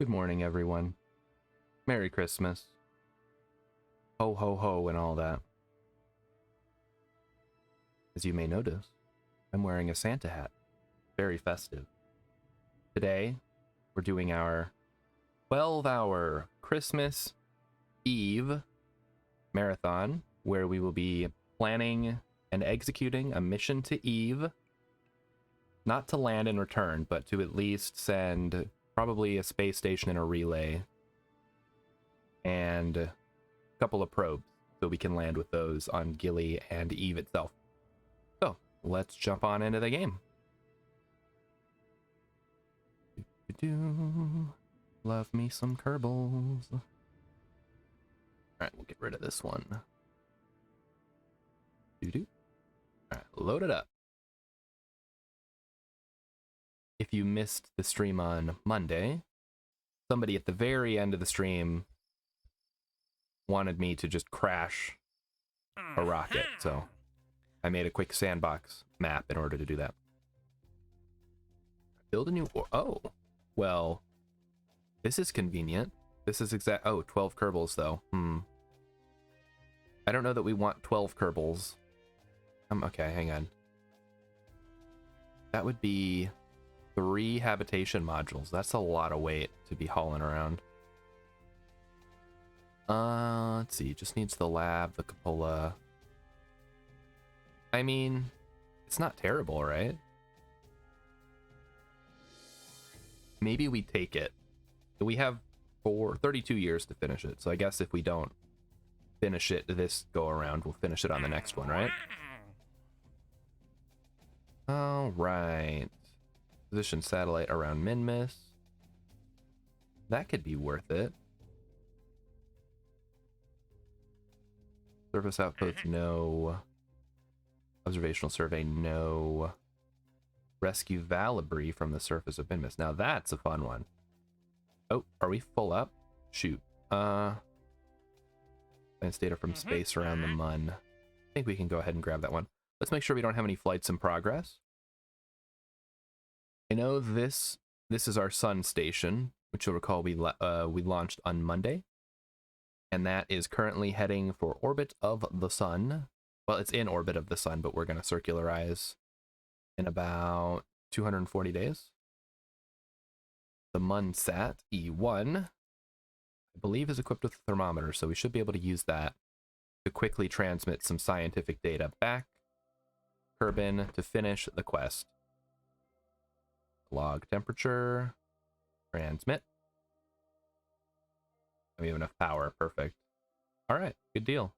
Good morning, everyone. Merry Christmas. Ho, ho, ho, and all that. As you may notice, I'm wearing a Santa hat. Very festive. Today, we're doing our 12-hour Christmas Eve marathon, where we will be planning and executing a mission to Eve. Not to land and return, but to at least send probably a space station and a relay and a couple of probes so we can land with those on Gilly and Eve itself. So let's jump on into the game. Love me some Kerbals. All right, we'll get rid of this one. All right, load it up. If you missed the stream on Monday, somebody at the very end of the stream wanted me to just crash a rocket, so I made a quick sandbox map in order to do that. Build a new... Oh, well, this is convenient. This is exact... Oh, 12 Kerbals, though. I don't know that we want 12 Kerbals. Okay, hang on. That would be 3 habitation modules. That's a lot of weight to be hauling around. Let's see. Just needs the lab, the cupola. I mean, it's not terrible, right? Maybe we take it. We have 32 years to finish it. So I guess if we don't finish it this go around, we'll finish it on the next one, right? All right. Position satellite around Minmus. That could be worth it. Surface outpost, no. Observational survey, no. Rescue Valibri from the surface of Minmus. Now that's a fun one. Oh, are we full up? Shoot. Science data from space around the Mun. I think we can go ahead and grab that one. Let's make sure we don't have any flights in progress. I know this is our sun station, which you'll recall we launched on Monday. And that is currently heading for orbit of the sun. Well, it's in orbit of the sun, but we're going to circularize in about 240 days. The Munsat E1, I believe, is equipped with a thermometer, so we should be able to use that to quickly transmit some scientific data back Kerbin to finish the quest. Log temperature, transmit. We have enough power, perfect. All right, good deal.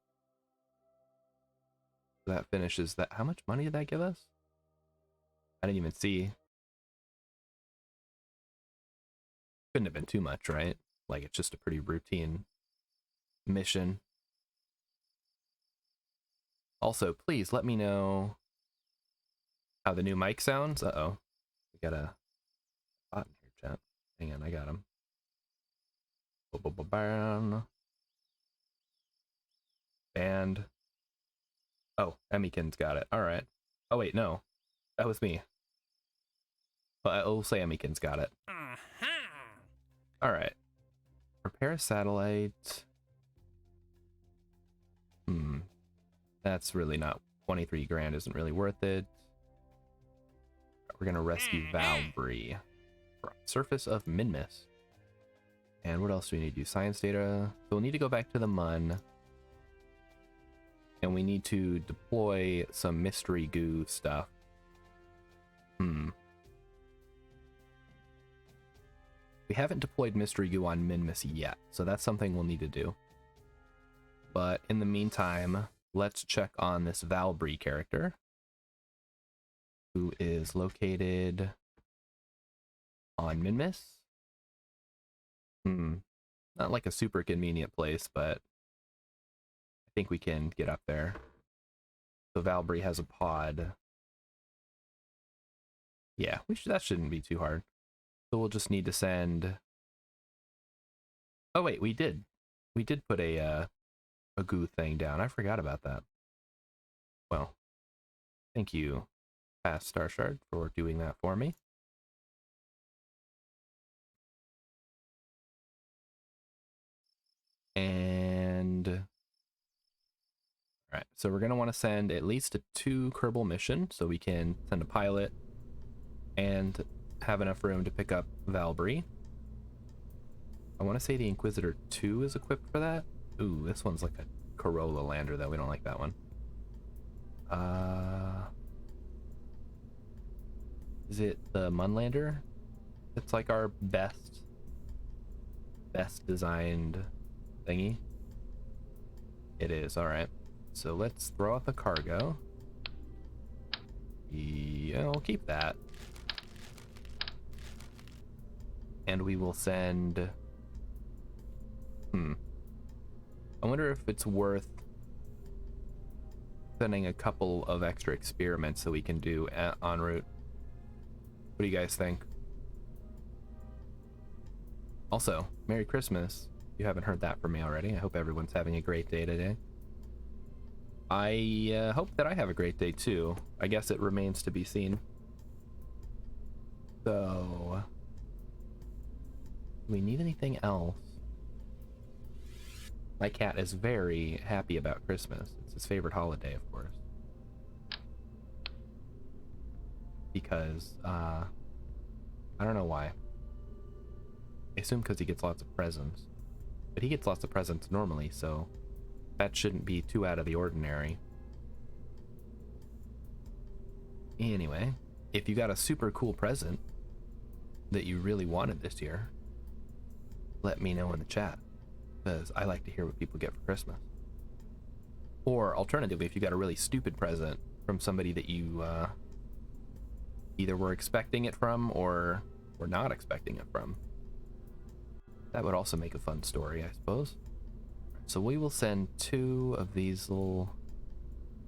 That finishes that. How much money did that give us? I didn't even see. Couldn't have been too much, right? Like, it's just a pretty routine mission. Also, please let me know how the new mic sounds. Uh-oh. We got a bot in here, chat. Hang on, I got him. And oh, Emmykin's got it. All right. Oh wait, no, that was me. But I'll say Emmykin's got it. All right. Repair a satellite. That's really not 23 grand. Isn't really worth it. We're gonna rescue Valbri from surface of Minmus. And what else do we need to do? Science data. So we'll need to go back to the Mun. And we need to deploy some mystery goo stuff. We haven't deployed mystery goo on Minmus yet, so that's something we'll need to do. But in the meantime, let's check on this Valbri character, who is located on Minmus. Not like a super convenient place, but I think we can get up there. So Valbri has a pod. Yeah, that shouldn't be too hard. So we'll just need to send... Oh wait, we did put a goo thing down. I forgot about that. Well, thank you, Past Star Shard, for doing that for me. And all right, so we're gonna want to send at least a 2 Kerbal mission so we can send a pilot and have enough room to pick up Valkyrie. I want to say the Inquisitor 2 is equipped for that. Ooh, this one's like a Corolla lander though. We don't like that one. Is it the Munlander? It's like our best designed thingy. It is. All right. So let's throw out the cargo. Yeah, we'll keep that. And we will send... I wonder if it's worth sending a couple of extra experiments that we can do en route. What do you guys think? Also, Merry Christmas. You haven't heard that from me already. I hope everyone's having a great day today. I hope that I have a great day too. I guess it remains to be seen. So, do we need anything else? My cat is very happy about Christmas. It's his favorite holiday, of course. Because, I don't know why. I assume because he gets lots of presents. But he gets lots of presents normally, so that shouldn't be too out of the ordinary. Anyway, if you got a super cool present that you really wanted this year, let me know in the chat, because I like to hear what people get for Christmas. Or alternatively, if you got a really stupid present from somebody that you either were expecting it from or were not expecting it from, that would also make a fun story, I suppose. So we will send 2 of these little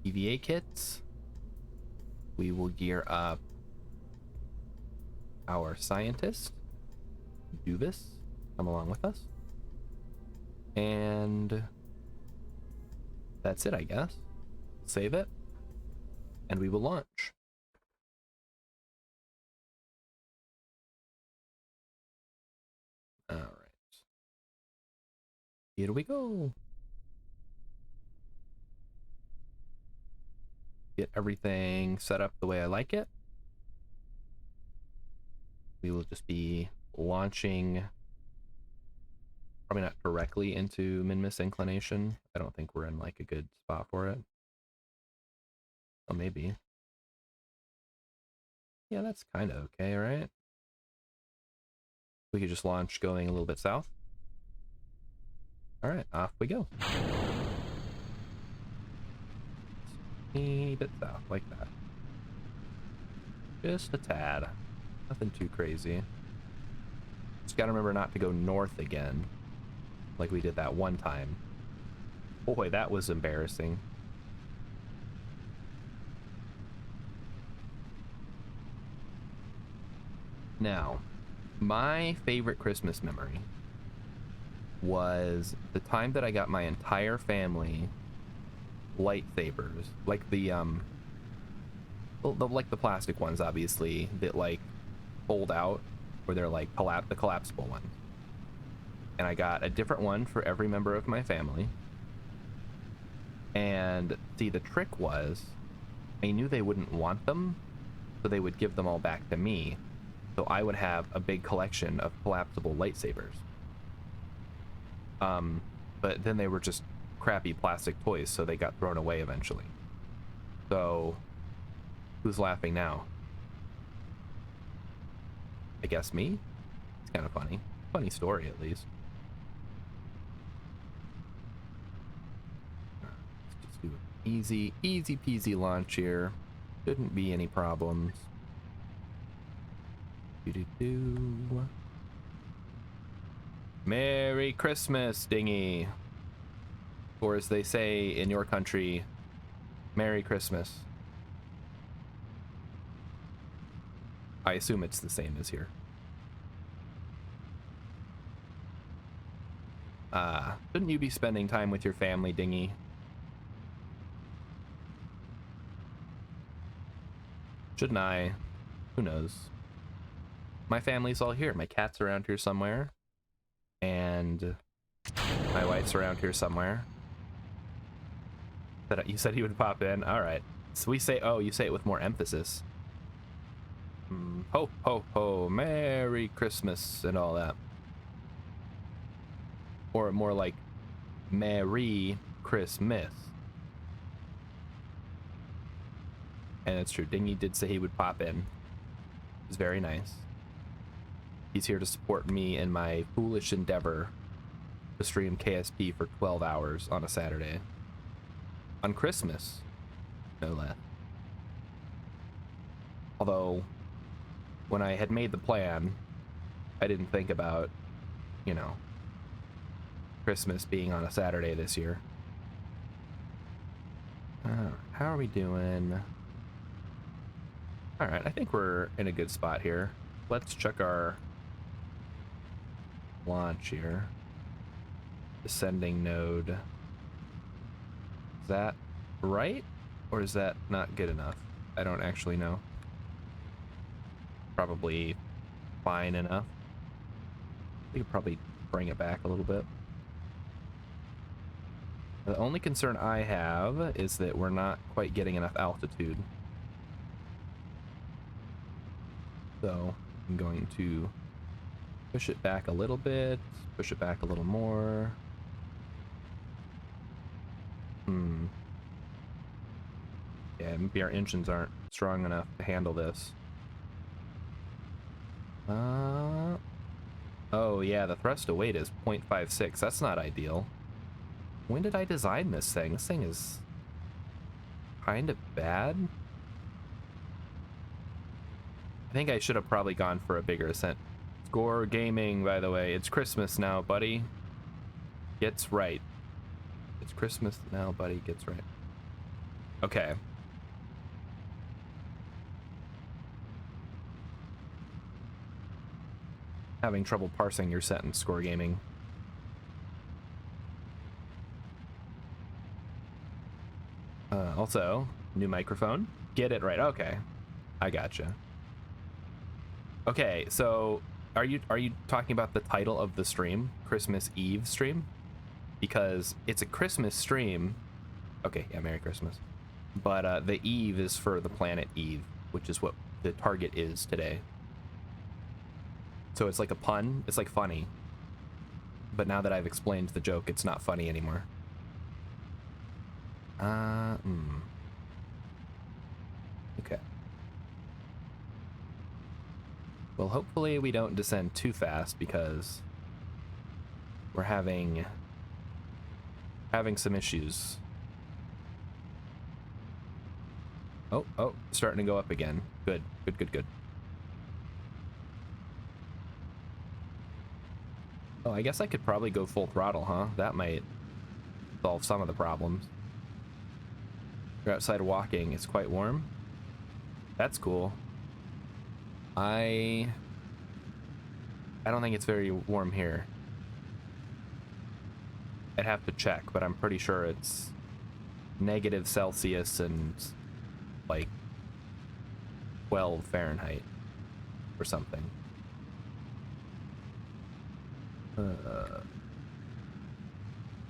EVA kits. We will gear up our scientist, Duvis, come along with us. And that's it, I guess. Save it, and we will launch. All right. Here we go. Get everything set up the way I like it. We will just be launching, probably not directly into Minmus inclination. I don't think we're in like a good spot for it. Oh, maybe. Yeah, that's kind of okay, right? We could just launch going a little bit south. All right, off we go. Teeny bit south, like that. Just a tad. Nothing too crazy. Just gotta remember not to go north again, like we did that one time. Boy, that was embarrassing. Now, my favorite Christmas memory was the time that I got my entire family lightsabers, like the like the plastic ones, obviously, that like fold out, where they're like the collapsible ones. And I got a different one for every member of my family. And see, the trick was, I knew they wouldn't want them, so they would give them all back to me. So I would have a big collection of collapsible lightsabers. But then they were just crappy plastic toys, so they got thrown away eventually. So, who's laughing now? I guess me? It's kind of funny. Funny story, at least. Let's just do an easy peasy launch here. Shouldn't be any problems. Do-do-do. Merry Christmas, Dingy. Or as they say in your country, Merry Christmas. I assume it's the same as here. Shouldn't you be spending time with your family, Dingy? Shouldn't I? Who knows? My family's all here. My cat's around here somewhere. And My wife's around here somewhere. You said he would pop in? Alright. So we say, oh, you say it with more emphasis. Ho, ho, ho, Merry Christmas and all that. Or more like, Merry Christmas. And it's true, Dingy did say he would pop in. It's very nice. He's here to support me in my foolish endeavor to stream KSP for 12 hours on a Saturday. On Christmas, no less. Although, when I had made the plan, I didn't think about, you know, Christmas being on a Saturday this year. How are we doing? Alright, I think we're in a good spot here. Let's check our launch here. Descending node. Is that right? Or is that not good enough? I don't actually know. Probably fine enough. We could probably bring it back a little bit. The only concern I have is that we're not quite getting enough altitude. So I'm going to push it back a little bit, push it back a little more. Yeah, maybe our engines aren't strong enough to handle this. Oh yeah, the thrust to weight is 0.56. That's not ideal. When did I design this thing? This thing is kind of bad. I think I should have probably gone for a bigger Ascent. Score Gaming, by the way. It's Christmas now, buddy. Gets right. It's Christmas now, buddy. Gets right. Okay. Having trouble parsing your sentence, Score Gaming. Also, new microphone. Get it right. Okay. I gotcha. Okay, so are you talking about the title of the stream? Christmas Eve stream? Because it's a Christmas stream. Okay, yeah, Merry Christmas. But the Eve is for the planet Eve, which is what the target is today. So it's like a pun. It's like funny. But now that I've explained the joke, it's not funny anymore. Okay. Well, hopefully we don't descend too fast because we're having some issues. Oh, starting to go up again. Good. Oh, I guess I could probably go full throttle, huh? That might solve some of the problems. You're outside walking. It's quite warm. That's cool. I don't think it's very warm here. I'd have to check, but I'm pretty sure it's -Celsius and like 12 Fahrenheit or something.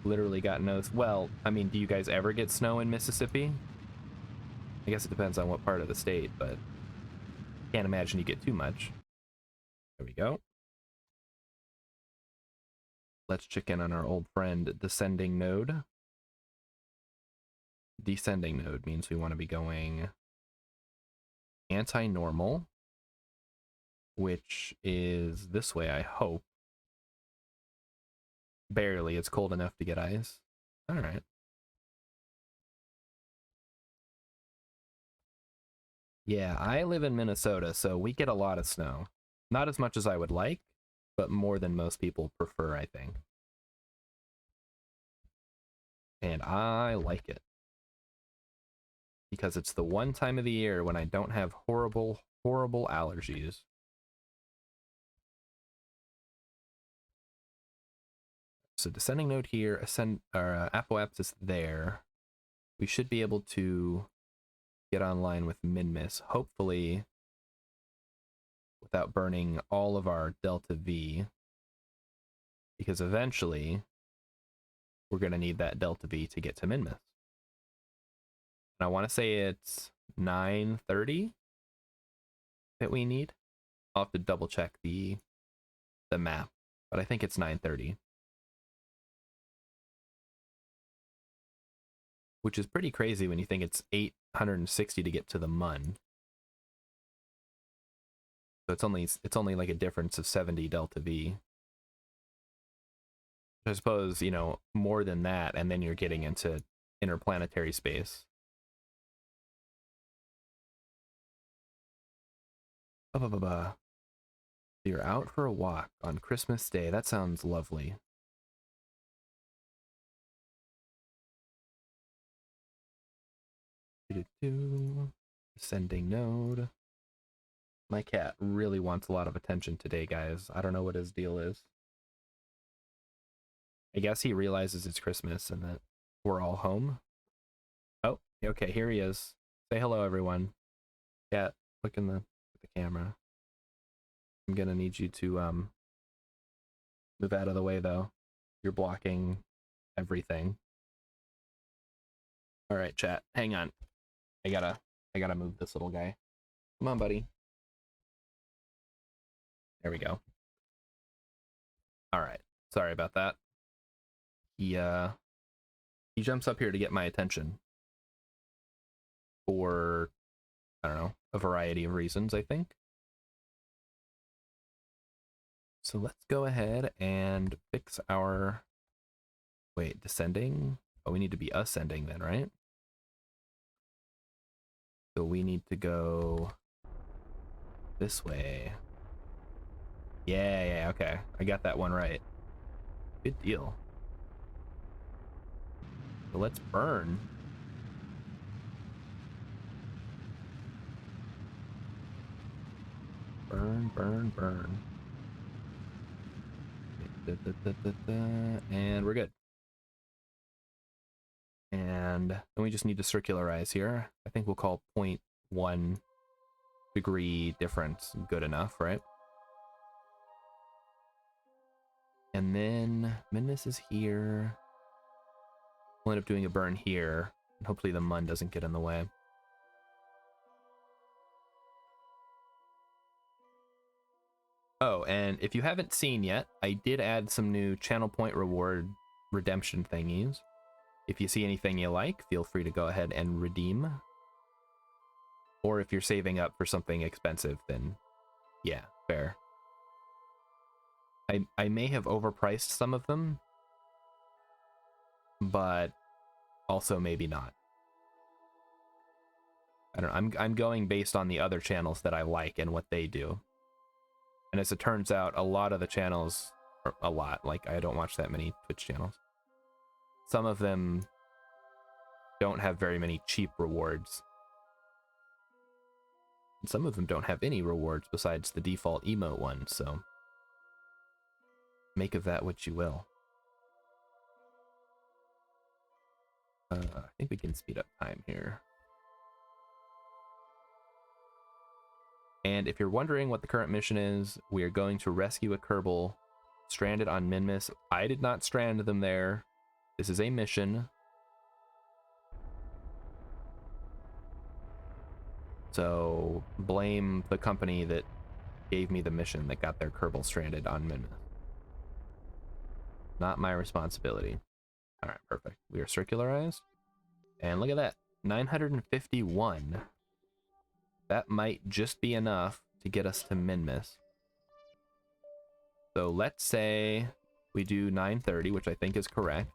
Literally got no... Well, I mean, do you guys ever get snow in Mississippi? I guess it depends on what part of the state, but can't imagine you get too much. There we go. Let's check in on our old friend, descending node. Descending node means we want to be going anti-normal, which is this way, I hope. Barely, it's cold enough to get ice. All right. Yeah, I live in Minnesota, so we get a lot of snow. Not as much as I would like, but more than most people prefer, I think. And I like it. Because it's the one time of the year when I don't have horrible, horrible allergies. So descending node here, apoapsis there. We should be able to get online with Minmus, hopefully without burning all of our delta V, because eventually we're going to need that delta V to get to Minmus. And I want to say it's 9:30 that we need. I'll have to double check the map, but I think it's 9:30. Which is pretty crazy when you think it's 860 to get to the Mun. So it's only like a difference of 70 delta V. I suppose, you know, more than that, and then you're getting into interplanetary space. You're out for a walk on Christmas Day. That sounds lovely. Ascending node. My cat really wants a lot of attention today, guys. I don't know what his deal is. I guess he realizes it's Christmas and that we're all home. Oh, okay, here he is. Say hello, everyone. Cat, look in the camera. I'm gonna need you to move out of the way, though. You're blocking everything. All right, chat. Hang on. I gotta move this little guy. Come on, buddy. There we go. All right. Sorry about that. He jumps up here to get my attention for, I don't know, a variety of reasons, I think. So let's go ahead and fix our, wait, descending? Oh, we need to be ascending then, right? So we need to go this way. Yeah, okay. I got that one right. Good deal. So let's burn. Burn, burn, burn. And we're good. And then we just need to circularize here. I think we'll call 0.1 degree difference good enough, right? And then Minmus is here. We'll end up doing a burn here, and hopefully the Mun doesn't get in the way. Oh, and if you haven't seen yet, I did add some new channel point reward redemption thingies. If you see anything you like, feel free to go ahead and redeem. Or if you're saving up for something expensive, then yeah, fair. I may have overpriced some of them, but also maybe not. I don't know, I'm going based on the other channels that I like and what they do. And as it turns out, a lot of the channels, or a lot, like I don't watch that many Twitch channels. Some of them don't have very many cheap rewards. And some of them don't have any rewards besides the default emote one, so make of that what you will. I think we can speed up time here. And if you're wondering what the current mission is, we are going to rescue a Kerbal stranded on Minmus. I did not strand them there. This is a mission. So blame the company that gave me the mission that got their Kerbal stranded on Minmus. Not my responsibility. All right, perfect. We are circularized. And look at that, 951. That might just be enough to get us to Minmus. So let's say we do 930, which I think is correct.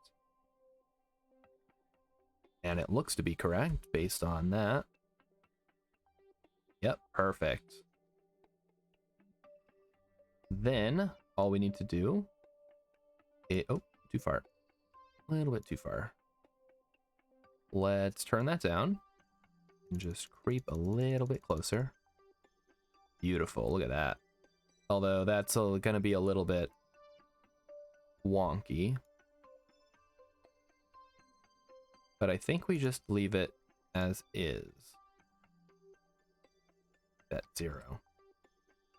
And it looks to be correct based on that. Yep, perfect. Then all we need to do is, oh, too far. A little bit too far. Let's turn that down and just creep a little bit closer. Beautiful, look at that. Although that's going to be a little bit wonky. But I think we just leave it as is. At 0.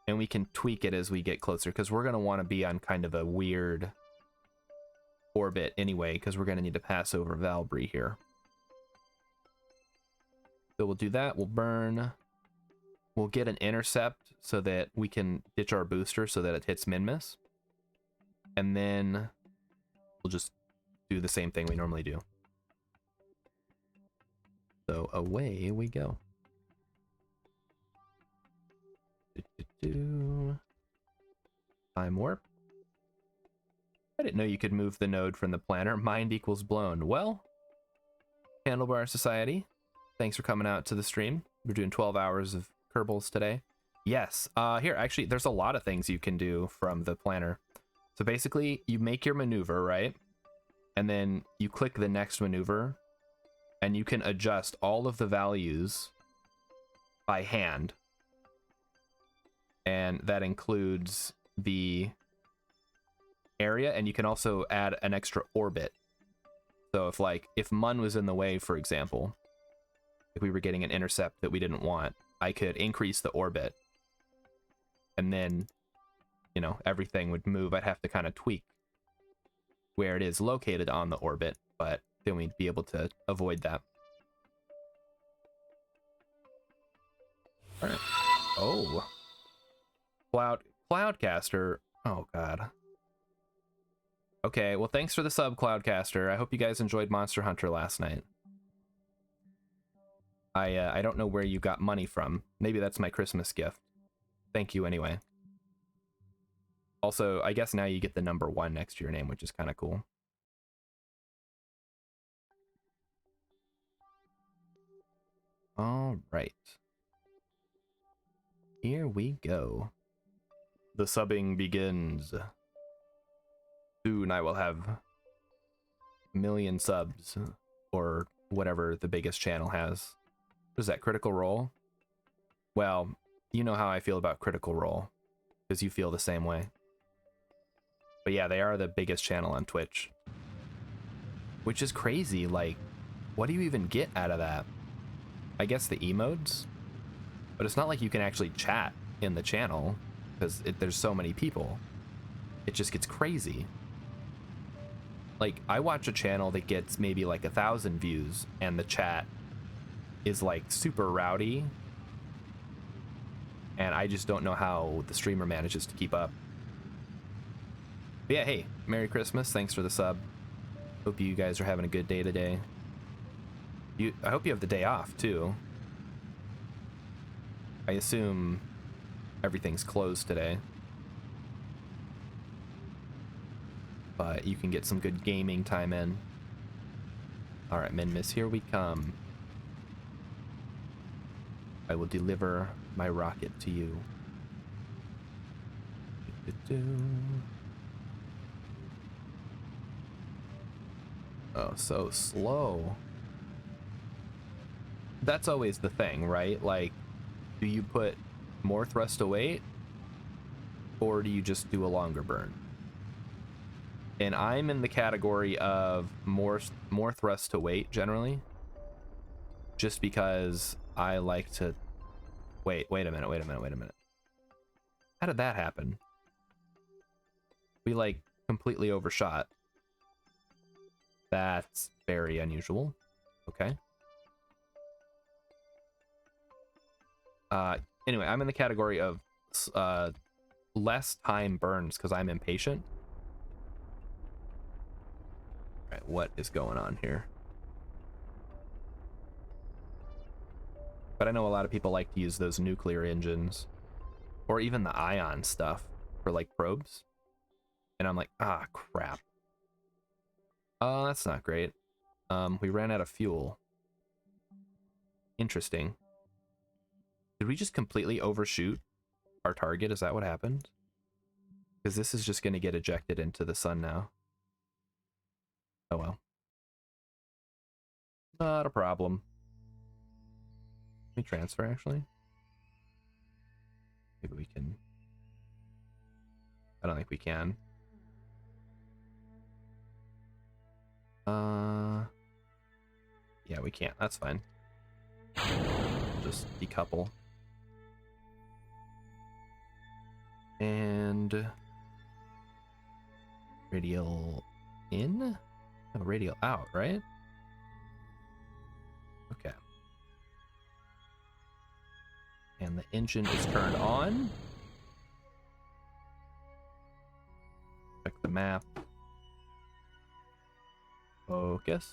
And we can tweak it as we get closer, because we're going to want to be on kind of a weird orbit anyway, because we're going to need to pass over Valbry here. So we'll do that. We'll burn. We'll get an intercept so that we can ditch our booster so that it hits Minmus. And then we'll just do the same thing we normally do. So away we go. Time warp. I didn't know you could move the node from the planner. Mind equals blown. Well, Handlebar Society, thanks for coming out to the stream. We're doing 12 hours of Kerbals today. Yes, here, actually, there's a lot of things you can do from the planner. So basically, you make your maneuver, right? And then you click the next maneuver, and you can adjust all of the values by hand. And that includes the area, and you can also add an extra orbit. So if Mun was in the way, for example, if we were getting an intercept that we didn't want, I could increase the orbit, and then, you know, everything would move. I'd have to kind of tweak where it is located on the orbit, but then we'd be able to avoid that. All right. Oh. Cloudcaster. Oh, God. Okay, well, thanks for the sub, Cloudcaster. I hope you guys enjoyed Monster Hunter last night. I don't know where you got money from. Maybe that's my Christmas gift. Thank you anyway. Also, I guess now you get the number 1 next to your name, which is kind of cool. All right. Here we go. The subbing begins. Soon I will have a million subs, or whatever the biggest channel has. What is that, Critical Role? Well, you know how I feel about Critical Role, because you feel the same way. But yeah, they are the biggest channel on Twitch. Which is crazy, like, what do you even get out of that? I guess the emotes? But it's not like you can actually chat in the channel, because there's so many people. It just gets crazy. Like, I watch a channel that gets maybe like 1,000 views, and the chat is like super rowdy, and I just don't know how the streamer manages to keep up. But yeah, hey, Merry Christmas, thanks for the sub. Hope you guys are having a good day today. I hope you have the day off too. I assume everything's closed today, but you can get some good gaming time in. All right, Minmus, here we come. I will deliver my rocket to you. Oh, so slow. That's always the thing, right? Like, do you put more thrust to weight, or do you just do a longer burn? And I'm in the category of more thrust to weight generally, just because I like to wait a minute. How did that happen? We like completely overshot. That's very unusual. Okay. Anyway, I'm in the category of less time burns because I'm impatient. All right, what is going on here? But I know a lot of people like to use those nuclear engines, or even the ion stuff for like probes. And I'm like, ah, crap. That's not great. We ran out of fuel. Interesting. Did we just completely overshoot our target? Is that what happened? Because this is just going to get ejected into the sun now. Oh well. Not a problem. Can we transfer, actually? Maybe we can. I don't think we can. Yeah, we can't. That's fine. Just decouple. And radial in? No, radial out, right? Okay. And the engine is turned on. Check the map. Focus.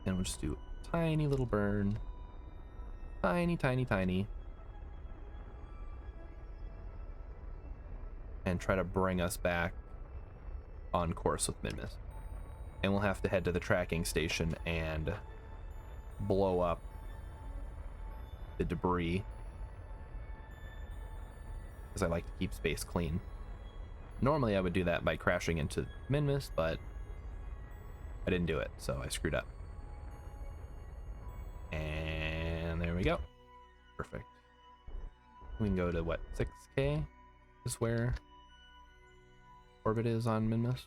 And we'll just do a tiny little burn. Tiny, tiny, tiny. And try to bring us back on course with Minmus. And we'll have to head to the tracking station and blow up the debris, because I like to keep space clean. Normally I would do that by crashing into Minmus, but I didn't do it, so I screwed up. And there we go. Perfect. We can go to what, 6K is where orbit is on Minmus.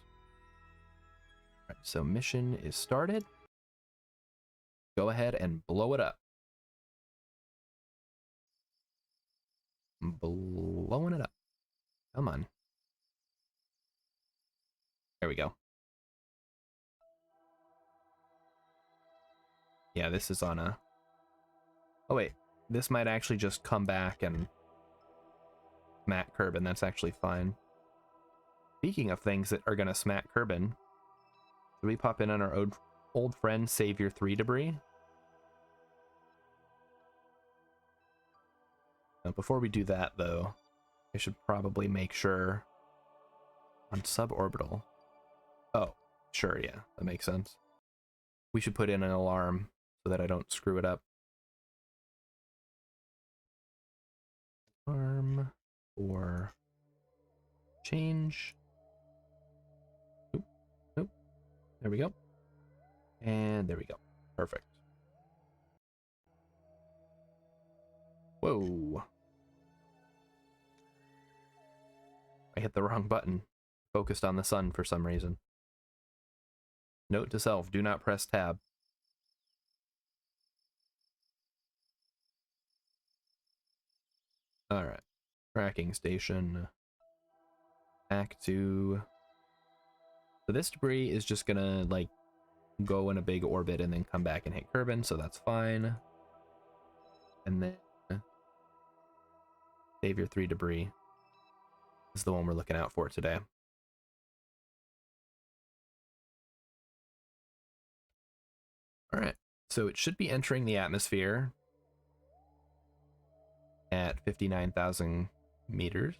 Right, so mission is started. Go ahead and blow it up. I'm blowing it up. Come on. There we go. Yeah, this is on a... Oh wait, this might actually just come back and smack Kerbin. That's actually fine. Speaking of things that are gonna smack Kerbin, should we pop in on our old friend Savior 3 debris? Now, before we do that, though, I should probably make sure on suborbital. Oh, sure, yeah, that makes sense. We should put in an alarm so that I don't screw it up. Alarm or change. Oop, oop. There we go. And there we go. Perfect. Whoa. I hit the wrong button. Focused on the sun for some reason. Note to self, do not press tab. Alright. Tracking station. Back to... So this debris is just gonna, like, go in a big orbit and then come back and hit Kerbin, so that's fine. And then... Savior 3 debris is the one we're looking out for today. Alright, so it should be entering the atmosphere at 59,000 meters,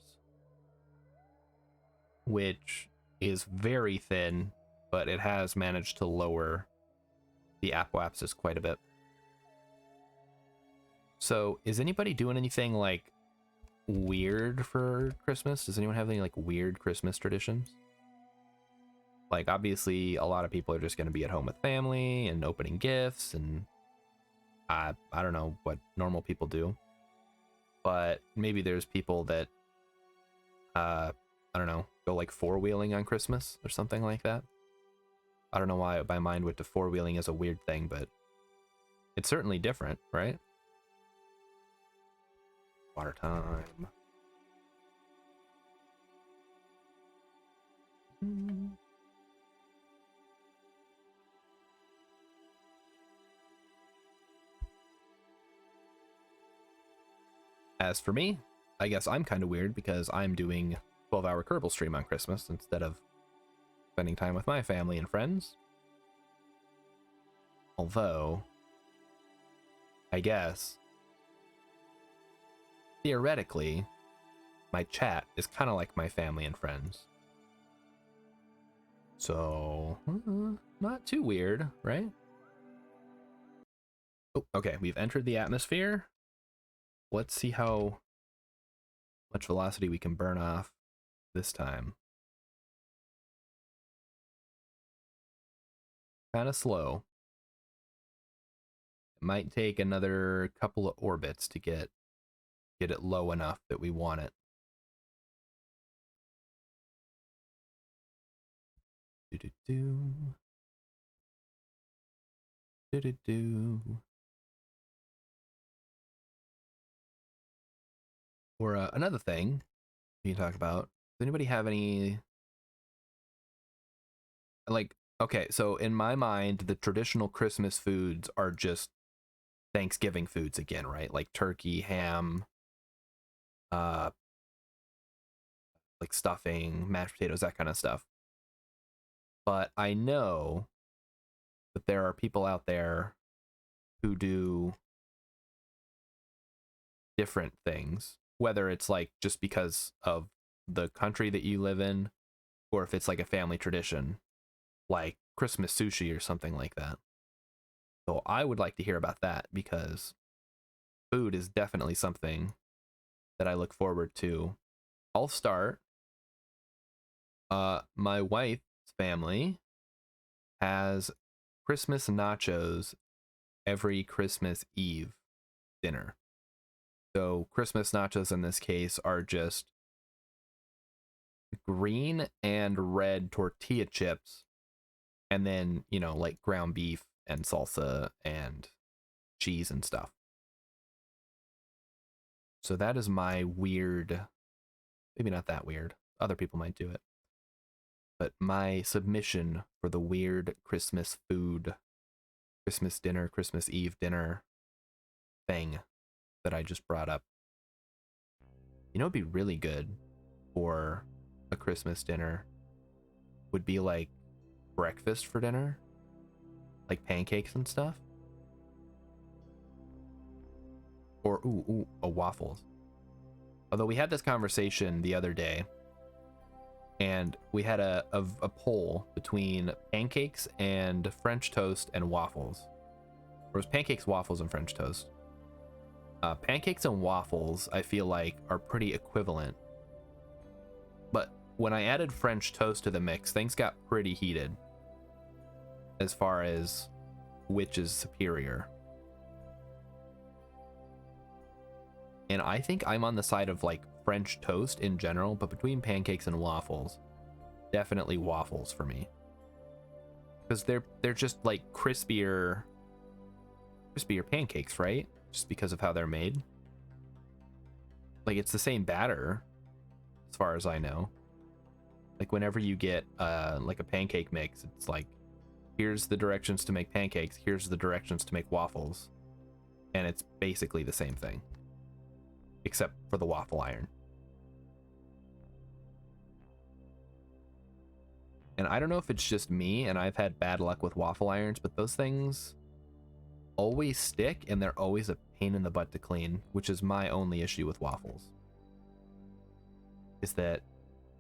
which is very thin, but it has managed to lower the apoapsis quite a bit. So is anybody doing anything like weird for Christmas? Does anyone have any like weird Christmas traditions? Like, obviously a lot of people are just going to be at home with family and opening gifts, and I don't know what normal people do, but maybe there's people that I don't know, go like four-wheeling on Christmas or something like that. I don't know why my mind went to four-wheeling as a weird thing, but it's certainly different, right? Water time. As for me, I guess I'm kind of weird because I'm doing 12-hour Kerbal stream on Christmas instead of spending time with my family and friends. Although, I guess, theoretically, my chat is kind of like my family and friends. So, not too weird, right? Oh, okay, we've entered the atmosphere. Let's see how much velocity we can burn off this time. Kind of slow. It might take another couple of orbits to get it low enough that we want it. Do-do-do. Do-do-do. Or another thing we can talk about. Does anybody have any like, okay, so in my mind, the traditional Christmas foods are just Thanksgiving foods again, right? Like turkey, ham, uh, like stuffing, mashed potatoes, that kind of stuff. But I know that there are people out there who do different things, whether it's like just because of the country that you live in, or if it's like a family tradition, like Christmas sushi or something like that. So I would like to hear about that because food is definitely something that I look forward to. I'll start. My wife's family has Christmas nachos every Christmas Eve dinner. So Christmas nachos in this case are just green and red tortilla chips, and then, you know, like ground beef and salsa and cheese and stuff. So that is my weird, maybe not that weird. Other people might do it. But my submission for the weird Christmas food, Christmas dinner, Christmas Eve dinner thing that I just brought up. You know, it'd be really good for a Christmas dinner would be like breakfast for dinner, like pancakes and stuff. Or, waffles. Although we had this conversation the other day, and we had a poll between pancakes and French toast and waffles. It was pancakes, waffles, and French toast. Pancakes and waffles, I feel like, are pretty equivalent. But when I added French toast to the mix, things got pretty heated as far as which is superior. And I think I'm on the side of like French toast in general, but between pancakes and waffles, definitely waffles for me. Because they're just like crispier pancakes, right? Just because of how they're made. Like it's the same batter, as far as I know. Like whenever you get like a pancake mix, it's like, here's the directions to make pancakes, here's the directions to make waffles. And it's basically the same thing, except for the waffle iron. And I don't know if it's just me and I've had bad luck with waffle irons, but those things always stick and they're always a pain in the butt to clean, which is my only issue with waffles. Is that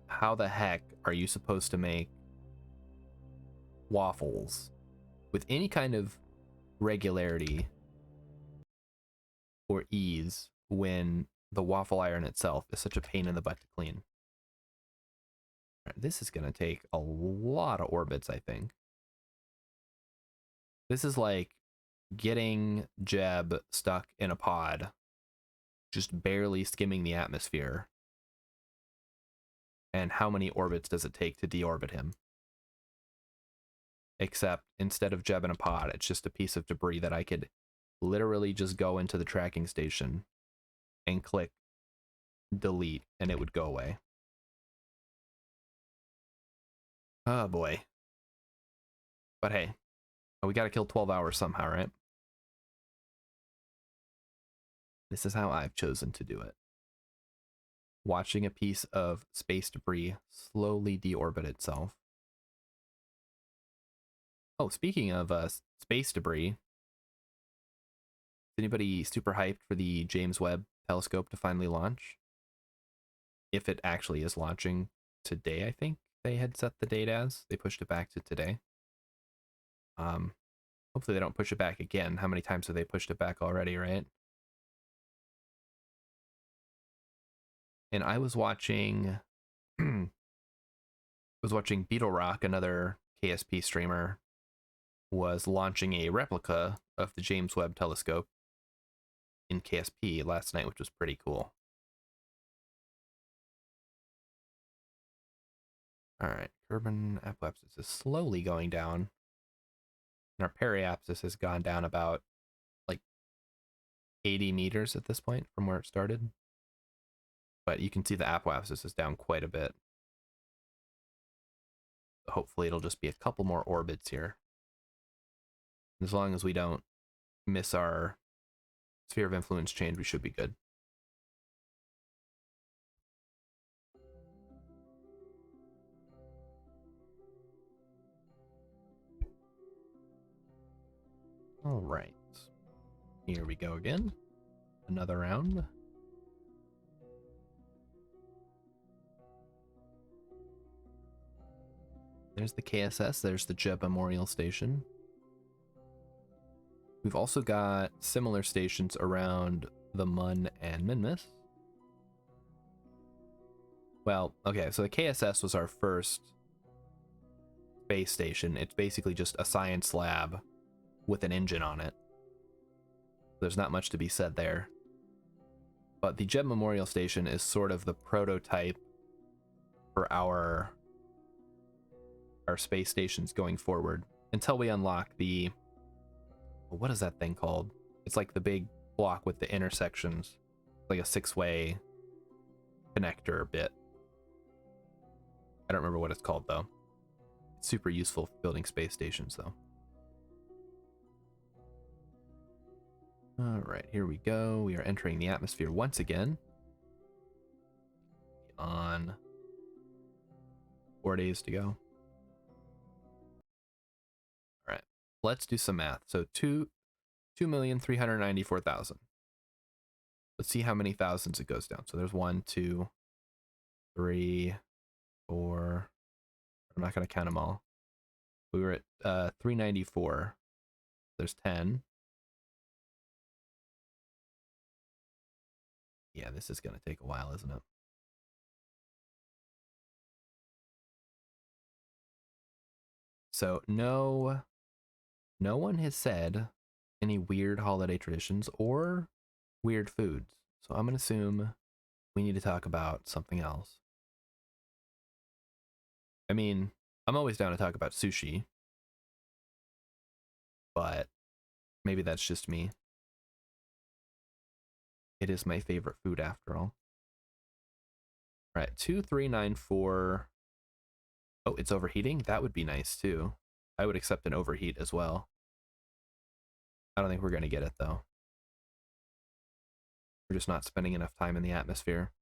how the heck are you supposed to make waffles with any kind of regularity or ease when the waffle iron itself is such a pain in the butt to clean? This is going to take a lot of orbits, I think. This is like getting Jeb stuck in a pod, just barely skimming the atmosphere. And how many orbits does it take to deorbit him? Except instead of Jeb in a pod, it's just a piece of debris that I could literally just go into the tracking station and click delete and it would go away. Oh boy. But hey, we gotta kill 12 hours somehow, right? This is how I've chosen to do it. Watching a piece of space debris slowly deorbit itself. Oh, speaking of space debris, is anybody super hyped for the James Webb telescope to finally launch? If it actually is launching today, I think they had set the date as. They pushed it back to today. Hopefully they don't push it back again. How many times have they pushed it back already, right? And I was watching Beetle Rock, another KSP streamer, was launching a replica of the James Webb telescope in KSP last night, which was pretty cool. All right, carbon apoapsis is slowly going down, and our periapsis has gone down about like 80 meters at this point from where it started. But you can see the apoapsis is down quite a bit. Hopefully it'll just be a couple more orbits here. As long as we don't miss our sphere of influence change, we should be good. All right. Here we go again. Another round. There's the KSS, there's the Jeb Memorial Station. We've also got similar stations around the Mun and Minmus. Well, okay, so the KSS was our first space station. It's basically just a science lab with an engine on it. There's not much to be said there. But the Jeb Memorial Station is sort of the prototype for our space stations going forward until we unlock the, what is that thing called? It's like the big block with the intersections, like a 6-way connector bit. I don't remember what it's called though. It's super useful for building space stations though. All right, here we go. We are entering the atmosphere once again. On 4 days to go. All right, let's do some math. So 2,394,000. Let's see how many thousands it goes down. So there's 1, 2, 3, 4. I'm not going to count them all. We were at 394. There's 10. Yeah, this is going to take a while, isn't it? So no one has said any weird holiday traditions or weird foods. So I'm going to assume we need to talk about something else. I mean, I'm always down to talk about sushi, but maybe that's just me. It is my favorite food after all. All right, 2394. Oh, it's overheating? That would be nice too. I would accept an overheat as well. I don't think we're going to get it though. We're just not spending enough time in the atmosphere.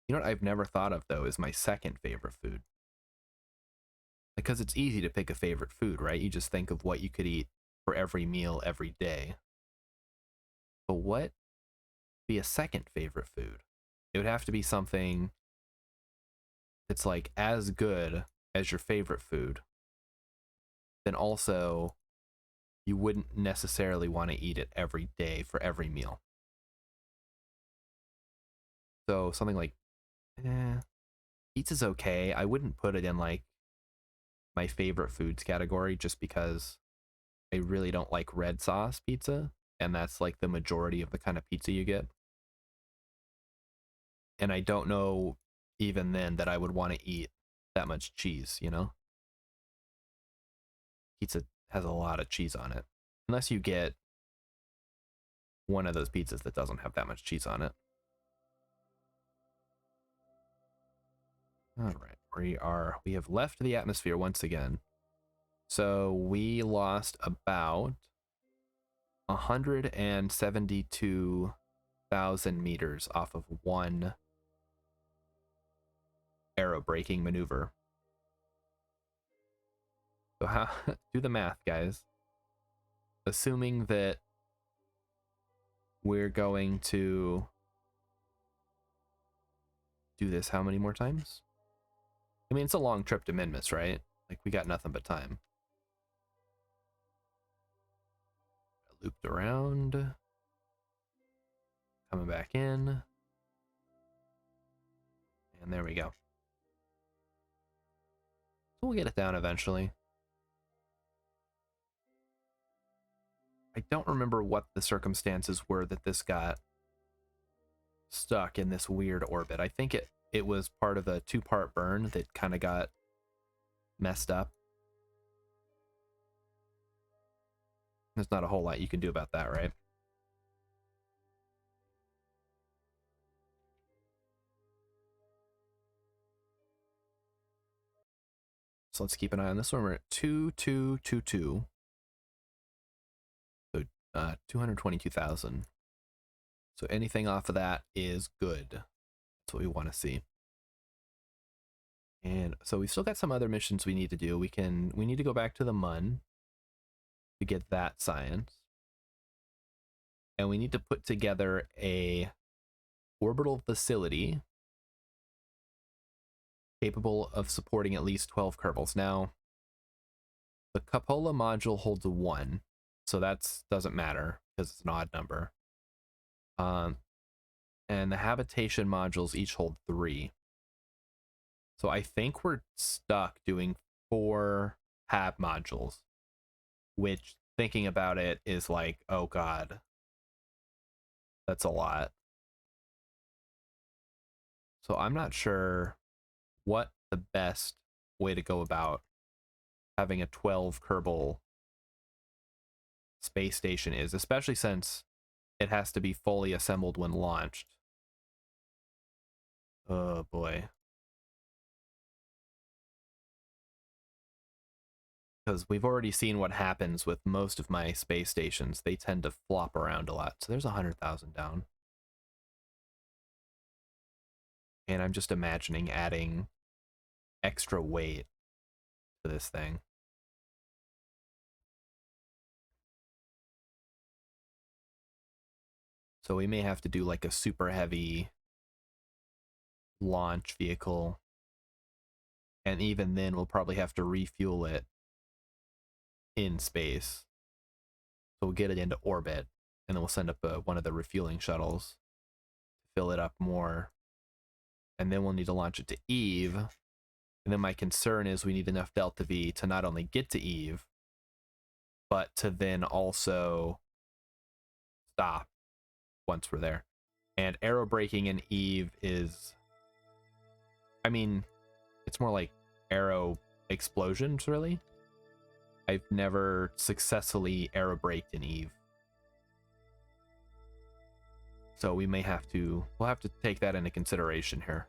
You know what I've never thought of though is my second favorite food. Because it's easy to pick a favorite food, right? You just think of what you could eat for every meal every day. But what would be a second favorite food? It would have to be something that's like as good as your favorite food. Then also you wouldn't necessarily want to eat it every day for every meal. So something like pizza's okay. I wouldn't put it in like my favorite foods category just because I really don't like red sauce pizza, and that's like the majority of the kind of pizza you get. And I don't know even then that I would want to eat that much cheese, you know? Pizza has a lot of cheese on it. Unless you get one of those pizzas that doesn't have that much cheese on it. All right, we have left the atmosphere once again. So we lost about 172,000 meters off of one aerobraking maneuver. So how do the math, guys. Assuming that we're going to do this how many more times? I mean, it's a long trip to Minmus, right? Like, we got nothing but time. Looped around. Coming back in. And there we go. We'll get it down eventually. I don't remember what the circumstances were that this got stuck in this weird orbit. I think it was part of a 2-part burn that kind of got messed up. There's not a whole lot you can do about that, right? So let's keep an eye on this one. We're at 2222. So 222,000. So anything off of that is good. That's what we want to see. And so we've still got some other missions we need to do. We need to go back to the Mun to get that science. And we need to put together a orbital facility capable of supporting at least 12 Kerbals. Now, the cupola module holds a 1, so that doesn't matter because it's an odd number. And the habitation modules each hold 3. So I think we're stuck doing 4 hab modules, which, thinking about it, is like, oh god, that's a lot. So I'm not sure what the best way to go about having a 12 Kerbal space station is, especially since it has to be fully assembled when launched. Oh boy. Because we've already seen what happens with most of my space stations. They tend to flop around a lot. So there's 100,000 down. And I'm just imagining adding extra weight to this thing. So we may have to do like a super heavy launch vehicle. And even then, we'll probably have to refuel it in space. So we'll get it into orbit, and then we'll send up one of the refueling shuttles to fill it up more. And then we'll need to launch it to Eve. And then my concern is we need enough Delta V to not only get to Eve, but to then also stop once we're there. And aero braking in Eve is, I mean, it's more like aero explosions, really. I've never successfully aero braked in Eve. So we'll have to take that into consideration here.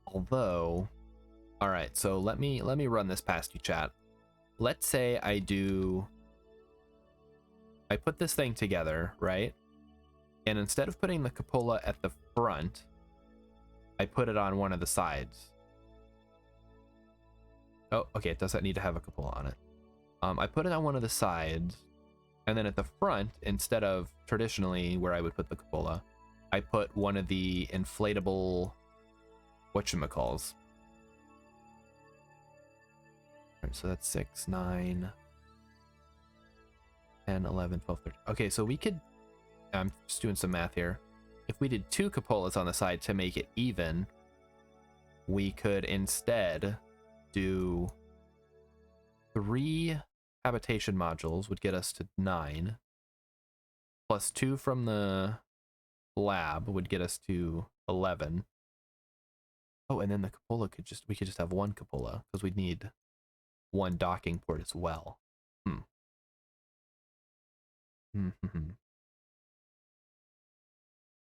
Although, all right, so let me run this past you, chat. Let's say I put this thing together, right? And instead of putting the cupola at the front, I put it on one of the sides. Oh, okay, it doesn't need to have a cupola on it. I put it on one of the sides, and then at the front, instead of traditionally where I would put the cupola, I put one of the inflatable whatchamacalls. Alright, so that's 6, 9, 10, 11, 12, 13. Okay, so we could, I'm just doing some math here. If we did 2 cupolas on the side to make it even, we could instead do 3 habitation modules would get us to 9, plus 2 from the lab would get us to 11. Oh, and then the cupola we could just have 1 cupola because we'd need 1 docking port as well.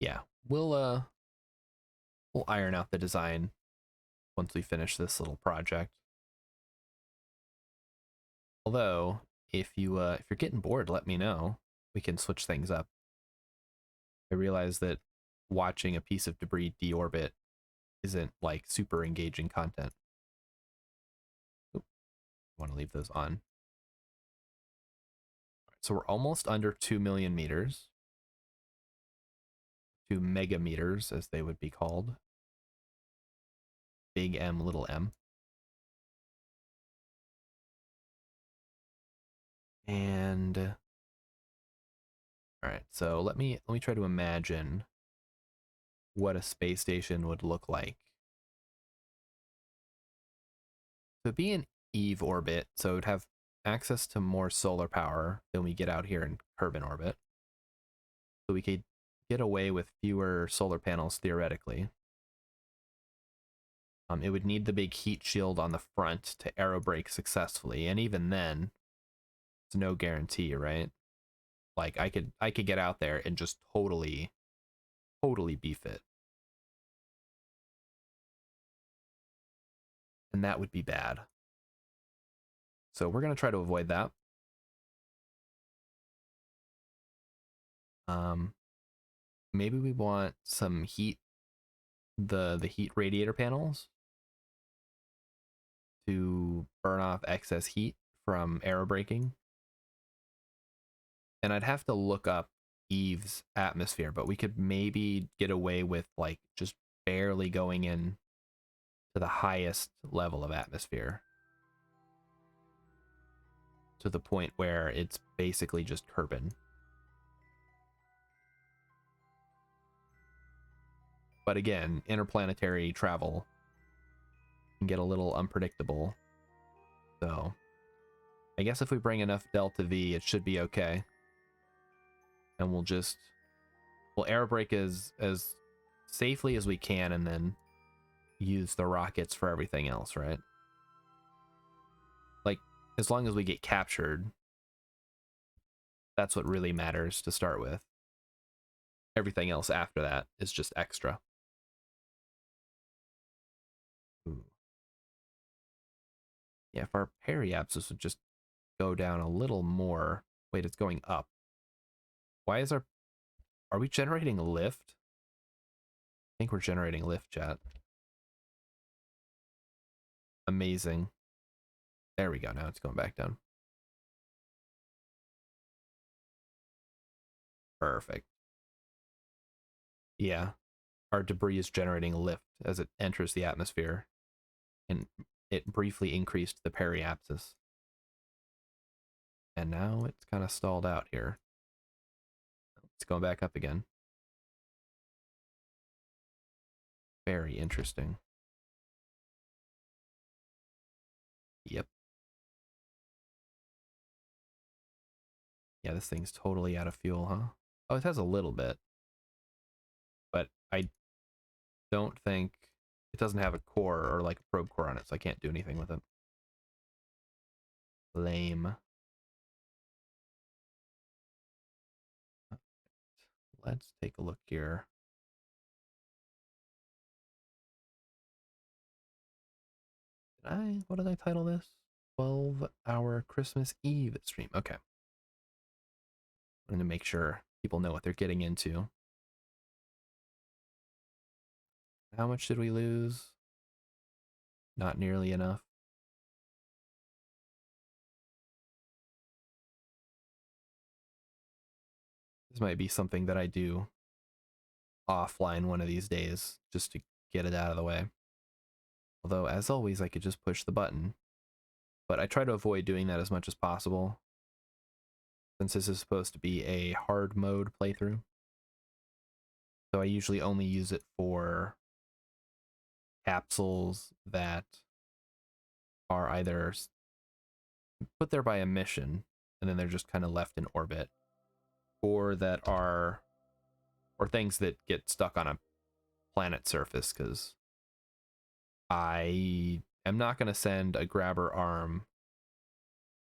Yeah, we'll iron out the design once we finish this little project. Although, if you're getting bored, let me know. We can switch things up. I realize that watching a piece of debris deorbit isn't like super engaging content. Oop, I want to leave those on. So we're almost under 2 million meters. 2 megameters, as they would be called. Big M, little m. And all right, so let me try to imagine what a space station would look like. So it'd be in Eve orbit, so it would have access to more solar power than we get out here in Kerbin orbit. So we could get away with fewer solar panels theoretically. It would need the big heat shield on the front to aero brake successfully, and even then, it's no guarantee, right? Like I could get out there and just totally beef it. and that would be bad. So we're going to try to avoid that. Maybe we want some heat, the heat radiator panels to burn off excess heat from aerobraking. And I'd have to look up Eve's atmosphere, but we could maybe get away with like just barely going in to the highest level of atmosphere, to the point where it's basically just Kerbin. But again, interplanetary travel can get a little unpredictable. So I guess if we bring enough Delta V, it should be okay. And we'll aerobrake as safely as we can, and then use the rockets for everything else, right? Like, as long as we get captured, that's what really matters to start with. Everything else after that is just extra. Ooh. Yeah, if our periapsis would just go down a little more. Wait, it's going up. Why is are we generating lift? I think we're generating lift, chat. Amazing. There we go. Now it's going back down. Perfect. Yeah. Our debris is generating lift as it enters the atmosphere, and it briefly increased the periapsis. And now it's kind of stalled out here. It's going back up again. Very interesting. Yep. Yeah, this thing's totally out of fuel, huh? Oh, it has a little bit. But I don't think... It doesn't have a core or like a probe core on it, so I can't do anything with it. Lame. Let's take a look here. What did I title this? 12-hour Christmas Eve stream. Okay. I'm going to make sure people know what they're getting into. How much did we lose? Not nearly enough. This might be something that I do offline one of these days, just to get it out of the way. Although, as always, I could just push the button. But I try to avoid doing that as much as possible, since this is supposed to be a hard mode playthrough. So I usually only use it for capsules that are either put there by a mission, and then they're just kind of left in orbit, or things that get stuck on a planet surface, because I am not going to send a grabber arm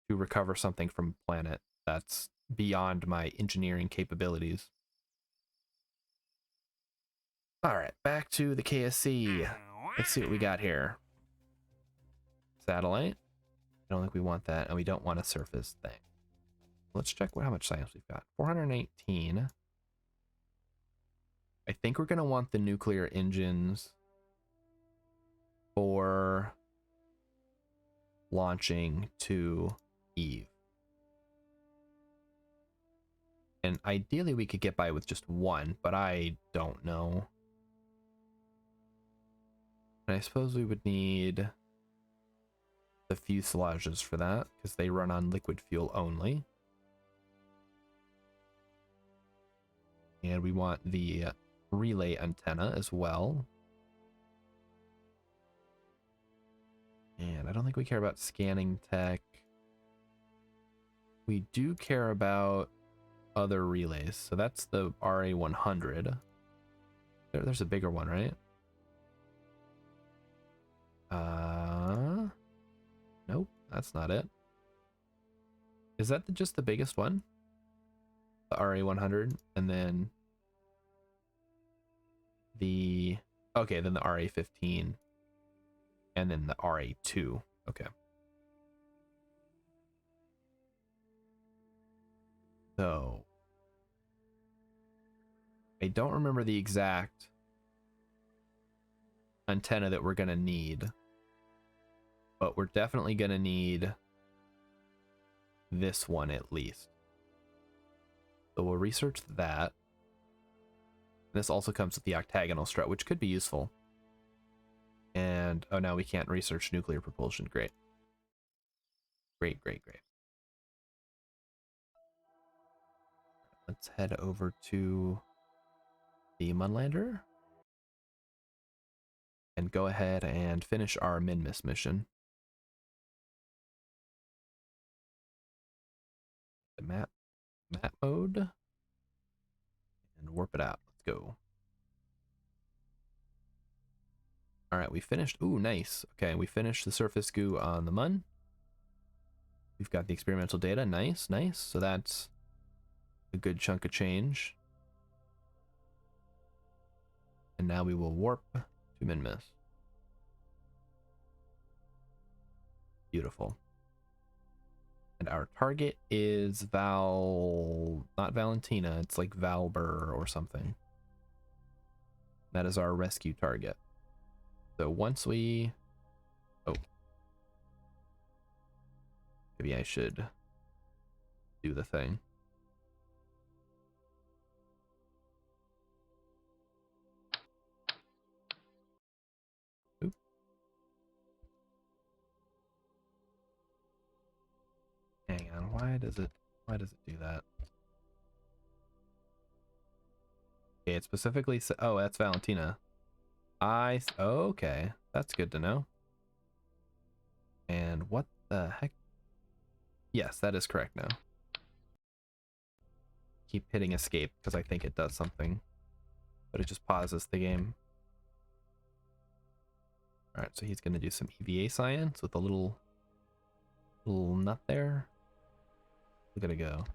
to recover something from a planet. That's beyond my engineering capabilities. All right, back to the KSC. Let's see what we got here. Satellite. I don't think we want that, and we don't want a surface thing. Let's check how much science we've got. 418. I think we're going to want the nuclear engines for launching to Eve. And ideally we could get by with just one, but I don't know. And I suppose we would need the fuselages for that, because they run on liquid fuel only. And we want the relay antenna as well. And I don't think we care about scanning tech. We do care about other relays. So that's the RA100. There's a bigger one, right? Nope, that's not it. Is that just the biggest one? The RA100, and then the... Okay, then the RA15. And then the RA2. Okay. So I don't remember the exact antenna that we're going to need, but we're definitely going to need this one at least. So we'll research that. This also comes with the octagonal strut, which could be useful. And, oh, now we can't research nuclear propulsion. Great. Great, great, great. Let's head over to the Munlander and go ahead and finish our Minmus mission. The map mode, and warp it out. Let's go. All right, we finished. Ooh, nice. Okay, we finished the surface goo on the Mun. We've got the experimental data. Nice, nice. So that's a good chunk of change. And now we will warp to Minmus. Beautiful. And our target is not Valentina, it's like Valber or something. That is our rescue target. So once we... Oh. Maybe I should do the thing. Oop. Hang on, why does it do that? Okay, it specifically said, oh, that's Valentina. Okay, that's good to know. And what the heck? Yes, that is correct now. Keep hitting escape because I think it does something, but it just pauses the game. All right, so he's gonna do some EVA science with a little nut there. Look at it go.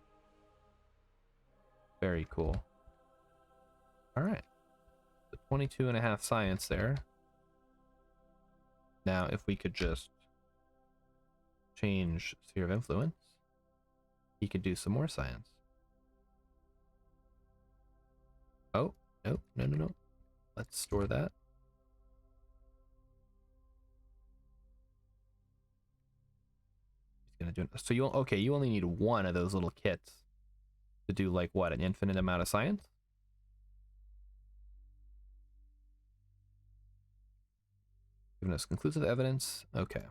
Very cool. All right, the 22.5 science there. Now, if we could just change sphere of influence, he could do some more science. Oh, no, no, no, no. Let's store that. He's gonna do it. So you only need one of those little kits to do like what, an infinite amount of science? Giving us conclusive evidence. Okay,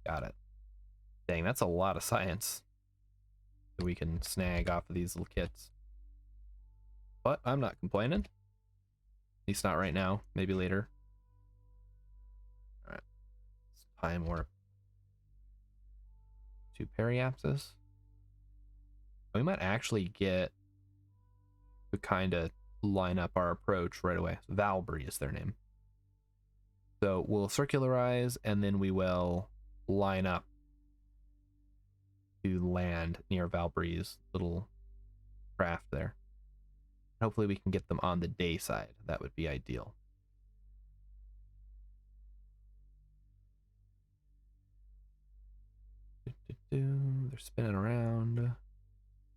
got it. Dang, that's a lot of science that we can snag off of these little kits. But I'm not complaining. At least not right now. Maybe later. All right. Time warp to periapsis. We might actually get to kind of line up our approach right away. Valbury is their name. So we'll circularize and then we will line up to land near Valbury's little craft there. Hopefully we can get them on the day side. That would be ideal. They're spinning around.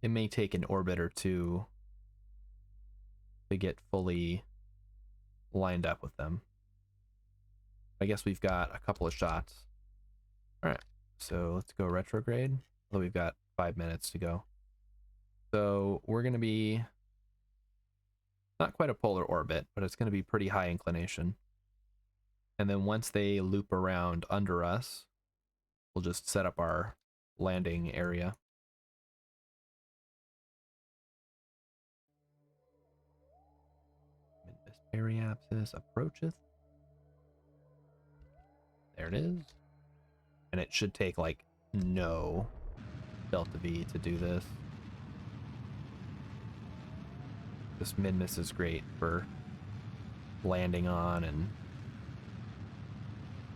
It may take an orbit or two to get fully lined up with them. I guess we've got a couple of shots. All right, so let's go retrograde. Although we've got 5 minutes to go. So we're going to be not quite a polar orbit, but it's going to be pretty high inclination. And then once they loop around under us, we'll just set up our landing area. Minmus periapsis approacheth. There it is. And it should take like no delta V to do this. This Minmus is great for landing on and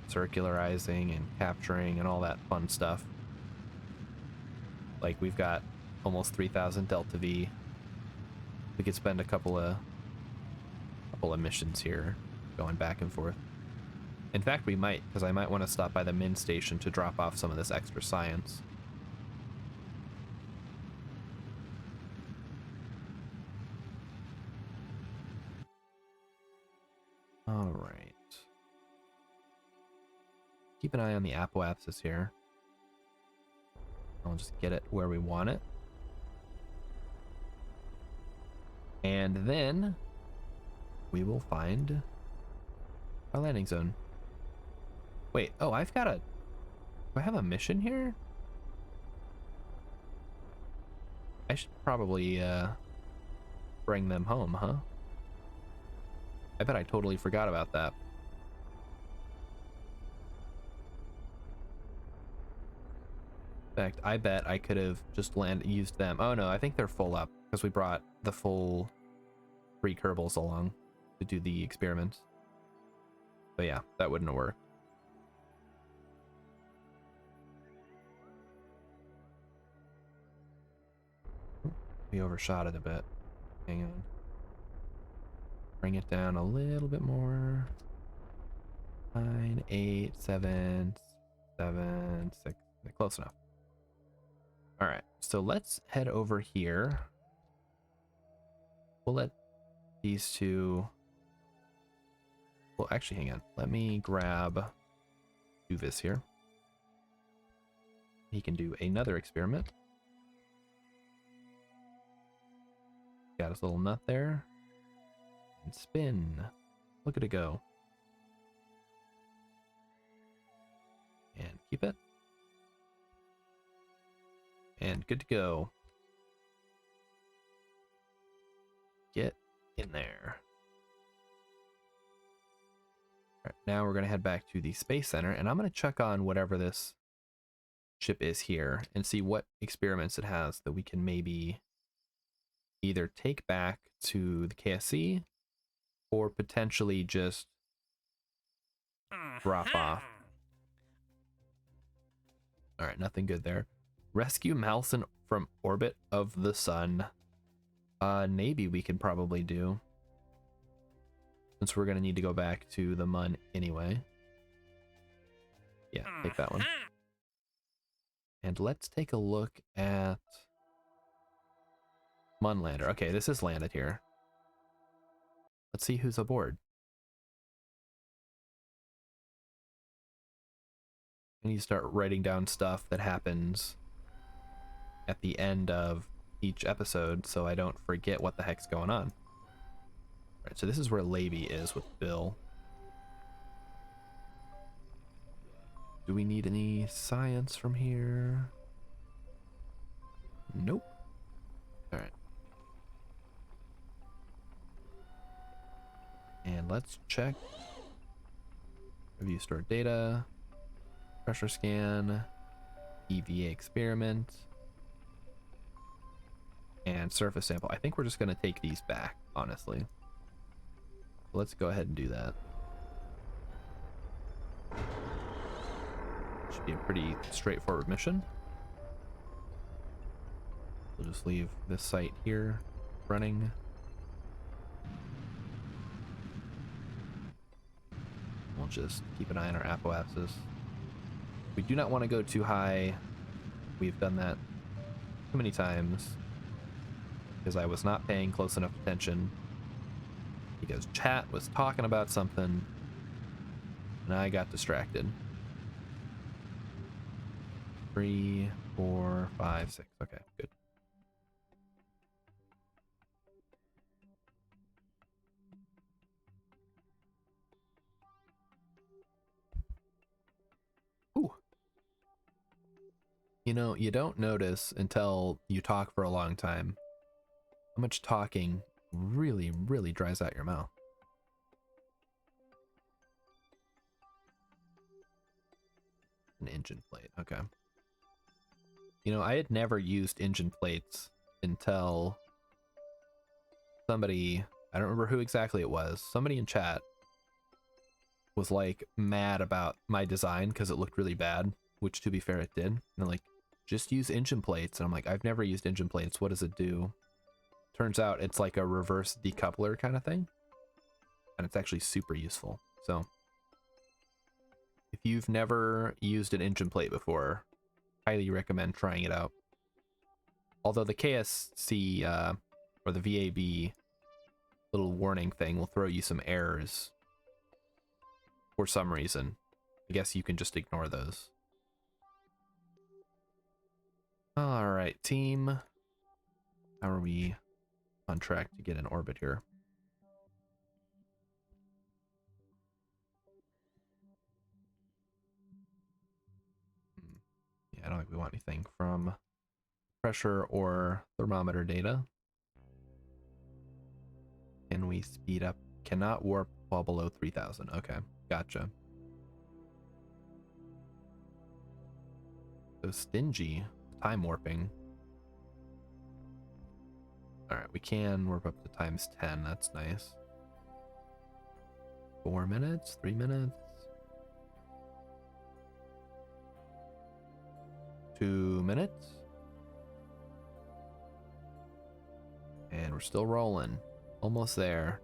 circularizing and capturing and all that fun stuff. Like we've got almost 3,000 delta V. We could spend a couple of missions here going back and forth. In fact, we might, because I might want to stop by the Min station to drop off some of this extra science. All right. Keep an eye on the apoapsis here. I'll just get it where we want it. And then we will find our landing zone. Wait, oh, I've got a... Do I have a mission here? I should probably bring them home, huh? I bet I totally forgot about that. In fact, I bet I could have just used them. Oh no, I think they're full up because we brought the full 3 Kerbals along to do the experiments. But yeah, that wouldn't have worked. We overshot it a bit. Hang on. Bring it down a little bit more. 9, 8, 7, 7, 6. Close enough. All right, so let's head over here. We'll let these two... Well, actually, hang on. Let me grab Duvis here. He can do another experiment. Got his little nut there. And spin. Look at it go. And keep it. And good to go. Get in there. All right, now we're going to head back to the Space Center, and I'm going to check on whatever this ship is here and see what experiments it has that we can maybe either take back to the KSC or potentially just drop off. All right, nothing good there. Rescue Malson from orbit of the sun. Maybe we can probably do, since we're gonna need to go back to the Mun anyway. Yeah, take that one. And let's take a look at Mun lander. Okay, this is landed here. Let's see who's aboard. I need to start writing down stuff that happens at the end of each episode so I don't forget what the heck's going on. Alright, so this is where Levy is with Bill. Do we need any science from here? Nope. Alright. And let's check. Review stored data. Pressure scan. EVA experiment. And surface sample. I think we're just going to take these back, honestly. Let's go ahead and do that. Should be a pretty straightforward mission. We'll just leave this site here running. We'll just keep an eye on our apoapsis. We do not want to go too high. We've done that too many times because I was not paying close enough attention because chat was talking about something and I got distracted. 3, 4, 5, 6. Okay, good. Ooh. You know, you don't notice until you talk for a long time how much talking really, really dries out your mouth. An engine plate, okay. You know, I had never used engine plates until somebody, I don't remember who exactly it was, somebody in chat was like mad about my design because it looked really bad, which to be fair it did. And they're like, just use engine plates. And I'm like, I've never used engine plates. What does it do? Turns out it's like a reverse decoupler kind of thing. And it's actually super useful. So you've never used an engine plate before, highly recommend trying it out. Although the KSC or the VAB little warning thing will throw you some errors for some reason. I guess you can just ignore those. All right, team. How are we on track to get in orbit here? Yeah, I don't think we want anything from pressure or thermometer data. Can we speed up? Cannot warp while below 3,000. Okay, gotcha. So stingy. Time warping. Alright, we can warp up to times 10. That's nice. 4 minutes? 3 minutes? 2 minutes? And we're still rolling. Almost there.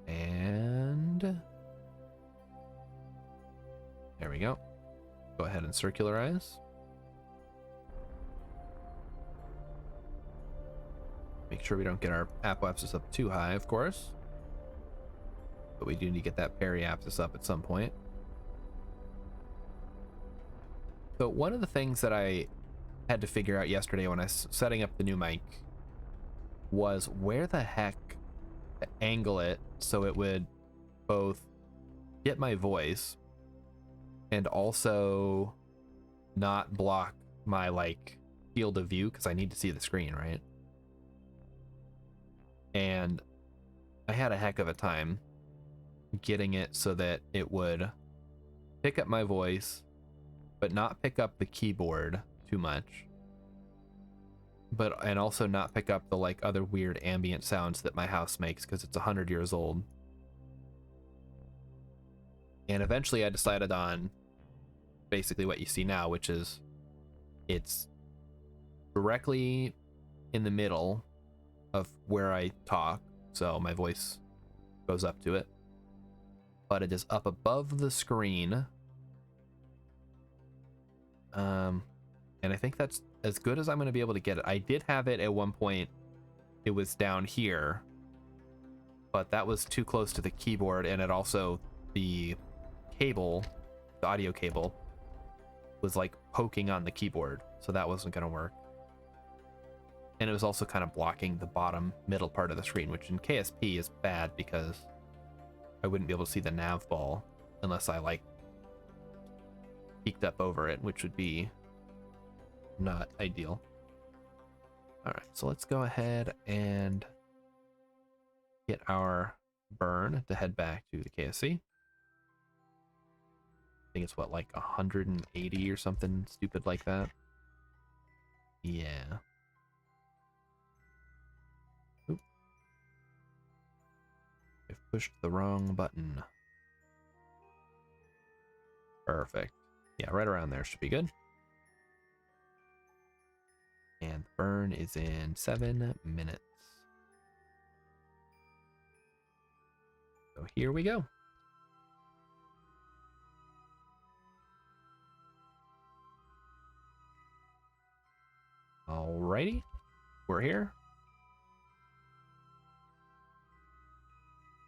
And there we go. Go ahead and circularize. Make sure we don't get our apoapsis up too high, of course. But we do need to get that periapsis up at some point. So one of the things that I had to figure out yesterday when I was setting up the new mic was where the heck to angle it so it would both get my voice and also not block my like field of view, because I need to see the screen, right? And I had a heck of a time getting it so that it would pick up my voice but not pick up the keyboard too much, and also not pick up the like other weird ambient sounds that my house makes because it's 100 years old. And eventually I decided on basically what you see now, which is it's directly in the middle of where I talk, so my voice goes up to it, but it is up above the screen. And I think that's as good as I'm going to be able to get it. I did have it at one point, it was down here, but that was too close to the keyboard, and it also, the cable, the audio cable, was like poking on the keyboard, so that wasn't going to work. And it was also kind of blocking the bottom middle part of the screen, which in KSP is bad because I wouldn't be able to see the nav ball unless I like peeked up over it, which would be not ideal. All right, so let's go ahead and get our burn to head back to the KSC. I think it's what, like 180 or something stupid like that. Yeah. Oop. I've pushed the wrong button. Perfect. Yeah, right around there should be good. And the burn is in 7 minutes. So here we go. Alrighty, we're here.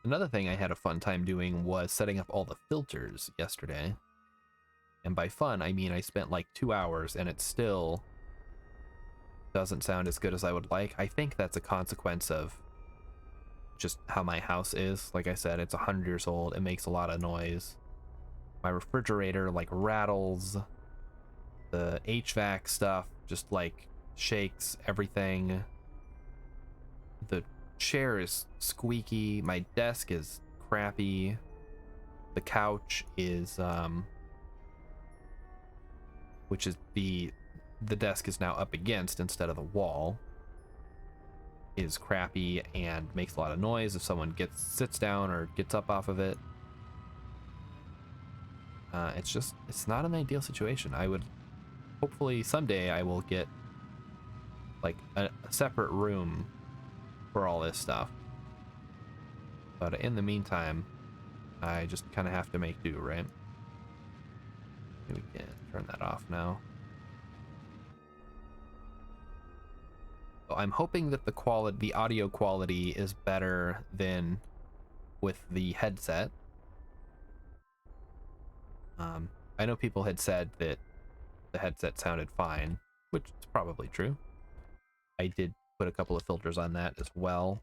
Another thing I had a fun time doing was setting up all the filters yesterday. And by fun, I mean I spent like 2 hours and it still doesn't sound as good as I would like. I think that's a consequence of just how my house is. Like I said, it's 100 years old. It makes a lot of noise. My refrigerator like rattles. The HVAC stuff just like shakes everything. The chair is squeaky. My desk is crappy. The couch is which is the desk is now up against instead of the wall, is crappy and makes a lot of noise if someone sits down or gets up off of it. It's not an ideal situation. I would hopefully someday I will get like a separate room for all this stuff, but in the meantime I just kind of have to make do, right? We can turn that off now. So I'm hoping that the audio quality is better than with the headset. I know people had said that the headset sounded fine, which is probably true. I did put a couple of filters on that as well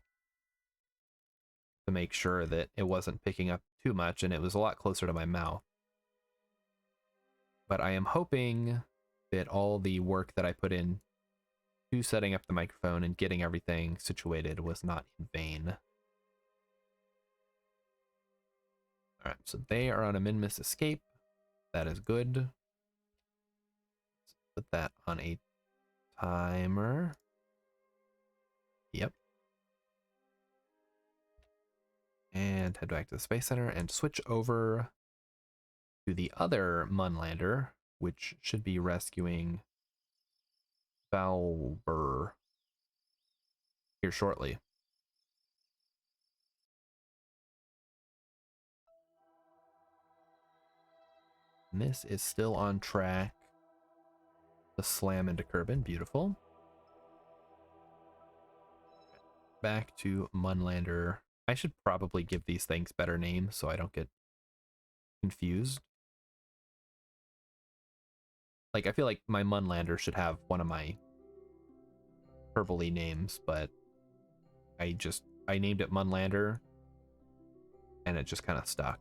to make sure that it wasn't picking up too much, and it was a lot closer to my mouth. But I am hoping that all the work that I put in to setting up the microphone and getting everything situated was not in vain. All right, so they are on a Minmus escape. That is good. Let's put that on a timer. Yep. And head back to the Space Center and switch over to the other Mun lander, which should be rescuing Valber here shortly. And this is still on track to slam into Kerbin. Beautiful. Back to Munlander. I should probably give these things better names so I don't get confused. Like, I feel like my Munlander should have one of my Kerbal-y names, but I named it Munlander and it just kind of stuck.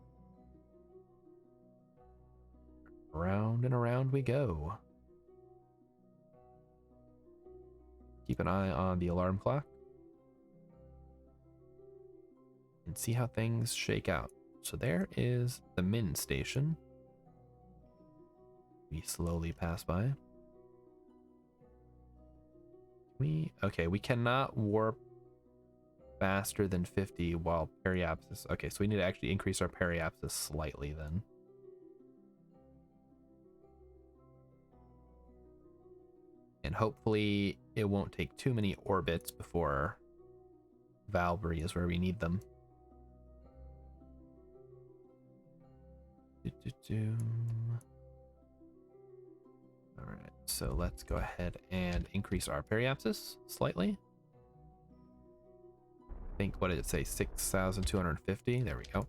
Around and around we go. Keep an eye on the alarm clock and see how things shake out. So there is the Min station. We slowly pass by. Okay, we cannot warp faster than 50 while periapsis. Okay, so we need to actually increase our periapsis slightly then. And hopefully it won't take too many orbits before Valkyrie is where we need them. Alright, so let's go ahead and increase our periapsis slightly. I think, what did it say? 6,250? There we go.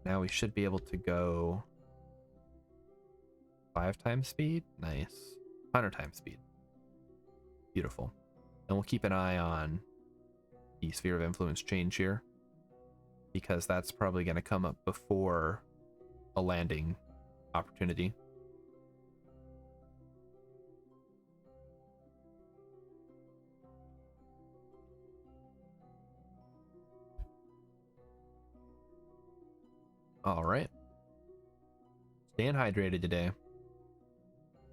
Now we should be able to go 5 times speed. Nice. 100 times speed. Beautiful. And we'll keep an eye on the sphere of influence change here, because that's probably going to come up before a landing opportunity. All right. Staying hydrated today.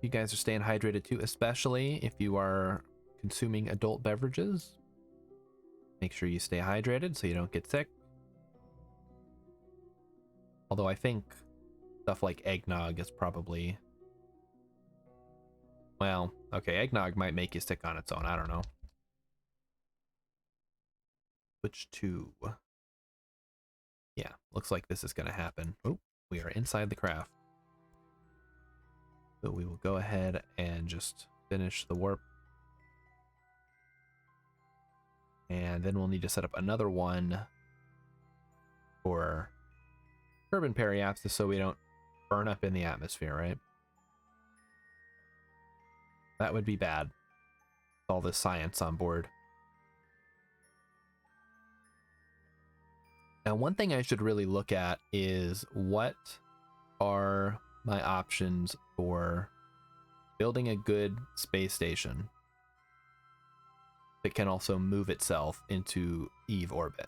You guys are staying hydrated too, especially if you are consuming adult beverages. Make sure you stay hydrated so you don't get sick. Although I think stuff like eggnog is probably... Well, okay, eggnog might make you sick on its own. I don't know. Switch to... Yeah, looks like this is going to happen. Oh, we are inside the craft. So we will go ahead and just finish the warp. And then we'll need to set up another one for Kerbin periapsis so we don't burn up in the atmosphere, right? That would be bad. All this science on board. Now, one thing I should really look at is what are my options for building a good space station that can also move itself into Eve orbit.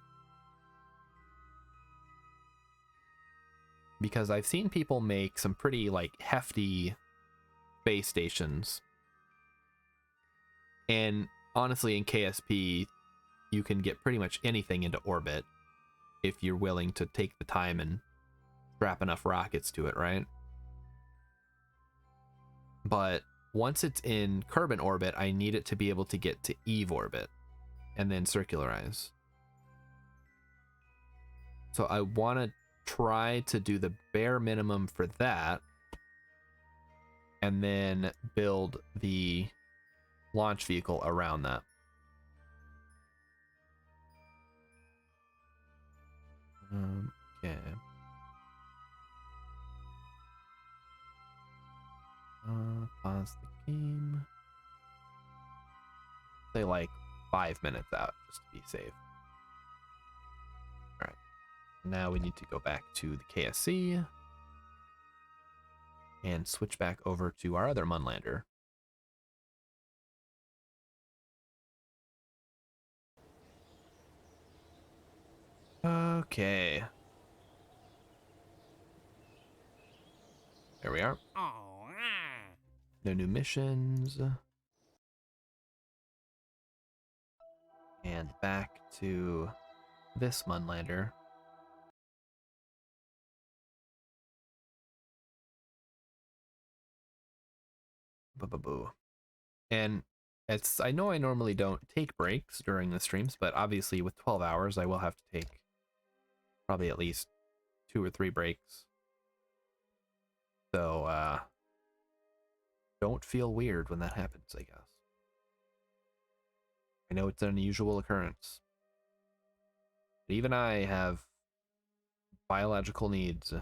Because I've seen people make some pretty like hefty space stations. And honestly, in KSP, you can get pretty much anything into orbit if you're willing to take the time and strap enough rockets to it, right? But once it's in Kerbin orbit, I need it to be able to get to Eve orbit and then circularize. So I want to try to do the bare minimum for that, and then build the launch vehicle around that. Okay. Pause the game. Say like 5 minutes out, just to be safe. All right. Now we need to go back to the KSC and switch back over to our other Munlander. Okay. There we are. No new missions. And back to this Munlander. Boo. And I know I normally don't take breaks during the streams, but obviously with 12 hours, I will have to take probably at least 2 or 3 breaks. So, don't feel weird when that happens, I guess. I know it's an unusual occurrence. But even I have biological needs. All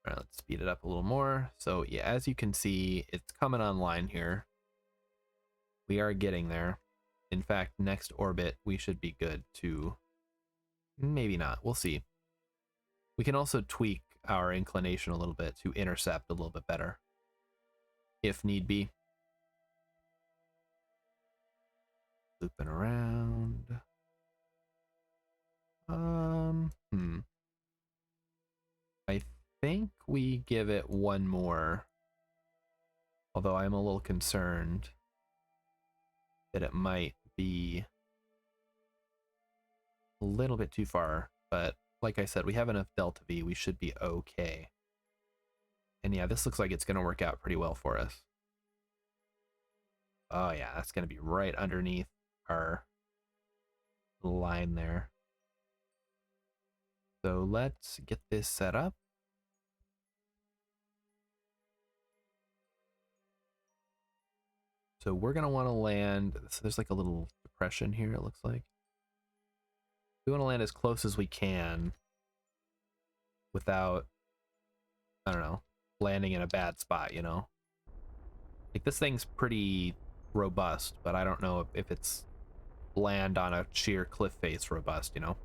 right, let's speed it up a little more. So yeah, as you can see, it's coming online here. We are getting there. In fact, next orbit, we should be good to... Maybe not. We'll see. We can also tweak our inclination a little bit to intercept a little bit better, if need be. Looping around. I think we give it one more, although I'm a little concerned that it might be a little bit too far, but like I said, we have enough delta V, we should be okay. And yeah, this looks like it's going to work out pretty well for us. Oh yeah, that's going to be right underneath our line there. So let's get this set up. So we're going to want to land, so there's like a little depression here, it looks like. We want to land as close as we can without, I don't know, landing in a bad spot, you know? Like, this thing's pretty robust, but I don't know if it's land on a sheer cliff face robust, you know?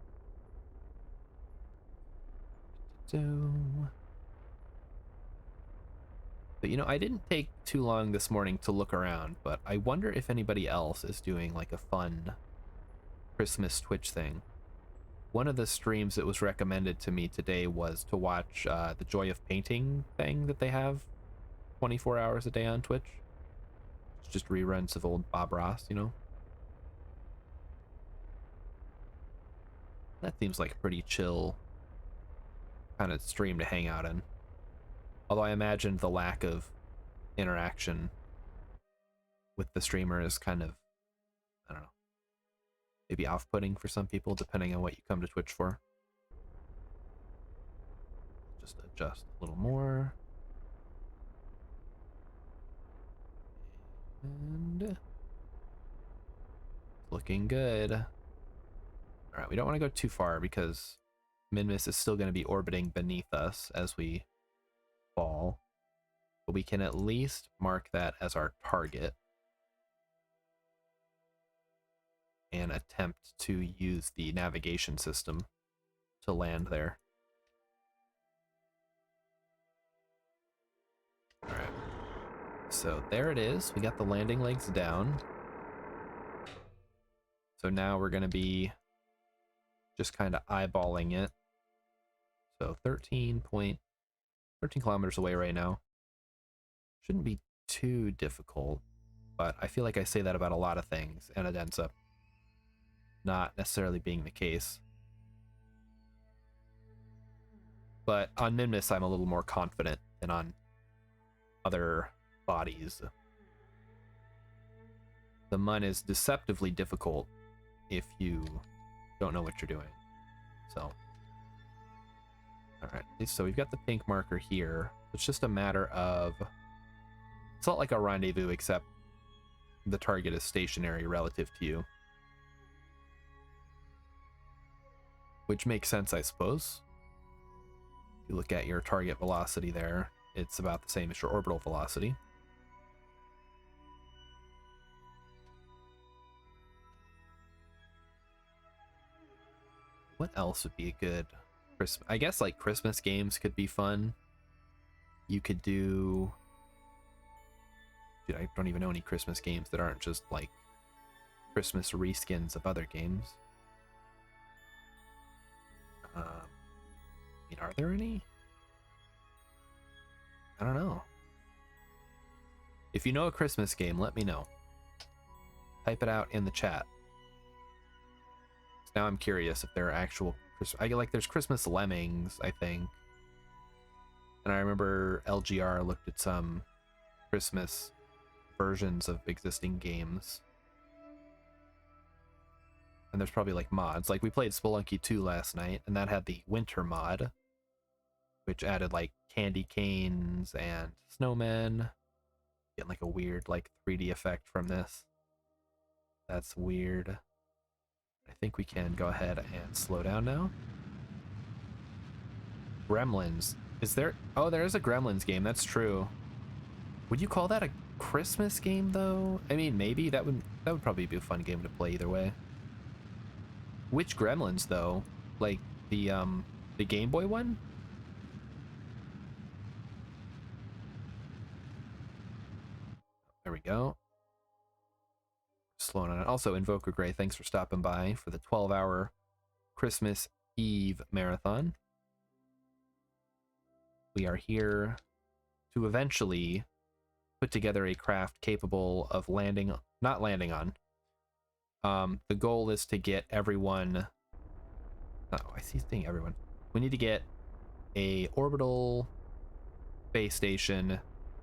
But, you know, I didn't take too long this morning to look around, but I wonder if anybody else is doing, like, a fun Christmas Twitch thing. One of the streams that was recommended to me today was to watch the Joy of Painting thing that they have 24 hours a day on Twitch. It's just reruns of old Bob Ross, you know? That seems like a pretty chill kind of stream to hang out in. Although I imagine the lack of interaction with the streamer is kind of, I don't know, maybe off-putting for some people, depending on what you come to Twitch for. Just adjust a little more. And looking good. All right, we don't want to go too far because Minmus is still going to be orbiting beneath us as we fall. But we can at least mark that as our target and attempt to use the navigation system to land there. All right. So there it is. We got the landing legs down. So now we're going to be just kind of eyeballing it. So 13 kilometers away right now. Shouldn't be too difficult, but I feel like I say that about a lot of things, and it ends up not necessarily being the case. But on Minmus, I'm a little more confident than on other bodies. The Mun is deceptively difficult if you don't know what you're doing. So, all right. So we've got the pink marker here. It's just a matter of, it's not like a rendezvous, except the target is stationary relative to you. Which makes sense, I suppose. If you look at your target velocity there, it's about the same as your orbital velocity. What else would be a good Christmas? I guess like Christmas games could be fun. You could do... Dude, I don't even know any Christmas games that aren't just like Christmas reskins of other games. I mean, are there any? I don't know. If you know a Christmas game, let me know. Type it out in the chat. Now I'm curious if there are actual there's Christmas Lemmings, I think. And I remember LGR looked at some Christmas versions of existing games. And there's probably like mods. Like we played Spelunky 2 last night, and that had the winter mod, which added like candy canes and snowmen. Getting like a weird like 3D effect from this. That's weird. I think we can go ahead and slow down now. Gremlins. Is there... Oh, there is a Gremlins game. That's true. Would you call that a Christmas game, though? I mean, maybe. That would probably be a fun game to play either way. Which Gremlins, though? Like, the Game Boy one? There we go. Slowing on it. Also, Invoker Gray, thanks for stopping by for the 12-hour Christmas Eve marathon. We are here to eventually put together a craft capable of not landing on. The goal is to get everyone... Oh, I see saying everyone. We need to get a orbital base station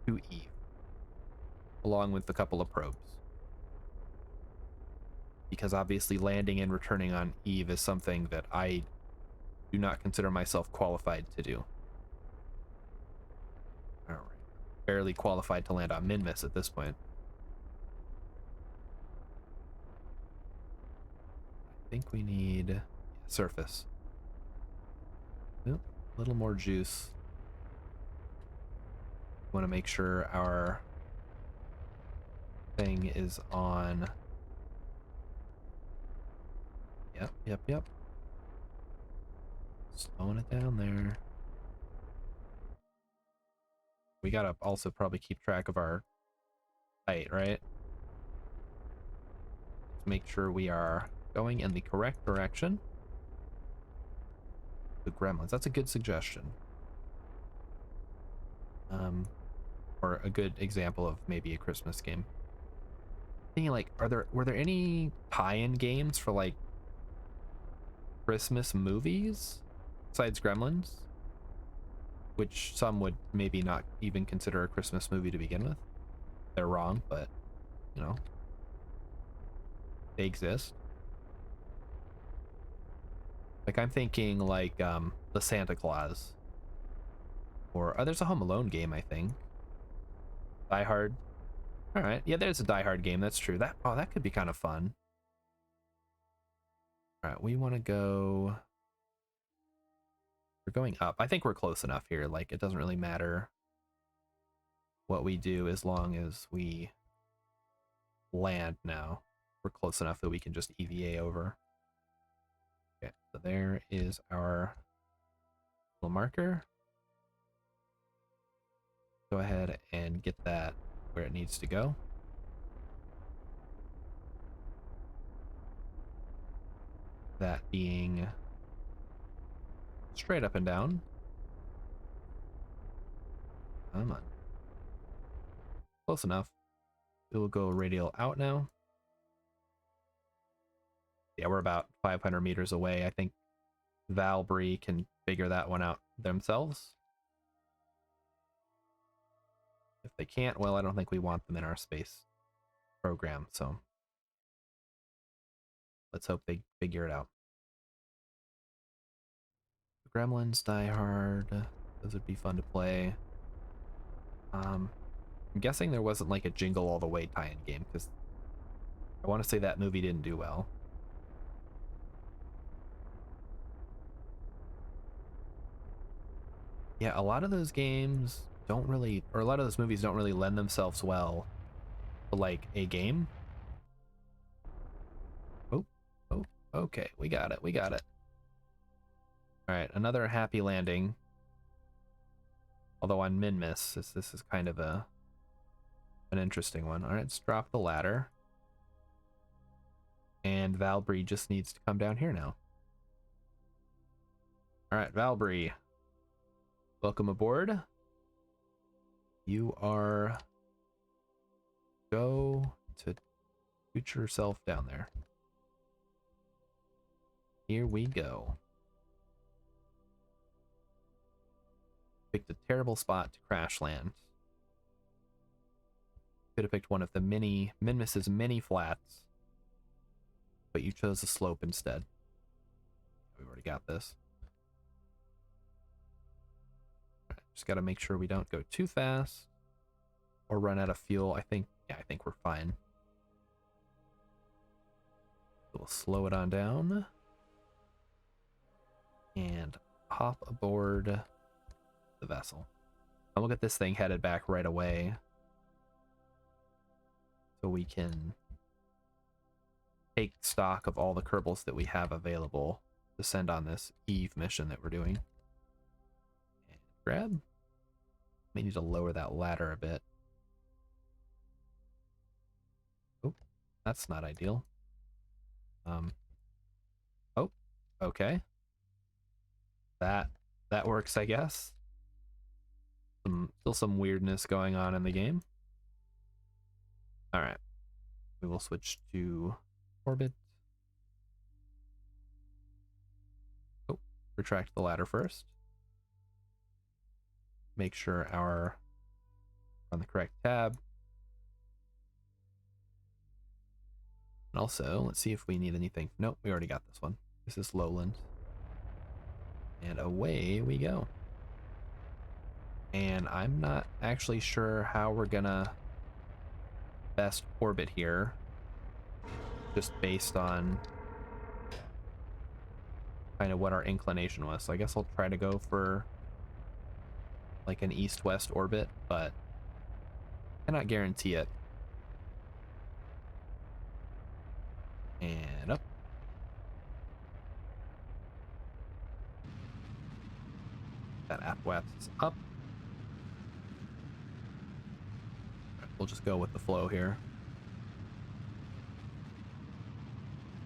to Eve, along with a couple of probes. Because obviously landing and returning on Eve is something that I do not consider myself qualified to do. All right. Barely qualified to land on Minmus at this point. I think we need surface. Nope, a little more juice. Want to make sure our thing is on. Yep. Slowing it down there. We gotta also probably keep track of our height, right? Let's make sure we are going in the correct direction. The Gremlins, that's a good suggestion. Or a good example of maybe a Christmas game. Thinking like, were there any tie-in games for like Christmas movies besides Gremlins? Which some would maybe not even consider a Christmas movie to begin with. They're wrong, but you know, they exist. Like I'm thinking like the Santa Claus, or there's a Home Alone game, I think. Die Hard. All right, yeah, there's a Die Hard game. That's true. That could be kind of fun. All right, we want to go. We're going up. I think we're close enough here. Like it doesn't really matter what we do as long as we land now. We're close enough that we can just EVA over. Okay, so there is our little marker. Go ahead and get that where it needs to go. That being straight up and down. Come on. Close enough. It will go radial out now. Yeah, we're about 500 meters away. I think Valbree can figure that one out themselves. If they can't, well, I don't think we want them in our space program, so let's hope they figure it out. Gremlins, Die Hard, those would be fun to play. I'm guessing there wasn't like a Jingle All the Way tie-in game, because I want to say that movie didn't do well. Yeah, a lot of those games don't really, or a lot of those movies don't really lend themselves well to like a game. Oh, okay, we got it, we got it. All right, another happy landing. Although on Minmus, this is kind of an interesting one. All right, let's drop the ladder. And Valbry just needs to come down here now. All right, Valbry, welcome aboard. You are go to put yourself down there. Here we go. Picked a terrible spot to crash land. Could have picked one of the Minmus's mini flats, but you chose a slope instead. We've already got this. All right, just got to make sure we don't go too fast or run out of fuel. I think we're fine. We'll slow it on down and hop aboard the vessel. And we'll get this thing headed back right away so we can take stock of all the Kerbals that we have available to send on this Eve mission that we're doing. And grab. May need to lower that ladder a bit. Oh, that's not ideal. Oh, okay. That works, I guess. Still some weirdness going on in the game. All right, we will switch to orbit. Oh, retract the ladder first. Make sure we're on the correct tab. And also, let's see if we need anything. Nope, we already got this one. This is Lowland. And away we go. And I'm not actually sure how we're gonna best orbit here, just based on kind of what our inclination was. So I guess I'll try to go for like an east-west orbit, but cannot guarantee it. And up. That apoapsis is up. We'll just go with the flow here.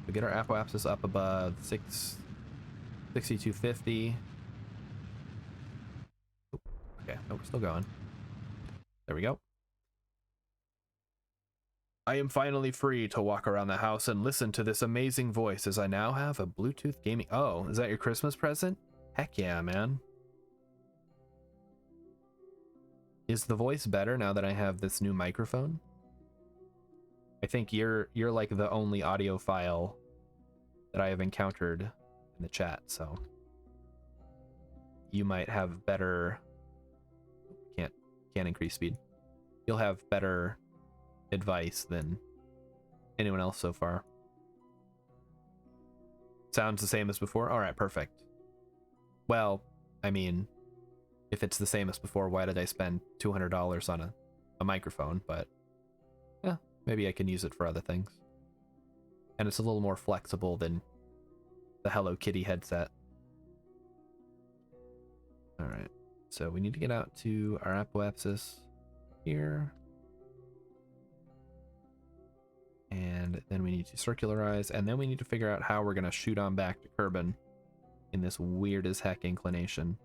We get our apoapsis up above 6250. Okay, no, we're still going. There we go. I am finally free to walk around the house and listen to this amazing voice as I now have a Bluetooth gaming. Oh, is that your Christmas present? Heck yeah, man. Is the voice better now that I have this new microphone? I think you're like the only audiophile that I have encountered in the chat, so you might have better. Can't increase speed. You'll have better advice than anyone else so far. Sounds the same as before? All right, perfect. Well, I mean, if it's the same as before, why did I spend $200 on a microphone? But yeah, maybe I can use it for other things. And it's a little more flexible than the Hello Kitty headset. All right, so we need to get out to our apoapsis here. And then we need to circularize, and then we need to figure out how we're going to shoot on back to Kerbin in this weird as heck inclination.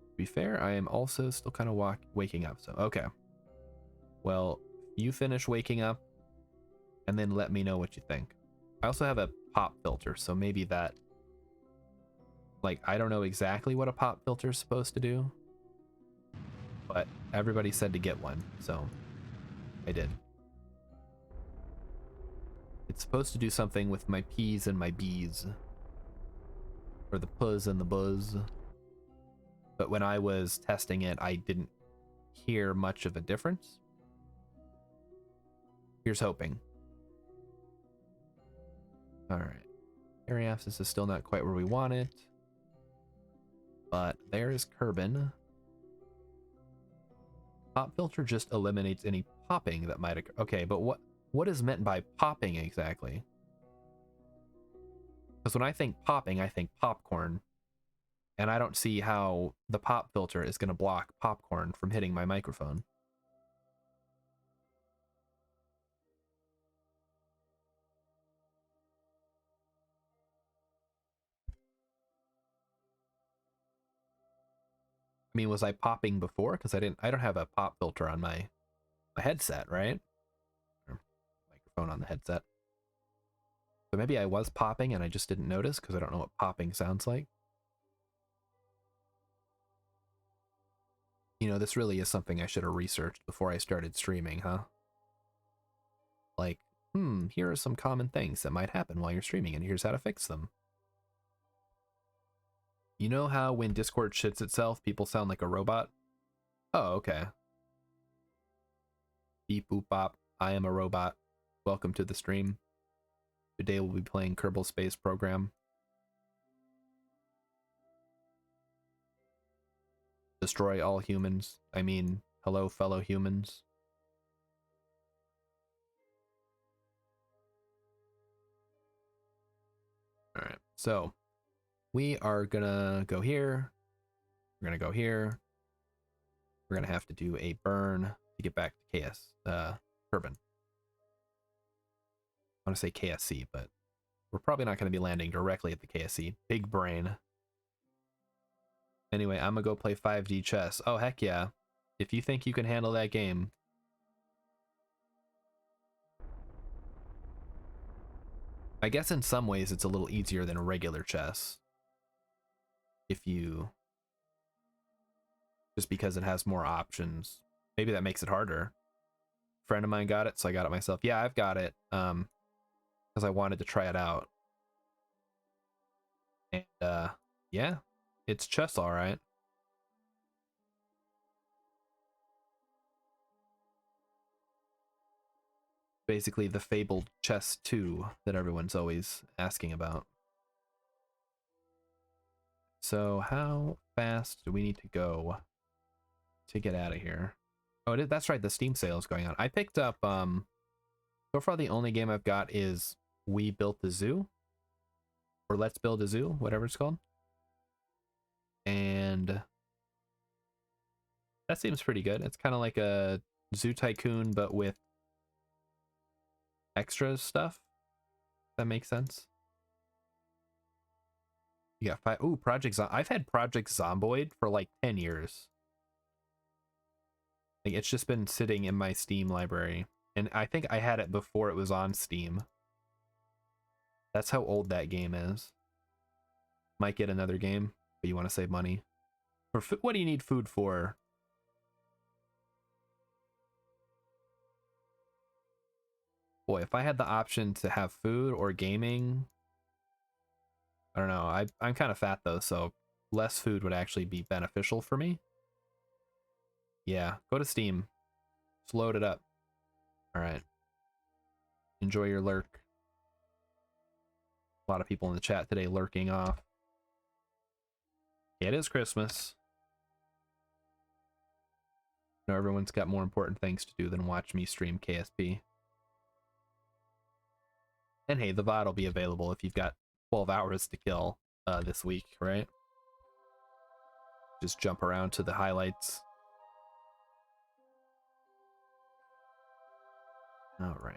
To be fair, I am also still kind of waking up, so okay. Well, you finish waking up, and then let me know what you think. I also have a pop filter, so maybe that... Like, I don't know exactly what a pop filter is supposed to do, but everybody said to get one, so I did. It's supposed to do something with my P's and my B's. Or the puzz and the buzz. But when I was testing it, I didn't hear much of a difference. Here's hoping. Alright. Periapsis is still not quite where we want it. But there is Kerbin. Pop filter just eliminates any popping that might occur. Okay, but what is meant by popping exactly? Because when I think popping, I think popcorn. And I don't see how the pop filter is going to block popcorn from hitting my microphone. I mean, was I popping before? Because I don't have a pop filter on my headset, right? Or microphone on the headset. So maybe I was popping and I just didn't notice because I don't know what popping sounds like. You know, this really is something I should have researched before I started streaming, huh? Like, here are some common things that might happen while you're streaming, and here's how to fix them. You know how when Discord shits itself, people sound like a robot? Oh, okay. Beep boop bop, I am a robot. Welcome to the stream. Today we'll be playing Kerbal Space Program. Destroy all humans. I mean, hello fellow humans. Alright, so we are gonna go here. We're gonna go here. We're gonna have to do a burn to get back to Kerbin. I want to say KSC, but we're probably not going to be landing directly at the KSC. Big brain. Anyway, I'm gonna go play 5D chess. Oh, heck yeah. If you think you can handle that game. I guess in some ways it's a little easier than regular chess. If you... Just because it has more options. Maybe that makes it harder. A friend of mine got it, so I got it myself. Yeah, I've got it. Because I wanted to try it out. And, yeah. It's chess, alright. Basically the fabled chess 2 that everyone's always asking about. So how fast do we need to go to get out of here? Oh, that's right, the Steam sale is going on. I picked up, so far the only game I've got is We Built the Zoo. Or Let's Build a Zoo, whatever it's called. And that seems pretty good. It's kind of like a Zoo Tycoon, but with extra stuff. That makes sense. You got 5. Ooh, I've had Project Zomboid for like 10 years. Like, it's just been sitting in my Steam library. And I think I had it before it was on Steam. That's how old that game is. Might get another game, but you want to save money. What do you need food for? Boy, if I had the option to have food or gaming, I don't know. I'm kind of fat though, so less food would actually be beneficial for me. Yeah, go to Steam. Just load it up. All right. Enjoy your lurk. A lot of people in the chat today lurking off. It is Christmas. You know, everyone's got more important things to do than watch me stream KSP. And hey, the VOD will be available if you've got 12 hours to kill this week, right? Just jump around to the highlights. All right.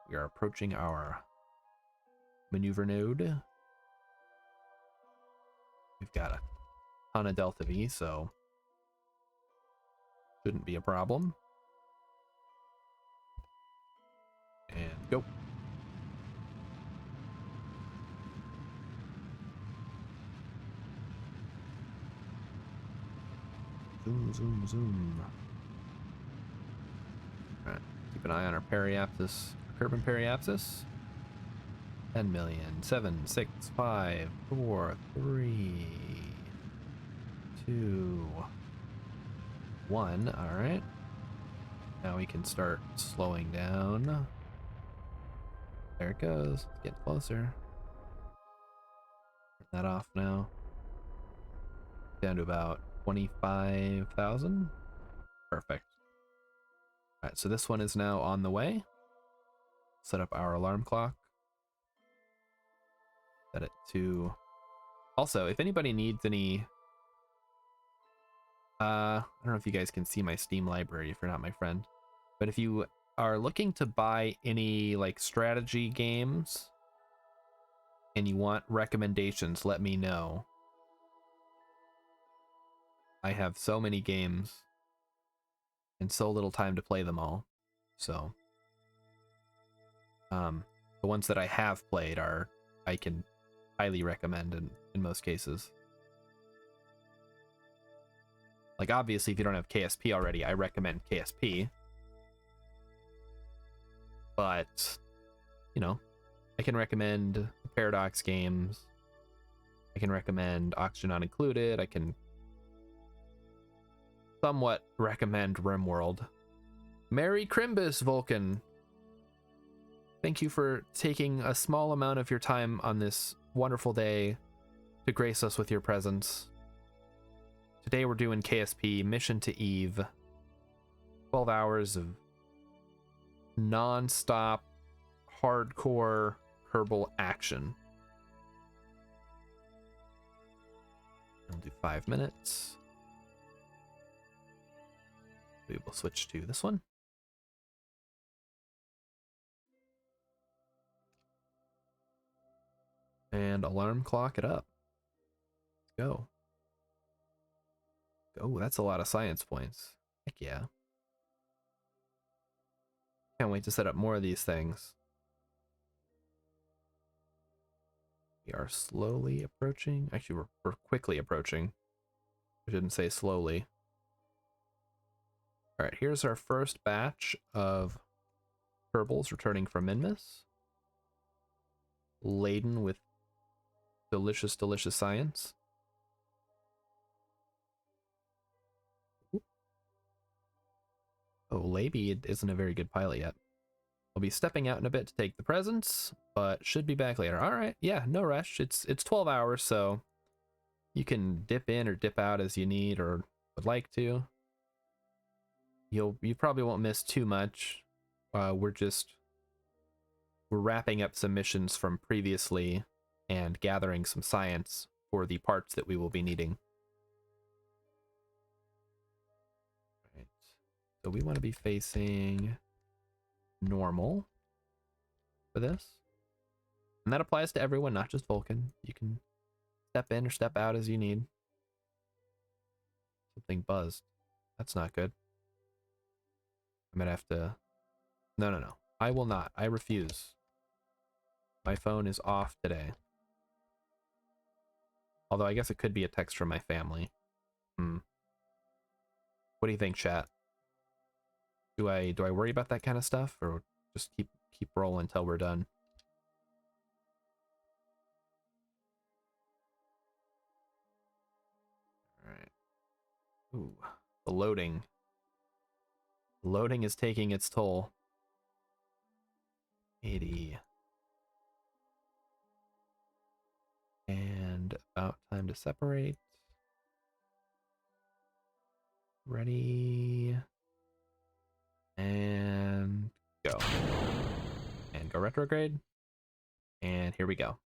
We are approaching our maneuver node. We've got a ton of Delta V, so shouldn't be a problem. And go. Zoom, zoom, zoom. All right. Keep an eye on our Periapsis, Kerbin Periapsis. 10 million. 7, 6, 5, 4, 3, 2, 1. All right. Now we can start slowing down. There it goes. It's getting closer. Turn that off now. Down to about 25,000. Perfect. All right, so this one is now on the way. Set up our alarm clock. Set it to... Also, if anybody needs any... I don't know if you guys can see my Steam library if you're not my friend. But if you are looking to buy any like strategy games and you want recommendations, let me know. I have so many games and so little time to play them all. So the ones that I have played are I can highly recommend in most cases. Like obviously if you don't have KSP already, I recommend KSP. But, you know, I can recommend Paradox games. I can recommend Oxygen Not Included. I can somewhat recommend RimWorld. Merry Crimbus, Vulcan! Thank you for taking a small amount of your time on this wonderful day to grace us with your presence. Today we're doing KSP, Mission to Eve. 12 hours of non-stop, hardcore Kerbal action. I'll do 5 minutes. We will switch to this one. And alarm clock it up. Let's go. Oh, that's a lot of science points. Heck yeah. Can't wait to set up more of these things. We are slowly approaching. Actually, we're quickly approaching. I shouldn't say slowly. All right, here's our first batch of Kerbals returning from Minmus. Laden with delicious, delicious science. Oh, Laby isn't a very good pilot yet. I'll be stepping out in a bit to take the presents, but should be back later. All right, yeah, no rush. It's 12 hours, so you can dip in or dip out as you need or would like to. You probably won't miss too much. We're wrapping up some missions from previously and gathering some science for the parts that we will be needing. Right. So we want to be facing normal for this. And that applies to everyone, not just Vulcan. You can step in or step out as you need. Something buzzed. That's not good. I'm gonna have to... No. I will not. I refuse. My phone is off today. Although I guess it could be a text from my family. What do you think, chat? Do I worry about that kind of stuff, or just keep rolling until we're done? All right. Ooh, the loading. Loading is taking its toll. 80. And about time to separate. Ready. And go. And go retrograde. And here we go.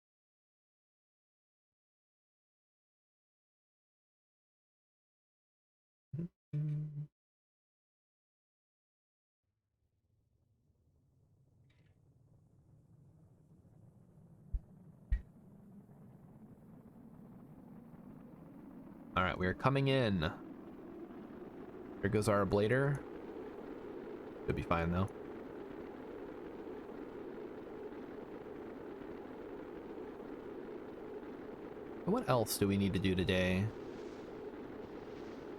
All right, we are coming in. Here goes our ablator. Should be fine though. What else do we need to do today?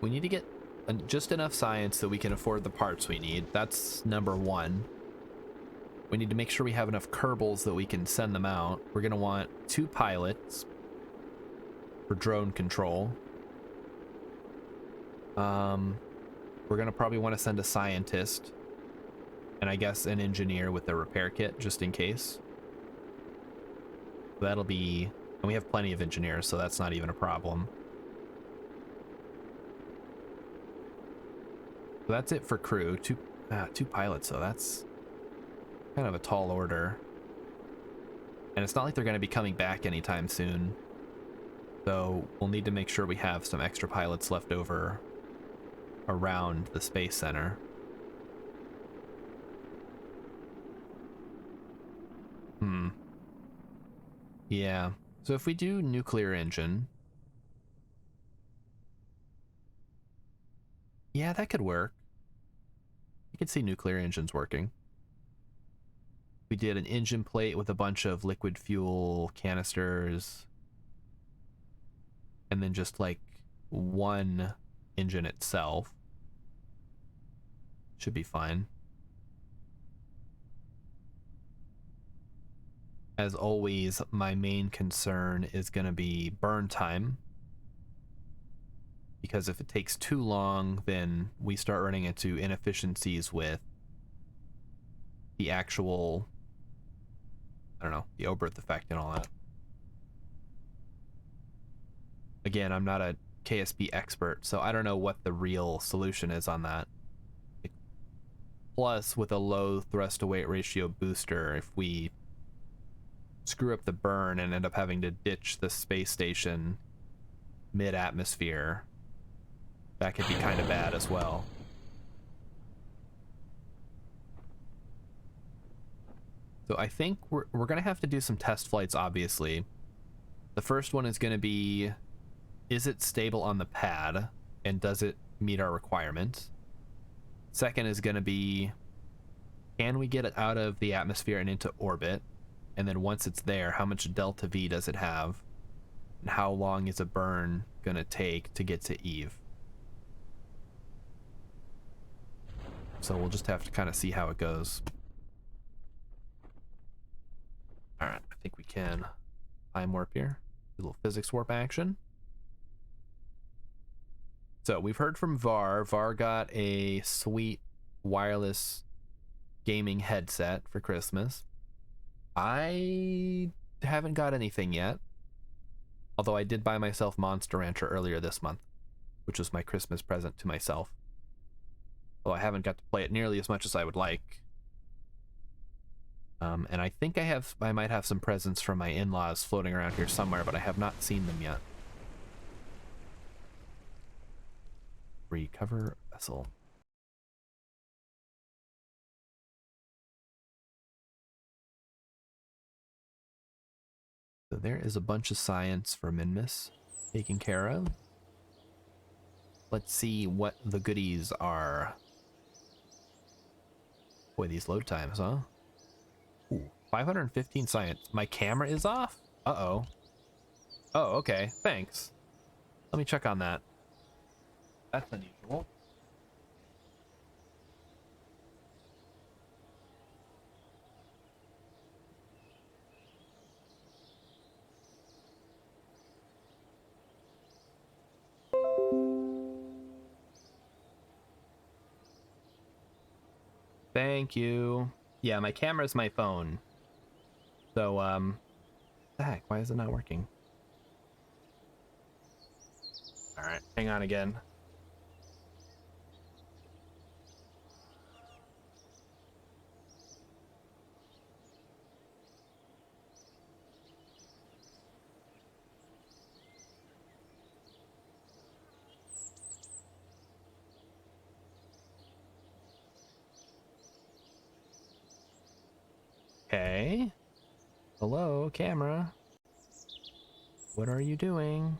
We need to get just enough science so we can afford the parts we need. That's number one. We need to make sure we have enough Kerbals that we can send them out. We're going to want 2 pilots for drone control. We're going to probably want to send a scientist. And I guess an engineer with a repair kit, just in case. That'll be... And we have plenty of engineers, so that's not even a problem. So that's it for crew. Two pilots, so that's kind of a tall order. And it's not like they're going to be coming back anytime soon. So we'll need to make sure we have some extra pilots left over around the Space Center. Yeah. So if we do nuclear engine... Yeah, that could work. You could see nuclear engines working. We did an engine plate with a bunch of liquid fuel canisters. And then just like one engine itself. Should be fine. As always, my main concern is going to be burn time. Because if it takes too long, then we start running into inefficiencies with the actual, I don't know, the Oberth effect and all that. Again, I'm not a KSP expert, so I don't know what the real solution is on that. Plus, with a low thrust-to-weight ratio booster, if we screw up the burn and end up having to ditch the space station mid-atmosphere, that could be kind of bad as well. So I think we're going to have to do some test flights, obviously. The first one is going to be, is it stable on the pad, and does it meet our requirements? Second is going to be, can we get it out of the atmosphere and into orbit? And then once it's there, how much delta V does it have? And how long is a burn going to take to get to Eve? So we'll just have to kind of see how it goes. Alright, I think we can time warp here. Do a little physics warp action. So we've heard from Var. Var got a sweet wireless gaming headset for Christmas. I haven't got anything yet. Although I did buy myself Monster Rancher earlier this month, which was my Christmas present to myself. Although I haven't got to play it nearly as much as I would like. And I think I might have some presents from my in-laws floating around here somewhere, but I have not seen them yet. Recover vessel. So there is a bunch of science for Minmus taken care of. Let's see what the goodies are. Boy, these load times, huh? Ooh, 515 science. My camera is off? Uh-oh. Oh, okay. Thanks. Let me check on that. That's unusual. Thank you. Yeah, my camera's my phone. So, what the heck? Why is it not working? Alright, hang on again. Okay. Hello, camera. What are you doing?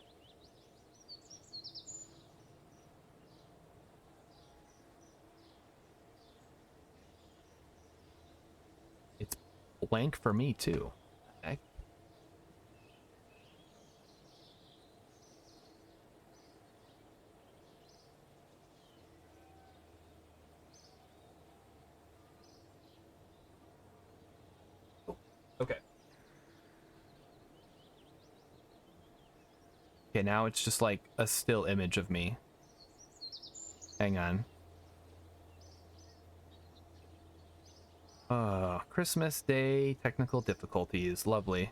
It's blank for me, too. Heck. Okay, now it's just like a still image of me. Hang on. Christmas Day technical difficulties. Lovely.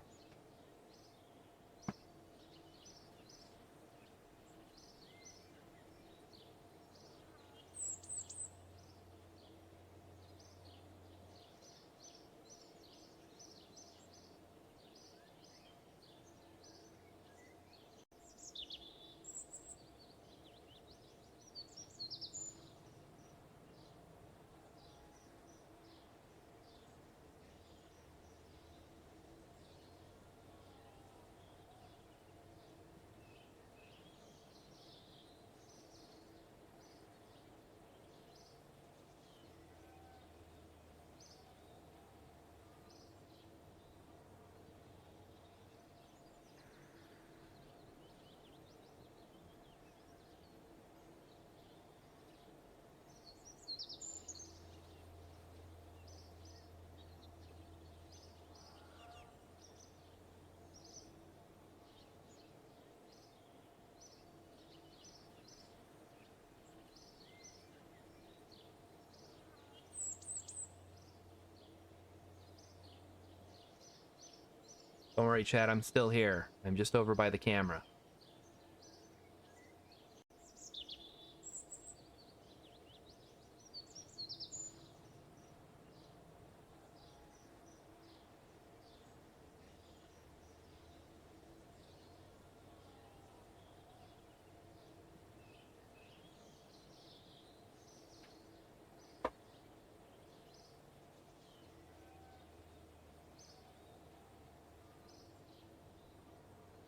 Don't worry, Chad, I'm still here. I'm just over by the camera.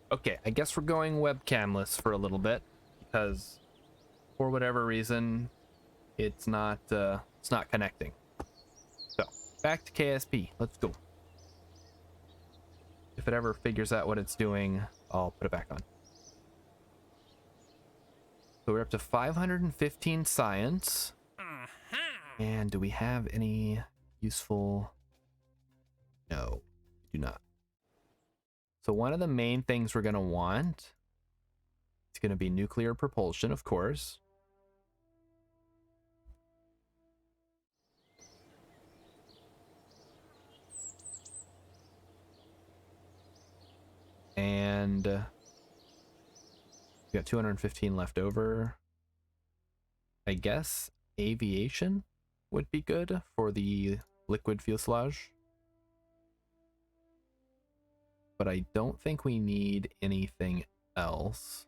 Okay, I guess we're going webcamless for a little bit because for whatever reason it's not connecting. So, back to KSP. Let's go. If it ever figures out what it's doing, I'll put it back on. So we're up to 515 science. And do we have any useful? No, we do not. So one of the main things we're going to want, it's going to be nuclear propulsion, of course. And we got 215 left over. I guess aviation would be good for the liquid fuselage. But I don't think we need anything else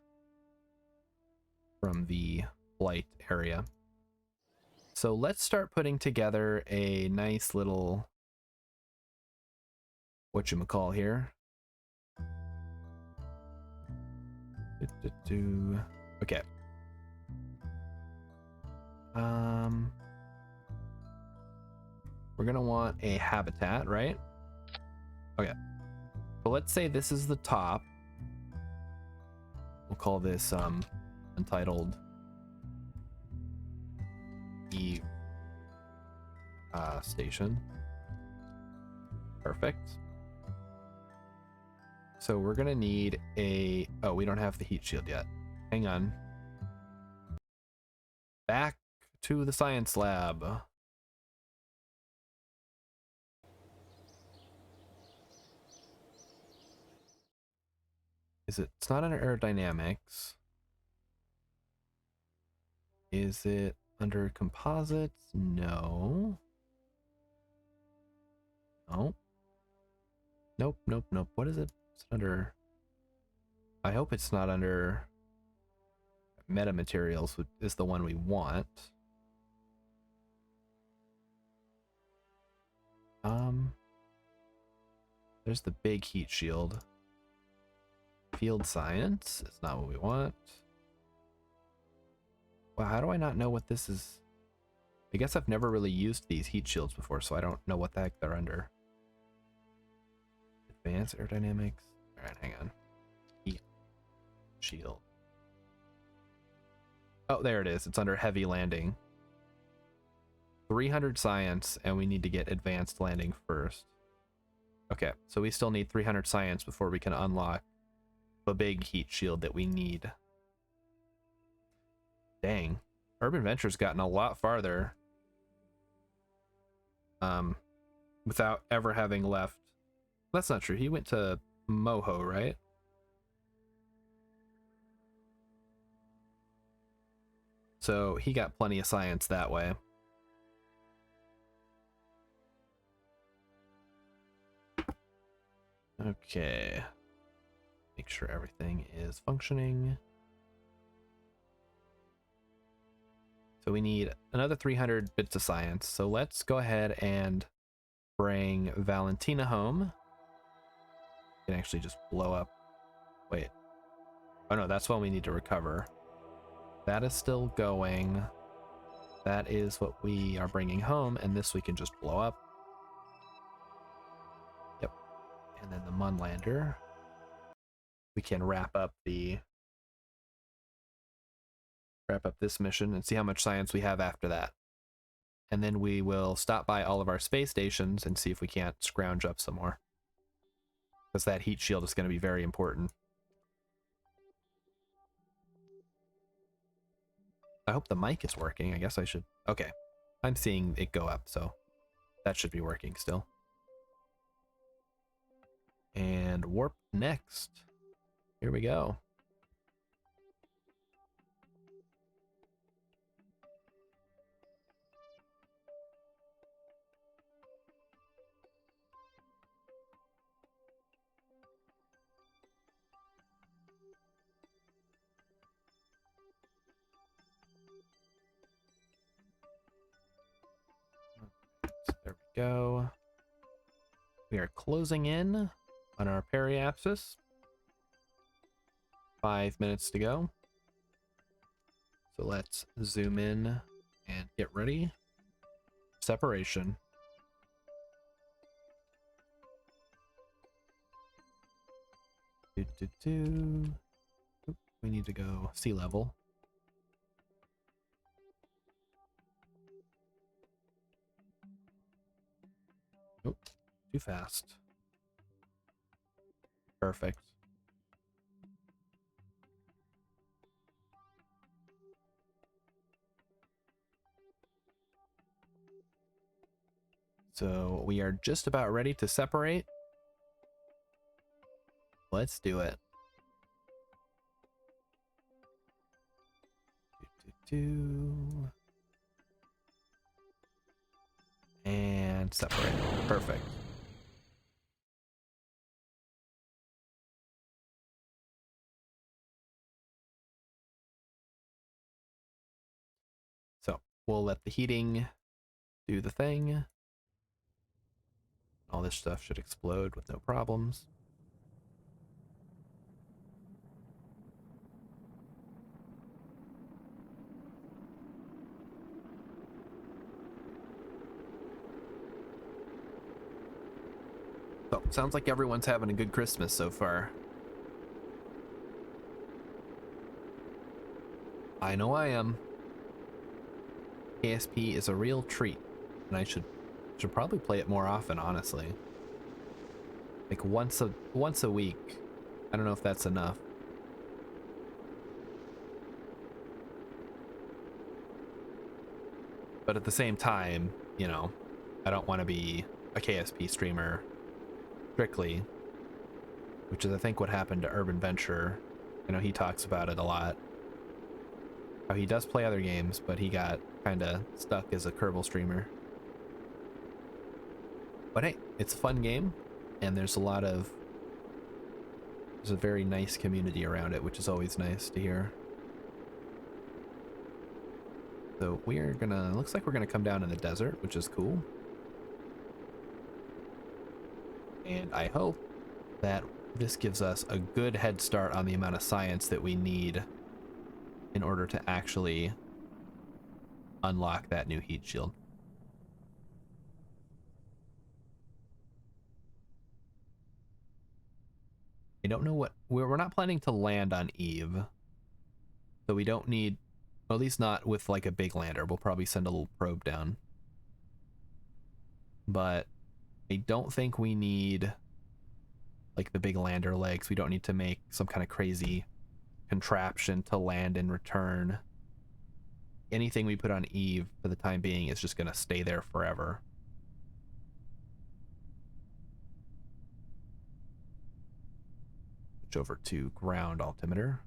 from the flight area. So let's start putting together a nice little whatchamacall here. Okay. We're gonna want a habitat, right? Okay. So let's say this is the top. We'll call this entitled Eve station. Perfect. So we're gonna need a, oh, we don't have the heat shield yet. Hang on. Back to the science lab. It's not under aerodynamics. Is it under composites? No. No. Nope, nope, nope. What is it? It's under, I hope it's not under metamaterials, which is the one we want. There's the big heat shield. Field science is not what we want. Wow, how do I not know what this is? I guess I've never really used these heat shields before, so I don't know what the heck they're under. Advanced aerodynamics. Alright, hang on. Heat shield. Oh, there it is. It's under heavy landing. 300 science, and we need to get advanced landing first. Okay, so we still need 300 science before we can unlock a big heat shield that we need. Dang. Urban Venture's gotten a lot farther without ever having left. That's not true. He went to Moho, right? So he got plenty of science that way. Okay. Make sure everything is functioning. So we need another 300 bits of science. So let's go ahead and bring Valentina home. We can actually just blow up. Wait. Oh no, that's one we need to recover. That is still going. That is what we are bringing home, and this we can just blow up. Yep. And then the Munlander. We can wrap up this mission and see how much science we have after that. And then we will stop by all of our space stations and see if we can't scrounge up some more. Because that heat shield is going to be very important. I hope the mic is working. I guess I should... Okay. I'm seeing it go up, so that should be working still. And warp next. Here we go. There we go. We are closing in on our periapsis. 5 minutes to go. So let's zoom in and get ready. Separation. Oop, we need to go sea level. Nope, too fast. Perfect. So we are just about ready to separate. Let's do it. And separate. Perfect. So we'll let the heating do the thing. All this stuff should explode with no problems. So, sounds like everyone's having a good Christmas so far. I know I am. KSP is a real treat, and I should probably play it more often, honestly. Like once a week. I don't know if that's enough. But at the same time, you know, I don't want to be a KSP streamer strictly, which is I think what happened to Urban Venture. You know, he talks about it a lot. How he does play other games, but he got kind of stuck as a Kerbal streamer. But hey, it's a fun game, and there's a very nice community around it, which is always nice to hear. So looks like we're gonna come down in the desert, which is cool. And I hope that this gives us a good head start on the amount of science that we need in order to actually unlock that new heat shield. I don't know what... We're not planning to land on Eve. So we don't need... Well, at least not with like a big lander. We'll probably send a little probe down. But I don't think we need like the big lander legs. We don't need to make some kind of crazy contraption to land and return. Anything we put on Eve for the time being is just going to stay there forever. Switch over to ground altimeter.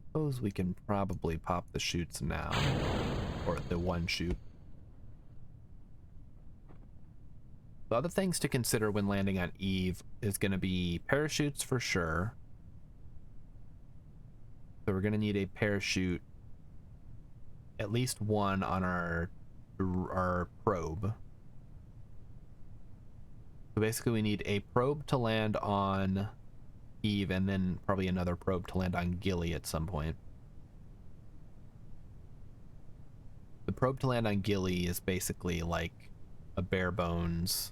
Suppose we can probably pop the chutes now, or the one chute. The other things to consider when landing on Eve is going to be parachutes for sure. So we're going to need a parachute, at least one on our probe. So basically we need a probe to land on Eve and then probably another probe to land on Gilly at some point. The probe to land on Gilly is basically like a bare bones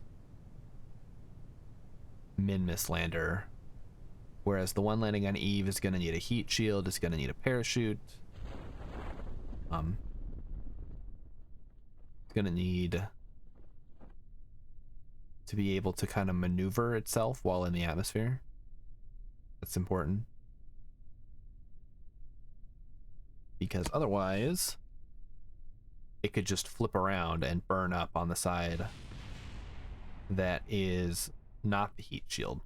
Minmus lander, whereas the one landing on Eve is going to need a heat shield, it's going to need a parachute. It's going to need to be able to kind of maneuver itself while in the atmosphere. That's important. Because otherwise, it could just flip around and burn up on the side that is not the heat shield.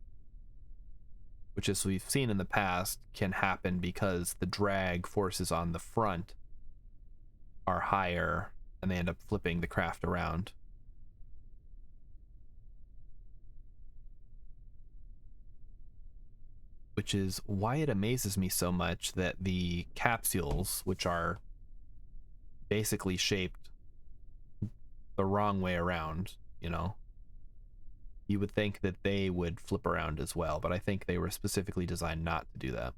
Which, as we've seen in the past, can happen because the drag forces on the front are higher and they end up flipping the craft around. Which is why it amazes me so much that the capsules, which are basically shaped the wrong way around, you know, you would think that they would flip around as well, but I think they were specifically designed not to do that.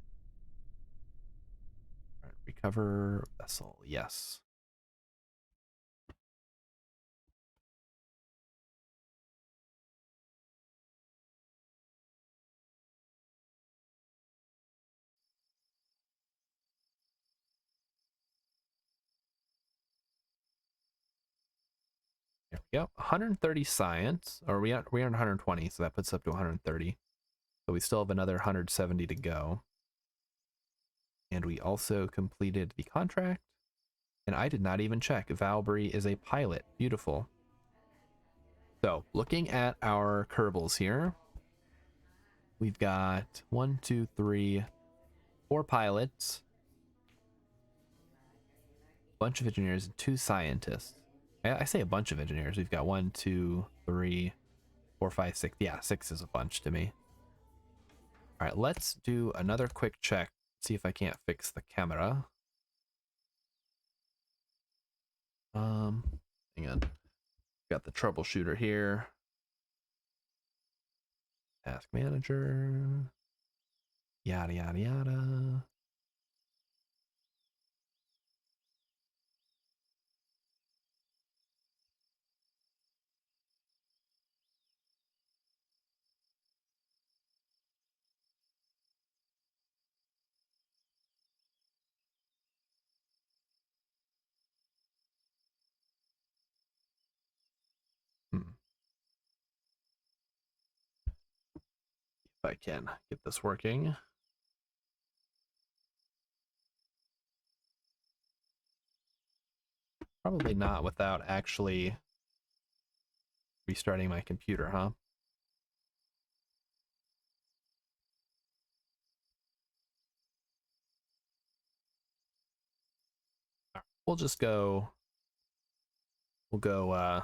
All right, recover vessel, yes. There we go. 130 science, or we're on 120, so that puts us up to 130. So we still have another 170 to go. And we also completed the contract. And I did not even check. Valbury is a pilot. Beautiful. So, looking at our Kerbals here, we've got 1, 2, 3, 4 pilots, a bunch of engineers, and 2 scientists. I say a bunch of engineers. We've got 1, 2, 3, 4, 5, 6. Yeah, 6 is a bunch to me. All right, let's do another quick check. See if I can't fix the camera. Hang on. Got the troubleshooter here. Task manager. Yada, yada, yada. If I can get this working. Probably not without actually restarting my computer, huh? We'll just go, we'll go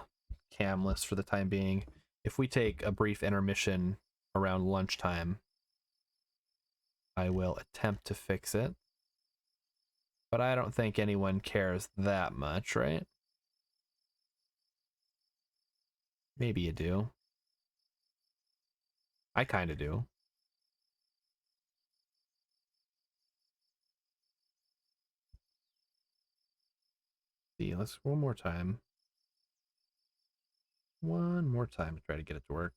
camless for the time being. If we take a brief intermission around lunchtime, I will attempt to fix it. But I don't think anyone cares that much, right? Maybe you do. I kind of do. See, let's one more time. One more time to try to get it to work.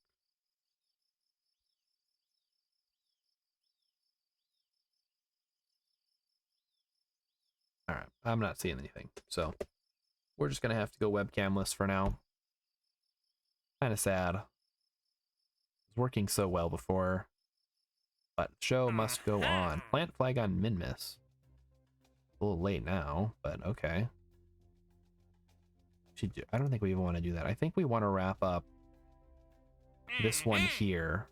I'm not seeing anything. So we're just going to have to go webcamless for now. Kind of sad. It was working so well before. But show must go on. Plant flag on Minmus. A little late now, but okay. I don't think we even want to do that. I think we want to wrap up this one here.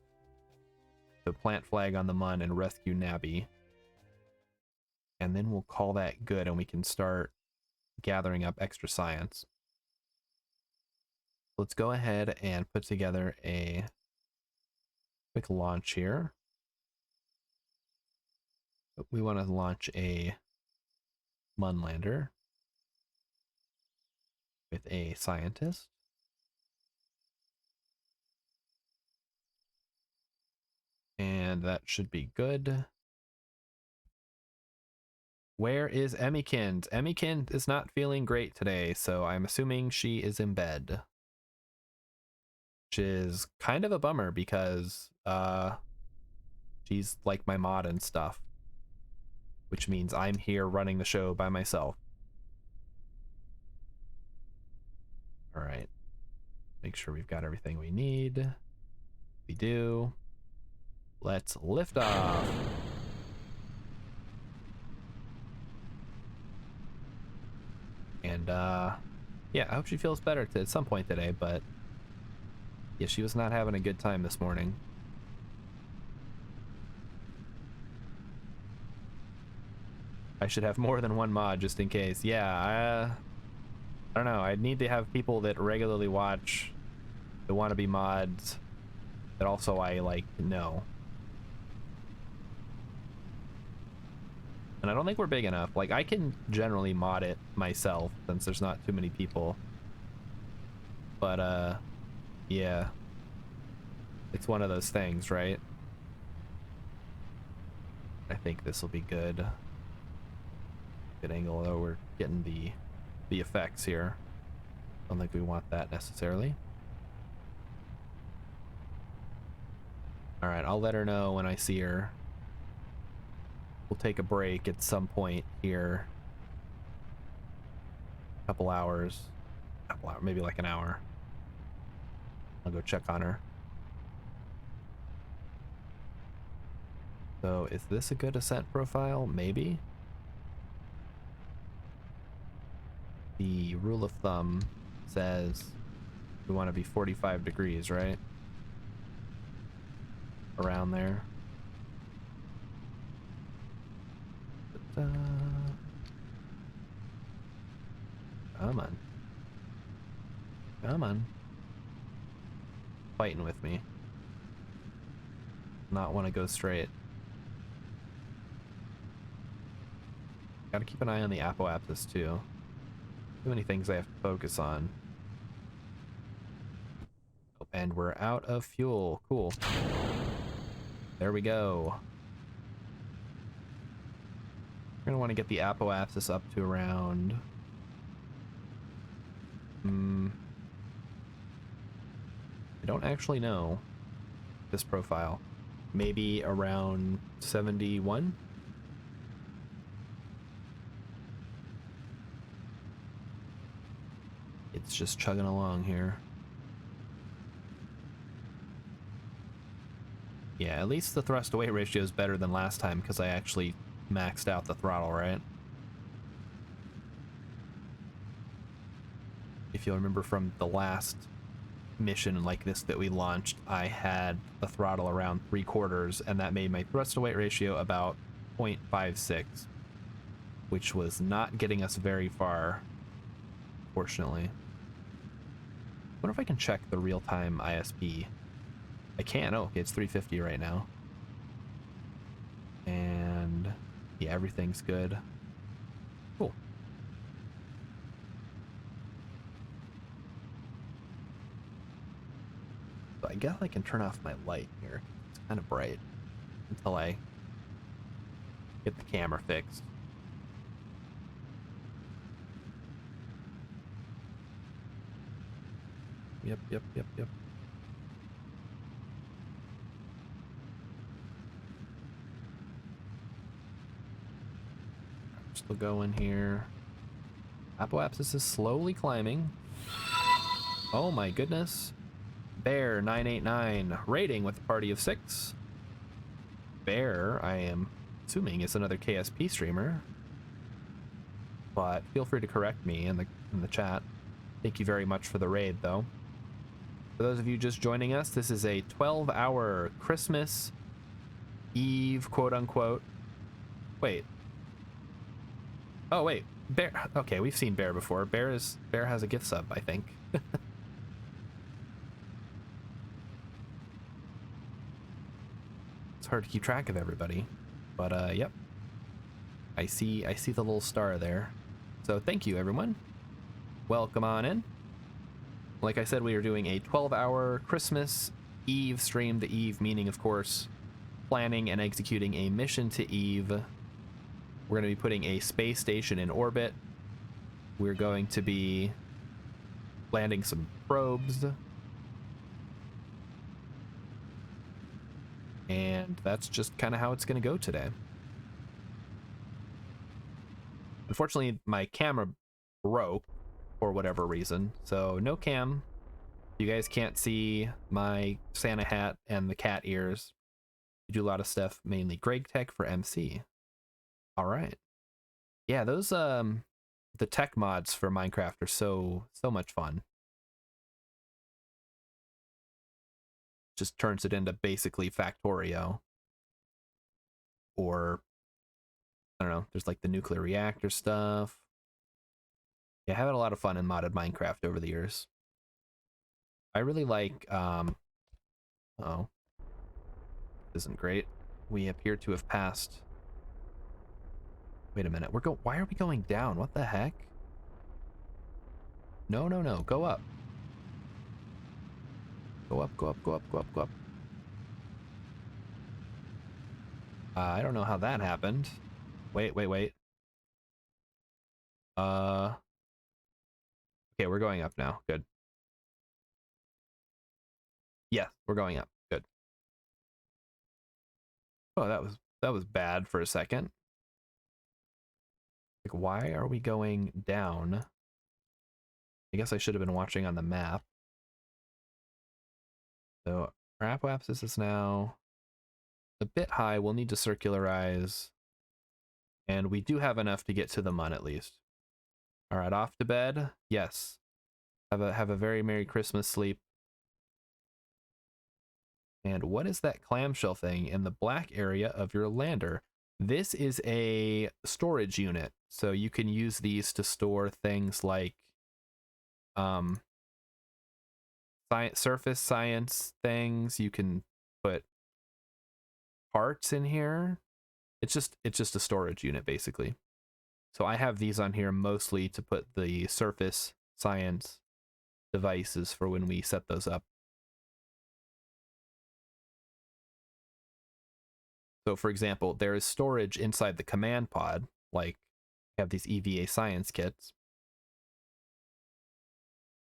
The plant flag on the Mun and rescue Nabby. And then we'll call that good and we can start gathering up extra science. Let's go ahead and put together a quick launch here. We want to launch a Mun lander with a scientist. And that should be good. Where is Emmykind? Emmykind is not feeling great today, so I'm assuming she is in bed. Which is kind of a bummer because she's like my mod and stuff. Which means I'm here running the show by myself. Alright. Make sure we've got everything we need. We do. Let's lift off. And yeah, I hope she feels better at some point today, but yeah, she was not having a good time this morning. I should have more than one mod just in case. Yeah, I don't know. I need to have people that regularly watch the wannabe mods that also I like know. And I don't think we're big enough. Like, I can generally mod it myself since there's not too many people. But, yeah. It's one of those things, right? I think this will be good. Good angle, though we're getting the effects here. Don't think we want that necessarily. Alright, I'll let her know when I see her. We'll take a break at some point here. Couple hours, maybe like an hour. I'll go check on her. So is this a good Ascent profile? Maybe. The rule of thumb says we want to be 45 degrees, right? Around there. But, come on. Come on. Fighting with me. Not want to go straight. Gotta keep an eye on the apoapsis too. Too many things I have to focus on. Oh, and we're out of fuel. Cool. There we go. We're gonna want to get the apoapsis up to around... I don't actually know this profile. Maybe around 71? It's just chugging along here. Yeah, at least the thrust to weight ratio is better than last time because I actually maxed out the throttle, right? If you'll remember from the last mission like this that we launched, I had the throttle around 3/4 and that made my thrust to weight ratio about 0.56, which was not getting us very far, fortunately. I wonder if I can check the real-time ISP. I can. Oh, okay, it's 350 right now. And yeah, everything's good. Cool. So I guess I can turn off my light here. It's kind of bright until I get the camera fixed. Yep. Still going here. Apoapsis is slowly climbing. Oh my goodness. Bear 989 raiding with a party of 6. Bear, I am assuming, is another KSP streamer. But feel free to correct me in the chat. Thank you very much for the raid, though. For those of you just joining us, this is a 12-hour Christmas Eve, quote-unquote. Wait. Oh, wait. Bear. Okay, we've seen Bear before. Bear has a gift sub, I think. It's hard to keep track of everybody. But, yep. I see the little star there. So thank you, everyone. Welcome on in. Like I said, we are doing a 12-hour Christmas Eve stream. The Eve meaning, of course, planning and executing a mission to Eve. We're going to be putting a space station in orbit. We're going to be landing some probes. And that's just kind of how it's going to go today. Unfortunately, my camera broke for whatever reason, so no cam. You guys can't see my Santa hat and the cat ears. We do a lot of stuff, mainly Greg Tech for MC. All right. Yeah, those the tech mods for Minecraft are so much fun. Just turns it into basically Factorio. Or I don't know, there's like the nuclear reactor stuff. Yeah, having a lot of fun in modded Minecraft over the years. I really like oh. Isn't great. We appear to have passed. Wait a minute. Why are we going down? What the heck? No, no, no. Go up. Go up, go up, go up, go up, go up. I don't know how that happened. Wait, wait, wait. Okay, we're going up now. Good. Yeah, we're going up. Good. Oh, that was bad for a second. Like, why are we going down? I guess I should have been watching on the map. So our apoapsis is now a bit high. We'll need to circularize. And we do have enough to get to the Mun at least. All right, off to bed. Yes. Have a very Merry Christmas sleep. And what is that clamshell thing in the black area of your lander? This is a storage unit. So you can use these to store things like surface science things. You can put parts in here. It's just a storage unit basically. So I have these on here mostly to put the surface science devices for when we set those up. So for example, there is storage inside the command pod, like I have these EVA science kits,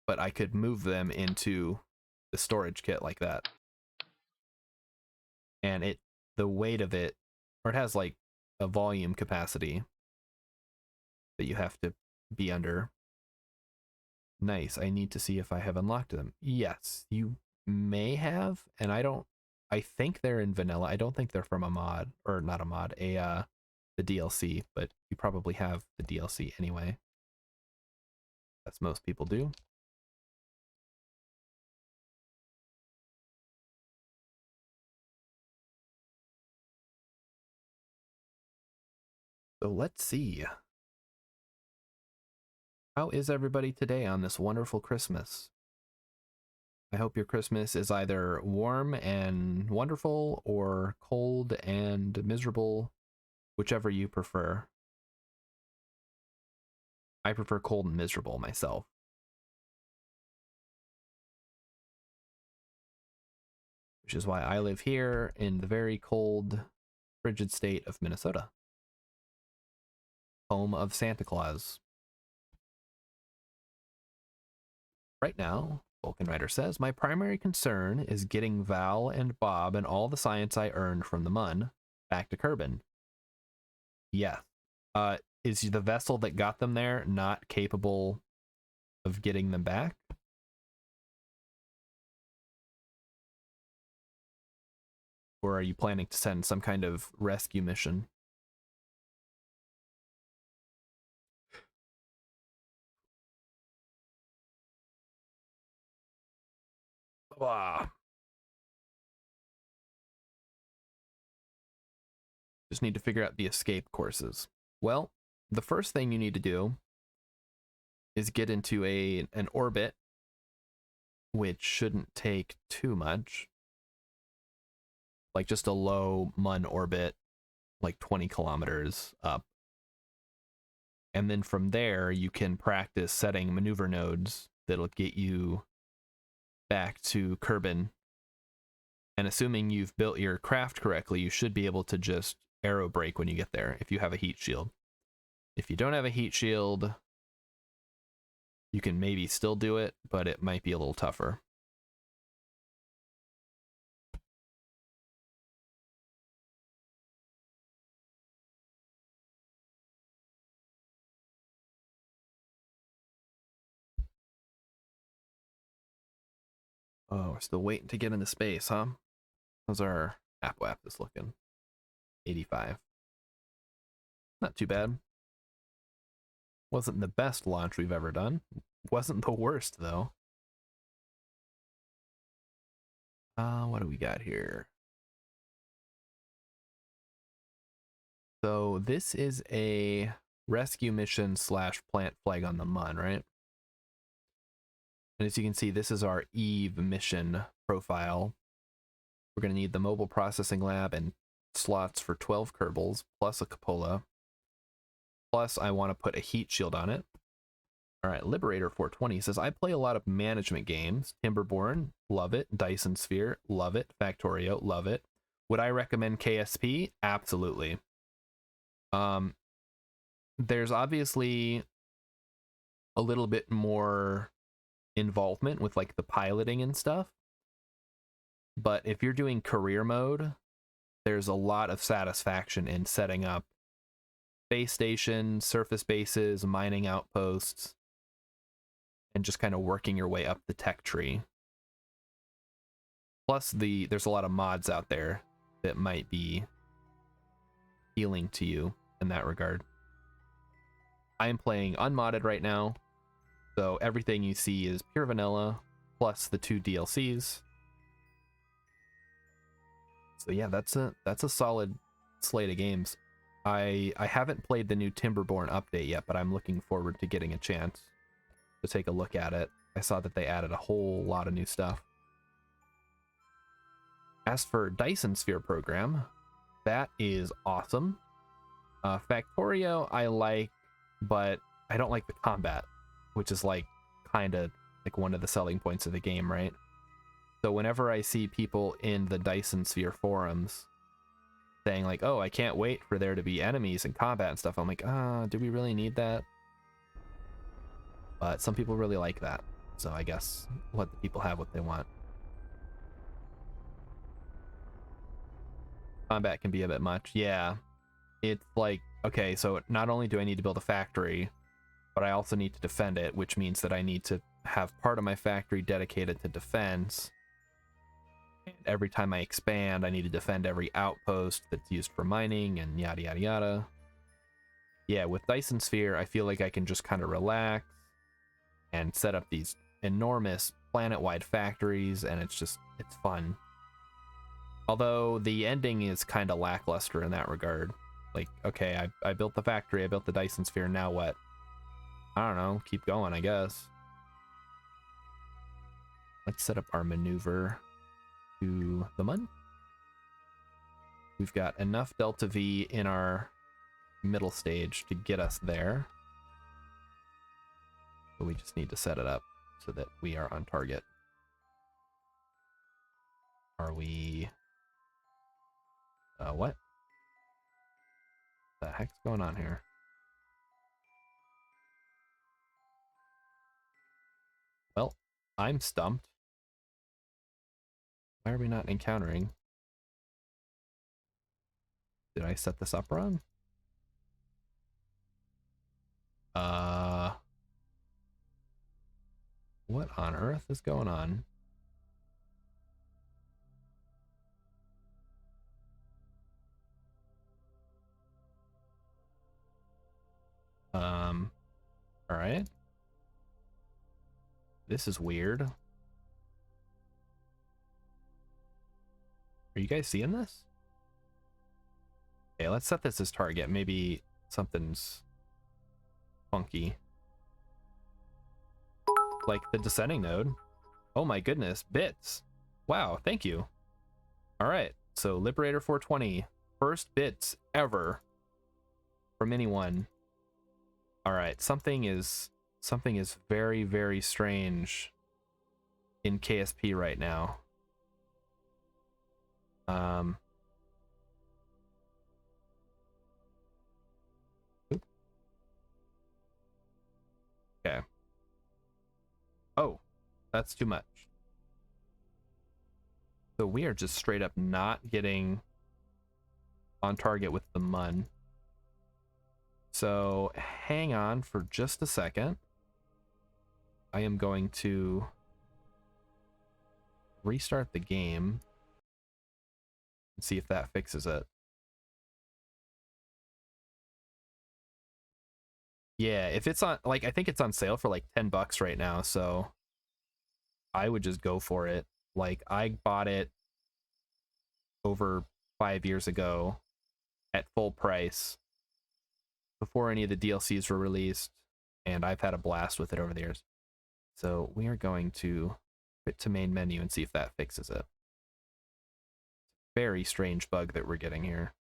but I could move them into the storage kit like that. And the weight of it, or it has like a volume capacity that you have to be under. Nice. I need to see if I have unlocked them. Yes, you may have, and I think they're in vanilla. I don't think they're from a mod, or not a mod, the DLC, but you probably have the DLC anyway. As most people do. So let's see. How is everybody today on this wonderful Christmas? I hope your Christmas is either warm and wonderful or cold and miserable, whichever you prefer. I prefer cold and miserable myself. Which is why I live here in the very cold, frigid state of Minnesota. Home of Santa Claus. Right now, Vulcan Rider says, my primary concern is getting Val and Bob and all the science I earned from the Mun back to Kerbin. Yeah. is the vessel that got them there not capable of getting them back? Or are you planning to send some kind of rescue mission? Blah. Just need to figure out the escape courses. Well, the first thing you need to do is get into an orbit, which shouldn't take too much. Like just a low Mun orbit, like 20 kilometers up. And then from there, you can practice setting maneuver nodes that'll get you back to Kerbin. And assuming you've built your craft correctly, you should be able to just aero brake when you get there if you have a heat shield. If you don't have a heat shield, you can maybe still do it, but it might be a little tougher. Oh, we're still waiting to get into space, huh? How's our AppWap is looking? 85. Not too bad. Wasn't the best launch we've ever done. Wasn't the worst, though. What do we got here? So this is a rescue mission / plant flag on the Mun, right? And as you can see, this is our Eve mission profile. We're going to need the mobile processing lab and slots for 12 Kerbals, plus a cupola. Plus, I want to put a heat shield on it. All right, Liberator 420 says, I play a lot of management games. Timberborn, love it. Dyson Sphere, love it. Factorio, love it. Would I recommend KSP? Absolutely. There's obviously a little bit more involvement with like the piloting and stuff. But if you're doing career mode, there's a lot of satisfaction in setting up base stations, surface bases, mining outposts, and just kind of working your way up the tech tree. Plus, there's a lot of mods out there that might be appealing to you in that regard. I am playing unmodded right now, so everything you see is pure vanilla, plus the 2 DLCs. So yeah, that's a solid slate of games. I haven't played the new Timberborn update yet, but I'm looking forward to getting a chance to take a look at it. I saw that they added a whole lot of new stuff. As for Dyson Sphere program, that is awesome. Factorio I like, but I don't like the combat, which is like kind of like one of the selling points of the game, right? So whenever I see people in the Dyson Sphere forums saying like, oh, I can't wait for there to be enemies and combat and stuff, I'm like, do we really need that? But some people really like that, so I guess let the people have what they want. Combat can be a bit much. Yeah, it's like, okay, so not only do I need to build a factory, but I also need to defend it, which means that I need to have part of my factory dedicated to defense. And every time I expand, I need to defend every outpost that's used for mining and yada yada yada. Yeah, with Dyson Sphere, I feel like I can just kind of relax and set up these enormous planet-wide factories, and it's fun. Although the ending is kind of lackluster in that regard. Like, okay, I built the factory, I built the Dyson Sphere, now what? I don't know, keep going, I guess. Let's set up our maneuver to the Mun. We've got enough Delta V in our middle stage to get us there. But we just need to set it up so that we are on target. Are we... what? The heck's going on here? Well, I'm stumped. Why are we not encountering? Did I set this up wrong? on earth is going on? All right. This is weird. Are you guys seeing this? Okay, let's set this as target. Maybe something's funky. Like the descending node. Oh my goodness, bits. Wow, thank you. All right, so Liberator 420. First bits ever from anyone. All right, something is very, very strange in KSP right now. Okay. Oh, that's too much. So we are just straight up not getting on target with the MUN. So hang on for just a second. I am going to restart the game and see if that fixes it. Yeah, if it's on, like, I think it's on sale for like $10 right now, so I would just go for it. Like, I bought it over 5 years ago at full price before any of the DLCs were released, and I've had a blast with it over the years. So we are going to quit to main menu and see if that fixes it. Very strange bug that we're getting here.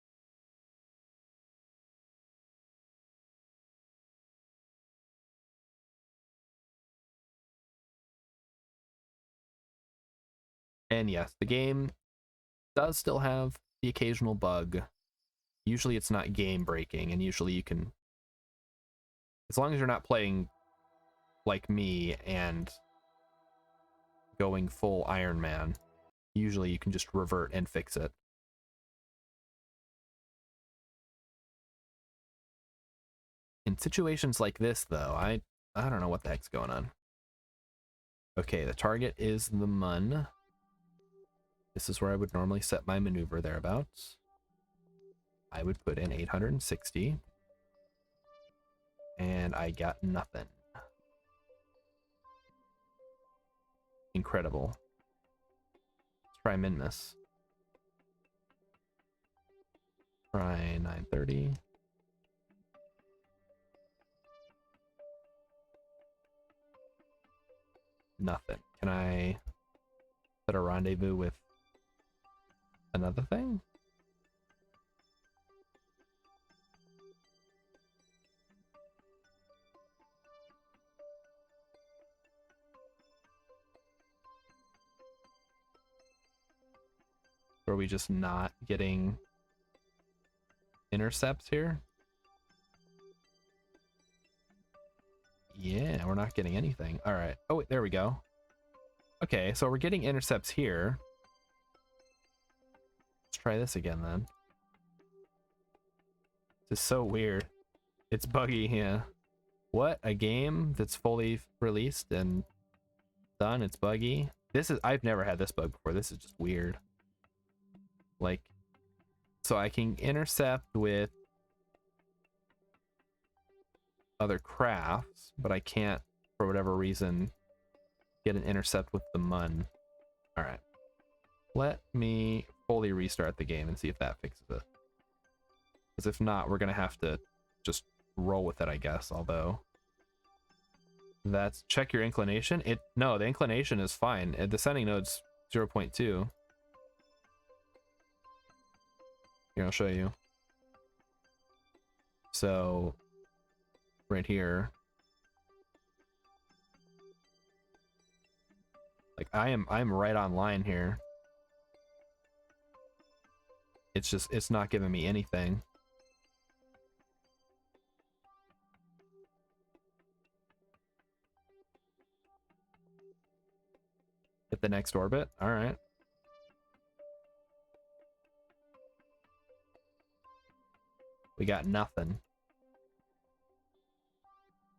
And yes, the game does still have the occasional bug. Usually it's not game breaking, and usually you can, as long as you're not playing like me and going full Iron Man, usually you can just revert and fix it. In situations like this, though, I don't know what the heck's going on. Okay, the target is the MUN. This is where I would normally set my maneuver thereabouts. I would put in 860. And I got nothing. Incredible. Let's try Minmus. Try 930. Nothing. Can I set a rendezvous with another thing? Or are we just not getting intercepts here? Yeah, we're not getting anything. All right. Oh, wait, there we go. Okay, so we're getting intercepts here. Let's try this again then. This is so weird. It's buggy, yeah. What? A game that's fully released and done? It's buggy? This is, I've never had this bug before. This is just weird. Like, so I can intercept with other crafts, but I can't, for whatever reason, get an intercept with the MUN. All right. Let me fully restart the game and see if that fixes it. Because if not, we're going to have to just roll with it, I guess. Although, that's, check your inclination. No, the inclination is fine. Descending node's 0.2. Here, I'll show you. So, right here, like I'm right on line here. It's just, it's not giving me anything. Hit the next orbit. All right. We got nothing.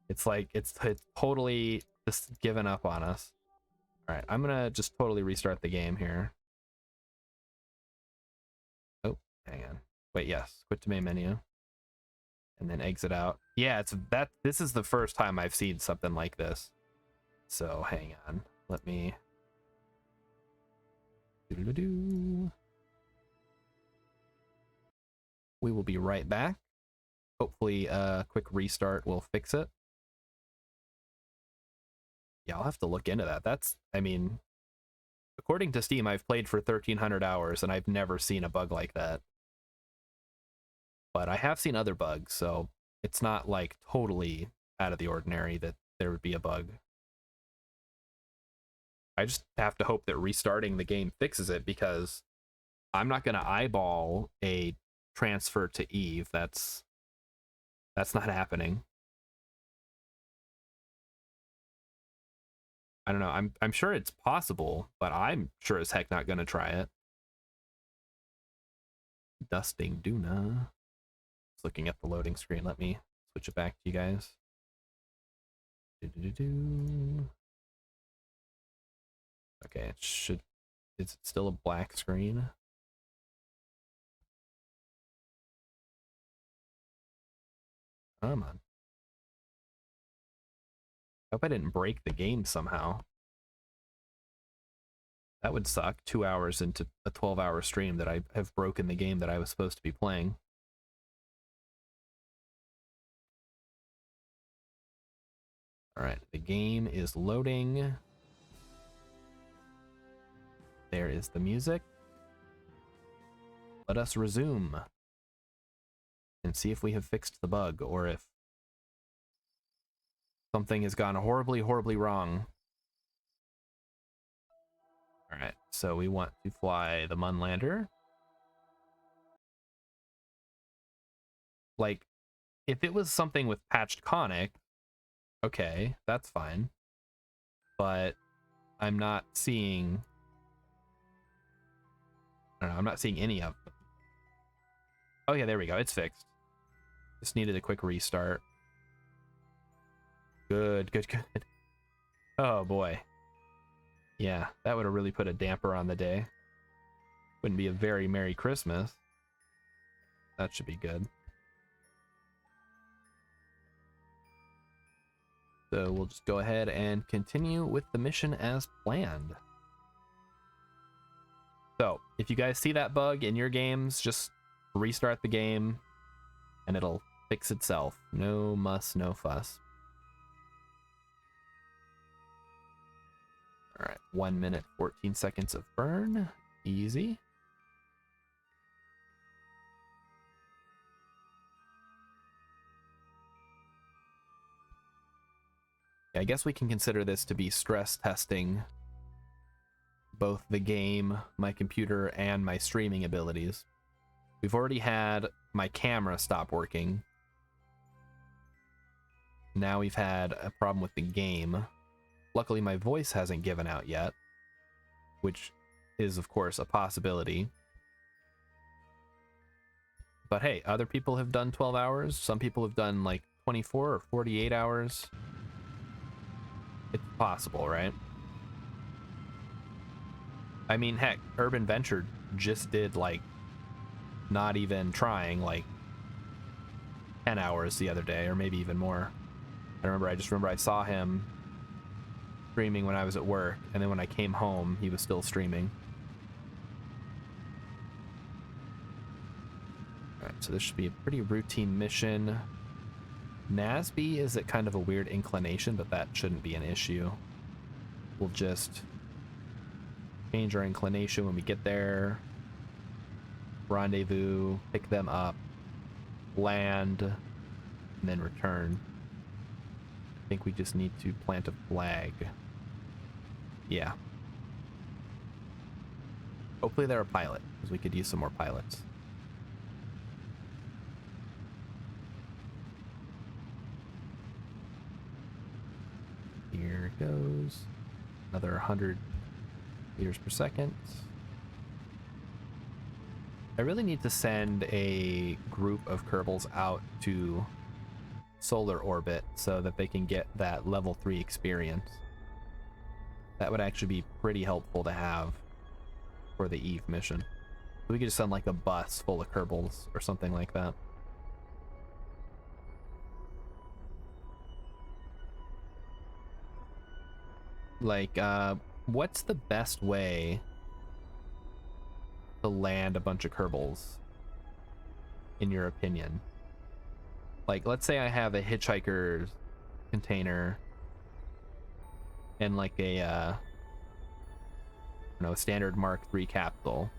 It's like, it's totally just given up on us. All right, I'm gonna just totally restart the game here. Oh, hang on. Wait, yes, quit to main menu. And then exit out. Yeah, this is the first time I've seen something like this. So hang on. Let me We will be right back. Hopefully a quick restart will fix it. Yeah, I'll have to look into that. I mean, according to Steam, I've played for 1,300 hours and I've never seen a bug like that. But I have seen other bugs, so it's not like totally out of the ordinary that there would be a bug. I just have to hope that restarting the game fixes it, because I'm not going to eyeball a transfer to Eve. That's not happening. I don't know. I'm sure it's possible, but I'm sure as heck not going to try it. Dusting Duna. Just looking at the loading screen. Let me switch it back to you guys. Okay, it should. Is it still a black screen? Come on. I hope I didn't break the game somehow. That would suck. 2 hours into a 12-hour stream that I have broken the game that I was supposed to be playing. Alright, the game is loading. There is the music. Let us resume and see if we have fixed the bug, or if something has gone horribly, horribly wrong. Alright, so we want to fly the Munlander. Like, if it was something with patched conic, okay, that's fine. But I'm not seeing... I don't know, I'm not seeing any of them. Oh yeah, there we go, it's fixed. Just needed a quick restart. Good, good, good. Oh boy. Yeah, that would have really put a damper on the day. Wouldn't be a very Merry Christmas. That should be good. So we'll just go ahead and continue with the mission as planned. So, if you guys see that bug in your games, just restart the game and it'll fix itself. No muss, no fuss. Alright, 1 minute, 14 seconds of burn. Easy. I guess we can consider this to be stress testing both the game, my computer, and my streaming abilities. We've already had my camera stop working. Now we've had a problem with the game. Luckily, my voice hasn't given out yet, which is, of course, a possibility. But hey, other people have done 12 hours. Some people have done like 24 or 48 hours. It's possible, right? I mean, heck, Urban Venture just did, like, not even trying, like, 10 hours the other day, or maybe even more. I just remember I saw him streaming when I was at work, and then when I came home, he was still streaming. Alright, so this should be a pretty routine mission. Nasby is at kind of a weird inclination, but that shouldn't be an issue. We'll just change our inclination when we get there. Rendezvous, pick them up, land, and then return. I think we just need to plant a flag. Yeah. Hopefully they're a pilot, because we could use some more pilots. Here it goes. Another 100 meters per second. I really need to send a group of Kerbals out to solar orbit so that they can get that level 3 experience. That would actually be pretty helpful to have for the Eve mission. We could just send like a bus full of Kerbals or something like that. Like, what's the best way to land a bunch of Kerbals, in your opinion? Like, let's say I have a hitchhiker's container and like a, I don't know, a standard Mark III capsule.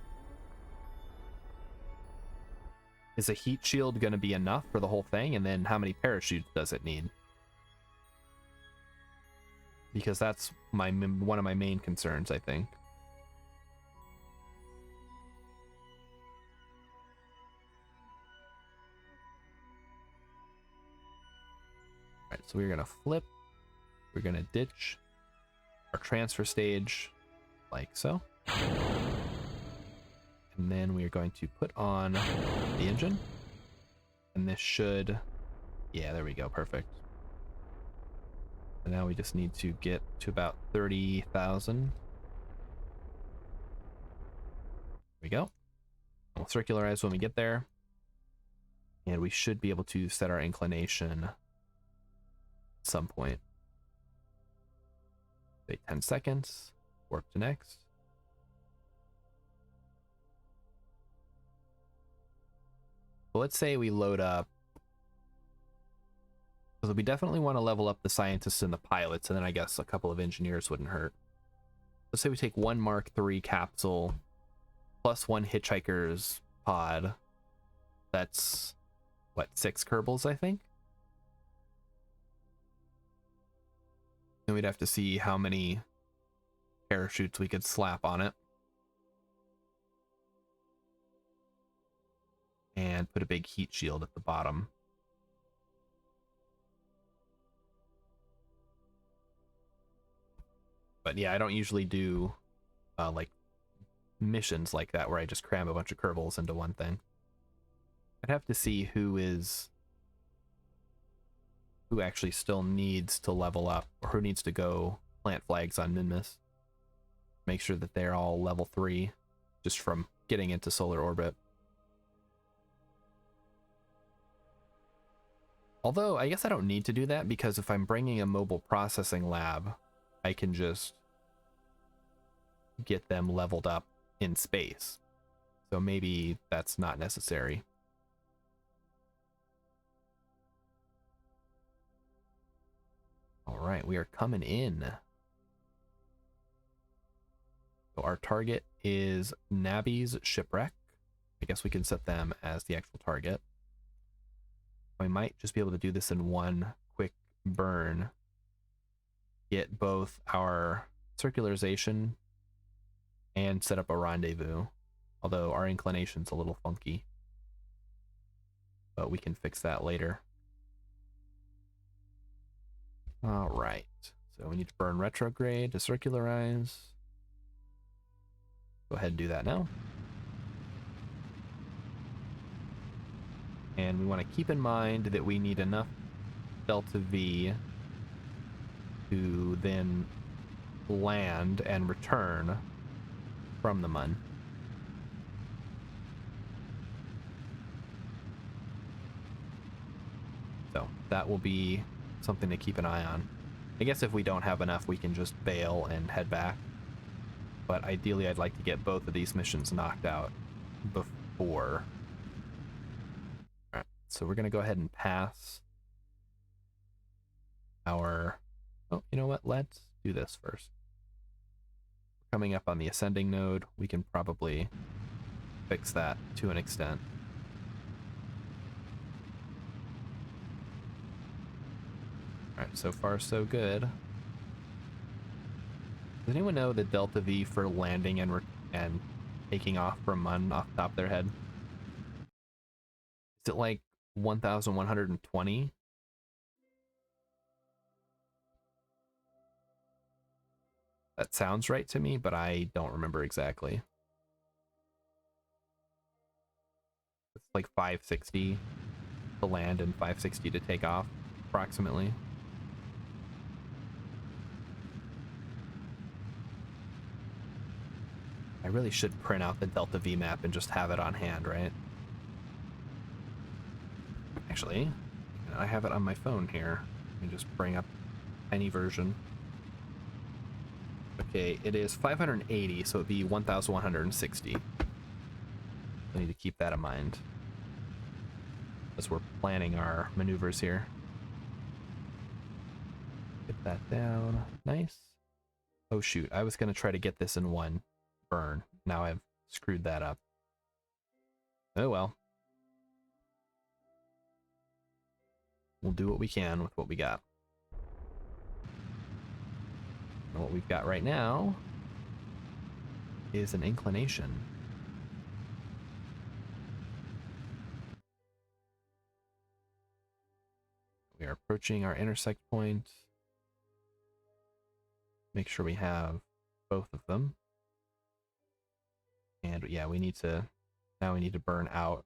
Is a heat shield going to be enough for the whole thing? And then how many parachutes does it need? Because that's one of my main concerns, I think. Alright, so we're going to flip. We're going to ditch our transfer stage like so. And then we are going to put on the engine. And this should... Yeah, there we go. Perfect. And now we just need to get to about 30,000. There we go. We'll circularize when we get there. And we should be able to set our inclination at some point. Wait 10 seconds. Warp to next. Well, let's say we load up. Because we definitely want to level up the scientists and the pilots, and then I guess a couple of engineers wouldn't hurt. Let's say we take one Mark III capsule plus one hitchhiker's pod. That's, what, 6 Kerbals, I think? Then we'd have to see how many parachutes we could slap on it. And put a big heat shield at the bottom. But yeah, I don't usually do like missions like that where I just cram a bunch of Kerbals into one thing. I'd have to see who actually still needs to level up, or who needs to go plant flags on Minmus. Make sure that they're all level 3 just from getting into solar orbit. Although I guess I don't need to do that, because if I'm bringing a mobile processing lab, I can just get them leveled up in space. So maybe that's not necessary. All right, we are coming in. So our target is Nabby's shipwreck. I guess we can set them as the actual target. We might just be able to do this in one quick burn. Get both our circularization and set up a rendezvous. Although our inclination's a little funky. But we can fix that later. Alright. So we need to burn retrograde to circularize. Go ahead and do that now. And we want to keep in mind that we need enough delta V to then land and return from the Mun. So that will be something to keep an eye on. I guess if we don't have enough, we can just bail and head back. But ideally, I'd like to get both of these missions knocked out before. Alright, so we're going to go ahead and pass our... Oh, you know what? Let's do this first. Coming up on the ascending node, we can probably fix that to an extent. Alright, so far so good. Does anyone know the delta V for landing and taking off from Mun off the top of their head? Is it like 1,120? That sounds right to me, but I don't remember exactly. It's like 560 to land and 560 to take off, approximately. I really should print out the Delta V map and just have it on hand, right? Actually, I have it on my phone here. Let me just bring up any version. Okay, it is 580, so it'd be 1,160. I need to keep that in mind as we're planning our maneuvers here. Get that down. Nice. Oh shoot, I was going to try to get this in one burn. Now I've screwed that up. Oh well. We'll do what we can with what we got. And what we've got right now is an inclination. We are approaching our intersect point. Make sure we have both of them. And yeah, we need to, now we need to burn out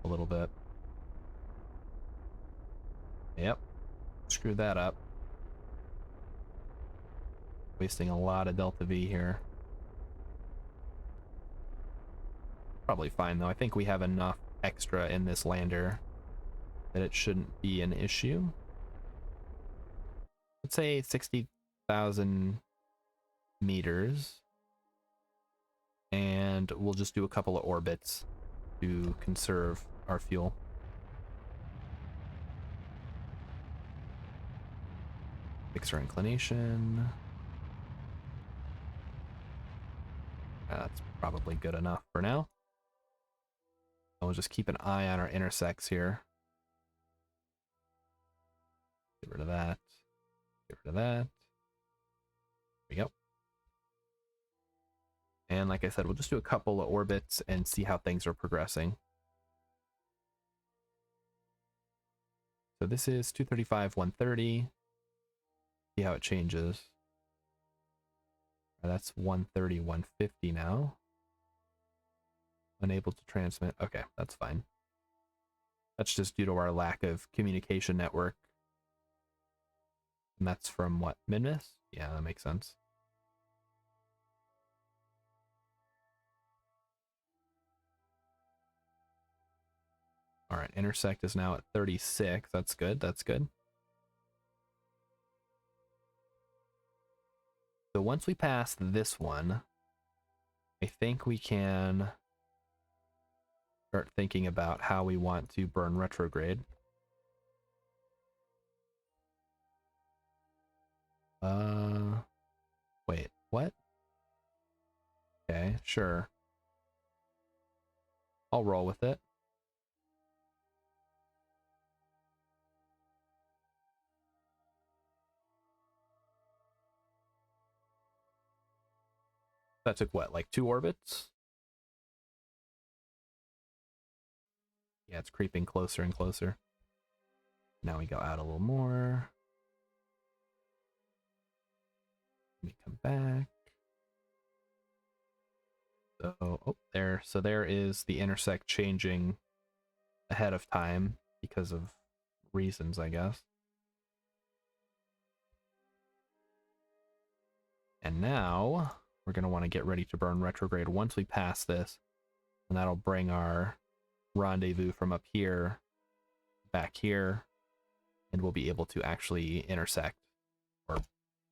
a little bit. Yep, screw that up. Wasting a lot of Delta V here. Probably fine though. I think we have enough extra in this lander that it shouldn't be an issue. Let's say 60,000 meters. And we'll just do a couple of orbits to conserve our fuel. Fix our inclination. That's probably good enough for now. And we'll just keep an eye on our intersects here. Get rid of that. Get rid of that. There we go. And like I said, we'll just do a couple of orbits and see how things are progressing. So this is 235, 130. See how it changes. That's 130, 150 now. Unable to transmit. Okay, that's fine. That's just due to our lack of communication network. And that's from what? Minmus? Yeah, that makes sense. All right, intersect is now at 36. That's good. That's good. So once we pass this one, I think we can start thinking about how we want to burn retrograde. Wait, what? Okay, sure. I'll roll with it. That took what, like 2 orbits? Yeah, it's creeping closer and closer. Now we go out a little more. Let me come back. So, oh, there. So there is the intersect changing ahead of time because of reasons, I guess. And now we're going to want to get ready to burn retrograde once we pass this. And that'll bring our rendezvous from up here back here. And we'll be able to actually intersect or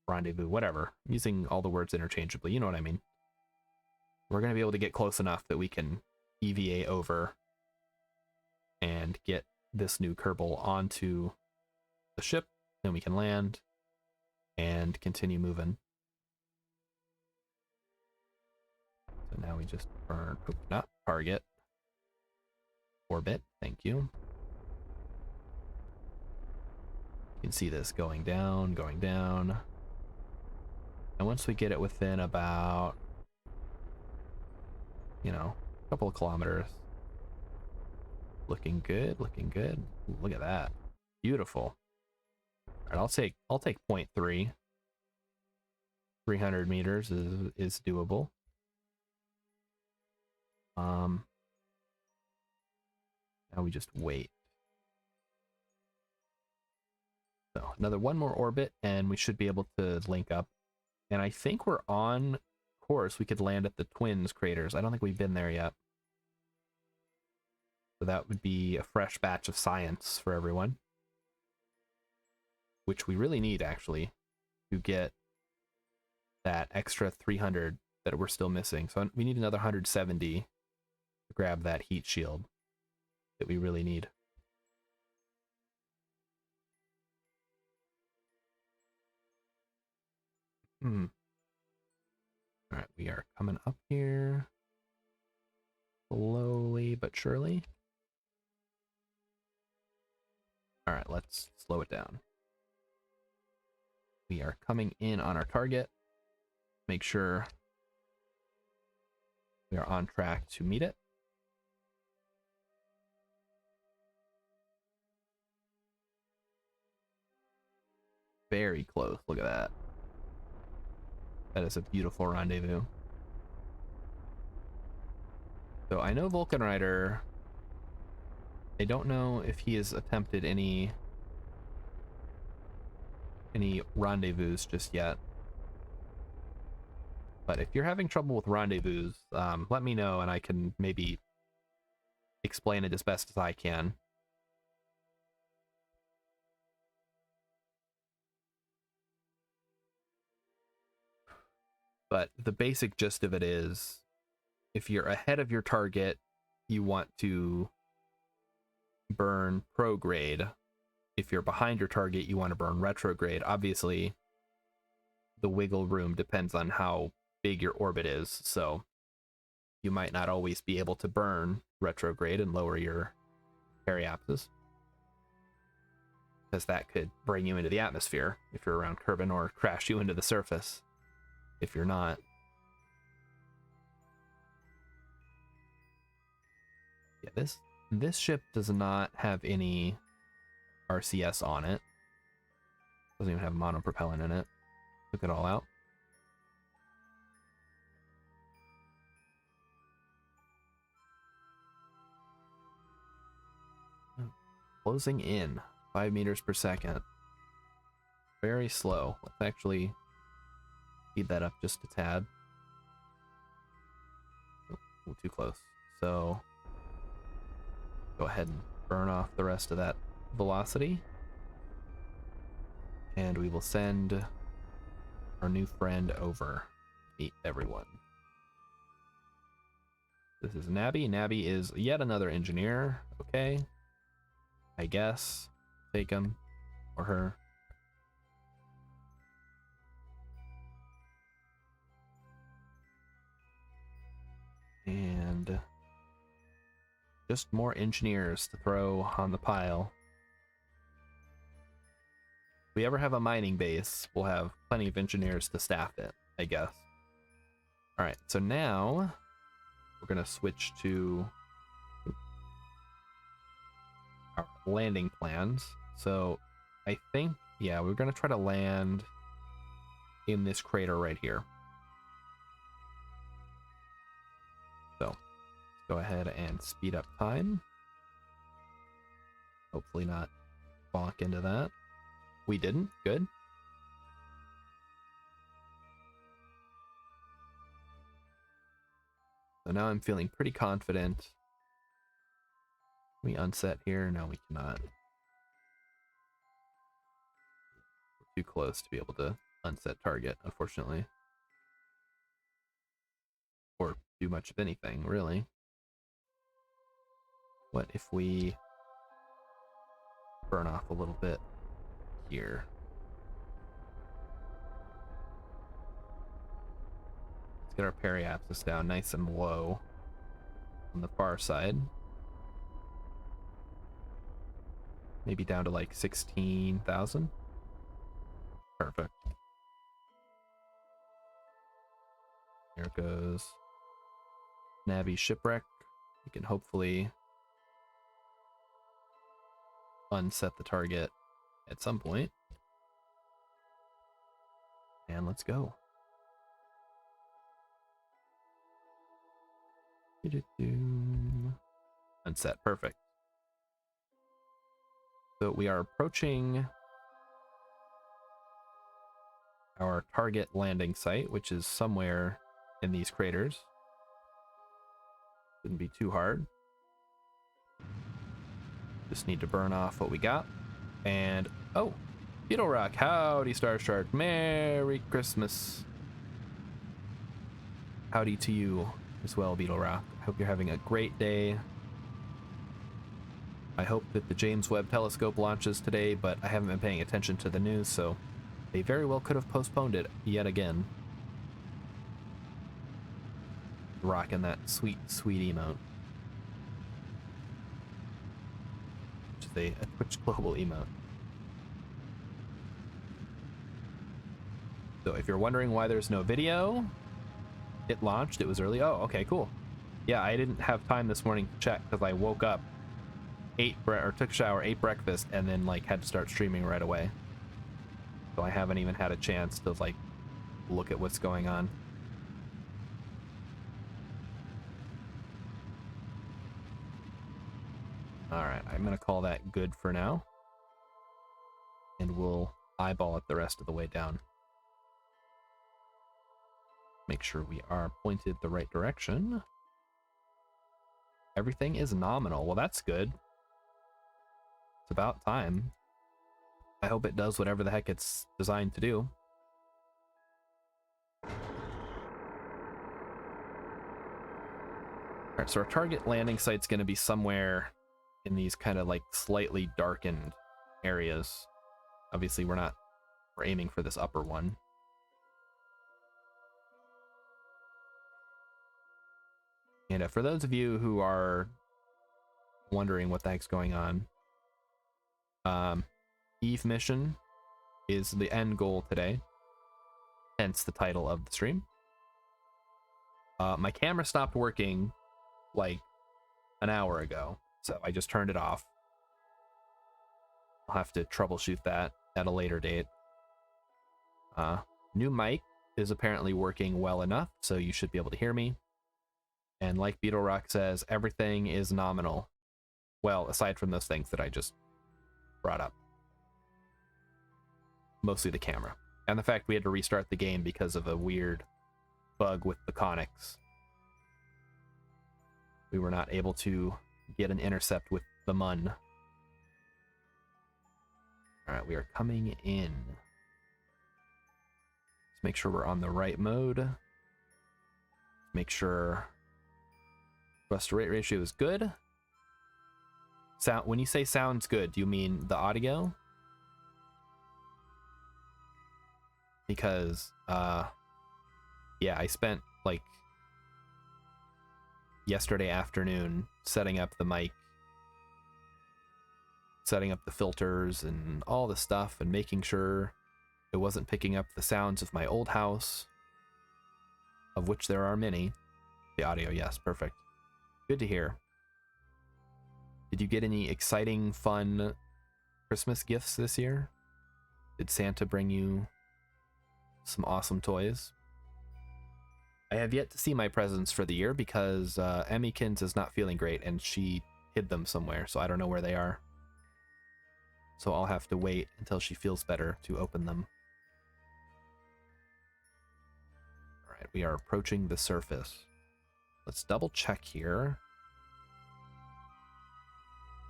rendezvous, whatever. I'm using all the words interchangeably, you know what I mean. We're going to be able to get close enough that we can EVA over and get this new Kerbal onto the ship. Then we can land and continue moving. So now we just burn, not target, orbit, thank you. You can see this going down, going down. And once we get it within about, you know, a couple of kilometers. Looking good, looking good. Ooh, look at that. Beautiful. All right, I'll take 0.3. 300 meters is doable. Now we just wait. So another one more orbit and we should be able to link up. And I think we're on course, we could land at the Twins craters. I don't think we've been there yet. So that would be a fresh batch of science for everyone. Which we really need, actually, to get that extra 300 that we're still missing. So we need another 170 to grab that heat shield that we really need. All right, we are coming up here slowly but surely. All right, let's slow it down. We are coming in on our target. Make sure we are on track to meet it. Very close. Look at that. That is a beautiful rendezvous. So I know Vulcan Rider, I don't know if he has attempted any rendezvous just yet. But if you're having trouble with rendezvous, let me know and I can maybe explain it as best as I can. But the basic gist of it is, if you're ahead of your target, you want to burn prograde. If you're behind your target, you want to burn retrograde. Obviously, the wiggle room depends on how big your orbit is, so you might not always be able to burn retrograde and lower your periapsis, because that could bring you into the atmosphere if you're around Kerbin, or crash you into the surface if you're not. Yeah, this ship does not have any RCS on it. Doesn't even have monopropellant in it. Took it all out. Closing in 5 meters per second. Very slow. Let's actually speed that up just a tad. Oh, too close. So go ahead and burn off the rest of that velocity. And we will send our new friend over. Meet everyone. This is Nabby. Nabby is yet another engineer. Okay. I guess. Take him. Or her. And just more engineers to throw on the pile. If we ever have a mining base, we'll have plenty of engineers to staff it, I guess. Alright, so now we're going to switch to our landing plans. So I think, yeah, we're going to try to land in this crater right here. So let's go ahead and speed up time. Hopefully not bonk into that. We didn't. Good. So now I'm feeling pretty confident. Can we unset here? No, we cannot. We're too close to be able to unset target, unfortunately. Or do much of anything, really. What if we burn off a little bit here? Let's get our periapsis down nice and low on the far side. Maybe down to like 16,000. Perfect. Here goes Nabby shipwreck. We can hopefully unset the target at some point. And let's go. Unset, perfect. So we are approaching our target landing site, which is somewhere in these craters. Shouldn't be too hard. Just need to burn off what we got. And, oh, Beetle Rock, howdy Star Shark, Merry Christmas. Howdy to you as well, Beetle Rock. I hope you're having a great day. I hope that the James Webb Telescope launches today, but I haven't been paying attention to the news, so they very well could have postponed it yet again. Rocking that sweet, sweet emote. Which is a Twitch Global emote. So if you're wondering why there's no video, it launched, it was early. Oh, okay, cool. Yeah, I didn't have time this morning to check because I woke up, took a shower, ate breakfast, and then like had to start streaming right away. So I haven't even had a chance to like look at what's going on. All right, I'm gonna call that good for now, and we'll eyeball it the rest of the way down. Make sure we are pointed the right direction. Everything is nominal. Well, that's good. It's about time. I hope it does whatever the heck it's designed to do. Alright, so our target landing site's going to be somewhere in these kind of like slightly darkened areas. Obviously, we're aiming for this upper one. And for those of you who are wondering what the heck's going on, Eve mission is the end goal today, hence the title of the stream. My camera stopped working like an hour ago, so I just turned it off. I'll have to troubleshoot that at a later date. New mic is apparently working well enough, so you should be able to hear me. And like Beetle Rock says, everything is nominal. Well, aside from those things that I just brought up. Mostly the camera. And the fact we had to restart the game because of a weird bug with the conics. We were not able to get an intercept with the mun. Alright, we are coming in. Let's make sure we're on the right mode. Make sure thrust to rate ratio is good. Sound, when you say sounds good, do you mean the audio? Because, yeah, I spent, like, yesterday afternoon setting up the mic, setting up the filters and all the stuff, and making sure it wasn't picking up the sounds of my old house, of which there are many. The audio, yes, perfect. Good to hear. Did you get any exciting, fun Christmas gifts this year? Did Santa bring you some awesome toys? I have yet to see my presents for the year because Emmykins is not feeling great and she hid them somewhere, so I don't know where they are. So I'll have to wait until she feels better to open them. Alright, we are approaching the surface. Let's double check here.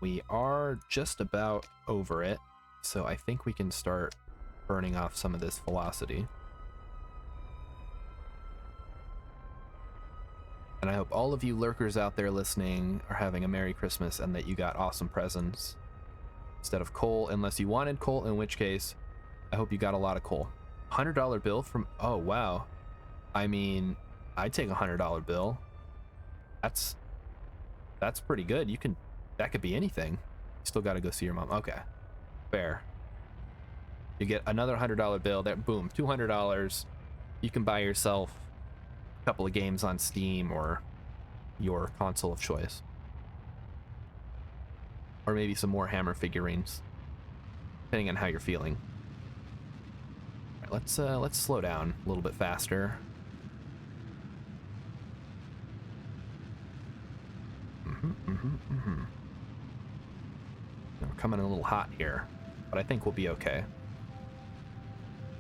We are just about over it, so I think we can start burning off some of this velocity. And I hope all of you lurkers out there listening are having a Merry Christmas and that you got awesome presents instead of coal, unless you wanted coal, in which case I hope you got a lot of coal. $100 bill from, oh wow, I mean, I'd take a $100 bill. That's pretty good. You can, that could be anything. You still got to go see your mom. Okay, fair. You get another $100 bill, that boom, $200. You can buy yourself a couple of games on Steam or your console of choice, or maybe some more Hammer figurines, depending on how you're feeling. All right, let's slow down a little bit faster. We're coming in a little hot here, but I think we'll be okay.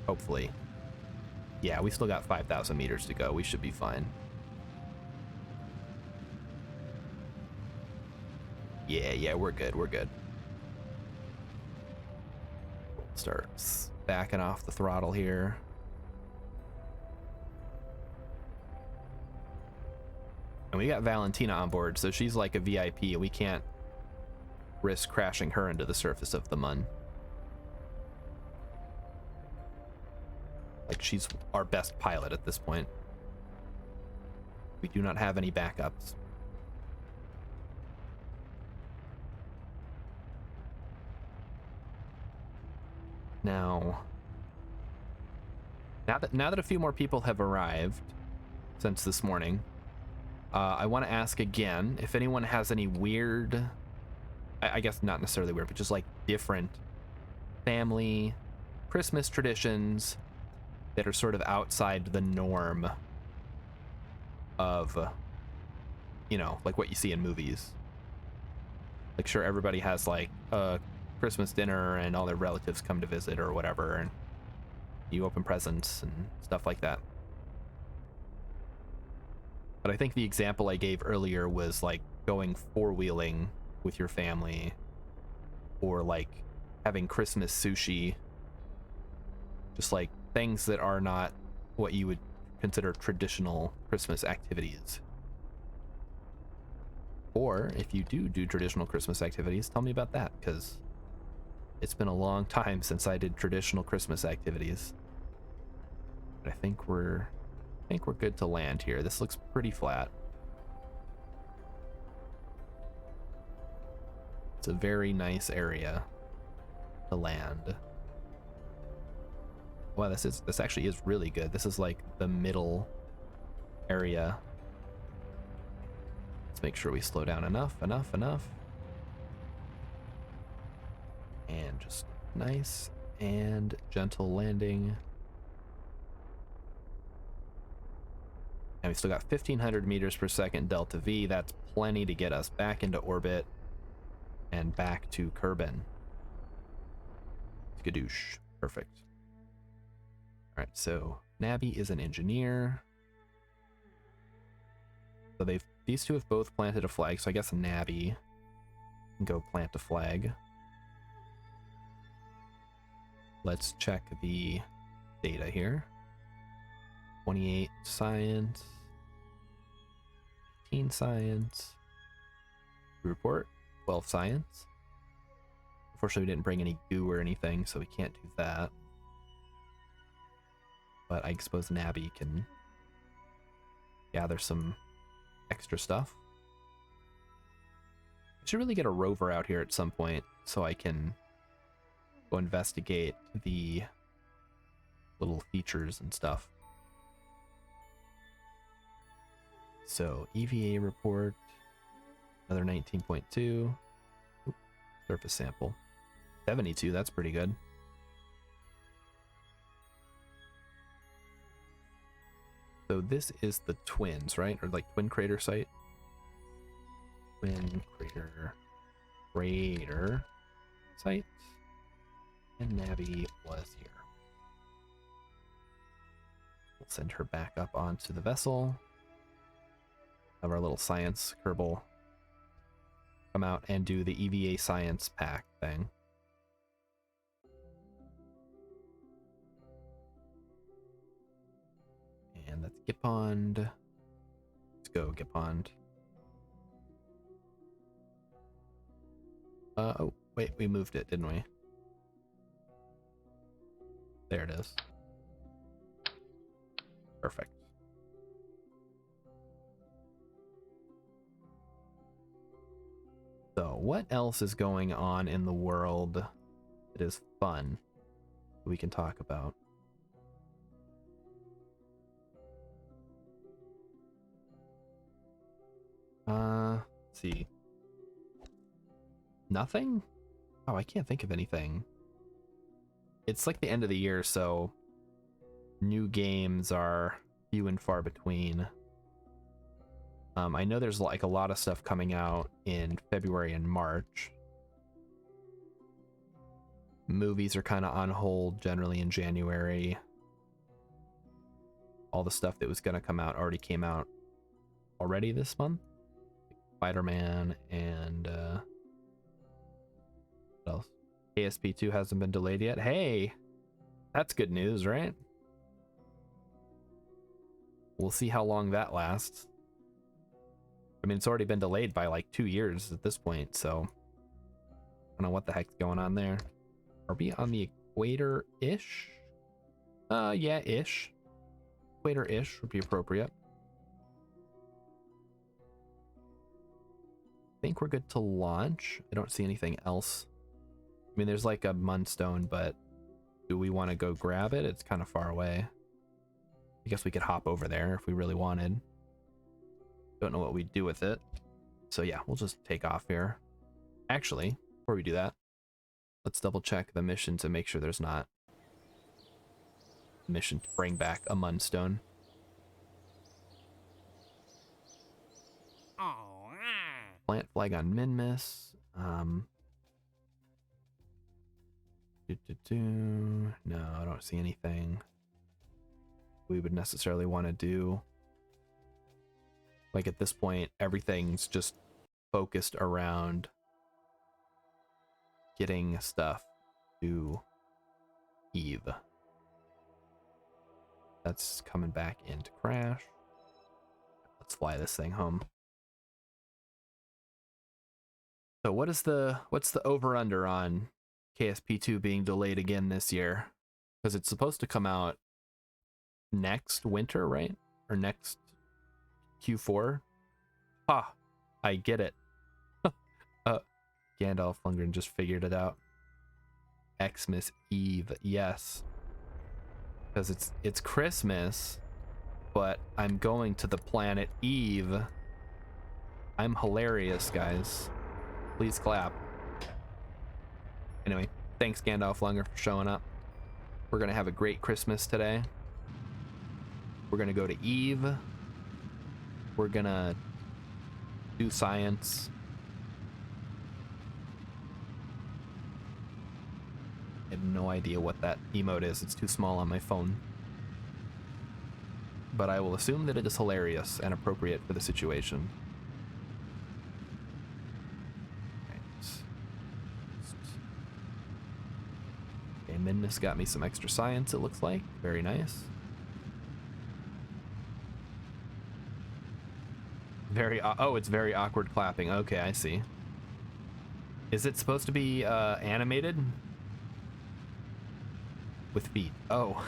Hopefully. Yeah, we still got 5,000 meters to go. We should be fine. Yeah, we're good. We're good. Start backing off the throttle here. And we got Valentina on board, so she's like a VIP. We can't risk crashing her into the surface of the Mun. Like, she's our best pilot at this point. We do not have any backups. Now that a few more people have arrived since this morning, I want to ask again if anyone has any weird, I guess not necessarily weird, but just like different family Christmas traditions that are sort of outside the norm of, you know, like what you see in movies. Like, sure, everybody has like a Christmas dinner and all their relatives come to visit or whatever, and you open presents and stuff like that. But I think the example I gave earlier was like going four-wheeling with your family, or like having Christmas sushi. Just like things that are not what you would consider traditional Christmas activities. Or if you do traditional Christmas activities, tell me about that, because it's been a long time since I did traditional Christmas activities. But I think we're good to land here. This looks pretty flat. It's a very nice area to land. Wow, this actually is really good. This is like the middle area. Let's make sure we slow down enough. And just nice and gentle landing. And we still got 1,500 meters per second delta V. That's plenty to get us back into orbit and back to Kerbin. Skadoosh. Perfect. All right, so Nabby is an engineer. So these two have both planted a flag, so I guess Nabby can go plant a flag. Let's check the data here. 28 science, 15 science, report, 12 science. Unfortunately, we didn't bring any goo or anything, so we can't do that. But I suppose Nabby can gather some extra stuff. I should really get a rover out here at some point so I can go investigate the little features and stuff. So EVA report, another 19.2. Surface sample, 72. That's pretty good. So this is the twins, right? Or like twin crater site. Twin crater site. And Nabby was here. We'll send her back up onto the vessel. Have our little science Kerbal come out and do the EVA science pack thing. And that's Gippond. Let's go, Gippond. Oh, wait, we moved it, didn't we? There it is. Perfect. So, what else is going on in the world that is fun we can talk about? Let's see. Nothing? Oh, I can't think of anything. It's like the end of the year, so new games are few and far between. I know there's like a lot of stuff coming out in February and March. Movies are kind of on hold generally in January. all the stuff that was going to come out already came out already this month. Spider-Man and what else? KSP 2 hasn't been delayed yet. Hey, that's good news, right? We'll see how long that lasts. I mean, it's already been delayed by like 2 years at this point, so I don't know what the heck's going on there. Are we on the equator-ish? Yeah, ish. Equator-ish would be appropriate. I think we're good to launch. I don't see anything else. I mean, there's like a Munstone, but do we want to go grab it? It's kind of far away. I guess we could hop over there if we really wanted. Don't know what we'd do with it. So yeah, we'll just take off here. Actually, before we do that, let's double check the mission to make sure there's not a mission to bring back a Munstone. Plant flag on Minmus. No, I don't see anything we would necessarily want to do. Like at this point, everything's just focused around getting stuff to Eve. That's coming back into crash. Let's fly this thing home. So what's the over under on KSP2 being delayed again this year? Because it's supposed to come out next winter, right? Or next Q4? Ah, I get it. Gandalf Lundgren just figured it out. Xmas Eve, yes. Because it's Christmas, but I'm going to the planet Eve. I'm hilarious, guys. Please clap. Anyway, thanks Gandalf Lundgren for showing up. We're gonna have a great Christmas today. We're gonna go to Eve. We're gonna do science. I have no idea what that emote is. It's too small on my phone. But I will assume that it is hilarious and appropriate for the situation. Okay, Minmus got me some extra science, it looks like. Very nice. Oh, it's very awkward clapping. Okay, I see. Is it supposed to be animated? With feet. Oh,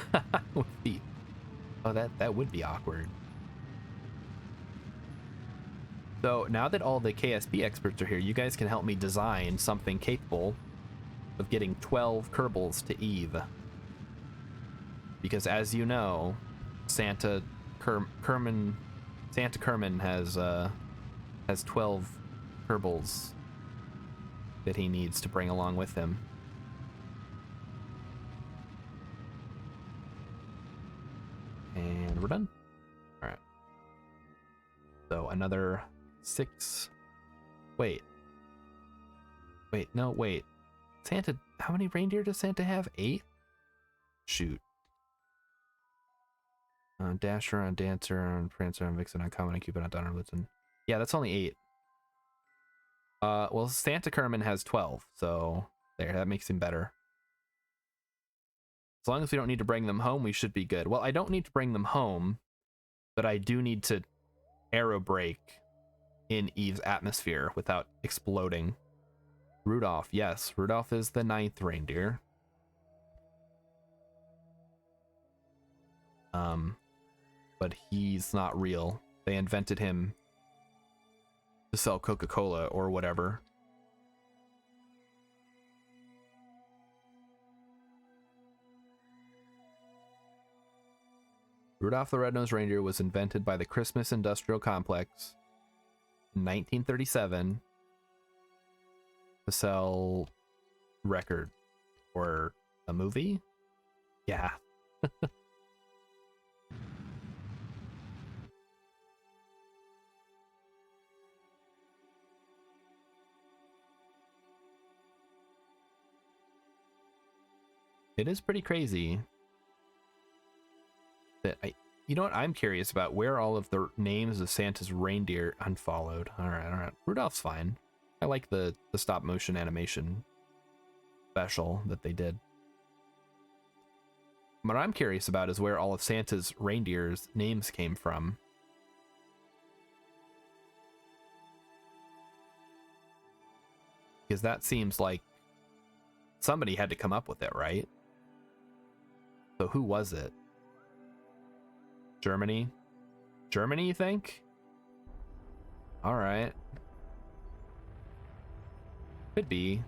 with feet. Oh, that would be awkward. So now that all the KSP experts are here, you guys can help me design something capable of getting 12 Kerbals to Eve. Because as you know, Santa Kerman has 12 Kerbals that he needs to bring along with him. And we're done. All right. So another 6. Wait, no, wait. Santa, how many reindeer does Santa have? 8? Shoot. Dasher on Dancer on Prancer on Vixen on Comet on Cupid on Donner Blitzen. Yeah, that's only 8. Well, Santa Kerman has 12, so there, that makes him better. As long as we don't need to bring them home, we should be good. Well, I don't need to bring them home, but I do need to aerobrake in Eve's atmosphere without exploding. Rudolph, yes. Rudolph is the 9th reindeer. But he's not real. They invented him to sell Coca-Cola or whatever. Rudolph the Red-Nosed Reindeer was invented by the Christmas Industrial Complex in 1937 to sell record or a movie? Yeah. It is pretty crazy that You know what I'm curious about? Where all of the names of Santa's reindeer unfollowed. All right. Rudolph's fine. I like the stop motion animation special that they did. What I'm curious about is where all of Santa's reindeer's names came from. Because that seems like somebody had to come up with it, right? So who was it? Germany? Germany, you think? All right. Could be.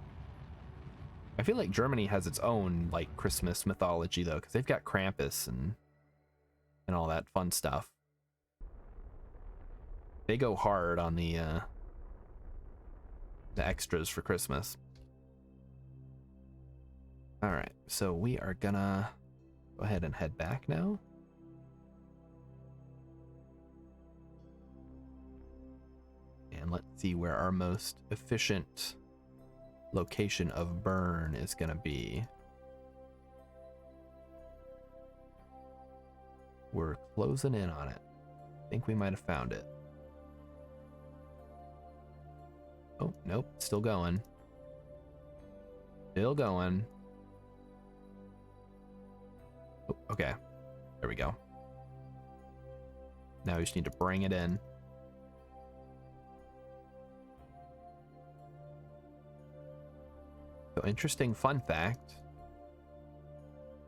I feel like Germany has its own, like, Christmas mythology, though, because they've got Krampus and all that fun stuff. They go hard on the extras for Christmas. All right, so we are gonna go ahead and head back now. And let's see where our most efficient location of burn is going to be. We're closing in on it. I think we might have found it. Oh, nope, still going. Still going. Oh, okay, there we go. Now we just need to bring it in. So, interesting fun fact.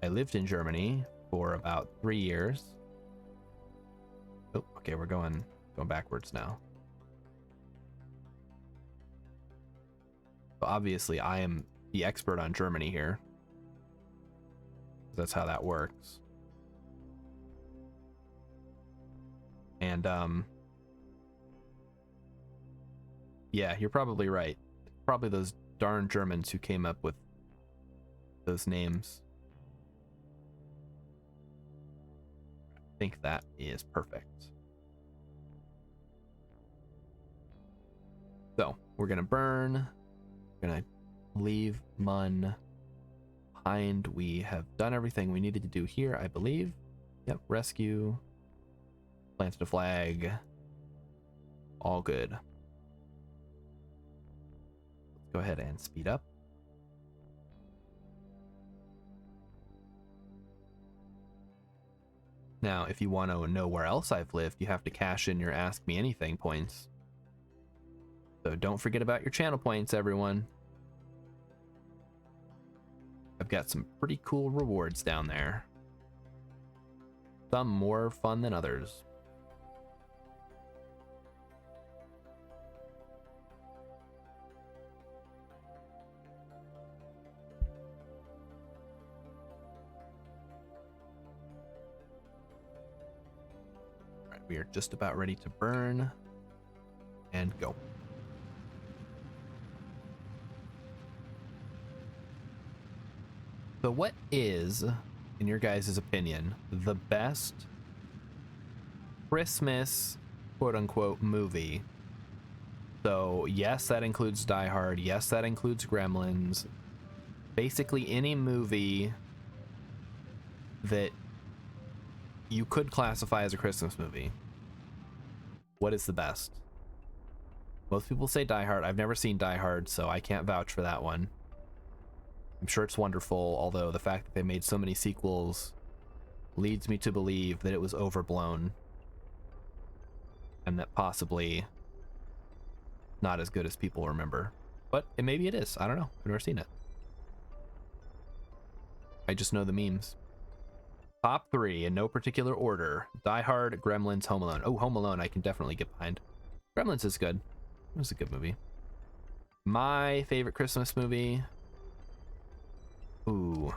I lived in Germany for about 3 years. Oh, okay, we're going backwards now. But obviously, I am the expert on Germany here. That's how that works. And, yeah, you're probably right. Probably those darn Germans who came up with those names. I think that is perfect. So we're gonna burn. We're gonna leave Mun behind. We have done everything we needed to do here, I believe. Yep, rescue, planted a flag, all good. Go ahead and speed up. Now, if you want to know where else I've lived, you have to cash in your Ask Me Anything points. So don't forget about your channel points, everyone. I've got some pretty cool rewards down there. Some more fun than others. We are just about ready to burn and go. So what is, in your guys' opinion, the best Christmas quote-unquote movie? So yes, that includes Die Hard. Yes, that includes Gremlins. Basically any movie that you could classify as a Christmas movie. What is the best? Most people say Die Hard. I've never seen Die Hard, so I can't vouch for that one. I'm sure it's wonderful, although the fact that they made so many sequels leads me to believe that it was overblown and that possibly not as good as people remember. But maybe it is. I don't know. I've never seen it. I just know the memes. Top 3 in no particular order. Die Hard, Gremlins, Home Alone. Oh, Home Alone I can definitely get behind. Gremlins is good. It was a good movie. My favorite Christmas movie. Ooh,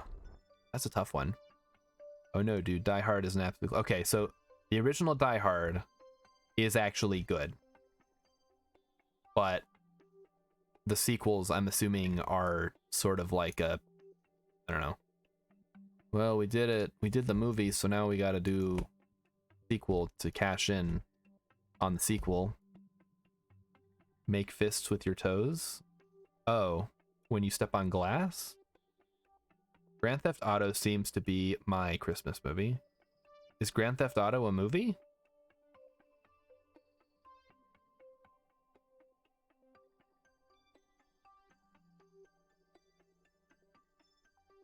that's a tough one. Oh no, dude, Die Hard is an absolute... Okay, so the original Die Hard is actually good. But the sequels, I'm assuming, are sort of like a... I don't know. Well, we did it. We did the movie, so now we got to do sequel to cash in on the sequel. Make fists with your toes. Oh, when you step on glass? Grand Theft Auto seems to be my Christmas movie. Is Grand Theft Auto a movie?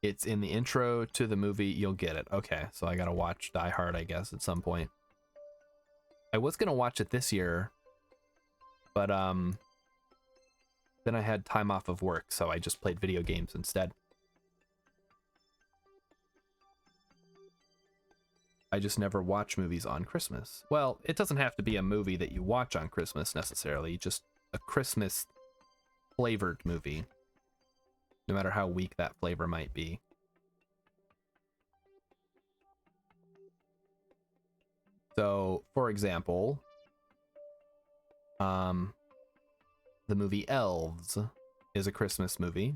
It's in the intro to the movie. You'll get it. Okay, so I gotta watch Die Hard, I guess, at some point. I was gonna watch it this year, but then I had time off of work, so I just played video games instead. I just never watch movies on Christmas. Well, it doesn't have to be a movie that you watch on Christmas necessarily, just a Christmas flavored movie, no matter how weak that flavor might be. So, for example, the movie Elves is a Christmas movie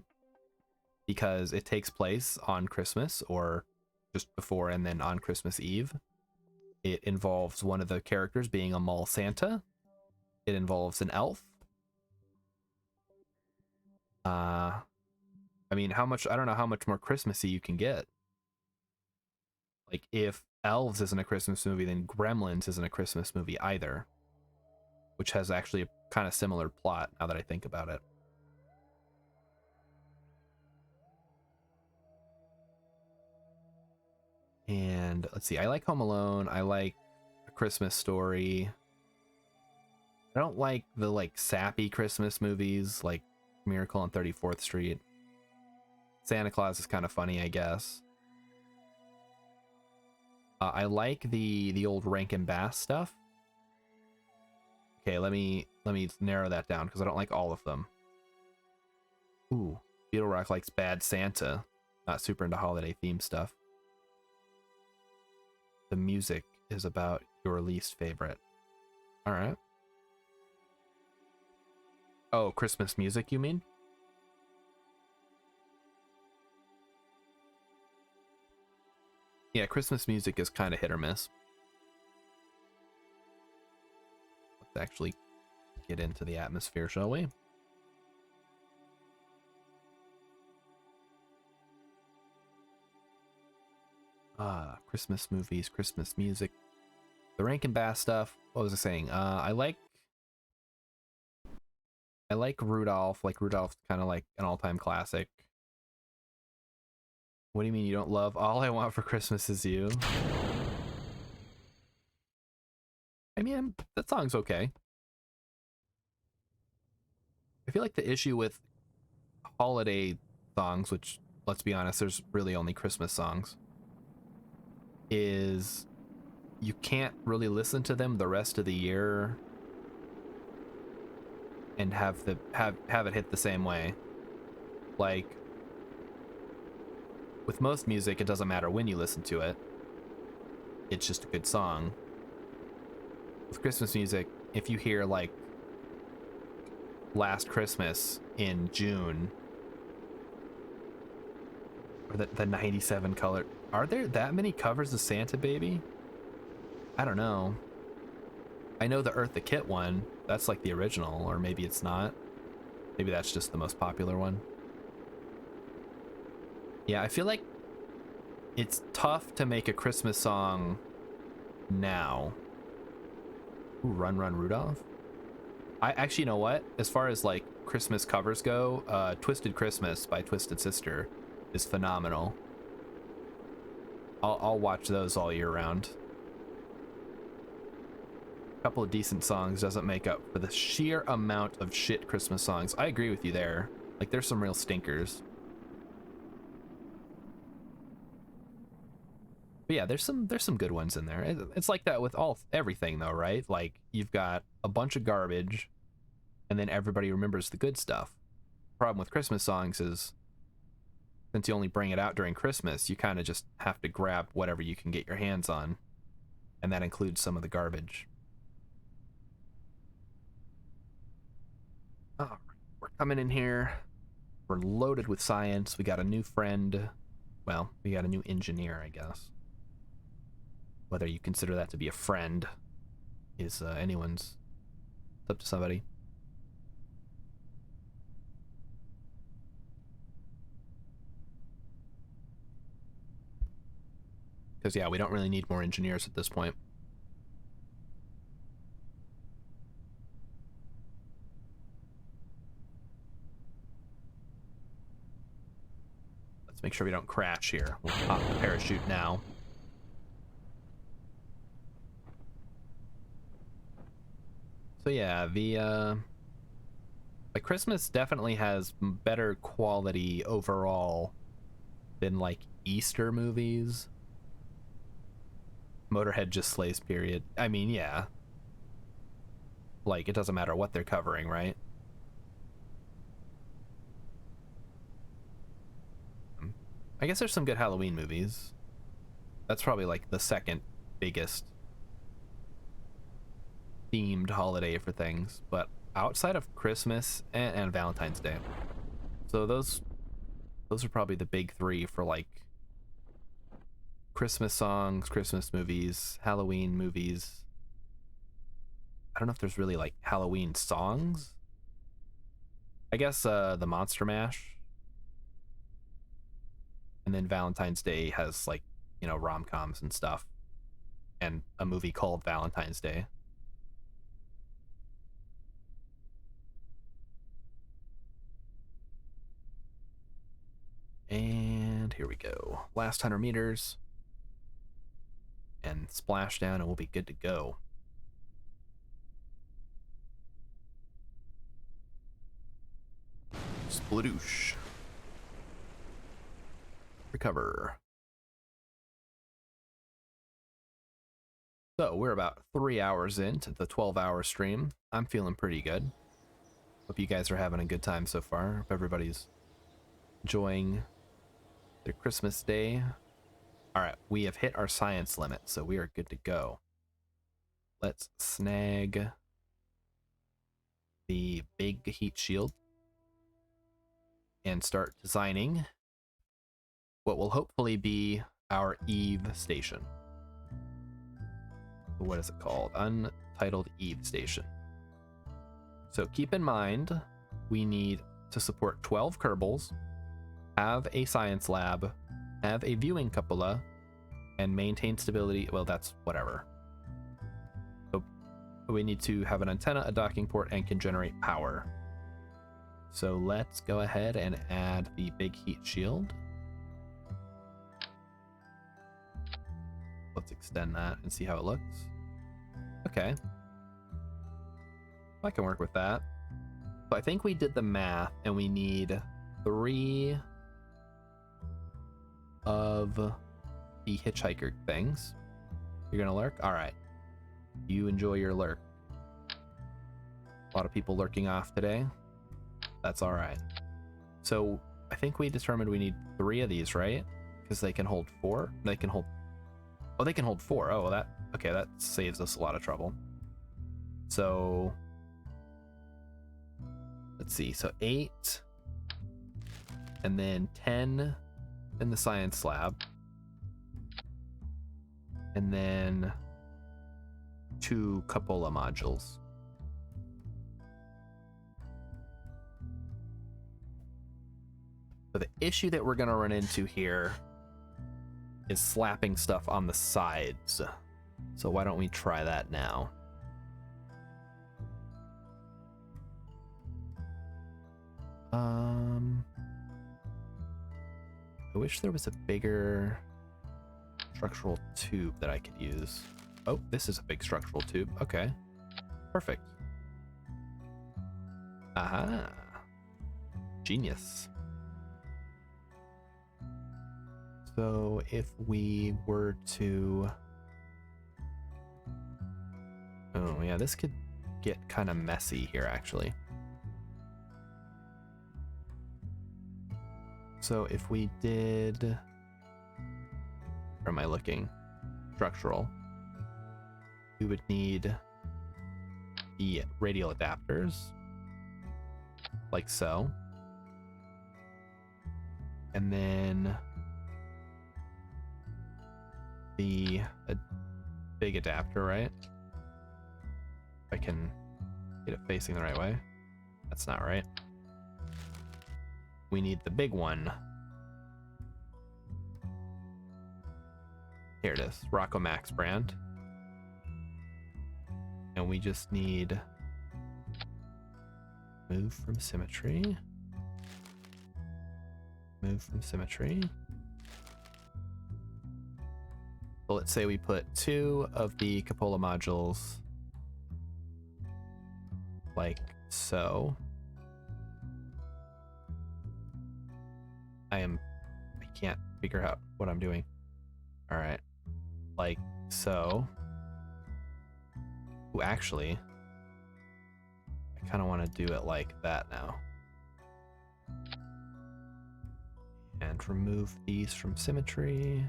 because it takes place on Christmas or just before and then on Christmas Eve. It involves one of the characters being a mall Santa. It involves an elf. I mean, I don't know how much more Christmassy you can get. Like, if Elves isn't a Christmas movie, then Gremlins isn't a Christmas movie either, which has actually a kind of similar plot now that I think about it. And let's see, I like Home Alone. I like A Christmas Story. I don't like the like sappy Christmas movies like Miracle on 34th Street. Santa Claus is kind of funny, I guess. I like the old Rankin Bass stuff. Okay, let me narrow that down because I don't like all of them. Ooh, Beetle Rock likes Bad Santa. Not super into holiday theme stuff. The music is about your least favorite. All right. Oh, Christmas music, you mean? Yeah, Christmas music is kind of hit or miss. Let's actually get into the atmosphere, shall we? Christmas movies, Christmas music. The Rankin Bass stuff, what was I saying? I like Rudolph. Like, Rudolph's kind of like an all-time classic. What do you mean you don't love All I Want for Christmas Is You? I mean, that song's okay. I feel like the issue with holiday songs, which, let's be honest, there's really only Christmas songs, is you can't really listen to them the rest of the year and have it hit the same way. Like, with most music, it doesn't matter when you listen to it. It's just a good song. With Christmas music, if you hear like Last Christmas in June, or the 97 color, are there that many covers of Santa Baby? I don't know. I know the Eartha Kitt one, that's like the original, or maybe it's not. Maybe that's just the most popular one. Yeah, I feel like it's tough to make a Christmas song now. Ooh, Run Run Rudolph? I actually, you know what? As far as like Christmas covers go, Twisted Christmas by Twisted Sister is phenomenal. I'll watch those all year round. A couple of decent songs doesn't make up for the sheer amount of shit Christmas songs. I agree with you there. Like, there's some real stinkers. But yeah, there's some good ones in there. It's like that with everything though, right? Like, you've got a bunch of garbage and then everybody remembers the good stuff. Problem with Christmas songs is, since you only bring it out during Christmas, you kind of just have to grab whatever you can get your hands on, and that includes some of the garbage. Oh, we're coming in here. We're loaded with science. We got a new friend. Well, we got a new engineer, I guess. Whether you consider that to be a friend is anyone's. It's up to somebody. Because, yeah, we don't really need more engineers at this point. Let's make sure we don't crash here. We'll pop the parachute now. So yeah, the like Christmas definitely has better quality overall than like Easter movies. Motorhead just slays, period. I mean, yeah. Like, it doesn't matter what they're covering, right? I guess there's some good Halloween movies. That's probably like the second biggest themed holiday for things, but outside of Christmas and Valentine's Day. So those are probably the big three for like Christmas songs, Christmas movies, Halloween movies. I don't know if there's really like Halloween songs. I guess the Monster Mash. And then Valentine's Day has like, you know, rom-coms and stuff. And a movie called Valentine's Day. And here we go. Last 100 meters. And splash down and we'll be good to go. Sploosh. Recover. So we're about 3 hours into the 12-hour stream. I'm feeling pretty good. Hope you guys are having a good time so far. Hope everybody's enjoying their Christmas day. All right, we have hit our science limit, so we are good to go. Let's snag the big heat shield and start designing what will hopefully be our Eve station. What is it called? Untitled Eve station. So keep in mind, we need to support 12 Kerbals, have a science lab, have a viewing cupola, and maintain stability. Well, that's whatever. So we need to have an antenna, a docking port, and can generate power. So let's go ahead and add the big heat shield. Let's extend that and see how it looks. Okay. I can work with that. So I think we did the math and we need 3 of the hitchhiker things. You're gonna lurk? Alright. You enjoy your lurk. A lot of people lurking off today. That's alright. So I think we determined we need 3 of these, right? Because they can hold 4. They can hold... Oh, they can hold 4. Oh, that... Okay, that saves us a lot of trouble. So... Let's see. So 8. And then 10 in the science lab. And then 2 cupola modules. So the issue that we're going to run into here is slapping stuff on the sides. So why don't we try that now? I wish there was a bigger structural tube that I could use. Oh, this is a big structural tube. Okay. Perfect. Aha. Genius. So if we were to... Oh, yeah, this could get kind of messy here, actually. So if we did... Where am I looking? Structural. We would need the radial adapters, like so. And then the big adapter, right? If I can get it facing the right way. That's not right. We need the big one. Here it is, Rocco Max brand. And we just need move from symmetry. Move from symmetry. So let's say we put 2 of the cupola modules like so. I can't figure out what I'm doing. All right, like so. Ooh, actually, I kind of want to do it like that now. And remove these from symmetry.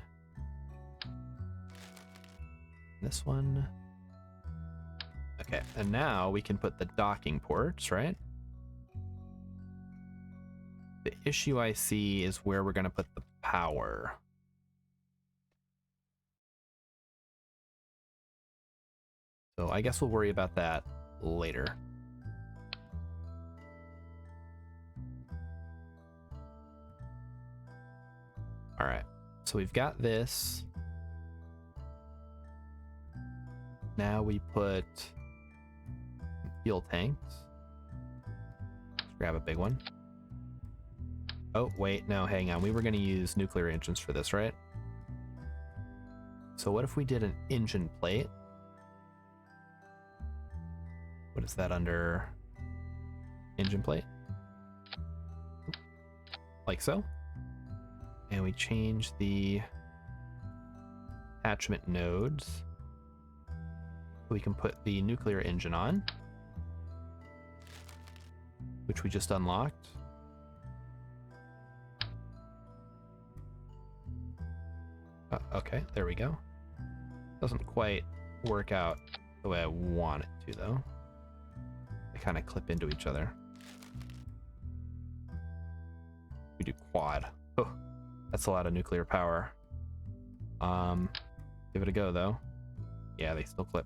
This one. Okay, and now we can put the docking ports, right? The issue I see is where we're going to put the power. So I guess we'll worry about that later. All right, so we've got this. Now we put fuel tanks. Let's grab a big one. Oh, wait, no, hang on. We were going to use nuclear engines for this, right? So what if we did an engine plate? What is that under? Engine plate? Like so. And we change the attachment nodes. We can put the nuclear engine on, which we just unlocked. Okay, there we go. Doesn't quite work out the way I want it to, though. They kind of clip into each other. We do quad. Oh, that's a lot of nuclear power. Give it a go, though. Yeah, they still clip.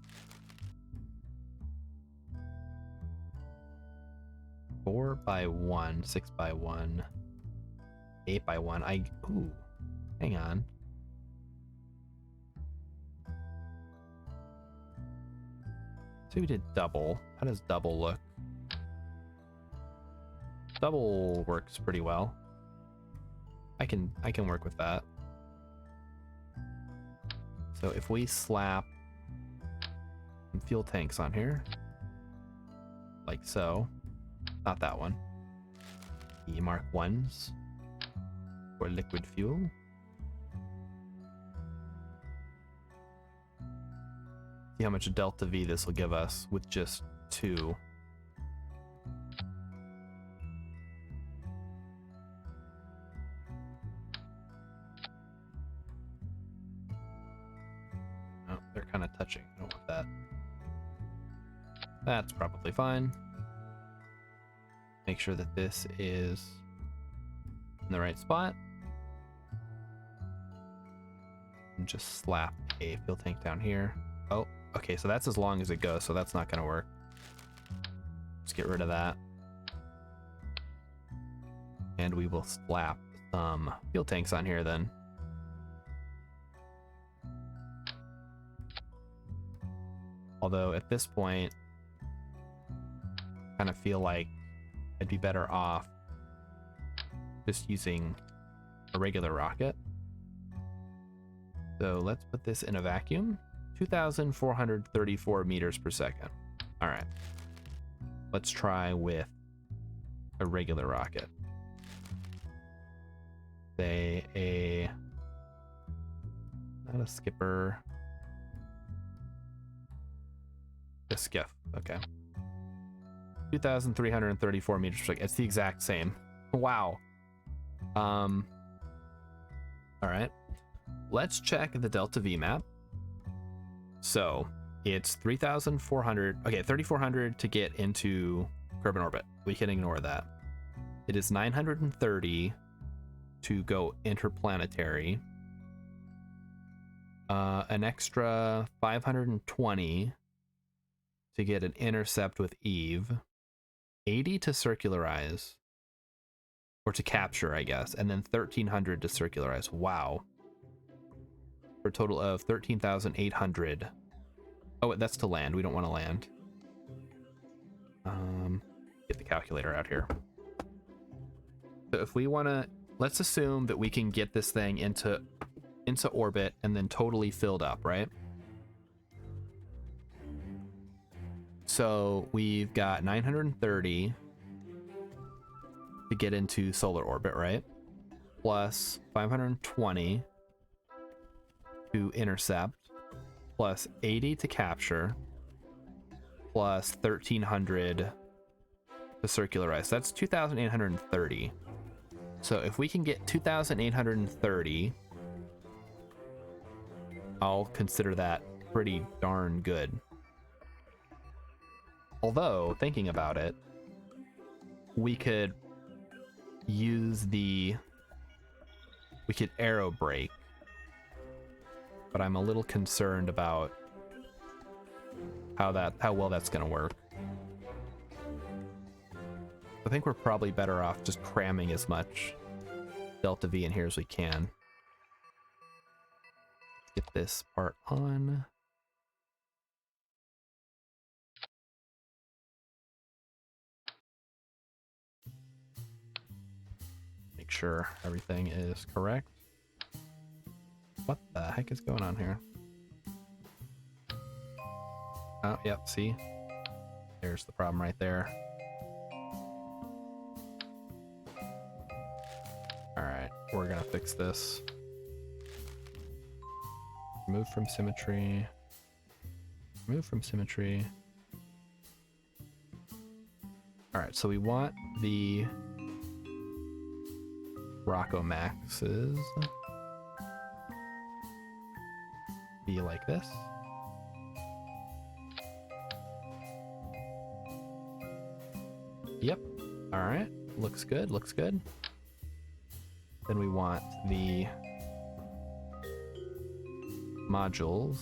4x1, 6x1, 8x1. Ooh, hang on. So we did double. How does double look? Double works pretty well. I can work with that. So if we slap some fuel tanks on here, like so. Not that one. The Mark 1s for liquid fuel. See how much delta V this will give us with just 2. Oh, they're kind of touching. I don't want that. That's probably fine. Make sure that this is in the right spot. And just slap a fuel tank down here. Oh, okay, so that's as long as it goes, so that's not going to work. Let's get rid of that. And we will slap some fuel tanks on here then. Although at this point, I kind of feel like I'd be better off just using a regular rocket. So let's put this in a vacuum. 2,434 meters per second. All right. Let's try with a regular rocket. Say not a skipper. A skiff. Okay. 2,334 meters per second. It's the exact same. Wow. All right. Let's check the delta V map. So it's 3,400. Okay, 3,400 to get into Kerbin orbit. We can ignore that. It is 930 to go interplanetary. An extra 520 to get an intercept with Eve. 80 to circularize, or to capture, I guess, and then 1,300 to circularize. Wow. for a total of 13,800. Oh, that's to land. We don't want to land. Get the calculator out here. So if we want to, let's assume that we can get this thing into orbit and then totally filled up, right? So we've got 930 to get into solar orbit, right? Plus 520 to intercept, plus 80 to capture, plus 1300 to circularize. That's 2,830. So if we can get 2,830, I'll consider that pretty darn good. Although, thinking about it, we could arrow brake, but I'm a little concerned about how well that's gonna work. I think we're probably better off just cramming as much Delta V in here as we can. Get this part on. Make sure everything is correct. What the heck is going on here? Oh, yep, see? There's the problem right there. Alright, we're gonna fix this. Remove from symmetry. Remove from symmetry. Alright, so we want the Rocco Maxes be like this. Yep. Alright, looks good, looks good. Then we want the modules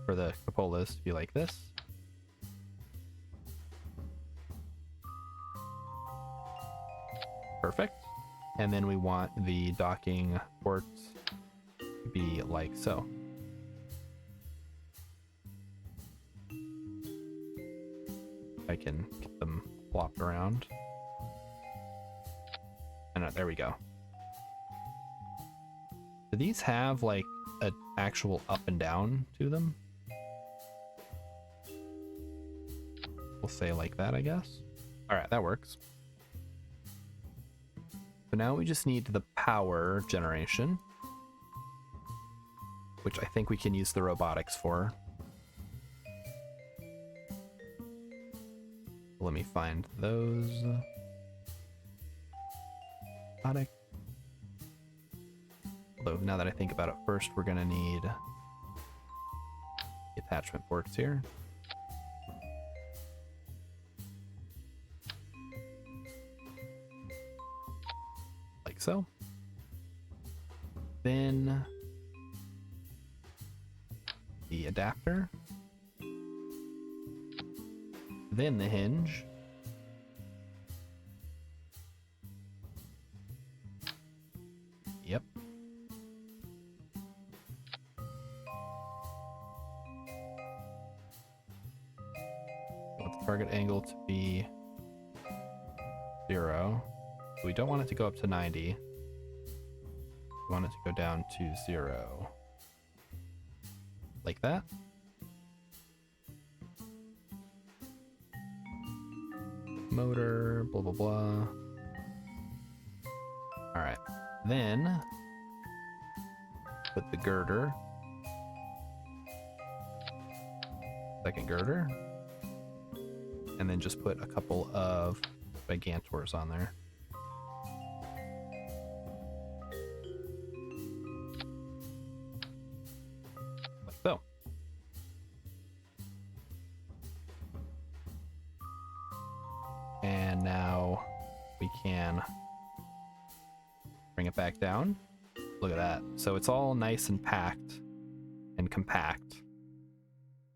for the cupolas to be like this. Perfect. And then we want the docking ports to be like so. I can get them flopped around. And there we go. Do these have like an actual up and down to them? We'll say like that, I guess. All right, that works. So now we just need the power generation, which I think we can use the robotics for. Let me find those. Robotic. Although now that I think about it, first we're gonna need the attachment ports here. Like so. Then the adapter. Then the hinge. Yep. Want the target angle to be 0. We don't want it to go up to 90. We want it to go down to 0. Like that. Motor, blah, blah, blah. All right. Then put the girder. Second girder. And then just put a couple of gigantors on there. Like so. And now we can bring it back down. Look at that. So it's all nice and packed and compact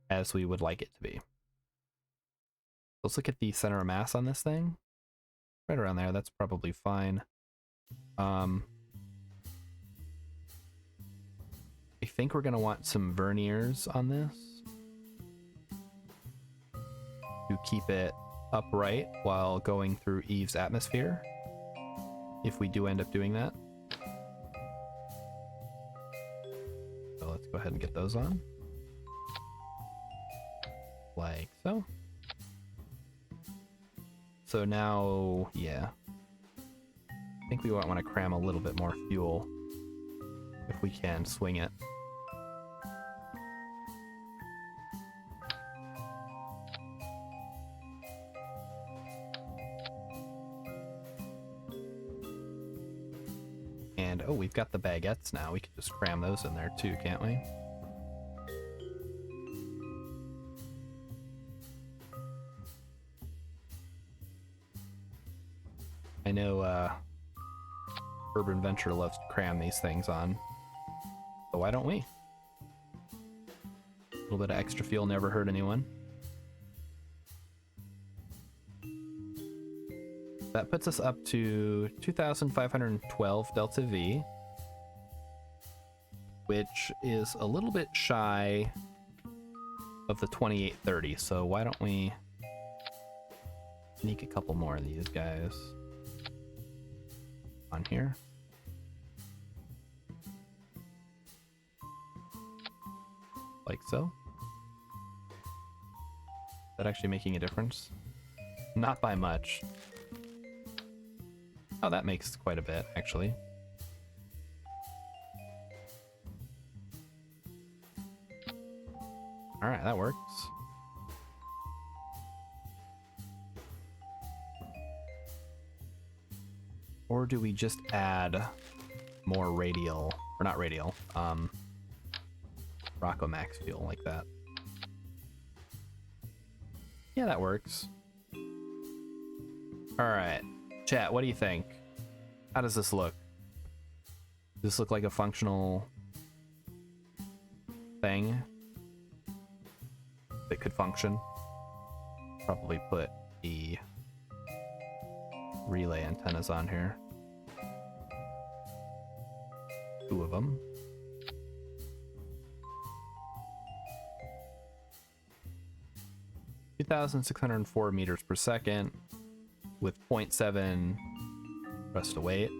as we would like it to be. Let's look at the center of mass on this thing. Right around there, that's probably fine. think we're going to want some verniers on this to keep it upright while going through Eve's atmosphere, if we do end up doing that. So let's go ahead and get those on. Like so. So now, yeah. I think we might want to cram a little bit more fuel if we can swing it. And oh, we've got the baguettes now. We could just cram those in there too, can't we? I know Urban Venture loves to cram these things on. So why don't we? A little bit of extra fuel never hurt anyone. That puts us up to 2,512 Delta V, which is a little bit shy of the 2830. So why don't we sneak a couple more of these guys on here? Like so. Is that actually making a difference? Not by much. Oh, that makes quite a bit, actually. Alright, that works. Or do we just add more radial, or not radial, Rocco Max fuel like that? Yeah, that works. Alright. Chat, what do you think? How does this look? Does this look like a functional thing that could function? Probably put the relay antennas on here. 2 of them. (2,604 meters per second) with 0.7 thrust to weight.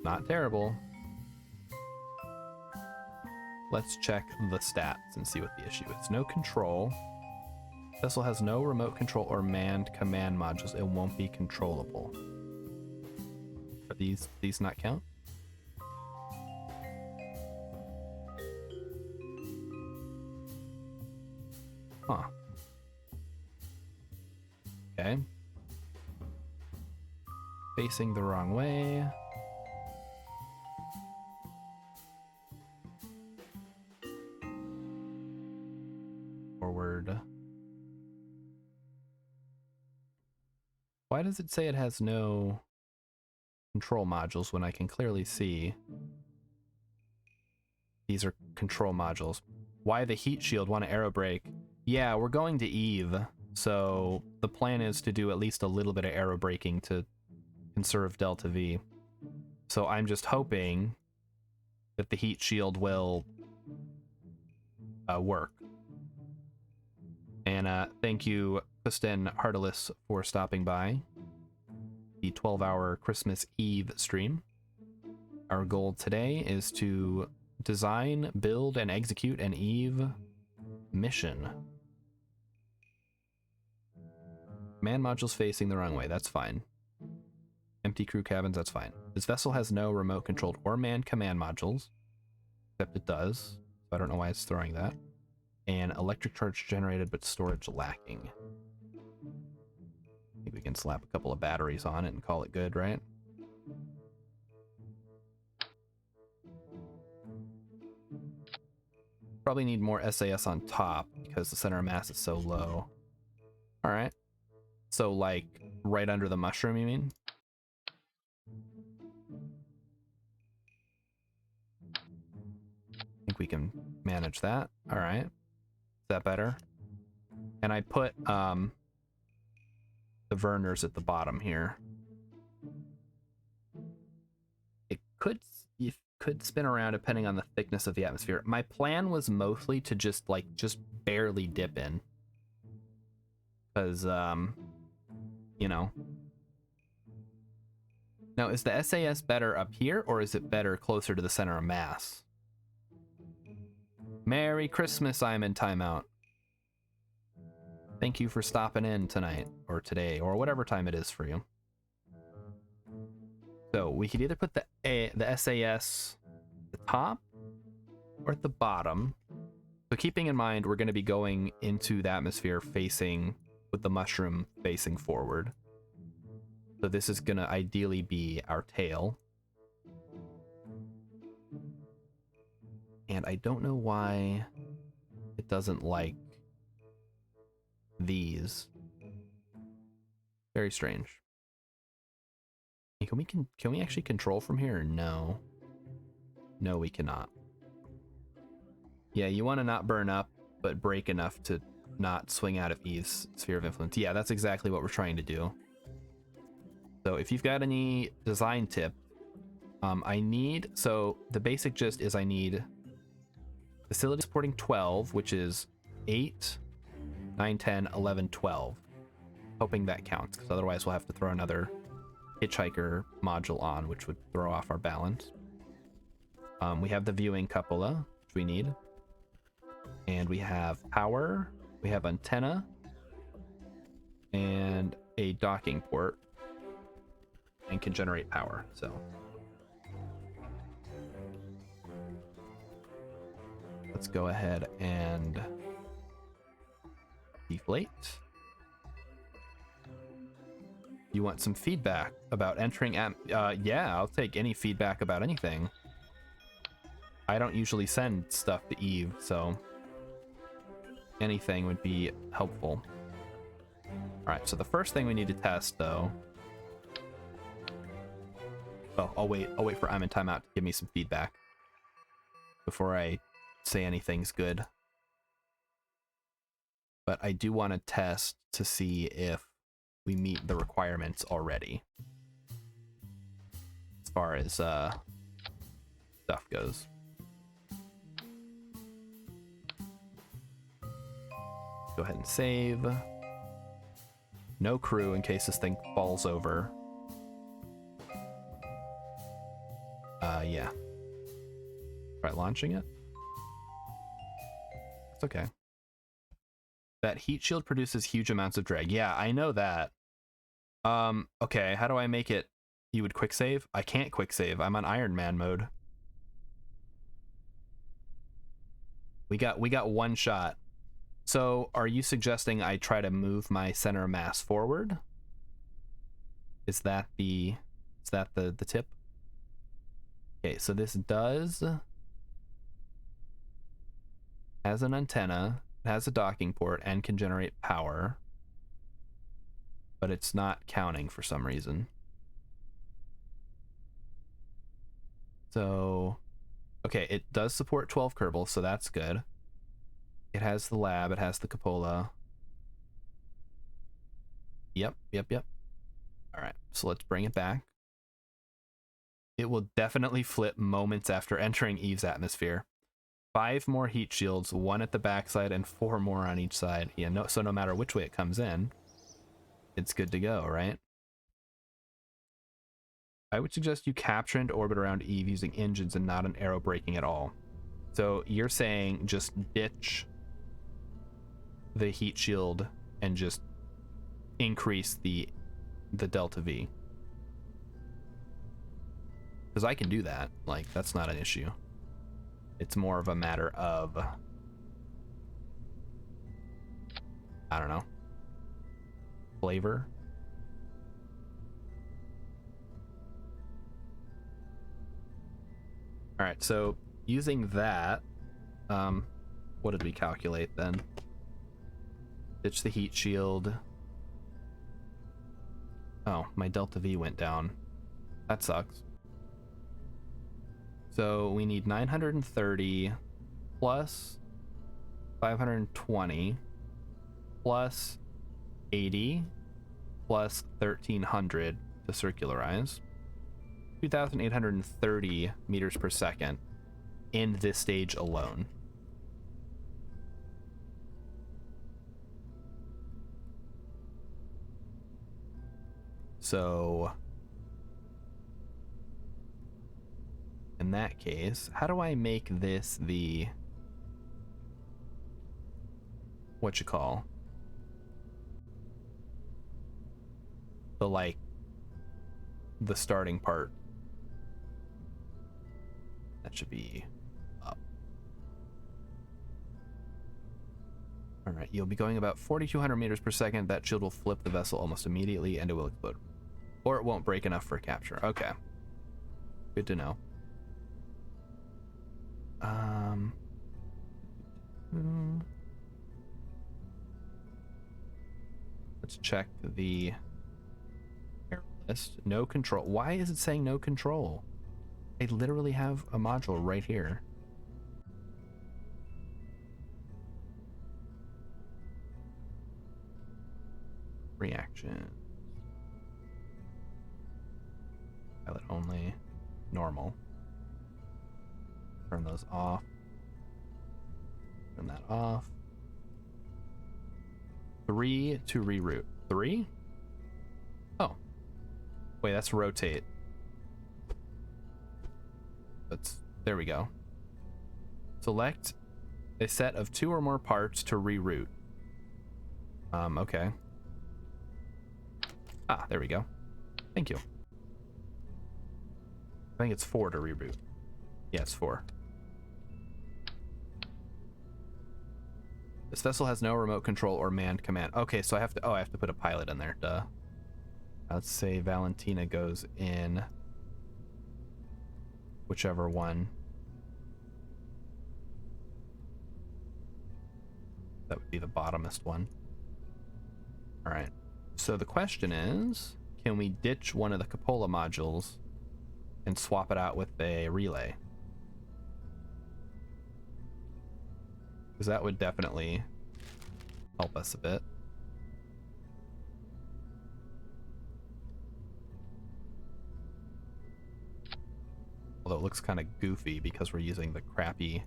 Not terrible. Let's check the stats and see what the issue is. No control. Vessel has no remote control or manned command modules. It won't be controllable. Are these not count? Huh. Okay. Facing the wrong way. Forward. Why does it say it has no control modules when I can clearly see these are control modules? Why the heat shield want to aero brake? Yeah, we're going to Eve, so the plan is to do at least a little bit of aero braking to conserve Delta V. So I'm just hoping that the heat shield will work. And thank you, Kristen Hardelis, for stopping by the 12-hour Christmas Eve stream. Our goal today is to design, build, and execute an Eve mission. Man modules facing the wrong way, that's fine. Empty crew cabins, that's fine. This vessel has no remote controlled or manned command modules, except it does. So I don't know why it's throwing that. And electric charge generated, but storage lacking. I think we can slap a couple of batteries on it and call it good, right? Probably need more SAS on top because the center of mass is so low. All right. So like right under the mushroom, you mean? I think we can manage that. All right. Is that better? And I put the Verners at the bottom here. It could, could spin around depending on the thickness of the atmosphere. My plan was mostly to just barely dip in. Because, you know. Now, is the SAS better up here, or is it better closer to the center of mass? Merry Christmas, I'm in timeout. Thank you for stopping in tonight, or today, or whatever time it is for you. So we could either put the SAS at the top or at the bottom. So keeping in mind, we're going to be going into the atmosphere facing, with the mushroom facing forward. So this is going to ideally be our tail. And I don't know why it doesn't like these. Very strange. Can we actually control from here? No. No, we cannot. Yeah, you want to not burn up, but break enough to not swing out of Eve's sphere of influence. Yeah, that's exactly what we're trying to do. So if you've got any design tip, so the basic gist is I need facility supporting 12, which is 8, 9, 10, 11, 12. Hoping that counts, because otherwise we'll have to throw another hitchhiker module on, which would throw off our balance. We have the viewing cupola, which we need. And we have power, we have antenna, and a docking port, and can generate power, so. Let's go ahead and deflate. You want some feedback about entering yeah, I'll take any feedback about anything. I don't usually send stuff to Eve, so anything would be helpful. Alright, so the first thing we need to test, though... Oh, I'll wait for I'm in timeout to give me some feedback before I say anything's good. But I do want to test to see if we meet the requirements already as far as stuff goes. Go ahead and save. No crew in case this thing falls over. Yeah. Try launching it. It's okay. That heat shield produces huge amounts of drag. Yeah, I know that. Okay, how do I make it? You would quick save? I can't quick save. I'm on Iron Man mode. We got one shot. So, are you suggesting I try to move my center of mass forward? Is that the tip? Okay, so this has an antenna, has a docking port, and can generate power. But it's not counting for some reason. So, okay, it does support 12 Kerbal, so that's good. It has the lab, it has the cupola. Yep. Alright, so let's bring it back. It will definitely flip moments after entering Eve's atmosphere. 5 more heat shields, 1 at the backside and 4 more on each side. Yeah, so no matter which way it comes in, it's good to go, right? I would suggest you capture and orbit around Eve using engines and not an aero braking at all. So you're saying just ditch the heat shield and just increase the delta V. Because I can do that. Like, that's not an issue. It's more of a matter of, I don't know, flavor. All right, so using that, what did we calculate then? Ditch the heat shield. Oh, my delta V went down. That sucks. So we need 930 plus 520 plus 80 plus 1300 to circularize. 2,830 meters per second in this stage alone. So in that case, how do I make this the what you call the like the starting part? That should be up. All right, you'll be going about 4,200 meters per second. That shield will flip the vessel almost immediately and it will explode. Or it won't break enough for capture. Okay. Good to know. Let's check the error list. No control. Why is it saying no control? I literally have a module right here. Reaction. Pilot only. Normal. Turn those off. Turn that off. 3 to reroute. 3? Oh. Wait, that's rotate. There we go. Select a set of 2 or more parts to reroute. Okay. Ah, there we go. Thank you. I think it's 4 to reroute. Yeah, it's 4. This vessel has no remote control or manned command. Okay, so I have to put a pilot in there. Duh. Let's say Valentina goes in whichever one. That would be the bottomest one. All right. So the question is, can we ditch one of the cupola modules and swap it out with a relay? Because that would definitely help us a bit. Although it looks kind of goofy because we're using the crappy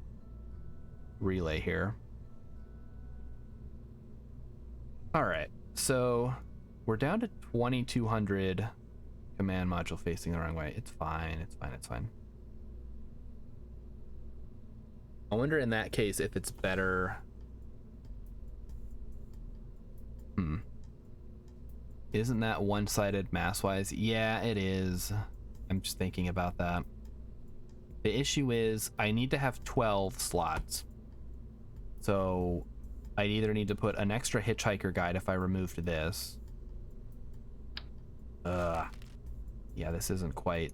relay here. All right, so we're down to 2,200 command module facing the wrong way. It's fine, it's fine, it's fine. I wonder in that case if it's better. Isn't that one-sided mass-wise? Yeah, it is. I'm just thinking about that. The issue is I need to have 12 slots. So I either need to put an extra hitchhiker guide if I removed this. Yeah, this isn't quite.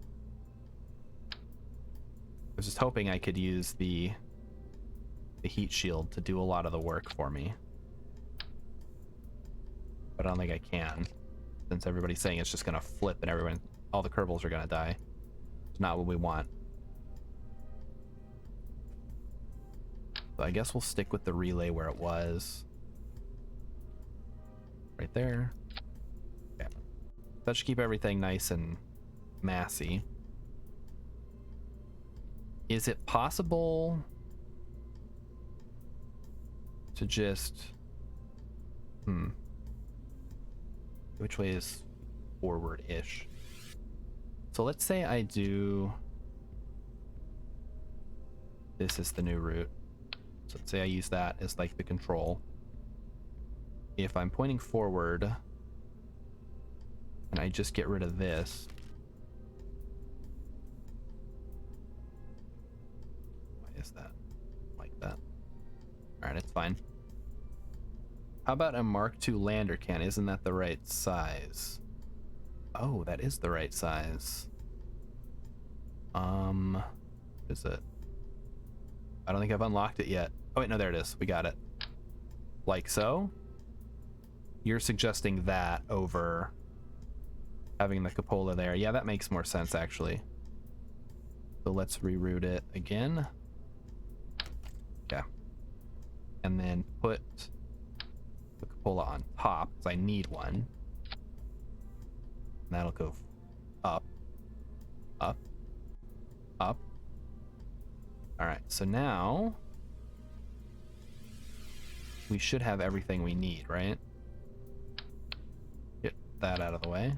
I was just hoping I could use the heat shield to do a lot of the work for me. But I don't think I can, since everybody's saying it's just gonna flip and all the Kerbals are gonna die. It's not what we want. So I guess we'll stick with the relay where it was. Right there. Okay. That should keep everything nice and massy. Is it possible to just... Which way is forward-ish? So let's say I do... This is the new route. So let's say I use that as like the control. If I'm pointing forward and I just get rid of this, why is that like that? All right, it's fine. How about a Mark II lander can? Isn't that the right size? Oh, that is the right size. Is it? I don't think I've unlocked it yet. Oh wait, no, there it is. We got it. Like so? You're suggesting that over having the cupola there. Yeah, that makes more sense actually. So let's reroute it again. Okay. And then put the cupola on top, because I need one. And that'll go up. up, up. All right, so now we should have everything we need, right? Get that out of the way.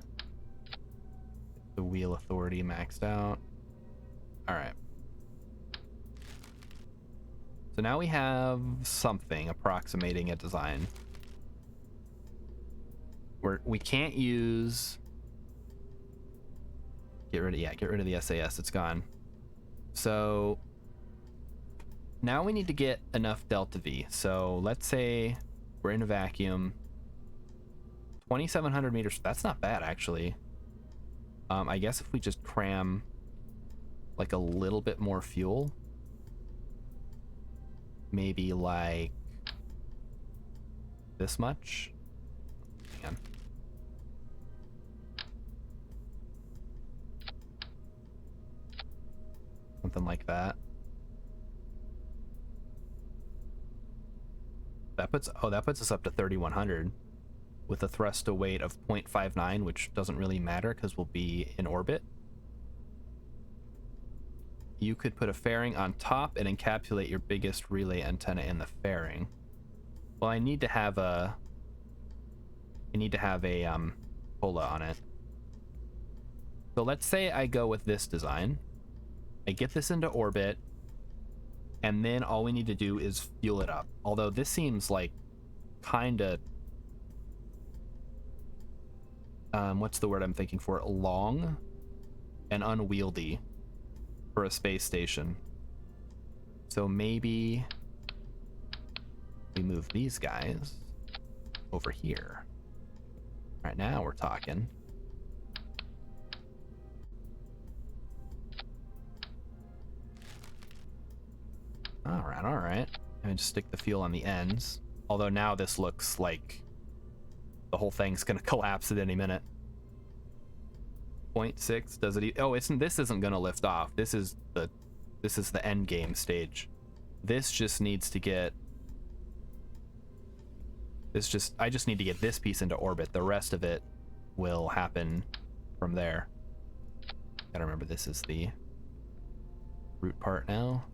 Get the wheel authority maxed out. All right. So now we have something approximating a design. We can't use... Get rid of the SAS, it's gone. So now we need to get enough delta V. So let's say we're in a vacuum. 2,700 meters, that's not bad actually. I guess if we just cram like a little bit more fuel, maybe like this much. Hang on. Something like that. That puts us up to 3,100 with a thrust to weight of 0.59, which doesn't really matter because we'll be in orbit. You could put a fairing on top and encapsulate your biggest relay antenna in the fairing. Well, I need to have a Pola on it. So let's say I go with this design. I get this into orbit, and then all we need to do is fuel it up. Although this seems like kinda what's the word I'm thinking for? Long and unwieldy for a space station. So maybe we move these guys over here. Right now we're talking. All right. And just stick the fuel on the ends. Although now this looks like the whole thing's gonna collapse at any minute. 0.6 does it? Oh, this isn't gonna lift off. This is the end game stage. This just needs to get. I just need to get this piece into orbit. The rest of it will happen from there. Gotta remember this is the root part now.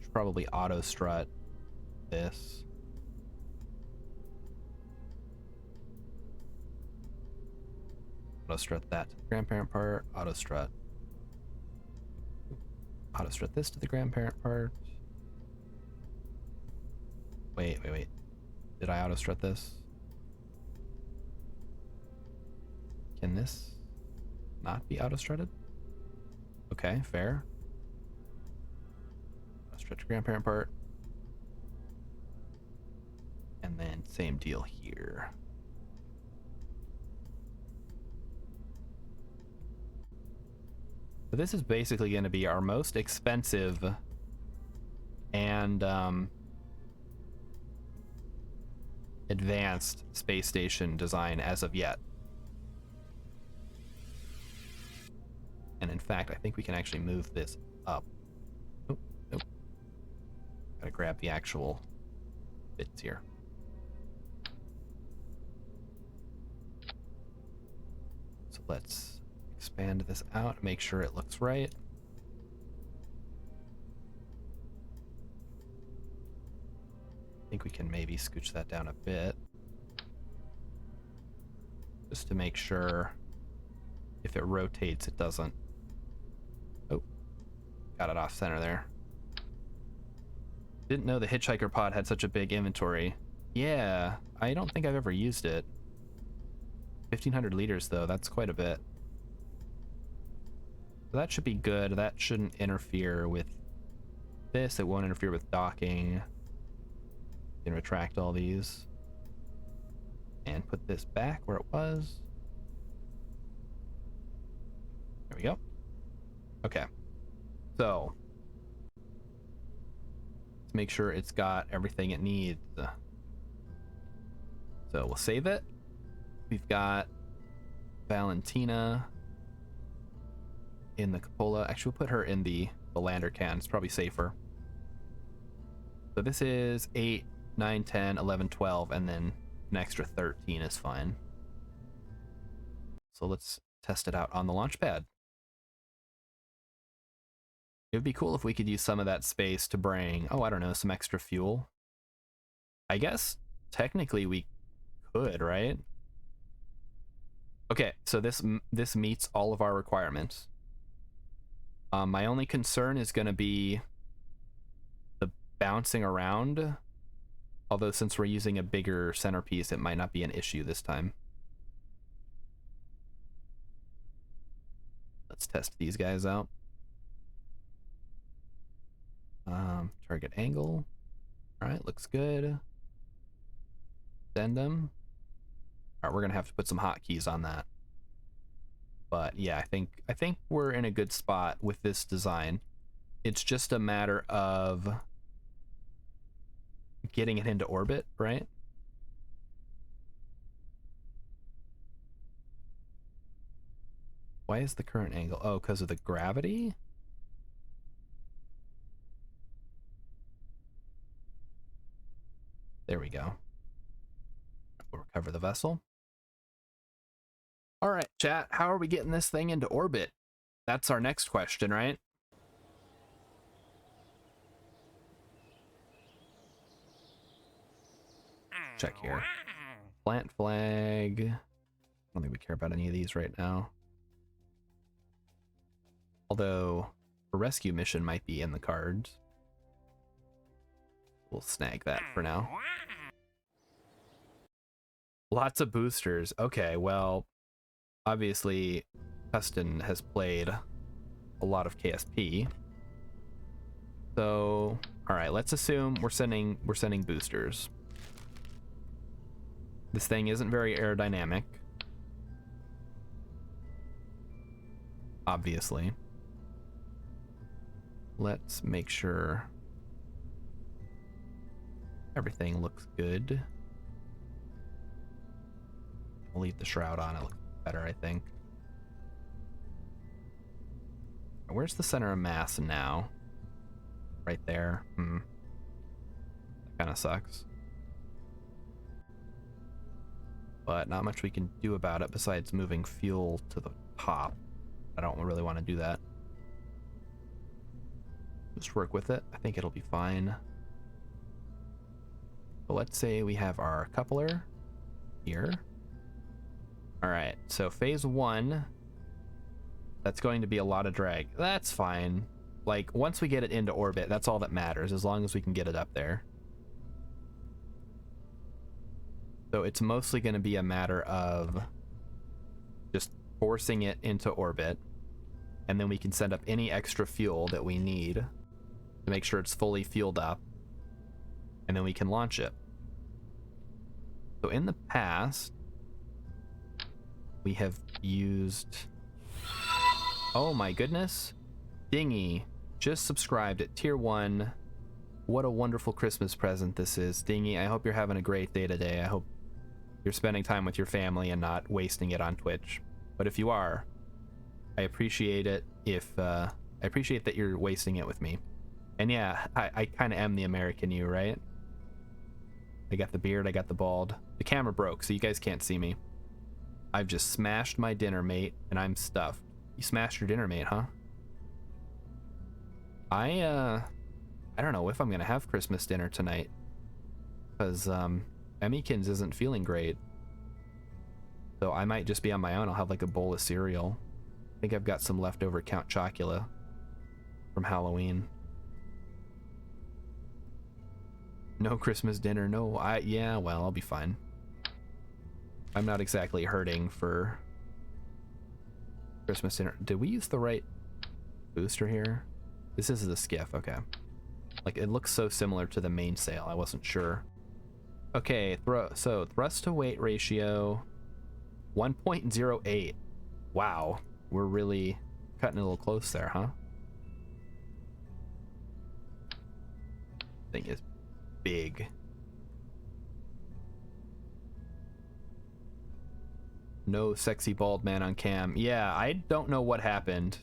Should probably auto strut this. Auto strut that to the grandparent part. Auto strut this to the grandparent part. Wait. Did I auto strut this? Can this not be auto strutted? Okay, fair. Auto strut to grandparent part. And then same deal here. So this is basically going to be our most expensive and advanced space station design as of yet. And in fact, I think we can actually move this up. Oh, nope. Gotta grab the actual bits here. So let's expand this out, make sure it looks right. I think we can maybe scooch that down a bit. Just to make sure if it rotates, it doesn't. Oh, got it off center there. Didn't know the hitchhiker pod had such a big inventory. Yeah, I don't think I've ever used it. 1,500 liters though, that's quite a bit. So that should be good. That shouldn't interfere with this. It won't interfere with docking. You can retract all these and put this back where it was. There we go. Okay. So let's make sure it's got everything it needs. So we'll save it. We've got Valentina in the cupola. Actually, we'll put her in the lander can. It's probably safer. So this is 8, 9, 10, 11, 12, and then an extra 13 is fine. So let's test it out on the launch pad. It would be cool if we could use some of that space to bring, oh, I don't know, some extra fuel. I guess technically we could, right? Okay, so this meets all of our requirements. My only concern is going to be the bouncing around. Although since we're using a bigger centerpiece, it might not be an issue this time. Let's test these guys out. Target angle. All right, looks good. Send them. All right, we're gonna have to put some hotkeys on that. But yeah, I think we're in a good spot with this design. It's just a matter of getting it into orbit, right? Why is the current angle? Oh, because of the gravity? There we go. We'll recover the vessel. All right, chat, how are we getting this thing into orbit? That's our next question, right? Check here. Plant flag. I don't think we care about any of these right now. Although a rescue mission might be in the cards. We'll snag that for now. Lots of boosters. Okay, well, obviously, Tustin has played a lot of KSP. So, all right, let's assume we're sending boosters. This thing isn't very aerodynamic. Obviously. Let's make sure everything looks good. I'll leave the shroud on. It looks better, I think. Where's the center of mass now? Right there. That kind of sucks. But not much we can do about it besides moving fuel to the top. I don't really want to do that. Just work with it. I think it'll be fine. But let's say we have our coupler here. All right, so phase 1, that's going to be a lot of drag. That's fine. Like, once we get it into orbit, that's all that matters, as long as we can get it up there. So it's mostly going to be a matter of just forcing it into orbit, and then we can send up any extra fuel that we need to make sure it's fully fueled up, and then we can launch it. So in the past, we have used... Oh my goodness. Dingy just subscribed at tier 1. What a wonderful Christmas present this is. Dingy, I hope you're having a great day today. I hope you're spending time with your family and not wasting it on Twitch. But if you are, I appreciate it I appreciate that you're wasting it with me. And yeah, I kind of am the American you, right? I got the beard, I got the bald. The camera broke, so you guys can't see me. I've just smashed my dinner, mate, and I'm stuffed. You smashed your dinner, mate, huh? I don't know if I'm gonna have Christmas dinner tonight, because Emmykins isn't feeling great. So I might just be on my own. I'll have like a bowl of cereal. I think I've got some leftover Count Chocula from Halloween. No Christmas dinner, no. Yeah, well, I'll be fine. I'm not exactly hurting for Christmas dinner. Did we use the right booster here? This is the skiff, okay. Like, it looks so similar to the mainsail, I wasn't sure. Okay, so thrust to weight ratio 1.08. Wow, we're really cutting a little close there, huh? Thing is big. No sexy bald man on cam. Yeah, I don't know what happened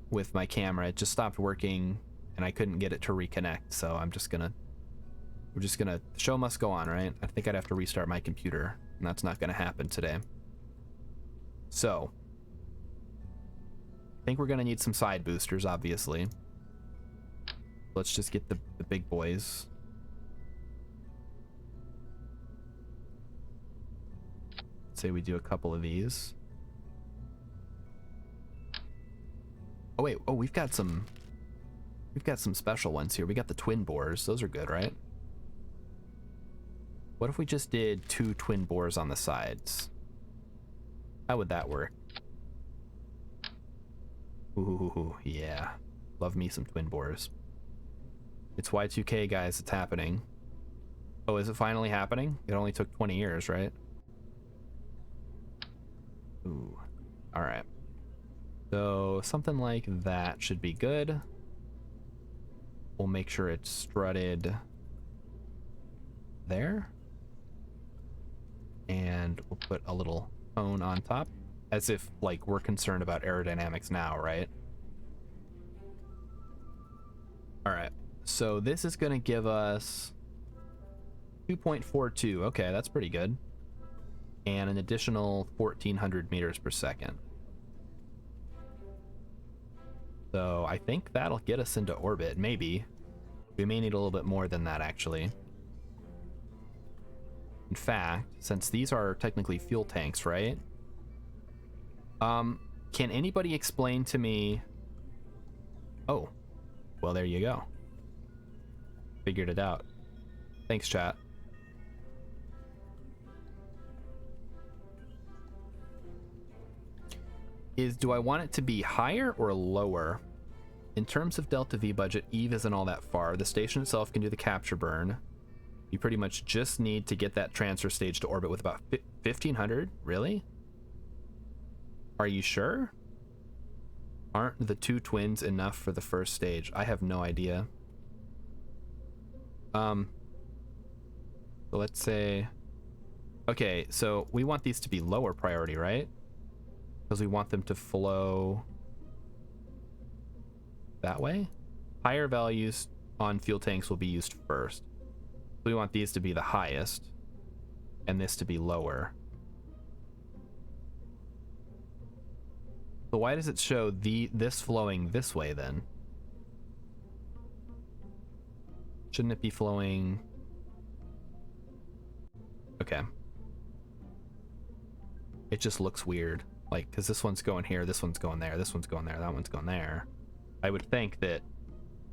with my camera. It just stopped working and I couldn't get it to reconnect, so we're just gonna, the show must go on, right? I think I'd have to restart my computer, and that's not gonna happen today. So I think we're gonna need some side boosters, obviously. Let's just get the big boys. Say we do a couple of these. Oh wait, oh we've got some special ones here. We got the twin bores. Those are good, right? What if we just did 2 twin bores on the sides? How would that work? Ooh, yeah. Love me some twin bores. It's Y2K, guys. It's happening. Oh, is it finally happening? It only took 20 years, right? Ooh. Alright. So something like that should be good. We'll make sure it's strutted there. And we'll put a little cone on top. As if, like, we're concerned about aerodynamics now, right? Alright. So this is going to give us 2.42. Okay, that's pretty good. And an additional 1,400 meters per second. So I think that'll get us into orbit, maybe. We may need a little bit more than that, actually. In fact, since these are technically fuel tanks, right? Can anybody explain to me... Oh, well, there you go. Figured it out. Thanks, chat. Do I want it to be higher or lower? In terms of Delta V budget, Eve isn't all that far. The station itself can do the capture burn. You pretty much just need to get that transfer stage to orbit with about 1,500. Really? Are you sure? Aren't the 2 twins enough for the first stage? I have no idea. So let's say... Okay, so we want these to be lower priority, right? Because we want them to flow that way. Higher values on fuel tanks will be used first. We want these to be the highest and this to be lower. So why does it show this flowing this way then? Shouldn't it be flowing? Okay. It just looks weird. Like, because this one's going here, this one's going there, this one's going there, that one's going there. I would think that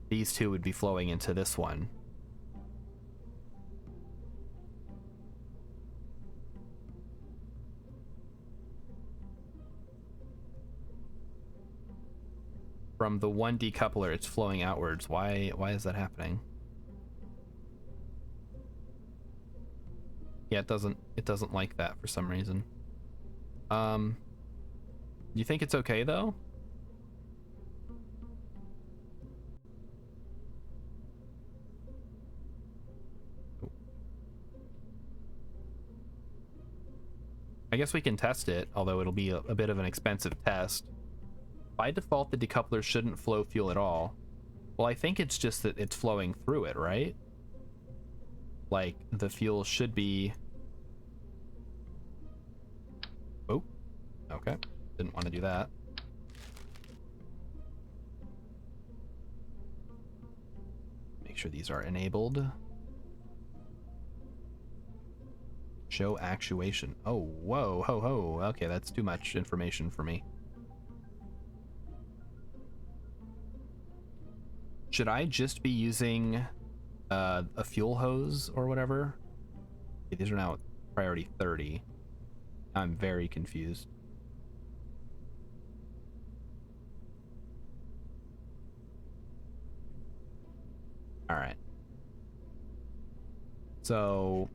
these two would be flowing into this one. From the one decoupler, it's flowing outwards. Why is that happening? Yeah, it doesn't like that for some reason. You think it's okay though? I guess we can test it, although it'll be a bit of an expensive test. By default, the decoupler shouldn't flow fuel at all. Well, I think it's just that it's flowing through it, right? Like, the fuel should be... Oh, okay. Didn't want to do that. Make sure these are enabled. Show actuation. Oh, whoa, ho, ho. Okay, that's too much information for me. Should I just be using a fuel hose or whatever? Okay, these are now priority 30. I'm very confused. All right. So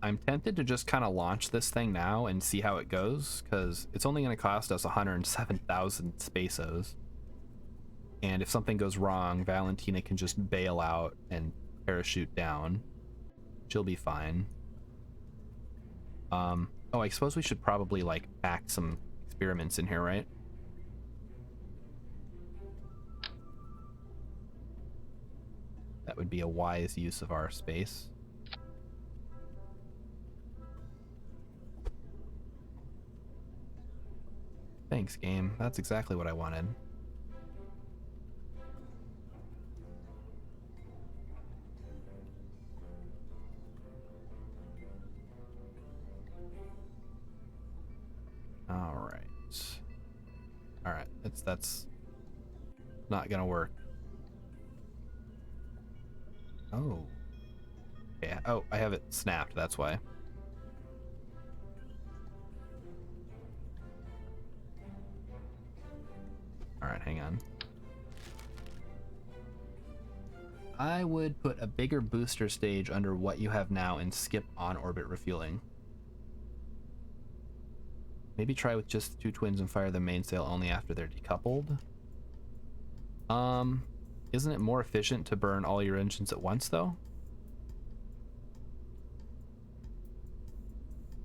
I'm tempted to just kind of launch this thing now and see how it goes, because it's only going to cost us 107,000 spaceos. And if something goes wrong, Valentina can just bail out and parachute down. She'll be fine. Oh, I suppose we should probably, like, pack some experiments in here, right? That would be a wise use of our space. Thanks, game. That's exactly what I wanted. All right, that's not gonna work. Oh, yeah. Oh, I have it snapped. That's why. All right, hang on. I would put a bigger booster stage under what you have now and skip on-orbit refueling. Maybe try with just 2 twins and fire the mainsail only after they're decoupled. Isn't it more efficient to burn all your engines at once, though?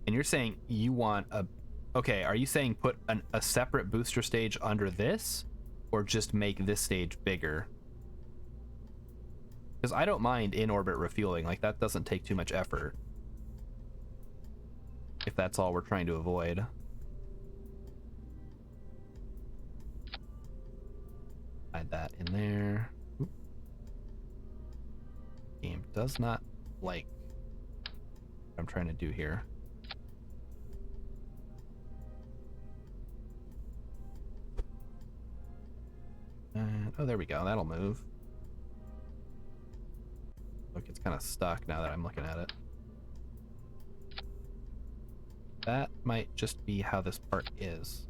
And you're saying you want a... Okay, are you saying put a separate booster stage under this? Or just make this stage bigger? Because I don't mind in-orbit refueling. Like, that doesn't take too much effort. If that's all we're trying to avoid. Hide that in there. Oop. Game does not like what I'm trying to do here. And, oh, there we go. That'll move. Look, it's kind of stuck now that I'm looking at it. That might just be how this part is.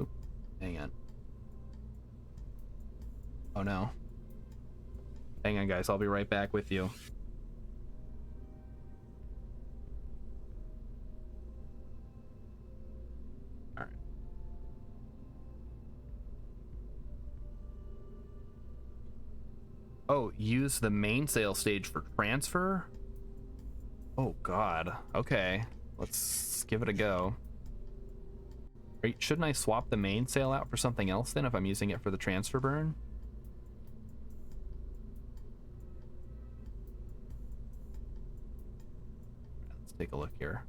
Oop, hang on. Oh no. Hang on, guys. I'll be right back with you. All right. Oh, use the mainsail stage for transfer? Oh god. Okay. Let's give it a go. Shouldn't I swap the mainsail out for something else then if I'm using it for the transfer burn? Let's take a look here.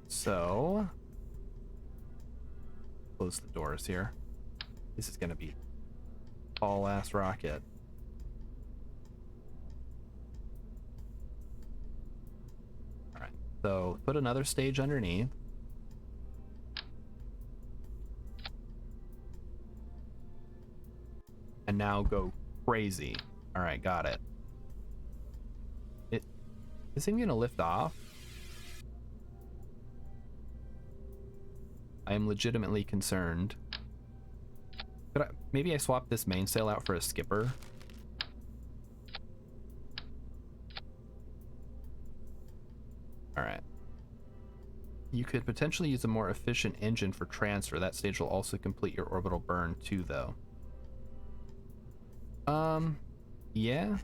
So, close the doors here. This is gonna be tall ass rocket. All right, so put another stage underneath. And now go crazy. All right, got it. Is this thing gonna lift off? I am legitimately concerned. Maybe I swap this mainsail out for a skipper. All right. You could potentially use a more efficient engine for transfer. That stage will also complete your orbital burn too, though. Yeah.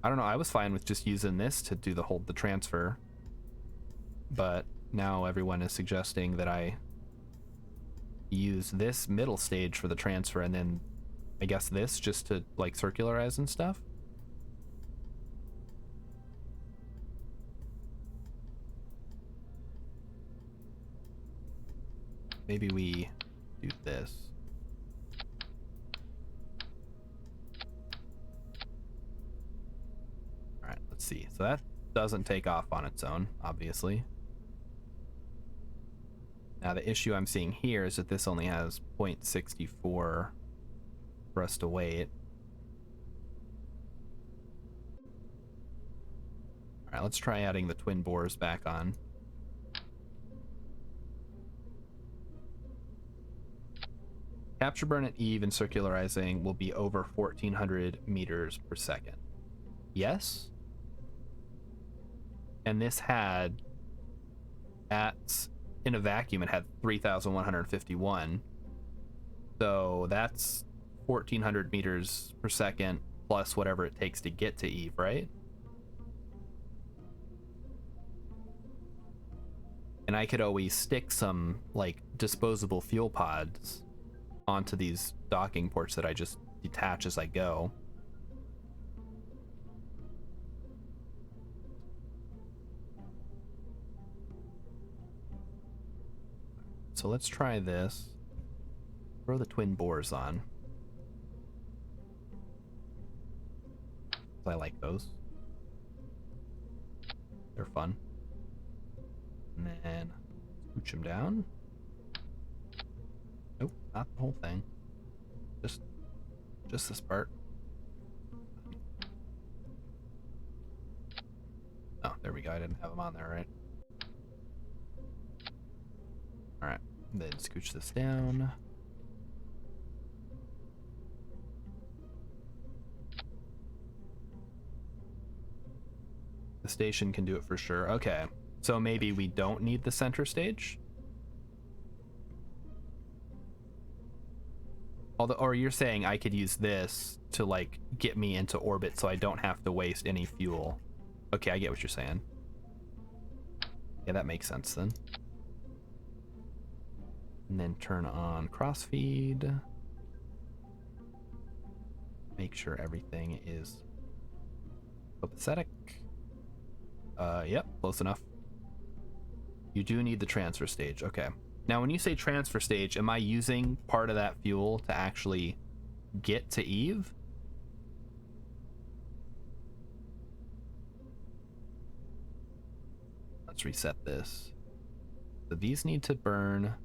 I don't know. I was fine with just using this to do the transfer. But now everyone is suggesting that I use this middle stage for the transfer and then I guess this just to like circularize and stuff. Maybe we do this. All right, let's see. So that doesn't take off on its own, obviously. Now the issue I'm seeing here is that this only has 0.64 for us to wait. All right, let's try adding the twin bores back on. Capture burn at Eve and circularizing will be over 1,400 meters per second. Yes? And this had in a vacuum, it had 3,151. So that's 1,400 meters per second plus whatever it takes to get to Eve, right? And I could always stick some, like, disposable fuel pods onto these docking ports that I just detach as I go. so let's try this. Throw the twin bores on. I like those. They're fun. And then scooch them down. Nope, not the whole thing. Just this part. Oh, there we go. I didn't have them on there, right? Alright, then scooch this down. The station can do it for sure. Okay, so maybe we don't need the center stage? Although, or you're saying I could use this to, like, get me into orbit so I don't have to waste any fuel. Okay, I get what you're saying. Yeah, that makes sense then. And then turn on crossfeed. Make sure everything is copacetic. Yep, close enough. You do need the transfer stage. Okay. Now, when you say transfer stage, am I using part of that fuel to actually get to Eve? Let's reset this. So these need to burn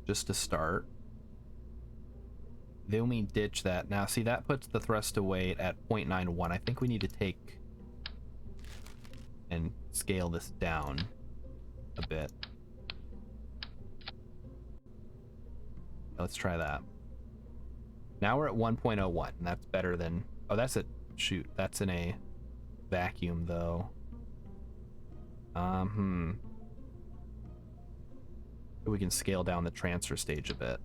just to start. Then we ditch that. Now, see, that puts the thrust to weight at 0.91. I think we need to take and scale this down a bit. Let's try that. Now we're at 1.01, and that's better than... Oh, that's a... Shoot, that's in a vacuum, though. We can scale down the transfer stage a bit.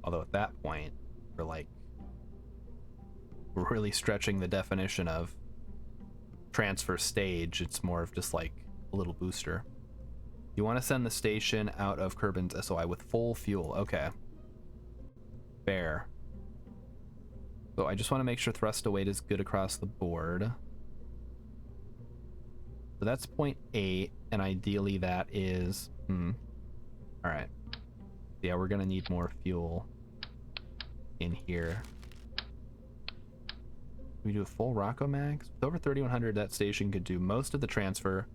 Although at that point, we're really stretching the definition of transfer stage. It's more of just like a little booster. You want to send the station out of Kerbin's SOI with full fuel. Okay. Fair. So I just want to make sure thrust to weight is good across the board. So that's 0.8, and ideally that is... Alright. Yeah, we're going to need more fuel in here. We do a full Rocco max. With over 3100, that station could do most of the transfer,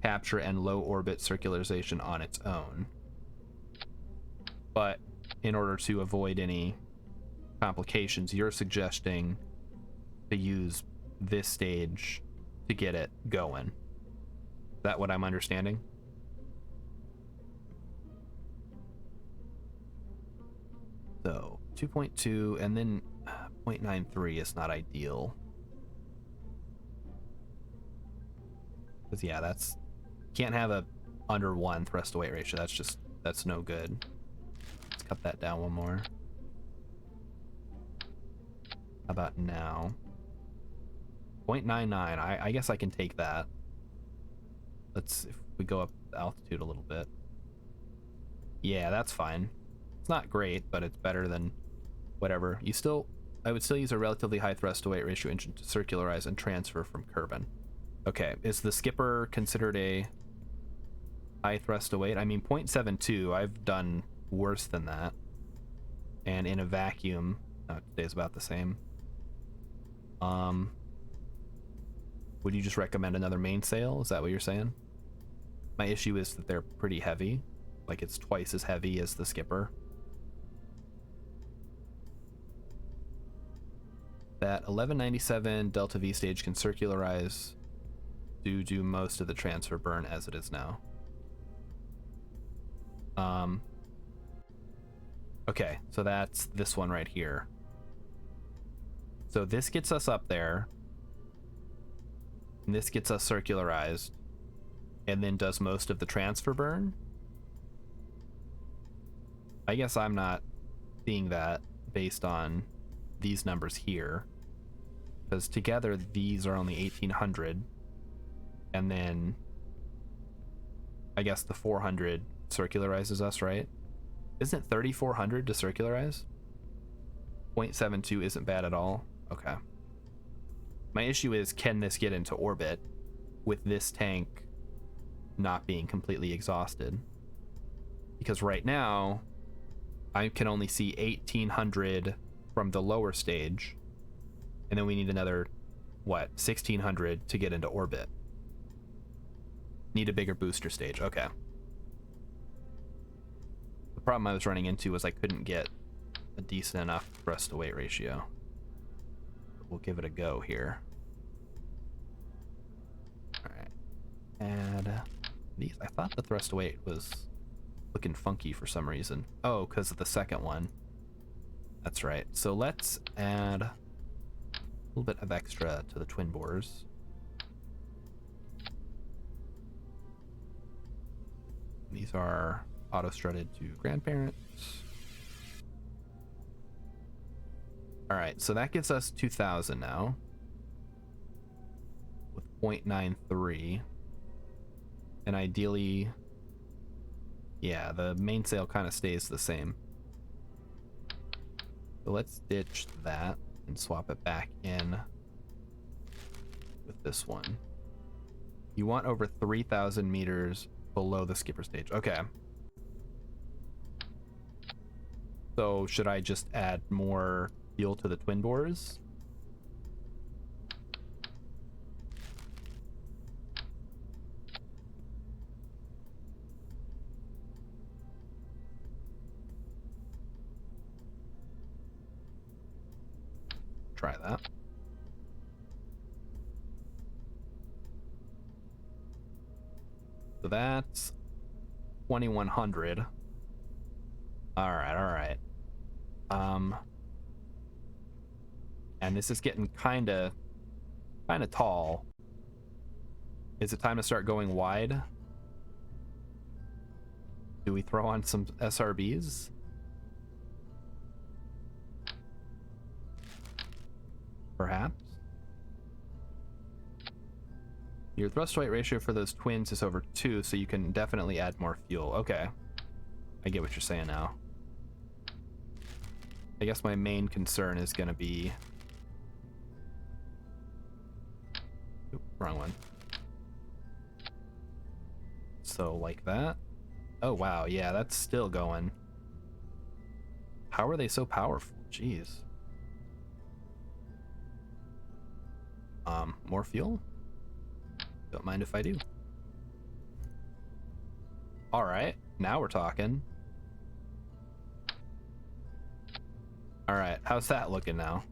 capture, and low orbit circularization on its own. But in order to avoid any complications, you're suggesting to use this stage to get it going. Is that what I'm understanding? So 2.2 and then 0.93 is not ideal. Because yeah, that's... Can't have a under 1 thrust to weight ratio. That's no good. Let's cut that down one more. How about now? 0.99. I guess I can take that. Let's... If we go up the altitude a little bit. Yeah, that's fine. It's not great, but it's better than whatever. I would still use a relatively high thrust to weight ratio engine to circularize and transfer from Kerbin. Okay, is the skipper considered a high thrust to weight? I mean, 0.72, I've done worse than that. And in a vacuum, today's about the same. Would you just recommend another mainsail? Is that what you're saying? My issue is that they're pretty heavy. Like, it's twice as heavy as the skipper. That 1197 Delta V stage can circularize to do most of the transfer burn as it is now. Okay, so that's this one right here. So this gets us up there, and this gets us circularized, and then does most of the transfer burn. I guess I'm not seeing that based on these numbers here, because together these are only 1800, and then I guess the 400 circularizes us, right? Isn't it 3400 to circularize? 0.72 isn't bad at all. Okay. My issue is, can this get into orbit with this tank not being completely exhausted? Because right now, I can only see 1,800 from the lower stage, and then we need another, what, 1,600 to get into orbit. Need a bigger booster stage. Okay. The problem I was running into was I couldn't get a decent enough thrust to weight ratio. But we'll give it a go here. Alright. Add these. I thought the thrust to weight was looking funky for some reason. Oh, because of the second one. That's right. So let's add a little bit of extra to the twin bores. These are auto-strutted to grandparents. Alright, so that gives us 2,000 now. With 0.93. And ideally, yeah, the mainsail kind of stays the same. So let's ditch that and swap it back in with this one. You want over 3,000 meters below the skipper stage. Okay. So should I just add more fuel to the twin bores? Try that. So that's 2,100. All right. And this is getting kind of tall. Is it time to start going wide? Do we throw on some SRBs? Perhaps. Your thrust to weight ratio for those twins is over 2, so you can definitely add more fuel. Okay. I get what you're saying now. I guess my main concern is going to be... Oop, wrong one. So, like that. Oh, wow. Yeah, that's still going. How are they so powerful? Jeez. More fuel? Don't mind if I do. All right, now we're talking. All right, how's that looking now?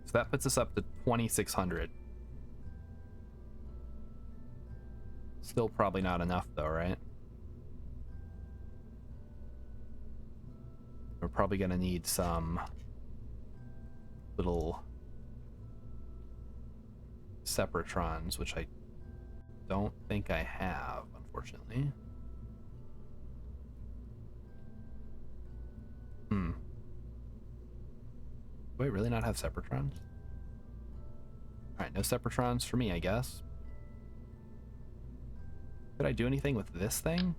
So that puts us up to 2,600. Still probably not enough though, right? We're probably gonna need some little separatrons, which I don't think I have, unfortunately. Do I really not have separatrons? Alright, no separatrons for me, I guess. Could I do anything with this thing?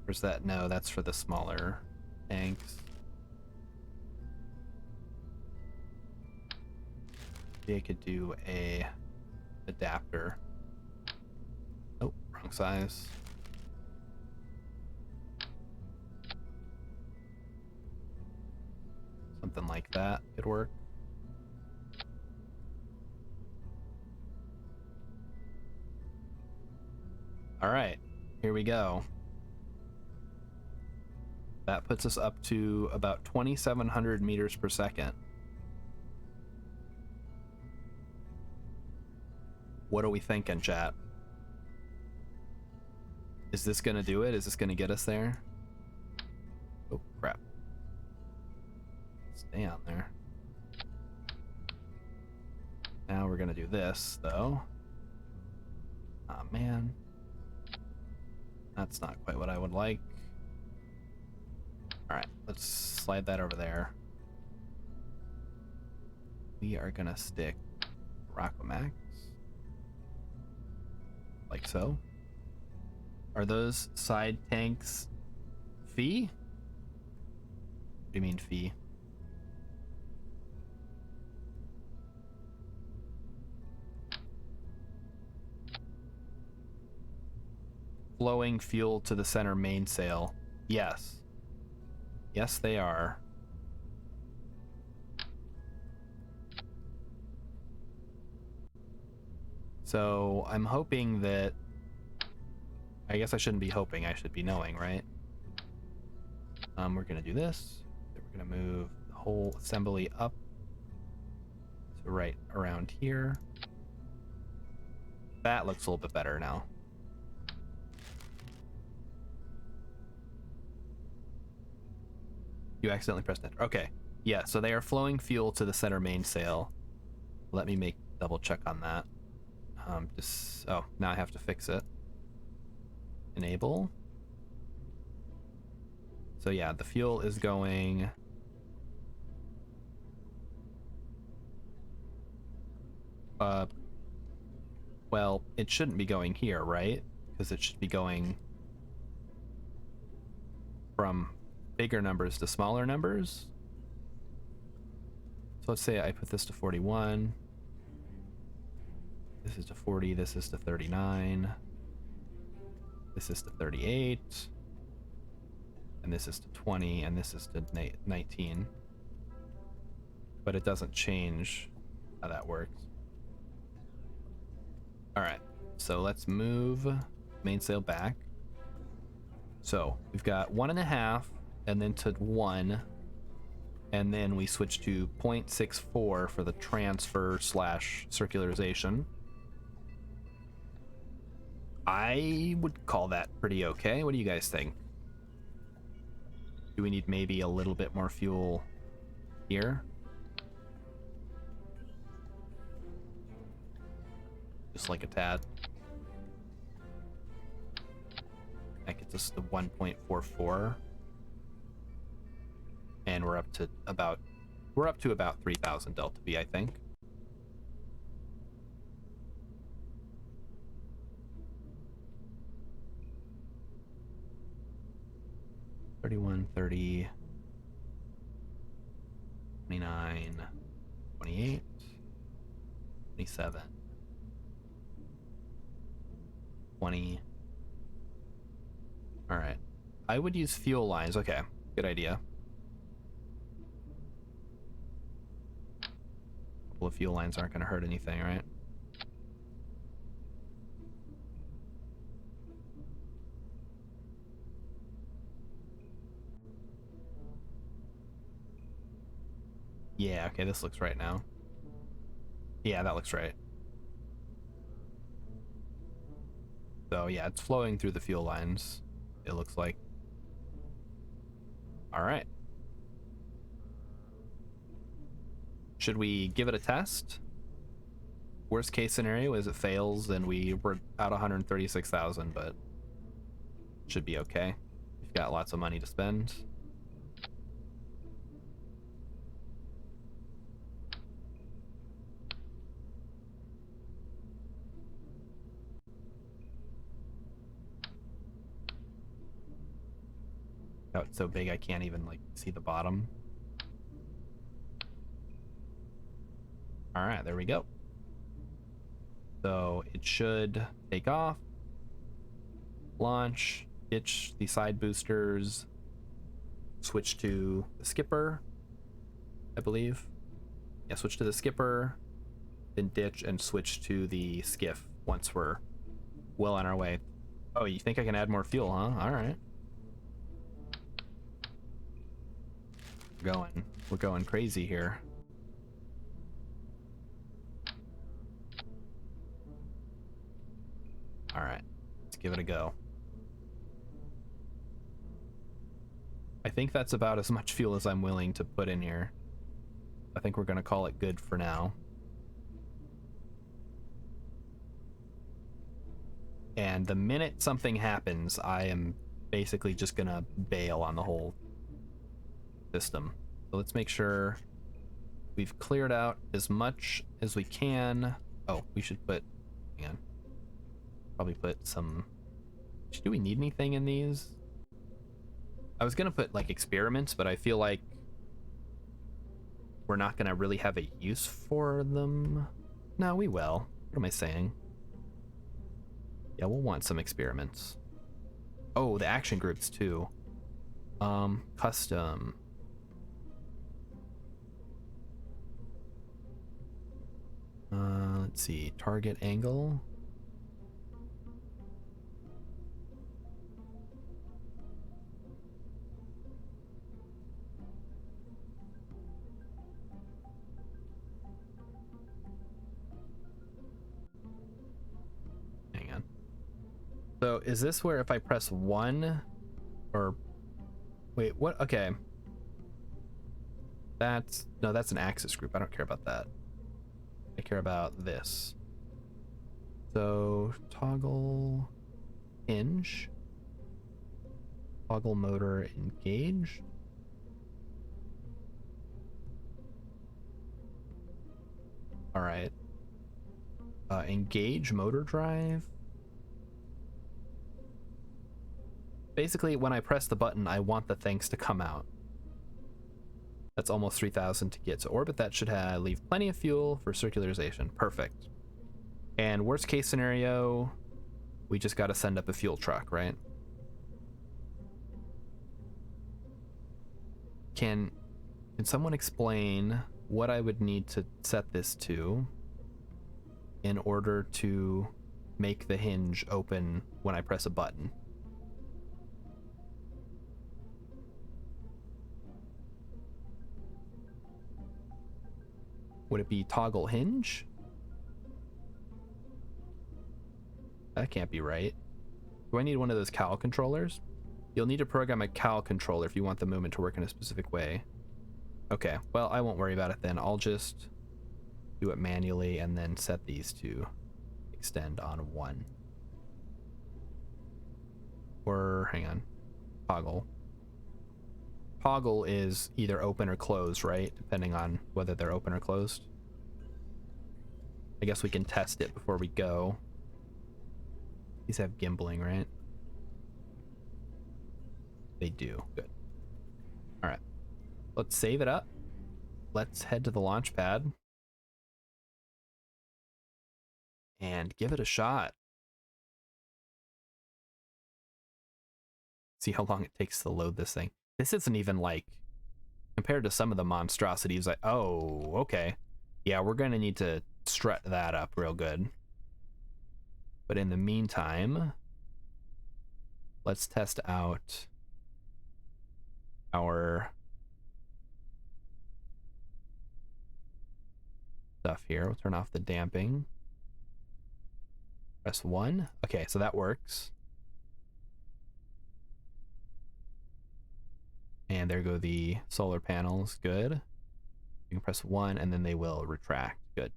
Or is that... No, that's for the smaller tanks. Maybe I could do a adapter. Oh, wrong size. Something like that could work. All right, here we go. That puts us up to about 2,700 meters per second. What are we thinking, chat? Is this gonna do it? Is this gonna get us there? Oh, crap. Stay on there. Now we're gonna do this, though. Aw, man. That's not quite what I would like. Alright, let's slide that over there. We are gonna stick Rockomax. Like so. Are those side tanks fee? What do you mean fee? flowing fuel to the center mainsail. Yes. Yes, they are. So I'm hoping that... I guess I shouldn't be hoping, I should be knowing, right? We're gonna do this. Then we're gonna move the whole assembly up to right around here. That looks a little bit better now. You accidentally pressed enter. Okay. Yeah, so they are flowing fuel to the center mainsail. Let me double check on that. Oh, now I have to fix it. Enable. So yeah, the fuel is going... well, it shouldn't be going here, right? Because it should be going from bigger numbers to smaller numbers. So let's say I put this to 41. This is to 40, this is to 39. This is to 38. And this is to 20, and this is to 19. But it doesn't change how that works. Alright, so let's move mainsail back. So we've got 1.5, and then to 1, and then we switch to 0.64 for the transfer / circularization. I would call that pretty okay. What do you guys think? Do we need maybe a little bit more fuel here? Just like a tad. That gets us to 1.44. And we're up to about 3,000 delta V, I think. $31, $30, $29, $28, $27, $20. All right. I would use fuel lines. Okay, good idea. A couple of fuel lines aren't going to hurt anything, right? Yeah, okay, this looks right now. Yeah, that looks right. So yeah, it's flowing through the fuel lines, it looks like. All right. Should we give it a test? Worst case scenario is it fails and we're out 136,000, but should be okay. We've got lots of money to spend. Oh, it's so big I can't even like see the bottom. All right, there we go. So it should take off, launch, ditch the side boosters, switch to the skipper, I believe. Yeah, switch to the skipper, then ditch and switch to the skiff once we're well on our way. Oh, you think I can add more fuel, huh? All right. We're going crazy here. All right, let's give it a go. I think that's about as much fuel as I'm willing to put in here. I think we're gonna call it good for now. And the minute something happens, I am basically just gonna bail on the whole system. So let's make sure we've cleared out as much as we can. Oh, we should put, hang on, probably put some, do we need anything in these? I was gonna put like experiments, but I feel like we're not gonna really have a use for them. No, we will. What am I saying? Yeah, we'll want some experiments. Oh, the action groups too. Custom. Let's see, target angle. Hang on. So is this where if I press 1 or wait, what? Okay. That's no, that's an axis group. I don't care about that. I care about this. So toggle hinge, toggle motor engage. All right. Engage motor drive. Basically, when I press the button, I want the things to come out. That's almost 3,000 to get to orbit. That should leave plenty of fuel for circularization. Perfect. And worst case scenario, we just got to send up a fuel truck, right? Can someone explain what I would need to set this to in order to make the hinge open when I press a button? Would it be toggle hinge? That can't be right. Do I need one of those cowl controllers? You'll need to program a cowl controller if you want the movement to work in a specific way. Okay, well, I won't worry about it then. I'll just do it manually and then set these to extend on 1. Or, hang on, toggle. Toggle is either open or closed, right? Depending on whether they're open or closed. I guess we can test it before we go. These have gimbaling, right? They do. Good. All right. Let's save it up. Let's head to the launch pad and give it a shot. See how long it takes to load this thing. This isn't even like, compared to some of the monstrosities, like, oh, okay. Yeah, we're gonna need to strut that up real good. But in the meantime, let's test out our stuff here. We'll turn off the damping. Press 1. Okay, so that works. And there go the solar panels. Good. You can press 1 and then they will retract. Good.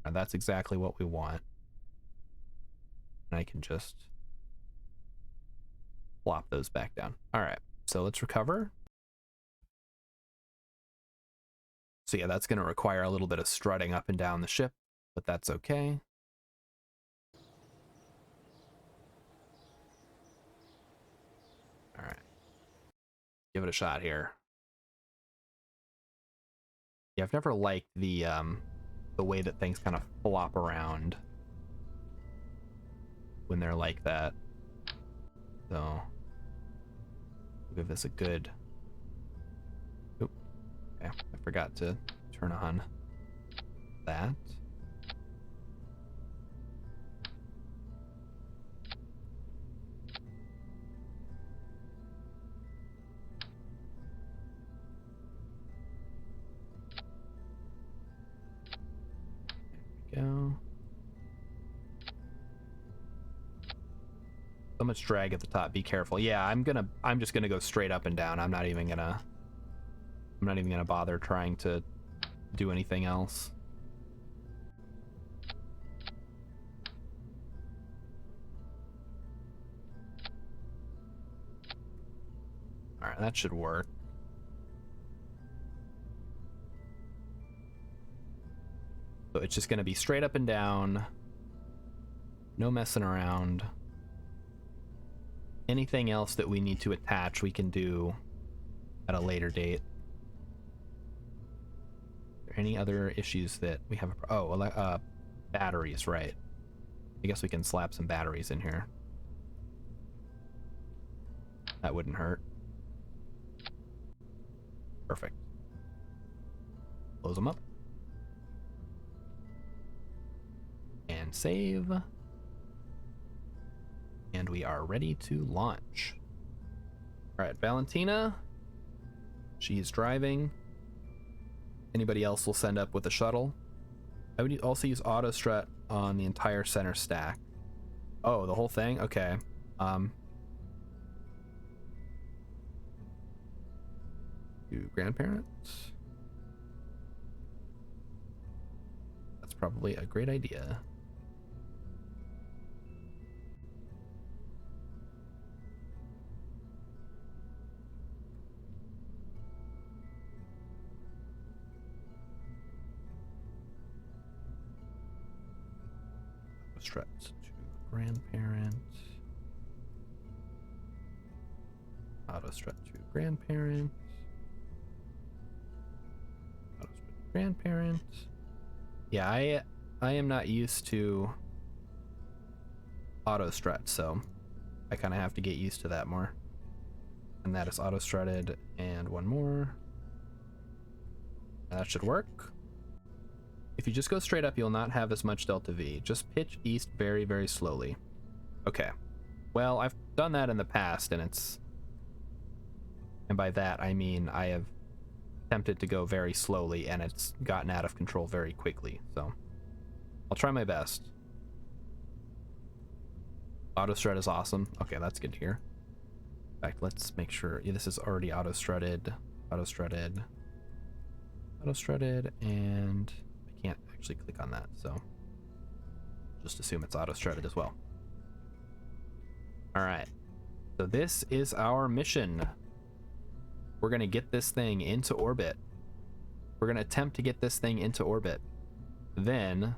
Now that's exactly what we want. And I can just plop those back down. All right, so let's recover. So yeah, that's going to require a little bit of strutting up and down the ship, but that's okay. All right, give it a shot here. Yeah, I've never liked the way that things kind of flop around when they're like that. So we'll give this a good. Oop. Okay, I forgot to turn on that. There we go. So much drag at the top. Be careful. Yeah, I'm just gonna go straight up and down. I'm not even gonna bother trying to do anything else. All right, that should work. So it's just gonna be straight up and down. No messing around. Anything else that we need to attach, we can do at a later date. Are there any other issues that we have? Batteries, right. I guess we can slap some batteries in here. That wouldn't hurt. Perfect. Close them up. And save. And we are ready to launch. All right, Valentina. She's driving. Anybody else will send up with a shuttle. I would also use auto strut on the entire center stack. Oh, the whole thing? Okay. To grandparents. That's probably a great idea. Strut to grandparent. Auto strut to grandparent. Auto strut to grandparent. Yeah, I am not used to auto strut, so I kind of have to get used to that more. And that is auto strutted, and one more. That should work. If you just go straight up, you'll not have as much delta V. Just pitch east very, very slowly. Okay. Well, I've done that in the past, and it's... And by that, I mean I have attempted to go very slowly, and it's gotten out of control very quickly, so... I'll try my best. Auto strut is awesome. Okay, that's good to hear. In fact, let's make sure... Yeah, this is already auto strutted. Auto strutted. Auto strutted, and... Can't actually click on that, so just assume it's auto strutted as well. All right, so this is our mission. We're gonna get this thing into orbit. We're gonna attempt to get this thing into orbit. Then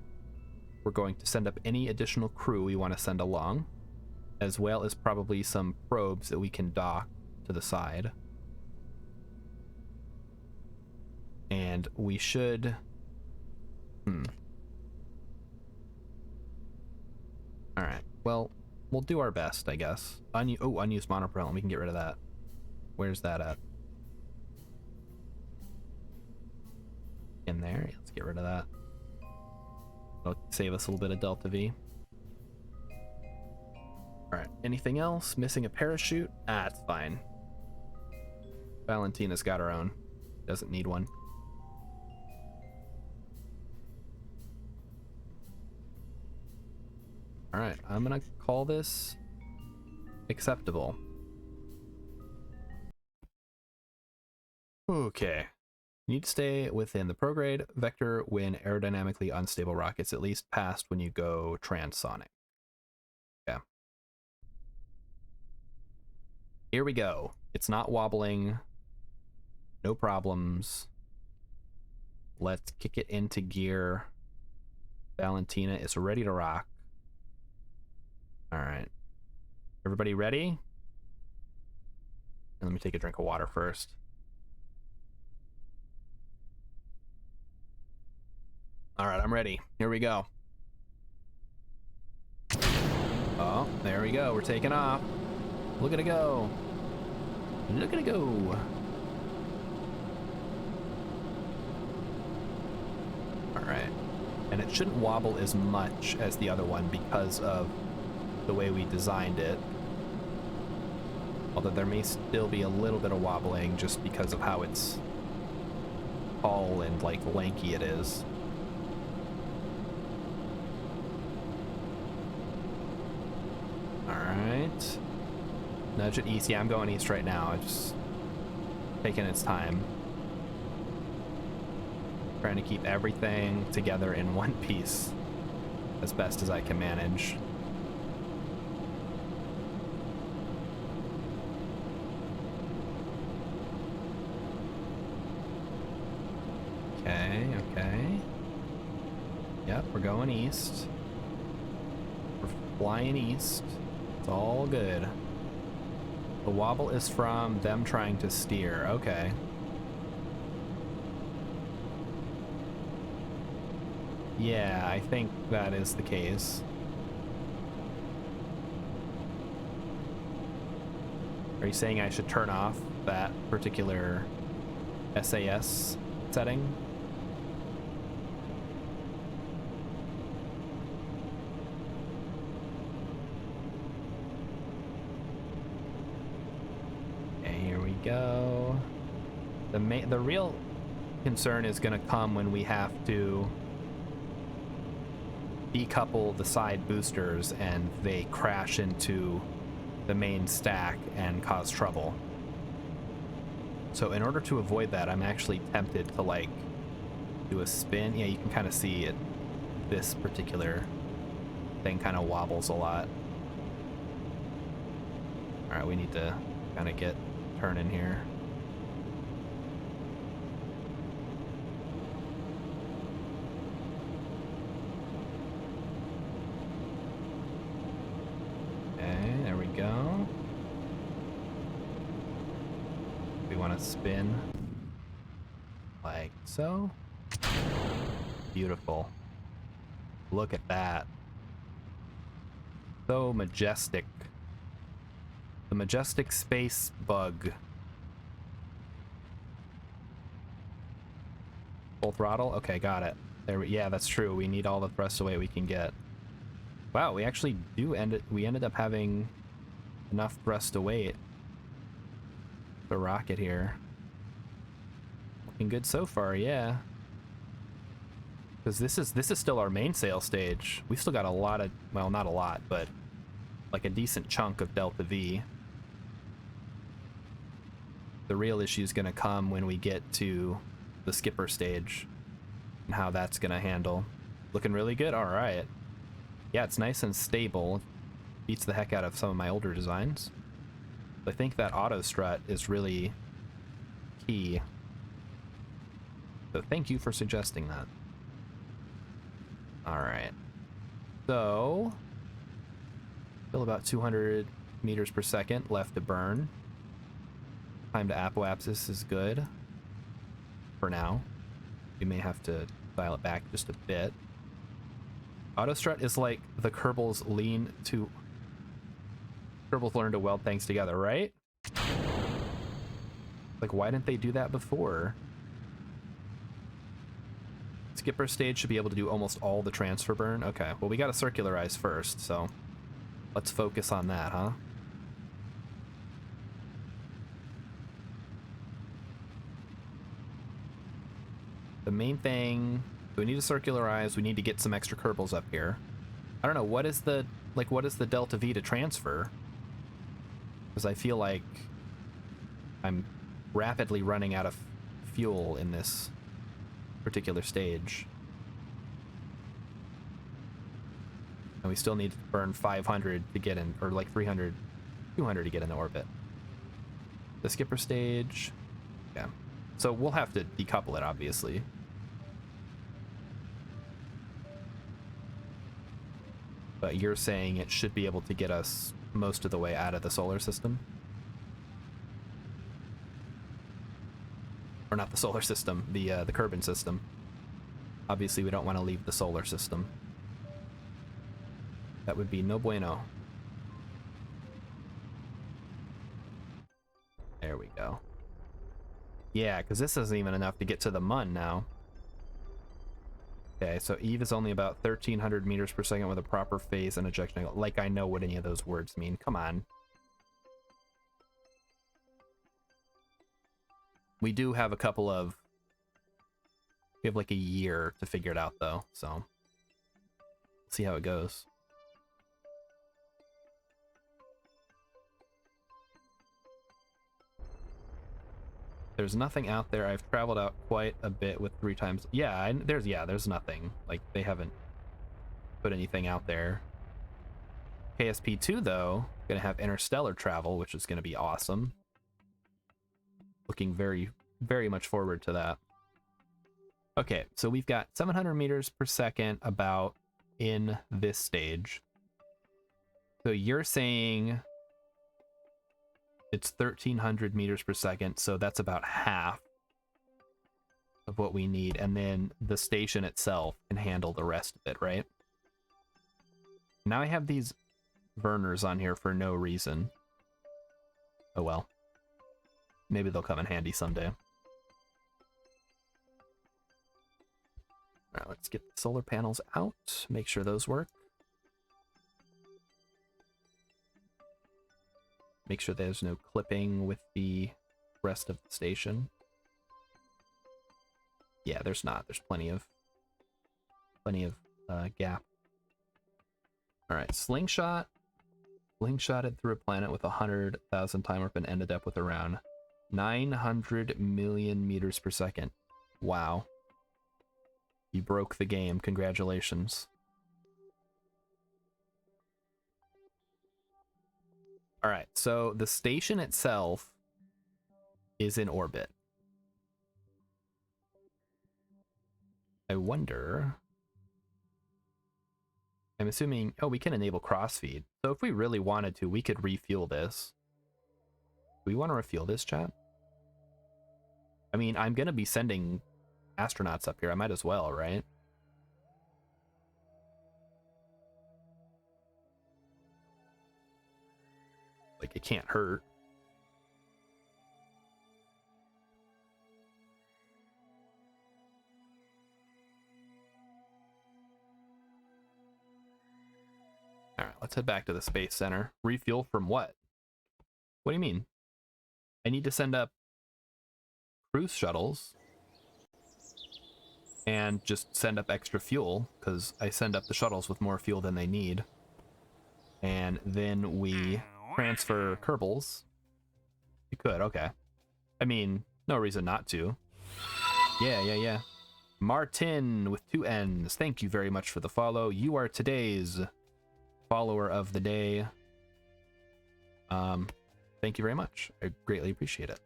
we're going to send up any additional crew we want to send along, as well as probably some probes that we can dock to the side. And we should... Alright, well, we'll do our best, I guess. Unused monopropellant, we can get rid of that. Where's that at? In there, let's get rid of that. It'll save us a little bit of delta V. Alright, anything else? Missing a parachute? Ah, it's fine. Valentina's got her own. Doesn't need one. Alright, I'm gonna call this acceptable. Okay. You need to stay within the prograde vector when aerodynamically unstable rockets at least passed when you go transonic. Yeah. Here we go. It's not wobbling. No problems. Let's kick it into gear. Valentina is ready to rock. All right, everybody ready? And let me take a drink of water first. All right, I'm ready. Here we go. Oh, there we go. We're taking off. Look at it go. Look at it go. All right, and it shouldn't wobble as much as the other one because of the way we designed it, although there may still be a little bit of wobbling just because of how it's tall and like lanky it is. All right, nudge it east. Yeah, I'm going east right now. It's just taking its time, trying to keep everything together in one piece as best as I can manage. Okay. Yep, we're going east. We're flying east. It's all good. The wobble is from them trying to steer. Okay. Yeah, I think that is the case. Are you saying I should turn off that particular SAS setting? Okay, here we go. The real concern is going to come when we have to decouple the side boosters and they crash into the main stack and cause trouble. So in order to avoid that, I'm actually tempted to like do a spin. Yeah, you can kind of see it. This particular thing kind of wobbles a lot. All right, we need to kind of get turning here. Go. We want to spin like so. Beautiful. Look at that. So majestic. The majestic space bug. Full throttle? Okay, got it. Yeah, that's true. We need all the thrust away we can get. Wow, we actually we ended up having enough thrust to weight the rocket here. Looking good so far, yeah. Because this is still our mainsail stage. We've still got a lot of, well, not a lot, but like a decent chunk of Delta V. The real issue is going to come when we get to the skipper stage and how that's going to handle. Looking really good. All right. Yeah, it's nice and stable. Beats the heck out of some of my older designs. I think that auto strut is really key. So thank you for suggesting that. Alright. So, still about 200 meters per second left to burn. Time to apoapsis is good. For now. We may have to dial it back just a bit. Auto strut is like the Kerbals Kerbals learn to weld things together, right? Like, why didn't they do that before? Skipper stage should be able to do almost all the transfer burn. Okay, well, we gotta circularize first, so let's focus on that, huh? The main thing, we need to circularize, we need to get some extra Kerbals up here. I don't know, what is the Delta V to transfer? Because I feel like I'm rapidly running out of fuel in this particular stage. And we still need to burn 500 to get in, or like 300, 200 to get into orbit. The skipper stage, yeah. So we'll have to decouple it, obviously. But you're saying it should be able to get us most of the way out of the solar system? Or not the solar system, the Kerbin system. Obviously, we don't want to leave the solar system. That would be no bueno. There we go. Yeah, because this isn't even enough to get to the Mun now. Okay, so Eve is only about 1,300 meters per second with a proper phase and ejection angle. Like I know what any of those words mean. Come on. We do have a couple of... We have like a year to figure it out, though, so... see how it goes. There's nothing out there. I've traveled out quite a bit with 3 times. Yeah, there's nothing. Like, they haven't put anything out there. KSP2, though, gonna have interstellar travel, which is gonna be awesome. Looking very, very much forward to that. Okay, so we've got 700 meters per second about in this stage. So you're saying it's 1,300 meters per second, so that's about half of what we need, and then the station itself can handle the rest of it, right? Now I have these burners on here for no reason. Oh well. Maybe they'll come in handy someday. Alright, let's get the solar panels out. Make sure those work. Make sure there's no clipping with the rest of the station. Yeah, there's not. There's plenty of gap. Alright, slingshot. Slingshotted through a planet with 100,000 time warp and ended up with around 900 million meters per second. Wow. You broke the game. Congratulations. Alright, so the station itself is in orbit. I wonder... I'm assuming... Oh, we can enable crossfeed. So if we really wanted to, we could refuel this. Do we want to refuel this, chat? I mean, I'm going to be sending astronauts up here. I might as well, right? Like, it can't hurt. Alright, let's head back to the Space Center. Refuel from what? What do you mean? I need to send up cruise shuttles and just send up extra fuel, because I send up the shuttles with more fuel than they need. And then we transfer Kerbals. You could, okay. I mean, no reason not to. Yeah. Martin with 2 N's. Thank you very much for the follow. You are today's follower of the day. Thank you very much. I greatly appreciate it.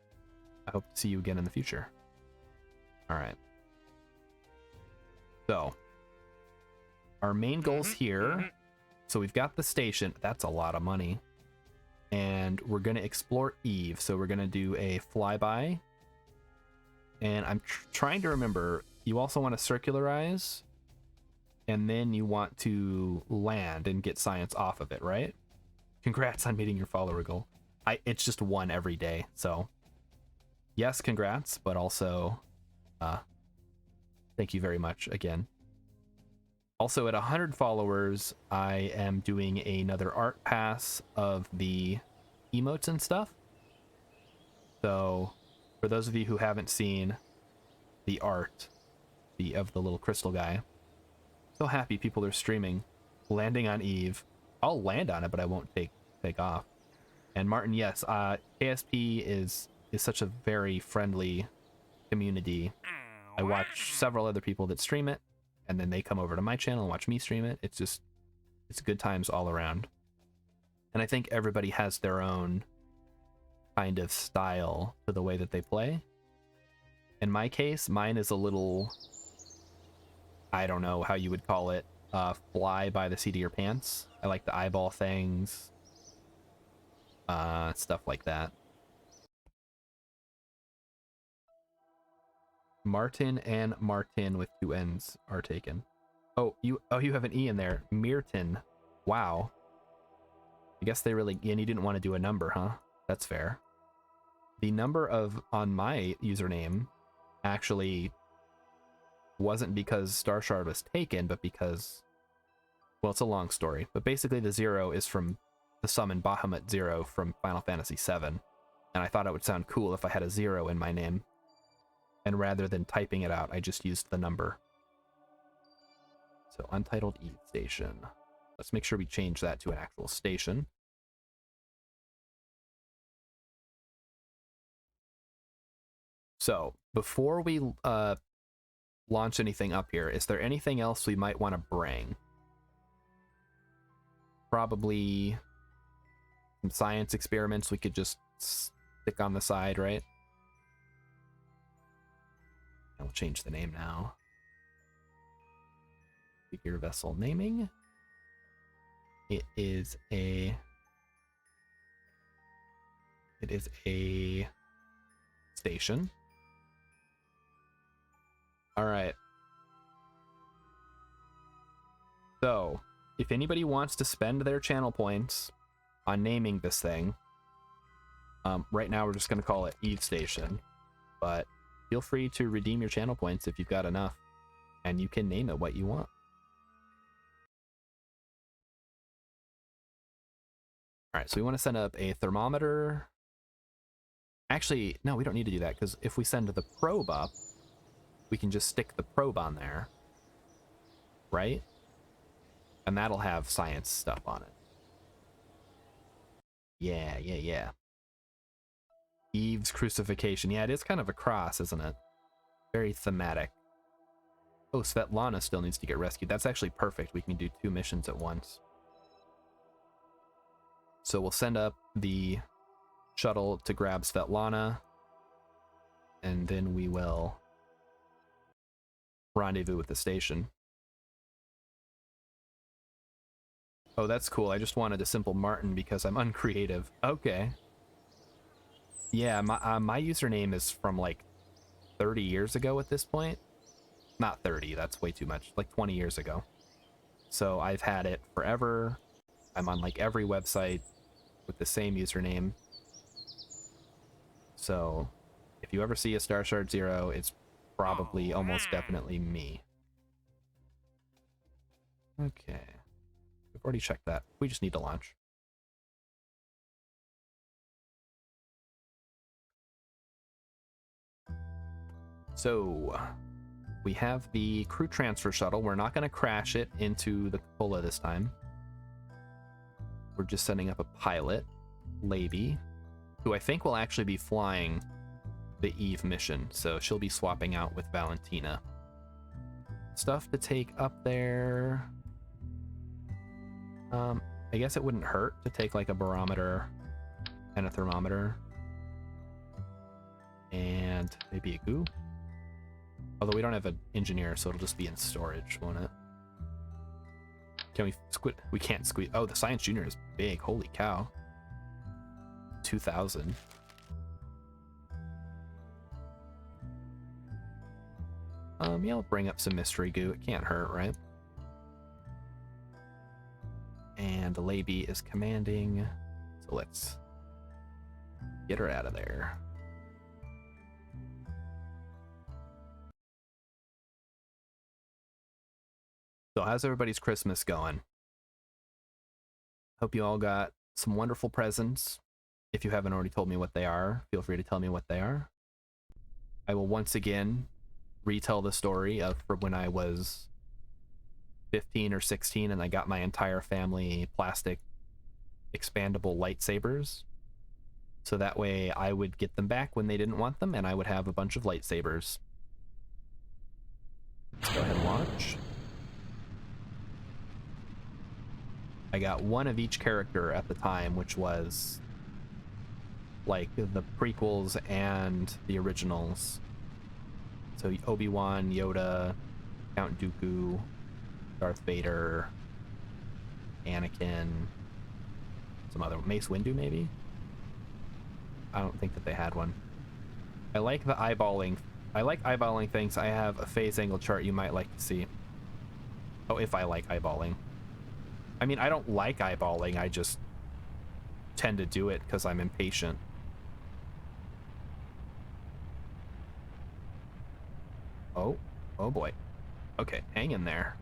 I hope to see you again in the future. All right. So, our main goals here. So we've got the station. That's a lot of money. And we're going to explore Eve. So we're going to do a flyby. And I'm trying to remember, you also want to circularize. And then you want to land and get science off of it, right? Congrats on meeting your follower goal. It's just 1 every day. So yes, congrats, but also thank you very much again. Also, at 100 followers, I am doing another art pass of the emotes and stuff. So, for those of you who haven't seen the art of the little crystal guy, so happy people are streaming, landing on Eve. I'll land on it, but I won't take off. And Martin, yes, KSP is such a very friendly community. I watch several other people that stream it, and then they come over to my channel and watch me stream it. It's good times all around. And I think everybody has their own kind of style to the way that they play. In my case, mine is a little, I don't know how you would call it, fly by the seat of your pants. I like the eyeball things, stuff like that. Martin and Martin with 2 N's are taken. Oh, you have an E in there. Mirton. Wow. I guess they really, and you didn't want to do a number, huh? That's fair. The number on my username actually wasn't because Star Shard was taken, but because, well, it's a long story, but basically the 0 is from the summon Bahamut 0 from Final Fantasy VII, and I thought it would sound cool if I had a 0 in my name. And rather than typing it out, I just used the number. So, Untitled Eve Station. Let's make sure we change that to an actual station. So, before we launch anything up here, is there anything else we might want to bring? Probably some science experiments we could just stick on the side, right? I'll change the name now. Figure vessel naming. It is a station. All right. So, if anybody wants to spend their channel points on naming this thing, Right now we're just going to call it Eve Station, but feel free to redeem your channel points if you've got enough, and you can name it what you want. All right, so we want to send up a thermometer. Actually, no, we don't need to do that, because if we send the probe up, we can just stick the probe on there, right? And that'll have science stuff on it. Yeah. Eve's crucifixion. Yeah, it is kind of a cross, isn't it? Very thematic. Oh, Svetlana still needs to get rescued. That's actually perfect. We can do 2 missions at once. So we'll send up the shuttle to grab Svetlana, and then we will rendezvous with the station. Oh, that's cool. I just wanted a simple Martin because I'm uncreative. Okay. Yeah, my username is from like 30 years ago at this point. Not 30, that's way too much. Like 20 years ago. So I've had it forever. I'm on like every website with the same username. So if you ever see a Star Shard 0, it's probably almost definitely me. Okay. We've already checked that. We just need to launch. So we have the crew transfer shuttle. We're not going to crash it into the cupola this time. We're just sending up a pilot, Lady, who I think will actually be flying the Eve mission. So she'll be swapping out with Valentina. Stuff to take up there. I guess it wouldn't hurt to take like a barometer and a thermometer. And maybe a goo. Although we don't have an engineer, so it'll just be in storage, won't it? Can we squid? We can't squeeze. Oh, the Science Junior is big. Holy cow. 2,000. Yeah, I'll bring up some mystery goo. It can't hurt, right? And the Lady is commanding. So let's get her out of there. So how's everybody's Christmas going? Hope you all got some wonderful presents. If you haven't already told me what they are, feel free to tell me what they are. I will once again retell the story of when I was 15 or 16 and I got my entire family plastic expandable lightsabers. So that way I would get them back when they didn't want them and I would have a bunch of lightsabers. Let's go ahead and launch. I got one of each character at the time, which was like the prequels and the originals. So Obi-Wan, Yoda, Count Dooku, Darth Vader, Anakin, some other, Mace Windu maybe? I don't think that they had one. I like the eyeballing. I like eyeballing things. I have a phase angle chart you might like to see. Oh, if I like eyeballing. I mean, I don't like eyeballing, I just tend to do it because I'm impatient. Oh boy. Okay, hang in there.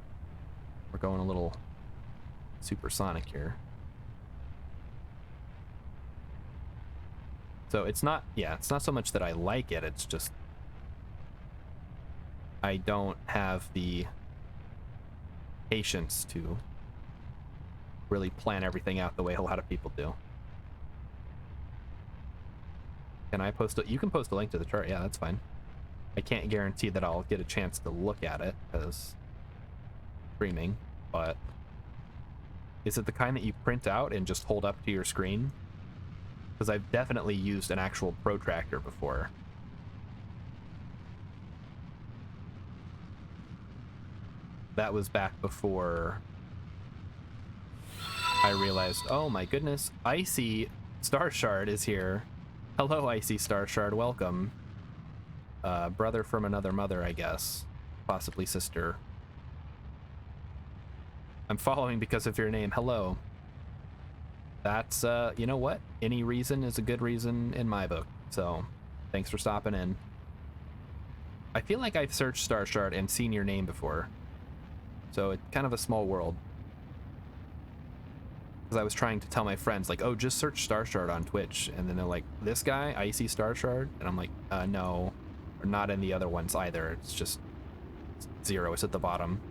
We're going a little supersonic here. So it's not, yeah, it's not so much that I like it, it's just I don't have the patience to really plan everything out the way a lot of people do. Can I post it? You can post a link to the chart. Yeah, that's fine. I can't guarantee that I'll get a chance to look at it because streaming, but is it the kind that you print out and just hold up to your screen? Because I've definitely used an actual protractor before. That was back before I realized, oh my goodness, Icy Star Shard is here. Hello, Icy Star Shard, welcome. Brother from another mother, I guess. Possibly sister. I'm following because of your name, hello. That's, you know what? Any reason is a good reason in my book. So, thanks for stopping in. I feel like I've searched Star Shard and seen your name before. So, it's kind of a small world. Because I was trying to tell my friends, like, oh, just search Star Shard on Twitch. And then they're like, this guy, Icy Star Shard? And I'm like, no. Or not in the other ones either. It's just 0. It's at the bottom.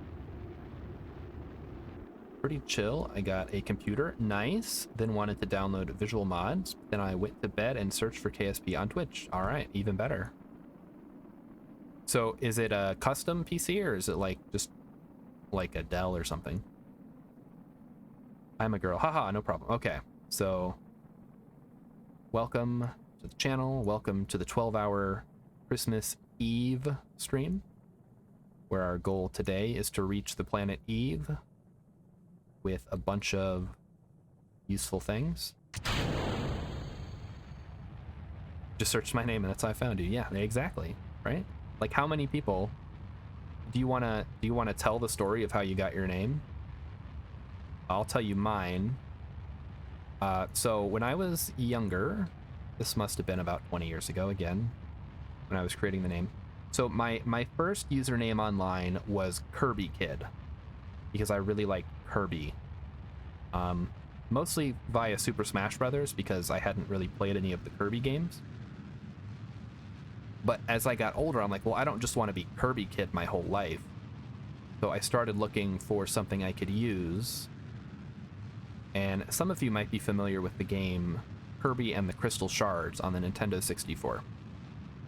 Pretty chill. I got a computer. Nice. Then wanted to download visual mods. Then I went to bed and searched for KSP on Twitch. All right, even better. So is it a custom PC or is it like just like a Dell or something? I'm a girl. Haha, no problem. Okay, so welcome to the channel. Welcome to the 12-hour Christmas Eve stream, where our goal today is to reach the planet Eve with a bunch of useful things. Just searched my name and that's how I found you. Yeah, exactly. Right? Like, how many people do you want to tell the story of how you got your name? I'll tell you mine. So when I was younger, this must have been about 20 years ago again, when I was creating the name. So my first username online was Kirby Kid, because I really liked Kirby. Mostly via Super Smash Brothers, because I hadn't really played any of the Kirby games. But as I got older, I'm like, well, I don't just want to be Kirby Kid my whole life. So I started looking for something I could use. And some of you might be familiar with the game Kirby and the Crystal Shards on the Nintendo 64.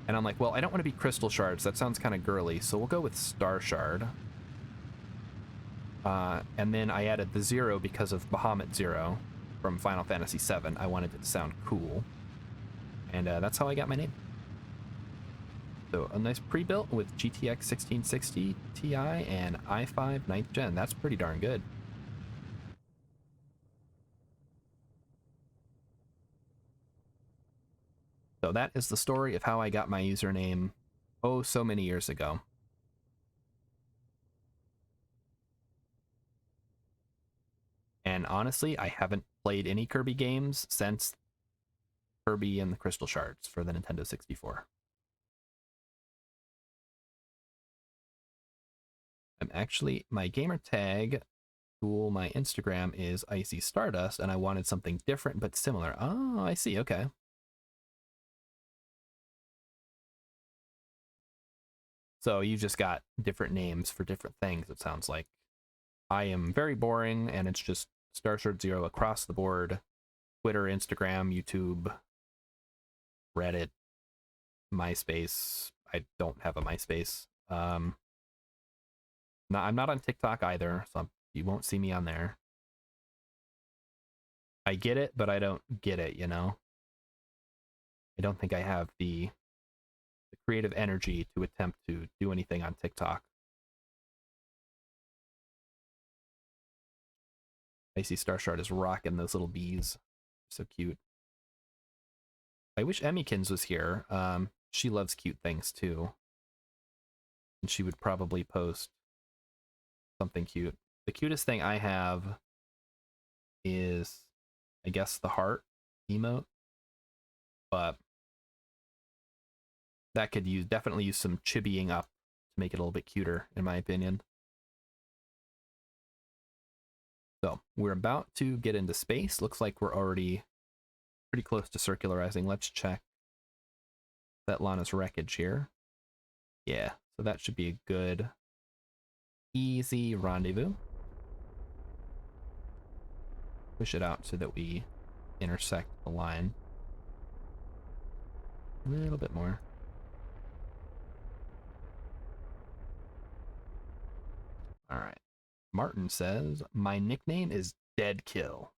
And I'm like, well, I don't want to be Crystal Shards. That sounds kind of girly, so we'll go with Star Shard. And then I added the 0 because of Bahamut Zero from Final Fantasy VII. I wanted it to sound cool. And that's how I got my name. So a nice pre-built with GTX 1660 Ti and i5 9th Gen. That's pretty darn good. So that is the story of how I got my username, oh, so many years ago. And honestly, I haven't played any Kirby games since Kirby and the Crystal Shards for the Nintendo 64. I'm actually, my gamer tag, cool, my Instagram is Icy Stardust, and I wanted something different but similar. Oh, I see, okay. So you just got different names for different things, it sounds like. I am very boring, and it's just Starshard Zero across the board. Twitter, Instagram, YouTube, Reddit, MySpace. I don't have a MySpace. I'm not on TikTok either, so you won't see me on there. I get it, but I don't get it, you know? I don't think I have the creative energy to attempt to do anything on TikTok. Icy Starshard is rocking those little bees. So cute. I wish Emmykins was here. She loves cute things too. And she would probably post something cute. The cutest thing I have is, I guess, the heart emote. But that could definitely use some chibiing up to make it a little bit cuter, in my opinion. So we're about to get into space. Looks like we're already pretty close to circularizing. Let's check Svetlana's wreckage here. Yeah, so that should be a good, easy rendezvous. Push it out so that we intersect the line a little bit more. All right. Martin says, my nickname is Dead Kill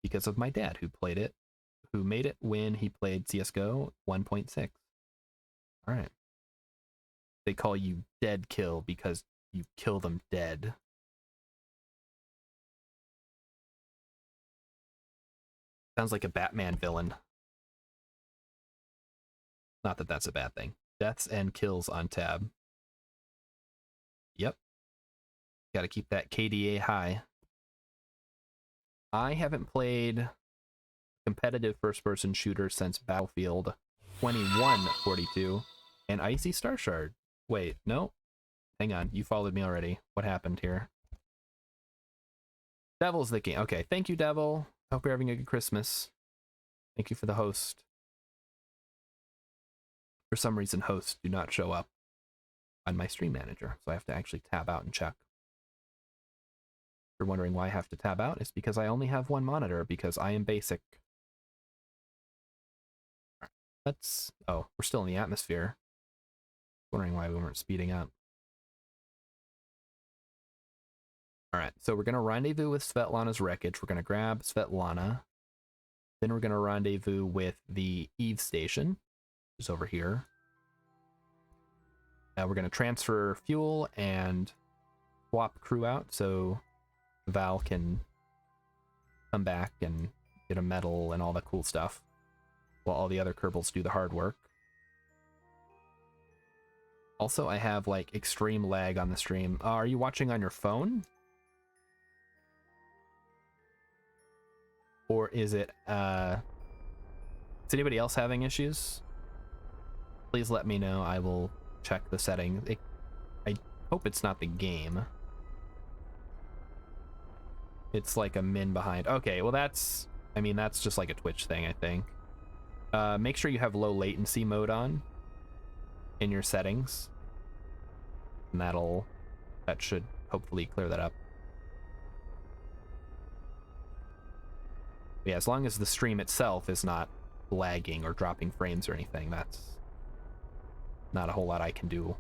because of my dad who made it when he played CSGO 1.6. All right. They call you Dead Kill because you kill them dead. Sounds like a Batman villain. Not that that's a bad thing. Deaths and kills on tab. Yep. Got to keep that KDA high. I haven't played competitive first-person shooter since Battlefield 2142, and Icy Star Shard. Wait, no? Hang on, you followed me already. What happened here? Devil's the king. Okay, thank you, Devil. Hope you're having a good Christmas. Thank you for the host. For some reason, hosts do not show up on my stream manager, so I have to actually tab out and check. If you're wondering why I have to tab out, it's because I only have one monitor, because I am basic. Let's... Oh, we're still in the atmosphere. Wondering why we weren't speeding up. Alright, so we're going to rendezvous with Svetlana's wreckage. We're going to grab Svetlana. Then we're going to rendezvous with the Eve station, which is over here. We're going to transfer fuel and swap crew out so Val can come back and get a medal and all that cool stuff, while all the other Kerbals do the hard work. Also, I have, like, extreme lag on the stream. Are you watching on your phone? Or is it, is anybody else having issues? Please let me know. I will check the settings. I hope it's not the game. It's like a min behind. Okay, well that's, I mean, that's just like a Twitch thing, I think. Make sure you have low latency mode on in your settings. And that should hopefully clear that up. Yeah, as long as the stream itself is not lagging or dropping frames or anything, that's not a whole lot I can do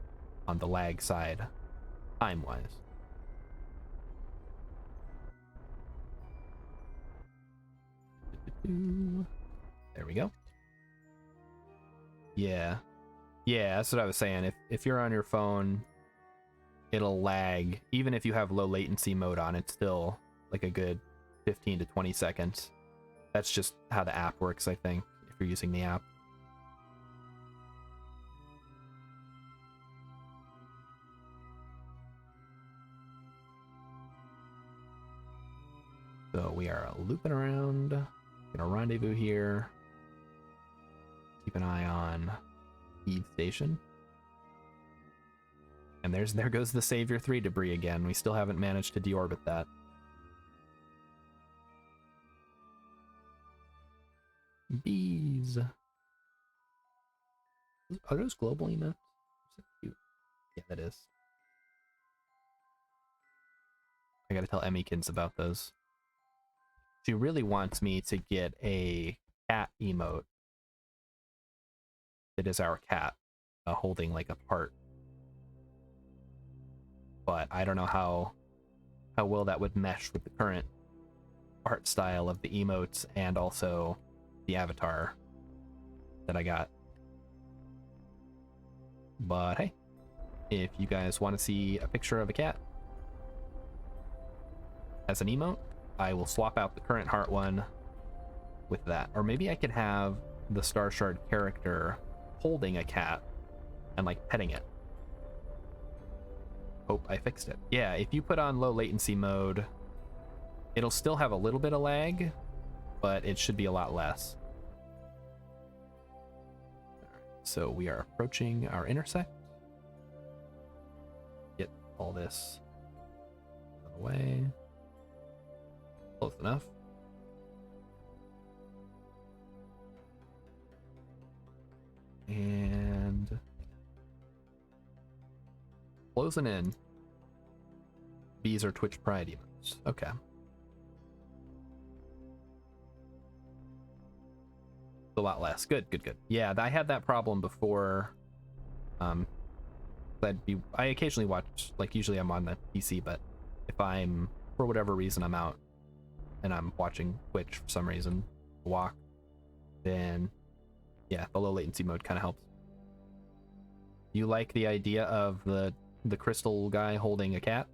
on the lag side, time-wise. There we go. Yeah. Yeah, that's what I was saying. If you're on your phone, it'll lag. Even if you have low latency mode on, it's still like a good 15 to 20 seconds. That's just how the app works, I think, if you're using the app. So we are looping around. Gonna rendezvous here. Keep an eye on Eve Station. And there goes the Savior 3 debris again. We still haven't managed to deorbit that. Bees. Are those global emotes? Cute. Yeah, that is. I gotta tell Emmykins about those. She really wants me to get a cat emote. It is our cat, holding like a part. But I don't know how well that would mesh with the current art style of the emotes and also the avatar that I got. But hey, if you guys want to see a picture of a cat as an emote, I will swap out the current heart one with that. Or maybe I could have the Star Shard character holding a cat and like petting it. Hope I fixed it. Yeah, if you put on low latency mode, it'll still have a little bit of lag, but it should be a lot less. So we are approaching our intersect. Get all this out of the way. Close enough. And closing in. These are Twitch Pride emotes. Okay. A lot less. Good. Yeah, I had that problem before. I occasionally watch, like usually I'm on the PC, but if I'm, for whatever reason, I'm out and I'm watching Twitch for some reason, walk, then yeah, the low latency mode kind of helps. You like the idea of the crystal guy holding a cat?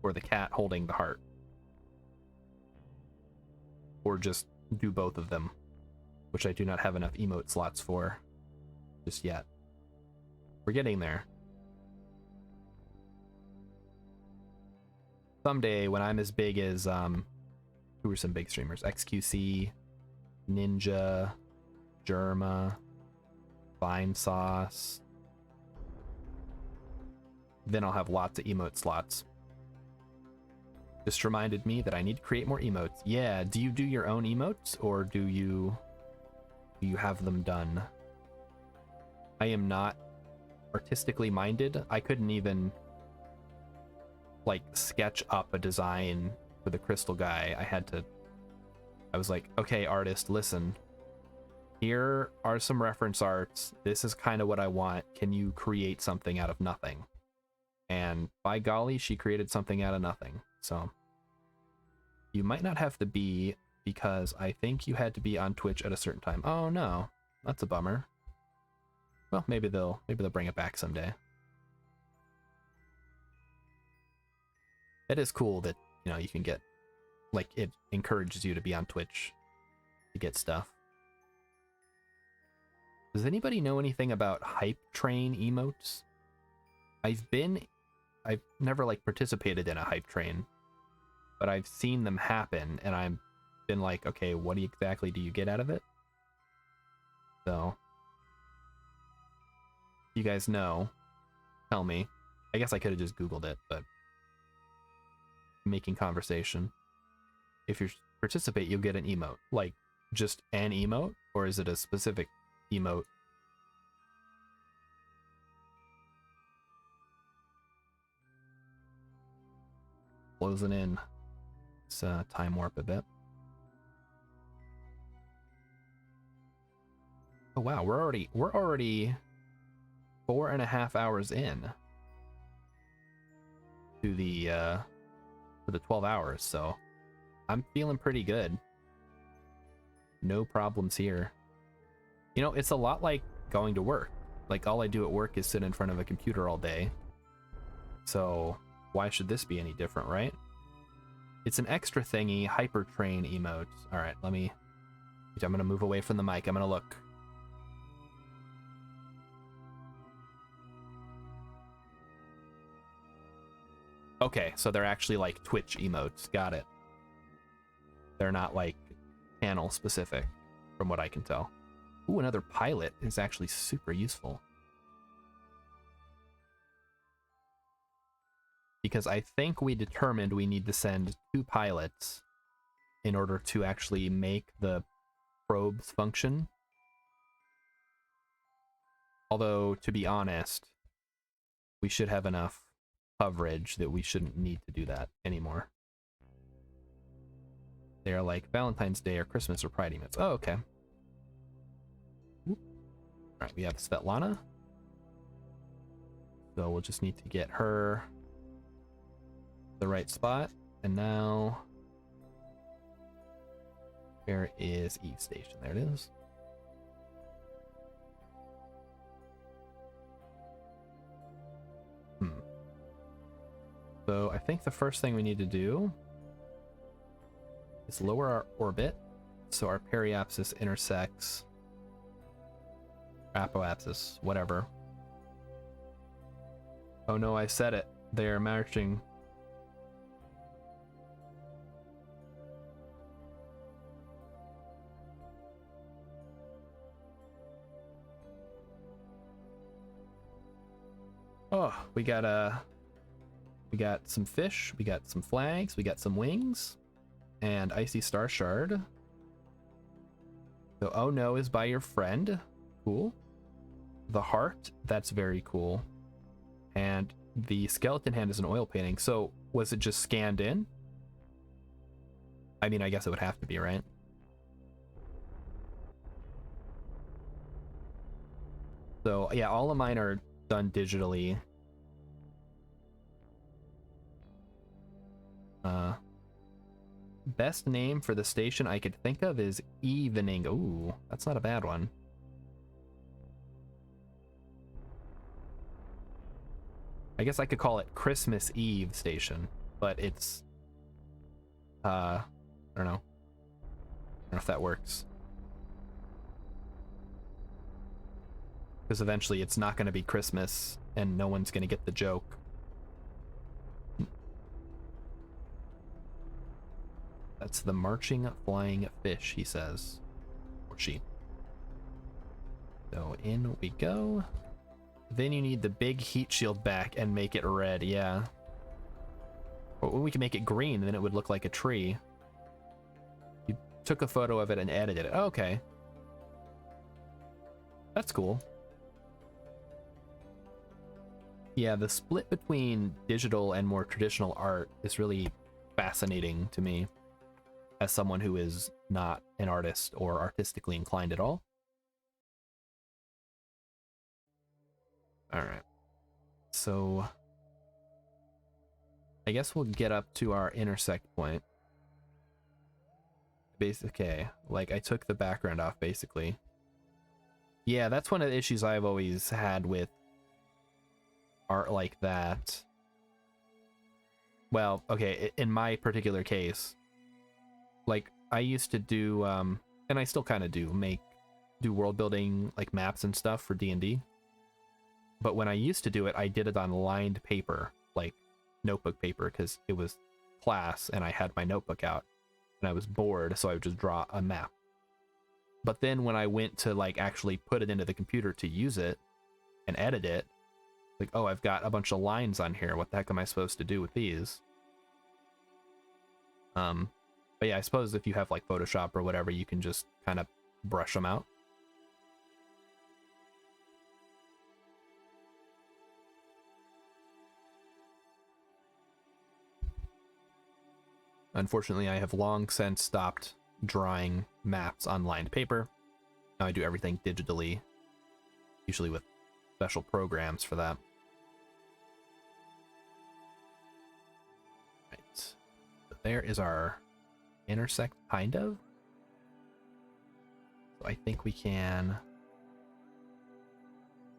Or the cat holding the heart? Or just do both of them, which I do not have enough emote slots for just yet. We're getting there. Someday when I'm as big as who were some big streamers? XQC, Ninja, Germa, Vine Sauce. Then I'll have lots of emote slots. Just reminded me that I need to create more emotes. Yeah, do you do your own emotes, or do you have them done? I am not artistically minded. I couldn't even like sketch up a design for the crystal guy. I was like, okay, artist, listen. Here are some reference arts. This is kind of what I want. Can you create something out of nothing? And by golly, she created something out of nothing. So you might not have to be, because I think you had to be on Twitch at a certain time. Oh no, that's a bummer. Well, maybe they'll bring it back someday. It is cool that, you know, you can get, like, it encourages you to be on Twitch to get stuff. Does anybody know anything about hype train emotes? I've never like participated in a hype train, but I've seen them happen, and I've been like, okay, what exactly do you get out of it? So, you guys know, tell me. I guess I could have just Googled it, but making conversation. If you participate, you'll get an emote. Like, just an emote, or is it a specific emote? Closing in. Let's time warp a bit. Oh wow, we're already 4.5 hours in to the for the 12 hours, so I'm feeling pretty good. No problems here. You know, it's a lot like going to work. Like, all I do at work is sit in front of a computer all day. So why should this be any different, right? It's an extra thingy, hypertrain emotes. All right, I'm gonna move away from the mic. I'm gonna look. Okay, so they're actually like Twitch emotes. Got it. They're not like channel specific, from what I can tell. Ooh, another pilot is actually super useful. Because I think we determined we need to send 2 pilots in order to actually make the probes function. Although, to be honest, we should have enough coverage that we shouldn't need to do that anymore. They are like Valentine's Day or Christmas or Pride emotes. Oh, okay. Alright, we have Svetlana. So we'll just need to get her the right spot. And now, where is Eve Station? There it is. So I think the first thing we need to do is lower our orbit so our periapsis intersects apoapsis, whatever. Oh no, I said it. They are marching. Oh, we got some fish, we got some flags, we got some wings, and Icy Star Shard. So, oh no is by your friend. Cool. The heart, that's very cool. And the skeleton hand is an oil painting. So, was it just scanned in? I mean, I guess it would have to be, right? So, yeah, all of mine are done digitally. Best name for the station I could think of is Evening. Ooh, that's not a bad one. I guess I could call it Christmas Eve Station, but it's I don't know. I don't know if that works. Because eventually it's not going to be Christmas and no one's going to get the joke. That's the marching flying fish, he says. Or she. So in we go. Then you need the big heat shield back and make it red, yeah. Or we can make it green, then it would look like a tree. You took a photo of it and edited it. Oh, okay. That's cool. Yeah, the split between digital and more traditional art is really fascinating to me as someone who is not an artist or artistically inclined at all. All right. So I guess we'll get up to our intersect point. Okay, like I took the background off basically. Yeah, that's one of the issues I've always had with art like that. Well, okay, in my particular case, like I used to do, and I still kind of do world building, like maps and stuff for D&D. But when I used to do it, I did it on lined paper, like notebook paper, because it was class and I had my notebook out and I was bored, so I would just draw a map. But then when I went to like actually put it into the computer to use it and edit it, like, oh, I've got a bunch of lines on here. What the heck am I supposed to do with these? But yeah, I suppose if you have like Photoshop or whatever, you can just kind of brush them out. Unfortunately, I have long since stopped drawing maps on lined paper. Now I do everything digitally, usually with special programs for that. Right. So there is our intersect, kind of. So I think we can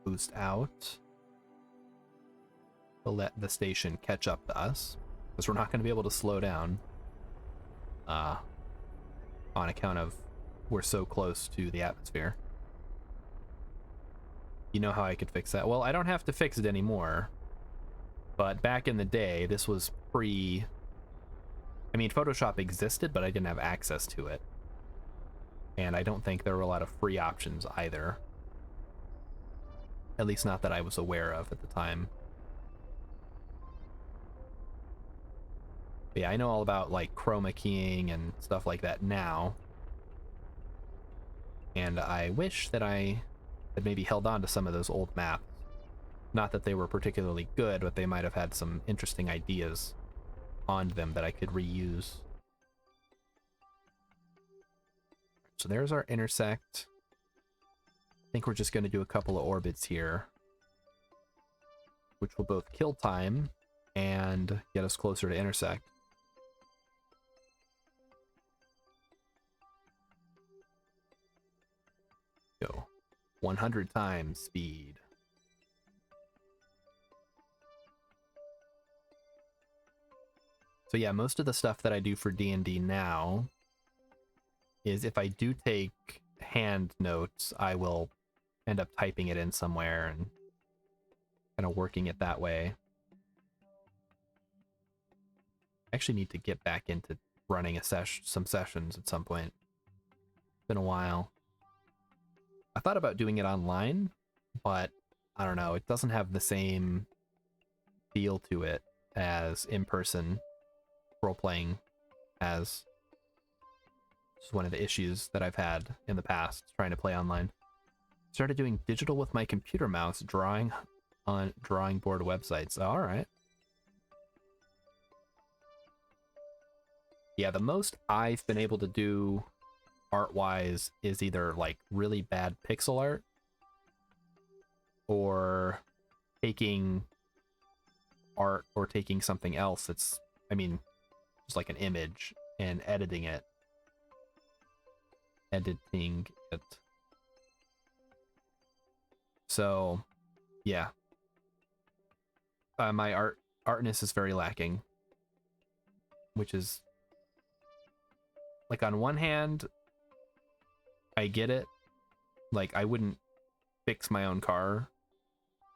boost out to let the station catch up to us, because we're not going to be able to slow down on account of we're so close to the atmosphere. You know how I could fix that? Well, I don't have to fix it anymore, but back in the day, this was pre... I mean, Photoshop existed, but I didn't have access to it. And I don't think there were a lot of free options either. At least not that I was aware of at the time. But yeah, I know all about like chroma keying and stuff like that now. And I wish that I had maybe held on to some of those old maps. Not that they were particularly good, but they might have had some interesting ideas on them that I could reuse. So there's our intersect. I think we're just going to do a couple of orbits here, which will both kill time and get us closer to intersect. Go 100 times speed. So yeah, most of the stuff that I do for D&D now is if I do take hand notes, I will end up typing it in somewhere and kind of working it that way. I actually need to get back into running some sessions at some point. It's been a while. I thought about doing it online, but I don't know, it doesn't have the same feel to it as in-person role-playing has. This is one of the issues that I've had in the past trying to play online. Started doing digital with my computer mouse, drawing on drawing board websites. All right. Yeah, the most I've been able to do art-wise is either like really bad pixel art or taking art or taking something else that's, I mean, just like an image and editing it. So, yeah. My artness is very lacking, which is like, on one hand, I get it. Like, I wouldn't fix my own car.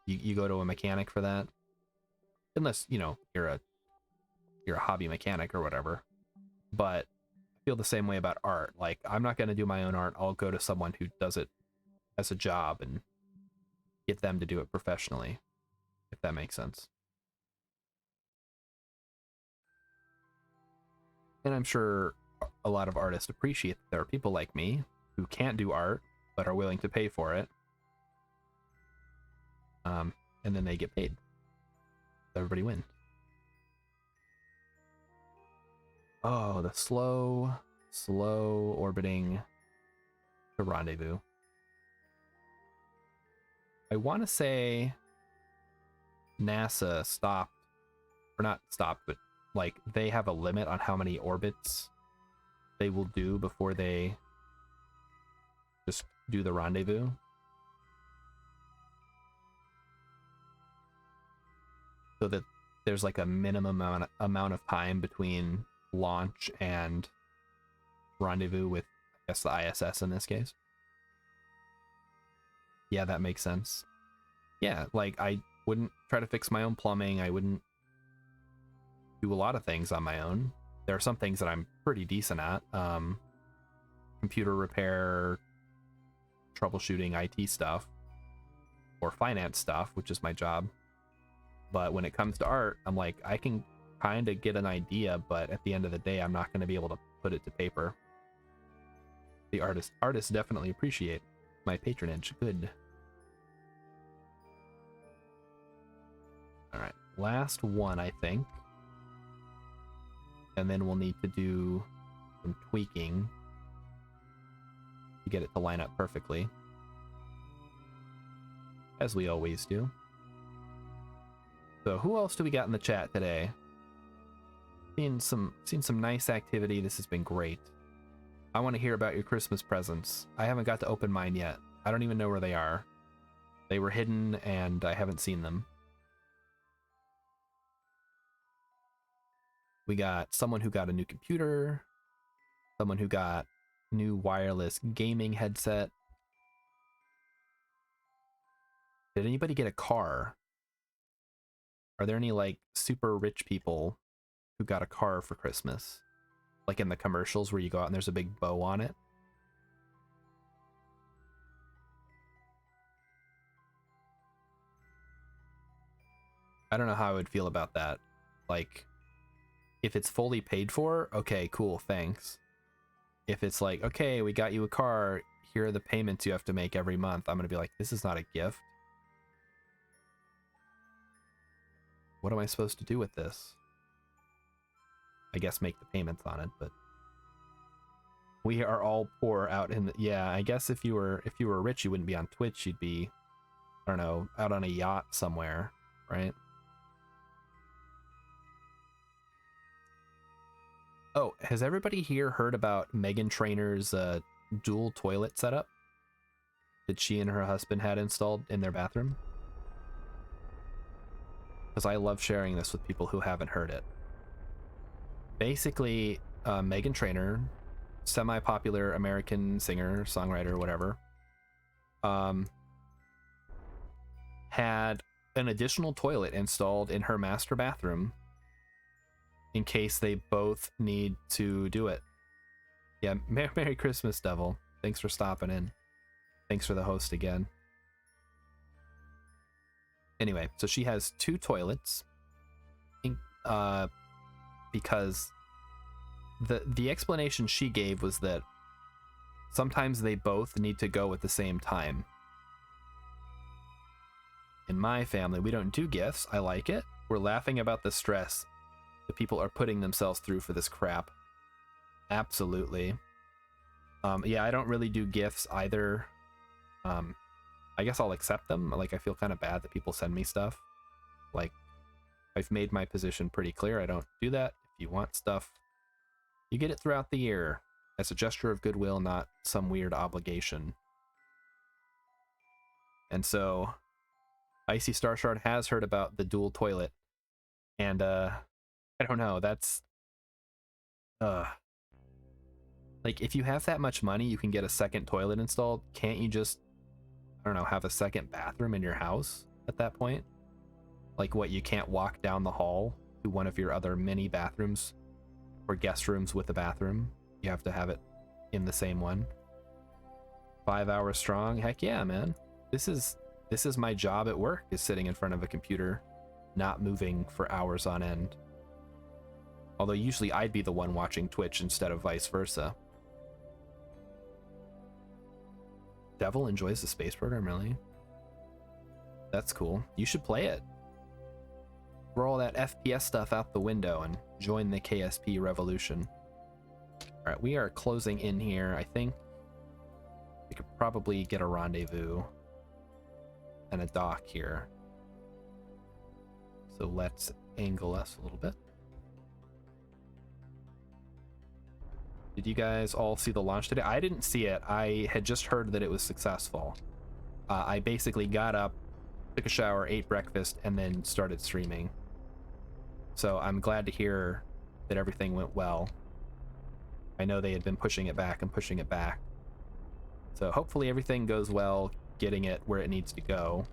You go to a mechanic for that, unless, you know, you're a hobby mechanic or whatever. But feel the same way about art. Like, I'm not going to do my own art. I'll go to someone who does it as a job and get them to do it professionally, if that makes sense. And I'm sure a lot of artists appreciate that there are people like me who can't do art but are willing to pay for it. And then they get paid. Everybody wins. Oh, the slow orbiting to rendezvous. I want to say NASA stopped, or not stopped, but like they have a limit on how many orbits they will do before they just do the rendezvous. So that there's like a minimum amount of time between launch and rendezvous with, I guess, the ISS in this case. Yeah, that makes sense. Yeah, like I wouldn't try to fix my own plumbing. I wouldn't do a lot of things on my own. There are some things that I'm pretty decent at. Computer repair, troubleshooting, IT stuff, or finance stuff, which is my job. But when it comes to art, I'm like, I can kind of get an idea, but at the end of the day, I'm not going to be able to put it to paper. The artists definitely appreciate my patronage. Good. All right, last one, I think. And then we'll need to do some tweaking to get it to line up perfectly, as we always do. So who else do we got in the chat today? Seen some nice activity. This has been great. I want to hear about your Christmas presents. I haven't got to open mine yet. I don't even know where they are. They were hidden and I haven't seen them. We got someone who got a new computer, someone who got new wireless gaming headset. Did anybody get a car? Are there any like super rich people who got a car for Christmas? Like in the commercials where you go out and there's a big bow on it? I don't know how I would feel about that. Like, if it's fully paid for, okay, cool, thanks. If it's like, okay, we got you a car, here are the payments you have to make every month, I'm gonna be like, this is not a gift. What am I supposed to do with this? I guess make the payments on it, but we are all poor out in the, yeah, I guess if you were rich, you wouldn't be on Twitch, you'd be, I don't know, out on a yacht somewhere, right? Oh, has everybody here heard about Megan Trainor's dual toilet setup that she and her husband had installed in their bathroom? Because I love sharing this with people who haven't heard it. Basically, Megan Trainor, semi-popular American singer, songwriter, whatever, had an additional toilet installed in her master bathroom in case they both need to do it. Yeah, Merry Christmas, Devil. Thanks for stopping in. Thanks for the host again. Anyway, so she has two toilets because the explanation she gave was that sometimes they both need to go at the same time. In my family, we don't do gifts. I like it. We're laughing about the stress that people are putting themselves through for this crap. Absolutely. Yeah, I don't really do gifts either. I guess I'll accept them. Like, I feel kind of bad that people send me stuff. Like, I've made my position pretty clear. I don't do that. If you want stuff, you get it throughout the year as a gesture of goodwill, not some weird obligation. And so, Icy Starshard has heard about the dual toilet. And, I don't know, that's... Like, if you have that much money, you can get a second toilet installed. Can't you just, I don't know, have a second bathroom in your house at that point? Like, what, you can't walk down the hall to one of your other mini bathrooms or guest rooms with a bathroom? You have to have it in the same one. 5 hours strong? Heck yeah, man. This is my job at work, is sitting in front of a computer, not moving for hours on end. Although usually I'd be the one watching Twitch instead of vice versa. Devil enjoys the space program, really? That's cool. You should play it. Throw all that FPS stuff out the window and join the KSP revolution. Alright, we are closing in here. I think we could probably get a rendezvous and a dock here. So let's angle us a little bit. Did you guys all see the launch today? I didn't see it. I had just heard that it was successful. I basically got up, took a shower, ate breakfast, and then started streaming. So I'm glad to hear that everything went well. I know they had been pushing it back and pushing it back. So hopefully everything goes well, getting it where it needs to go.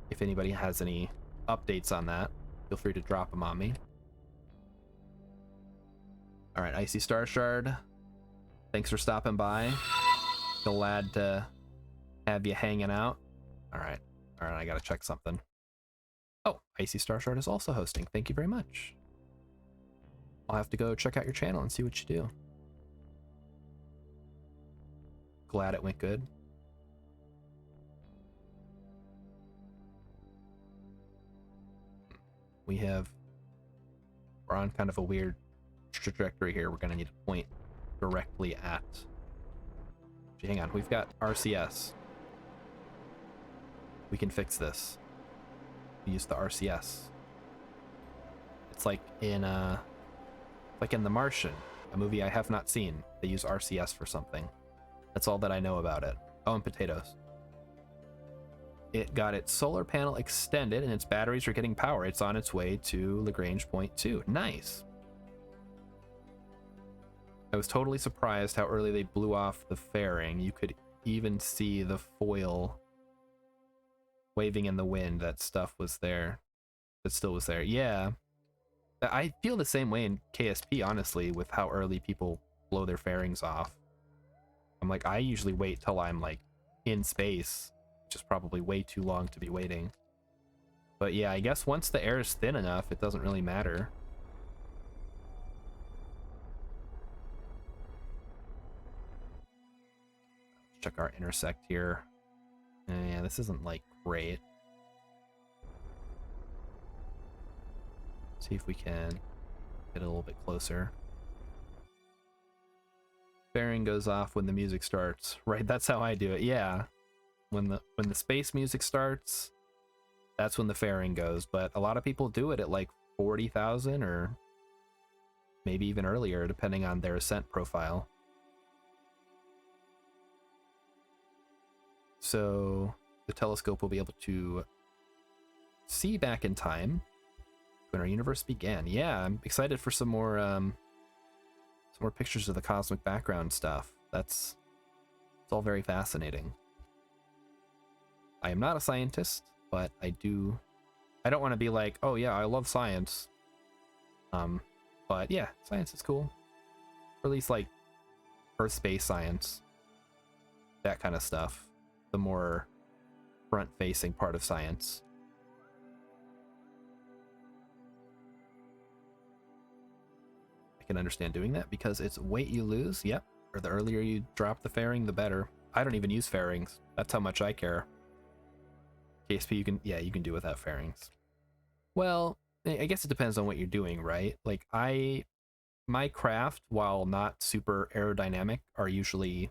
If anybody has any updates on that, feel free to drop them on me. All right, Icy Star Shard, thanks for stopping by. Glad to have you hanging out. All right, I gotta check something. Oh, Icy Star Shard is also hosting. Thank you very much. I'll have to go check out your channel and see what you do. Glad it went good. We're on kind of a weird trajectory here. We're gonna need to point directly at... Hang on, we've got RCS. We can fix this. We use the RCS. It's like in The Martian, a movie I have not seen. They use RCS for something. That's all that I know about it. Oh, and potatoes. It got its solar panel extended and its batteries are getting power. It's on its way to Lagrange Point 2. Nice. I was totally surprised how early they blew off the fairing. You could even see the foil waving in the wind. That stuff was there. That still was there. Yeah. I feel the same way in KSP, honestly, with how early people blow their fairings off. I'm like, I usually wait till I'm like in space, which is probably way too long to be waiting. But yeah, I guess once the air is thin enough, it doesn't really matter. Check our intersect here. Yeah, this isn't like great. See if we can get a little bit closer. Fairing goes off when the music starts. Right, that's how I do it. Yeah. When the space music starts, that's when the fairing goes. But a lot of people do it at like 40,000 or maybe even earlier, depending on their Ascent profile. So the telescope will be able to see back in time when our universe began. Yeah, I'm excited for some more pictures of the cosmic background stuff. It's all very fascinating. I am not a scientist, but I don't want to be like, oh yeah, I love science. But yeah, science is cool. Or at least like Earth space science. That kind of stuff. The more front-facing part of science. I can understand doing that because it's weight you lose. Yep. Or the earlier you drop the fairing, the better. I don't even use fairings. That's how much I care. KSP, you can do without fairings. Well, I guess it depends on what you're doing, right? Like my craft, while not super aerodynamic, are usually,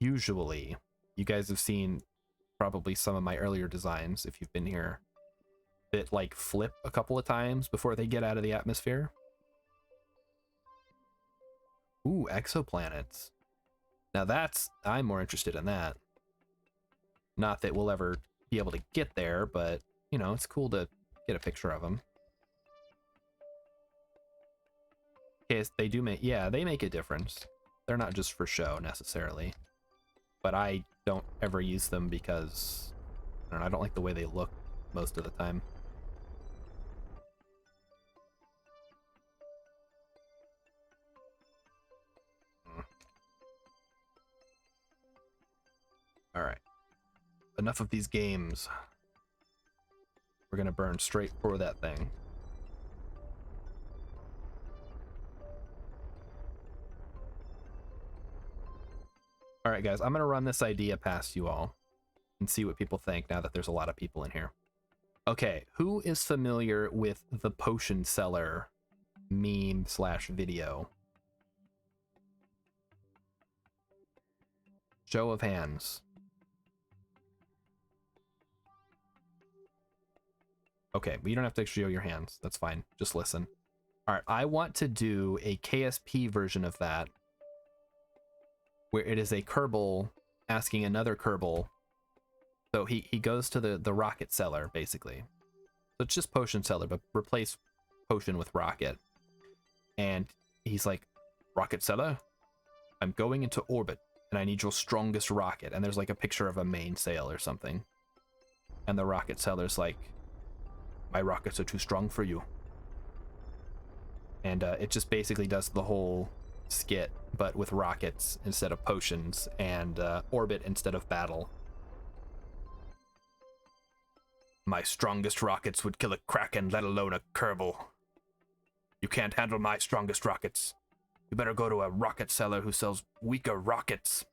you guys have seen probably some of my earlier designs if you've been here, that like flip a couple of times before they get out of the atmosphere. Ooh, exoplanets. Now I'm more interested in that. Not that we'll ever be able to get there, but you know, it's cool to get a picture of them. Okay, they do make, yeah, they make a difference. They're not just for show necessarily, but I don't ever use them because I don't like the way they look most of the time. All right. Enough of these games. We're gonna burn straight for that thing. All right, guys, I'm gonna run this idea past you all and see what people think now that there's a lot of people in here. Okay, who is familiar with the potion seller meme / video? Show of hands. Okay, but you don't have to show your hands. That's fine. Just listen. All right, I want to do a KSP version of that where it is a Kerbal asking another Kerbal. So he goes to the rocket seller, basically. So it's just potion seller, but replace potion with rocket. And he's like, rocket seller, I'm going into orbit, and I need your strongest rocket. And there's like a picture of a mainsail or something. And the rocket seller's like, my rockets are too strong for you. And it just basically does the whole skit, but with rockets instead of potions, and orbit instead of battle. My strongest rockets would kill a Kraken, let alone a Kerbal. You can't handle my strongest rockets. You better go to a rocket seller who sells weaker rockets.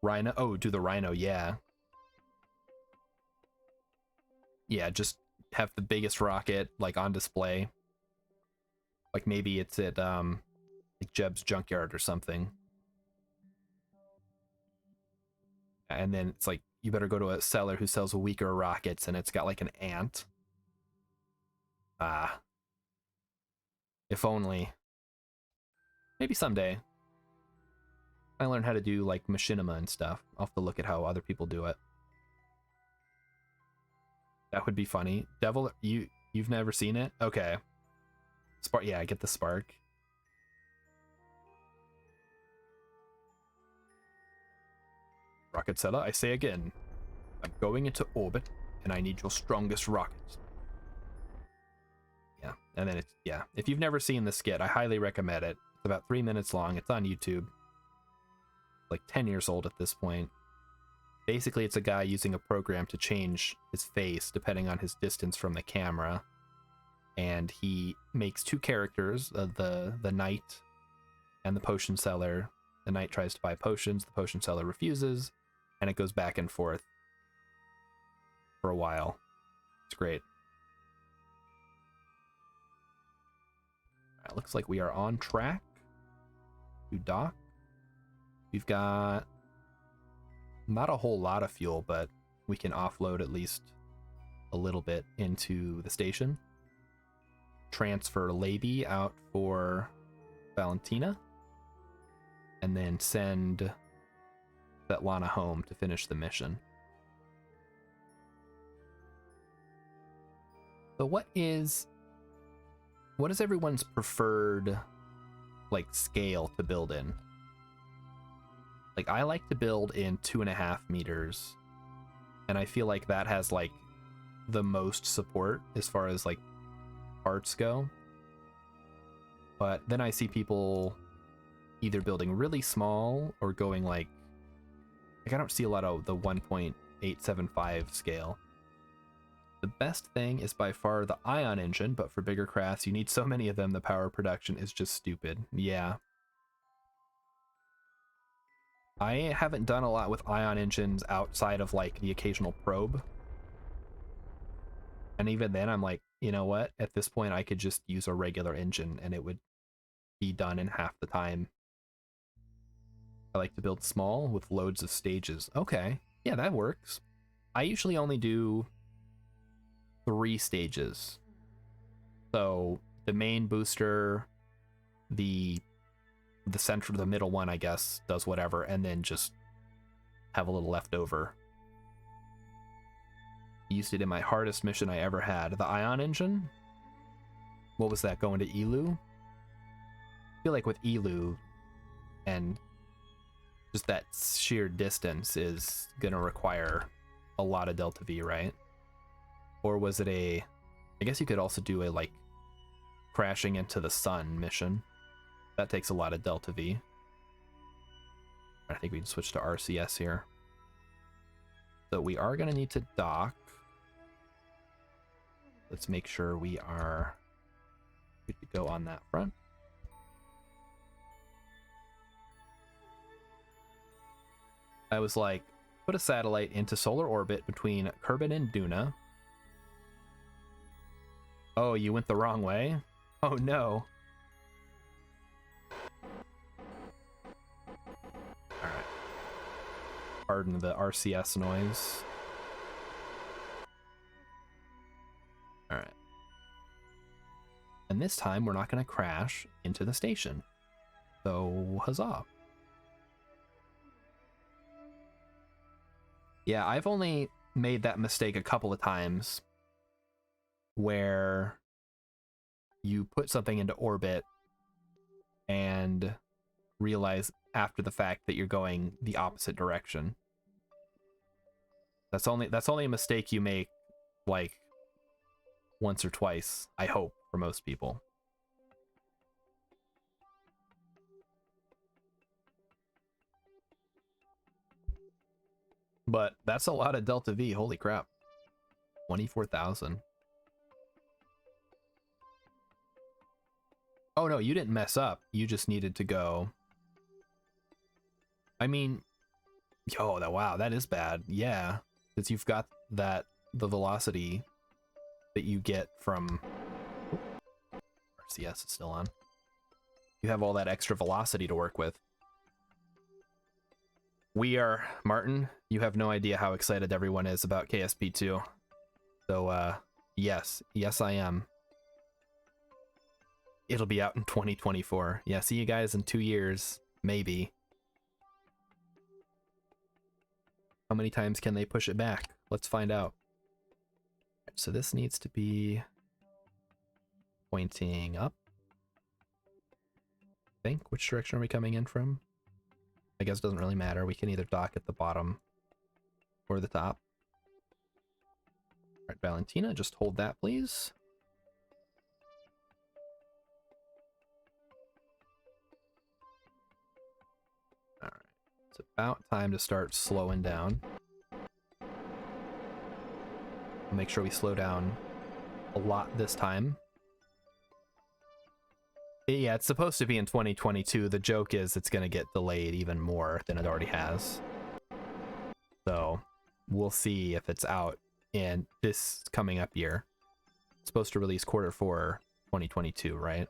Rhino? Oh, do the Rhino, yeah. Yeah, just have the biggest rocket, like, on display. Like, maybe it's at, like Jeb's Junkyard or something. And then it's like, you better go to a seller who sells weaker rockets, and it's got, like, an ant. Ah. If only. Maybe someday. I learn how to do, like, machinima and stuff. I'll have to look at how other people do it. That would be funny. Devil, you've never seen it? Okay. Spark, yeah, get the spark. Rocket seller, I say again, I'm going into orbit, and I need your strongest rockets. Yeah, and then it's, yeah. If you've never seen the skit, I highly recommend it. It's about 3 minutes long. It's on YouTube. Like 10 years old at this point. Basically, it's a guy using a program to change his face depending on his distance from the camera. And he makes two characters, the knight and the potion seller. The knight tries to buy potions, the potion seller refuses, and it goes back and forth for a while. It's great. It looks like we are on track to dock. We've got not a whole lot of fuel, but we can offload at least a little bit into the station. Transfer Laby out for Valentina. And then send Svetlana home to finish the mission. So what is everyone's preferred, like, scale to build in? Like, I like to build in 2.5 meters, and I feel like that has, like, the most support as far as, like, parts go. But then I see people either building really small or going like I don't see a lot of the 1.875 scale. The best thing is by far the ion engine, but for bigger crafts, you need so many of them, the power production is just stupid. Yeah. I haven't done a lot with ion engines outside of, like, the occasional probe. And even then, I'm like, you know what? At this point, I could just use a regular engine and it would be done in half the time. I like to build small with loads of stages. Okay, yeah, that works. I usually only do 3 stages. So the main booster, the center, the middle one, I guess, does whatever, and then just have a little left over. Used it in my hardest mission I ever had. The ion engine? What was that, going to Elu? I feel like with Elu and just that sheer distance is gonna require a lot of Delta V, right? Or was it I guess you could also do a, like, crashing into the sun mission. That takes a lot of Delta V. think we can switch to RCS here. So we are going to need to dock. Let's make sure we are good to go on that front. I was like, put a satellite into solar orbit between Kerbin and Duna. Oh, you went the wrong way? Oh no. Alright. Pardon the RCS noise. Alright. And this time we're not going to crash into the station. So, huzzah. Yeah, I've only made that mistake a couple of times where you put something into orbit and realize after the fact that you're going the opposite direction. That's only a mistake you make like once or twice, I hope, for most people. But that's a lot of Delta V, holy crap. 24,000. Oh no, you didn't mess up. You just needed to go. I mean, yo, wow, that is bad. Yeah, because you've got the velocity that you get from... RCS is still on. You have all that extra velocity to work with. We are, Martin, you have no idea how excited everyone is about KSP 2. So, yes, I am. It'll be out in 2024. Yeah, see you guys in 2 years, maybe. How many times can they push it back? Let's find out. So this needs to be pointing up. I think. Which direction are we coming in from? I guess it doesn't really matter. We can either dock at the bottom or the top. All right, Valentina, just hold that, please. All right, it's about time to start slowing down. We'll make sure we slow down a lot this time. Yeah, it's supposed to be in 2022. The joke is it's going to get delayed even more than it already has. So we'll see if it's out in this coming up year. It's supposed to release Q4 2022, right?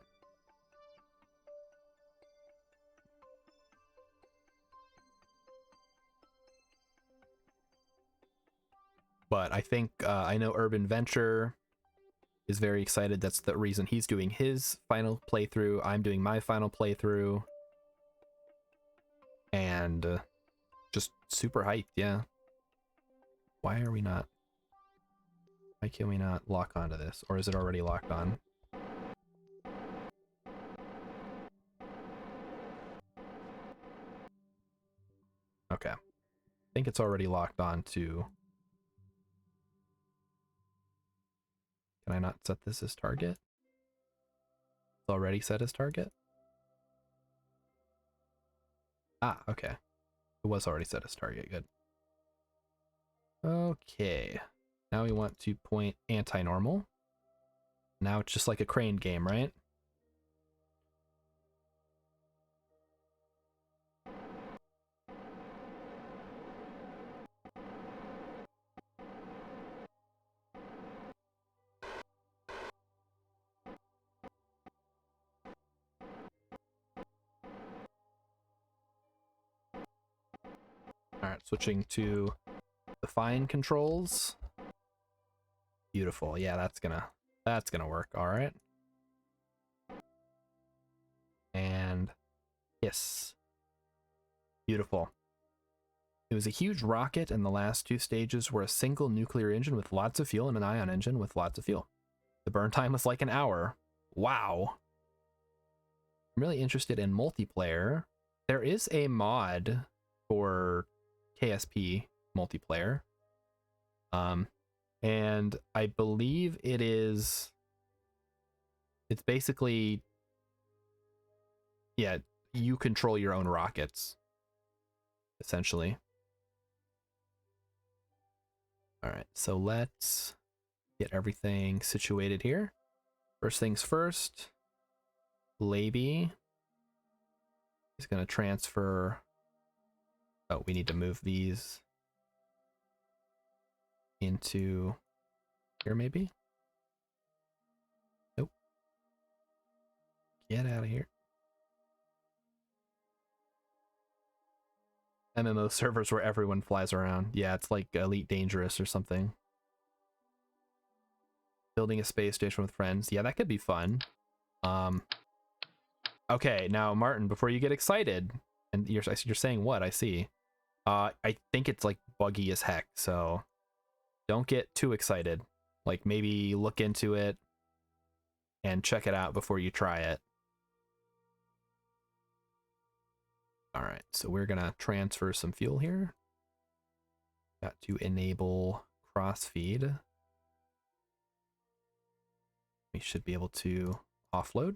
But I think, I know Urban Venture is very excited. That's the reason he's doing his final playthrough. I'm doing my final playthrough. And just super hyped, yeah. Why are we not... Why can we not lock onto this? Or is it already locked on? Okay. I think it's already locked on to... Can I not set this as target? It's already set as target? Ah, okay. It was already set as target, good. Okay. Now we want to point anti-normal. Now it's just like a crane game, right? Alright, switching to the fine controls. Beautiful. Yeah, that's gonna work. Alright. And yes. Beautiful. It was a huge rocket, and the last two stages were a single nuclear engine with lots of fuel and an ion engine with lots of fuel. The burn time was like an hour. Wow. I'm really interested in multiplayer. There is a mod for KSP multiplayer. And I believe it's basically, yeah, you control your own rockets. essentially. All right, so let's get everything situated here. First things first, Laby is going to transfer. Oh, we need to move these into here, maybe? Nope. Get out of here. MMO servers where everyone flies around. Yeah, it's like Elite Dangerous or something. Building a space station with friends. Yeah, that could be fun. Okay, now Martin, before you get excited, and you're saying what? I see. I think it's like buggy as heck, so don't get too excited. Like maybe look into it and check it out before you try it. All right, so we're gonna transfer some fuel here. Got to enable crossfeed. We should be able to offload.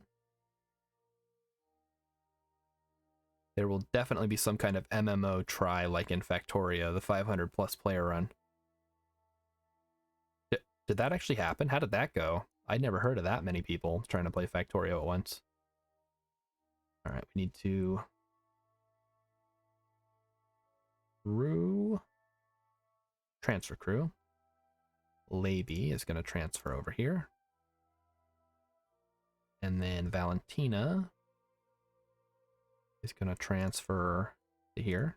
There will definitely be some kind of MMO try like in Factorio, the 500 plus player run. Did that actually happen? How did that go? I'd never heard of that many people trying to play Factorio at once. All right, we need to transfer crew. Laby is going to transfer over here. And then Valentina is going to transfer to here.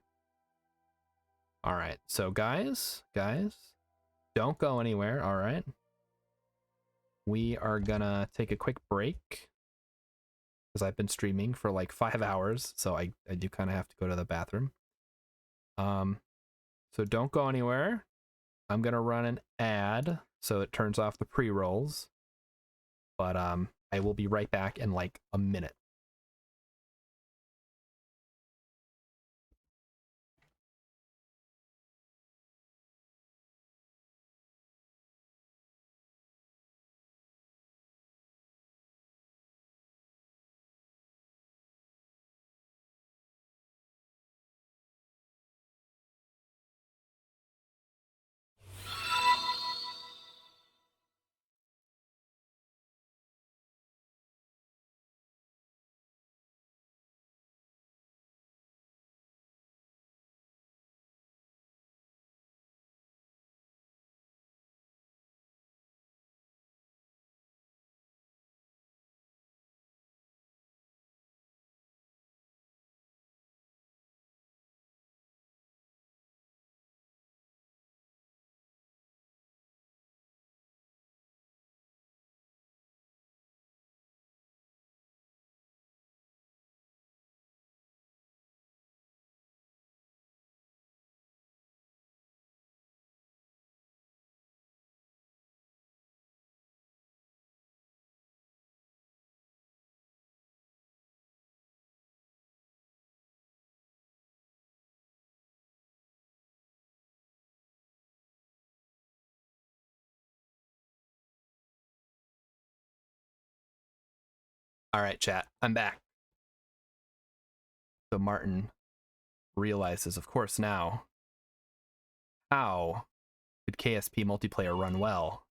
All right, so guys, don't go anywhere, all right? We are going to take a quick break because I've been streaming for like 5 hours, so I do kind of have to go to the bathroom. So don't go anywhere. I'm going to run an ad so it turns off the pre-rolls. But I will be right back in like a minute. All right, chat, I'm back. So Martin realizes, of course, now, how could KSP multiplayer run well?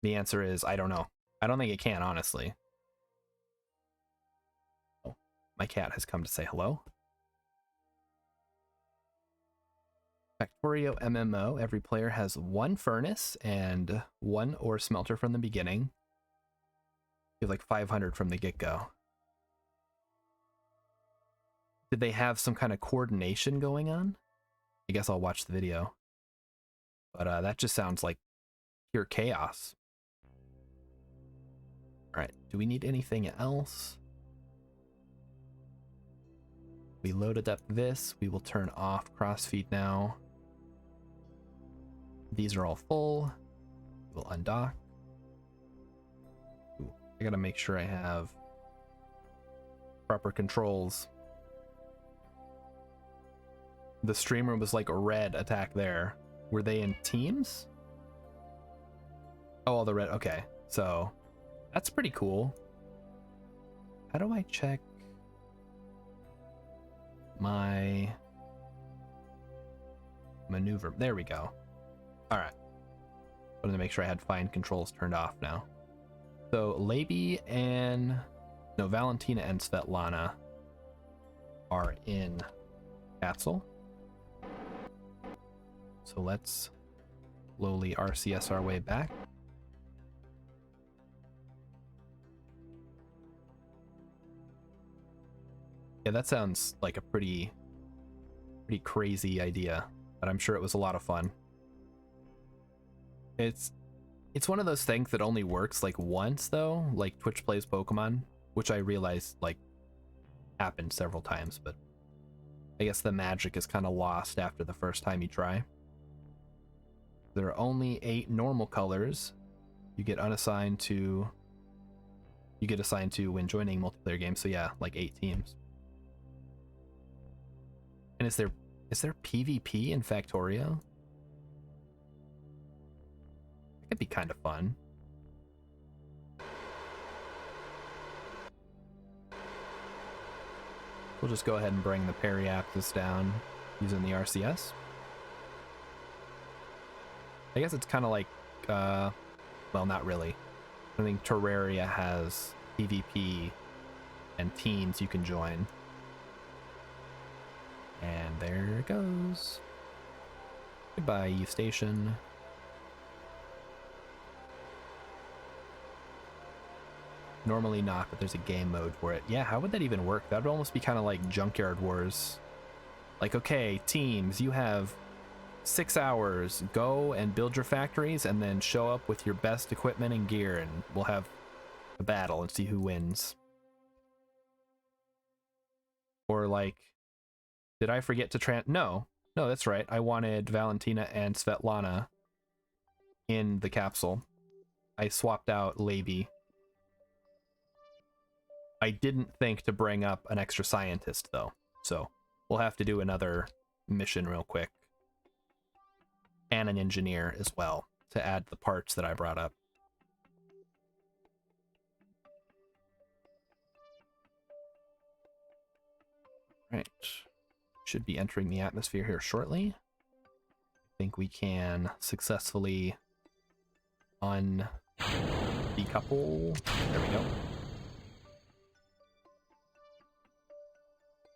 The answer is, I don't know. I don't think it can, honestly. Oh, my cat has come to say hello. Factorio MMO, every player has one furnace and one ore smelter from the beginning. You have like 500 from the get-go. Did they have some kind of coordination going on? I guess I'll watch the video. But that just sounds like pure chaos. Alright, do we need anything else? We loaded up this. We will turn off crossfeed now. These are all full. We'll undock. Ooh, I gotta make sure I have proper controls. The streamer was like a red attack there. Were they in teams? Oh, all the red. Okay, so that's pretty cool. How do I check my maneuver? There we go. All right. Wanted to make sure I had fine controls turned off now. So Valentina and Svetlana are in Capsule. So let's slowly RCS our way back. Yeah, that sounds like a pretty crazy idea, but I'm sure it was a lot of fun. It's one of those things that only works like once though, like Twitch Plays Pokemon, which I realize like happened several times, but I guess the magic is kind of lost after the first time you try. There are only 8 normal colors. You get assigned to when joining multiplayer games, so yeah, like 8 teams. And is there PvP in Factorio? That could be kind of fun. We'll just go ahead and bring the Periaptus down using the RCS. I guess it's kind of like, well, not really. I think Terraria has PvP and teams you can join. And there it goes. Goodbye, U Station. Normally not, but there's a game mode for it. Yeah, how would that even work? That would almost be kind of like Junkyard Wars. Like, okay, teams, you have 6 hours. Go and build your factories and then show up with your best equipment and gear, and we'll have a battle and see who wins. Or like, did I forget to No, that's right. I wanted Valentina and Svetlana in the capsule. I swapped out Levy. I didn't think to bring up an extra scientist, though. So we'll have to do another mission real quick. And an engineer as well, to add the parts that I brought up. Right. Should be entering the atmosphere here shortly. I think we can successfully decouple. There we go.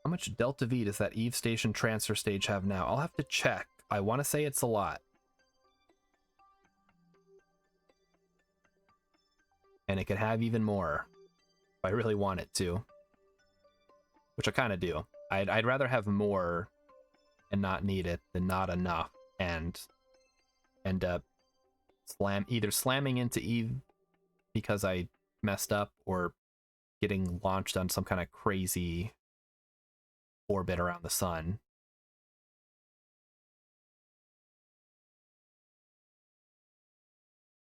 How much Delta V does that Eve Station transfer stage have now? I'll have to check. I want to say it's a lot. And it could have even more if I really want it to. Which I kind of do. I'd rather have more and not need it than not enough and end up either slamming into Eve because I messed up or getting launched on some kind of crazy orbit around the sun.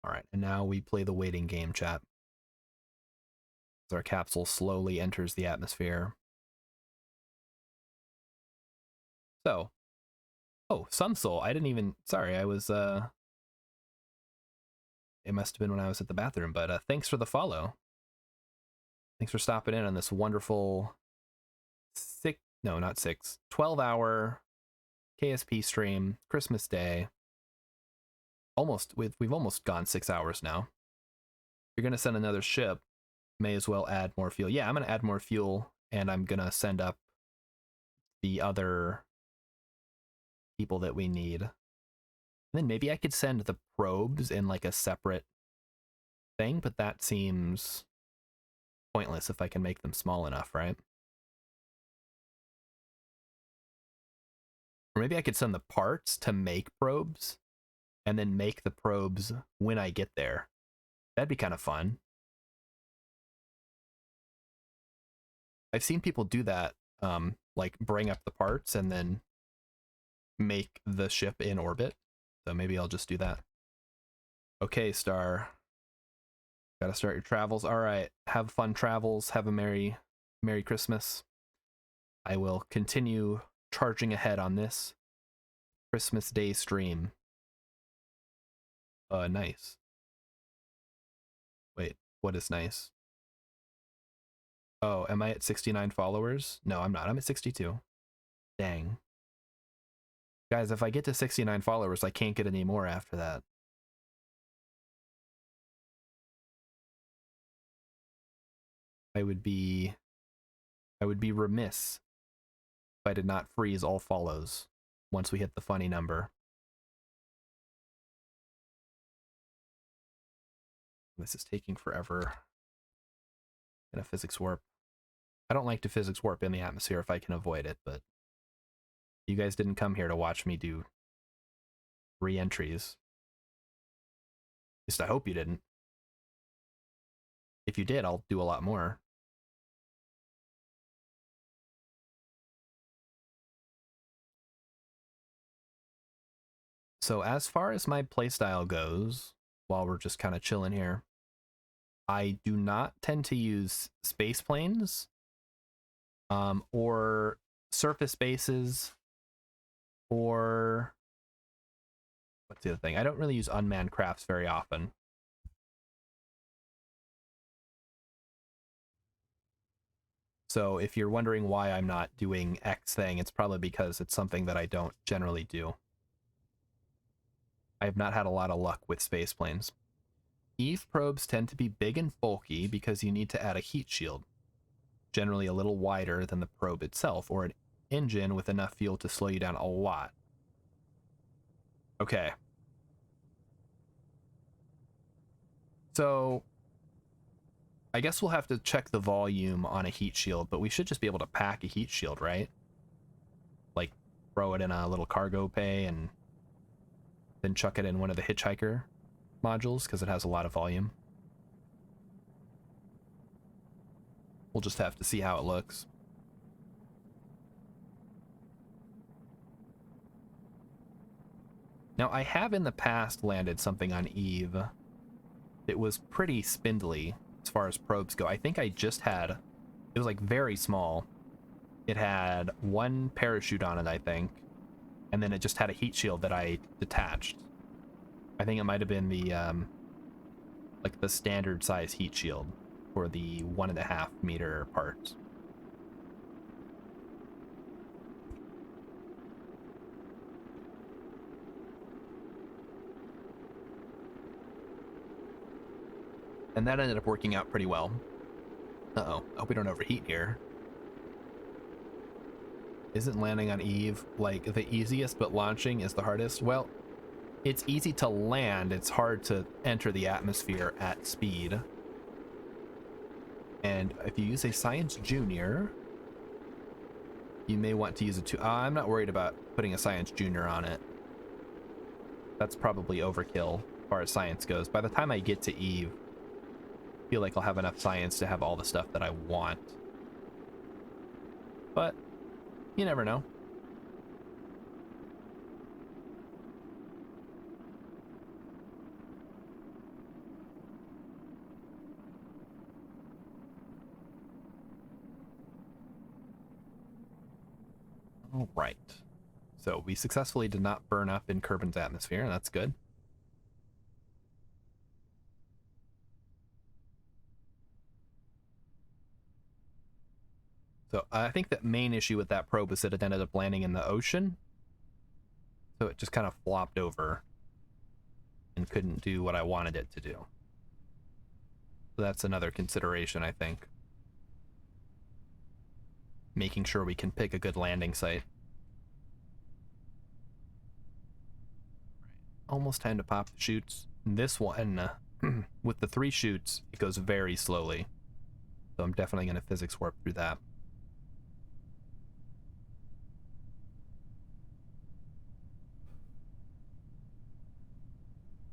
All right, and now we play the waiting game, chat. As our capsule slowly enters the atmosphere. So, oh, Sunsoul, I didn't even, sorry, I was, it must have been when I was at the bathroom, but thanks for the follow. Thanks for stopping in on this wonderful 12-hour KSP stream, Christmas Day. We've almost gone 6 hours now. If you're gonna send another ship, may as well add more fuel. Yeah, I'm gonna add more fuel, and I'm gonna send up the other people that we need. And then maybe I could send the probes in like a separate thing, but that seems pointless if I can make them small enough, right? Or maybe I could send the parts to make probes and then make the probes when I get there. That'd be kind of fun. I've seen people do that, like bring up the parts and then make the ship in orbit. So maybe I'll just do that. Okay, Star. Gotta start your travels. All right, have fun travels. Have a Merry Christmas. I will continue charging ahead on this Christmas Day stream. Nice. Wait, what is nice? Oh, am I at 69 followers? No, I'm not. I'm at 62. Dang. Guys, if I get to 69 followers, I can't get any more after that. I would be remiss if I did not freeze all follows once we hit the funny number. This is taking forever. In a physics warp. I don't like to physics warp in the atmosphere if I can avoid it, but you guys didn't come here to watch me do re-entries. At least I hope you didn't. If you did, I'll do a lot more. So as far as my playstyle goes, while we're just kind of chilling here, I do not tend to use space planes or surface bases, or what's the other thing? I don't really use unmanned crafts very often. So if you're wondering why I'm not doing X thing, it's probably because it's something that I don't generally do. I have not had a lot of luck with space planes. Eve probes tend to be big and bulky because you need to add a heat shield, generally a little wider than the probe itself, or an engine with enough fuel to slow you down a lot. Okay. So I guess we'll have to check the volume on a heat shield, but we should just be able to pack a heat shield, right? Like, throw it in a little cargo bay and then chuck it in one of the hitchhiker modules because it has a lot of volume. We'll just have to see how it looks. Now, I have in the past landed something on Eve. It was pretty spindly as far as probes go. I think I just had, it was like very small. It had one parachute on it, I think, and then it just had a heat shield that I detached. I think it might have been the like the standard size heat shield for the 1.5 meter parts. And that ended up working out pretty well. Uh-oh, I hope we don't overheat here. Isn't landing on Eve like the easiest, but launching is the hardest? Well, it's easy to land, it's hard to enter the atmosphere at speed. And if you use a Science Junior, you may want to use it too. I'm not worried about putting a Science Junior on it. That's probably overkill as far as science goes. By the time I get to Eve, I feel like I'll have enough science to have all the stuff that I want. But you never know. All right. So we successfully did not burn up in Kerbin's atmosphere, and that's good. So I think the main issue with that probe was that it ended up landing in the ocean. So it just kind of flopped over and couldn't do what I wanted it to do. So that's another consideration, I think. Making sure we can pick a good landing site. Almost time to pop the chutes. This one, with the 3 chutes, it goes very slowly. So I'm definitely going to physics warp through that.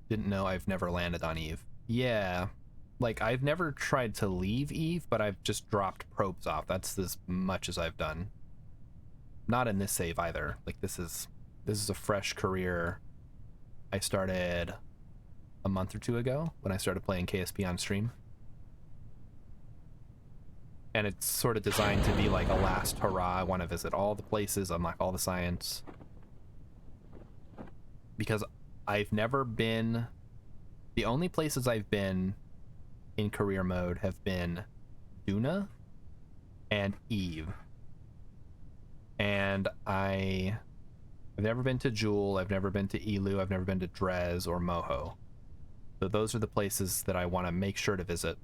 Didn't know I've never landed on Eve. Yeah, like I've never tried to leave Eve, but I've just dropped probes off. That's as much as I've done. Not in this save either. Like this is a fresh career. I started a month or 2 ago when I started playing KSP on stream. And it's sort of designed to be like a last hurrah. I want to visit all the places, unlock all the science. Because I've never been... The only places I've been in career mode have been Duna and Eve. And I've never been to Jewel, I've never been to Elu, I've never been to Drez or Moho. So those are the places that I want to make sure to visit.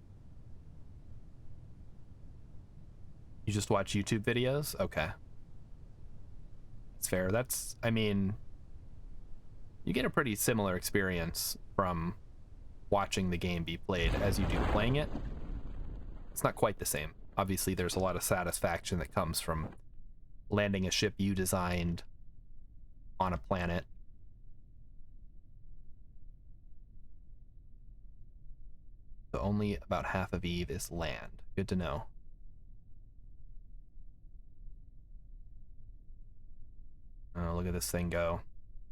You just watch YouTube videos? Okay. That's fair. That's, I mean, you get a pretty similar experience from watching the game be played as you do playing it. It's not quite the same. Obviously, there's a lot of satisfaction that comes from landing a ship you designed on a planet. So only about half of Eve is land. Good to know. Oh, look at this thing go.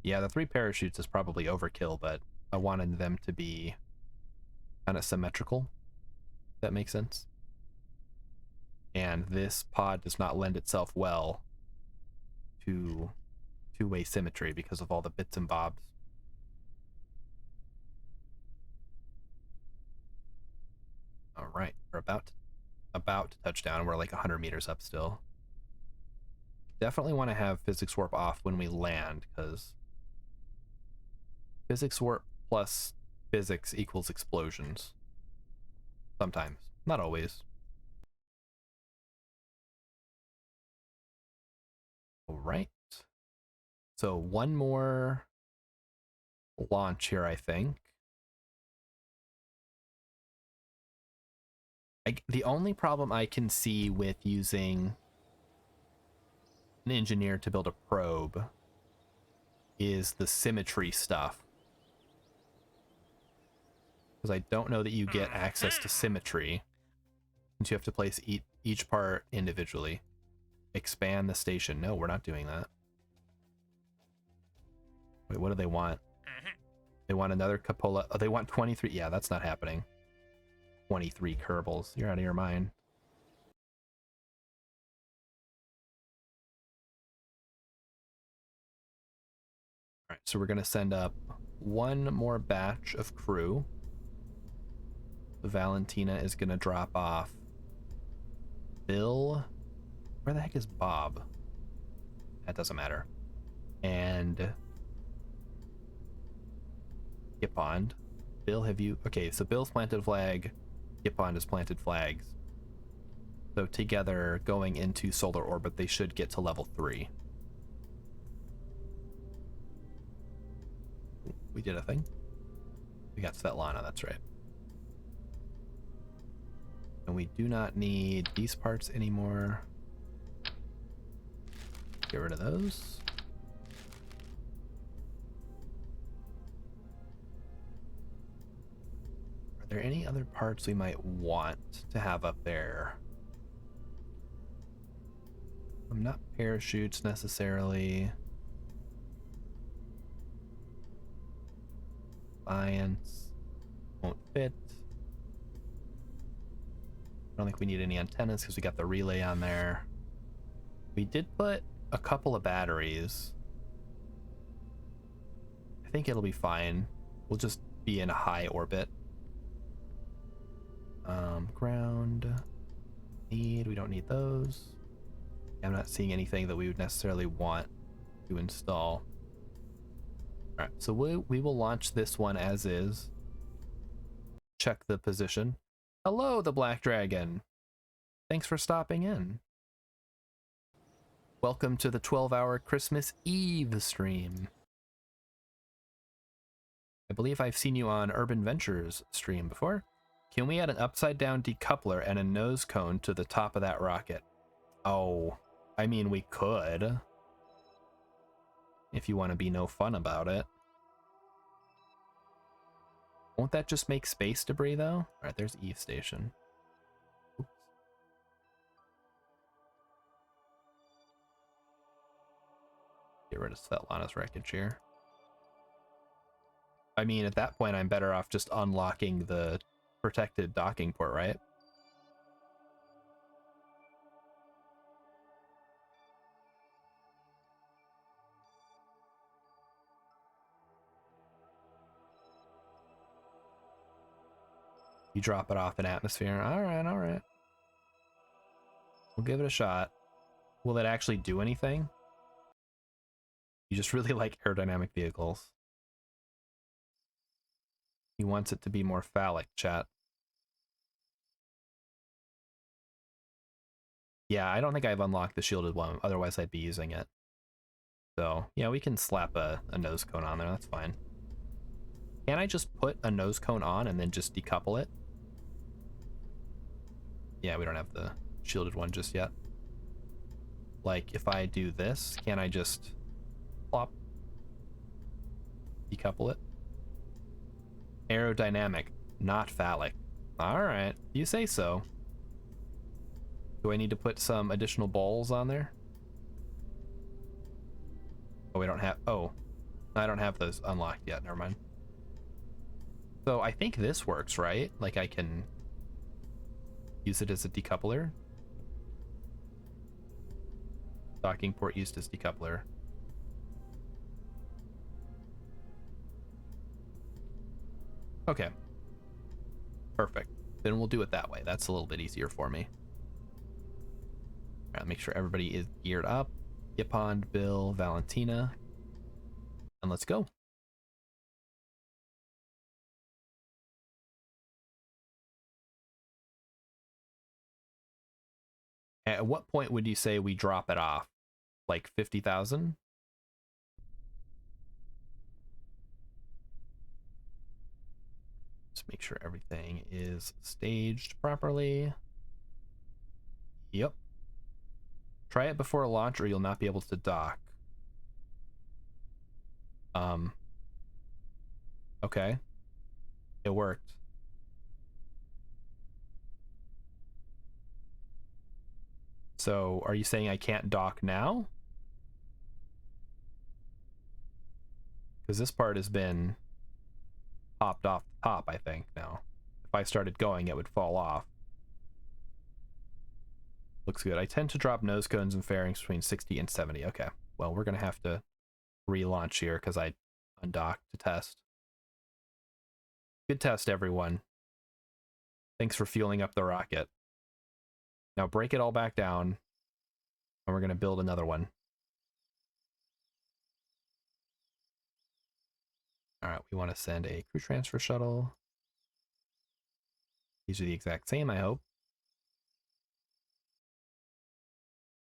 Yeah, the 3 parachutes is probably overkill, but I wanted them to be kind of symmetrical. If that makes sense. And this pod does not lend itself well to two-way symmetry because of all the bits and bobs. All right, we're about to touch down. We're like 100 meters up still. Definitely want to have physics warp off when we land, because physics warp plus physics equals explosions. Sometimes, not always. All right. So one more launch here, I think. The only problem I can see with using an engineer to build a probe is the symmetry stuff. Because I don't know that you get access to symmetry, since you have to place each part individually. Expand the station. No, we're not doing that. Wait, what do they want? They want another cupola. Oh, they want 23. Yeah, that's not happening. 23 Kerbals. You're out of your mind. All right, so we're going to send up one more batch of crew. Valentina is going to drop off Bill. Where the heck is Bob? That doesn't matter. And Gippond. Bill, have you... Okay, so Bill's planted a flag. Gippond has planted flags. So together, going into solar orbit, they should get to level 3. We did a thing. We got Svetlana, that's right. And we do not need these parts anymore. Get rid of those. Are there any other parts we might want to have up there? Not parachutes necessarily. Science won't fit. I don't think we need any antennas because we got the relay on there. We did put a couple of batteries. I think it'll be fine. We'll just be in a high orbit. Ground. We don't need those. I'm not seeing anything that we would necessarily want to install. All right, so we will launch this one as is. Check the position. Hello, the Black Dragon. Thanks for stopping in. Welcome to the 12-hour Christmas Eve stream. I believe I've seen you on Urban Ventures stream before. Can we add an upside-down decoupler and a nose cone to the top of that rocket? Oh, I mean, we could. If you want to be no fun about it. Won't that just make space debris, though? All right, there's Eve Station. Oops. Get rid of Svetlana's wreckage here. I mean, at that point, I'm better off just unlocking the protected docking port, right? You drop it off in atmosphere. All right, all right. We'll give it a shot. Will it actually do anything? You just really like aerodynamic vehicles. He wants it to be more phallic, chat. Yeah, I don't think I've unlocked the shielded one, otherwise I'd be using it. So, yeah, we can slap a nose cone on there, that's fine. Can I just put a nose cone on and then just decouple it? Yeah, we don't have the shielded one just yet. Like, if I do this, can I just plop? Decouple it? Aerodynamic, not phallic. Alright, you say so. Do I need to put some additional balls on there? Oh, we don't have... Oh, I don't have those unlocked yet, never mind. So I think this works, right? Like I can use it as a decoupler. Docking port used as decoupler. Okay. Perfect. Then we'll do it that way. That's a little bit easier for me. All right, make sure everybody is geared up. Yapond, Bill, Valentina. And let's go. At what point would you say we drop it off? Like 50,000? Just make sure everything is staged properly. Yep. Try it before launch or you'll not be able to dock. Okay. It worked. So, are you saying I can't dock now? Because this part has been popped off the top, I think, now. If I started going, it would fall off. Looks good. I tend to drop nose cones and fairings between 60 and 70. Okay. Well, we're going to have to relaunch here because I undocked to test. Good test, everyone. Thanks for fueling up the rocket. Now break it all back down, and we're going to build another one. All right, we want to send a crew transfer shuttle. These are the exact same, I hope.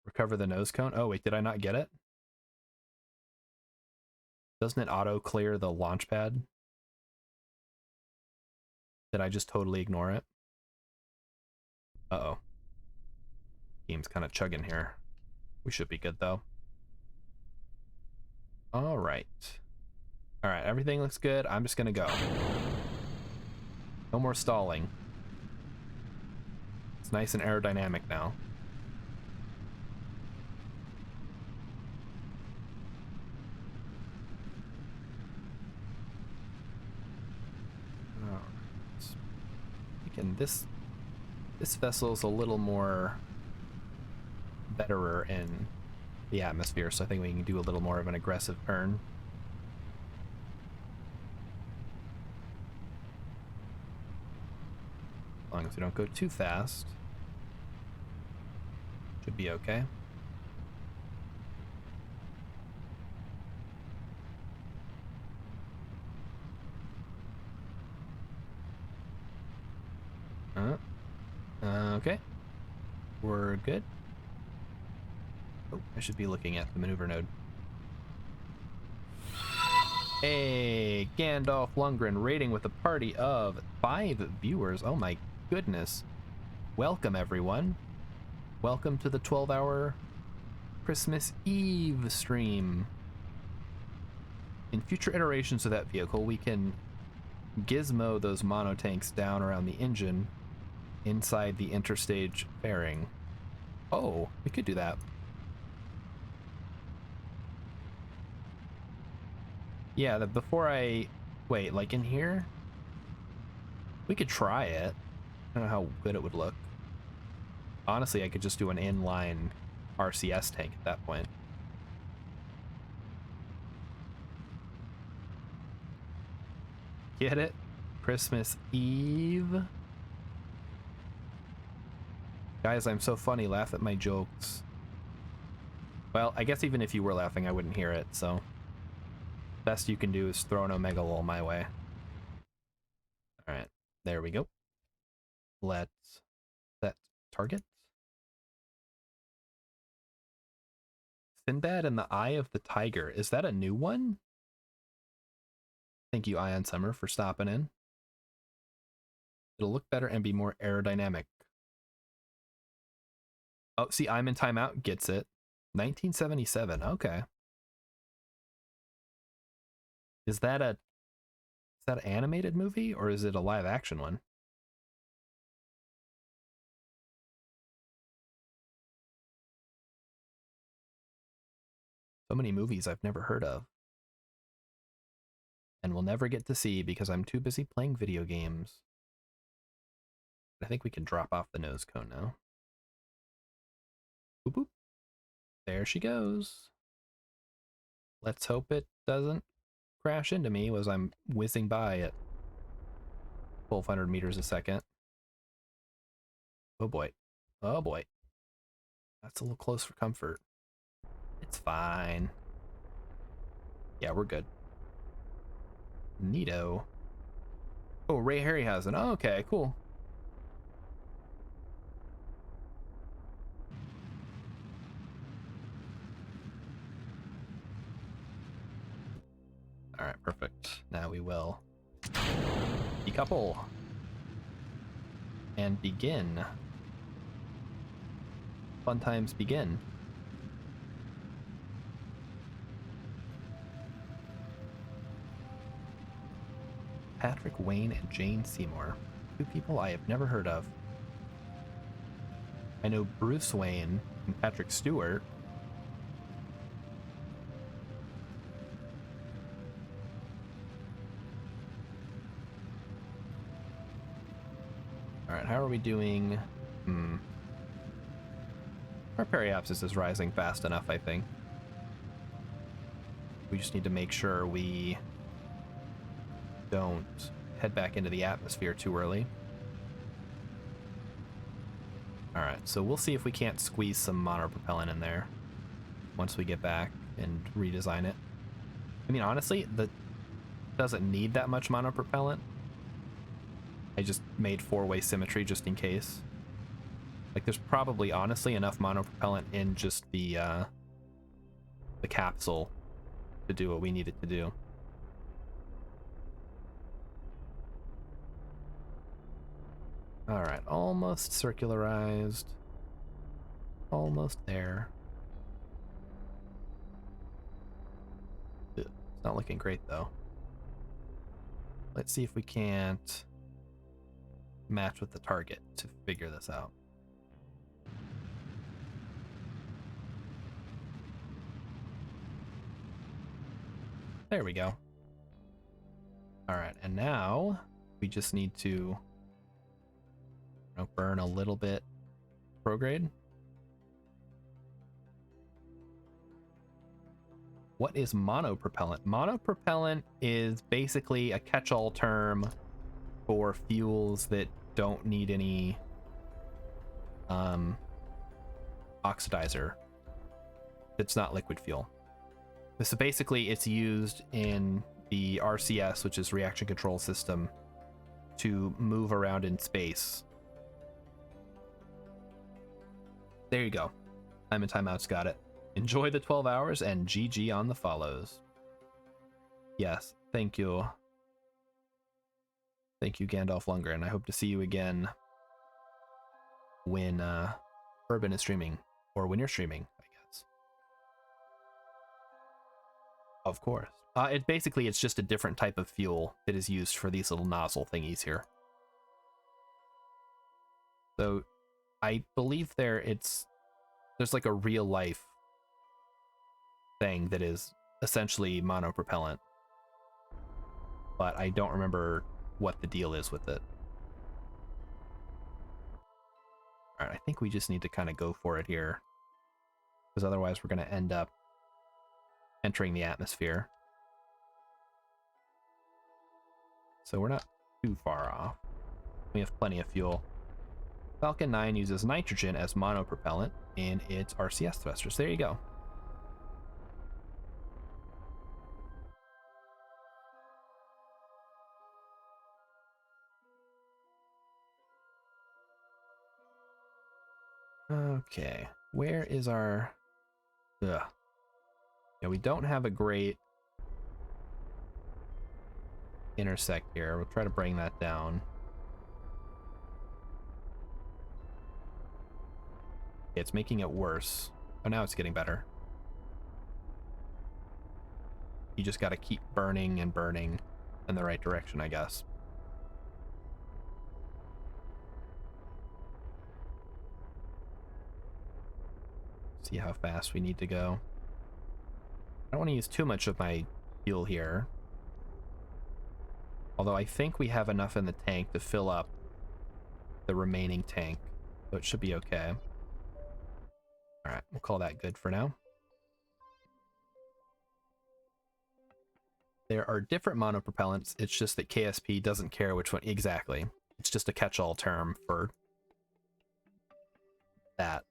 Recover the nose cone. Oh, wait, did I not get it? Doesn't it auto clear the launch pad? Did I just totally ignore it? Uh-oh. Game's kind of chugging here. We should be good, though. All right. All right, everything looks good. I'm just gonna go. No more stalling. It's nice and aerodynamic now. All right. Again, this vessel's a little more betterer in the atmosphere, so I think we can do a little more of an aggressive turn. As long as we don't go too fast. Should be okay. Okay. We're good. Oh, I should be looking at the maneuver node. Hey, Gandalf Lundgren raiding with a party of 5 viewers. Oh my goodness. Welcome, everyone. Welcome to the 12-hour Christmas Eve stream. In future iterations of that vehicle, we can gizmo those monotanks down around the engine inside the interstage fairing. Oh, we could do that. Yeah, before I... Wait, like in here? We could try it. I don't know how good it would look. Honestly, I could just do an inline RCS tank at that point. Get it? Christmas Eve? Guys, I'm so funny. Laugh at my jokes. Well, I guess even if you were laughing, I wouldn't hear it, so... Best you can do is throw an Omega Lol my way. Alright, there we go. Let's set target. Sinbad and the Eye of the Tiger. Is that a new one? Thank you, Ion Summer, for stopping in. It'll look better and be more aerodynamic. Oh, see, I'm in timeout. Gets it. 1977. Okay. Is that an animated movie or is it a live action one? So many movies I've never heard of. And will never get to see because I'm too busy playing video games. I think we can drop off the nose cone now. Boop boop. There she goes. Let's hope it doesn't crash into me as I'm whizzing by at 1,200 meters a second. Oh boy. Oh boy. That's a little close for comfort. It's fine. Yeah, we're good. Neato. Oh, Ray Harryhausen. Oh, okay, cool. All right, perfect. Now we will decouple and begin. Fun times begin. Patrick Wayne and Jane Seymour. Two people I have never heard of. I know Bruce Wayne and Patrick Stewart. Alright, how are we doing? Our periapsis is rising fast enough, I think. We just need to make sure we don't head back into the atmosphere too early. Alright, so we'll see if we can't squeeze some monopropellant in there once we get back and redesign it. I mean, honestly, the doesn't need that much monopropellant. I just made four-way symmetry just in case. Like, there's probably, honestly, enough monopropellant in just the capsule to do what we need it to do. Alright, almost circularized. Almost there. Ugh, it's not looking great, though. Let's see if we can't match with the target to figure this out. There we go. Alright, and now we just need to burn a little bit prograde. What is monopropellant? Monopropellant is basically a catch-all term for fuels that don't need any oxidizer. It's not liquid fuel. So basically it's used in the RCS, which is reaction control system, to move around in space. There you go. I'm in timeouts, got it. Enjoy the 12 hours and GG on the follows. Yes, thank you. Thank you, Gandalf Lundgren. I hope to see you again when Urban is streaming, or when you're streaming, I guess. Of course. It's just a different type of fuel that is used for these little nozzle thingies here. So I believe there's like a real life thing that is essentially monopropellant, but I don't remember what the deal is with it. All right, I think we just need to kind of go for it here, because otherwise we're going to end up entering the atmosphere. So we're not too far off. We have plenty of fuel. Falcon 9 uses nitrogen as monopropellant in its RCS thrusters. There you go. Okay, where is our... Ugh. Yeah, we don't have a great intersect here. We'll try to bring that down. It's making it worse. Oh, now it's getting better. You just got to keep burning and burning in the right direction, I guess. See how fast we need to go. I don't want to use too much of my fuel here. Although I think we have enough in the tank to fill up the remaining tank. So it should be okay. Alright, we'll call that good for now. There are different monopropellants. It's just that KSP doesn't care which one exactly. It's just a catch-all term for that.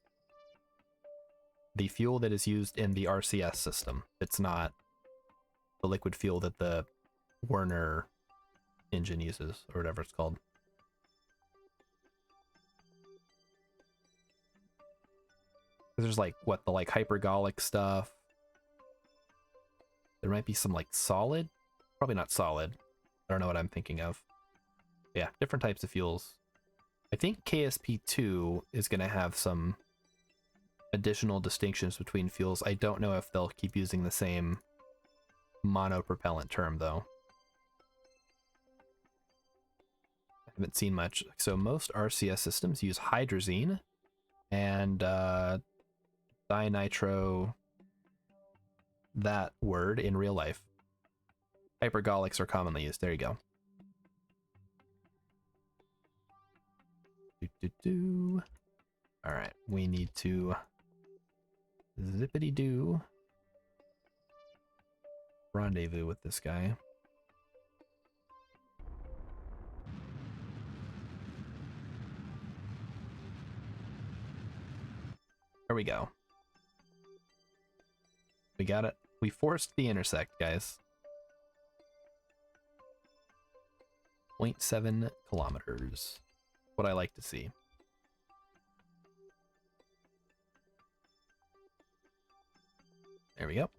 The fuel that is used in the RCS system. It's not the liquid fuel that the Werner engine uses, or whatever it's called. There's like, what, the like hypergolic stuff. There might be some like solid. Probably not solid. I don't know what I'm thinking of. Yeah, different types of fuels. I think KSP2 is going to have some additional distinctions between fuels. I don't know if they'll keep using the same monopropellant term, though. I haven't seen much. So most RCS systems use hydrazine and dinitro, that word in real life. Hypergolics are commonly used. There you go. All right, we need to zippity-doo rendezvous with this guy. There we go. We got it. We forced the intersect, guys. 0.7 kilometers. What I like to see. There we go.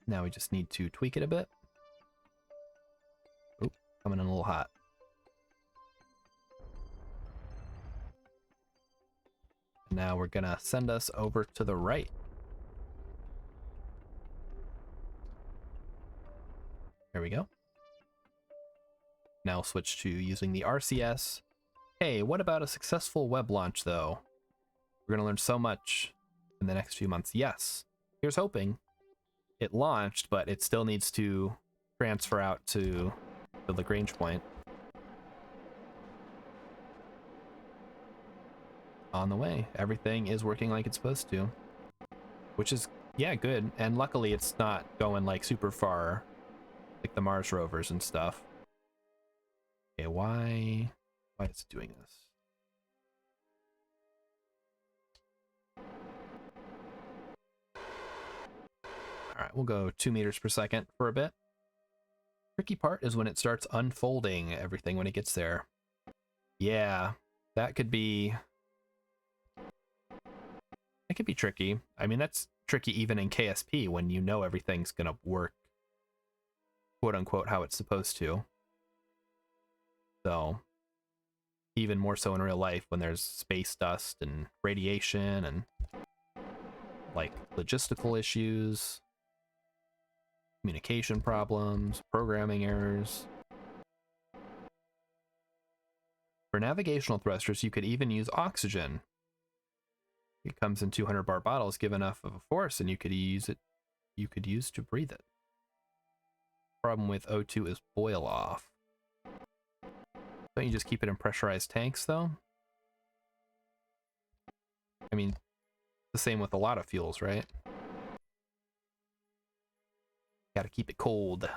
Now we just need to tweak it a bit. Oh, coming in a little hot. Now we're gonna send us over to the right. There we go. Now switch to using the RCS. Hey, what about a successful web launch, though? We're gonna learn so much in the next few months. Yes. Here's hoping. It launched, but it still needs to transfer out to the Lagrange point. On the way. Everything is working like it's supposed to. Which is, yeah, good. And luckily it's not going like super far, like the Mars rovers and stuff. Okay, why is it doing this? Alright, we'll go 2 meters per second for a bit. Tricky part is when it starts unfolding everything when it gets there. Yeah, that could be... It could be tricky. I mean, that's tricky even in KSP when you know everything's gonna work, quote-unquote, how it's supposed to. So, even more so in real life when there's space dust and radiation and, like, logistical issues, communication problems, programming errors. For navigational thrusters, you could even use oxygen. It comes in 200 bar bottles. Give enough of a force and you could use it. You could use to breathe it. Problem with O2 is boil off. Don't you just keep it in pressurized tanks, though? I mean, the same with a lot of fuels, right? Gotta keep it cold.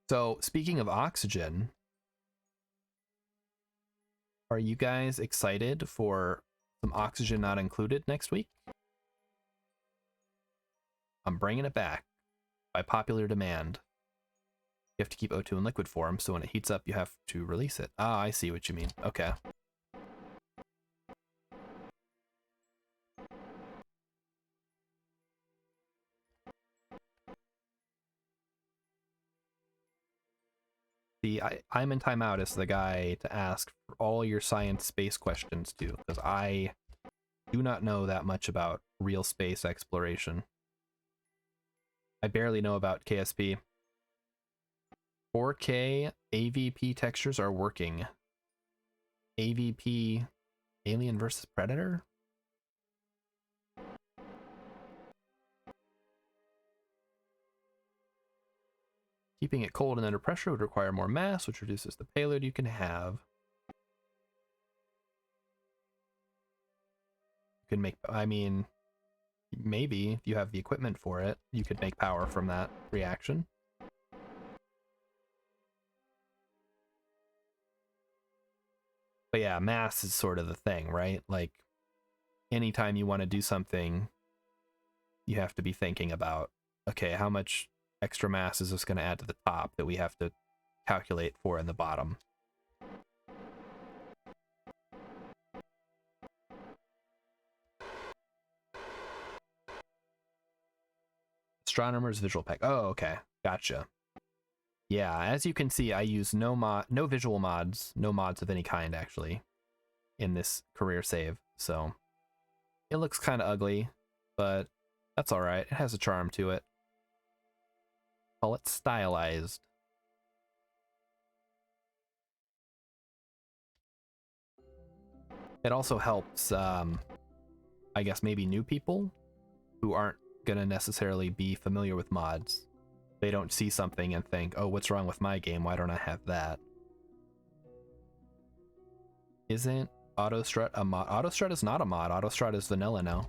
So, speaking of oxygen, are you guys excited for some oxygen not included next week? I'm bringing it back by popular demand. You have to keep O2 in liquid form, so when it heats up, you have to release it. Ah, I see what you mean. Okay. See, I'm in timeout as the guy to ask for all your science space questions to, because I do not know that much about real space exploration. I barely know about KSP. 4K AVP textures are working. AVP Alien versus Predator? Keeping it cold and under pressure would require more mass, which reduces the payload you can have. You can make, I mean, maybe if you have the equipment for it, you could make power from that reaction. But yeah, mass is sort of the thing, right? Like, anytime you want to do something, you have to be thinking about, okay, how much extra mass is this going to add to the top that we have to calculate for in the bottom? Astronomer's visual pack. Oh, okay. Gotcha. Yeah, as you can see, I use no visual mods, no mods of any kind, actually, in this career save. So it looks kind of ugly, but that's all right. It has a charm to it. Call it stylized. It also helps, I guess, maybe new people who aren't gonna necessarily be familiar with mods. They don't see something and think, oh, what's wrong with my game? Why don't I have that? Isn't AutoStrut a mod? AutoStrut is not a mod. AutoStrut is vanilla now.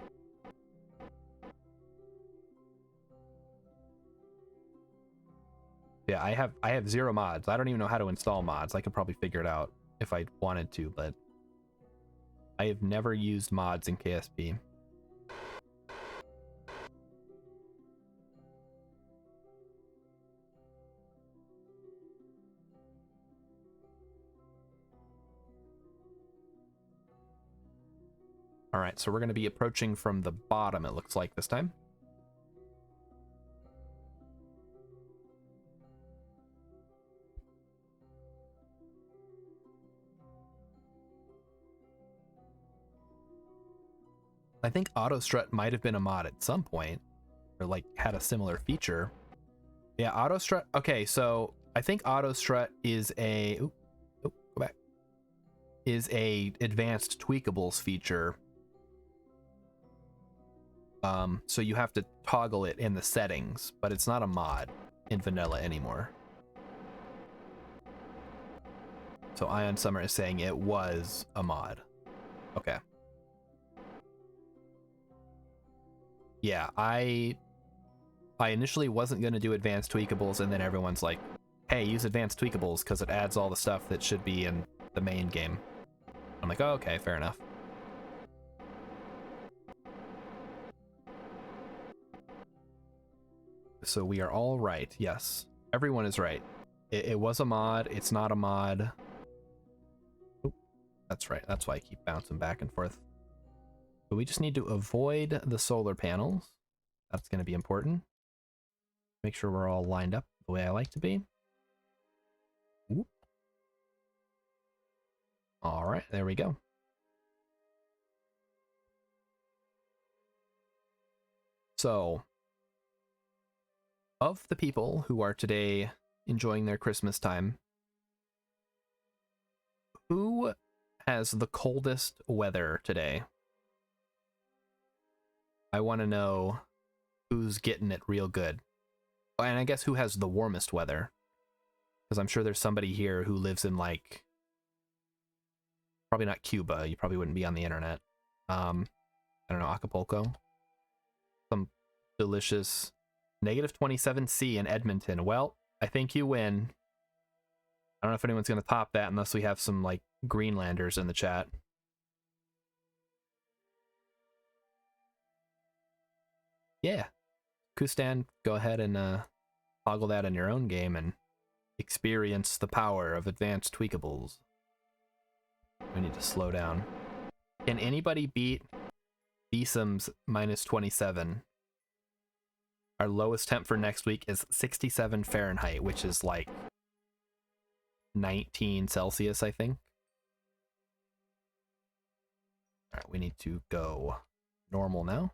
Yeah, I have 0 mods. I don't even know how to install mods. I could probably figure it out if I wanted to, but I have never used mods in KSP. All right, so we're going to be approaching from the bottom, it looks like, this time. I think AutoStrut might have been a mod at some point, or like had a similar feature. Yeah, AutoStrut. Okay, so I think AutoStrut is a go back. Is a advanced tweakables feature. So you have to toggle it in the settings, but it's not a mod in vanilla anymore. So Ion Summer is saying it was a mod. Okay. Yeah, I initially wasn't going to do advanced tweakables, and then everyone's like, hey, use advanced tweakables because it adds all the stuff that should be in the main game. I'm like, oh, okay, fair enough. So we are all right. Yes, everyone is right. It was a mod. It's not a mod. Oop, that's right. That's why I keep bouncing back and forth. But we just need to avoid the solar panels. That's going to be important. Make sure we're all lined up the way I like to be. Oop. All right, there we go. So, of the people who are today enjoying their Christmas time, who has the coldest weather today? I want to know who's getting it real good. And I guess who has the warmest weather? Because I'm sure there's somebody here who lives in, like, probably not Cuba. You probably wouldn't be on the internet. I don't know, Acapulco. Some delicious -27 C in Edmonton. Well, I think you win. I don't know if anyone's going to top that unless we have some, like, Greenlanders in the chat. Yeah. Kustan, go ahead and toggle that in your own game and experience the power of advanced tweakables. We need to slow down. Can anybody beat Beesam's -27? Our lowest temp for next week is 67 Fahrenheit, which is like 19 Celsius, I think. All right, we need to go normal now.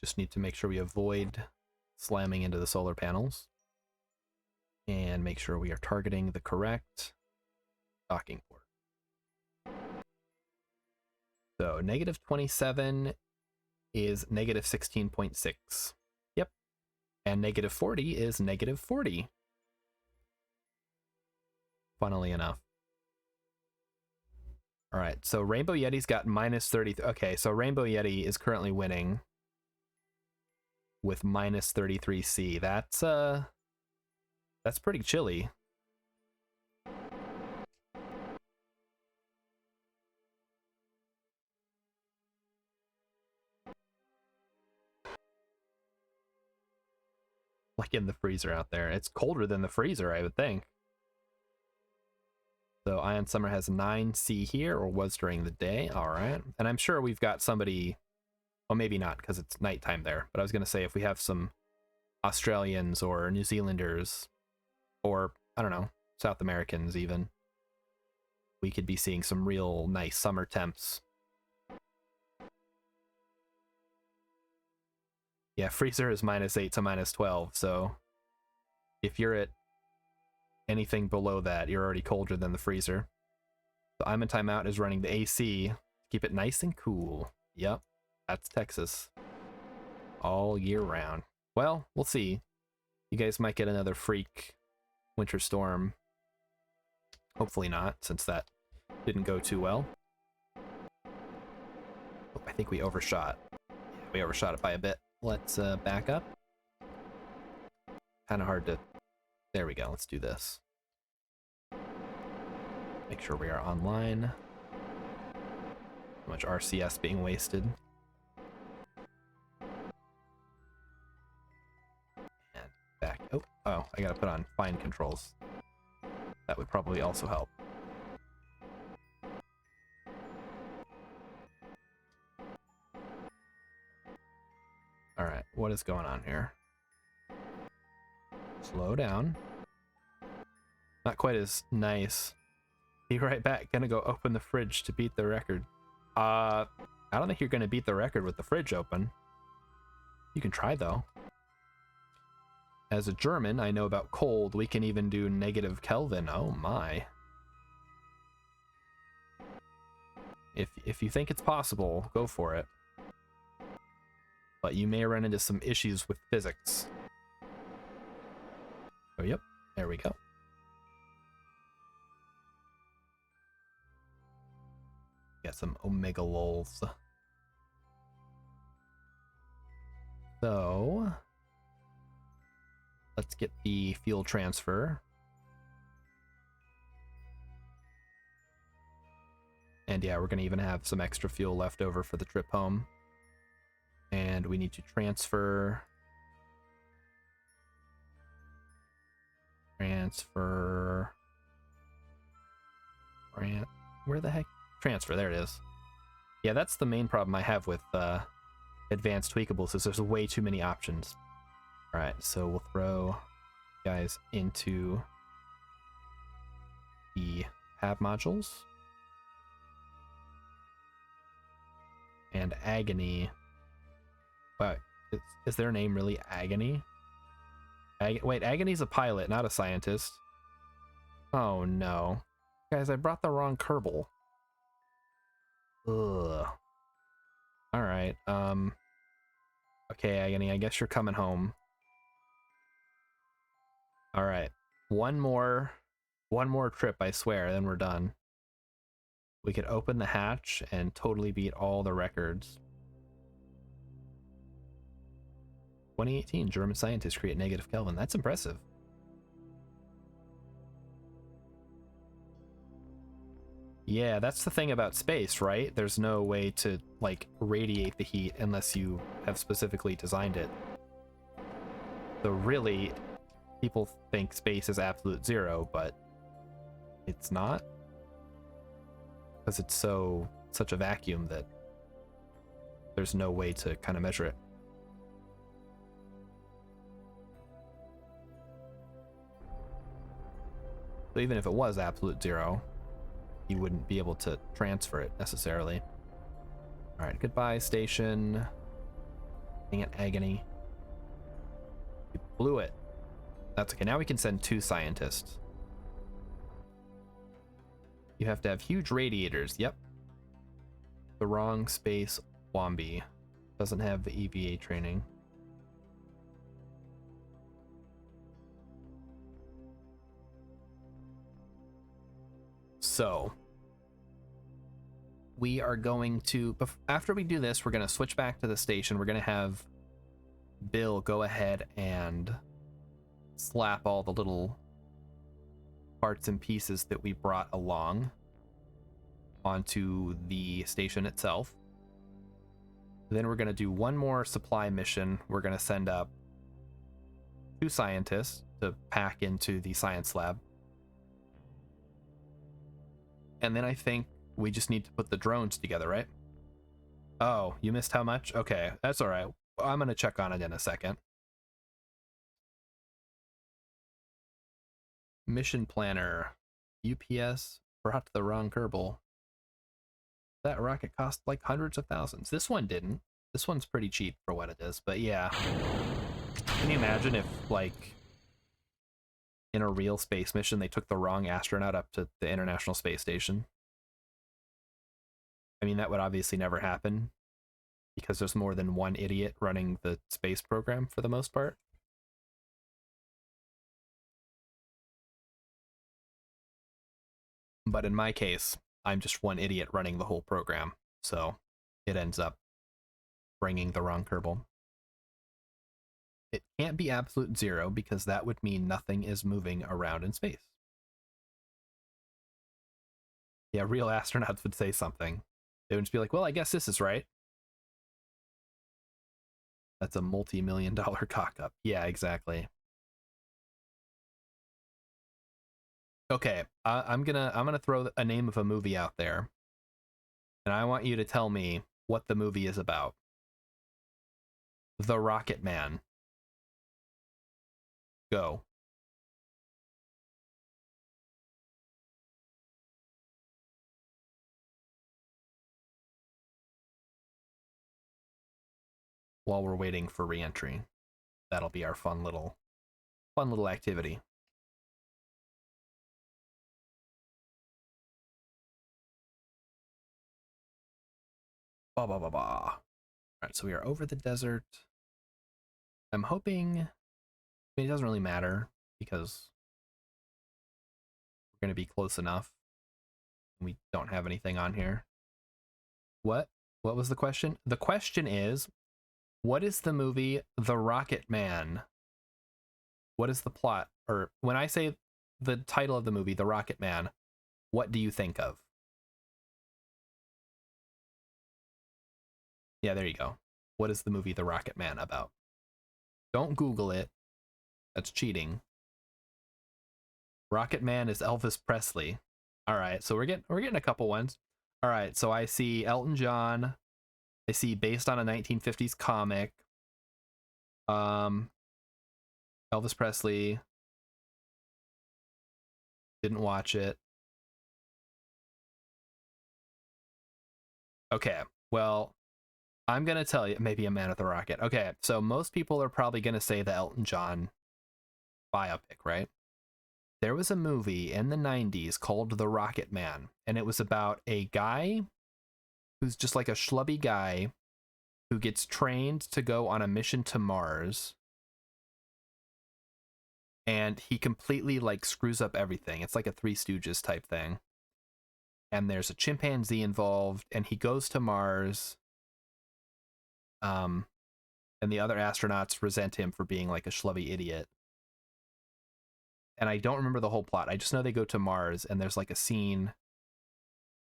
Just need to make sure we avoid slamming into the solar panels. And make sure we are targeting the correct docking port. So -27 is -16.6. Yep. And -40 is -40. Funnily enough. All right, so Rainbow Yeti's got -30. Okay, so Rainbow Yeti is currently winning with -33C. That's pretty chilly. Like in the freezer out there. It's colder than the freezer, I would think. So Ion Summer has 9C here, or was during the day. All right. And I'm sure we've got somebody, well, maybe not because it's nighttime there, but I was going to say if we have some Australians or New Zealanders, or I don't know, South Americans even, we could be seeing some real nice summer temps. Yeah, freezer is -8 to -12, so if you're at anything below that, you're already colder than the freezer. So I'm in timeout is running the AC to keep it nice and cool. Yep, that's Texas. All year round. Well, we'll see. You guys might get another freak winter storm. Hopefully not, since that didn't go too well. Oh, I think we overshot. Yeah, we overshot it by a bit. Let's back up. Kind of hard to... There we go. Let's do this. Make sure we are online. How much RCS being wasted. And back. Oh, I gotta put on fine controls. That would probably also help. Alright, what is going on here? Slow down. Not quite as nice. Be right back. Gonna go open the fridge to beat the record. I don't think you're gonna beat the record with the fridge open. You can try though. As a German, I know about cold. We can even do negative Kelvin. Oh my. If you think it's possible, go for it. But you may run into some issues with physics. Oh, yep. There we go. Got some omega lols. So, let's get the fuel transfer. And yeah, we're going to even have some extra fuel left over for the trip home. And we need to transfer... Where the heck? Transfer, there it is. Yeah, that's the main problem I have with advanced tweakables, is there's way too many options. Alright, so we'll throw guys into the hab modules. And Agony. Wow, is their name really Agony? Wait, Agony's a pilot, not a scientist. Oh no. Guys, I brought the wrong Kerbal. Ugh. Alright, okay, Agony, I guess you're coming home. Alright. One more trip, I swear, then we're done. We could open the hatch and totally beat all the records. 2018, German scientists create negative Kelvin. That's impressive. Yeah, that's the thing about space, right? There's no way to, like, radiate the heat unless you have specifically designed it. So really, people think space is absolute zero, but it's not. Because it's such a vacuum that there's no way to kind of measure it. So even if it was absolute zero, you wouldn't be able to transfer it necessarily. All right, goodbye, station. Dang it, agony. You blew it. That's okay. Now we can send 2 scientists. You have to have huge radiators. Yep. The wrong space Wombi. Doesn't have the EVA training. So we are going to, after we do this, we're going to switch back to the station. We're going to have Bill go ahead and slap all the little parts and pieces that we brought along onto the station itself. Then we're going to do one more supply mission. We're going to send up 2 scientists to pack into the science lab. And then I think we just need to put the drones together, right? Oh, you missed how much? Okay, that's all right. I'm going to check on it in a second. Mission planner. UPS brought the wrong Kerbal. That rocket cost like hundreds of thousands. This one didn't. This one's pretty cheap for what it is, but yeah. Can you imagine if, like, in a real space mission, they took the wrong astronaut up to the International Space Station? I mean, that would obviously never happen because there's more than one idiot running the space program for the most part. But in my case, I'm just one idiot running the whole program, so it ends up bringing the wrong Kerbal. It can't be absolute zero because that would mean nothing is moving around in space. Yeah, real astronauts would say something. They would just be like, well, I guess this is right. That's a multi-million-dollar cock-up. Yeah, exactly. Okay, I'm gonna throw a name of a movie out there, and I want you to tell me what the movie is about. The Rocket Man. Go. While we're waiting for re-entry. That'll be our fun little activity. Ba ba ba ba. All right, so we are over the desert. I'm hoping, I mean, it doesn't really matter because we're going to be close enough. We don't have anything on here. What was the question? The question is, what is the movie The Rocket Man? What is the plot? Or when I say the title of the movie, The Rocket Man, what do you think of? Yeah, there you go. What is the movie The Rocket Man about? Don't Google it. That's cheating. Rocket Man is Elvis Presley. All right, so we're getting a couple ones. All right, so I see Elton John. I see based on a 1950s comic. Elvis Presley. Didn't watch it. Okay, well, I'm gonna tell you, maybe A Man with a Rocket. Okay, so most people are probably gonna say the Elton John biopic, right? There was a movie in the 90s called The Rocket Man, and it was about a guy who's just like a schlubby guy who gets trained to go on a mission to Mars, and he completely like screws up everything. It's like a Three Stooges type thing. And there's a chimpanzee involved, and he goes to Mars. and the other astronauts resent him for being like a schlubby idiot. And I don't remember the whole plot. I just know they go to Mars, and there's like a scene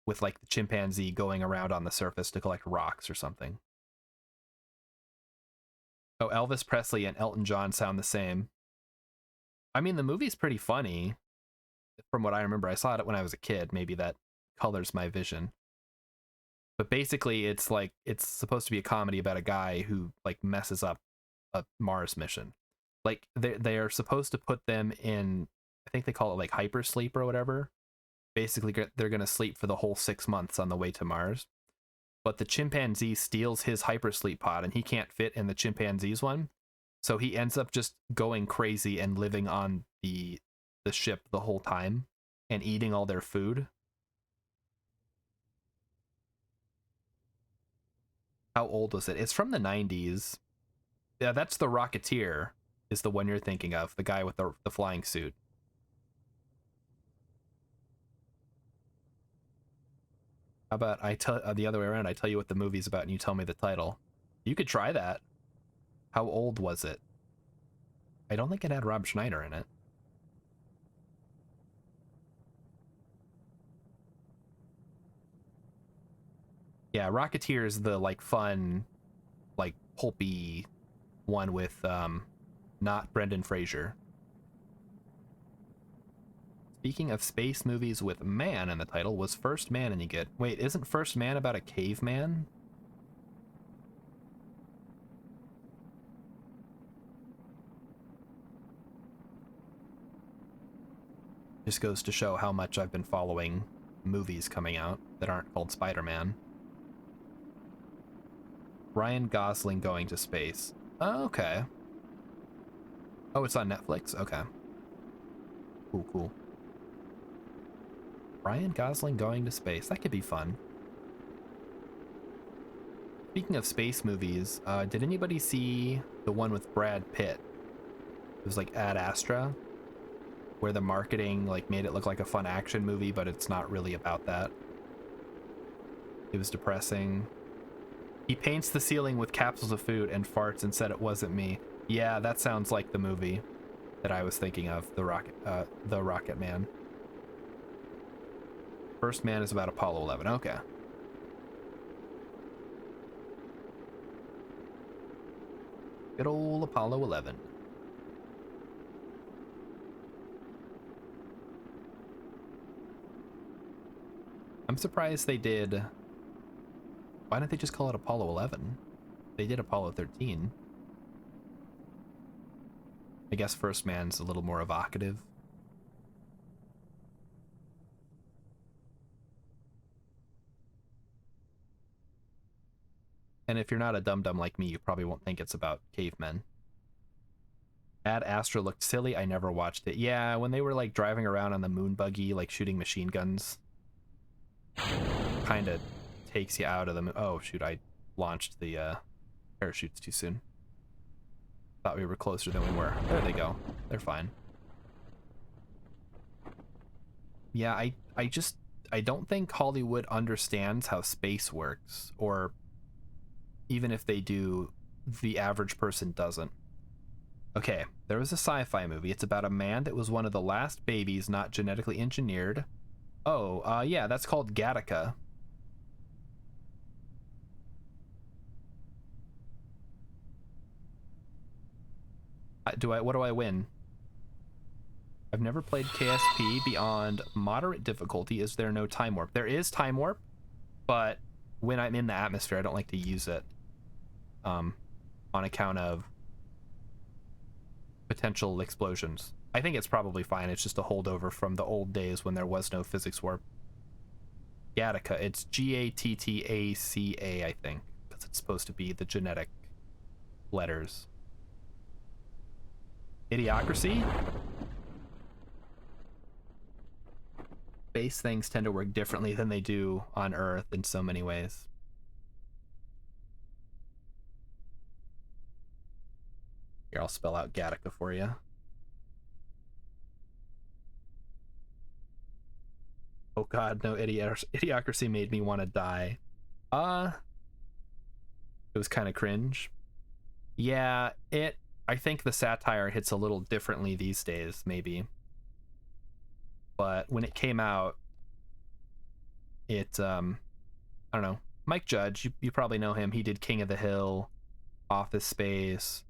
with like the chimpanzee going around on the surface to collect rocks or something. Oh, Elvis Presley and Elton John sound the same. I mean, the movie's pretty funny from what I remember. I saw it when I was a kid. Maybe that colors my vision. But basically, it's like, it's supposed to be a comedy about a guy who like messes up a Mars mission. Like they are supposed to put them in, I think they call it like hypersleep or whatever. Basically, they're going to sleep for the whole 6 months on the way to Mars. But the chimpanzee steals his hypersleep pod, and he can't fit in the chimpanzee's one. So he ends up just going crazy and living on the ship the whole time and eating all their food. How old was it? It's from the 90s. Yeah, that's The Rocketeer, is the one you're thinking of, the guy with the flying suit. How about I tell the other way around? I tell you what the movie's about and you tell me the title. You could try that. How old was it? I don't think it had Rob Schneider in it. Yeah, Rocketeer is the like fun, like pulpy one with not Brendan Fraser. Speaking of space movies with man in the title, was First Man any good? Wait, isn't First Man about a caveman? Just goes to show how much I've been following movies coming out that aren't called Spider-Man. Ryan Gosling going to space. Oh, okay. Oh, it's on Netflix? Okay. Cool, cool. Ryan Gosling going to space. That could be fun. Speaking of space movies, did anybody see the one with Brad Pitt? It was like Ad Astra, where the marketing like made it look like a fun action movie, but it's not really about that. It was depressing. He paints the ceiling with capsules of food and farts and said it wasn't me. Yeah, that sounds like the movie that I was thinking of, the Rocket Man. First Man is about Apollo 11. Okay. Good old Apollo 11. I'm surprised they did. Why didn't they just call it Apollo 11? They did Apollo 13. I guess First Man's a little more evocative. And if you're not a dum-dum like me, you probably won't think it's about cavemen. Ad Astra looked silly. I never watched it. Yeah, when they were like driving around on the moon buggy, like shooting machine guns, kind of takes you out of the... Oh, shoot, I launched the parachutes too soon. Thought we were closer than we were. There they go. They're fine. Yeah, I don't think Hollywood understands how space works, or even if they do, the average person doesn't. Okay, there was a sci-fi movie. It's about a man that was one of the last babies not genetically engineered. Oh, yeah, that's called Gattaca. What do I win? I've never played KSP beyond moderate difficulty. Is there no time warp? There is time warp, but when I'm in the atmosphere, I don't like to use it. On account of potential explosions. I think it's probably fine. It's just a holdover from the old days when there was no physics warp. Gattaca. It's Gattaca, I think, because it's supposed to be the genetic letters. Idiocracy? Space things tend to work differently than they do on Earth in so many ways. Here, I'll spell out Gattaca for you. Oh god, no, Idiocracy made me want to die. It was kind of cringe. Yeah, I think the satire hits a little differently these days, maybe. But when it came out, I don't know. Mike Judge, you probably know him. He did King of the Hill, Office Space,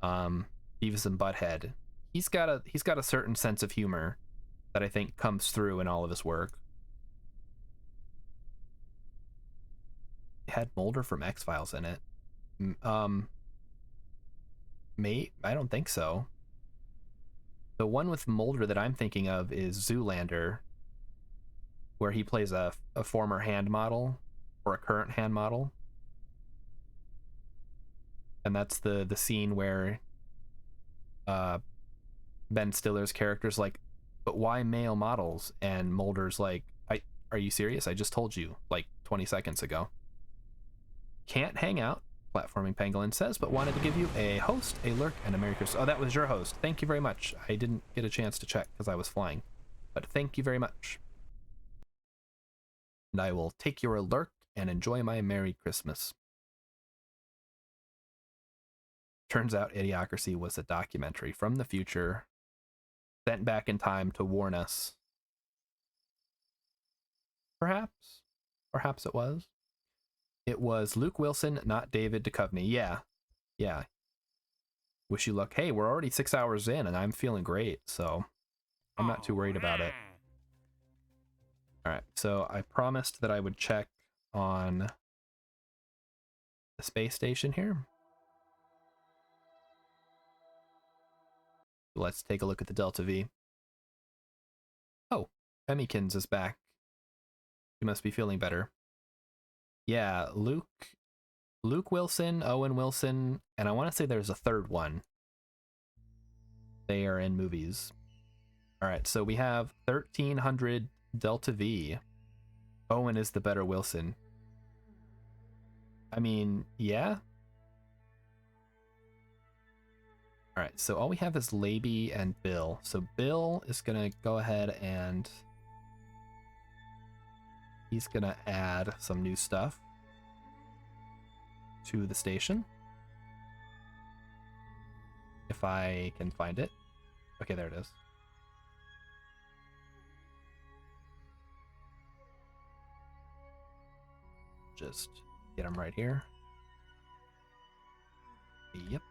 Beavis and Butthead. He's got a certain sense of humor that I think comes through in all of his work. It had Mulder from X-Files in it. I don't think so. The one with Mulder that I'm thinking of is Zoolander, where he plays a former hand model or a current hand model. And that's the scene where Ben Stiller's character's like, but why male models? And Mulder's like, are you serious? I just told you like 20 seconds ago. Can't hang out, Platforming Pangolin says, but wanted to give you a host, a lurk, and a Merry Christmas. Oh, that was your host. Thank you very much. I didn't get a chance to check because I was flying, but thank you very much. And I will take your lurk and enjoy my Merry Christmas. Turns out Idiocracy was a documentary from the future, sent back in time to warn us. Perhaps it was. It was Luke Wilson, not David Duchovny. Yeah. Wish you luck. Hey, we're already 6 hours in, and I'm feeling great, so I'm not too worried about it. All right, so I promised that I would check on the space station here. Let's take a look at the Delta V. Oh, Emmykins is back. You must be feeling better. Yeah, Luke Wilson, Owen Wilson, and I want to say there's a third one. They are in movies. All right, so we have 1300 Delta V. Owen is the better Wilson. I mean, yeah. All right, so all we have is Laby and Bill. So Bill is gonna go ahead and he's gonna add some new stuff to the station. If I can find it. Okay, there it is. Just get him right here. Yep.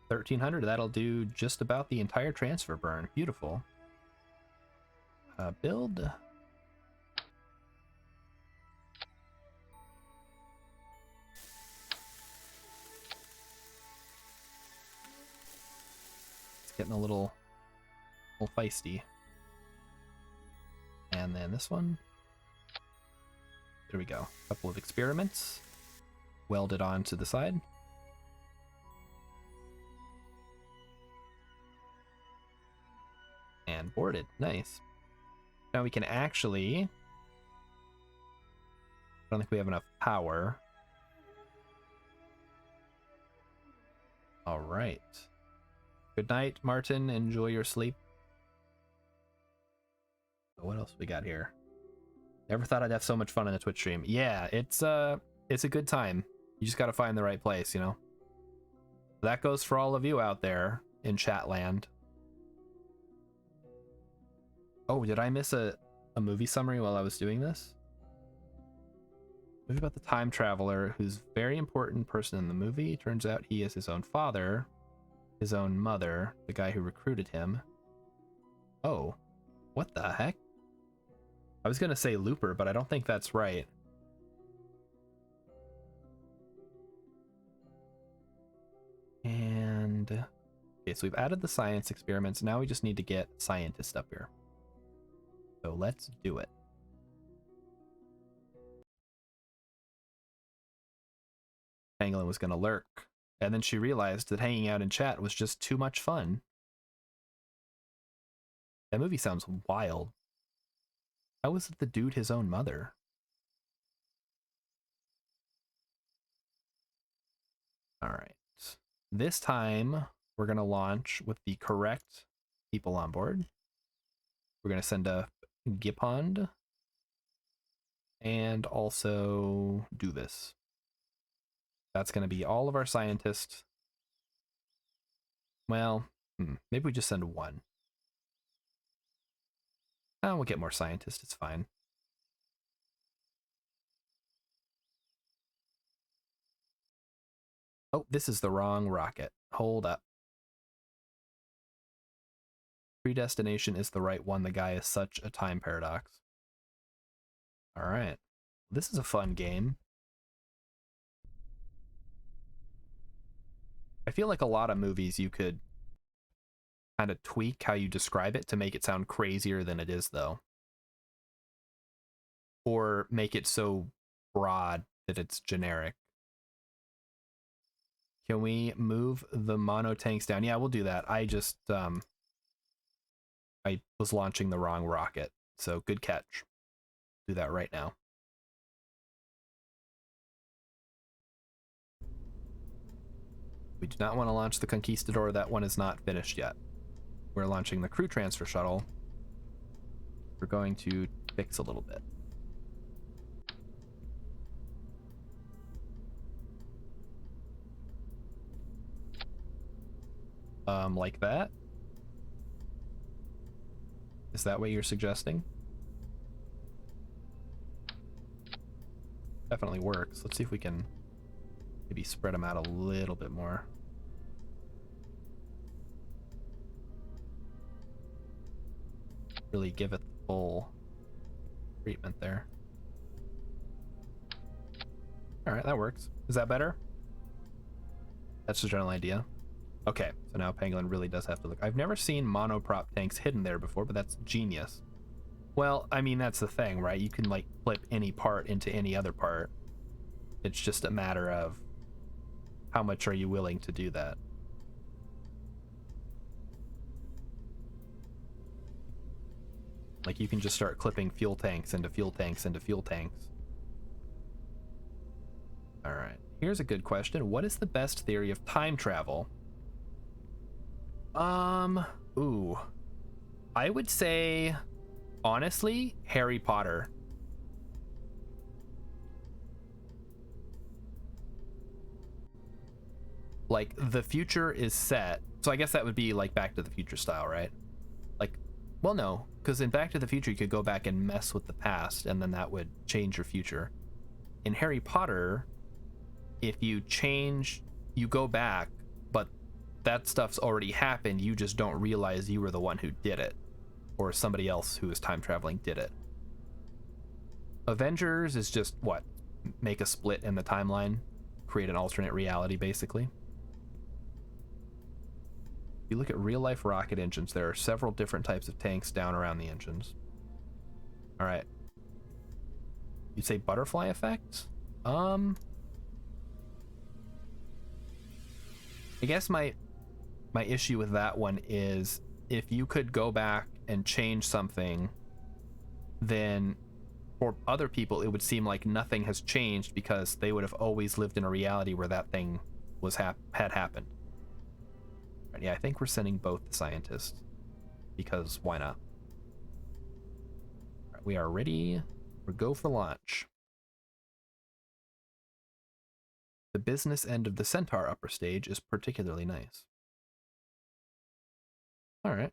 1300, that'll do just about the entire transfer burn. Beautiful. Build. It's getting a little feisty. And then this one. There we go. A couple of experiments. Welded onto the side. And boarded. Nice. Now we can actually... I don't think we have enough power. All right. Good night, Martin. Enjoy your sleep. What else we got here? Never thought I'd have so much fun on a Twitch stream. Yeah, it's a good time. You just got to find the right place, you know? That goes for all of you out there in chat land. Oh, did I miss a movie summary while I was doing this? Movie about the time traveler who's a very important person in the movie. Turns out he is his own father, his own mother, the guy who recruited him. Oh, what the heck? I was gonna say Looper, but I don't think that's right. And okay, so we've added the science experiments. Now we just need to get scientists up here. So let's do it. Pangolin was gonna lurk, and then she realized that hanging out in chat was just too much fun. That movie sounds wild. How was the dude his own mother? All right. This time, we're going to launch with the correct people on board. We're going to send a Gipond. And also Duvis. That's going to be all of our scientists. Well, maybe we just send one. Oh, we'll get more scientists. It's fine. Oh, this is the wrong rocket. Hold up. Predestination is the right one. The guy is such a time paradox. All right. This is a fun game. I feel like a lot of movies you could kind of tweak how you describe it to make it sound crazier than it is, though. Or make it so broad that it's generic. Can we move the mono tanks down? Yeah, we'll do that. I just, I was launching the wrong rocket, so good catch. Do that right now. We do not want to launch the Conquistador. That one is not finished yet. We're launching the crew transfer shuttle. We're going to fix a little bit. Like that? Is that what you're suggesting? Definitely works. Let's see if we can maybe spread them out a little bit more. Really give it the full treatment there. All right, that works. Is that better? That's the general idea. Okay, so now Pangolin really does have to look. I've never seen monoprop tanks hidden there before, but that's genius. Well, I mean, that's the thing, right? You can, like, flip any part into any other part. It's just a matter of how much are you willing to do that. Like, you can just start clipping fuel tanks into fuel tanks into fuel tanks. All right, here's a good question. What is the best theory of time travel? Ooh. I would say, honestly, Harry Potter. Like, the future is set. So I guess that would be like Back to the Future style, right? Like, well, no, because in Back to the Future, you could go back and mess with the past, and then that would change your future. In Harry Potter, if you change, you go back, but that stuff's already happened. You just don't realize you were the one who did it, or somebody else who is time traveling did it. Avengers is just what? Make a split in the timeline, create an alternate reality, basically. If you look at real life rocket engines, there are several different types of tanks down around the engines. All right. You'd say butterfly effect? I guess my issue with that one is if you could go back and change something, then for other people it would seem like nothing has changed because they would have always lived in a reality where that thing was had happened. Right, yeah, I think we're sending both the scientists because why not? Right, we are ready. We go for launch. The business end of the Centaur upper stage is particularly nice. All right.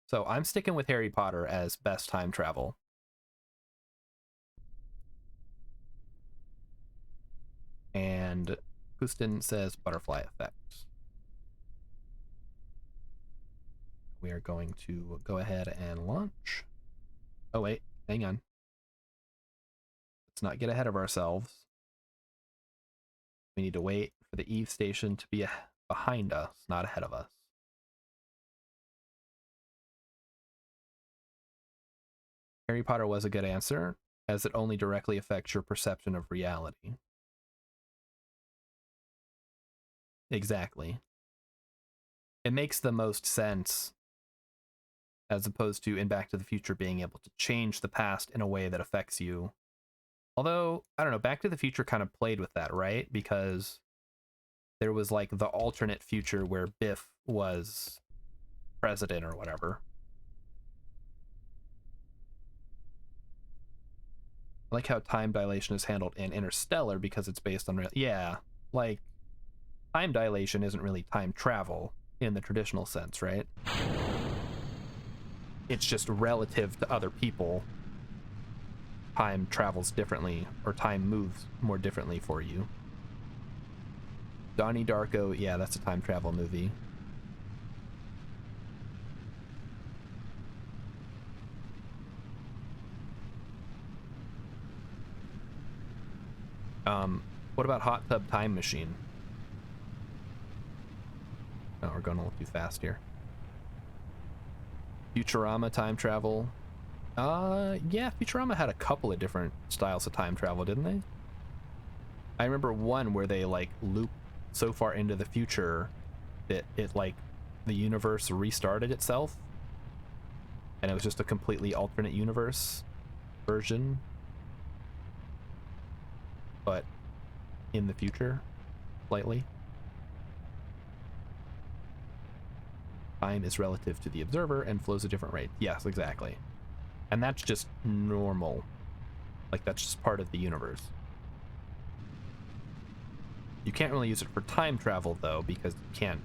So I'm sticking with Harry Potter as best time travel. And Houston says butterfly effect. We are going to go ahead and launch. Oh, wait, hang on. Let's not get ahead of ourselves. We need to wait for the Eve station to be behind us, not ahead of us. Harry Potter was a good answer, as it only directly affects your perception of reality. Exactly. It makes the most sense as opposed to in Back to the Future being able to change the past in a way that affects you. Although, I don't know, Back to the Future kind of played with that, right? Because there was like the alternate future where Biff was president or whatever. I like how time dilation is handled in Interstellar because it's based on real. Yeah, like time dilation isn't really time travel in the traditional sense, right? It's just relative to other people. Time travels differently, or time moves more differently for you. Donnie Darko, yeah, that's a time travel movie. What about Hot Tub Time Machine? Oh, we're going a little too fast here. Futurama time travel. Yeah, Futurama had a couple of different styles of time travel, didn't they? I remember one where they like loop so far into the future that it like the universe restarted itself, and it was just a completely alternate universe version, but in the future, slightly. Time is relative to the observer and flows at different rates. Yes, exactly. And that's just normal. Like, that's just part of the universe. You can't really use it for time travel, though, because you can't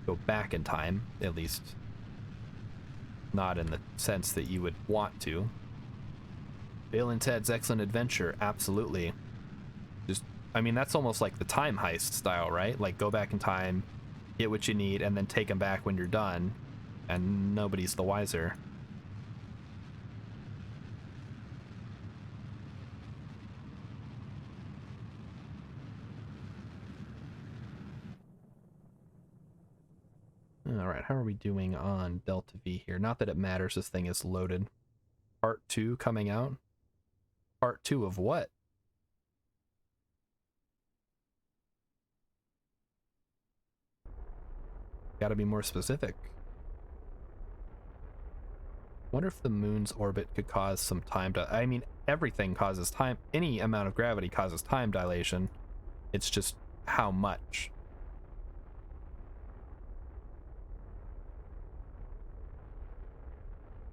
go back in time, at least not in the sense that you would want to. Bill and Ted's Excellent Adventure, absolutely. Just, I mean, that's almost like the time heist style, right? Like, go back in time, get what you need, and then take them back when you're done, and nobody's the wiser. All right, how are we doing on Delta V here? Not that it matters, this thing is loaded. Part 2 coming out? Part 2 of what? Gotta be more specific. Wonder if the moon's orbit could cause some time I mean, everything causes time. Any amount of gravity causes time dilation. It's just how much.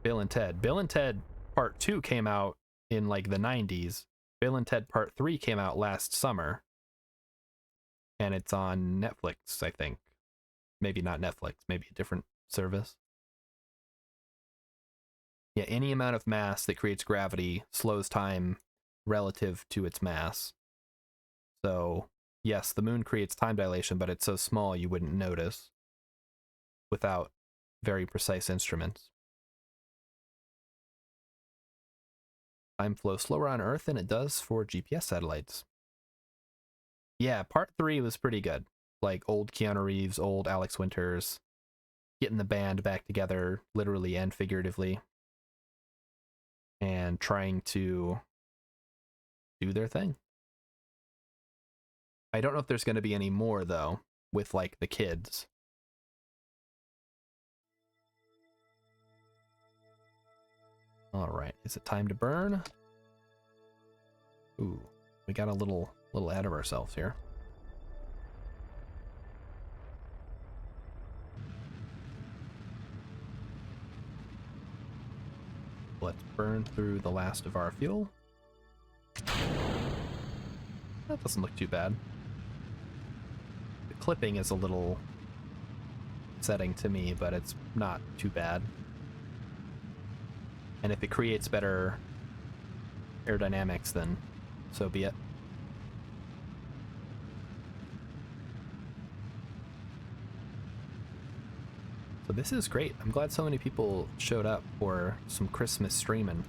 Bill and Ted. Bill and Ted Part 2 came out in like the 90s. Bill and Ted Part 3 came out last summer. And it's on Netflix, I think. Maybe not Netflix, maybe a different service. Yeah, any amount of mass that creates gravity slows time relative to its mass. So, yes, the moon creates time dilation, but it's so small you wouldn't notice without very precise instruments. Time flows slower on Earth than it does for GPS satellites. Yeah, Part 3 was pretty good. Like old Keanu Reeves, old Alex Winters, getting the band back together, literally and figuratively, and trying to do their thing. I don't know if there's going to be any more, though, with, like, the kids. Alright, is it time to burn? Ooh, we got a little ahead of ourselves here. Let's burn through the last of our fuel. That doesn't look too bad. The clipping is a little upsetting to me, but it's not too bad. And if it creates better aerodynamics, then so be it. So this is great. I'm glad so many people showed up for some Christmas streaming.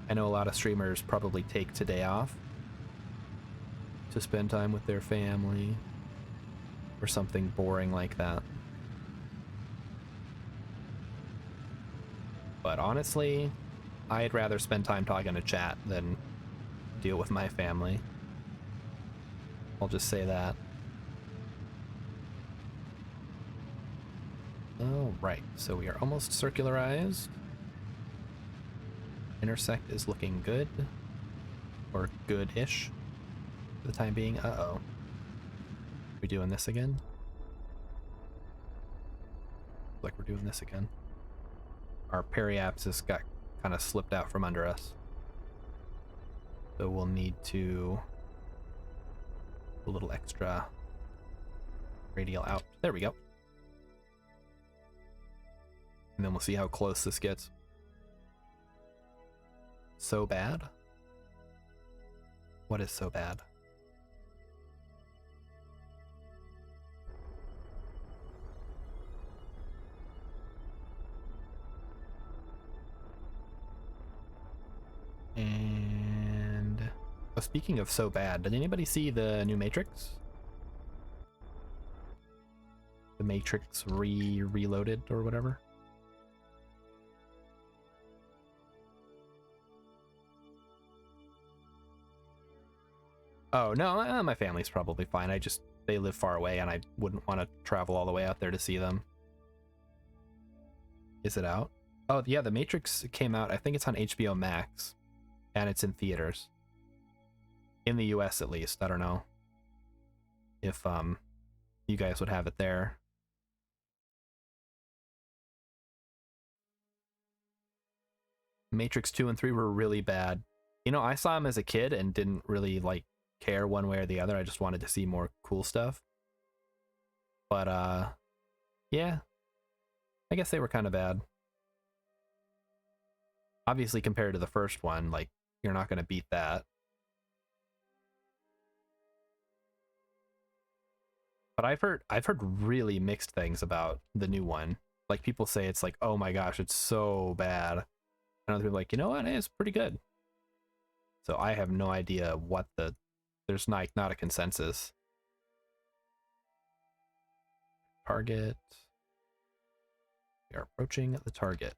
I know a lot of streamers probably take today off to spend time with their family or something boring like that. But honestly, I'd rather spend time talking to chat than deal with my family. I'll just say that. Alright, so we are almost circularized. Intersect is looking good. Or good-ish for the time being. Uh-oh. We doing this again? Like we're doing this again. Our periapsis got kind of slipped out from under us. So we'll need to a little extra radial out. There we go. And then we'll see how close this gets. So bad? What is so bad? And oh, speaking of so bad, did anybody see the new Matrix? The Matrix reloaded or whatever? Oh, no, my family's probably fine. They live far away and I wouldn't want to travel all the way out there to see them. Is it out? Oh, yeah, The Matrix came out. I think it's on HBO Max and it's in theaters. In the US at least. I don't know if you guys would have it there. Matrix 2 and 3 were really bad. You know, I saw them as a kid and didn't really like care one way or the other. I just wanted to see more cool stuff. But yeah, I guess they were kind of bad. Obviously compared to the first one, like, you're not going to beat that. But I've heard really mixed things about the new one. Like, people say it's like, oh my gosh, it's so bad. And other people are like, you know what, it's pretty good. So I have no idea what there's not a consensus. Target. We are approaching the target.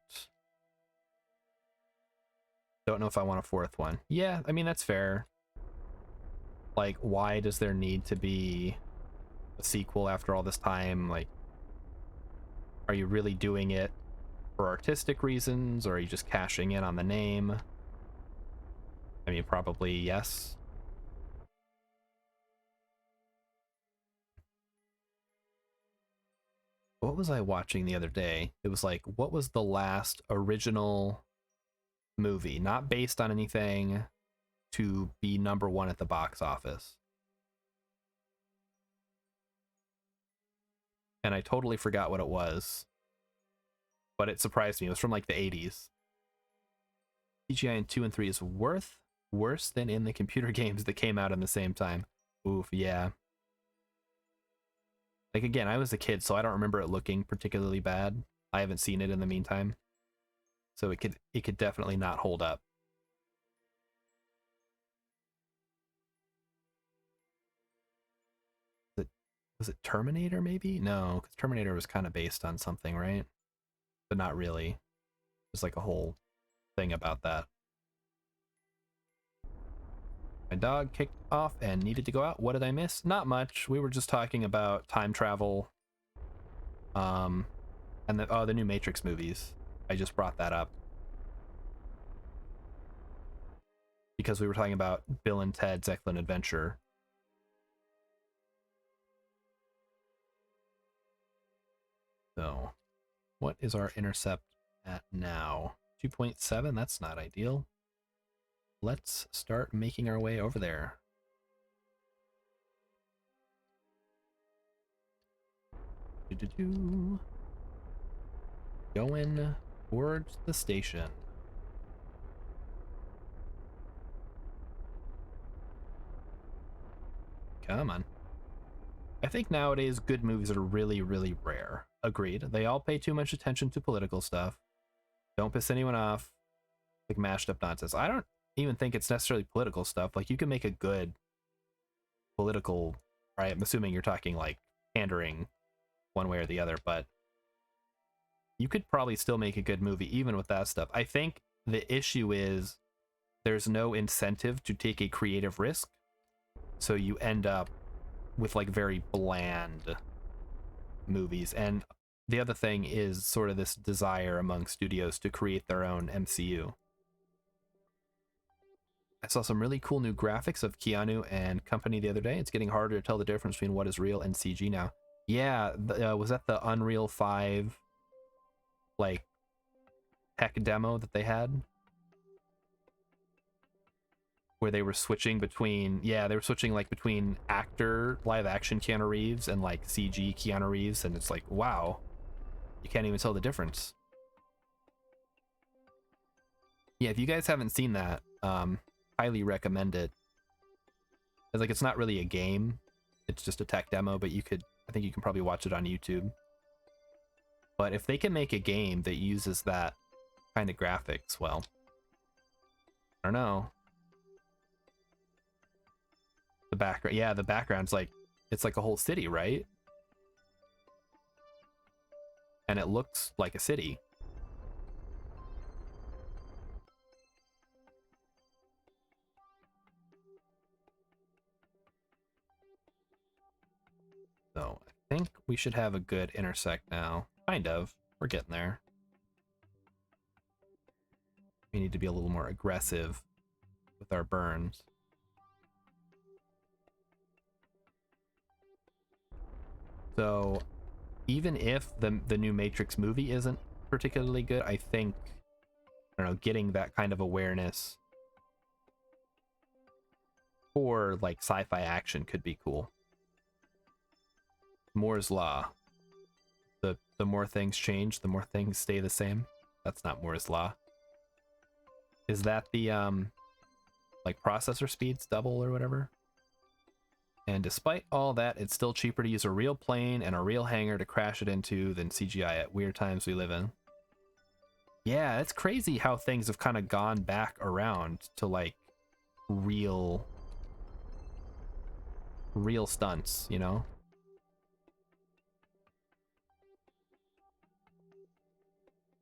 Don't know if I want a fourth one. Yeah, I mean, that's fair. Like, why does there need to be a sequel after all this time? Like, are you really doing it for artistic reasons, or are you just cashing in on the name? I mean, probably yes. What was I watching the other day? It was like, what was the last original movie, not based on anything, to be #1 at the box office? And I totally forgot what it was, but it surprised me. It was from like the 80s. CGI in 2 and 3 is worse than in the computer games that came out in the same time. Oof, yeah. Like, again, I was a kid, so I don't remember it looking particularly bad. I haven't seen it in the meantime, so it could definitely not hold up. Was it Terminator, maybe? No, because Terminator was kind of based on something, right? But not really. There's like a whole thing about that. My dog kicked off and needed to go out. What did I miss? Not much. We were just talking about time travel. And the new Matrix movies. I just brought that up because we were talking about Bill and Ted's Excellent Adventure. So, what is our intercept at now? 2.7, that's not ideal. Let's start making our way over there. Going towards the station. Come on. I think nowadays good movies are really, really rare. Agreed. They all pay too much attention to political stuff. Don't piss anyone off. Like mashed up nonsense. I don't even think it's necessarily political stuff. Like, you can make a good political, right? I'm assuming you're talking like pandering one way or the other, but you could probably still make a good movie even with that stuff. I think the issue is there's no incentive to take a creative risk, so you end up with like very bland movies. And the other thing is sort of this desire among studios to create their own MCU. I saw some really cool new graphics of Keanu and company the other day. It's getting harder to tell the difference between what is real and CG now. Yeah, was that the Unreal 5 like tech demo that they had? where they were switching between, yeah, they were switching like between actor live action Keanu Reeves and like CG Keanu Reeves, and it's like, wow, you can't even tell the difference. Yeah, if you guys haven't seen that, highly recommend it. It's like, it's not really a game, it's just a tech demo, but I think you can probably watch it on YouTube. But if they can make a game that uses that kind of graphics, well, I don't know. The background, yeah, the background's like, it's like a whole city, right? And it looks like a city. So I think we should have a good intersect now. Kind of. We're getting there. We need to be a little more aggressive with our burns. So even if the new Matrix movie isn't particularly good, I think, I don't know, getting that kind of awareness for like sci-fi action could be cool. Moore's Law. The more things change, the more things stay the same. That's not Moore's Law. Is that the like processor speeds double or whatever? And despite all that, it's still cheaper to use a real plane and a real hangar to crash it into than CGI at weird times we live in. Yeah, it's crazy how things have kind of gone back around to like real stunts, you know?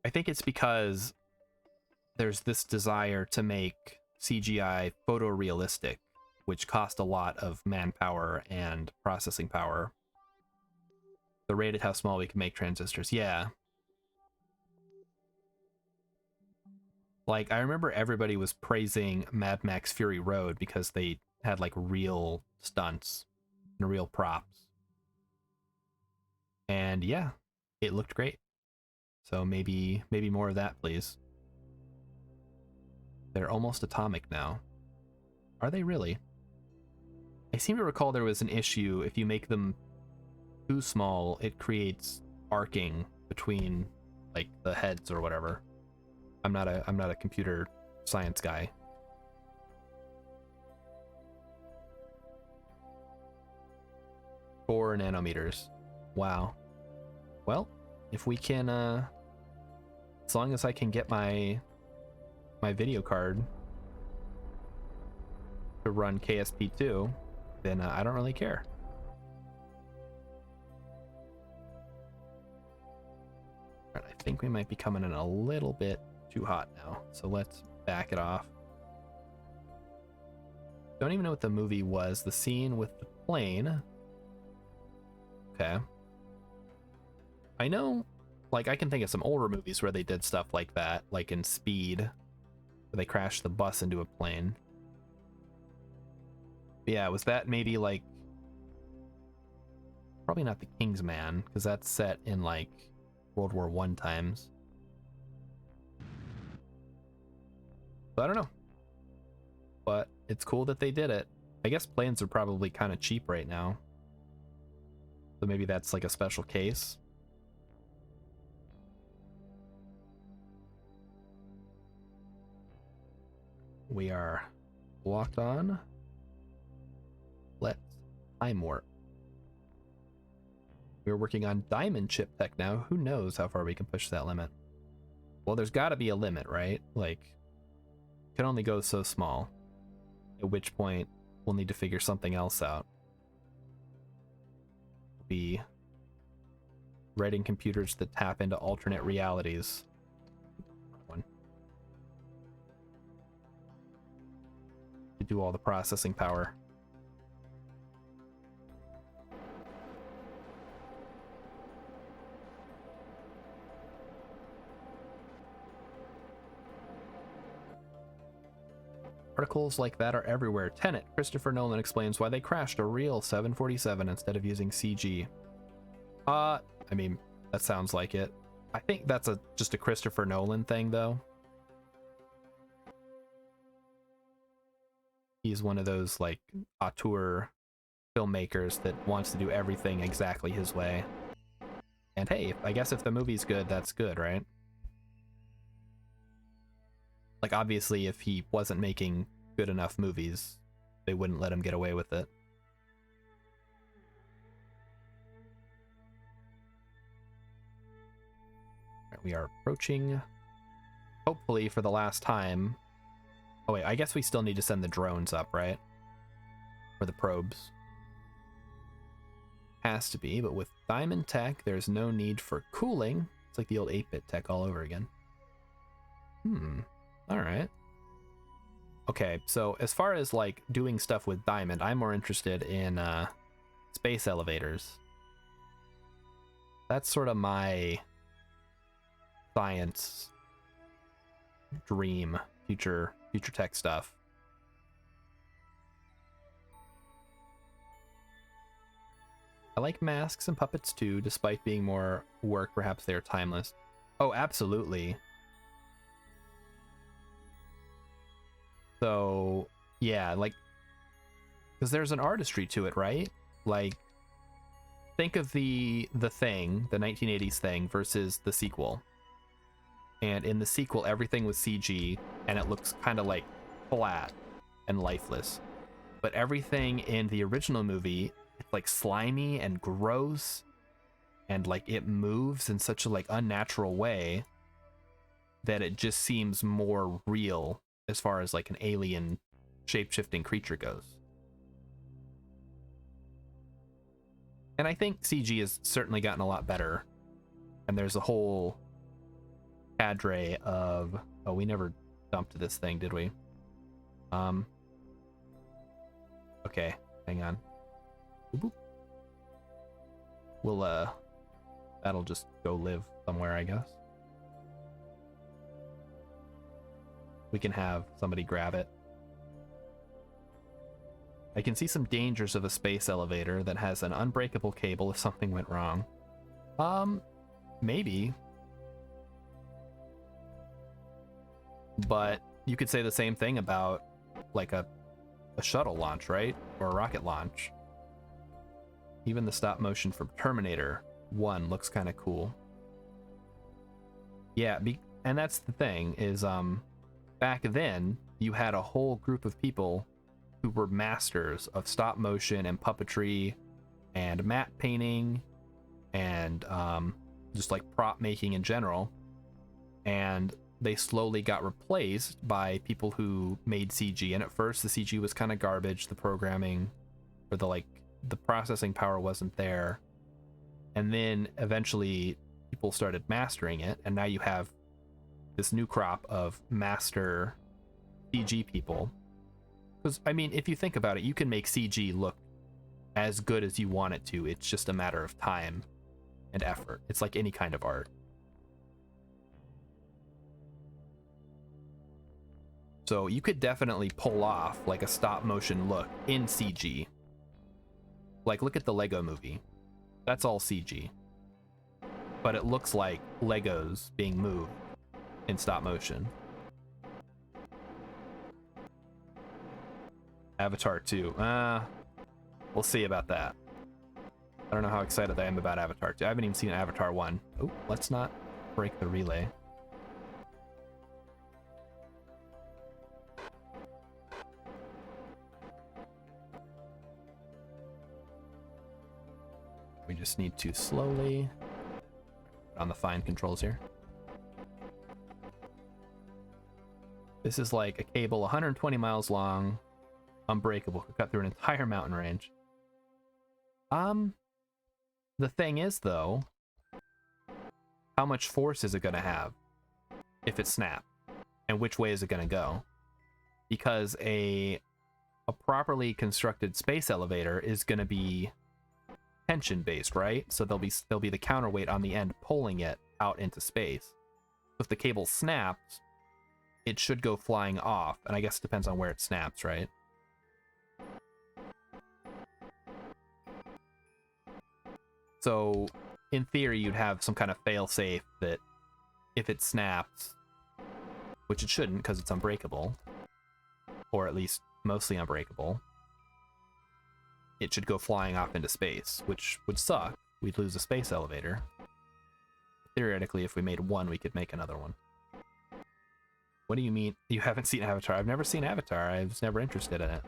I think it's because there's this desire to make CGI photorealistic, which cost a lot of manpower and processing power. The rate at how small we can make transistors, yeah. Like, I remember everybody was praising Mad Max Fury Road because they had like real stunts and real props. And yeah, it looked great. So maybe more of that, please. They're almost atomic now. Are they really? I seem to recall there was an issue if you make them too small, it creates arcing between like the heads or whatever. I'm not a computer science guy. Four nanometers. Wow. Well, if we can as long as I can get my video card to run KSP2, then I don't really care. All right, I think we might be coming in a little bit too hot now, so let's back it off. Don't even know what the movie was. The scene with the plane. Okay. I know, like, I can think of some older movies where they did stuff like that, like in Speed, where they crashed the bus into a plane. But yeah, was that maybe like, probably not The King's Man, because that's set in like World War I times. So I don't know, but it's cool that they did it. I guess planes are probably kind of cheap right now, so maybe that's like a special case. We are locked on. Let's time warp. We're working on diamond chip tech now. Who knows how far we can push that limit? Well, there's got to be a limit, right? Like, it can only go so small. At which point, we'll need to figure something else out. Be writing computers that tap into alternate realities. To do all the processing power. Articles like that are everywhere. Tenet, Christopher Nolan explains why they crashed a real 747 instead of using CG. I mean, that sounds like it. I think that's just a Christopher Nolan thing, though. He's one of those like auteur filmmakers that wants to do everything exactly his way. And hey, I guess if the movie's good, that's good, right? Like, obviously, if he wasn't making good enough movies, they wouldn't let him get away with it. Right, we are approaching, hopefully for the last time. Oh wait, I guess we still need to send the drones up, right? Or the probes. Has to be, but with diamond tech, there's no need for cooling. It's like the old 8-bit tech all over again. Alright. Okay, so as far as like doing stuff with diamond, I'm more interested in space elevators. That's sort of my science dream, future tech stuff. I like masks and puppets too, despite being more work, perhaps they are timeless. Oh, absolutely. So, yeah, like, because there's an artistry to it, right? Like, think of the Thing, the 1980s Thing, versus the sequel. And in the sequel, everything was CG, and it looks kind of like flat and lifeless. But everything in the original movie, it's like slimy and gross, and like it moves in such a like unnatural way that it just seems more real as far as like an alien shape-shifting creature goes. And I think CG has certainly gotten a lot better, and there's a whole cadre of... Oh, we never dumped this thing, did we? Okay, hang on. Boop. We'll, that'll just go live somewhere, I guess. We can have somebody grab it. I can see some dangers of a space elevator that has an unbreakable cable if something went wrong. Maybe. But you could say the same thing about like a shuttle launch, right? Or a rocket launch. Even the stop motion from Terminator 1 looks kind of cool. Yeah, and that's the thing is, back then you had a whole group of people who were masters of stop motion and puppetry and matte painting and just like prop making in general. And they slowly got replaced by people who made CG. And at first the CG was kind of garbage. The programming or the processing power wasn't there. And then eventually people started mastering it. And now you have this new crop of master CG people. Because, I mean, if you think about it, you can make CG look as good as you want it to. It's just a matter of time and effort. It's like any kind of art. So you could definitely pull off like a stop motion look in CG. Like, look at the Lego movie. That's all CG. But it looks like Legos being moved in stop motion. Avatar 2. We'll see about that. I don't know how excited I am about Avatar 2. I haven't even seen Avatar 1. Oh, let's not break the relay. We just need to slowly put on the fine controls here. This is like a cable 120 miles long, unbreakable, could cut through an entire mountain range. The thing is though, how much force is it going to have if it snaps? And which way is it going to go? Because a properly constructed space elevator is going to be tension based, right? So there'll be the counterweight on the end pulling it out into space. If the cable snaps, it should go flying off, and I guess it depends on where it snaps, right? So in theory, you'd have some kind of fail-safe that if it snaps, which it shouldn't because it's unbreakable, or at least mostly unbreakable. It should go flying off into space, which would suck. We'd lose a space elevator. Theoretically, if we made one, we could make another one. What do you mean? You haven't seen Avatar? I've never seen Avatar. I was never interested in it.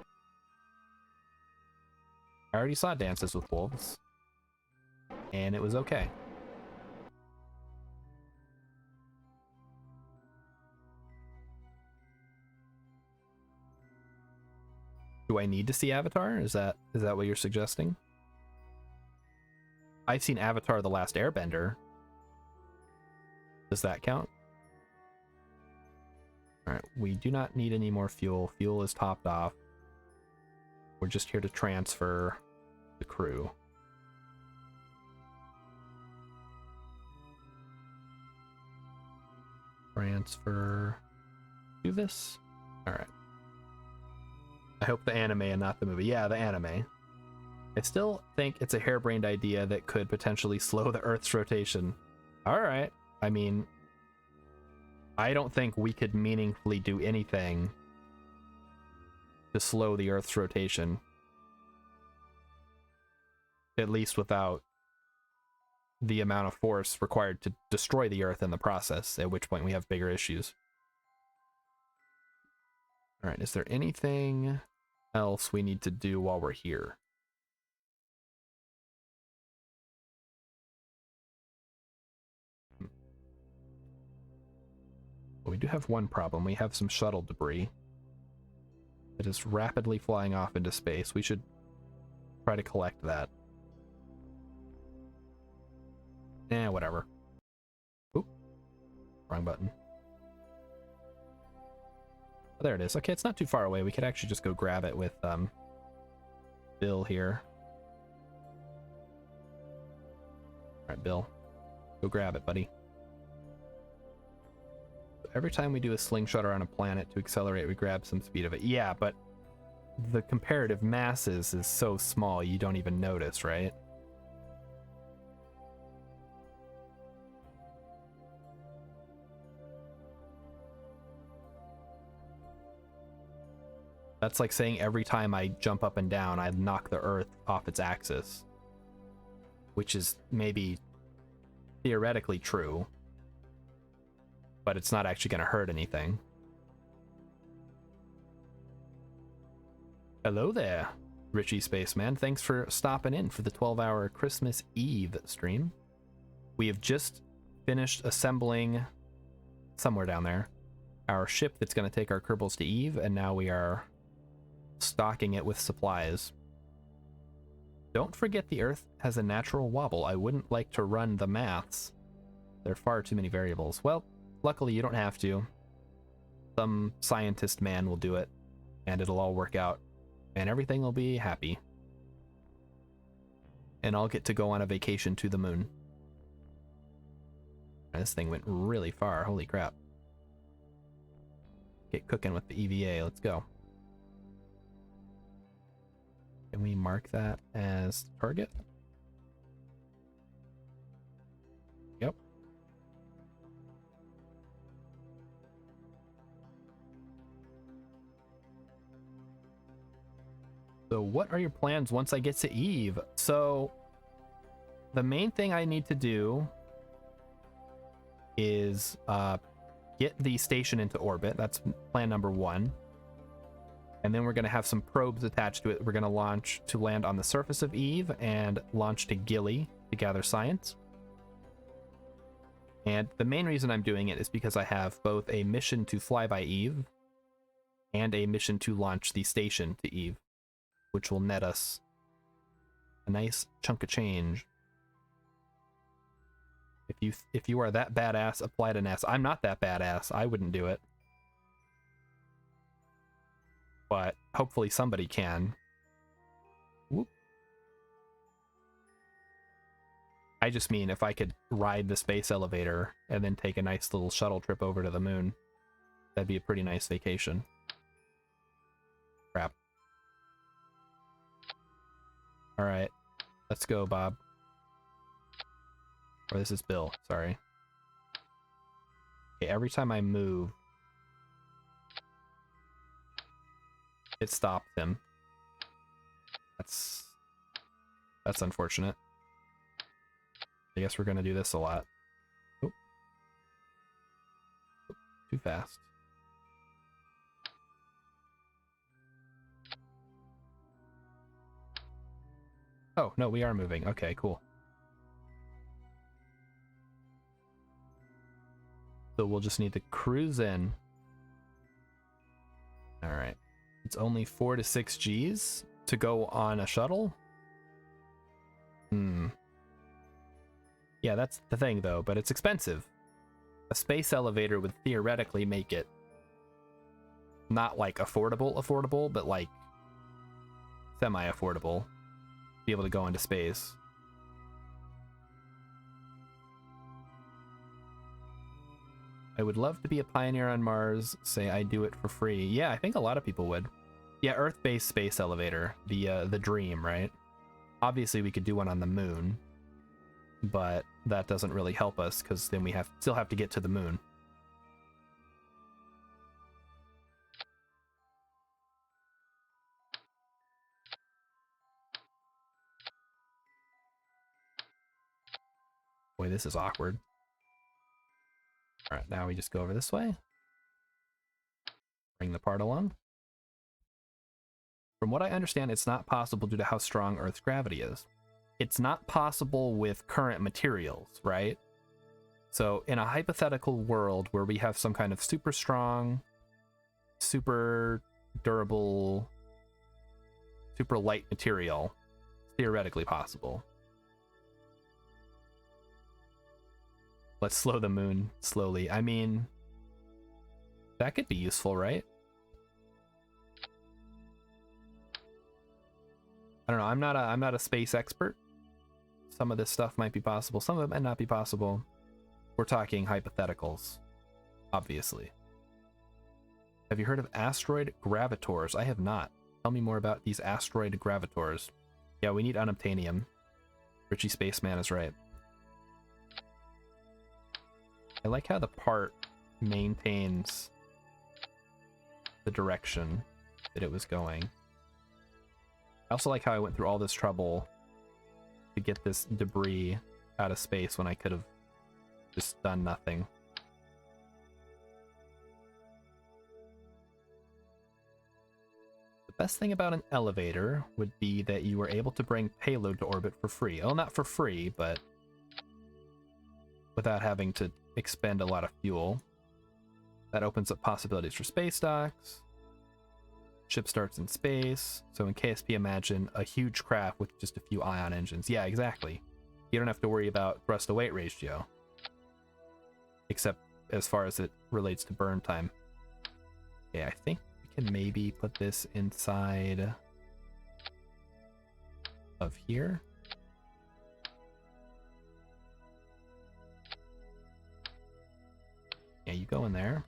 I already saw Dances with Wolves, and it was okay. Do I need to see Avatar? Is that what you're suggesting? I've seen Avatar: The Last Airbender. Does that count? Alright, we do not need any more fuel. Fuel is topped off. We're just here to transfer the crew. Transfer. Do this? Alright. I hope the anime and not the movie. Yeah, the anime. I still think it's a harebrained idea that could potentially slow the Earth's rotation. Alright. I mean, I don't think we could meaningfully do anything to slow the Earth's rotation. At least without the amount of force required to destroy the Earth in the process, at which point we have bigger issues. Alright, is there anything else we need to do while we're here? Well, we do have one problem. We have some shuttle debris that is rapidly flying off into space. We should try to collect that. Whatever. Oop. Wrong button. Oh, there it is. Okay, it's not too far away. We could actually just go grab it with Bill here. Alright, Bill. Go grab it, buddy. Every time we do a slingshot around a planet to accelerate, we grab some speed of it. Yeah, but the comparative masses is so small you don't even notice, right? That's like saying every time I jump up and down, I knock the Earth off its axis. Which is maybe theoretically true, but it's not actually going to hurt anything. Hello there, Richie Spaceman. Thanks for stopping in for the 12-hour Christmas Eve stream. We have just finished assembling, somewhere down there, our ship that's going to take our Kerbals to Eve, and now we are stocking it with supplies. Don't forget the Earth has a natural wobble. I wouldn't like to run the maths. There are far too many variables. Well, luckily you don't have to. Some scientist man will do it, and it'll all work out, and everything will be happy. And I'll get to go on a vacation to the moon. This thing went really far. Holy crap. Get cooking with the EVA. Let's go. Can we mark that as target? Yep. So what are your plans once I get to Eve? So the main thing I need to do is get the station into orbit. That's plan number 1. And then we're going to have some probes attached to it. We're going to launch to land on the surface of Eve and launch to Gilly to gather science. And the main reason I'm doing it is because I have both a mission to fly by Eve and a mission to launch the station to Eve, which will net us a nice chunk of change. If you are that badass, apply to NASA. I'm not that badass. I wouldn't do it. But hopefully somebody can. Whoop. I just mean if I could ride the space elevator and then take a nice little shuttle trip over to the moon, that'd be a pretty nice vacation. Crap. Alright, let's go, Bob. Or this is Bill, sorry. Okay, every time I move, It stopped him. That's unfortunate. I guess we're gonna do this a lot. Oh. Too fast. Oh, no, we are moving. Okay, cool. So we'll just need to cruise in. All right. It's only 4 to 6 Gs to go on a shuttle. Yeah, that's the thing though, but it's expensive. A space elevator would theoretically make it not like affordable, but like semi-affordable. Be able to go into space. I would love to be a pioneer on Mars. Say I do it for free. Yeah, I think a lot of people would. Yeah, Earth-based space elevator, the dream, right? Obviously, we could do one on the moon, but that doesn't really help us because then we still have to get to the moon. Boy, this is awkward. All right, now we just go over this way. Bring the part along. From what I understand, it's not possible due to how strong Earth's gravity is. It's not possible with current materials, right? So in a hypothetical world where we have some kind of super strong, super durable, super light material, it's theoretically possible. Let's slow the moon slowly. I mean, that could be useful, right? I don't know. I'm not a space expert. Some of this stuff might be possible. Some of it might not be possible. We're talking hypotheticals, obviously. Have you heard of asteroid gravitors? I have not. Tell me more about these asteroid gravitors. Yeah, we need unobtainium. Richie Spaceman is right. I like how the part maintains the direction that it was going. I also like how I went through all this trouble to get this debris out of space when I could have just done nothing. The best thing about an elevator would be that you were able to bring payload to orbit for free. Well, not for free, but without having to expend a lot of fuel. That opens up possibilities for space docks. Ship starts in space. So in KSP, imagine a huge craft with just a few ion engines. Yeah, exactly. You don't have to worry about thrust to weight ratio. Except as far as it relates to burn time. Okay, I think we can maybe put this inside of here. Yeah, you go in there.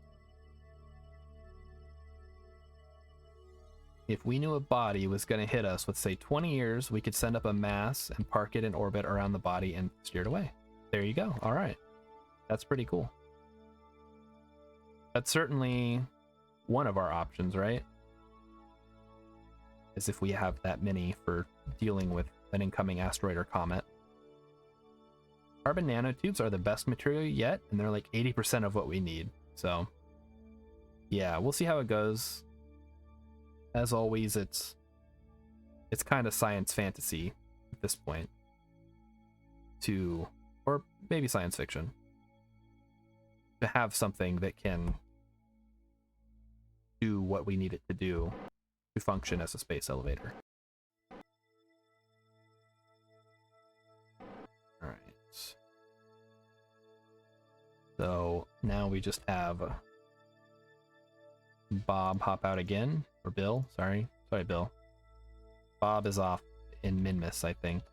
If we knew a body was going to hit us with, say, 20 years, we could send up a mass and park it in orbit around the body and steer it away. There you go. All right. That's pretty cool. That's certainly one of our options, right? As if we have that many for dealing with an incoming asteroid or comet. Carbon nanotubes are the best material yet, and they're like 80% of what we need. So, yeah, we'll see how it goes. As always, it's kind of science fantasy at this point. Or maybe science fiction. To have something that can do what we need it to do to function as a space elevator. All right. So now we just have Bob hop out again. Or Bill, sorry, Bill. Bob is off in Minmus, I think.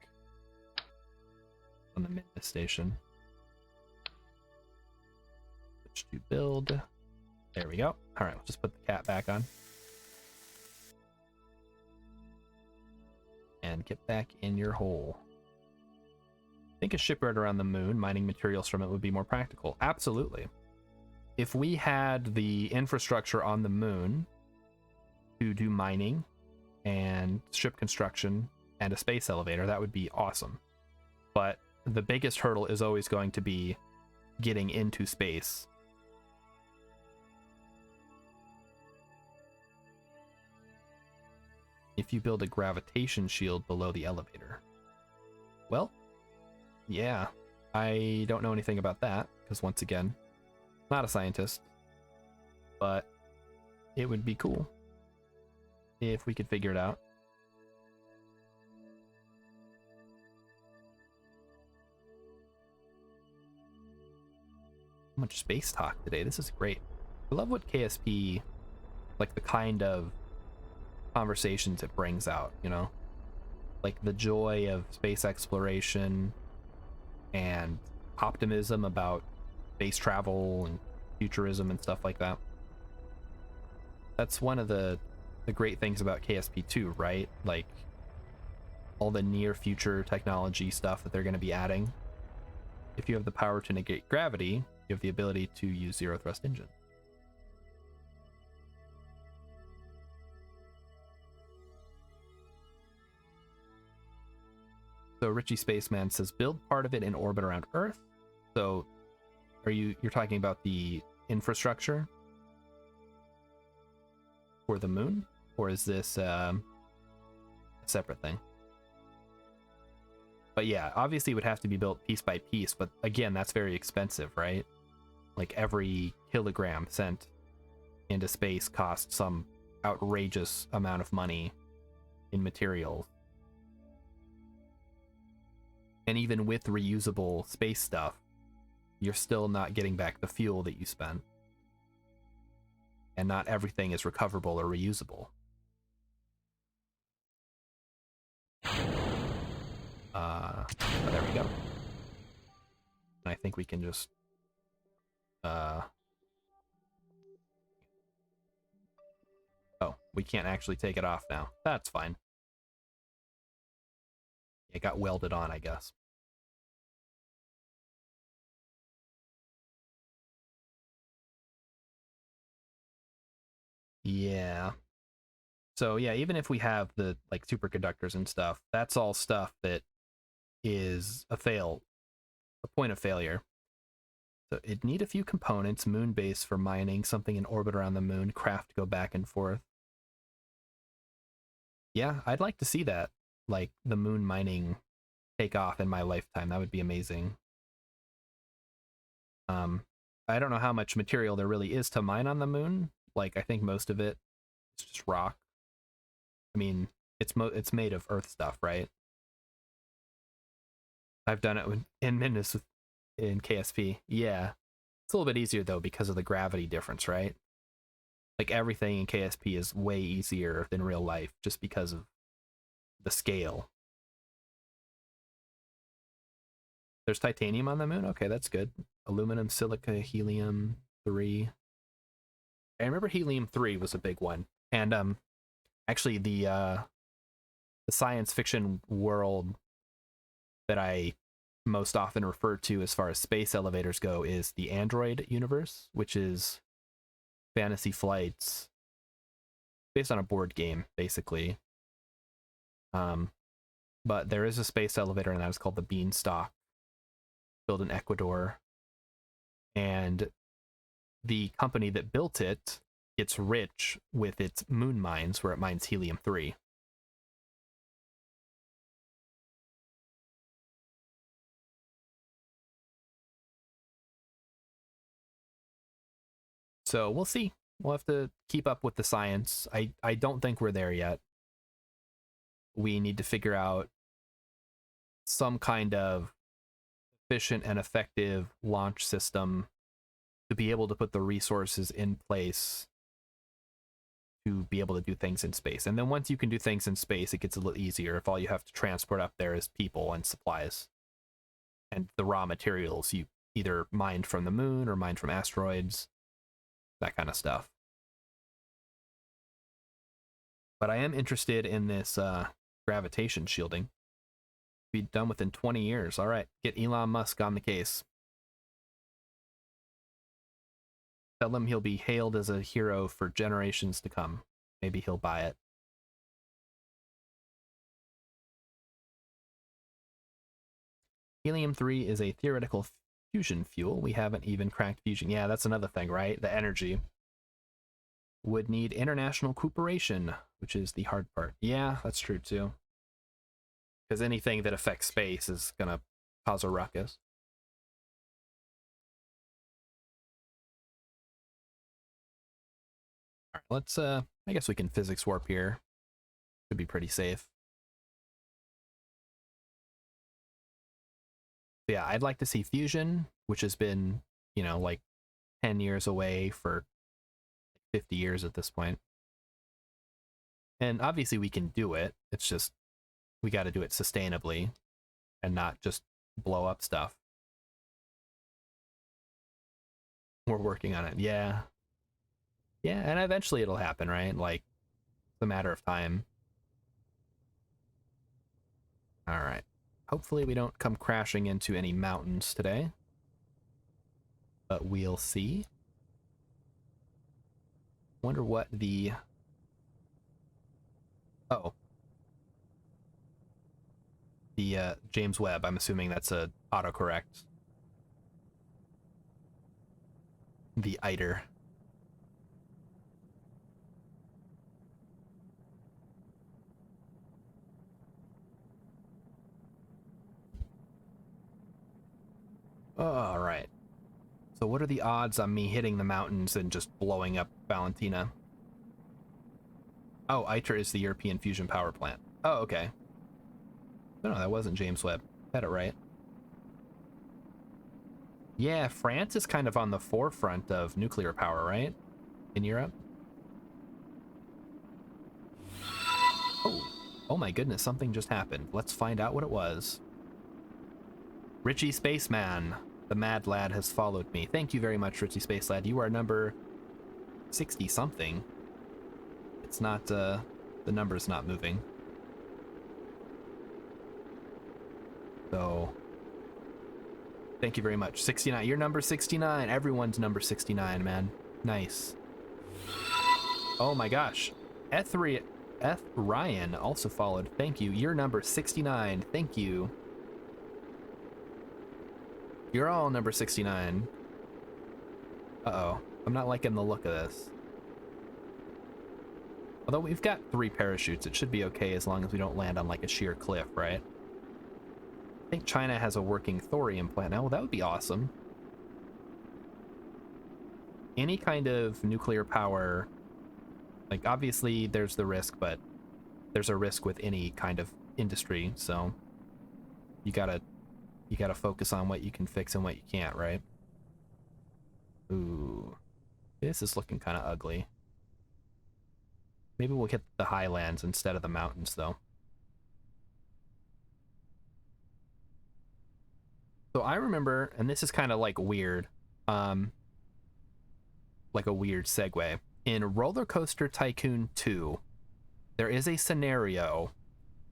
On the Minmus station. Switch to build. There we go. All right, we'll just put the cat back on. And get back in your hole. I think a shipyard around the moon, mining materials from it would be more practical. Absolutely. If we had the infrastructure on the moon to do mining and ship construction and a space elevator, that would be awesome. But the biggest hurdle is always going to be getting into space. If you build a gravitation shield below the elevator. Well, yeah, I don't know anything about that, because once again, not a scientist, but it would be cool if we could figure it out. So much space talk today. This is great. I love what KSP, like the kind of conversations it brings out, you know? Like the joy of space exploration and optimism about space travel and futurism and stuff like that. That's one of the great things about KSP 2, right? Like all the near future technology stuff that they're going to be adding. If you have the power to negate gravity, you have the ability to use zero thrust engine. So Richie Spaceman says build part of it in orbit around Earth. So you're talking about the infrastructure for the moon, or is this a separate thing? But yeah, obviously it would have to be built piece by piece, but again, that's very expensive, right? Like every kilogram sent into space costs some outrageous amount of money in materials. And even with reusable space stuff, you're still not getting back the fuel that you spent. And not everything is recoverable or reusable. There we go. And I think we can just oh, we can't actually take it off now. That's fine. It got welded on, I guess. Yeah. So yeah, even if we have the like superconductors and stuff, that's all stuff that is a point of failure. So it'd need a few components, moon base for mining, something in orbit around the moon, craft to go back and forth. Yeah, I'd like to see that, like the moon mining take off in my lifetime. That would be amazing. I don't know how much material there really is to mine on the moon. Like, I think most of it is just rock. I mean, it's made of Earth stuff, right? I've done it in Minmus in KSP. Yeah, it's a little bit easier though because of the gravity difference, right? Like everything in KSP is way easier than real life just because of the scale. There's titanium on the moon? Okay, that's good. Aluminum, silica, helium-3. I remember helium-3 was a big one. And actually the science fiction world that I most often refer to as far as space elevators go is the Android universe, which is Fantasy Flight's based on a board game, basically. But there is a space elevator, and that is called the Beanstalk, built in Ecuador. And the company that built it gets rich with its moon mines, where it mines helium-3. So we'll see. We'll have to keep up with the science. I don't think we're there yet. We need to figure out some kind of efficient and effective launch system to be able to put the resources in place to be able to do things in space. And then once you can do things in space, it gets a little easier if all you have to transport up there is people and supplies. And the raw materials you either mined from the moon or mined from asteroids, that kind of stuff. But I am interested in this gravitation shielding. Be done within 20 years. All right, get Elon Musk on the case. Tell him he'll be hailed as a hero for generations to come. Maybe he'll buy it. Helium-3 is a theoretical fusion fuel. We haven't even cracked fusion. Yeah, that's another thing, right? The energy would need international cooperation, which is the hard part. Yeah, that's true too. Because anything that affects space is going to cause a ruckus. All right, let's, I guess we can physics warp here. Should be pretty safe. Yeah, I'd like to see fusion, which has been, you know, like 10 years away for 50 years at this point. And obviously we can do it. It's just, we got to do it sustainably and not just blow up stuff. We're working on it. Yeah. Yeah, and eventually it'll happen, right? Like, it's a matter of time. All right. Hopefully we don't come crashing into any mountains today. But we'll see. Wonder what the... Oh. The James Webb, I'm assuming that's a autocorrect. The ITER. All right. So what are the odds on me hitting the mountains and just blowing up Valentina? Oh, ITER is the European Fusion Power Plant. Oh, okay. No, that wasn't James Webb. Had it right. Yeah, France is kind of on the forefront of nuclear power, right? In Europe? Oh, oh my goodness, something just happened. Let's find out what it was. Richie Spaceman, the mad lad, has followed me. Thank you very much, Richie Space Lad. You are number 60-something. It's not, the number's not moving. So, thank you very much. 69. You're number 69. Everyone's number 69, man. Nice. Oh my gosh. F Ryan also followed. Thank you. You're number 69. Thank you. You're all number 69. Uh-oh. I'm not liking the look of this. Although we've got 3 parachutes, it should be okay as long as we don't land on like a sheer cliff, right? I think China has a working thorium plant now. Well, that would be awesome. Any kind of nuclear power, like obviously there's the risk, but there's a risk with any kind of industry, so you gotta focus on what you can fix and what you can't, right? Ooh, this is looking kind of ugly. Maybe we'll hit the highlands instead of the mountains, though. So I remember, and this is kind of like weird, like a weird segue. In Roller Coaster Tycoon 2, there is a scenario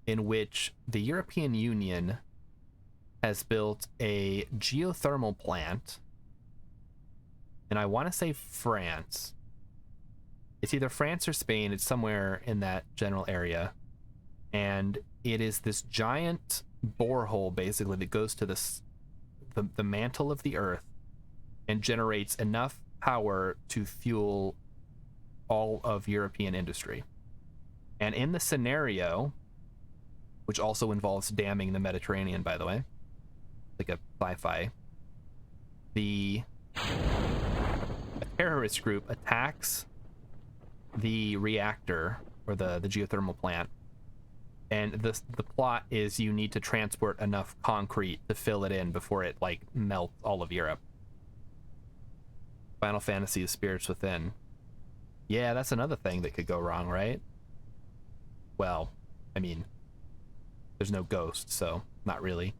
in which the European Union has built a geothermal plant, and I want to say France. It's either France or Spain. It's somewhere in that general area, and it is this giant borehole basically that goes to this the mantle of the earth and generates enough power to fuel all of European industry. And in the scenario, which also involves damming the Mediterranean, by the way, like a sci-fi, a terrorist group attacks the reactor or the geothermal plant, and the plot is you need to transport enough concrete to fill it in before it like melts all of Europe. Final Fantasy: The Spirits Within. Yeah, that's another thing that could go wrong, right? Well, I mean, there's no ghost, so not really.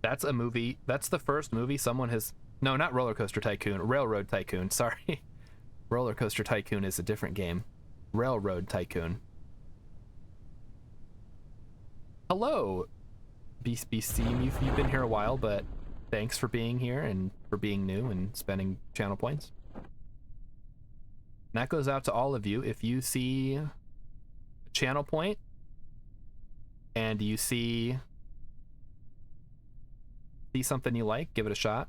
That's a movie. That's the first movie someone has... No, not Roller Coaster Tycoon. Railroad Tycoon. Sorry. Roller Coaster Tycoon is a different game. Railroad Tycoon. Hello, BCM. You've been here a while, but thanks for being here and for being new and spending channel points. And that goes out to all of you. If you see a channel point and you see something you like, give it a shot.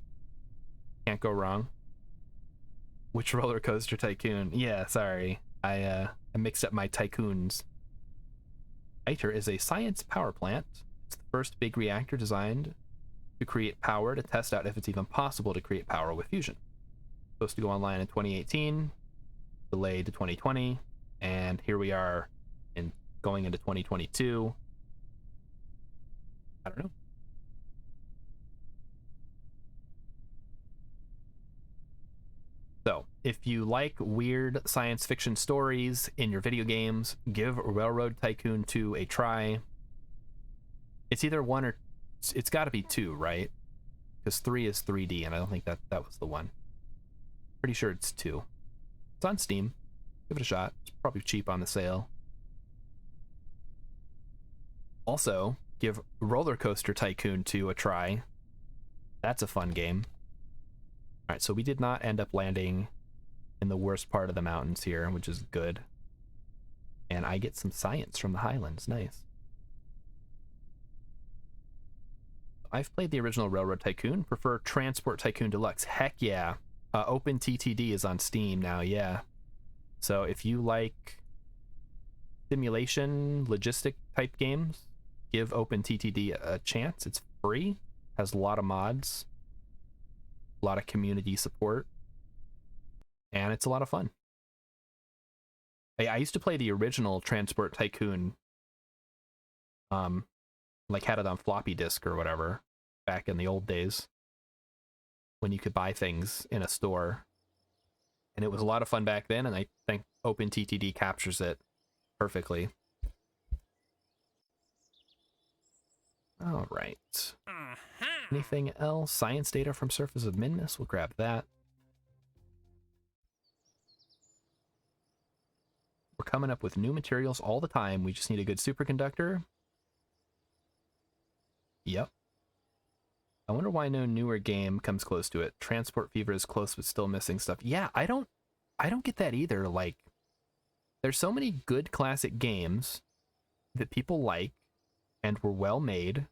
Can't go wrong. Which roller coaster tycoon? Yeah, sorry. I mixed up my tycoons. ITER is a science power plant. It's the first big reactor designed to create power to test out if it's even possible to create power with fusion. Supposed to go online in 2018, delayed to 2020, and here we are in going into 2022. I don't know. So, if you like weird science fiction stories in your video games, give Railroad Tycoon 2 a try. It's either one or... It's got to be 2, right? Because 3 is 3D, and I don't think that was the one. Pretty sure it's 2. It's on Steam. Give it a shot. It's probably cheap on the sale. Also, give Roller Coaster Tycoon 2 a try. That's a fun game. Alright, so we did not end up landing in the worst part of the mountains here, which is good. And I get some science from the Highlands. Nice. I've played the original Railroad Tycoon. Prefer Transport Tycoon Deluxe. Heck yeah. OpenTTD is on Steam now, yeah. So if you like simulation, logistic type games, give OpenTTD a chance. It's free. Has a lot of mods. A lot of community support, and it's a lot of fun. I used to play the original Transport Tycoon, like had it on floppy disk or whatever back in the old days when you could buy things in a store, and it was a lot of fun back then, and I think OpenTTD captures it perfectly. All right. Anything else? Science data from surface of Minmus. We'll grab that. We're coming up with new materials all the time. We just need a good superconductor. Yep. I wonder why no newer game comes close to it. Transport Fever is close but still missing stuff. Yeah, I don't get that either. Like, there's so many good classic games that people like and were well made.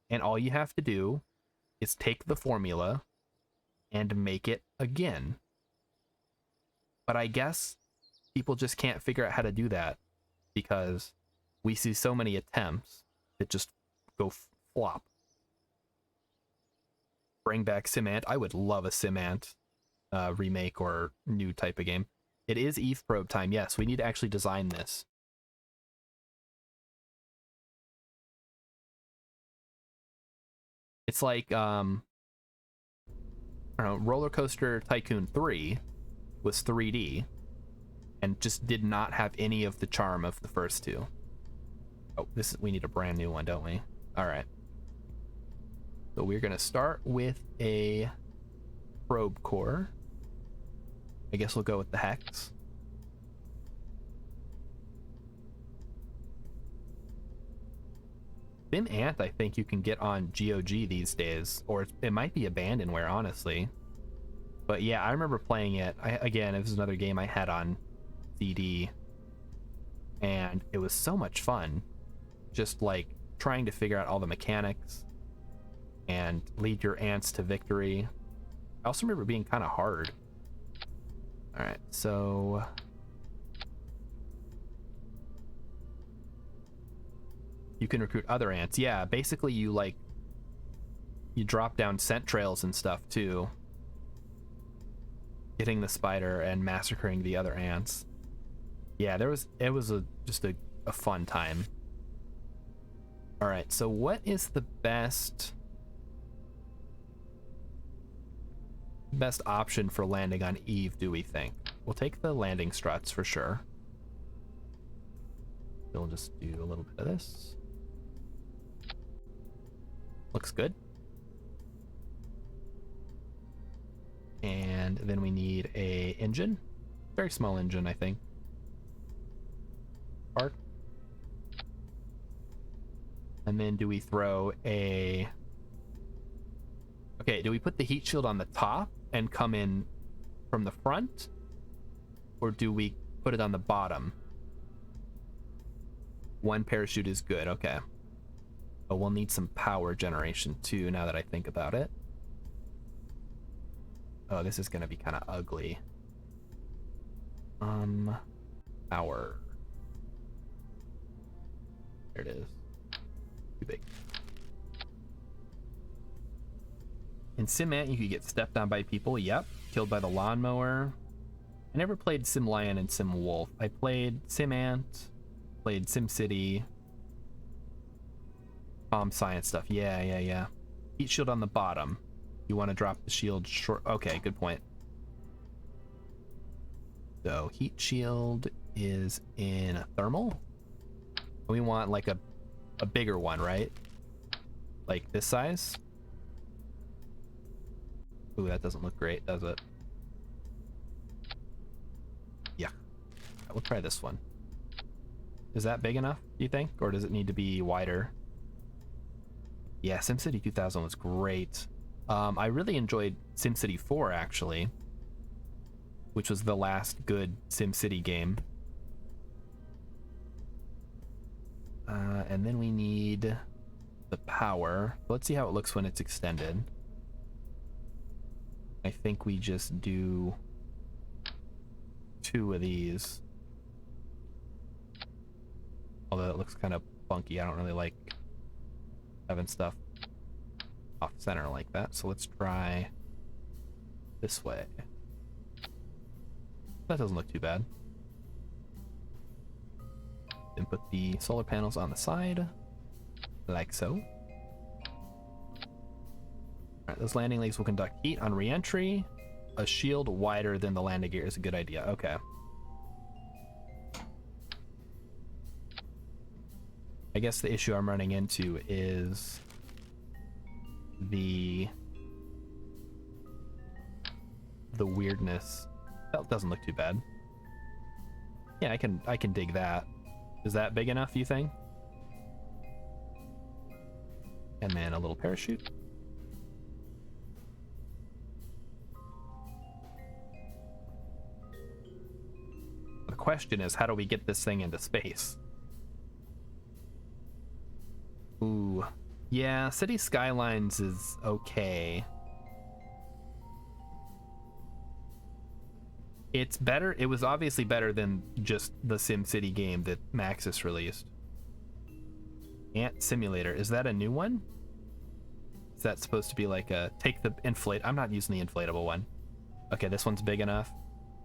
And all you have to do is take the formula and make it again. But I guess people just can't figure out how to do that because we see so many attempts that just go flop. Bring back SimAnt. I would love a SimAnt remake or new type of game. It is Eve probe time. Yes, we need to actually design this. It's like, I don't know, Roller Coaster Tycoon 3 was 3D and just did not have any of the charm of the first two. Oh, we need a brand new one, don't we? All right. So we're going to start with a probe core. I guess we'll go with the hex. SimAnt, I think you can get on GOG these days, or it might be Abandonware, honestly. But yeah, I remember playing it. Again, it was another game I had on CD, and it was so much fun. Just like trying to figure out all the mechanics and lead your ants to victory. I also remember it being kind of hard. All right, so you can recruit other ants. Yeah, basically you drop down scent trails and stuff too, hitting the spider and massacring the other ants. Yeah, it was just a fun time. All right, so what is the best option for landing on Eve, do we think? We'll take the landing struts for sure. We'll just do a little bit of this. Looks good. And then we need a engine. Very small engine, I think. Part. And then do we throw a Okay, do we put the heat shield on the top and come in from the front? Or do we put it on the bottom? One parachute is good, okay. But we'll need some power generation too, now that I think about it. Oh, this is gonna be kind of ugly. Power. There it is. Too big. In Sim-Ant, you could get stepped on by people. Yep. Killed by the lawnmower. I never played Sim-Lion and Sim-Wolf. I played Sim-Ant, played Sim-City. Bomb science stuff. Yeah. Heat shield on the bottom. You want to drop the shield short. Okay, good point. So heat shield is in a thermal. We want like a bigger one, right? Like this size. Ooh, that doesn't look great, does it? Yeah. We'll try this one. Is that big enough, do you think? Or does it need to be wider? Yeah, SimCity 2000 was great. I really enjoyed SimCity 4, actually, which was the last good SimCity game. And then we need the power. Let's see how it looks when it's extended. I think we just do 2 of these. Although it looks kind of funky. I don't really like having stuff off center like that. So let's try this way. That doesn't look too bad. Then put the solar panels on the side, like so. Alright, those landing legs will conduct heat on re-entry. A shield wider than the landing gear is a good idea. Okay. I guess the issue I'm running into is the weirdness. That doesn't look too bad. Yeah, I can dig that. Is that big enough, you think? And then a little parachute. The question is, how do we get this thing into space? Ooh. Yeah, City Skylines is okay. It's better. It was obviously better than just the SimCity game that Maxis released. Ant Simulator. Is that a new one? Is that supposed to be like a take the inflate? I'm not using the inflatable one. Okay, this one's big enough.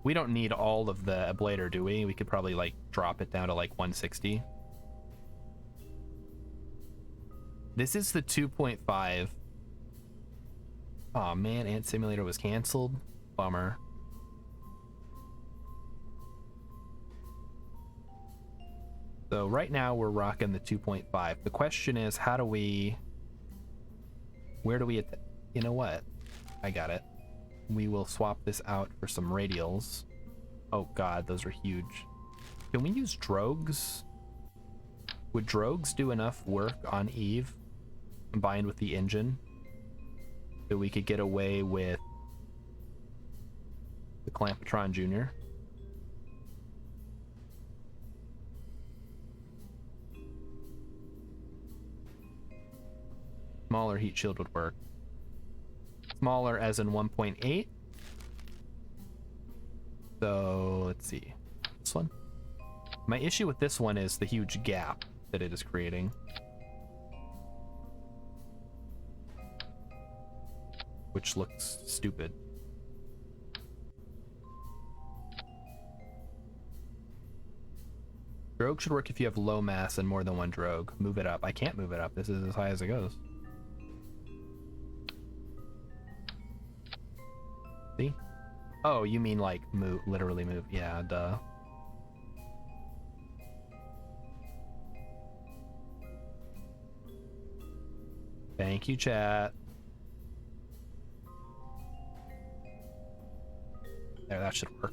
We don't need all of the ablator, do we? We could probably like drop it down to like 160. This is the 2.5. Oh man, Ant Simulator was canceled. Bummer. So right now we're rocking the 2.5. The question is, how do we... Where do we... You know what? I got it. We will swap this out for some radials. Oh god, those are huge. Can we use drogues? Would drogues do enough work on Eve, combined with the engine, that we could get away with the Clampatron Jr.? Smaller heat shield would work. Smaller as in 1.8. So let's see. This one. My issue with this one is the huge gap that it is creating. Which looks stupid. Drogue should work if you have low mass and more than one drogue. Move it up. I can't move it up. This is as high as it goes. See? Oh, you mean like move, literally move. Yeah, duh. Thank you, chat. There, that should work.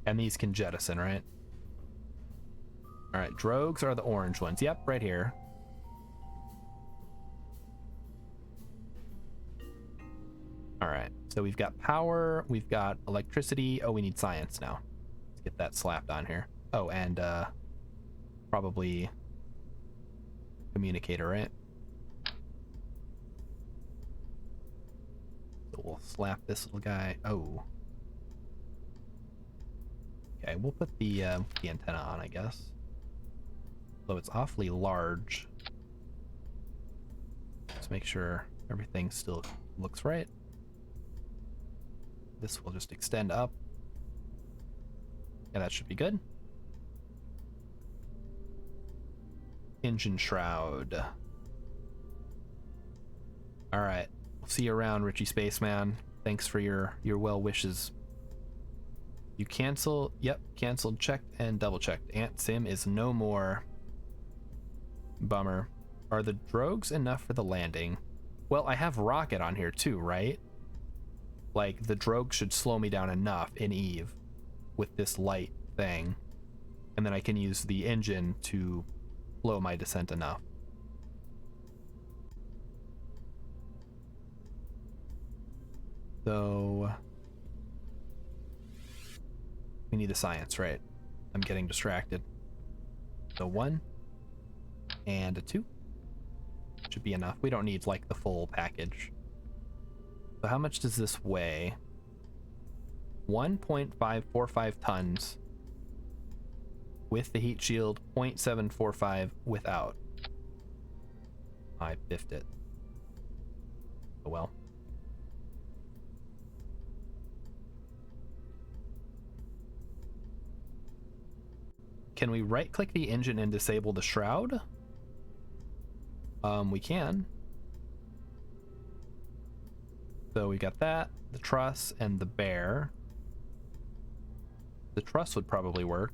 And these can jettison, right? All right, drogues are the orange ones. Yep, right here. All right, so we've got power, we've got electricity. Oh, we need science now. Let's get that slapped on here. Oh, and probably communicator, right? So we'll slap this little guy. Oh. Okay, we'll put the antenna on, I guess. Though it's awfully large. Let's make sure everything still looks right. This will just extend up. Yeah, that should be good. Engine shroud. All right, we'll see you around, Richie Spaceman. Thanks for your well wishes. You cancel. Yep, canceled, checked, and double checked. Ant Sim is no more. Bummer. Are the drogues enough for the landing? Well, I have rocket on here too, right? Like, the drogue should slow me down enough in Eve with this light thing. And then I can use the engine to slow my descent enough. So we need the science, right? I'm getting distracted. So 1 and a 2 should be enough. We don't need like the full package. So how much does this weigh? 1.545 tons with the heat shield, 0.745 without. I biffed it. Oh well. Can we right-click the engine and disable the shroud? We can. So we got that, the truss, and the bear. The truss would probably work.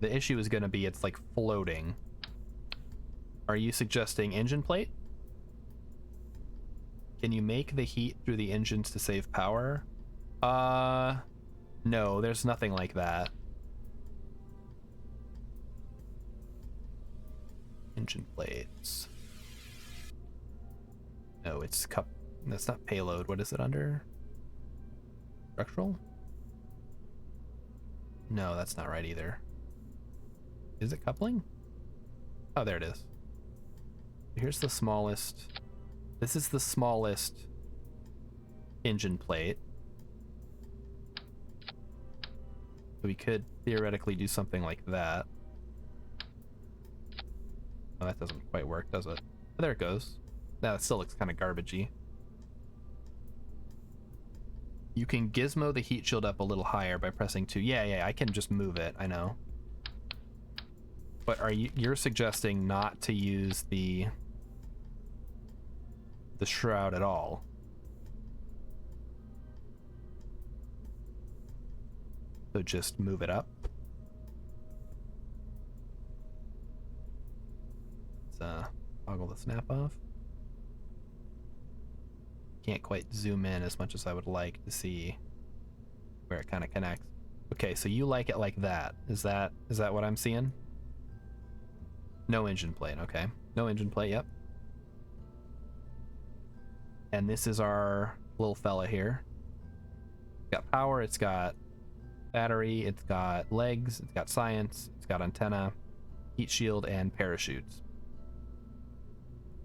The issue is going to be it's like floating. Are you suggesting engine plate? Can you make the heat through the engines to save power? No, there's nothing like that. Engine plates. No, it's cup. That's not payload. What is it under? Structural? No, that's not right either. Is it coupling? Oh, there it is. Here's the smallest. This is the smallest engine plate. So we could theoretically do something like that. Oh, that doesn't quite work, does it? Oh, there it goes. Now it still looks kind of garbagey. You can gizmo the heat shield up a little higher by pressing 2. Yeah, I can just move it, I know. But you're suggesting not to use the shroud at all? So just move it up. Let's toggle the snap off. Can't quite zoom in as much as I would like to see where it kind of connects. Okay, so you like it like that. Is that what I'm seeing? No engine plate, okay. No engine plate, yep. And this is our little fella here. It's got power, it's got battery, it's got legs, it's got science, it's got antenna, heat shield, and parachutes.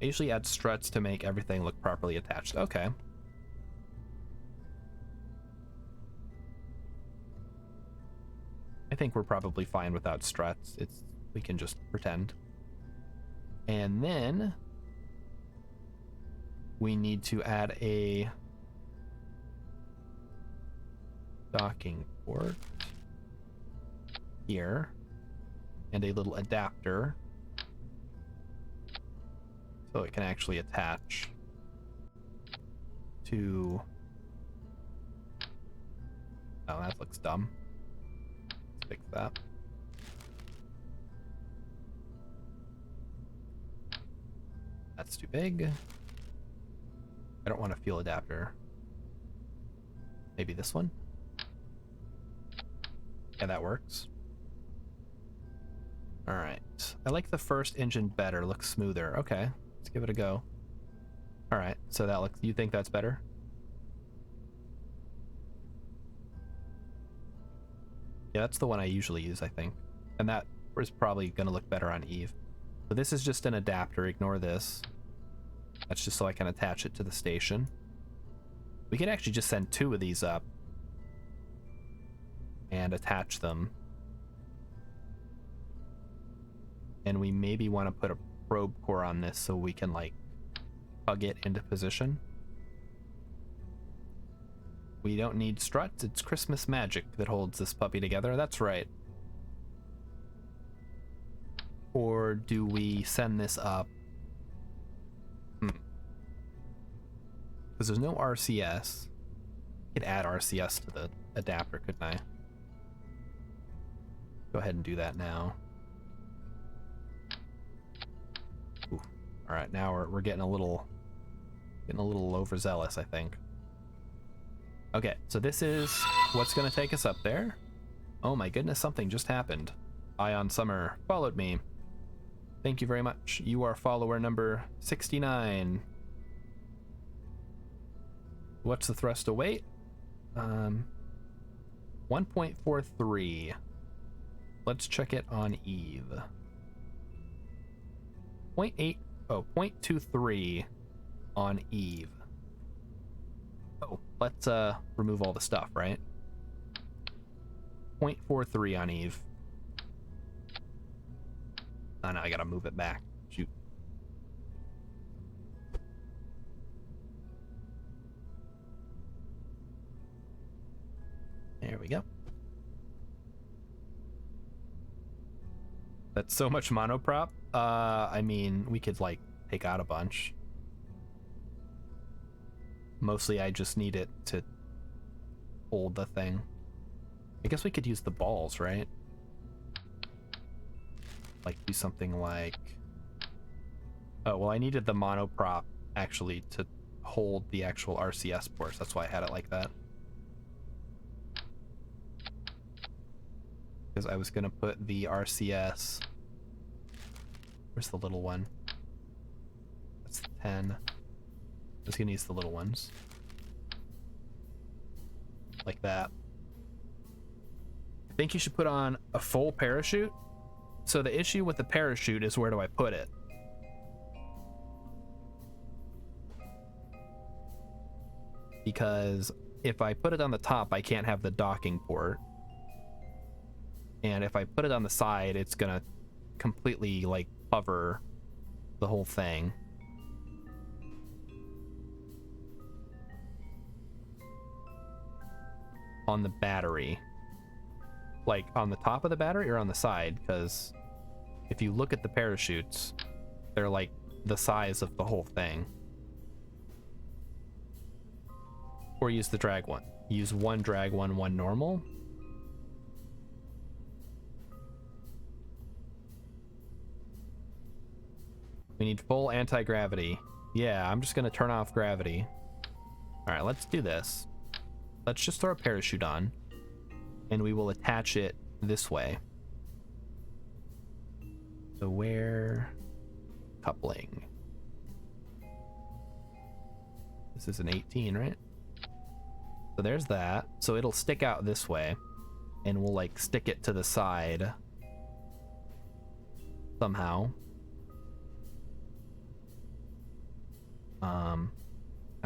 I usually add struts to make everything look properly attached. Okay. I think we're probably fine without struts. We can just pretend. And then we need to add a docking port here and a little adapter so it can actually attach to... Oh, that looks dumb. Let's fix that. That's too big. I don't want a fuel adapter. Maybe this one? Yeah, that works. Alright. I like the first engine better. Looks smoother. Okay. Let's give it a go. Alright. So that looks... You think that's better? Yeah, that's the one I usually use, I think. And that is probably going to look better on Eve. So this is just an adapter. Ignore this. That's just so I can attach it to the station. We could actually just send 2 of these up and attach them. And we maybe want to put a probe core on this so we can, like, hug it into position. We don't need struts. It's Christmas magic that holds this puppy together. That's right. Or do we send this up? Because there's no RCS. I could add RCS to the adapter, couldn't I? Go ahead and do that now. Ooh. All right, now we're getting a little overzealous, I think. Okay, so this is what's going to take us up there. Oh my goodness, something just happened. Ion Summer followed me. Thank you very much. You are follower number 69. What's the thrust to weight? 1.43. Let's check it on Eve. 0.23 on Eve. Oh, let's remove all the stuff, right? 0.43 on Eve. Oh no, I gotta move it back. Shoot. There we go. That's so much monoprop. I mean, we could, like, take out a bunch. Mostly I just need it to hold the thing. I guess we could use the balls, right? Like, do something like... Oh, well, I needed the monoprop, actually, to hold the actual RCS ports. That's why I had it like that. Because I was going to put the RCS... Where's the little one? That's the 10. I was going to use the little ones. Like that. I think you should put on a full parachute. So the issue with the parachute is, where do I put it? Because if I put it on the top, I can't have the docking port. And if I put it on the side, it's gonna completely, like, cover the whole thing. On the battery. Like, on the top of the battery or on the side? Because if you look at the parachutes, they're, like, the size of the whole thing. Or use the drag one. Use one drag one, one normal. We need full anti-gravity. Yeah, I'm just gonna turn off gravity. Alright, let's do this. Let's just throw a parachute on, and we will attach it this way. So where... Coupling. This is an 18, right? So there's that. So it'll stick out this way, and we'll, like, stick it to the side somehow.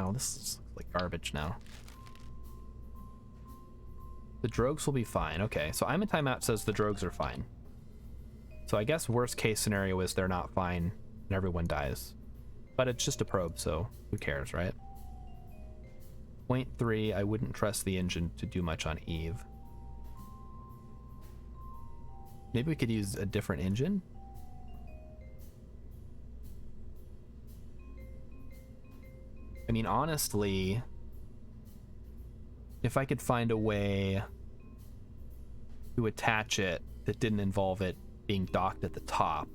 Oh, this looks like garbage now. The drogues will be fine. Okay, so I'm in timeout says the drogues are fine. So I guess worst case scenario is they're not fine and everyone dies. But it's just a probe, so who cares, right? 0.3, I wouldn't trust the engine to do much on Eve. Maybe we could use a different engine? I mean, honestly, if I could find a way to attach it that didn't involve it being docked at the top,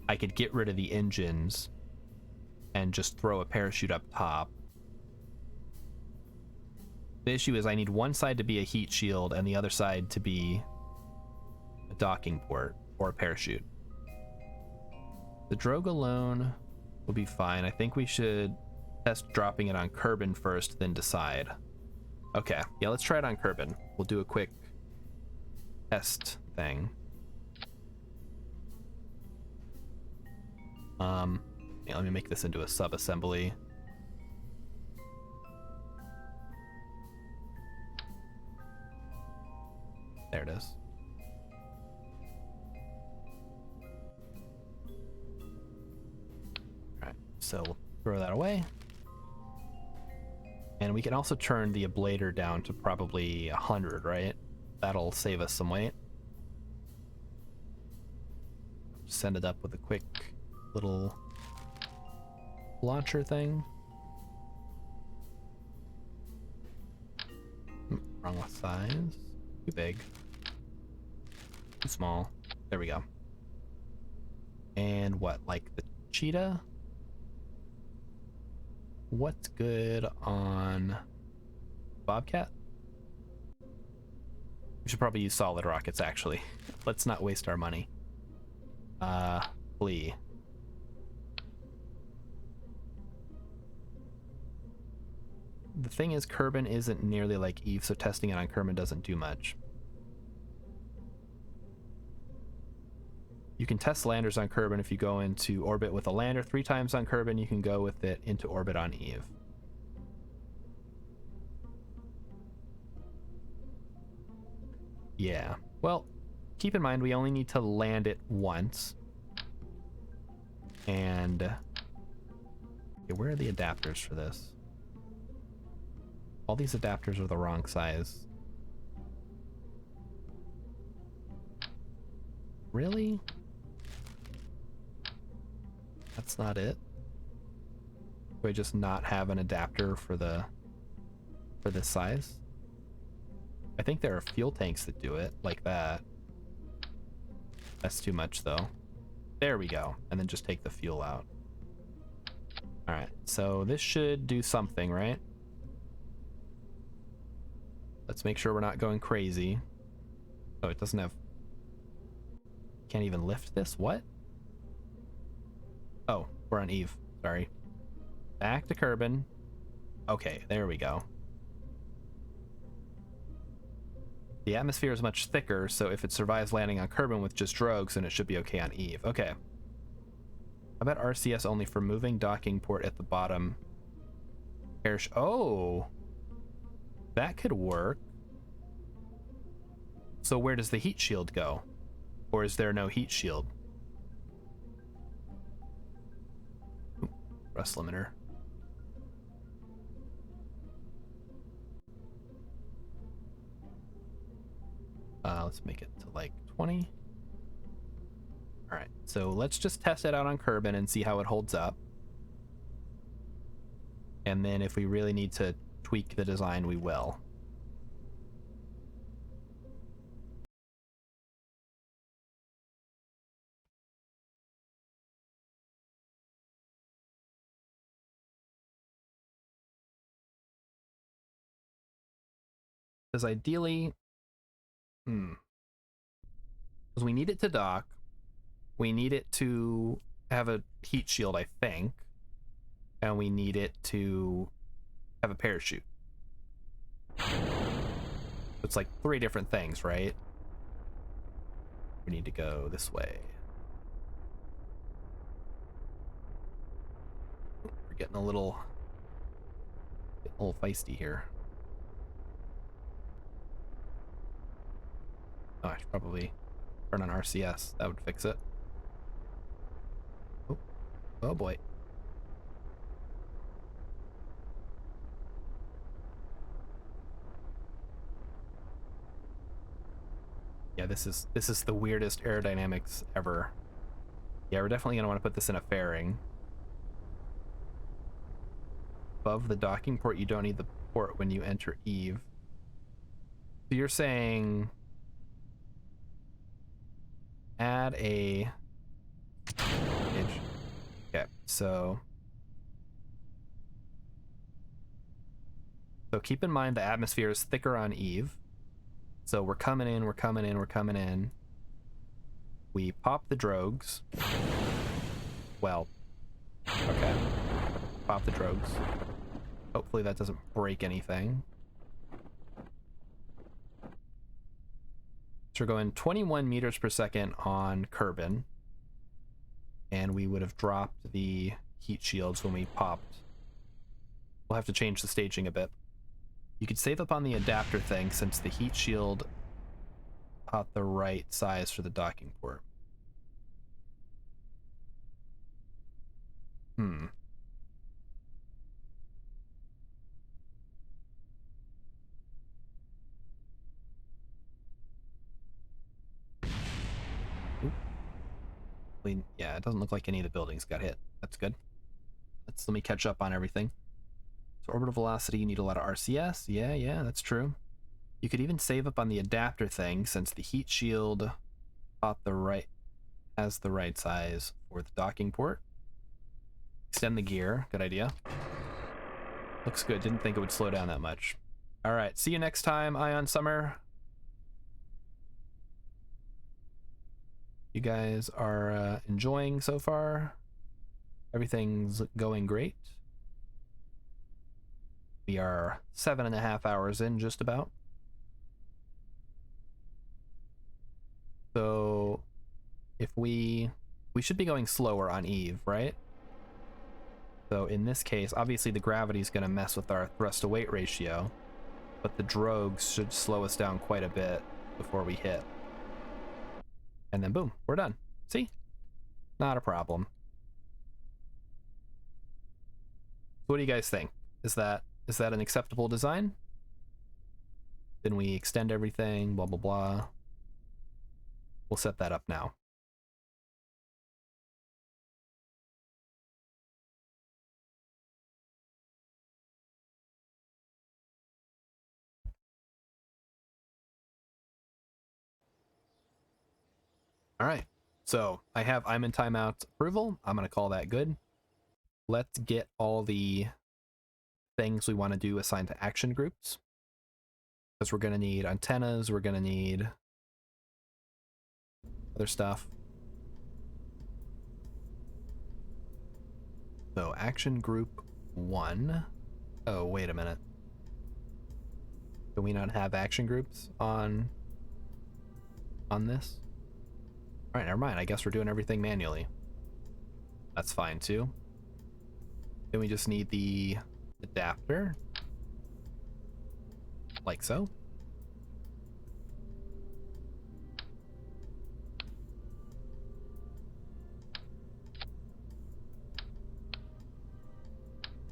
I could get rid of the engines and just throw a parachute up top. The issue is I need one side to be a heat shield and the other side to be a docking port or a parachute. The drogue alone will be fine. I think we should test dropping it on Kerbin first, then decide. Okay, yeah, let's try it on Kerbin. We'll do a quick test thing. Yeah, let me make this into a sub-assembly. There it is. Alright, so we'll throw that away. And we can also turn the ablator down to probably 100, right? That'll save us some weight. Send it up with a quick little launcher thing. Wrong size. Too big. Too small. There we go. And what, like the cheetah? What's good on Bobcat? We should probably use solid rockets, actually. Let's not waste our money. Flea. The thing is, Kerbin isn't nearly like Eve, so testing it on Kerbin doesn't do much. You can test landers on Kerbin if you go into orbit with a lander 3 times on Kerbin. You can go with it into orbit on Eve. Yeah. Well, keep in mind we only need to land it once. And okay, where are the adapters for this? All these adapters are the wrong size. Really? That's not it? Do I just not have an adapter for this size? I think there are fuel tanks that do it like that. That's too much though. There we go. And then just take the fuel out. Alright, so this should do something, right? Let's make sure we're not going crazy. Oh, it doesn't have... Can't even lift this? What? Oh, we're on Eve. Sorry. Back to Kerbin. Okay, there we go. The atmosphere is much thicker, so if it survives landing on Kerbin with just drogues, then it should be okay on Eve. Okay. How about RCS only for moving docking port at the bottom? Oh! That could work. So where does the heat shield go? Or is there no heat shield? Ooh, rust limiter. Let's make it to like 20. Alright, so let's just test it out on Kerbin and see how it holds up. And then if we really need to tweak the design, we will. Because ideally... Because we need it to dock. We need it to have a heat shield, I think. And we need it to have a parachute. It's like 3 different things, right? We need to go this way. We're getting a little feisty here. Oh, I should probably turn on RCS. That would fix it. Oh, oh boy. Yeah, this is the weirdest aerodynamics ever. Yeah, we're definitely gonna want to put this in a fairing. Above the docking port, you don't need the port when you enter Eve. So you're saying add a image. Okay, so keep in mind the atmosphere is thicker on Eve. So we're coming in, we're coming in, we're coming in. We pop the drogues. Well, okay. Pop the drogues. Hopefully that doesn't break anything. So we're going 21 meters per second on Kerbin. And we would have dropped the heat shields when we popped. We'll have to change the staging a bit. You could save up on the adapter thing since the heat shield caught the right size for the docking port. Yeah, it doesn't look like any of the buildings got hit. That's good. Let me catch up on everything. So orbital velocity, you need a lot of RCS. Yeah, that's true. You could even save up on the adapter thing since the heat shield has the right size for the docking port. Extend the gear. Good idea. Looks good. Didn't think it would slow down that much. All right. See you next time, Ion Summer. You guys are enjoying so far. Everything's going great. We are 7.5 hours in, just about. So if we should be going slower on Eve, right? So in this case, obviously the gravity is going to mess with our thrust to weight ratio, but the drogues should slow us down quite a bit before we hit. And then boom, we're done. See? Not a problem. What do you guys think? Is that an acceptable design? Then we extend everything, blah, blah, blah. We'll set that up now. All right, so I'm in timeout approval. I'm gonna call that good. Let's get all the things we want to do assigned to action groups. Because we're gonna need antennas, we're gonna need other stuff. So action group 1. Oh, wait a minute. Do we not have action groups on this? All right, never mind. I guess we're doing everything manually. That's fine too. Then we just need the adapter. Like so.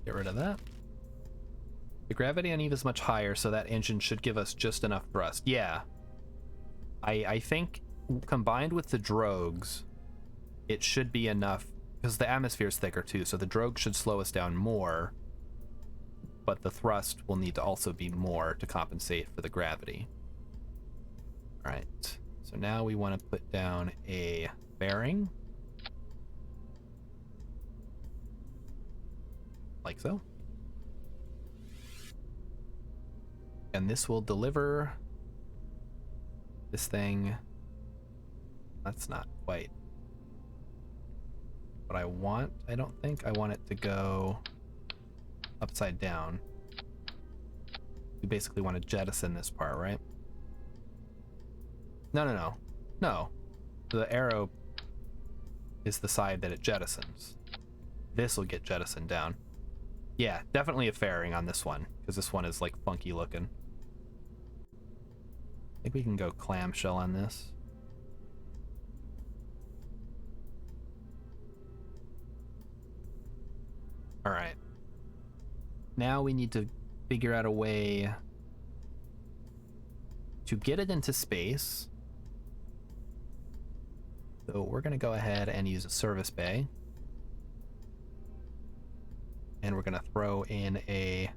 Get rid of that. The gravity on Eve is much higher, so that engine should give us just enough thrust. Yeah. I think combined with the drogues, it should be enough, because the atmosphere is thicker too, so the drogues should slow us down more, but the thrust will need to also be more to compensate for the gravity. All right, so now we want to put down a bearing. Like so. And this will deliver this thing. That's not quite what I want, I don't think. I want it to go upside down. We basically want to jettison this part, right? No. The arrow is the side that it jettisons. This will get jettisoned down. Yeah, definitely a fairing on this one, because this one is like funky looking. I think we can go clamshell on this. All right. Now we need to figure out a way to get it into space. So we're going to go ahead and use a service bay. And we're going to throw in an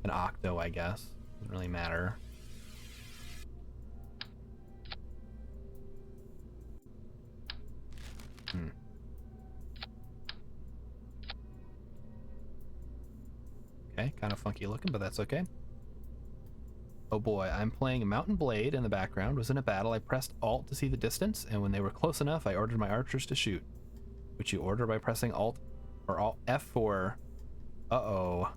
octo, I guess. Doesn't really matter. Okay, kind of funky looking, but that's okay. Oh boy, I'm playing Mountain Blade in the background. Was in a battle. I pressed Alt to see the distance, and when they were close enough, I ordered my archers to shoot. Which you order by pressing Alt or Alt F4. Uh-oh.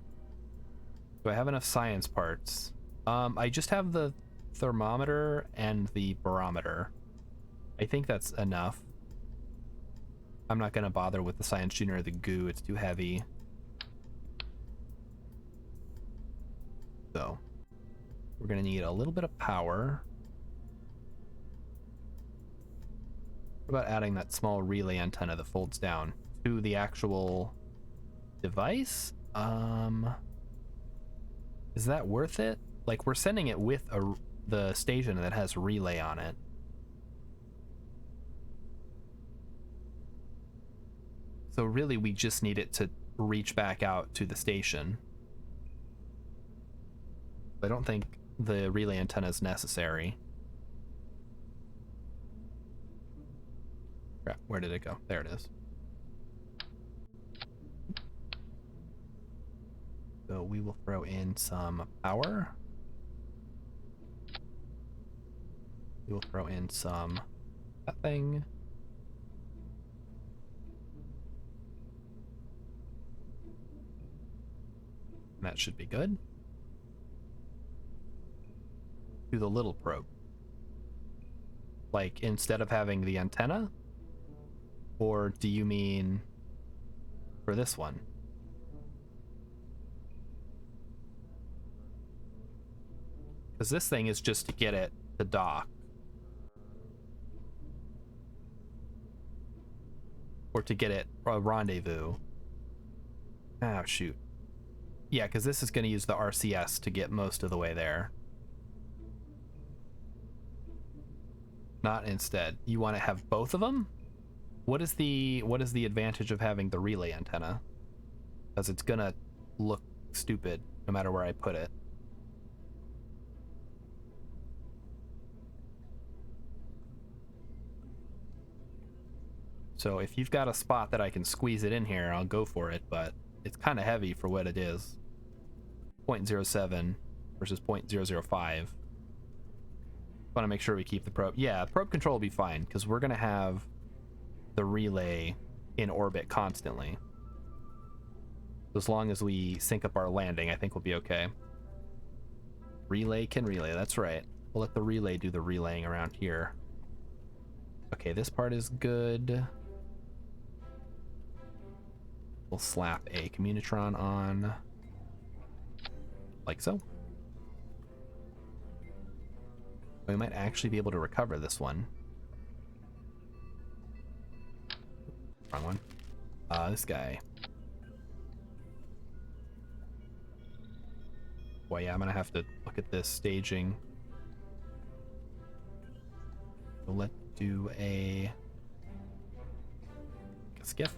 Do Do I have enough science parts? I just have the thermometer and the barometer. I think that's enough. I'm not gonna bother with the science tuner or the goo, it's too heavy. So, we're gonna need a little bit of power. What about adding that small relay antenna that folds down to the actual device? Is that worth it? Like, we're sending it with the station that has relay on it. So really, we just need it to reach back out to the station. I don't think the relay antenna is necessary. Crap, where did it go? There it is. So we will throw in some power. We will throw in some that thing. And that should be good. Do the little probe. Like, instead of having the antenna? Or do you mean for this one? Because this thing is just to get it to dock. Or to get it a rendezvous. Oh, shoot. Yeah, because this is going to use the RCS to get most of the way there. Not instead. You want to have both of them? What is the advantage of having the relay antenna? Because it's going to look stupid no matter where I put it. So if you've got a spot that I can squeeze it in here, I'll go for it, but it's kind of heavy for what it is. 0.07 versus 0.005. Want to make sure we keep the probe. Yeah, probe control will be fine, because we're going to have the relay in orbit constantly. As long as we sync up our landing, I think we'll be okay. Relay can relay, that's right. We'll let the relay do the relaying around here. Okay, this part is good. We'll slap a communitron on, like so. We might actually be able to recover this one. Wrong one. This guy. Boy, yeah, I'm gonna have to look at this staging. So let's do a skiff.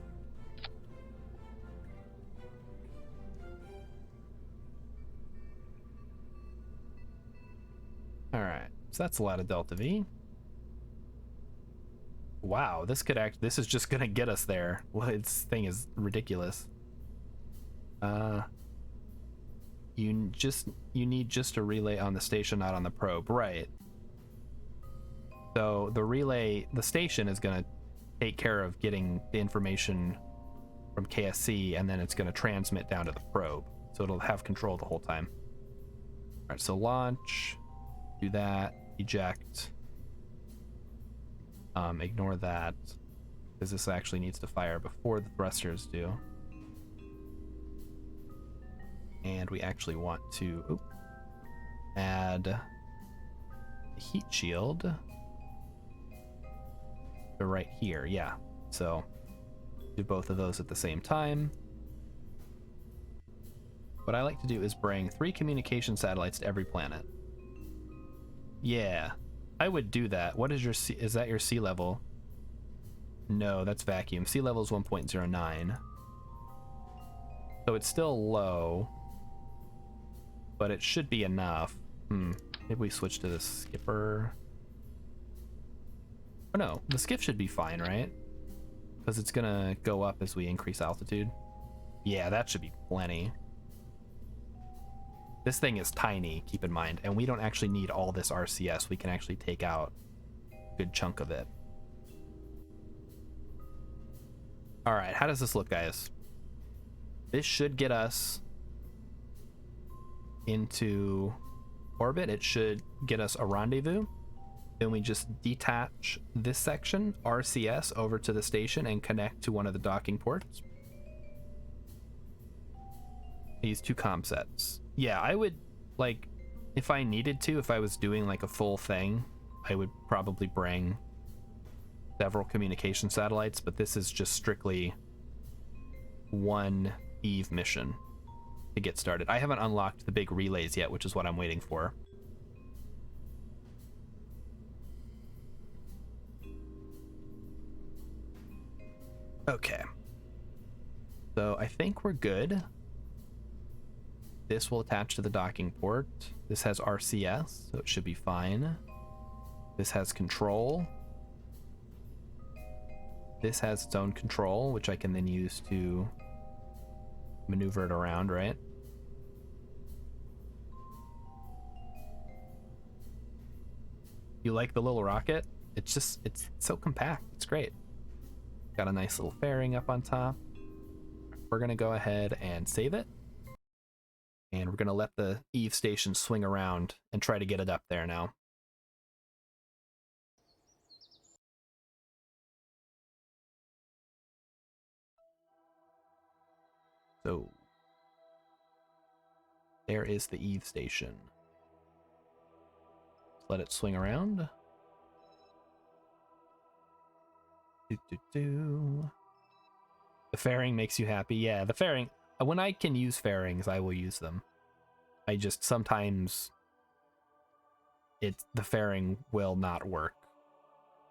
Alright, so that's a lot of Delta V. Wow, this is just gonna get us there. Well, this thing is ridiculous. You need just a relay on the station, not on the probe, right? So the station is gonna take care of getting the information from KSC, and then it's gonna transmit down to the probe, so it'll have control the whole time. All right, so launch, do that, eject. Ignore that, because this actually needs to fire before the thrusters do. And we actually want to add the heat shield to right here. Yeah, so do both of those at the same time. What I like to do is bring 3 communication satellites to every planet. Yeah, I would do that. What is your is that your sea level? No, that's vacuum. Sea level is 1.09. So it's still low, but it should be enough. Maybe we switch to the skipper. Oh no, the skiff should be fine, right? Because it's gonna go up as we increase altitude. Yeah, that should be plenty. This thing is tiny, keep in mind, and we don't actually need all this RCS. We can actually take out a good chunk of it. All right, how does this look, guys? This should get us into orbit, it should get us a rendezvous. Then we just detach this section, RCS, over to the station and connect to one of the docking ports. These two comm sets. Yeah, I would, like, if I needed to, if I was doing like a full thing, I would probably bring several communication satellites, but this is just strictly one Eve mission to get started. I haven't unlocked the big relays yet, which is what I'm waiting for. Okay. So I think we're good. This will attach to the docking port. This has RCS, so it should be fine. This has control. This has its own control, which I can then use to maneuver it around, right? You like the little rocket? It's so compact. It's great. Got a nice little fairing up on top. We're gonna go ahead and save it. And we're gonna let the Eve station swing around and try to get it up there now. So there is the Eve station. Let it swing around. The fairing makes you happy. Yeah, the fairing. When I can use fairings, I will use them. I just sometimes the fairing will not work.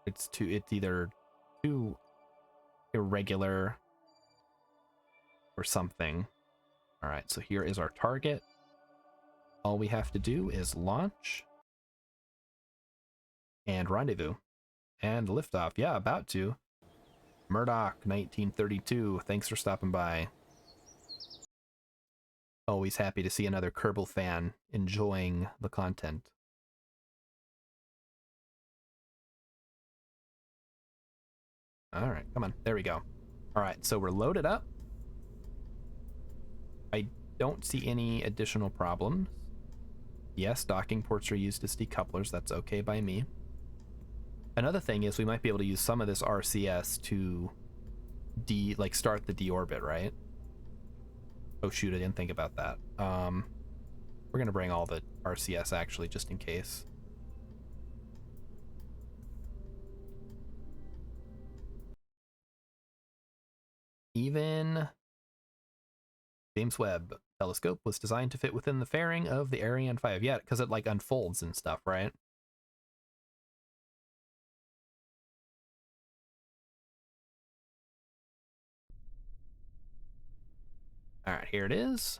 It's either too irregular or something. All right, so here is our target. All we have to do is launch and rendezvous and liftoff. Yeah, about to. Murdoch, 1932. Thanks for stopping by. Always happy to see another Kerbal fan enjoying the content. All right, come on. There we go. All right, so we're loaded up. I don't see any additional problems. Yes, docking ports are used as decouplers. That's okay by me. Another thing is we might be able to use some of this RCS to start the deorbit, right? Oh shoot, I didn't think about that. We're gonna bring all the RCS actually, just in case. Even James Webb telescope was designed to fit within the fairing of the Ariane 5. Yeah, because it like unfolds and stuff, right? All right, here it is.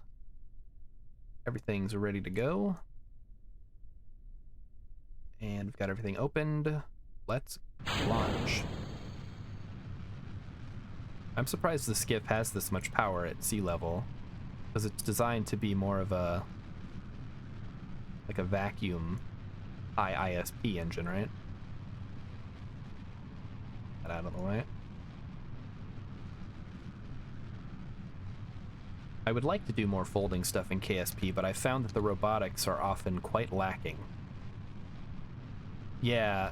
Everything's ready to go. And we've got everything opened. Let's launch. I'm surprised the skiff has this much power at sea level, because it's designed to be more of a vacuum high ISP engine, right? Get out of the way. I would like to do more folding stuff in KSP, but I found that the robotics are often quite lacking. Yeah,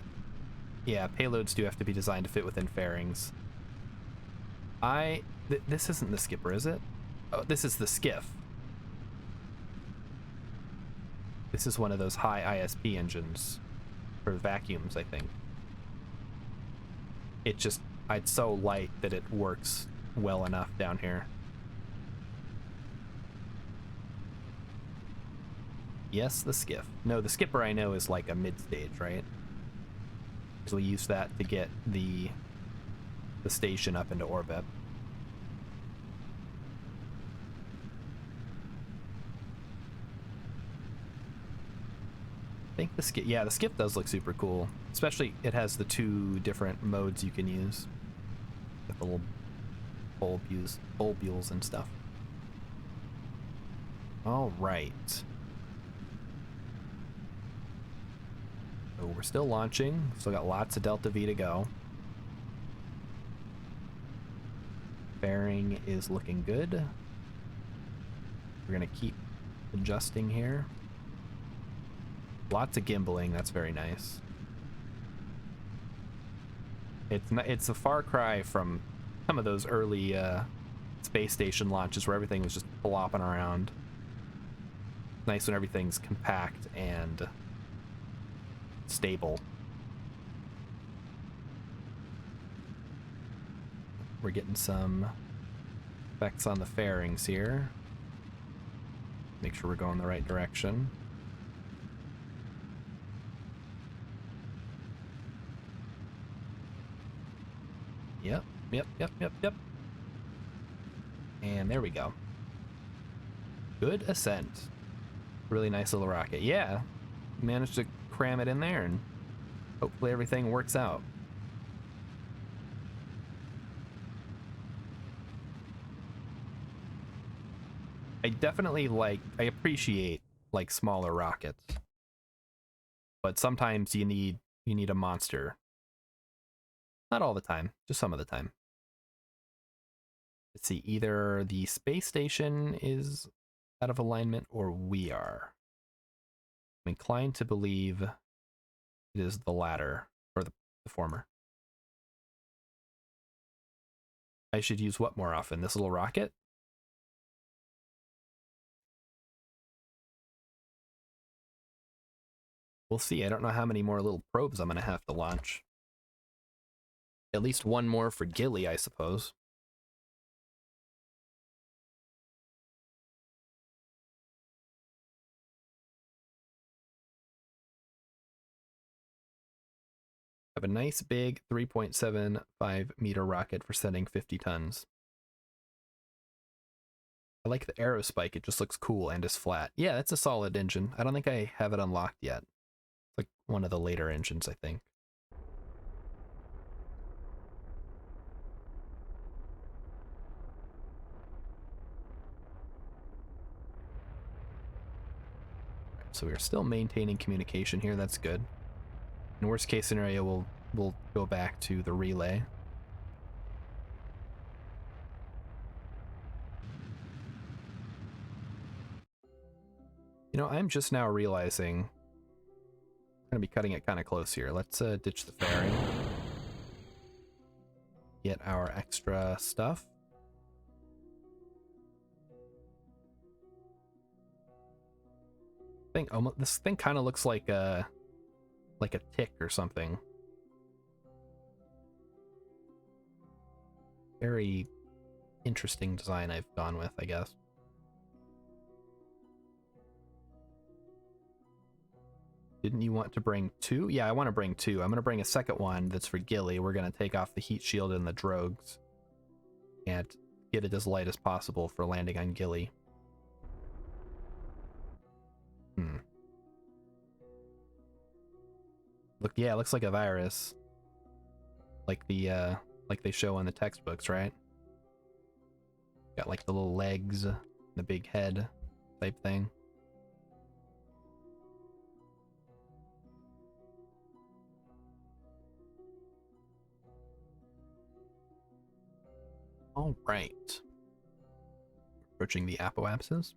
payloads do have to be designed to fit within fairings. This isn't the skipper, is it? Oh, this is the skiff. This is one of those high ISP engines for vacuums, I think. It's so light that it works well enough down here. Yes, the skiff. No, the skipper I know is like a mid-stage, right? So we use that to get the station up into orbit. I think the skip does look super cool. Especially it has the two different modes you can use. With the little bulbules and stuff. All right. So we're still launching. Still got lots of Delta V to go. Fairing is looking good. We're gonna keep adjusting here. Lots of gimbaling, that's very nice. It's a far cry from some of those early space station launches where everything was just flopping around. Nice when everything's compact and stable. We're getting some effects on the fairings here. Make sure we're going the right direction. Yep. And there we go. Good ascent. Really nice little rocket. Yeah, managed to cram it in there and hopefully everything works out. I definitely I appreciate like smaller rockets, but sometimes you need a monster. Not all the time, just some of the time. Let's see, either the space station is out of alignment or we are. I'm inclined to believe it is the latter, or the former. I should use what more often? This little rocket? We'll see. I don't know how many more little probes I'm going to have to launch. At least one more for Gilly, I suppose. Have a nice big 3.75 meter rocket for sending 50 tons. I like the aerospike. It just looks cool and is flat. Yeah, that's a solid engine. I don't think I have it unlocked yet. It's like one of the later engines, I think. So we're still maintaining communication here. That's good. In worst case scenario, we'll go back to the relay. You know, I'm just now realizing I'm gonna be cutting it kind of close here. Let's ditch the fairing. Get our extra stuff. This thing kind of looks like a tick or something. Very interesting design I've gone with, I guess. Didn't you want to bring two? Yeah, I want to bring two. I'm going to bring a second one that's for Gilly. We're going to take off the heat shield and the drogues and get it as light as possible for landing on Gilly. Look, yeah, it looks like a virus. Like like they show in the textbooks, right? Got like the little legs, the big head type thing. All right. Approaching the apoapses.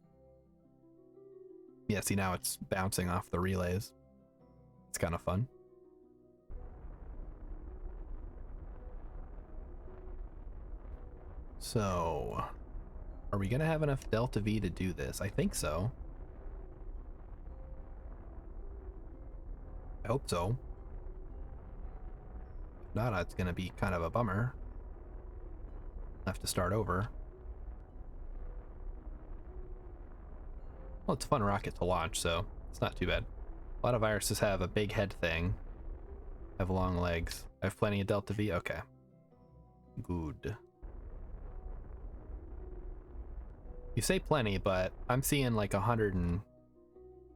Yeah, see now it's bouncing off the relays. It's kind of fun. So, are we gonna have enough Delta V to do this? I think so. I hope so. If not, it's gonna be kind of a bummer. Have to start over. Well, it's a fun rocket to launch, so it's not too bad. A lot of viruses have a big head thing. Have long legs. I have plenty of Delta V? Okay. Good. You say plenty, but I'm seeing like 100 and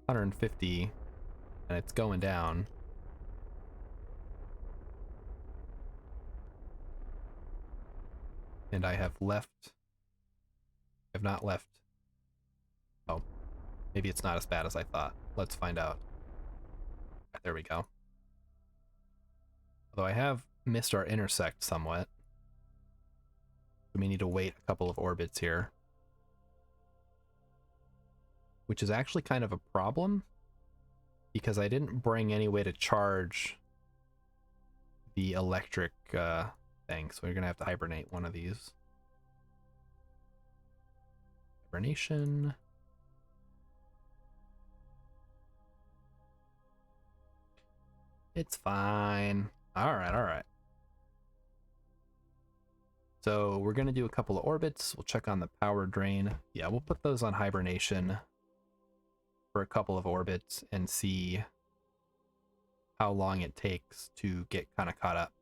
150, and it's going down. And I have not left. Oh, maybe it's not as bad as I thought. Let's find out. There we go. Although I have missed our intersect somewhat. We may need to wait a couple of orbits here. which is actually kind of a problem because I didn't bring any way to charge the electric thing, so we're gonna have to hibernate one of these. Hibernation. It's fine. All right. So we're gonna do a couple of orbits. We'll check on the power drain. Yeah, we'll put those on hibernation for a couple of orbits and see how long it takes to get kind of caught up.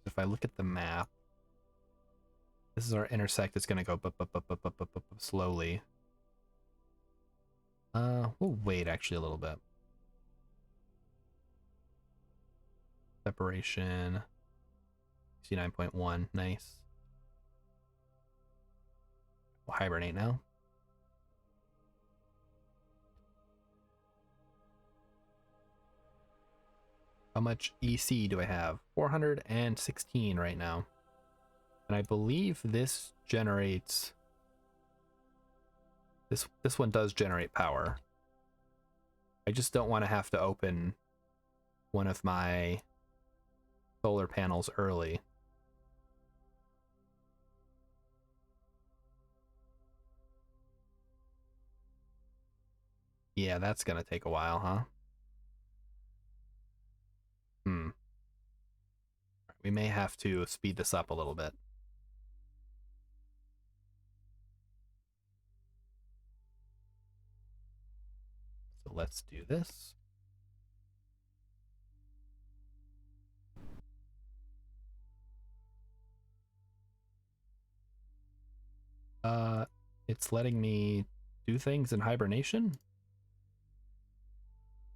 If I look at the map, this is our intersect. It's gonna go slowly. We'll wait actually a little bit. Separation. 69.1, nice. We'll hibernate now. How much EC do I have? 416 right now. And I believe this generates... This one does generate power. I just don't want to have to open one of my solar panels early. Yeah, that's gonna take a while, huh? We may have to speed this up a little bit. So let's do this. It's letting me do things in hibernation.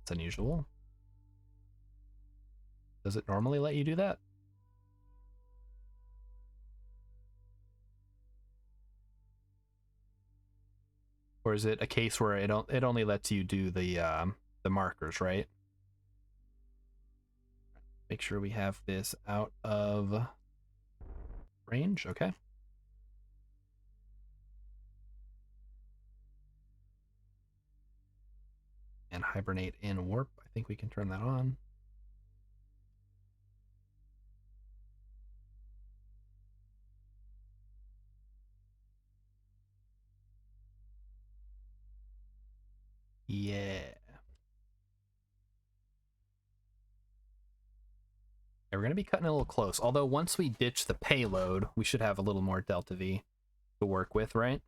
It's unusual. Does it normally let you do that? Or is it a case where it only lets you do the markers, right? Make sure we have this out of range. Okay. And hibernate in warp. I think we can turn that on. Yeah. We're going to be cutting a little close. Although once we ditch the payload, we should have a little more delta V to work with, right?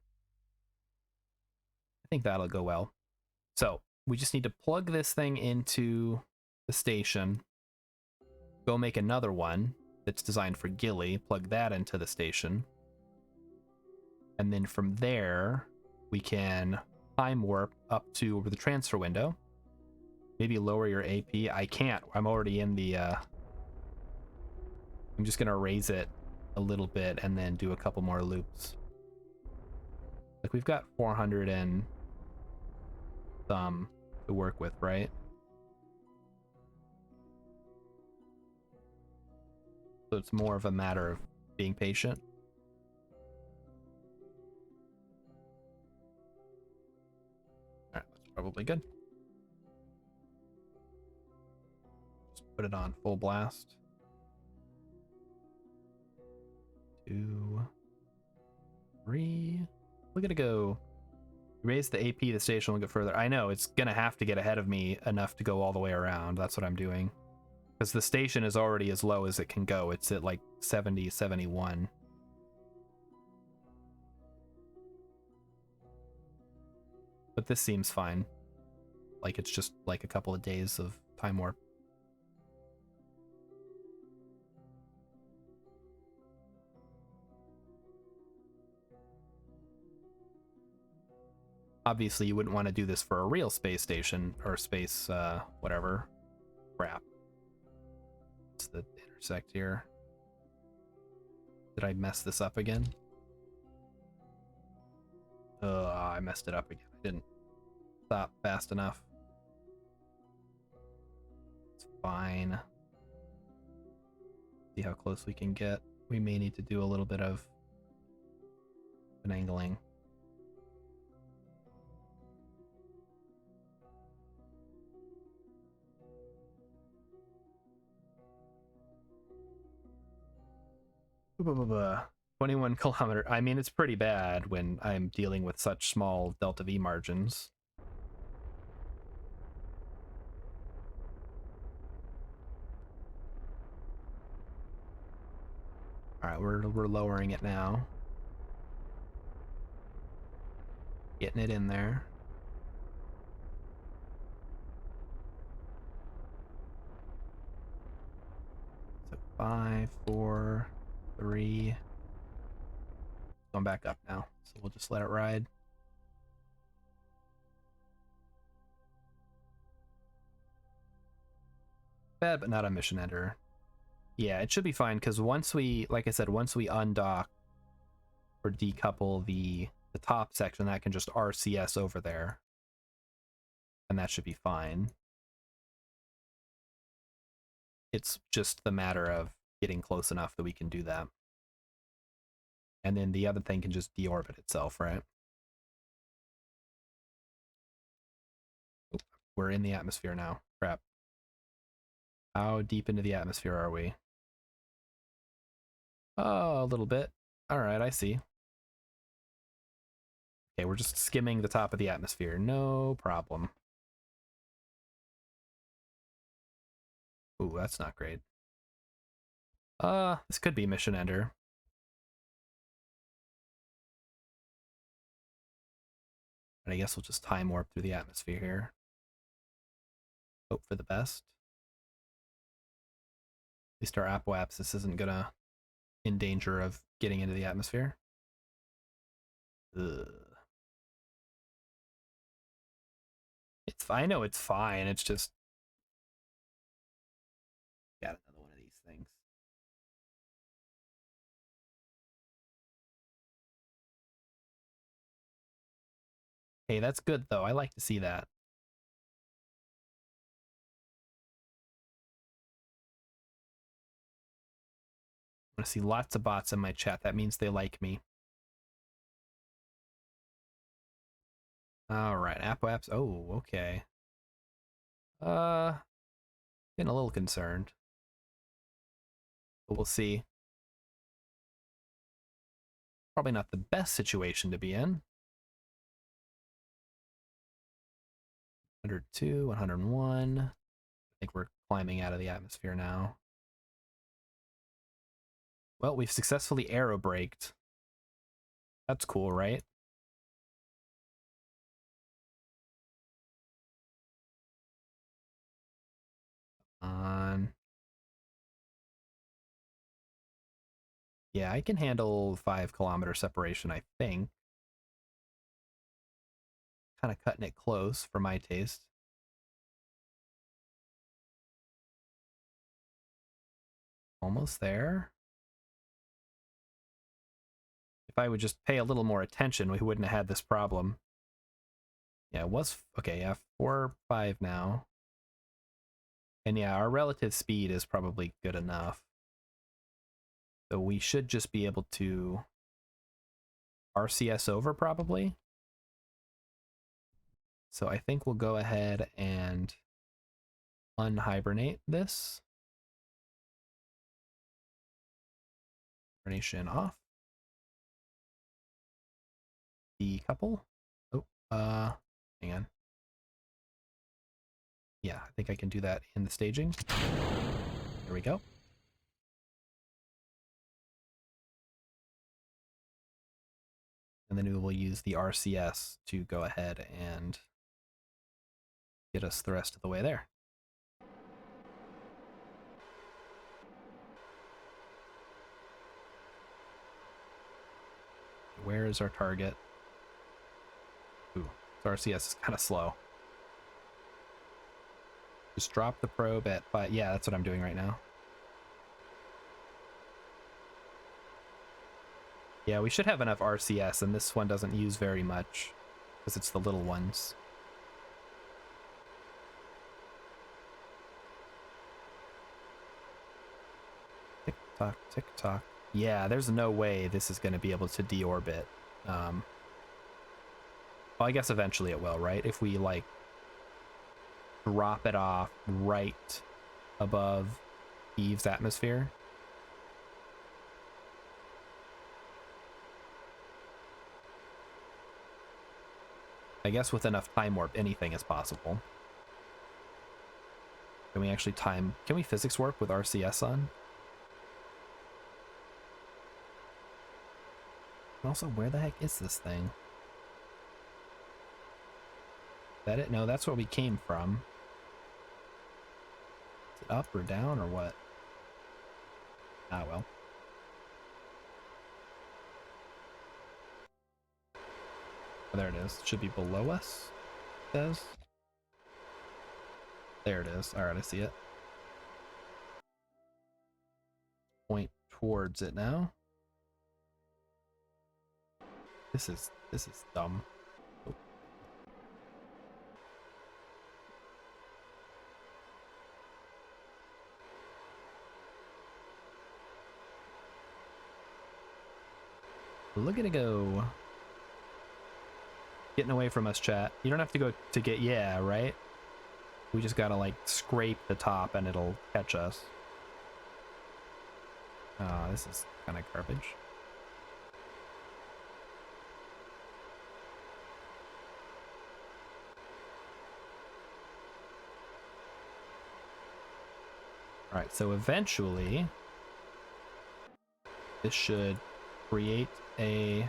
I think that'll go well. So we just need to plug this thing into the station. Go make another one that's designed for Gilly. Plug that into the station. And then from there, we can time warp up to the transfer window. Maybe lower your AP. I can't. I'm already in the... I'm just going to raise it a little bit and then do a couple more loops. Like, we've got 400 and some to work with, right? So it's more of a matter of being patient. All right, that's probably good. Just put it on full blast. 2, 3. We're gonna go raise the AP. The station will get further. I know it's gonna have to get ahead of me enough to go all the way around. That's what I'm doing, because the station is already as low as it can go. It's at like 70, 71. But this seems fine. Like it's just like a couple of days of time warp. Obviously, you wouldn't want to do this for a real space station or space, whatever crap. What's the intersect here? Did I mess this up again? I messed it up again. I didn't stop fast enough. It's fine. See how close we can get. We may need to do a little bit of finagling. 21 kilometer. I mean, it's pretty bad when I'm dealing with such small delta V margins. All right, we're lowering it now. Getting it in there. So 5, 4, 3. Going back up now, so we'll just let it ride. Bad, but not a mission ender. Yeah, it should be fine, because once we, like I said, once we undock or decouple the top section, that can just RCS over there. And that should be fine. It's just the matter of getting close enough that we can do that. And then the other thing can just deorbit itself, right? Oop, we're in the atmosphere now. Crap. How deep into the atmosphere are we? Oh, a little bit. All right, I see. Okay, we're just skimming the top of the atmosphere. No problem. Ooh, that's not great. This could be mission ender. But I guess we'll just time warp through the atmosphere here. Hope for the best. At least our apoapsis isn't gonna in danger of getting into the atmosphere. Ugh. I know it's fine. It's just got another one of these things. Hey, that's good though. I like to see that. I want to see lots of bots in my chat. That means they like me. All right, apoaps. Oh, okay. Getting a little concerned. But we'll see. Probably not the best situation to be in. 102, 101. I think we're climbing out of the atmosphere now. Well, we've successfully aerobraked. That's cool, right? On. Yeah, I can handle 5-kilometer separation, I think. Kind of cutting it close for my taste. Almost there. If I would just pay a little more attention, we wouldn't have had this problem. Yeah, it was... Okay, yeah, 4, 5 now. And yeah, our relative speed is probably good enough. So we should just be able to RCS over, probably. So I think we'll go ahead and unhibernate this. Hibernation off. Decouple. Oh, hang on. Yeah, I think I can do that in the staging. There we go. And then we will use the RCS to go ahead and get us the rest of the way there. Where is our target? Ooh, so RCS is kind of slow. Just drop the probe at 5. Yeah, that's what I'm doing right now. Yeah, we should have enough RCS, and this one doesn't use very much because it's the little ones. Tick tock, tick tock. Yeah, there's no way this is going to be able to deorbit. Well, I guess eventually it will, right? If we like drop it off right above Eve's atmosphere. I guess with enough time warp, anything is possible. Can we actually can we physics warp with RCS on? And also, where the heck is this thing? Is that it? No, that's where we came from. Is it up or down or what? Ah, well. Oh, there it is. It should be below us, it says. There it is. Alright, I see it. Point towards it now. This is dumb. Oh. Look at it go. Getting away from us, chat. You don't have to go to get, yeah, right? We just gotta, like, scrape the top and it'll catch us. Oh, this is kind of garbage. Alright, so eventually this should create a...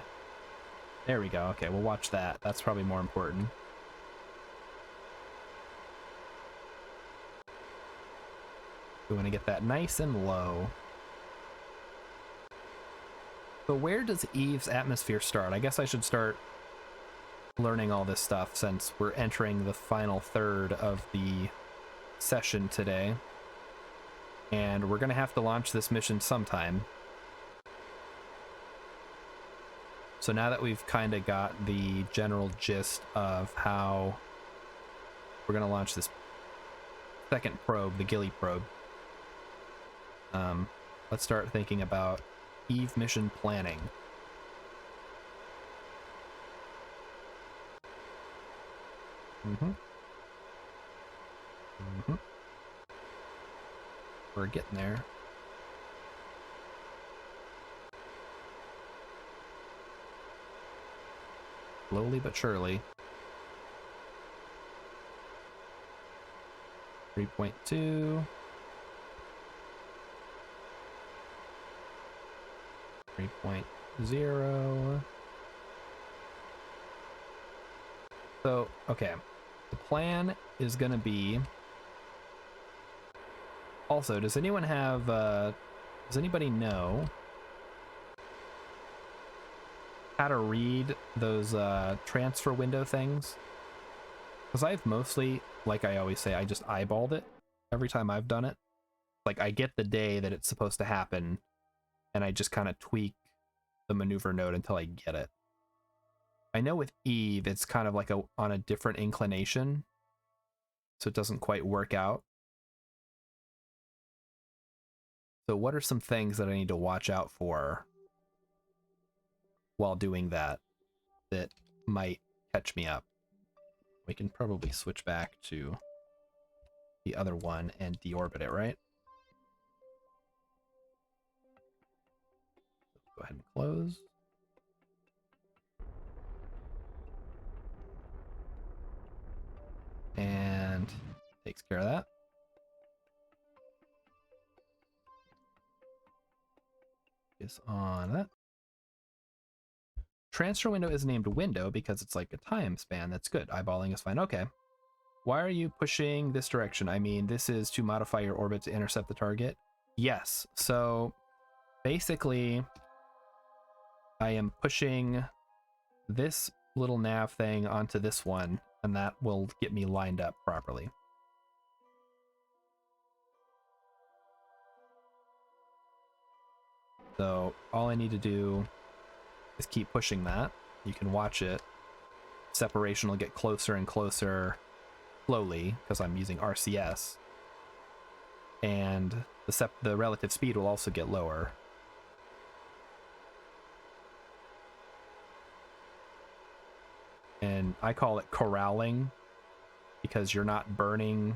There we go. Okay, we'll watch that. That's probably more important. We want to get that nice and low. So where does Eve's atmosphere start? I guess I should start learning all this stuff since we're entering the final third of the session today. And we're going to have to launch this mission sometime. So now that we've kind of got the general gist of how we're going to launch this second probe, the Gilly probe, let's start thinking about Eve mission planning. We're getting there. Slowly but surely. 3.2. 3.0. So, okay. The plan is going to be... Also, does anyone have... does anybody know how to read those transfer window things? Because I've mostly, like I always say, I just eyeballed it every time I've done it. Like, I get the day that it's supposed to happen, and I just kind of tweak the maneuver node until I get it. I know with Eve, it's kind of like on a different inclination, so it doesn't quite work out. So what are some things that I need to watch out for while doing that might catch me up? We can probably switch back to the other one and deorbit it, right? Go ahead and close. And takes care of that. Focus on that. Transfer window is named window because it's like a time span. That's good. Eyeballing is fine. Okay. Why are you pushing this direction? I mean, this is to modify your orbit to intercept the target. Yes. So basically, I am pushing this little nav thing onto this one, and that will get me lined up properly. So all I need to do is keep pushing that. You can watch it. Separation will get closer and closer slowly because I'm using RCS. And the relative speed will also get lower. And I call it corralling because you're not burning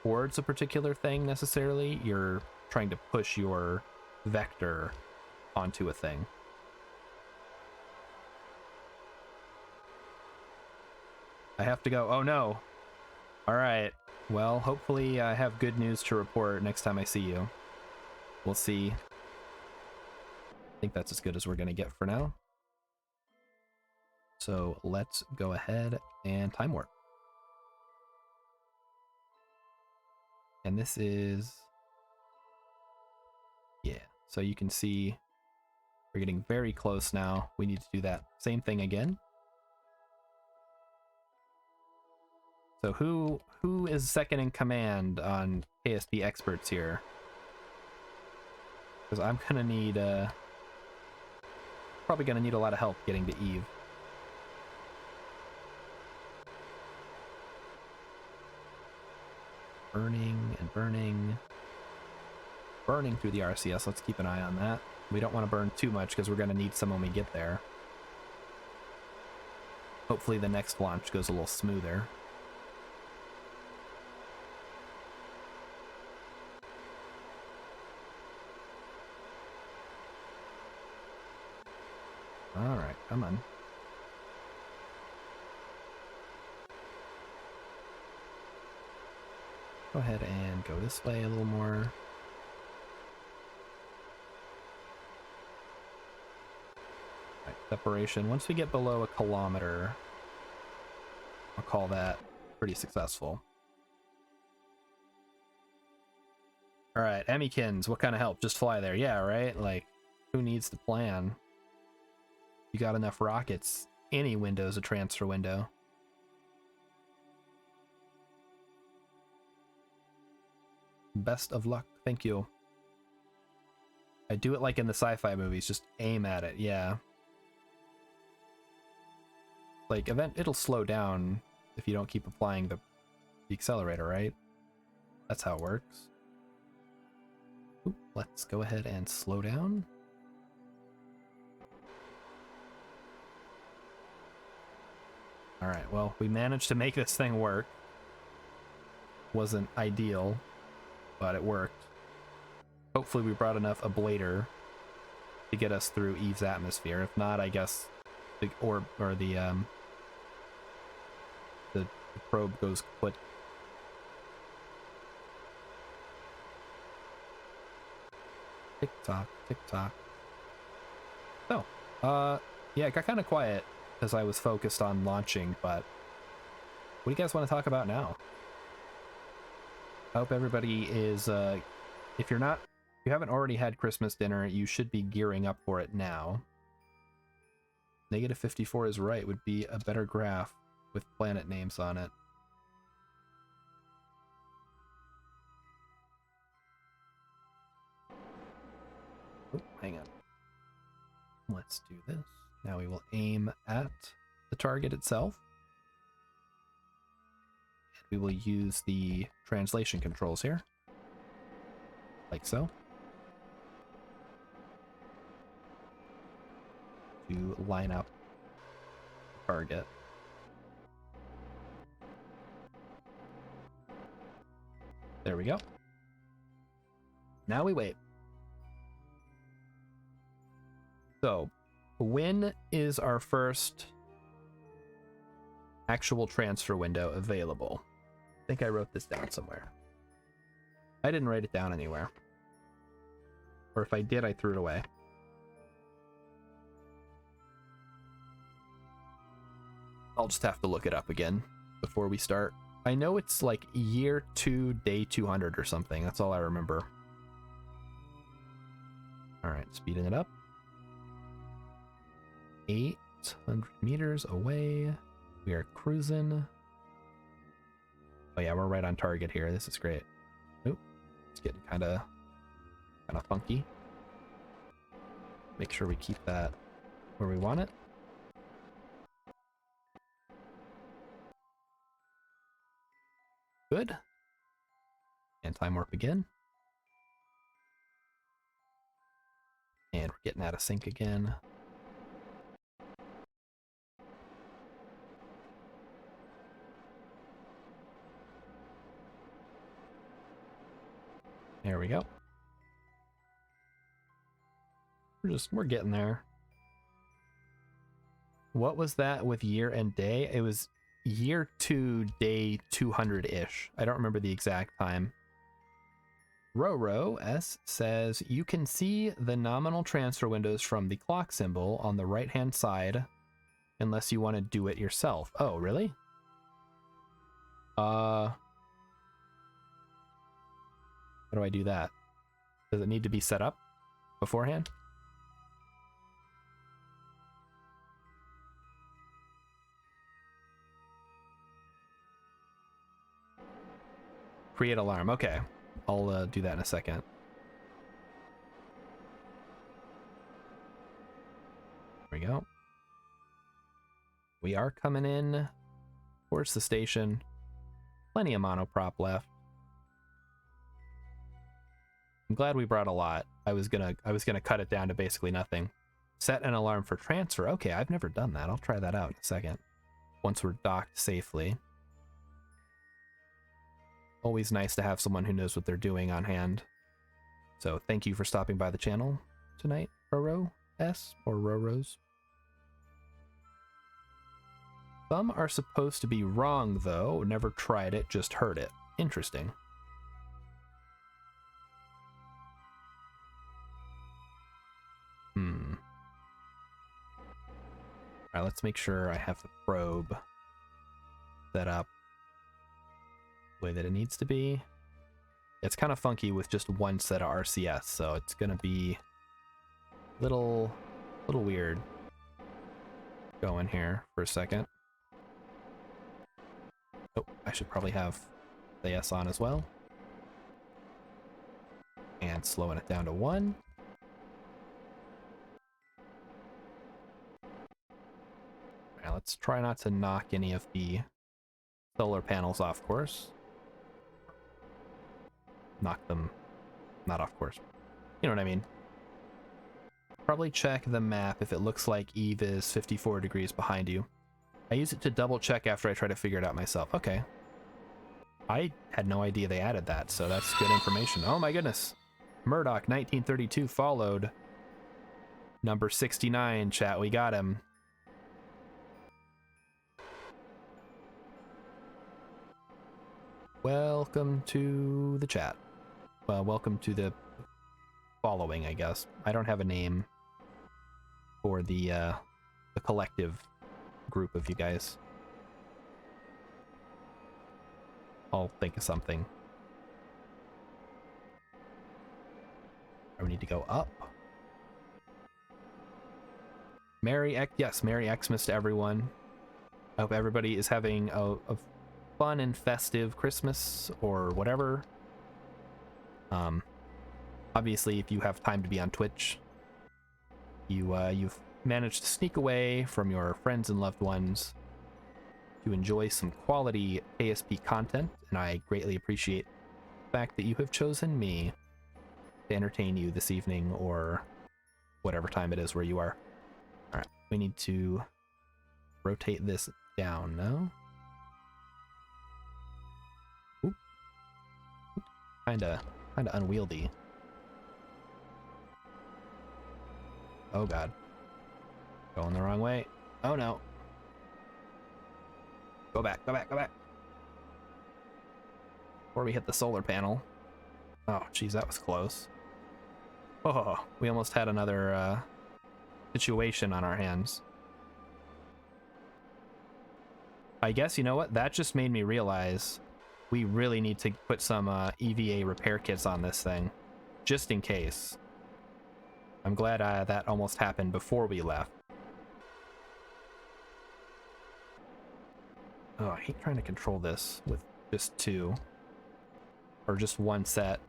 towards a particular thing necessarily. You're trying to push your vector onto a thing. I have to go. Oh no. All right. Well, hopefully I have good news to report next time I see you. We'll see. I think that's as good as we're going to get for now. So let's go ahead and time warp. And this is... yeah, so you can see we're getting very close now. We need to do that same thing again. So who is second in command on KSP experts here? Because I'm gonna need probably gonna need a lot of help getting to Eve. Burning and burning. Burning through the RCS. Let's keep an eye on that. We don't want to burn too much because we're gonna need some when we get there. Hopefully the next launch goes a little smoother. Alright, come on. Go ahead and go this way a little more. Right, separation. Once we get below 1 kilometer, I'll call that pretty successful. Alright, Emmykins, what kind of help? Just fly there. Yeah, right? Like, who needs to plan? You got enough rockets. Any window's a transfer window. Best of luck. Thank you. I do it like in the sci-fi movies. Just aim at it. Yeah. Like, it'll slow down if you don't keep applying the accelerator, right? That's how it works. Oop, let's go ahead and slow down. Alright, well, we managed to make this thing work. Wasn't ideal, but it worked. Hopefully we brought enough ablator to get us through Eve's atmosphere. If not, I guess the orb, or the probe goes kaput. Tick tock, tick tock. So, yeah, it got kind of quiet because I was focused on launching, but what do you guys want to talk about now? I hope everybody is, if you haven't already had Christmas dinner, you should be gearing up for it now. Negative 54 is right, would be a better graph with planet names on it. Oh, hang on. Let's do this. Now we will aim at the target itself. And we will use the translation controls here. Like so. To line up the target. There we go. Now we wait. So, when is our first actual transfer window available? I think I wrote this down somewhere. I didn't write it down anywhere. Or if I did, I threw it away. I'll just have to look it up again before we start. I know it's like year 2, day 200 or something. That's all I remember. Alright, speeding it up. 800 meters away. We are cruising. Oh yeah, we're right on target here. This is great. Oop, it's getting kind of funky. Make sure we keep that where we want it. Good. And time warp again. And we're getting out of sync again. There we go. We're getting there. What was that with year and day? It was year 2, day 200-ish. I don't remember the exact time. Roro S says, you can see the nominal transfer windows from the clock symbol on the right-hand side unless you want to do it yourself. Oh, really? How do I do that? Does it need to be set up beforehand? Create alarm. Okay. I'll do that in a second. There we go. We are coming in towards the station. Plenty of monoprop left. I'm glad we brought a lot. I was gonna cut it down to basically nothing. Set an alarm for transfer. Okay, I've never done that. I'll try that out in a second. Once we're docked safely. Always nice to have someone who knows what they're doing on hand. So thank you for stopping by the channel tonight, Roro S or Roros. Some are supposed to be wrong though. Never tried it, just heard it. Interesting. Alright, let's make sure I have the probe set up the way that it needs to be. It's kind of funky with just one set of RCS, so it's gonna be a little weird. Go in here for a second. Oh, I should probably have the S on as well. And slowing it down to 1. Alright, let's try not to knock any of the solar panels off course. Knock them, not off course. You know what I mean? Probably check the map if it looks like Eve is 54 degrees behind you. I use it to double check after I try to figure it out myself. Okay. I had no idea they added that, so that's good information. Oh my goodness. Murdoch 1932 followed. Number 69, chat, we got him. Welcome to the chat. Well, welcome to the following, I guess. I don't have a name for the collective group of you guys. I'll think of something. We need to go up. Merry Xmas to everyone. I hope everybody is having a fun and festive Christmas or whatever. Obviously, if you have time to be on Twitch, you've managed to sneak away from your friends and loved ones to enjoy some quality KSP content, and I greatly appreciate the fact that you have chosen me to entertain you this evening or whatever time it is where you are. All right, we need to rotate this down now. Oop. Kinda unwieldy. Oh god. Going the wrong way. Oh no. Go back, go back, go back. Before we hit the solar panel. Oh, geez, that was close. Oh, we almost had another situation on our hands. I guess, you know what? That just made me realize we really need to put some EVA repair kits on this thing, just in case. I'm glad that almost happened before we left. Oh, I hate trying to control this with just 2. Or just 1 set.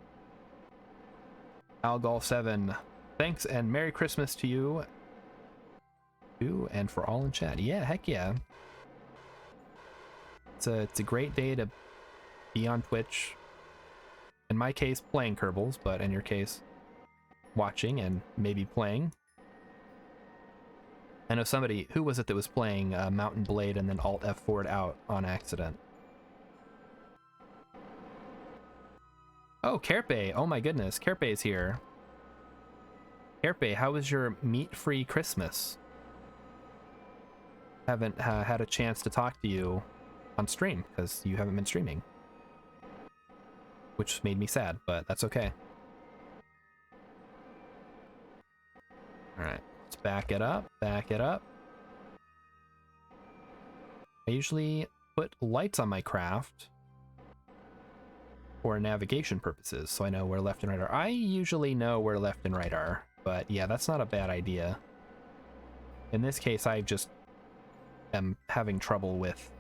AlGolf7, thanks and Merry Christmas to you. And for all in chat. Yeah, heck yeah. It's a great day to be on Twitch. In my case, playing Kerbals, but in your case, watching and maybe playing. I know somebody, who was it that was playing Mountain Blade and then Alt F4'd out on accident? Oh, Kerpe! Oh my goodness, Kerpe's here. Kerpe, how was your meat-free Christmas? Haven't had a chance to talk to you on stream because you haven't been streaming, which made me sad, but that's okay. All right, let's back it up, back it up. I usually put lights on my craft for navigation purposes, so I know where left and right are. I usually know where left and right are, but yeah, that's not a bad idea. In this case, I just am having trouble with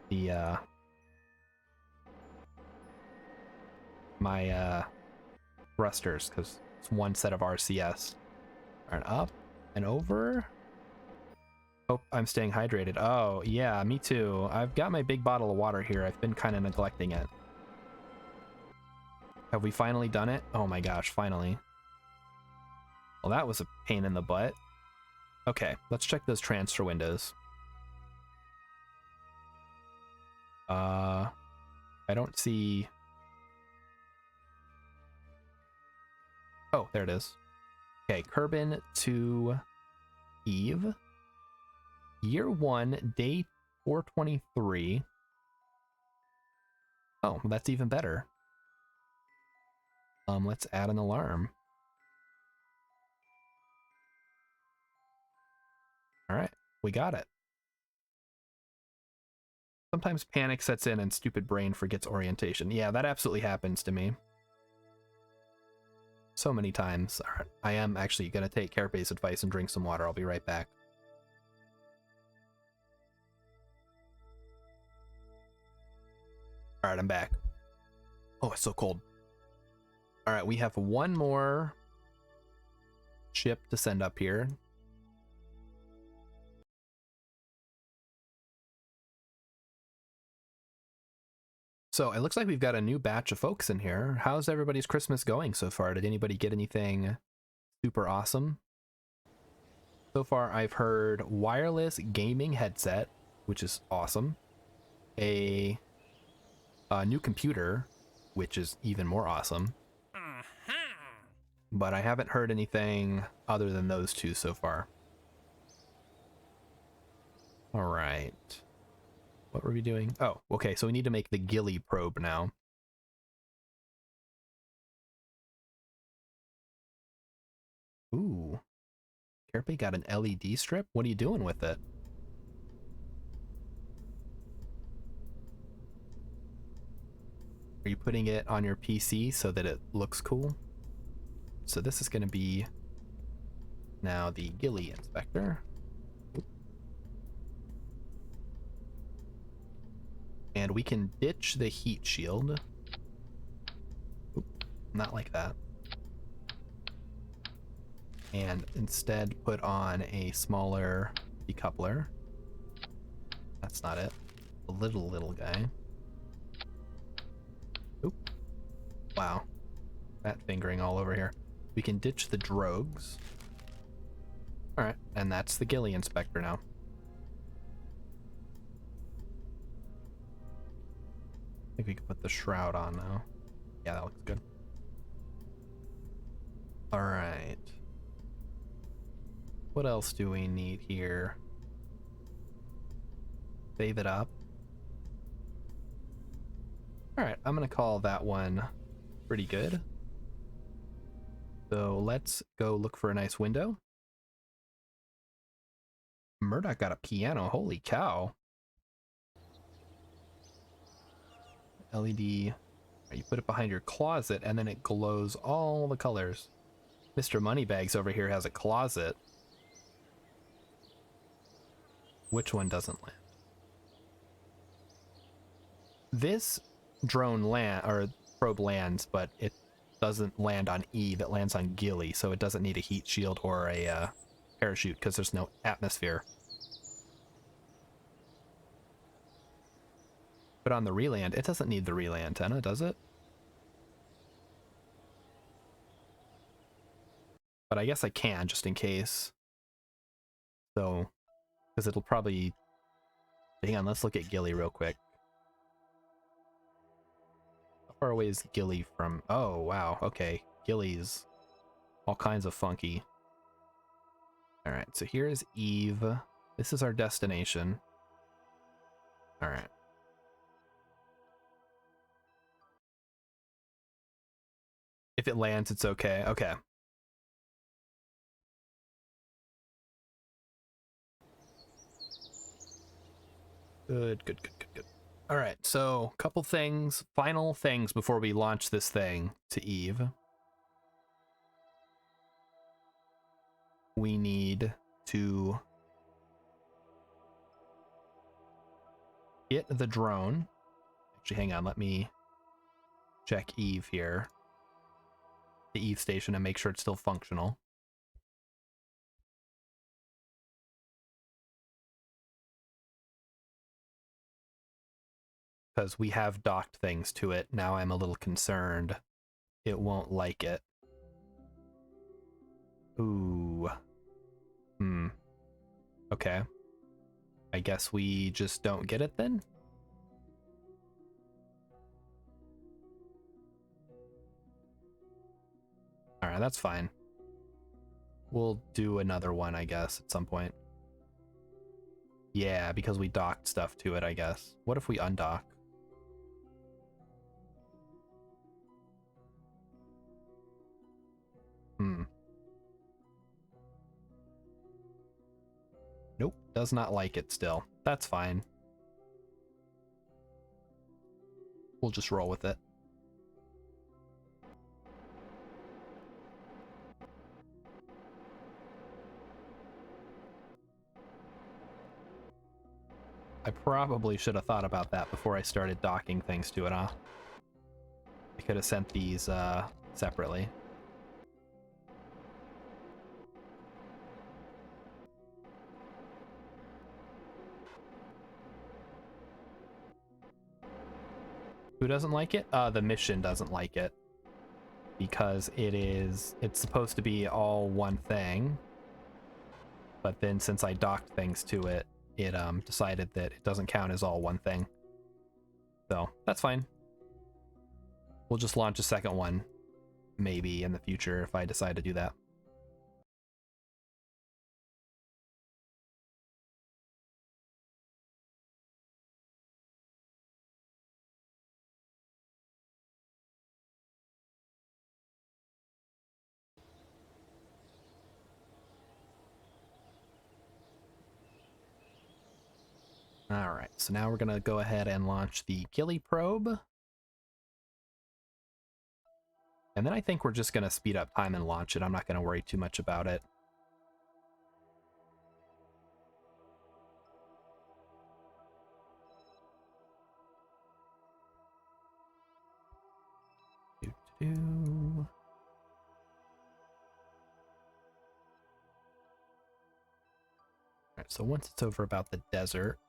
the my thrusters because it's one set of RCS. All right, up and over. Hope I'm staying hydrated. Oh yeah, me too. I've got my big bottle of water here. I've been kind of neglecting it. Have we finally done it? Oh my gosh, finally. Well, that was a pain in the butt. Okay, let's check those transfer windows. I don't see... Oh, there it is. Okay, Kerbin to Eve. Year 1, day 423. Oh, well, that's even better. Let's add an alarm. All right, we got it. Sometimes panic sets in and stupid brain forgets orientation. Yeah, that absolutely happens to me. So many times. All right, I am actually going to take Carapace's advice and drink some water. I'll be right back. All right, I'm back. Oh, it's so cold. All right, we have one more ship to send up here. So it looks like we've got a new batch of folks in here. How's everybody's Christmas going so far? Did anybody get anything super awesome? So far, I've heard wireless gaming headset, which is awesome. A new computer, which is even more awesome. But I haven't heard anything other than those two so far. All right. What were we doing? Oh, okay, so we need to make the ghillie probe now. Ooh. Carapace got an LED strip? What are you doing with it? Are you putting it on your PC so that it looks cool? So this is going to be now the ghillie inspector. Oop. And we can ditch the heat shield. Oop, not like that. And instead put on a smaller decoupler. That's not it. A little guy. Oop. Wow. Fat fingering all over here. We can ditch the drogues. Alright, and that's the ghillie inspector now. I think we can put the shroud on now. Yeah, that looks good. Alright. What else do we need here? Save it up. Alright, I'm gonna call that one pretty good. So let's go look for a nice window. Murdoch got a piano, holy cow. LED, you put it behind your closet and then it glows all the colors. Mr. Moneybags over here has a closet. Which one doesn't land? This drone probe lands, but it doesn't land on Eve, it lands on ghillie, so it doesn't need a heat shield or a parachute because there's no atmosphere. But on the relay, it doesn't need the relay antenna, does it? But I guess I can, just in case. So, because it'll probably... Hang on, let's look at ghillie real quick. How far away is ghillie from... Oh, wow, okay. Ghillie's all kinds of funky. Alright, so here's Eve. This is our destination. All right. If it lands, it's okay. Okay. Good, good, good, good, good. All right, so couple things, final things before we launch this thing to Eve. We need to get the drone. Actually, hang on, let me check Eve here. The Eve station and make sure it's still functional. Because we have docked things to it. Now I'm a little concerned it won't like it. Ooh. Okay. I guess we just don't get it then? Alright, that's fine. We'll do another one, I guess, at some point. Yeah, because we docked stuff to it, I guess. What if we undock? Nope, does not like it still. That's fine. We'll just roll with it. I probably should have thought about that before I started docking things to it, huh? I could have sent these separately. Who doesn't like it? The mission doesn't like it. Because it's supposed to be all one thing. But then since I docked things to it, it decided that it doesn't count as all one thing. So, that's fine. We'll just launch a second one, maybe, in the future if I decide to do that. Alright, so now we're going to go ahead and launch the Gilly probe. And then I think we're just going to speed up time and launch it. I'm not going to worry too much about it. Alright, so once it's over about the desert,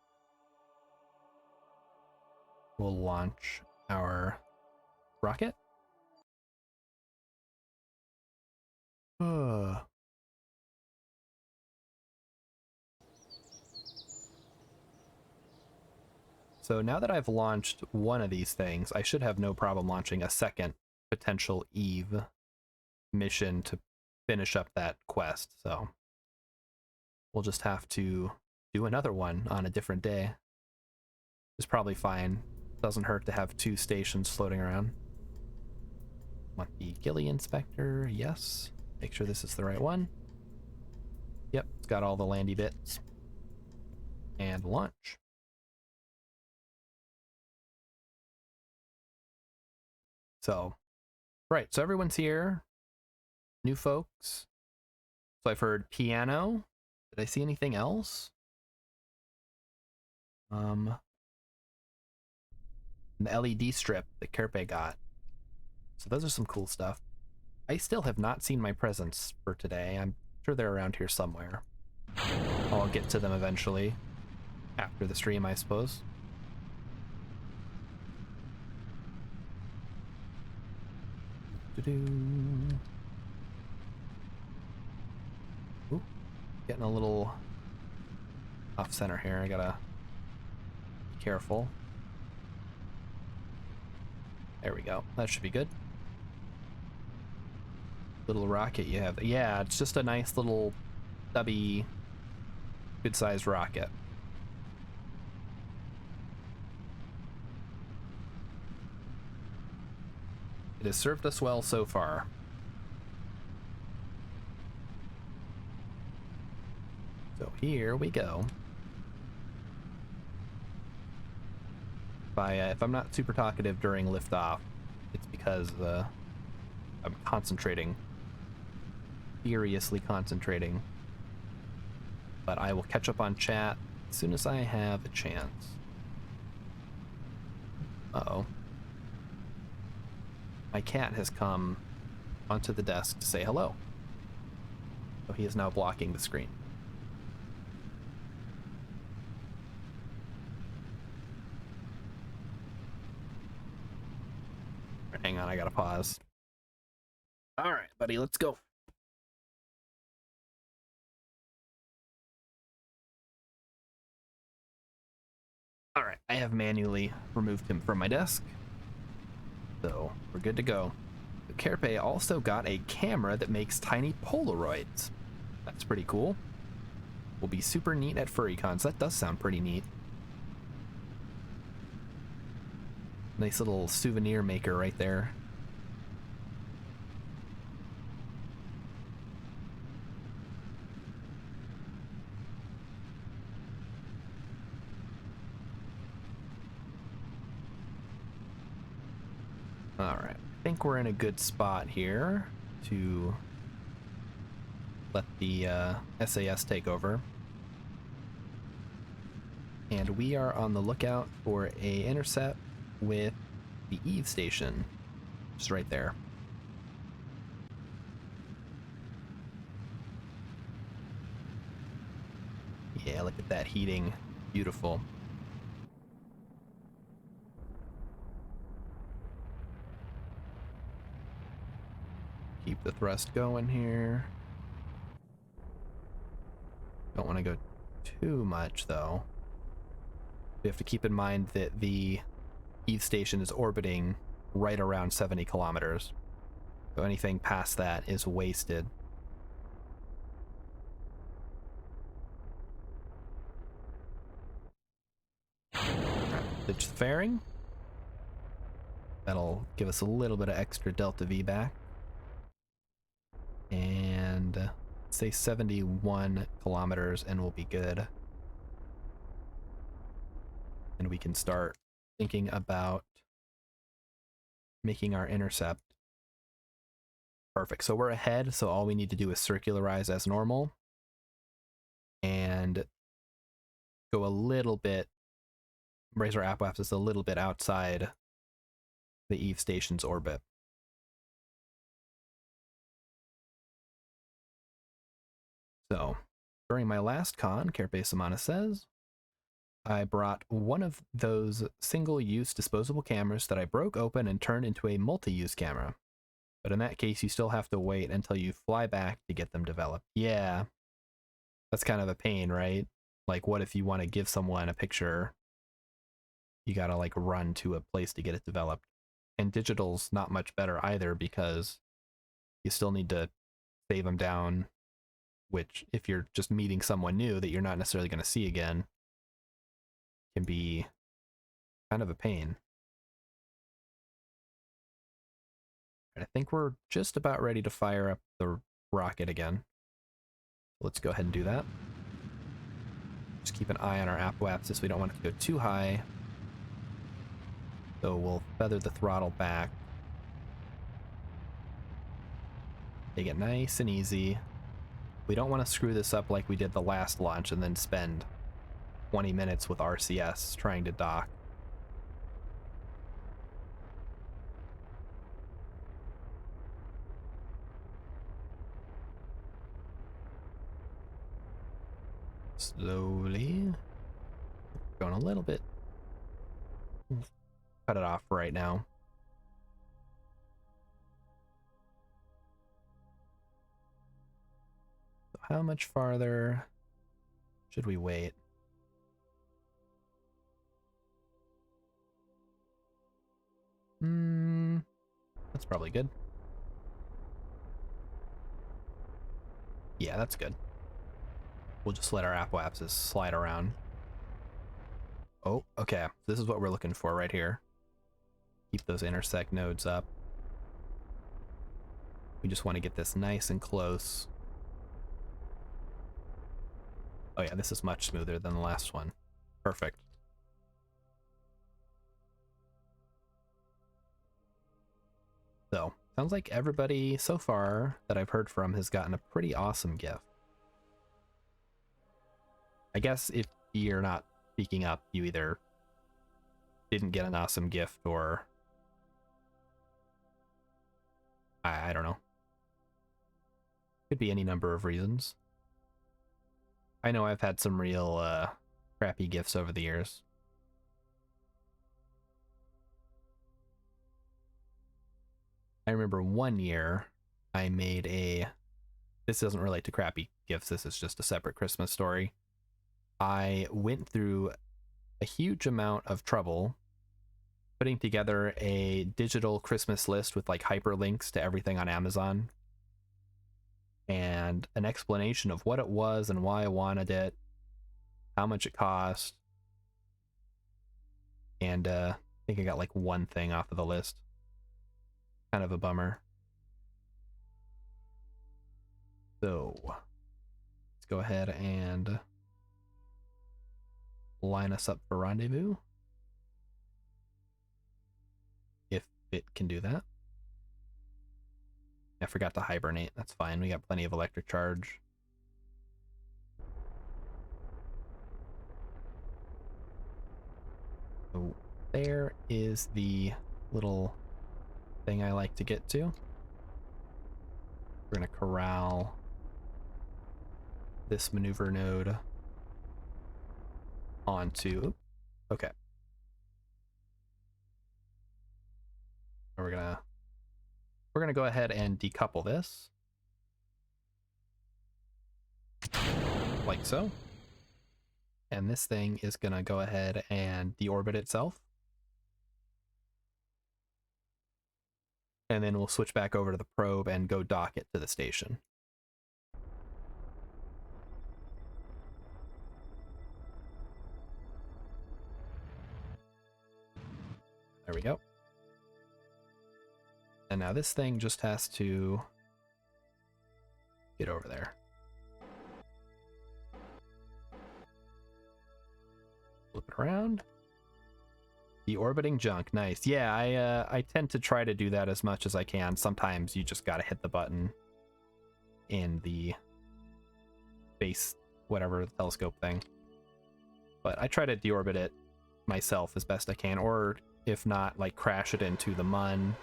we'll launch our rocket. So now that I've launched one of these things, I should have no problem launching a second potential Eve mission to finish up that quest. So we'll just have to do another one on a different day. It's probably fine. Doesn't hurt to have two stations floating around. Want the Gilly inspector? Yes. Make sure this is the right one. Yep, it's got all the landy bits. And launch. So, right, so everyone's here. New folks. So I've heard piano. Did I see anything else? The LED strip that Kerpe got. So those are some cool stuff. I still have not seen my presents for today. I'm sure they're around here somewhere. I'll get to them eventually. After the stream, I suppose. Ooh, getting a little off center here. I gotta be careful. There we go. That should be good. Little rocket you have. Yeah, it's just a nice little stubby, good-sized rocket. It has served us well so far. So here we go. If I'm not super talkative during liftoff, it's because I'm concentrating. Furiously concentrating. But I will catch up on chat as soon as I have a chance. Uh-oh. My cat has come onto the desk to say hello. So he is now blocking the screen. Hang on, I gotta pause. All right, buddy, let's go. All right, I have manually removed him from my desk. So we're good to go. The KSP also got a camera that makes tiny Polaroids. That's pretty cool. Will be super neat at FurryCons. That does sound pretty neat. Nice little souvenir maker right there. Alright, I think we're in a good spot here to let the SAS take over. And we are on the lookout for a intercept with the Eve station, just right there. Yeah, look at that heating. Beautiful. Keep the thrust going here. Don't want to go too much, though. We have to keep in mind that the Eve station is orbiting right around 70 kilometers. So anything past that is wasted. Ditch the fairing. That'll give us a little bit of extra delta V back. And say 71 kilometers and we'll be good. And we can start thinking about making our intercept. Perfect. So we're ahead, so all we need to do is circularize as normal and go a little bit, raise our apoapsis a little bit outside the Eve station's orbit. So during my last con, Carapace Samana says, I brought one of those single-use disposable cameras that I broke open and turned into a multi-use camera. But in that case, you still have to wait until you fly back to get them developed. Yeah, that's kind of a pain, right? Like, what if you want to give someone a picture? You gotta, like, run to a place to get it developed. And digital's not much better either because you still need to save them down, which, if you're just meeting someone new that you're not necessarily going to see again, can be kind of a pain. I think we're just about ready to fire up the rocket again. Let's go ahead and do that. Just keep an eye on our apoapsis. We don't want it to go too high. So we'll feather the throttle back. Take it nice and easy. We don't want to screw this up like we did the last launch and then spend 20 minutes with RCS trying to dock. Slowly. Going a little bit. Cut it off right now. So how much farther should we wait? That's probably good. Yeah, that's good. We'll just let our apoapsis slide around. Oh, okay. This is what we're looking for right here. Keep those intersect nodes up. We just want to get this nice and close. Oh yeah, this is much smoother than the last one. Perfect. So, sounds like everybody so far that I've heard from has gotten a pretty awesome gift. I guess if you're not speaking up, you either didn't get an awesome gift or I don't know. Could be any number of reasons. I know I've had some real crappy gifts over the years. I remember one year I made this doesn't relate to crappy gifts, this is just a separate Christmas story. I went through a huge amount of trouble putting together a digital Christmas list with like hyperlinks to everything on Amazon and an explanation of what it was and why I wanted it, how much it cost, and I think I got like one thing off of the list. Kind of a bummer. So let's go ahead and line us up for rendezvous. If it can do that. I forgot to hibernate. That's fine. We got plenty of electric charge. So there is the little thing I like to get to. We're going to corral this maneuver node onto... Okay. We're gonna go ahead and decouple this. Like so. And this thing is gonna go ahead and deorbit itself. And then we'll switch back over to the probe and go dock it to the station. There we go. And now this thing just has to get over there. Flip it around. Deorbiting junk, nice. Yeah, I tend to try to do that as much as I can. Sometimes you just gotta hit the button in the base, whatever, the telescope thing. But I try to deorbit it myself as best I can, or if not, like crash it into the mun,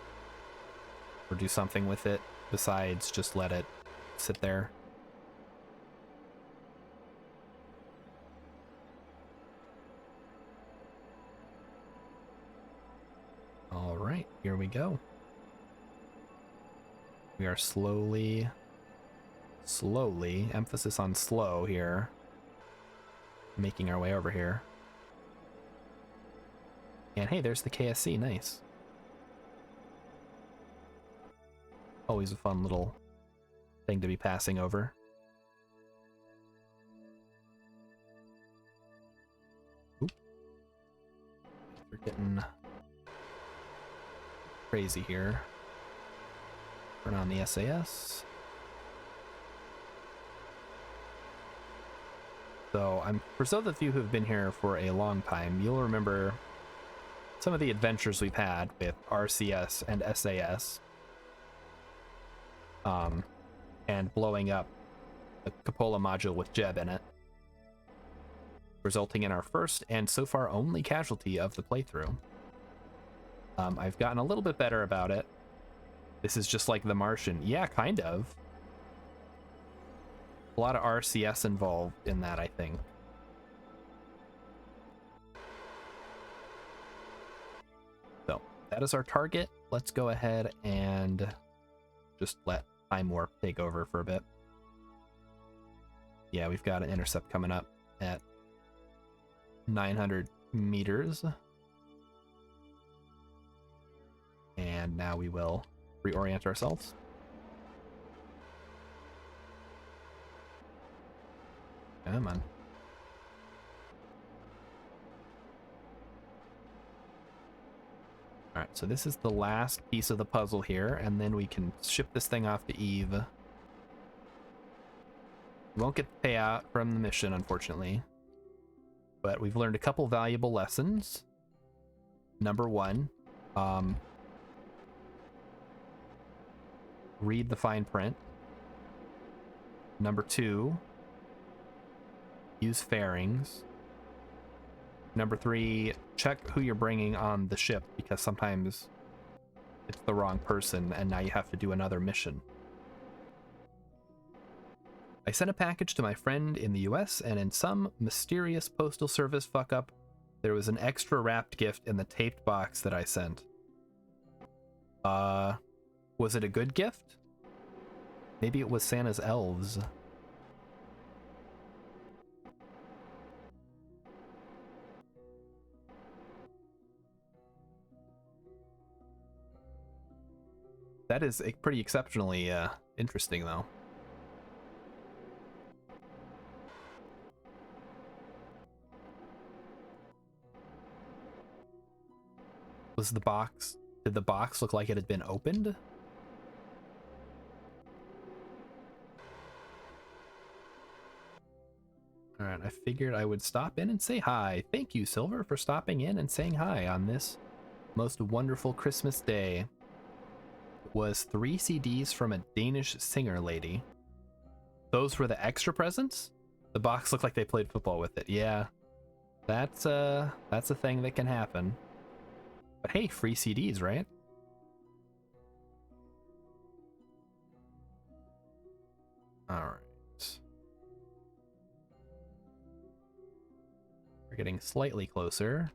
or do something with it besides just let it sit there. All right, here we go. We are slowly, emphasis on slow here, making our way over here. And hey, there's the KSC, nice. Always a fun little thing to be passing over. Oop. We're getting crazy here. Turn on the SAS. So for those of you who've been here for a long time, you'll remember some of the adventures we've had with RCS and SAS. And blowing up a cupola module with Jeb in it, resulting in our first and so far only casualty of the playthrough. I've gotten a little bit better about it. This is just like The Martian. Yeah, kind of. A lot of RCS involved in that, I think. So, that is our target. Let's go ahead and just let Time Warp take over for a bit. Yeah, we've got an intercept coming up at 900 meters. And now we will reorient ourselves. Come on. Alright, so this is the last piece of the puzzle here, and then we can ship this thing off to Eve. We won't get the payout from the mission, unfortunately. But we've learned a couple valuable lessons. Number one, read the fine print. Number two, use fairings. Number three, check who you're bringing on the ship, because sometimes it's the wrong person and now you have to do another mission. I sent a package to my friend in the US, and in some mysterious postal service fuck up, there was an extra wrapped gift in the taped box that I sent. Was it a good gift? Maybe it was Santa's elves. That is pretty exceptionally interesting, though. Was the box... Did the box look like it had been opened? Alright, I figured I would stop in and say hi. Thank you, Silver, for stopping in and saying hi on this most wonderful Christmas day. Was 3 CDs from a Danish singer lady. Those were the extra presents? The box looked like they played football with it. Yeah, that's a thing that can happen. But hey, free CDs, right? Alright. We're getting slightly closer.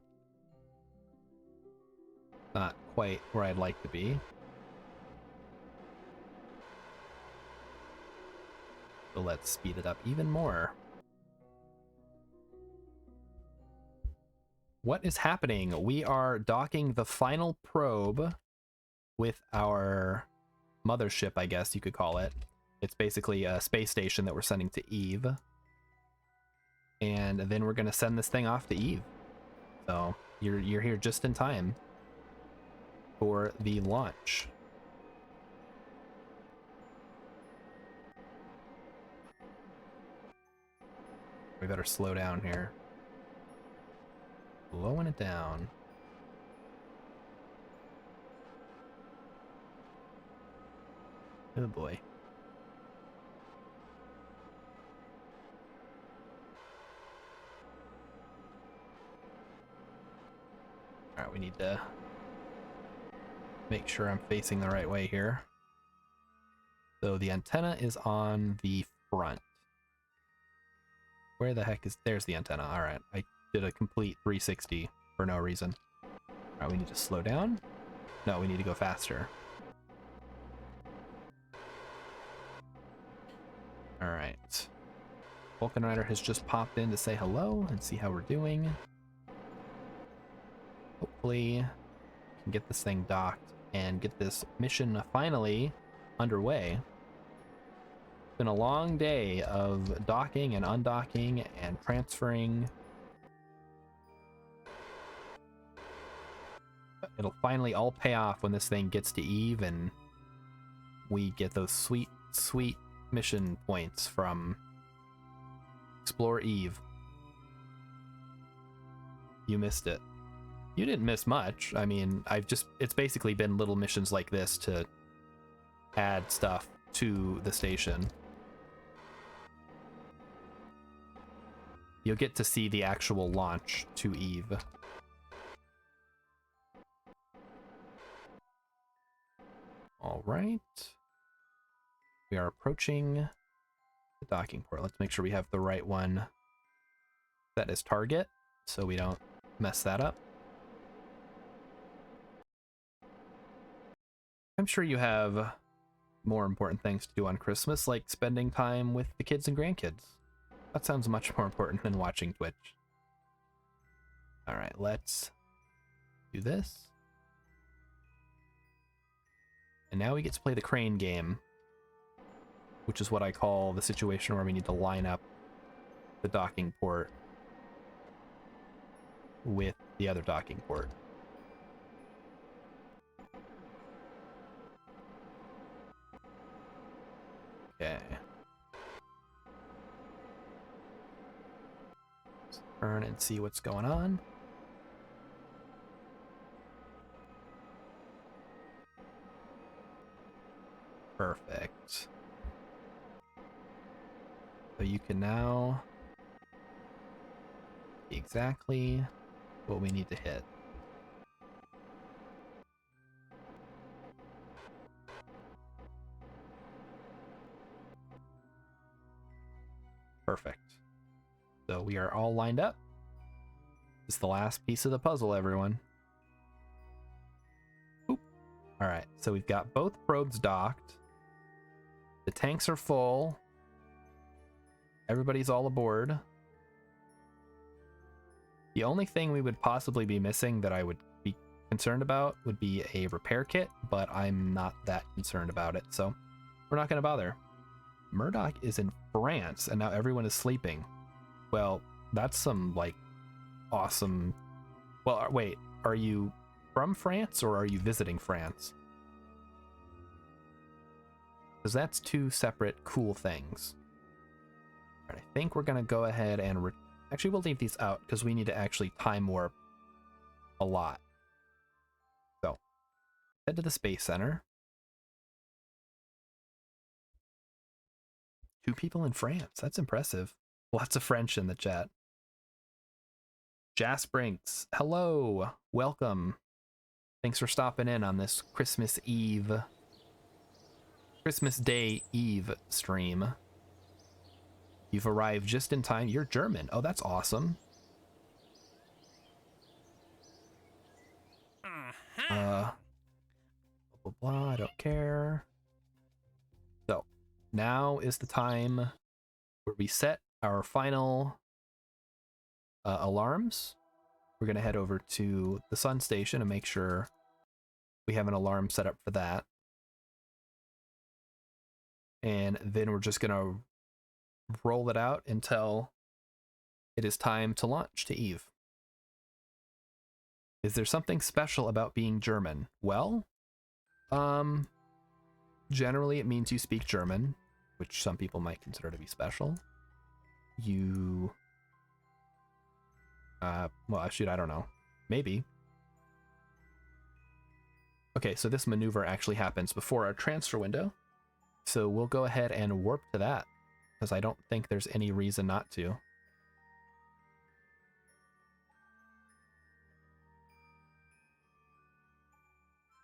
Not quite where I'd like to be. So let's speed it up even more. What is happening? We are docking the final probe with our mothership, I guess you could call it. It's basically a space station that we're sending to Eve. And then we're going to send this thing off to Eve. So you're here just in time for the launch. We better slow down here. Slowing it down. Oh boy. Alright, we need to make sure I'm facing the right way here. So the antenna is on the front. Where the heck is... There's the antenna. Alright, I did a complete 360 for no reason. Alright, we need to slow down. No, we need to go faster. Alright. Vulcan Rider has just popped in to say hello and see how we're doing. Hopefully we can get this thing docked and get this mission finally underway. It's been a long day of docking and undocking and transferring. It'll finally all pay off when this thing gets to Eve and we get those sweet, sweet mission points from Explore Eve. You missed it. You didn't miss much. I mean, it's basically been little missions like this to add stuff to the station. You'll get to see the actual launch to Eve. All right. We are approaching the docking port. Let's make sure we have the right one set as target so we don't mess that up. I'm sure you have more important things to do on Christmas, like spending time with the kids and grandkids. That sounds much more important than watching Twitch. All right, let's do this. And now we get to play the crane game, which is what I call the situation where we need to line up the docking port with the other docking port. Okay. Let's turn and see what's going on. Perfect. So you can now see exactly what we need to hit. Perfect. So we are all lined up. It's the last piece of the puzzle, everyone. Oop. All right, so we've got both probes docked. The tanks are full. Everybody's all aboard. The only thing we would possibly be missing that I would be concerned about would be a repair kit, but I'm not that concerned about it, so we're not going to bother. Murdoch is in France, and now everyone is sleeping. Well, that's some, like, awesome... Well, wait, are you from France, or are you visiting France? Because that's two separate cool things. All right, I think we're going to go ahead and... Actually, we'll leave these out, because we need to actually time warp a lot. So, head to the Space Center. 2 people in France. That's impressive. Lots of French in the chat. Jasprinks, hello. Welcome. Thanks for stopping in on this Christmas Day Eve stream. You've arrived just in time. You're German. Oh, that's awesome. Blah, blah, blah. I don't care. So, now is the time where we set our final alarms. We're going to head over to the sun station and make sure we have an alarm set up for that. And then we're just going to roll it out until it is time to launch to Eve. Is there something special about being German? Well, generally it means you speak German, which some people might consider to be special. You... well, shoot, I don't know. Maybe. Okay, so this maneuver actually happens before our transfer window. So we'll go ahead and warp to that, because I don't think there's any reason not to.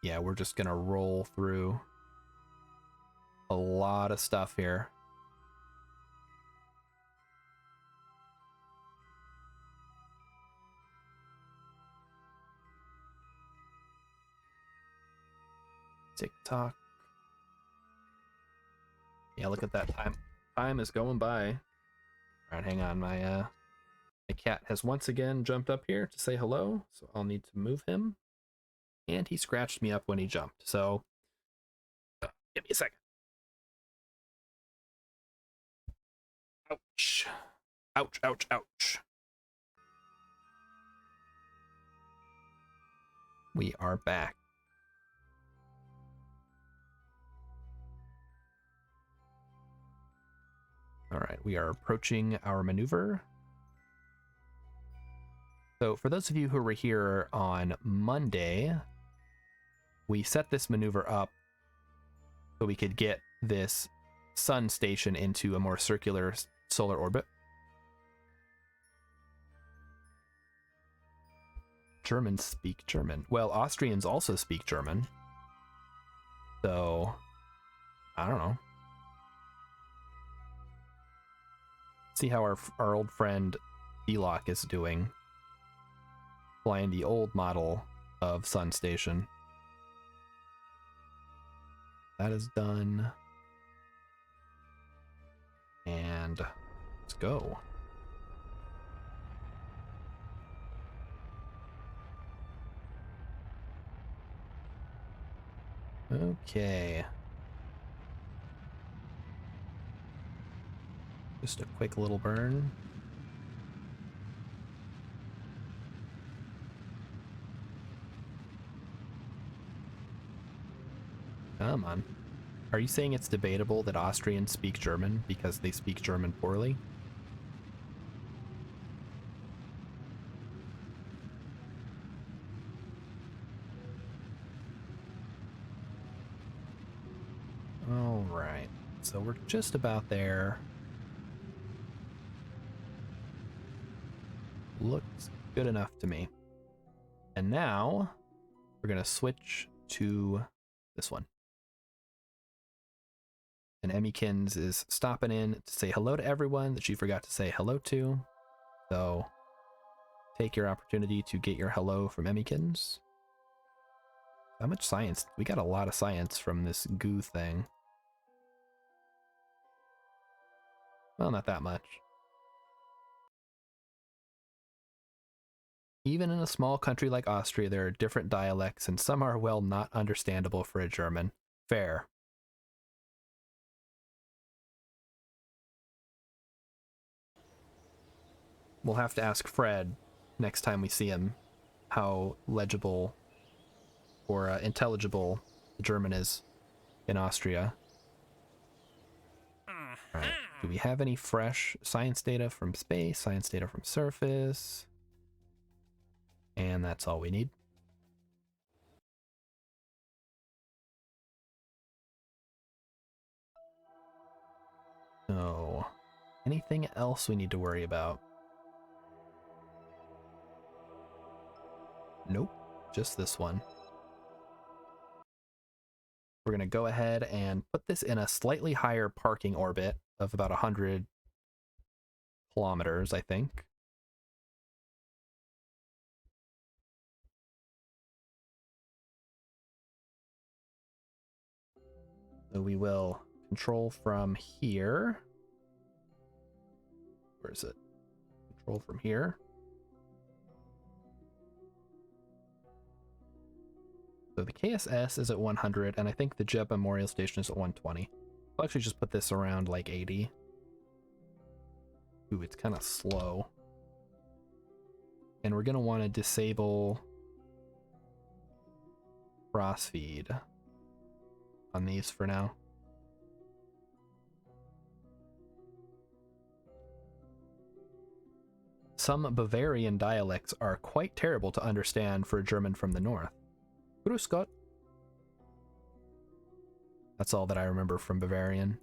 Yeah, we're just gonna roll through a lot of stuff here. Tick-tock. Yeah, look at that time. Time is going by. All right, hang on. My cat has once again jumped up here to say hello, so I'll need to move him. And he scratched me up when he jumped, so give me a second. Ouch. Ouch, ouch, ouch. We are back. All right, we are approaching our maneuver. So for those of you who were here on Monday, we set this maneuver up so we could get this sun station into a more circular solar orbit. Germans speak German. Well, Austrians also speak German. So, I don't know. See how our old friend D-Lock is doing. Flying the old model of Sun Station. That is done. And let's go. Okay. Just a quick little burn. Come on. Are you saying it's debatable that Austrians speak German because they speak German poorly? All right, so we're just about there. Looks good enough to me. And now we're going to switch to this one. And Emmykins is stopping in to say hello to everyone that she forgot to say hello to. So take your opportunity to get your hello from Emmykins. How much science? We got a lot of science from this goo thing. Well, not that much. Even in a small country like Austria, there are different dialects, and some are, well, not understandable for a German. Fair. We'll have to ask Fred next time we see him how legible or intelligible the German is in Austria. All right. Do we have any fresh science data from space, science data from surface? And that's all we need. So, anything else we need to worry about? Nope, just this one. We're going to go ahead and put this in a slightly higher parking orbit of about 100 kilometers, I think. So we will control from here. Where is it? Control from here. So the KSS is at 100, and I think the Jet Memorial Station is at 120. I'll actually just put this around like 80. Ooh, it's kind of slow. And we're going to want to disable crossfeed on these for now. Some Bavarian dialects are quite terrible to understand for a German from the north. Grüß Gott. That's all that I remember from Bavarian.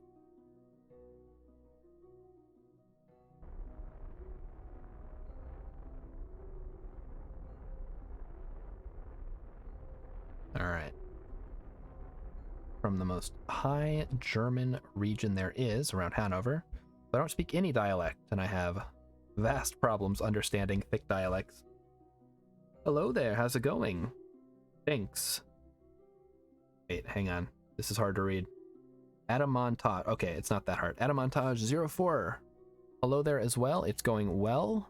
All right. From the most high German region there is, around Hanover, I don't speak any dialect, and I have vast problems understanding thick dialects. Hello there, how's it going? Thanks. Wait, hang on. This is hard to read. Adamontage. Okay, it's not that hard. Adamontage 04. Hello there as well. It's going well.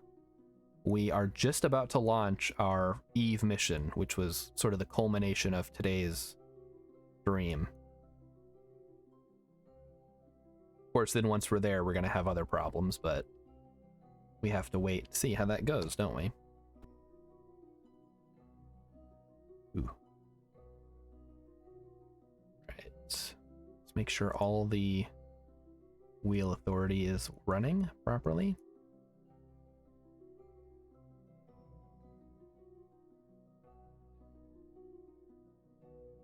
We are just about to launch our Eve mission, which was sort of the culmination of today's dream. Of course, then once we're there, we're going to have other problems, but we have to wait to see how that goes, don't we? Ooh. Right. Let's make sure all the wheel authority is running properly.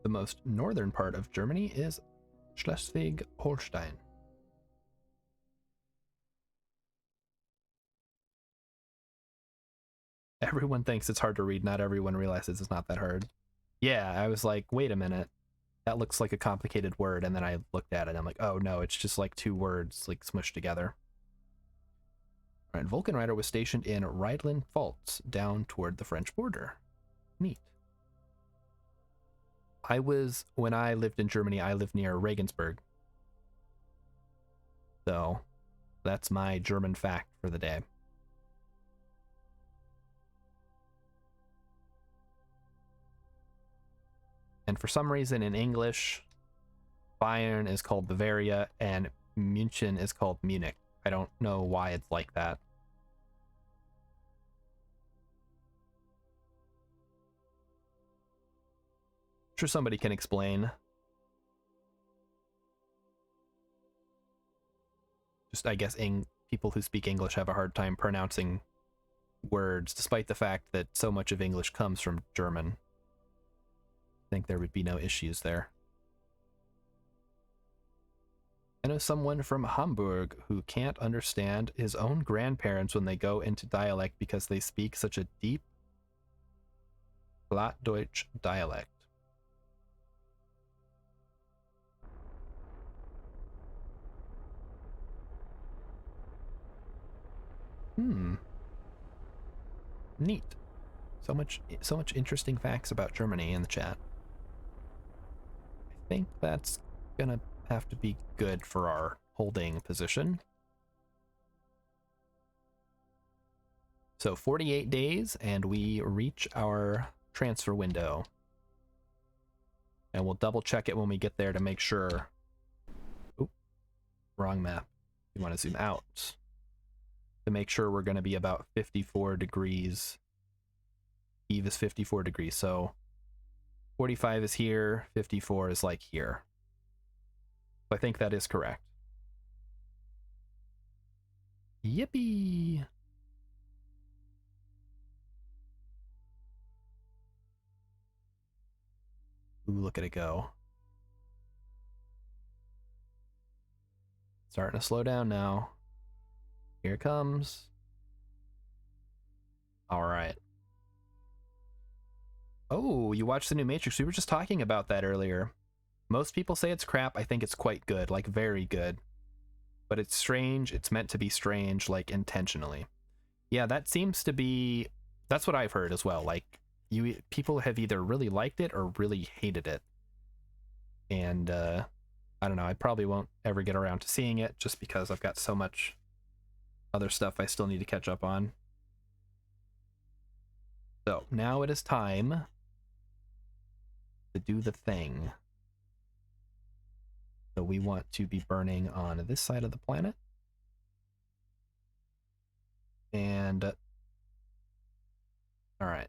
The most northern part of Germany is Schleswig-Holstein. Everyone thinks it's hard to read. Not everyone realizes it's not that hard. Yeah, I was like, wait a minute. That looks like a complicated word. And then I looked at it and I'm like, oh no, it's just like two words like smushed together. All right, Vulcan Rider was stationed in Rhineland-Pfalz down toward the French border. Neat. When I lived in Germany, I lived near Regensburg. So that's my German fact for the day. And for some reason in English, Bayern is called Bavaria and München is called Munich. I don't know why it's like that. I'm sure somebody can explain. Just, I guess, people who speak English have a hard time pronouncing words, despite the fact that so much of English comes from German. I think there would be no issues there. I know someone from Hamburg who can't understand his own grandparents when they go into dialect because they speak such a deep Plattdeutsch dialect. Neat. So much interesting facts about Germany in the chat. I think that's gonna have to be good for our holding position. So 48 days and we reach our transfer window. And we'll double check it when we get there to make sure. Oop, wrong map. You want to zoom out to make sure we're going to be about 54 degrees. Eve is 54 degrees, so 45 is here, 54 is like here. I think that is correct. Yippee! Ooh, look at it go. Starting to slow down now. Here it comes. All right. Oh, you watched the new Matrix. We were just talking about that earlier. Most people say it's crap. I think it's quite good, like very good. But it's strange. It's meant to be strange, like intentionally. Yeah, that seems to be... That's what I've heard as well. Like, people have either really liked it or really hated it. And, I don't know. I probably won't ever get around to seeing it just because I've got so much other stuff I still need to catch up on. So, now it is time to do the thing. So we want to be burning on this side of the planet. And, all right.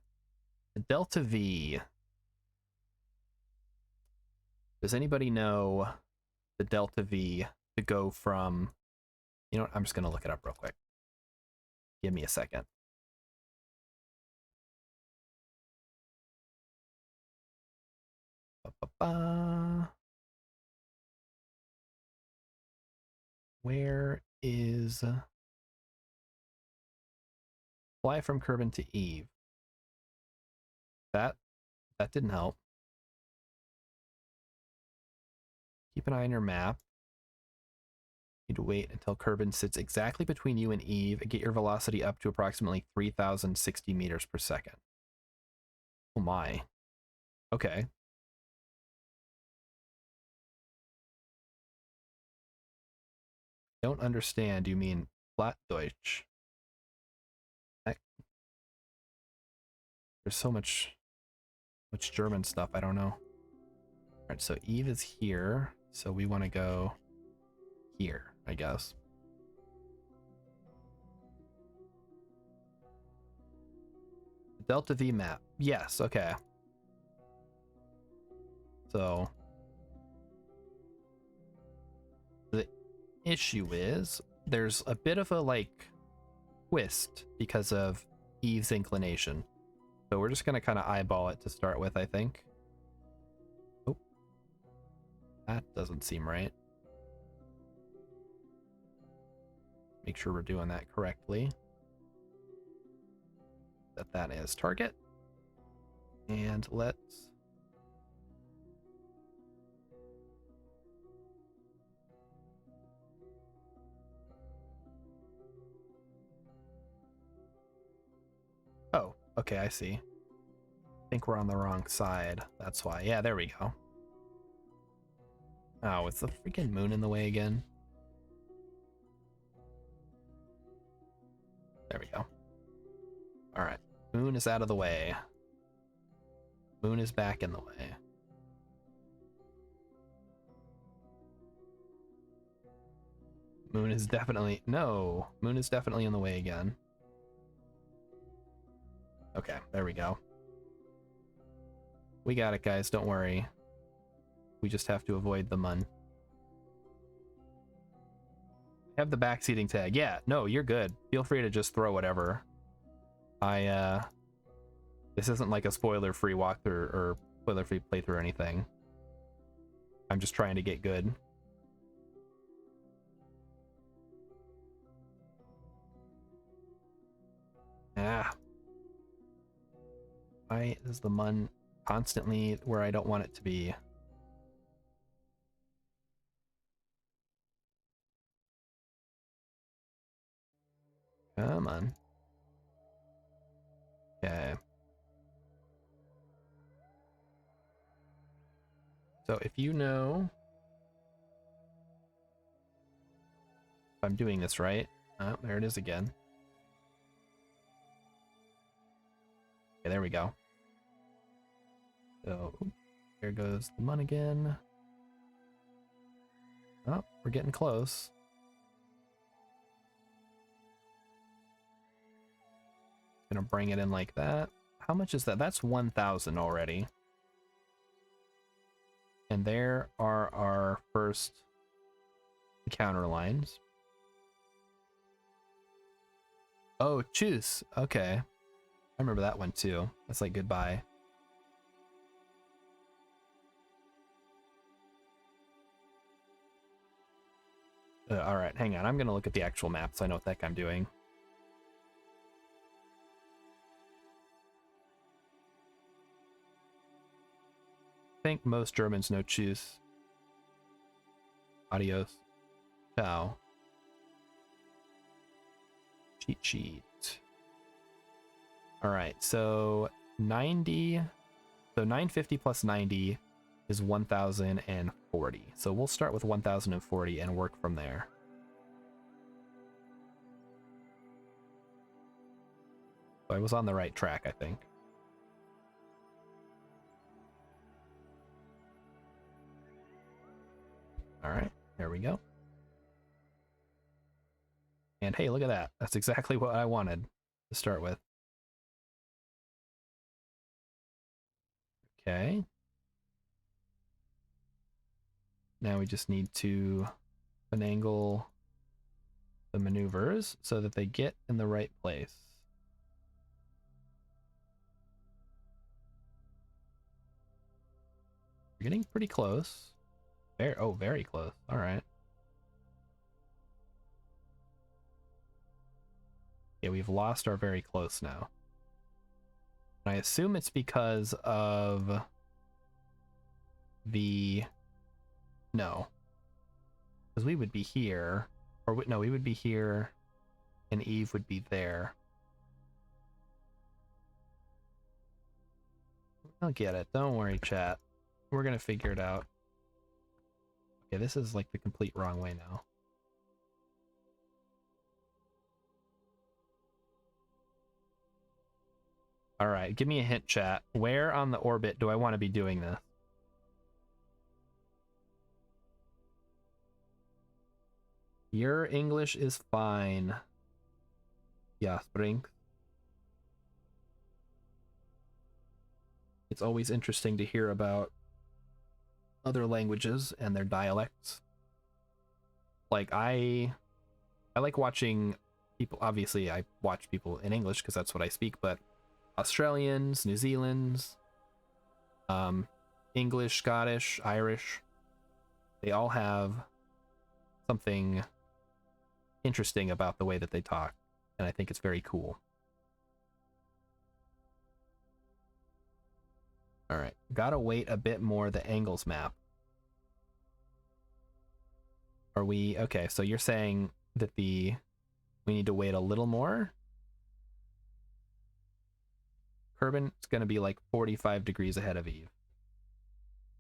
Delta V. Does anybody know the Delta V to go from... You know what? I'm just going to look it up real quick. Give me a second. Where is fly from Kerbin to Eve? That didn't help. Keep an eye on your map. Need to wait until Kerbin sits exactly between you and Eve and get your velocity up to approximately 3,060 meters per second. Oh my. Okay. Don't understand. You mean Plattdeutsch? There's so much German stuff. I don't know. All right, so Eve is here, so we want to go here, I guess. Delta V map. Yes. Okay. So the issue is there's a bit of a like twist because of Eve's inclination. So we're just going to kind of eyeball it to start with, I think. Oh, that doesn't seem right. Make sure we're doing that correctly. That is target. And let's... Oh, okay, I see. I think we're on the wrong side. That's why. Yeah, there we go. Oh, is the freaking moon in the way again? There we go. All right. Moon is out of the way. Moon is back in the way. Moon is definitely... No! Moon is definitely in the way again. Okay, there we go. We got it, guys. Don't worry. We just have to avoid the mun. have the backseating tag. Yeah, no, you're good. Feel free to just throw whatever. This isn't like a spoiler-free walkthrough or spoiler-free playthrough or anything. I'm just trying to get good. Ah. Why is the mun constantly where I don't want it to be? Come on. Okay. So if you know if I'm doing this right. Oh, there it is again. Okay, there we go. So there goes the mun again. Oh, we're getting close. Gonna bring it in like that. How much is that? That's 1,000 already. And there are our first counter lines. Oh, choose. Okay. I remember that one too. That's like goodbye. All right, hang on. I'm gonna look at the actual map so I know what the heck I'm doing. I think most Germans know choose. Adios. Ciao. Cheat sheet. All right, so 90. So 950 plus 90 is 1,040. So we'll start with 1,040 and work from there. So I was on the right track, I think. All right, there we go. And hey, look at that. That's exactly what I wanted to start with. Okay. Now we just need to finagle the maneuvers so that they get in the right place. We're getting pretty close. Very close. All right. Yeah, we've lost our very close now. I assume it's because of the... No. Because we would be here. Or no, we would be here and Eve would be there. I'll get it. Don't worry, chat. We're gonna figure it out. Okay, this is like the complete wrong way now. All right, give me a hint, chat. Where on the orbit do I want to be doing this? Your English is fine. Yeah, Spring. It's always interesting to hear about other languages and their dialects. Like I like watching people. Obviously, I watch people in English because that's what I speak, but Australians, New Zealanders, English, Scottish, Irish, they all have something interesting about the way that they talk, and I think it's very cool. All right, gotta wait a bit more. The angles map. Are we okay? So you're saying that we need to wait a little more? Kerbin's gonna be like 45 degrees ahead of Eve.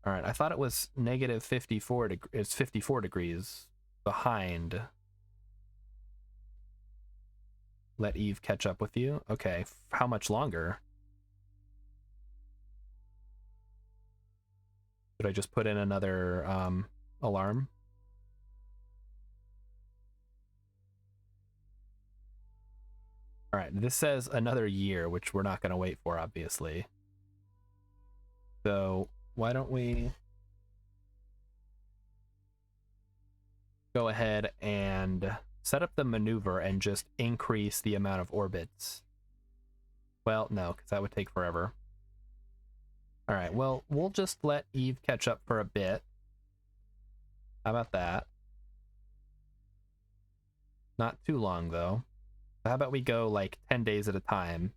All right, I thought it was negative 54. It's 54 degrees behind. Let Eve catch up with you. Okay, how much longer? Should I just put in another alarm? All right, this says another year, which we're not going to wait for, obviously. So why don't we... go ahead and set up the maneuver and just increase the amount of orbits. Well, no, because that would take forever. All right, well, we'll just let Eve catch up for a bit. How about that? Not too long, though. How about we go like 10 days at a time?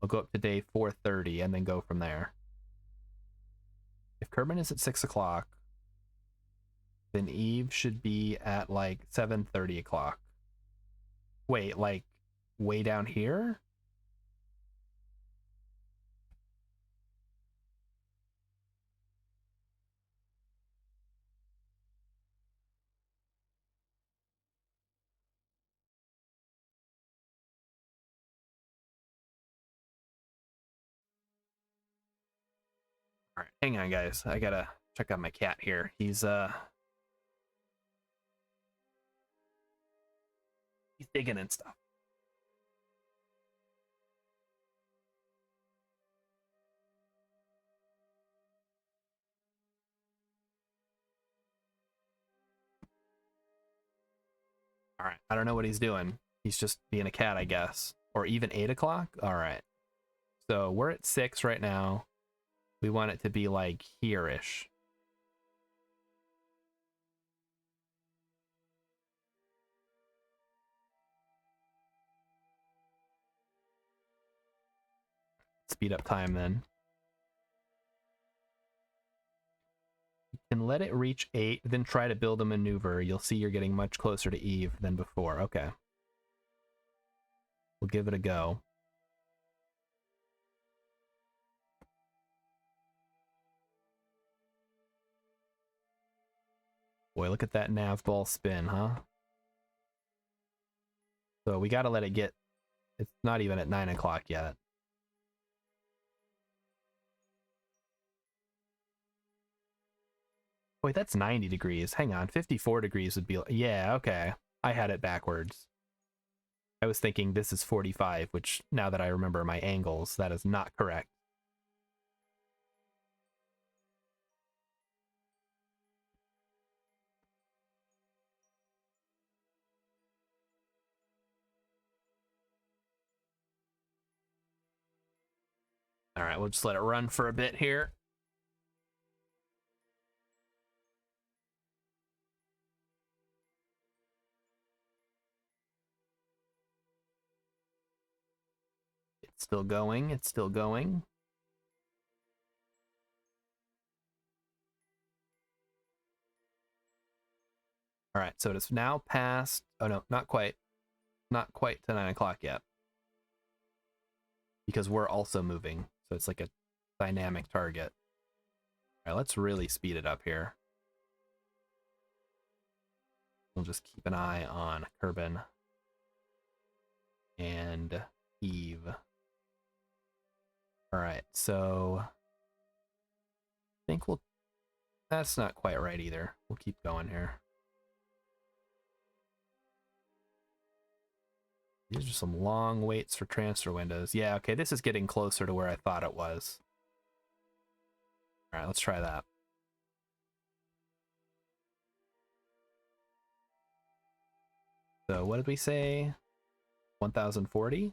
We'll go up to day 430 and then go from there. If Kerbin is at 6 o'clock, then Eve should be at like 7:30 o'clock. Wait, like way down here? All right, hang on, guys. I gotta check out my cat here. He's digging and stuff. All right, I don't know what he's doing. He's just being a cat, I guess. Or even 8 o'clock? All right. So we're at 6 right now. We want it to be like here-ish. Speed up time then. You can let it reach 8, then try to build a maneuver. You'll see you're getting much closer to Eve than before. Okay. We'll give it a go. Boy, look at that nav ball spin, huh? So we gotta let it get... It's not even at 9 o'clock yet. Wait, that's 90 degrees. Hang on, 54 degrees would be... Yeah, okay. I had it backwards. I was thinking this is 45, which, now that I remember my angles, that is not correct. All right, we'll just let it run for a bit here. It's still going. It's still going. All right, so it's now past... Oh, no, not quite. Not quite to 9 o'clock yet. Because we're also moving. So it's like a dynamic target. All right, let's really speed it up here. We'll just keep an eye on Kerbin and Eve. All right, so I think we'll... That's not quite right either. We'll keep going here. These are some long waits for transfer windows. Yeah, okay, this is getting closer to where I thought it was. All right, let's try that. So what did we say? 1040?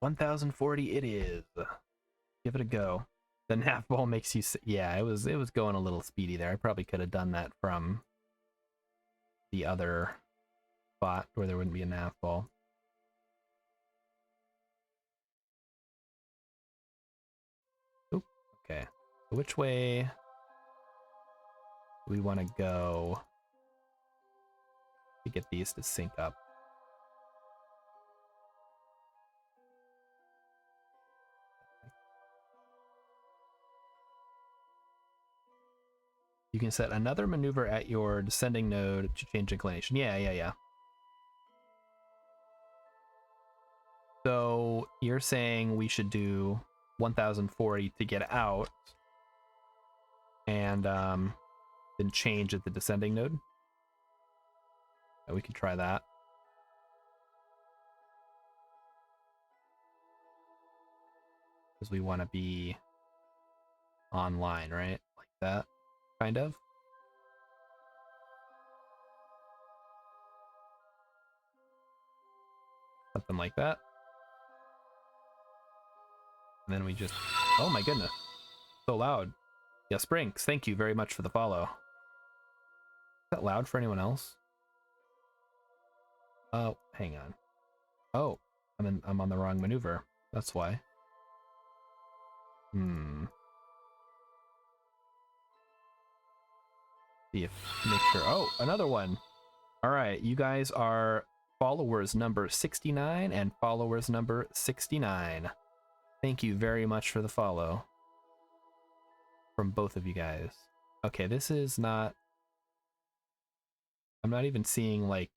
$1,040 it is. Give it a go. The nav ball makes you... Yeah, it was going a little speedy there. I probably could have done that from the other spot where there wouldn't be a nav ball. Oop, okay. Which way do we want to go to get these to sync up? You can set another maneuver at your descending node to change inclination. Yeah. So you're saying we should do 1040 to get out and then change at the descending node? Yeah, we could try that. because we want to be online, right? Like that, kind of. Something like that. And then we just... Oh my goodness. So loud. Yes, Brinks, thank you very much for the follow. Is that loud for anyone else? Oh, hang on. Oh, I'm on the wrong maneuver. That's why. See if... Make sure... Oh, another one! Alright, you guys are followers number 69 and followers number 69. Thank you very much for the follow. From both of you guys. Okay, this is not... I'm not even seeing, like,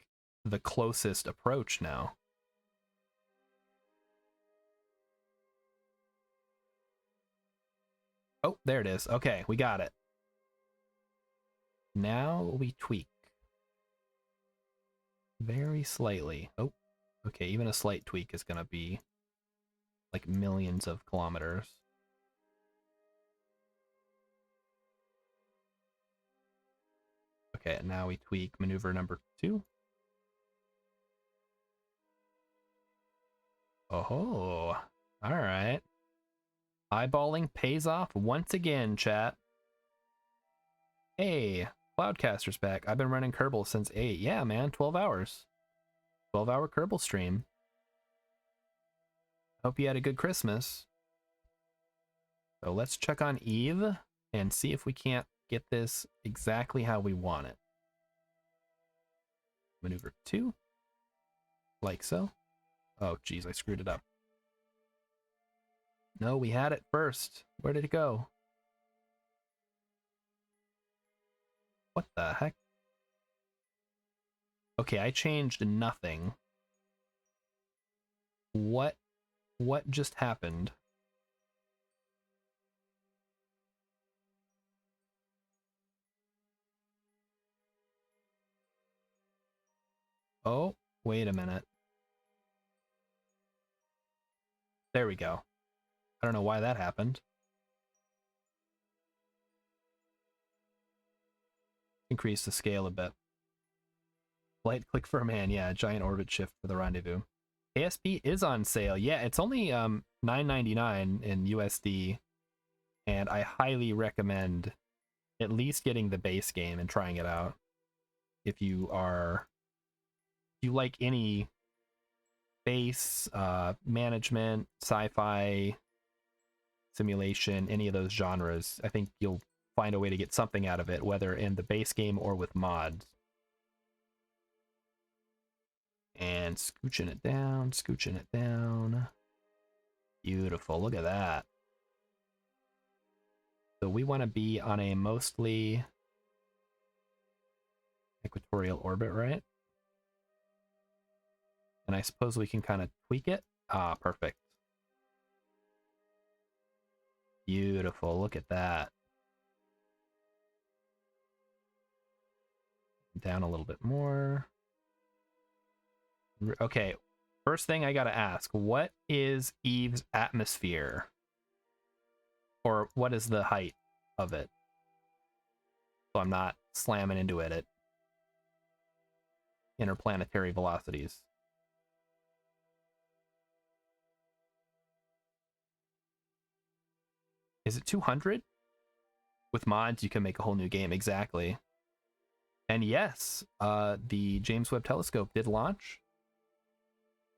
the closest approach now. Oh, there it is. Okay, we got it. Now we tweak. Very slightly. Oh, okay, even a slight tweak is gonna be like millions of kilometers. Okay, now we tweak maneuver number 2. Oh, all right. Eyeballing pays off once again, chat. Hey, Cloudcaster's back. I've been running Kerbal since 8. Yeah, man, 12 hours. 12-hour Kerbal stream. Hope you had a good Christmas. So let's check on Eve and see if we can't get this exactly how we want it. Maneuver 2. Like so. Oh, geez, I screwed it up. No, we had it first. Where did it go? What the heck? Okay, I changed nothing. What just happened? Oh, wait a minute. There we go. I don't know why that happened. Increase the scale a bit. Light click for a man, yeah, giant orbit shift for the rendezvous. KSP is on sale. Yeah, it's only $9.99 in USD, and I highly recommend at least getting the base game and trying it out. If you like any base management, sci-fi, simulation, any of those genres, I think you'll find a way to get something out of it, whether in the base game or with mods. And scooching it down, scooching it down. Beautiful, look at that. So we want to be on a mostly equatorial orbit, right? And I suppose we can kind of tweak it. Ah, perfect. Beautiful, look at that. Down a little bit more. Okay, first thing I gotta ask, what is Eve's atmosphere? Or what is the height of it? So I'm not slamming into it at interplanetary velocities. Is it 200? With mods, you can make a whole new game, exactly. And yes, the James Webb Telescope did launch.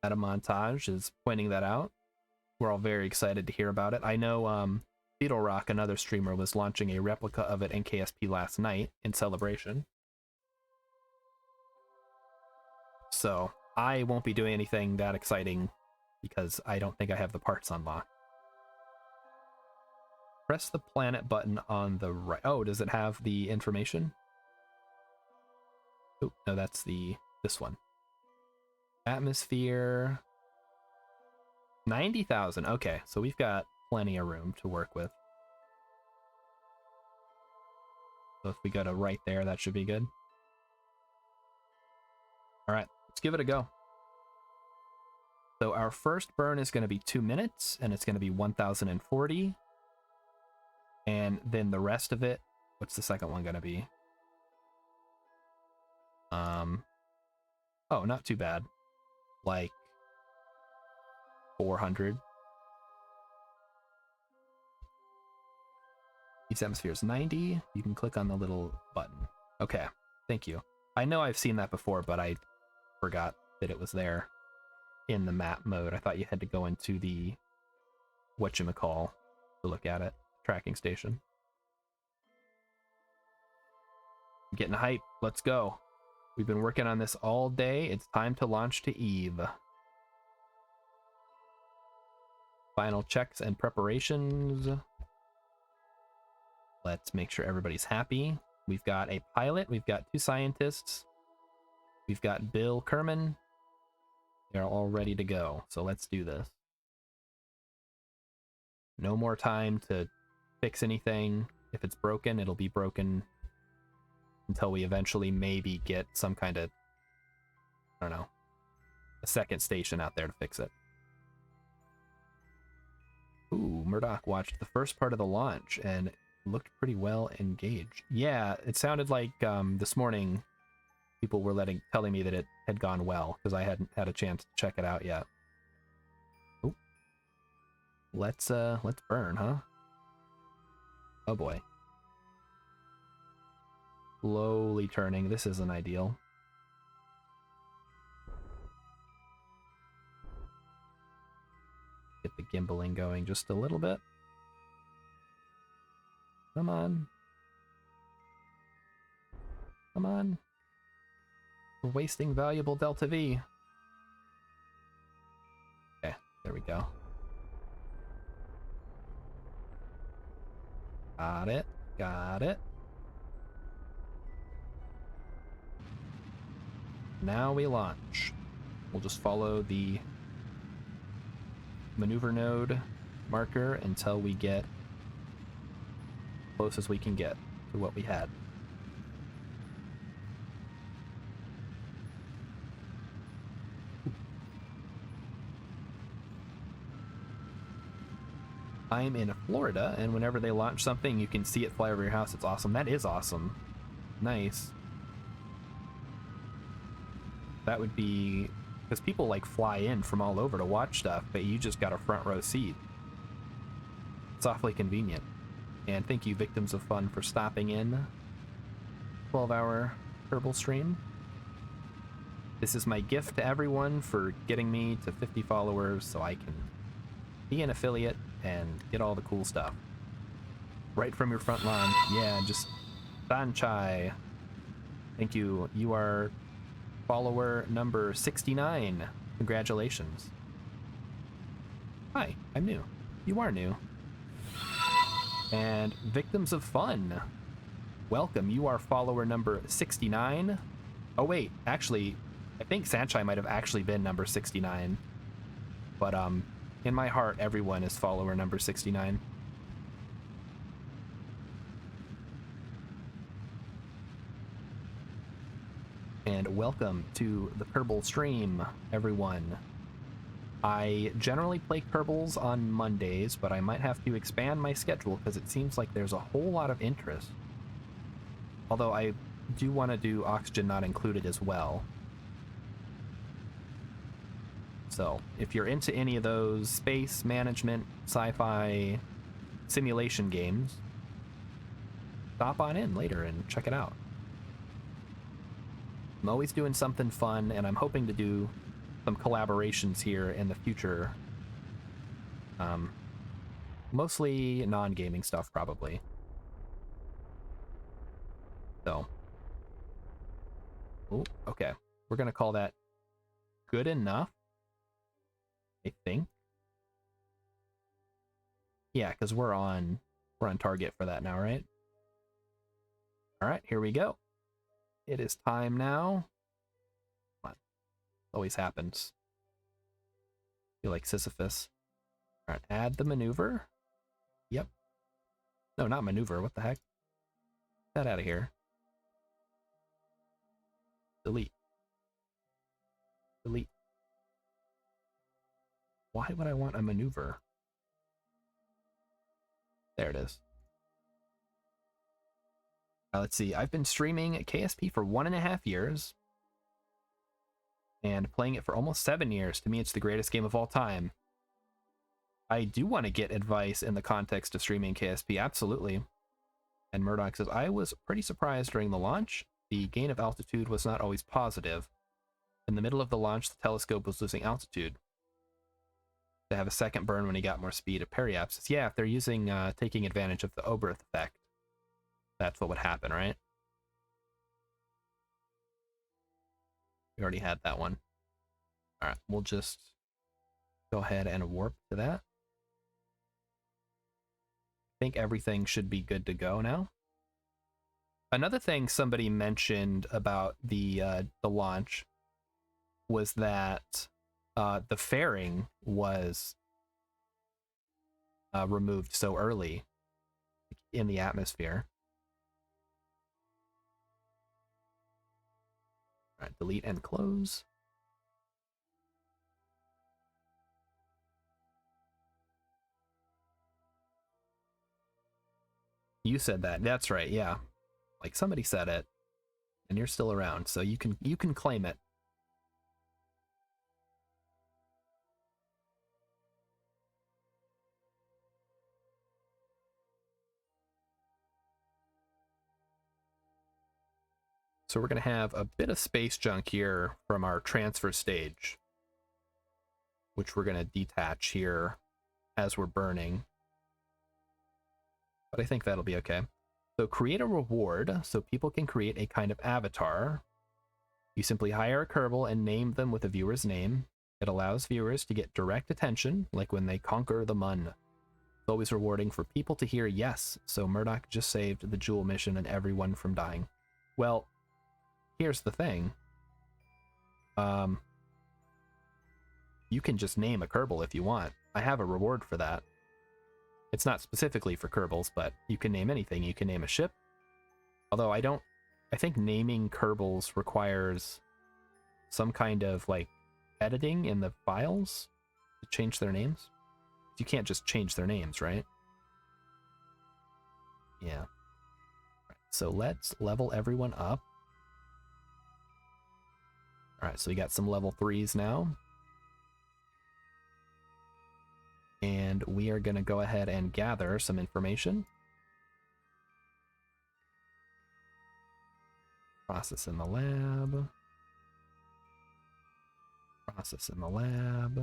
At a montage is pointing that out. We're all very excited to hear about it. I know Beetle Rock, another streamer, was launching a replica of it in KSP last night in celebration. So I won't be doing anything that exciting because I don't think I have the parts unlocked. Press the planet button on the right. Oh, does it have the information? Oh, no, that's this one. Atmosphere 90,000. Okay, so we've got plenty of room to work with. So if we go to right there, that should be good. All right, let's give it a go. So our first burn is going to be 2 minutes, and it's going to be 1,040. And then the rest of it, what's the second one going to be? Oh, not too bad. Like 400. Each atmosphere is 90. You can click on the little button. Okay, thank you. I know I've seen that before, but I forgot that it was there in the map mode. I thought you had to go into the whatchamacall to look at it. Tracking station. I'm getting hype. Let's go. We've been working on this all day. It's time to launch to Eve. Final checks and preparations. Let's make sure everybody's happy. We've got a pilot. We've got 2 scientists. We've got Bill Kerman. They're all ready to go. So let's do this. No more time to fix anything. If it's broken, it'll be broken until we eventually maybe get some kind of, I don't know, a second station out there to fix it. Ooh, Murdoch watched the first part of the launch and looked pretty well engaged. Yeah, it sounded like this morning people were telling me that it had gone well because I hadn't had a chance to check it out yet. Ooh. Let's burn, huh? Oh boy. Slowly turning. This isn't ideal. Get the gimbaling going just a little bit. Come on. Come on. We're wasting valuable Delta V. Okay, there we go. Got it. Got it. Now we launch. We'll just follow the maneuver node marker until we get close as we can get to what we had. I'm in Florida, and whenever they launch something, you can see it fly over your house. It's awesome. That is awesome. Nice. That would be... because people like fly in from all over to watch stuff, but you just got a front row seat. It's awfully convenient. And thank you, Victims of Fun, for stopping in. 12-hour Kerbal stream. This is my gift to everyone for getting me to 50 followers so I can be an affiliate and get all the cool stuff. Right from your front lawn. Yeah, just Sanchai. Thank you. You are follower number 69. Congratulations. Hi, I'm new. You are new. And Victims of Fun. Welcome. You are follower number 69. Oh wait, actually, I think Sanchai might have actually been number 69. But in my heart, everyone is follower number 69. And welcome to the Kerbal stream, everyone. I generally play Kerbals on Mondays, but I might have to expand my schedule because it seems like there's a whole lot of interest. Although I do want to do Oxygen Not Included as well. So, if you're into any of those space management, sci-fi, simulation games, stop on in later and check it out. I'm always doing something fun, and I'm hoping to do some collaborations here in the future. Mostly non-gaming stuff, probably. So. Oh, okay. We're gonna call that good enough, I think. Yeah, because we're on target for that now, right? All right, here we go. It is time now. Come on. Always happens. Feel like Sisyphus. All right, add the maneuver. Yep. No, not maneuver. What the heck? Get that out of here. Delete. Delete. Why would I want a maneuver? There it is. Let's see. I've been streaming KSP for 1.5 years. And playing it for almost 7 years. To me, it's the greatest game of all time. I do want to get advice in the context of streaming KSP, absolutely. And Murdoch says, I was pretty surprised during the launch. The gain of altitude was not always positive. In the middle of the launch, the telescope was losing altitude. To have a second burn when he got more speed. A periaps says, yeah, if they're using, taking advantage of the Oberth effect, that's what would happen, right? We already had that one. All right, we'll just go ahead and warp to that. I think everything should be good to go now. Another thing somebody mentioned about the launch was that the fairing was removed so early in the atmosphere. All right, delete and close. You said that. That's right, yeah. Like somebody said it, and you're still around, so you can claim it. So we're going to have a bit of space junk here from our transfer stage, which we're going to detach here as we're burning. But I think that'll be okay. So create a reward so people can create a kind of avatar. You simply hire a Kerbal and name them with a viewer's name. It allows viewers to get direct attention, like when they conquer the Mun. It's always rewarding for people to hear yes, so Murdoch just saved the Jewel mission and everyone from dying. Well, here's the thing. You can just name a Kerbal if you want. I have a reward for that. It's not specifically for Kerbals, but you can name anything. You can name a ship. Although I think naming Kerbals requires some kind of, like, editing in the files to change their names. You can't just change their names, right? Yeah. So let's level everyone up. Alright, so we got some level 3s now. And we are going to go ahead and gather some information. Process in the lab. Process in the lab.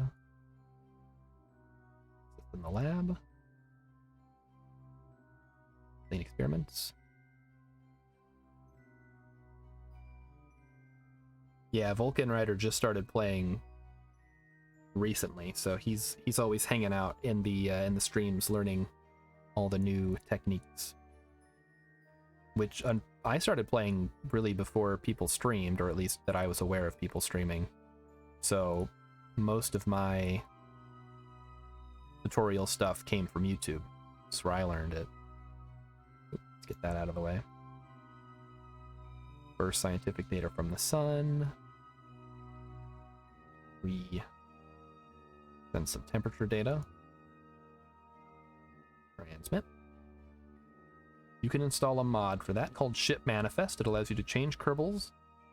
Process in the lab. Clean experiments. Yeah, Vulcan Rider just started playing recently, so he's always hanging out in the streams, learning all the new techniques. Which I started playing really before people streamed, or at least that I was aware of people streaming. So most of my tutorial stuff came from YouTube. That's where I learned it. Let's get that out of the way. First scientific data from the sun. Then some temperature data. Transmit. You can install a mod for that called Ship Manifest. It allows you to change Kerbals,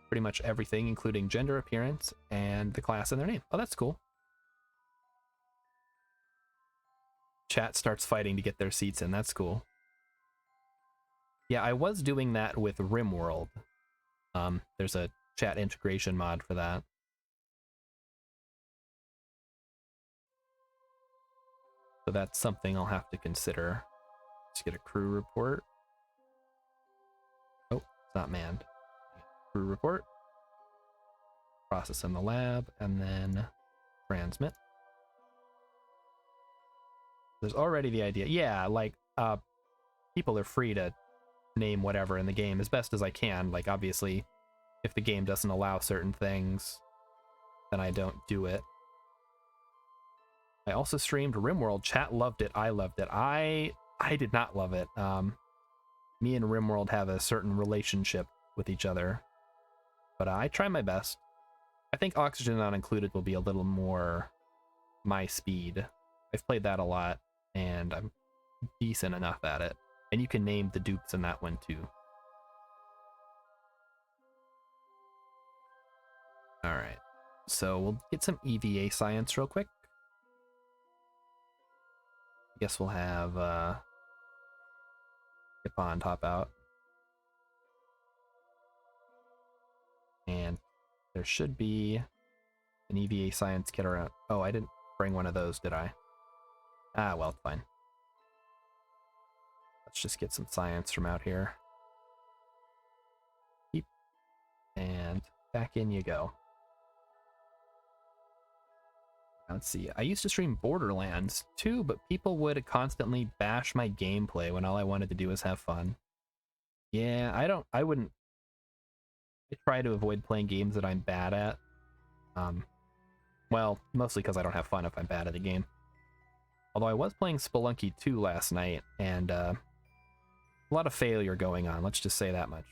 pretty much everything, including gender, appearance, and the class and their name. Oh, that's cool. Chat starts fighting to get their seats in. That's cool. Yeah, I was doing that with RimWorld. There's a chat integration mod for that. So that's something I'll have to consider. Let's get a crew report. Oh, it's not manned. Crew report. Process in the lab, and then transmit. There's already the idea. Yeah, like, people are free to name whatever in the game as best as I can. Like, obviously, if the game doesn't allow certain things, then I don't do it. I also streamed RimWorld. Chat loved it. I loved it. I did not love it. Me and RimWorld have a certain relationship with each other, but I try my best. I think Oxygen Not Included will be a little more my speed. I've played that a lot, and I'm decent enough at it. And you can name the dupes in that one too. Alright, so we'll get some EVA science real quick. I guess we'll have Hippon top out. And there should be an EVA science kit around. Oh, I didn't bring one of those, did I? Ah, well, fine. Let's just get some science from out here. Keep. And back in you go. Let's see. I used to stream Borderlands too, but people would constantly bash my gameplay when all I wanted to do was have fun. Yeah, I wouldn't. I try to avoid playing games that I'm bad at. Well, mostly because I don't have fun if I'm bad at the game. Although I was playing Spelunky 2 last night, and a lot of failure going on, let's just say that much.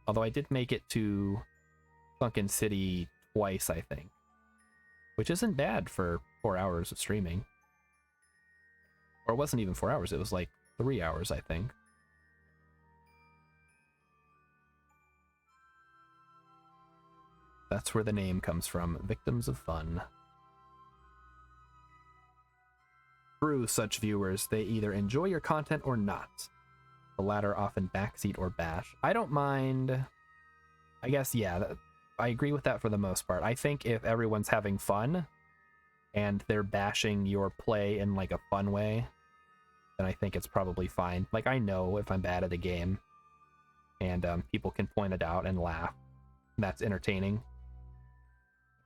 Although I did make it to Sunken City twice, I think. Which isn't bad for 4 hours of streaming. Or it wasn't even 4 hours, it was like 3 hours, I think. That's where the name comes from, Victims of Fun. Through such viewers, they either enjoy your content or not. The latter often backseat or bash. I don't mind. I guess, yeah, I agree with that for the most part. I think if everyone's having fun and they're bashing your play in like a fun way, then I think it's probably fine. Like, I know if I'm bad at a game and people can point it out and laugh. That's entertaining.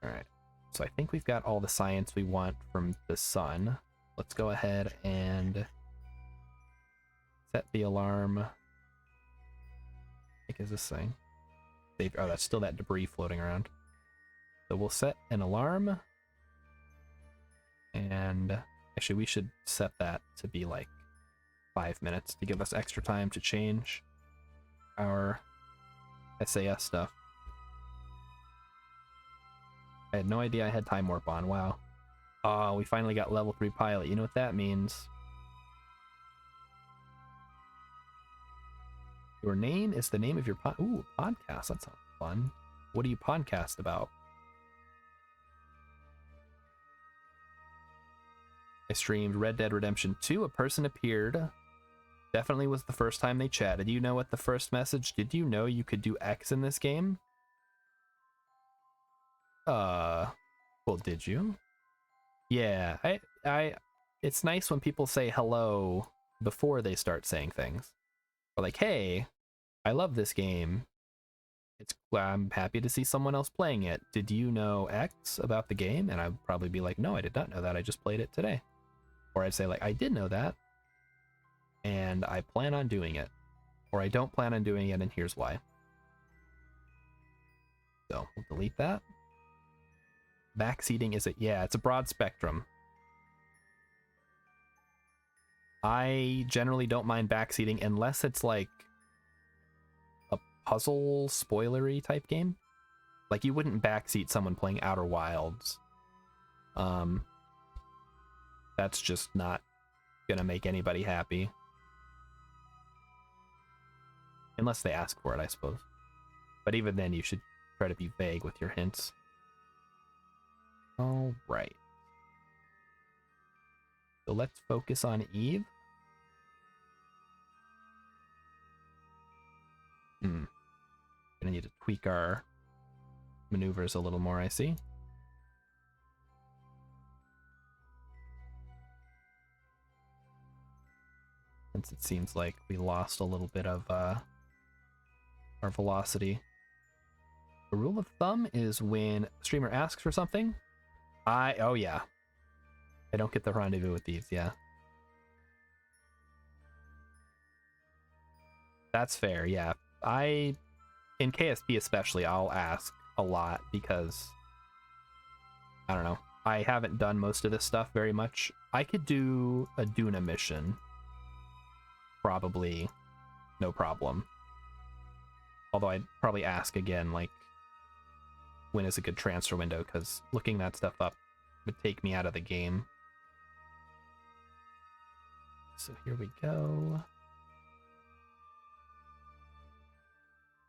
All right, so I think we've got all the science we want from the sun. Let's go ahead and set the alarm. I think is this thing. Oh, that's still that debris floating around. So we'll set an alarm. And actually we should set that to be like 5 minutes to give us extra time to change our SAS stuff. I had no idea I had time warp on. Wow. Oh, we finally got level 3 pilot. You know what that means? Your name is the name of your podcast. That sounds fun. What do you podcast about? I streamed Red Dead Redemption 2. A person appeared. Definitely was the first time they chatted. You know what the first message? Did you know you could do X in this game? Well, did you? Yeah, it's nice when people say hello before they start saying things. Or like, hey, I love this game. I'm happy to see someone else playing it. Did you know X about the game? And I'd probably be like, no, I did not know that. I just played it today. Or I'd say like, I did know that, and I plan on doing it. Or I don't plan on doing it, and here's why. So we'll delete that. Backseating is it? Yeah, it's a broad spectrum. I generally don't mind backseating unless it's like a puzzle spoilery type game. Like you wouldn't backseat someone playing Outer Wilds. That's just not gonna make anybody happy. Unless they ask for it, I suppose. But even then, you should try to be vague with your hints. All right. So let's focus on Eve. Gonna need to tweak our maneuvers a little more, I see. Since it seems like we lost a little bit of our velocity. The rule of thumb is when a streamer asks for something, oh yeah. I don't get the rendezvous with these, yeah. That's fair, yeah. In KSP especially, I'll ask a lot because, I don't know, I haven't done most of this stuff very much. I could do a Duna mission. Probably no problem. Although I'd probably ask again, like, when is a good transfer window, because looking that stuff up would take me out of the game so here we go.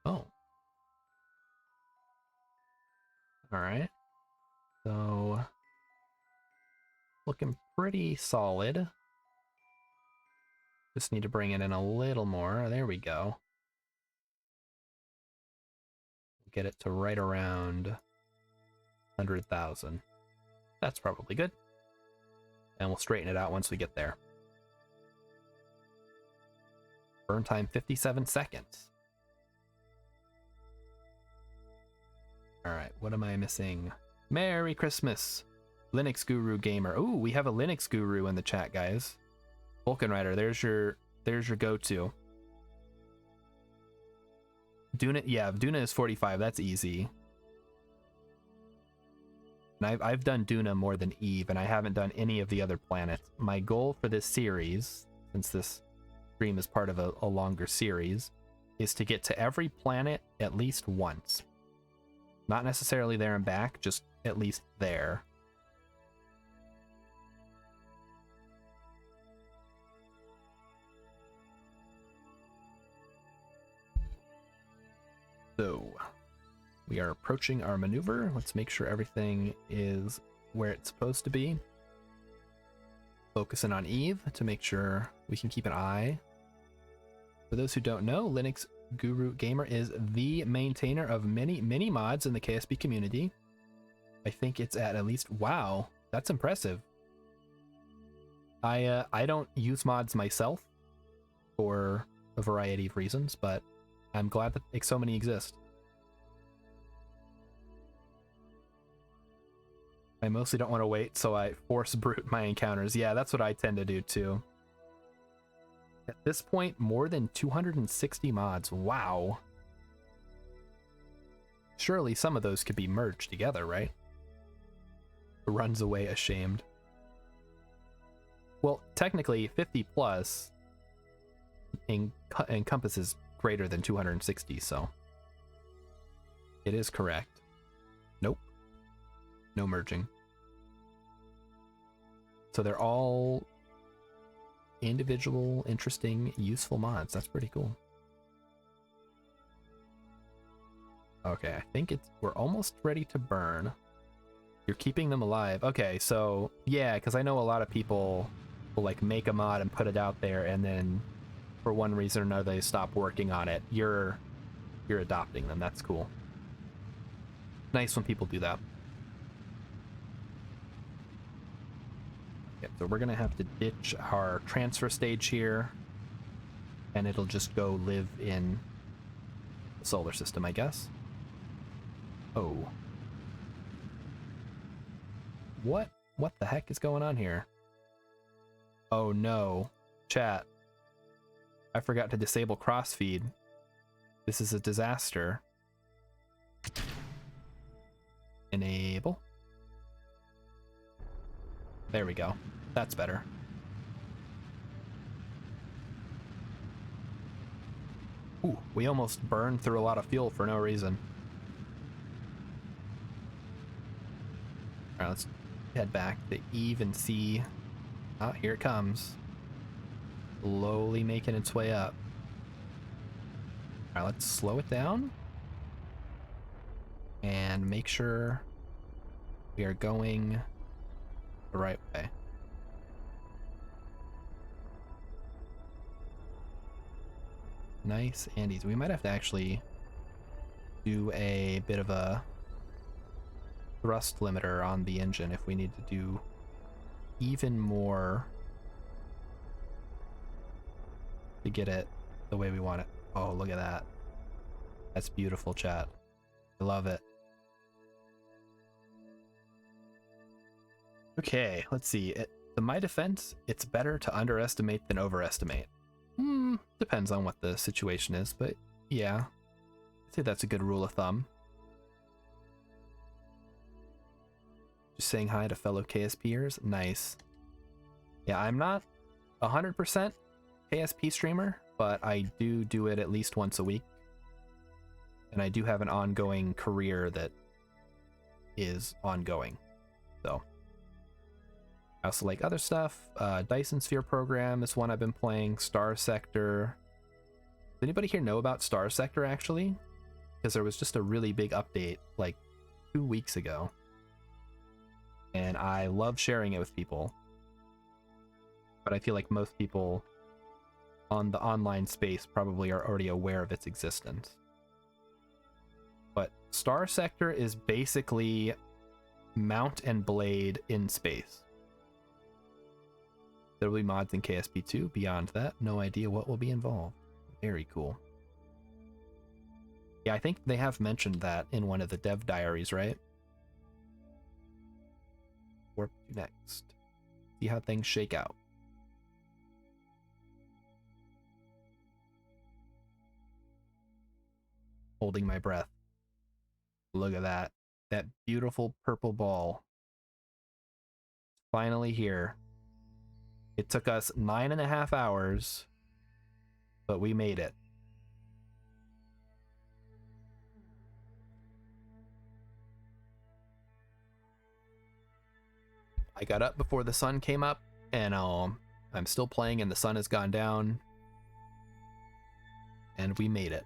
Oh. Alright. So, looking pretty solid. Just need to bring it in a little more. There we go. Get it to right around 100,000. That's probably good. And we'll straighten it out once we get there. Burn time 57 seconds. Alright, what am I missing? Merry Christmas! Linux Guru Gamer. Ooh, we have a Linux Guru in the chat, guys. Vulcan Rider, there's your go-to. Duna, yeah, Duna is 45, that's easy. And I've done Duna more than Eve, and I haven't done any of the other planets. My goal for this series, since this stream is part of a longer series, is to get to every planet at least once. Not necessarily there and back, just at least there. So, we are approaching our maneuver. Let's make sure everything is where it's supposed to be. Focusing on Eve to make sure we can keep an eye. For those who don't know, Linux Guru Gamer is the maintainer of many mods in the KSP community. I think it's at least, wow, that's impressive. I don't use mods myself for a variety of reasons, but I'm glad that so many exist. I mostly don't want to wait, so I force brute my encounters. Yeah, that's what I tend to do too. At this point, more than 260 mods. Wow. Surely some of those could be merged together, right? Runs away ashamed. Well, technically, 50 plus encompasses greater than 260, so it is correct. Nope. No merging. So they're all individual, interesting, useful mods. That's pretty cool. Okay, I think we're almost ready to burn. You're keeping them alive. Okay, so yeah, because I know a lot of people will like make a mod and put it out there, and then for one reason or another they stop working on it. You're adopting them. That's cool. Nice when people do that. Okay, so we're gonna have to ditch our transfer stage here, and it'll just go live in the solar system, I guess. Oh. What the heck is going on here? Oh no. Chat. I forgot to disable crossfeed. This is a disaster. Enable. There we go. That's better. Ooh, we almost burned through a lot of fuel for no reason. Alright, let's head back to Eve and see. Oh, here it comes. Slowly making its way up. Alright, let's slow it down. And make sure we are going the right way. Nice and easy. We might have to actually do a bit of a thrust limiter on the engine if we need to do even more to get it the way we want it. Oh, look at that. That's beautiful, chat. I love it. Okay, let's see. To my defense, it's better to underestimate than overestimate. Depends on what the situation is, but yeah. I'd say that's a good rule of thumb. Just saying hi to fellow KSPers. Nice. Yeah, I'm not 100% KSP streamer, but I do it at least once a week. And I do have an ongoing career that is ongoing. So I also like other stuff. Dyson Sphere program is one I've been playing. Star Sector. Does anybody here know about Star Sector actually? Because there was just a really big update like 2 weeks ago. And I love sharing it with people. But I feel like most people on the online space probably are already aware of its existence. But Star Sector is basically Mount and Blade in space. There will be mods in KSP 2. Beyond that, no idea what will be involved. Very cool. Yeah, I think they have mentioned that in one of the dev diaries, right? Warp to next. See how things shake out. Holding my breath. Look at that. That beautiful purple ball. Finally here. It took us 9.5 hours, but we made it. I got up before the sun came up, and I'm still playing and the sun has gone down. And we made it.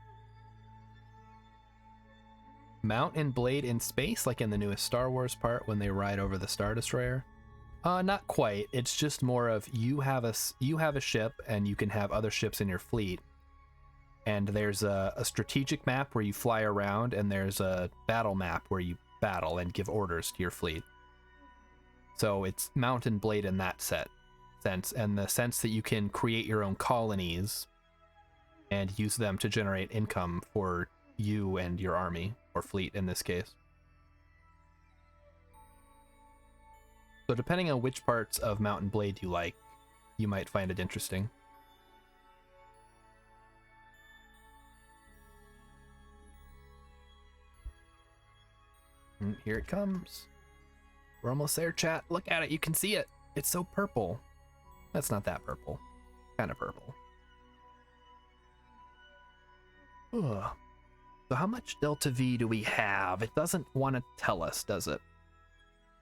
Mount and Blade in space, like in the newest Star Wars part when they ride over the Star Destroyer? Not quite. It's just more of you have a ship and you can have other ships in your fleet. And there's a strategic map where you fly around, and there's a battle map where you battle and give orders to your fleet. So it's Mount and Blade in that sense, and the sense that you can create your own colonies and use them to generate income for you and your army, or fleet in this case. So depending on which parts of Mount and Blade you like, you might find it interesting. And here it comes. We're almost there, chat. Look at it, you can see it. It's so purple. That's not that purple. Kind of purple. Ugh. So how much Delta V do we have? It doesn't want to tell us, does it?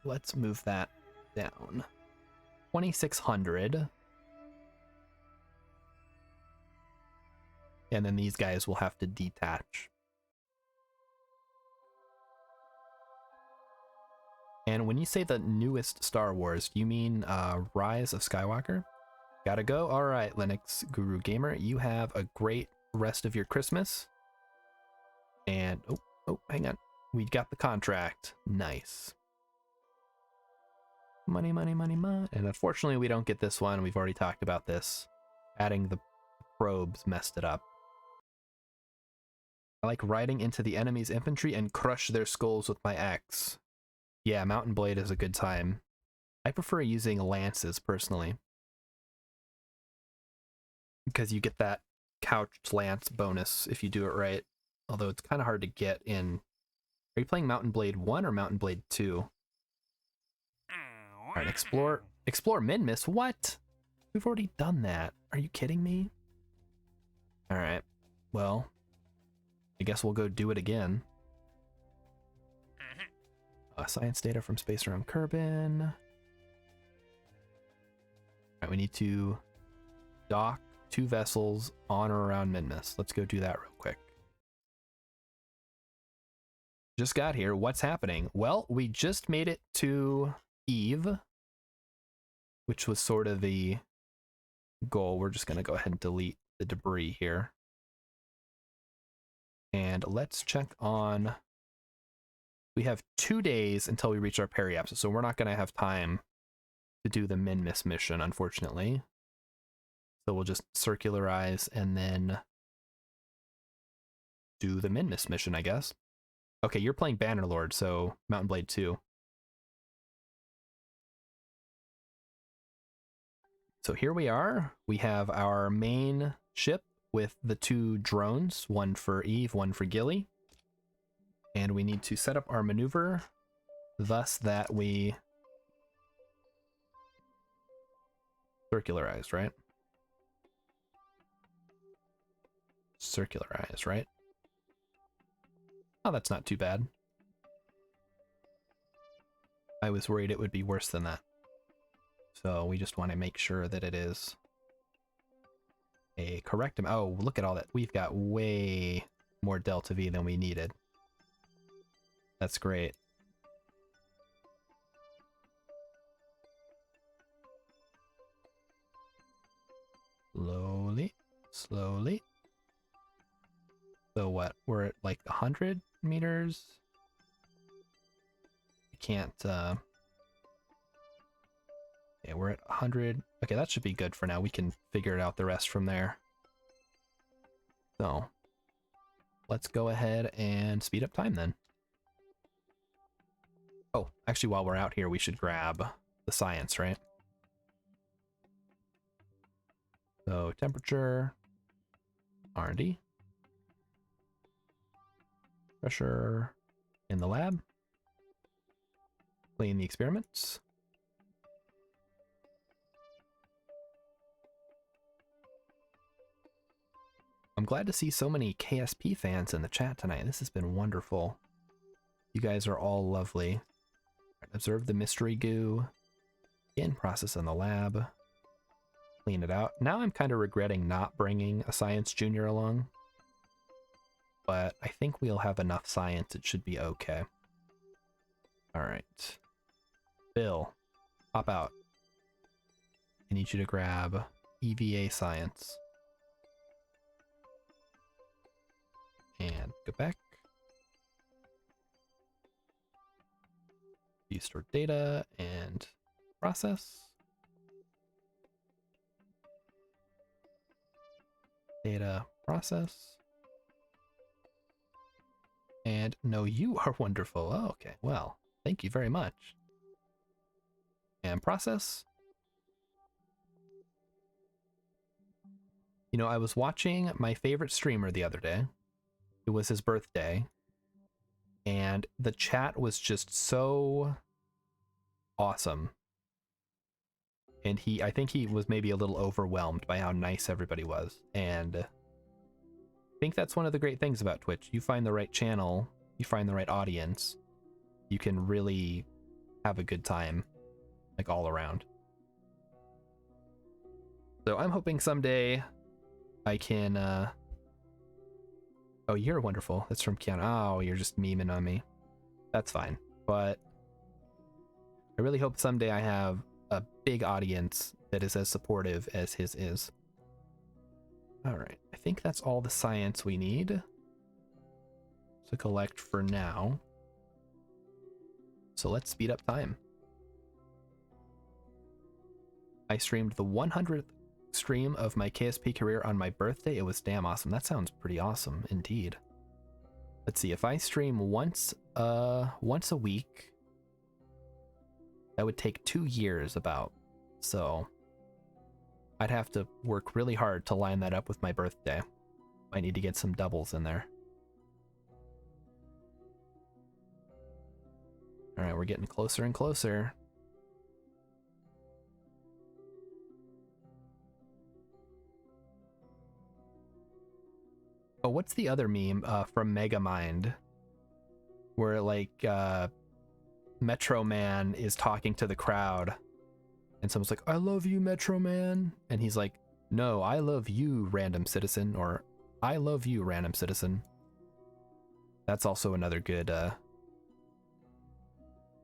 Let's move that down. 2,600. And then these guys will have to detach. And when you say the newest Star Wars, do you mean Rise of Skywalker? Gotta go? Alright, Linux Guru Gamer, you have a great rest of your Christmas. And, oh, hang on. We got the contract. Nice. Money, money, money, money. And unfortunately, we don't get this one. We've already talked about this. Adding the probes messed it up. I like riding into the enemy's infantry and crush their skulls with my axe. Yeah, Mount and Blade is a good time. I prefer using lances, personally. Because you get that couched lance bonus if you do it right. Although it's kind of hard to get in. Are you playing Mount and Blade 1 or Mount and Blade 2? Alright, explore Minmus. What? We've already done that. Are you kidding me? Alright. Well, I guess we'll go do it again. Science data from space around Kerbin. Alright, we need to dock 2 vessels on or around Minmus. Let's go do that real quick. Just got here. What's happening? Well, we just made it to Eve, which was sort of the goal. We're just going to go ahead and delete the debris here. And let's check on... We have 2 days until we reach our periapsis, so we're not going to have time to do the Minmus mission, unfortunately. So we'll just circularize and then do the Minmus mission, I guess. Okay, you're playing Bannerlord, so Mount and Blade 2. So here we are. We have our main ship with the 2 drones, one for Eve, one for Gilly. And we need to set up our maneuver, thus that we circularize, right? Circularize, right? Oh, that's not too bad. I was worried it would be worse than that. So we just want to make sure that it is a correct amount. Oh, look at all that. We've got way more delta V than we needed. That's great. Slowly, slowly. So what? We're at like 100 meters. We can't, yeah, we're at 100. Okay, that should be good for now. We can figure it out the rest from there. So, let's go ahead and speed up time then. Oh, actually, while we're out here, we should grab the science, right? So, temperature, R&D, pressure in the lab, clean the experiments. I'm glad to see so many KSP fans in the chat tonight. This has been wonderful. You guys are all lovely. Observe the mystery goo. Again, process in the lab. Clean it out. Now I'm kind of regretting not bringing a science junior along. But I think we'll have enough science. It should be okay. Alright. Bill, pop out. I need you to grab EVA science. And go back. You store data and process. Data, process. And no, you are wonderful. Oh, okay, well, thank you very much. And process. You know, I was watching my favorite streamer the other day. It was his birthday. And the chat was just so awesome. And I think he was maybe a little overwhelmed by how nice everybody was. And I think that's one of the great things about Twitch. You find the right channel, you find the right audience, you can really have a good time, like all around. So I'm hoping someday I can, oh, you're wonderful. That's from Keanu. Oh, you're just memeing on me. That's fine. But I really hope someday I have a big audience that is as supportive as his is. Alright, I think that's all the science we need to collect for now. So let's speed up time. I streamed the 100th stream of my KSP career on my birthday. It was damn awesome. That sounds pretty awesome indeed. Let's see, if I stream once a week, that would take 2 years about. So I'd have to work really hard to line that up with my birthday. I need to get some doubles in there. All right, we're getting closer and closer. Oh, what's the other meme from Megamind? Where like Metro Man is talking to the crowd and someone's like, I love you, Metro Man. And he's like, no, I love you, random citizen, or I love you, random citizen. That's also another good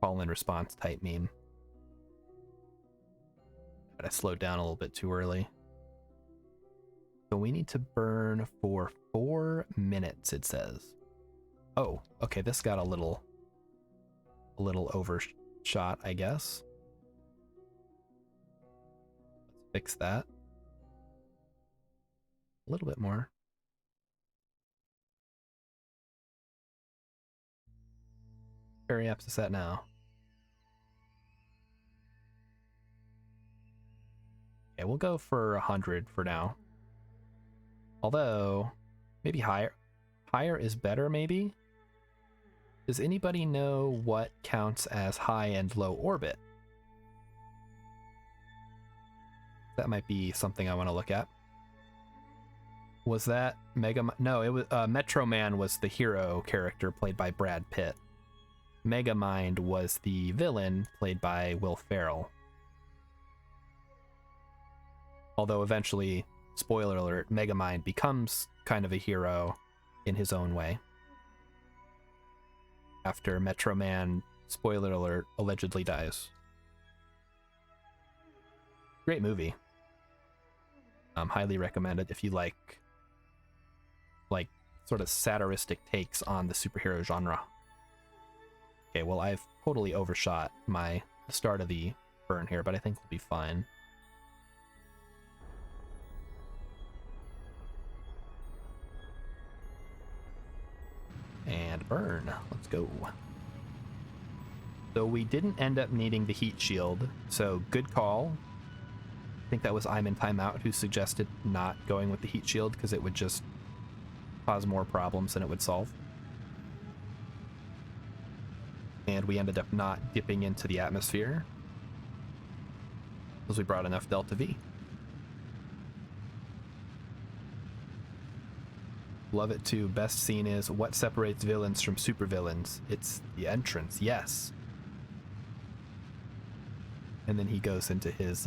call and response type meme. But I slowed down a little bit too early. So we need to burn for 4 minutes, it says. Oh, okay, this got a little overshot, I guess. Let's fix that. A little bit more. Very apps is that now. Okay, we'll go for 100 for now. Although, maybe higher. Higher is better, maybe? Does anybody know what counts as high and low orbit? That might be something I want to look at. Was that No, it was Metro Man was the hero character played by Brad Pitt. Megamind was the villain played by Will Ferrell. Although eventually, spoiler alert, Megamind becomes kind of a hero in his own way. After Metro Man, spoiler alert, allegedly dies. Great movie. Highly recommended if you like sort of satiristic takes on the superhero genre. Okay, well, I've totally overshot the start of the burn here, but I think we'll be fine. And burn. Let's go. So we didn't end up needing the heat shield, so good call. I think that was I'm in Timeout who suggested not going with the heat shield because it would just cause more problems than it would solve. And we ended up not dipping into the atmosphere because we brought enough Delta V. Love it too. Best scene is what separates villains from supervillains. It's the entrance, yes. And then he goes into his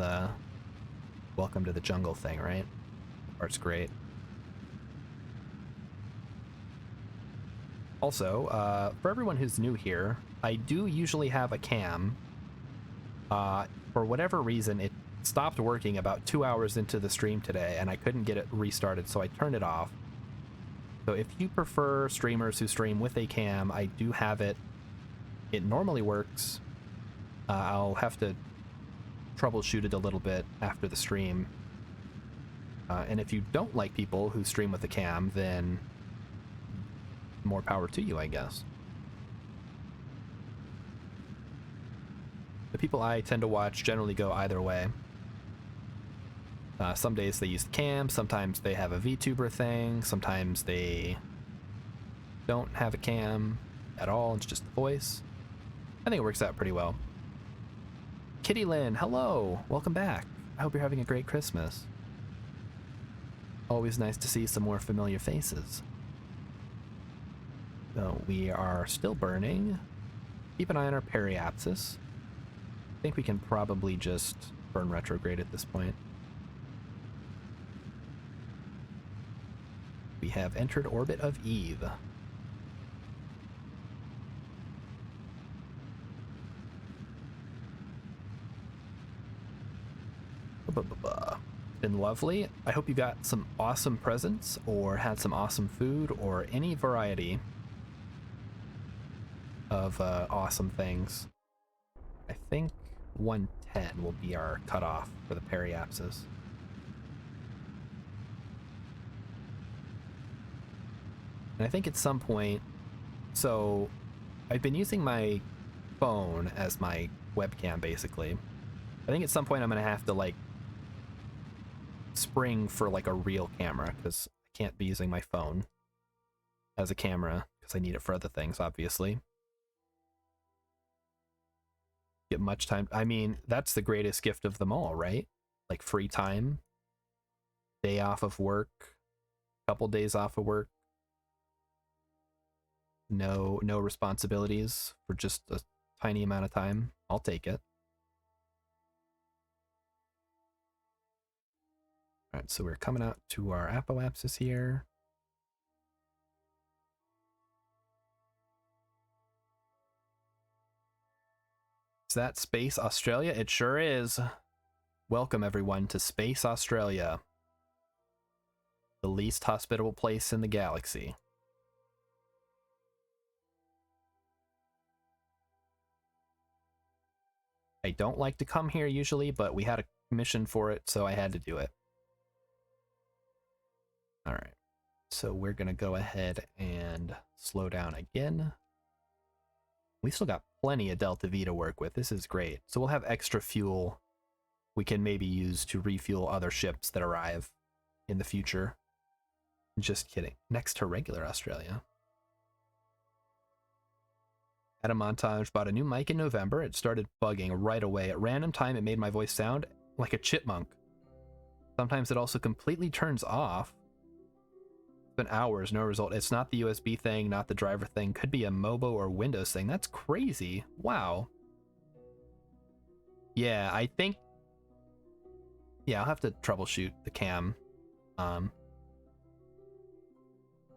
welcome to the jungle thing, right? That part's great. Also, for everyone who's new here, I do usually have a cam. For whatever reason, it stopped working about 2 hours into the stream today, and I couldn't get it restarted, so I turned it off. So if you prefer streamers who stream with a cam, I do have it. It normally works. I'll have to troubleshoot it a little bit after the stream. And if you don't like people who stream with a cam, then more power to you, I guess. The people I tend to watch generally go either way. Some days they use the cam, sometimes they have a VTuber thing, sometimes they don't have a cam at all, it's just the voice. I think it works out pretty well. Kitty Lynn, hello! Welcome back. I hope you're having a great Christmas. Always nice to see some more familiar faces. So we are still burning. Keep an eye on our periapsis. I think we can probably just burn retrograde at this point. We have entered orbit of Eve. Been lovely. I hope you got some awesome presents or had some awesome food or any variety of awesome things. I think 110 will be our cutoff for the periapsis. And I think at some point, so I've been using my phone as my webcam basically. I think at some point I'm gonna have to like spring for like a real camera because I can't be using my phone as a camera because I need it for other things, obviously. Get much time. I mean, that's the greatest gift of them all, right? Like free time, day off of work, couple days off of work. No responsibilities for just a tiny amount of time. I'll take it. All right, so we're coming out to our apoapsis here. Is that Space Australia? It sure is. Welcome everyone to Space Australia, the least hospitable place in the galaxy. I don't like to come here usually, but we had a mission for it, so I had to do it. All right, so we're gonna go ahead and slow down again. We still got plenty of Delta V to work with. This is great. So we'll have extra fuel we can maybe use to refuel other ships that arrive in the future. Just kidding. Next to regular Australia. Had a montage, bought a new mic in November. It started bugging right away. At random time, it made my voice sound like a chipmunk. Sometimes it also completely turns off. It's been hours, no result. It's not the USB thing, not the driver thing. Could be a Mobo or Windows thing. That's crazy. Wow. Yeah, I think Yeah, I'll have to troubleshoot the cam. I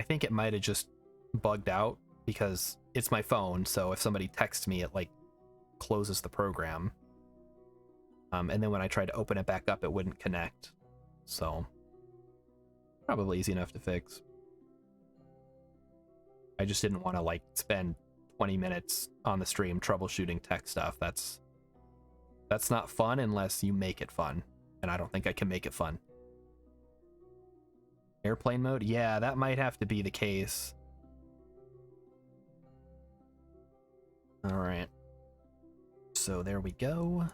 think it might have just bugged out because it's my phone, so if somebody texts me, it like closes the program. And then when I tried to open it back up, it wouldn't connect. So probably easy enough to fix. I just didn't want to like spend 20 minutes on the stream troubleshooting tech stuff. That's not fun unless you make it fun, and I don't think I can make it fun. Airplane mode? Yeah, that might have to be the case. All right. So there we go.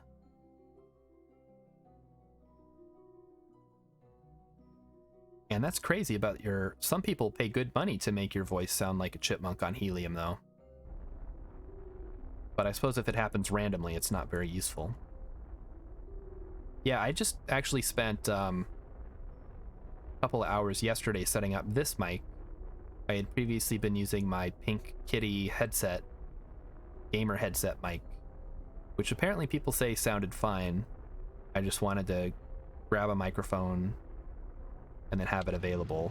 And that's crazy about some people pay good money to make your voice sound like a chipmunk on helium, though. But I suppose if it happens randomly, it's not very useful. Yeah, I just actually spent a couple of hours yesterday setting up this mic. I had previously been using my Pink Kitty headset, gamer headset mic, which apparently people say sounded fine. I just wanted to grab a microphone and then have it available.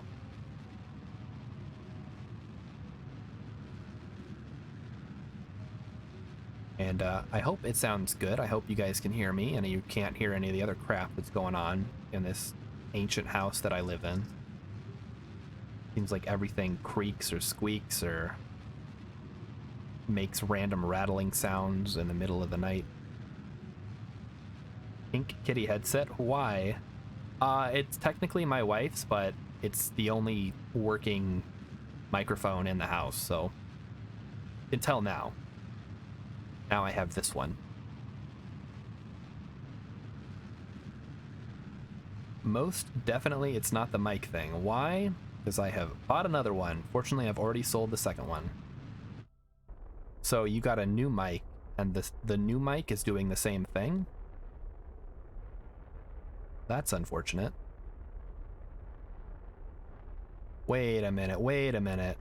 And I hope it sounds good. I hope you guys can hear me and you can't hear any of the other crap that's going on in this ancient house that I live in. Seems like everything creaks or squeaks or makes random rattling sounds in the middle of the night. Pink Kitty headset? Why? It's technically my wife's, but it's the only working microphone in the house, so until now. Now I have this one. Most definitely it's not the mic thing. Why? Because I have bought another one. Fortunately, I've already sold the second one. So you got a new mic, and the new mic is doing the same thing? That's unfortunate. Wait a minute, wait a minute.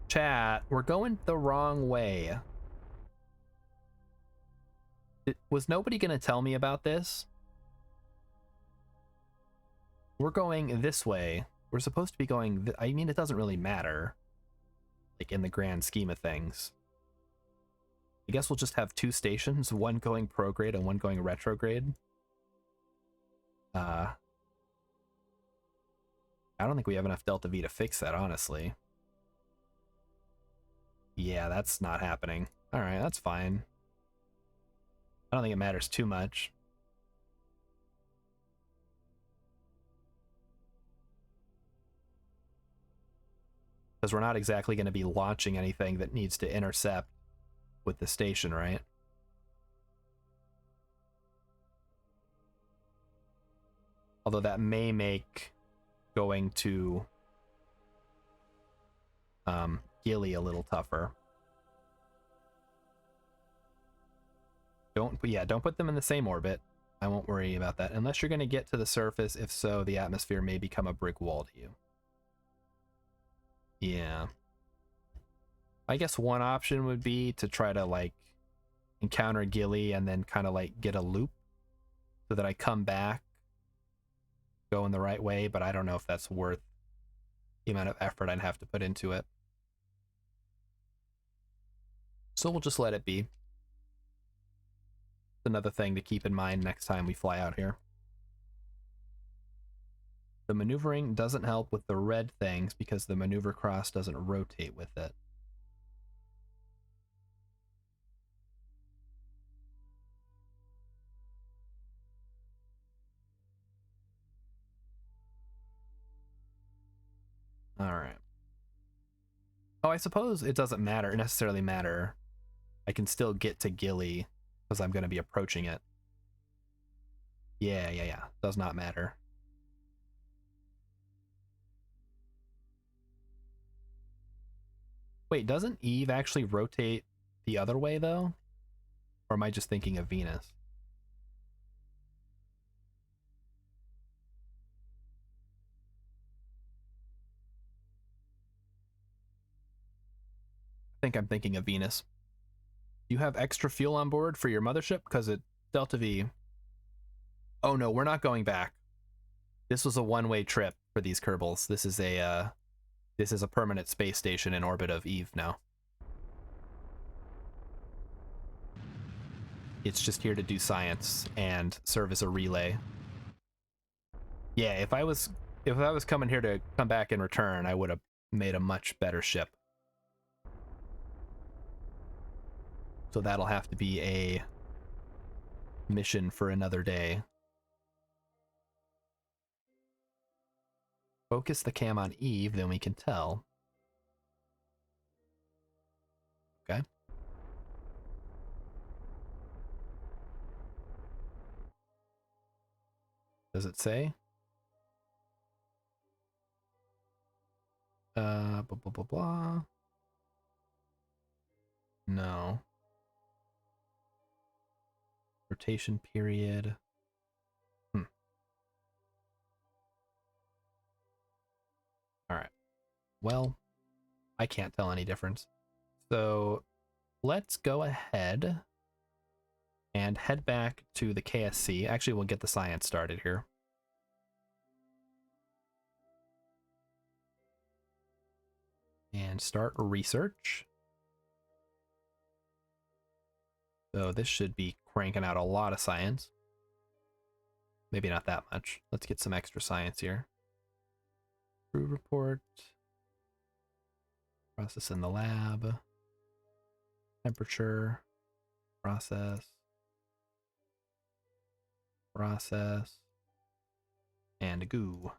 Chat, we're going the wrong way. Was nobody gonna tell me about this? We're going this way. We're supposed to be going... I mean, it doesn't really matter, like, in the grand scheme of things. I guess we'll just have two stations, one going prograde and one going retrograde. I don't think we have enough Delta V to fix that, honestly. Yeah, that's not happening. Alright, that's fine. I don't think it matters too much. Because we're not exactly going to be launching anything that needs to intercept with the station, right? Although that may make going to Gilly a little tougher. Don't put them in the same orbit. I won't worry about that. Unless you're going to get to the surface. If so, the atmosphere may become a brick wall to you. Yeah. I guess one option would be to try to, like, encounter Gilly and then kind of, like, get a loop so that I come back going the right way, but I don't know if that's worth the amount of effort I'd have to put into it. So we'll just let it be. Another thing to keep in mind next time we fly out here. The maneuvering doesn't help with the red things because the maneuver cross doesn't rotate with it. Alright. Oh, I suppose it doesn't necessarily matter. I can still get to Gilly because I'm going to be approaching it. Yeah. Does not matter. Wait, doesn't Eve actually rotate the other way, though? Or am I just thinking of Venus? I think I'm thinking of Venus. You have extra fuel on board for your mothership? Because it Delta V. Oh no, we're not going back. This was a one-way trip for these Kerbals. This is a permanent space station in orbit of Eve now. It's just here to do science and serve as a relay. Yeah, if I was coming here to come back and return, I would have made a much better ship. So that'll have to be a mission for another day. Focus the cam on Eve, then we can tell. Okay. Does it say? Blah, blah, blah, blah. No. Rotation period. All right. Well, I can't tell any difference. So let's go ahead and head back to the KSC. Actually, we'll get the science started here. And start research. So this should be cranking out a lot of science. Maybe not that much. Let's get some extra science here. Crew report. Process in the lab. Temperature. Process. Process. And goo.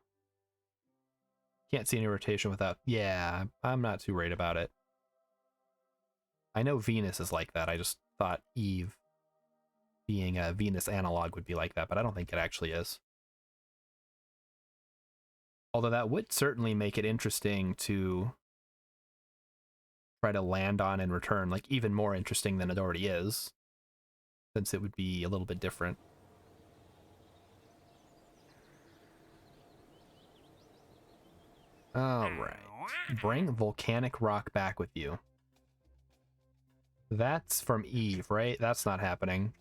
Can't see any rotation without... Yeah, I'm not too worried about it. I know Venus is like that. I just thought Eve, being a Venus analog, would be like that, but I don't think it actually is. Although that would certainly make it interesting to try to land on and return, like even more interesting than it already is, since it would be a little bit different. All right. Bring volcanic rock back with you. That's from Eve, right? That's not happening.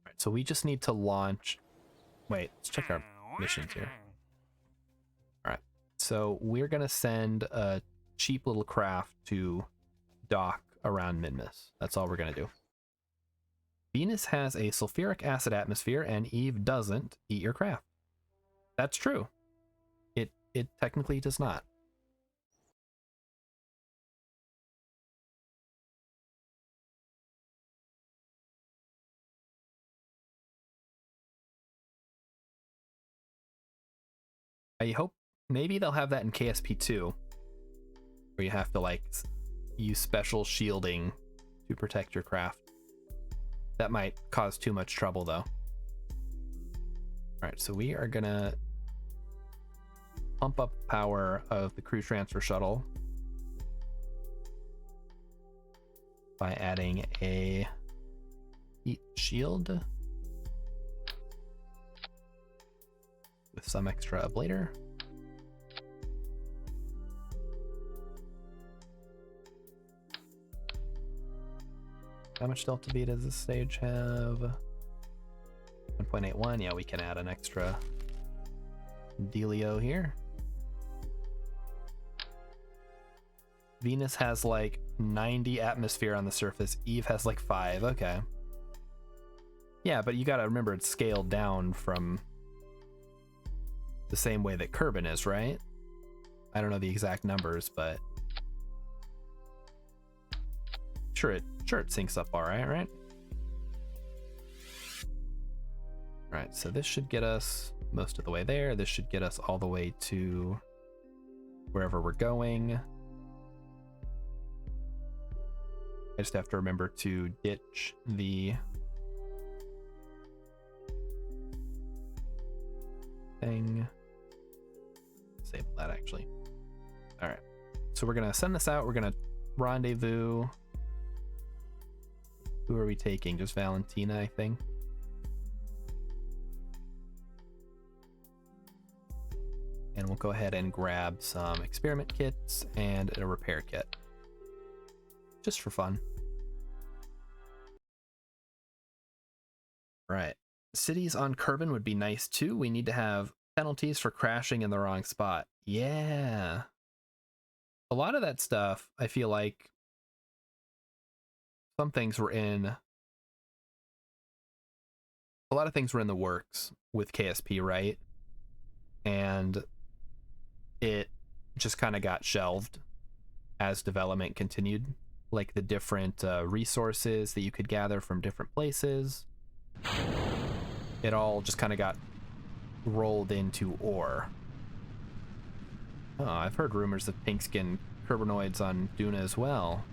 All right, so we just need to launch... Wait, let's check our missions here. All right, so we're going to send a cheap little craft to dock around Minmus. That's all we're going to do. Venus has a sulfuric acid atmosphere and Eve doesn't. Eat your craft. That's true. It technically does not. I hope maybe they'll have that in KSP 2, where you have to like use special shielding to protect your craft. That might cause too much trouble though. Alright, so we are gonna pump up power of the crew transfer shuttle by adding a heat shield with some extra ablator. How much delta V does this stage have? 1.81. Yeah, we can add an extra dealio here. Venus has like 90 atmosphere on the surface. Eve has like 5. Okay. Yeah, but you gotta remember it's scaled down from the same way that Kerbin is, right? I don't know the exact numbers, but sure it syncs up all right, right? All right, so this should get us most of the way there. This should get us all the way to wherever we're going. I just have to remember to ditch the thing. Disable that actually. All right, so we're gonna send this out. We're gonna rendezvous. Who are we taking? Just Valentina, I think. And we'll go ahead and grab some experiment kits and a repair kit. Just for fun. Right. Cities on Kerbin would be nice too. We need to have penalties for crashing in the wrong spot. Yeah. A lot of that stuff, I feel like some things were in... A lot of things were in the works with KSP, right? And it just kind of got shelved as development continued. Like the different resources that you could gather from different places. It all just kind of got rolled into ore. Oh, I've heard rumors of pink-skinned Kerbinoids on Duna as well.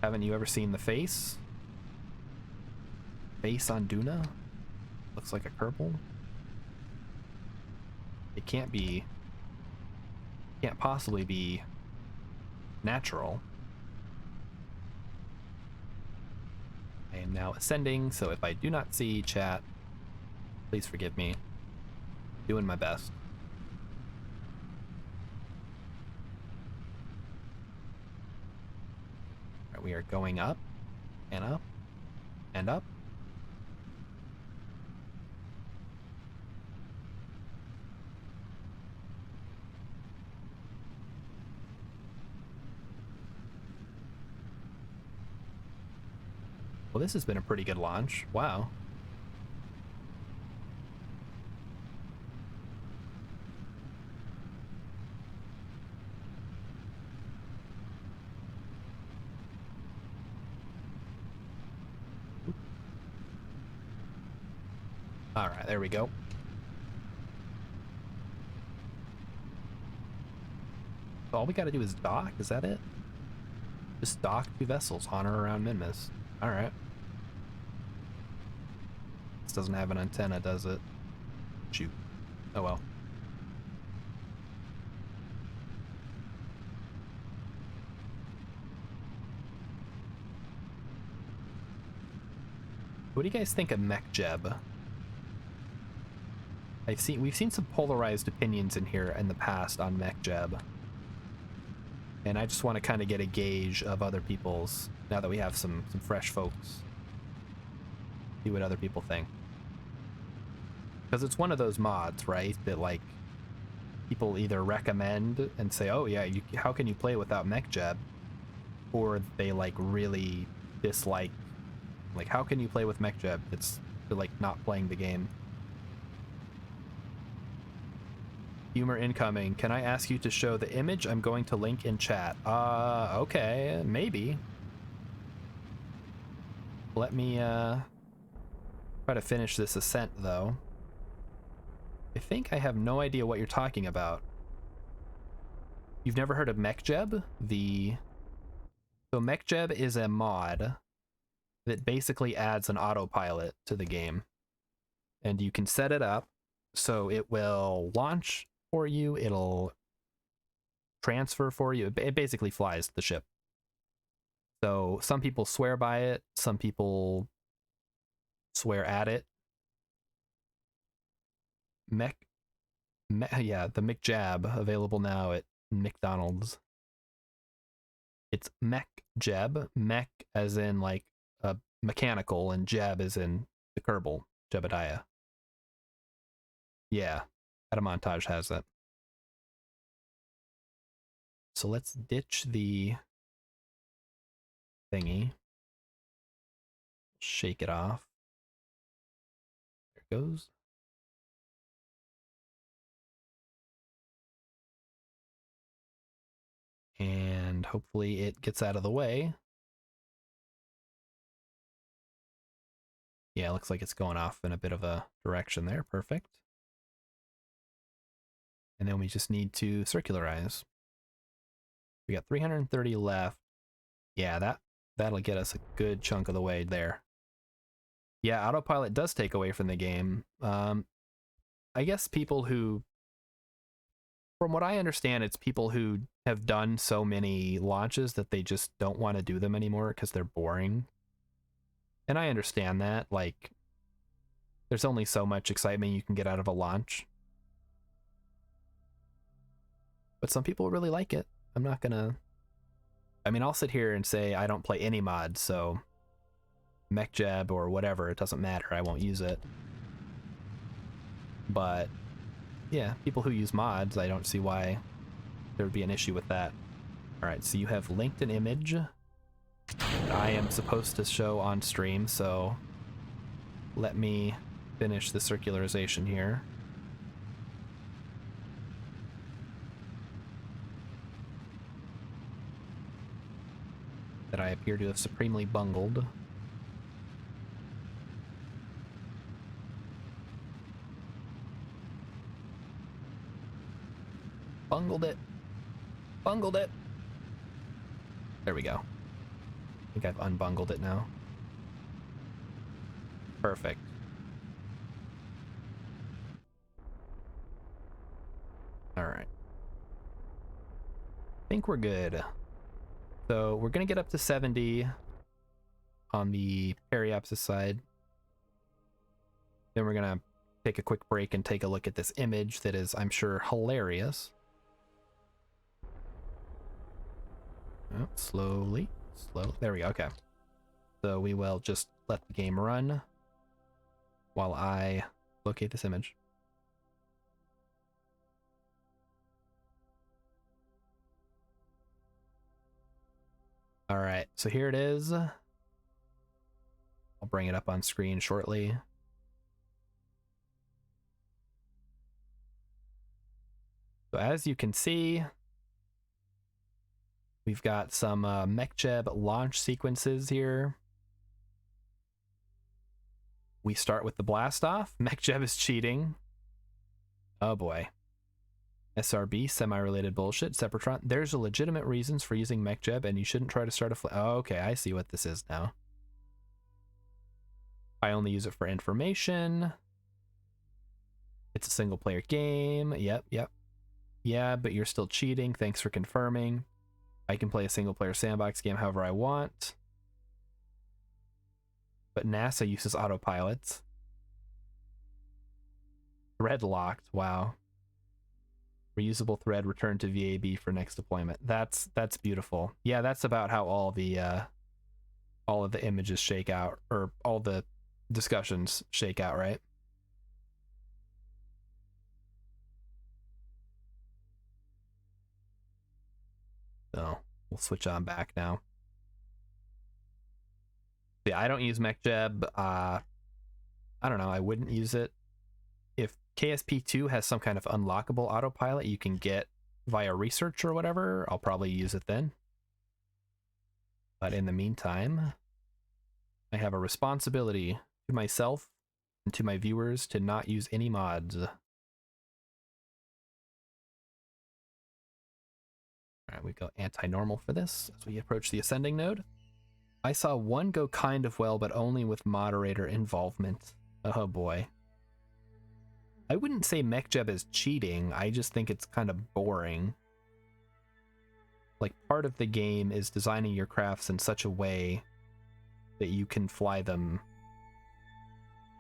Haven't you ever seen the face? Face on Duna? Looks like a Kerbal. It can't be... Can't possibly be natural. I am now ascending, so if I do not see chat, please forgive me. Doing my best. All right, we are going up and up and up. Well, this has been a pretty good launch. Wow. All right, there we go. So all we got to do is dock, is that it? Just dock 2 vessels on or around Minmus. All right. This doesn't have an antenna, does it? Shoot. Oh well. What do you guys think of MechJeb? We've seen some polarized opinions in here in the past on MechJeb. And I just want to kind of get a gauge of other people's, now that we have some fresh folks. See what other people think. Because it's one of those mods, right, that like people either recommend and say, oh yeah, how can you play without MechJeb? Or they like really dislike, like how can you play with MechJeb? It's like not playing the game. Humor incoming. Can I ask you to show the image I'm going to link in chat? Okay, maybe. Let me try to finish this ascent though. I think I have no idea what you're talking about. You've never heard of MechJeb? So MechJeb is a mod that basically adds an autopilot to the game. And you can set it up so it will launch for you, it'll transfer for you. It basically flies the ship. So some people swear by it, some people swear at it. Yeah, the MechJab available now at McDonald's. It's MechJeb, mech as in like a mechanical, and jab as in the Kerbal, Jebediah. Yeah, Montage has that. So let's ditch the thingy. Shake it off. There it goes. And hopefully it gets out of the way. Yeah, it looks like it's going off in a bit of a direction there. Perfect. And then we just need to circularize. We got 330 left. Yeah, that'll get us a good chunk of the way there. Yeah, autopilot does take away from the game. I guess people who, from what I understand, it's people who have done so many launches that they just don't want to do them anymore because they're boring. And I understand that. Like, there's only so much excitement you can get out of a launch. But some people really like it. I'm not gonna... I mean, I'll sit here and say I don't play any mods, so mech jeb or whatever, it doesn't matter, I won't use it. But yeah, people who use mods, I don't see why there would be an issue with that. Alright, so you have linked an image that I am supposed to show on stream, so let me finish the circularization here. That I appear to have supremely bungled. Bungled it. Bungled it. There we go. I think I've unbungled it now. Perfect. All right. I think we're good. So we're going to get up to 70 on the periapsis side. Then we're going to take a quick break and take a look at this image that is, I'm sure, hilarious. Oh, slowly. There we go. Okay. So we will just let the game run while I locate this image. All right, so here it is. I'll bring it up on screen shortly. So as you can see, we've got some mech-jeb launch sequences here. We start with the blast off. Mech-jeb is cheating. Oh boy. SRB, semi-related bullshit. Sepratron, there's a legitimate reasons for using mech-jeb, and you shouldn't try to start a oh, okay, I see what this is now. I only use it for information. It's a single-player game. Yep. Yeah, but you're still cheating. Thanks for confirming. I can play a single-player sandbox game however I want. But NASA uses autopilots. Thread locked. Wow. Reusable thread returned to VAB for next deployment. That's beautiful. Yeah, that's about how all of the images shake out, or all the discussions shake out, right? So we'll switch on back now. Yeah, I don't use mech-jeb. I don't know, I wouldn't use it. If KSP2 has some kind of unlockable autopilot you can get via research or whatever, I'll probably use it then. But in the meantime, I have a responsibility to myself and to my viewers to not use any mods. All right, we go anti-normal for this as we approach the ascending node. I saw one go kind of well, but only with moderator involvement. Oh boy. I wouldn't say mech-jeb is cheating, I just think it's kind of boring. Like, part of the game is designing your crafts in such a way that you can fly them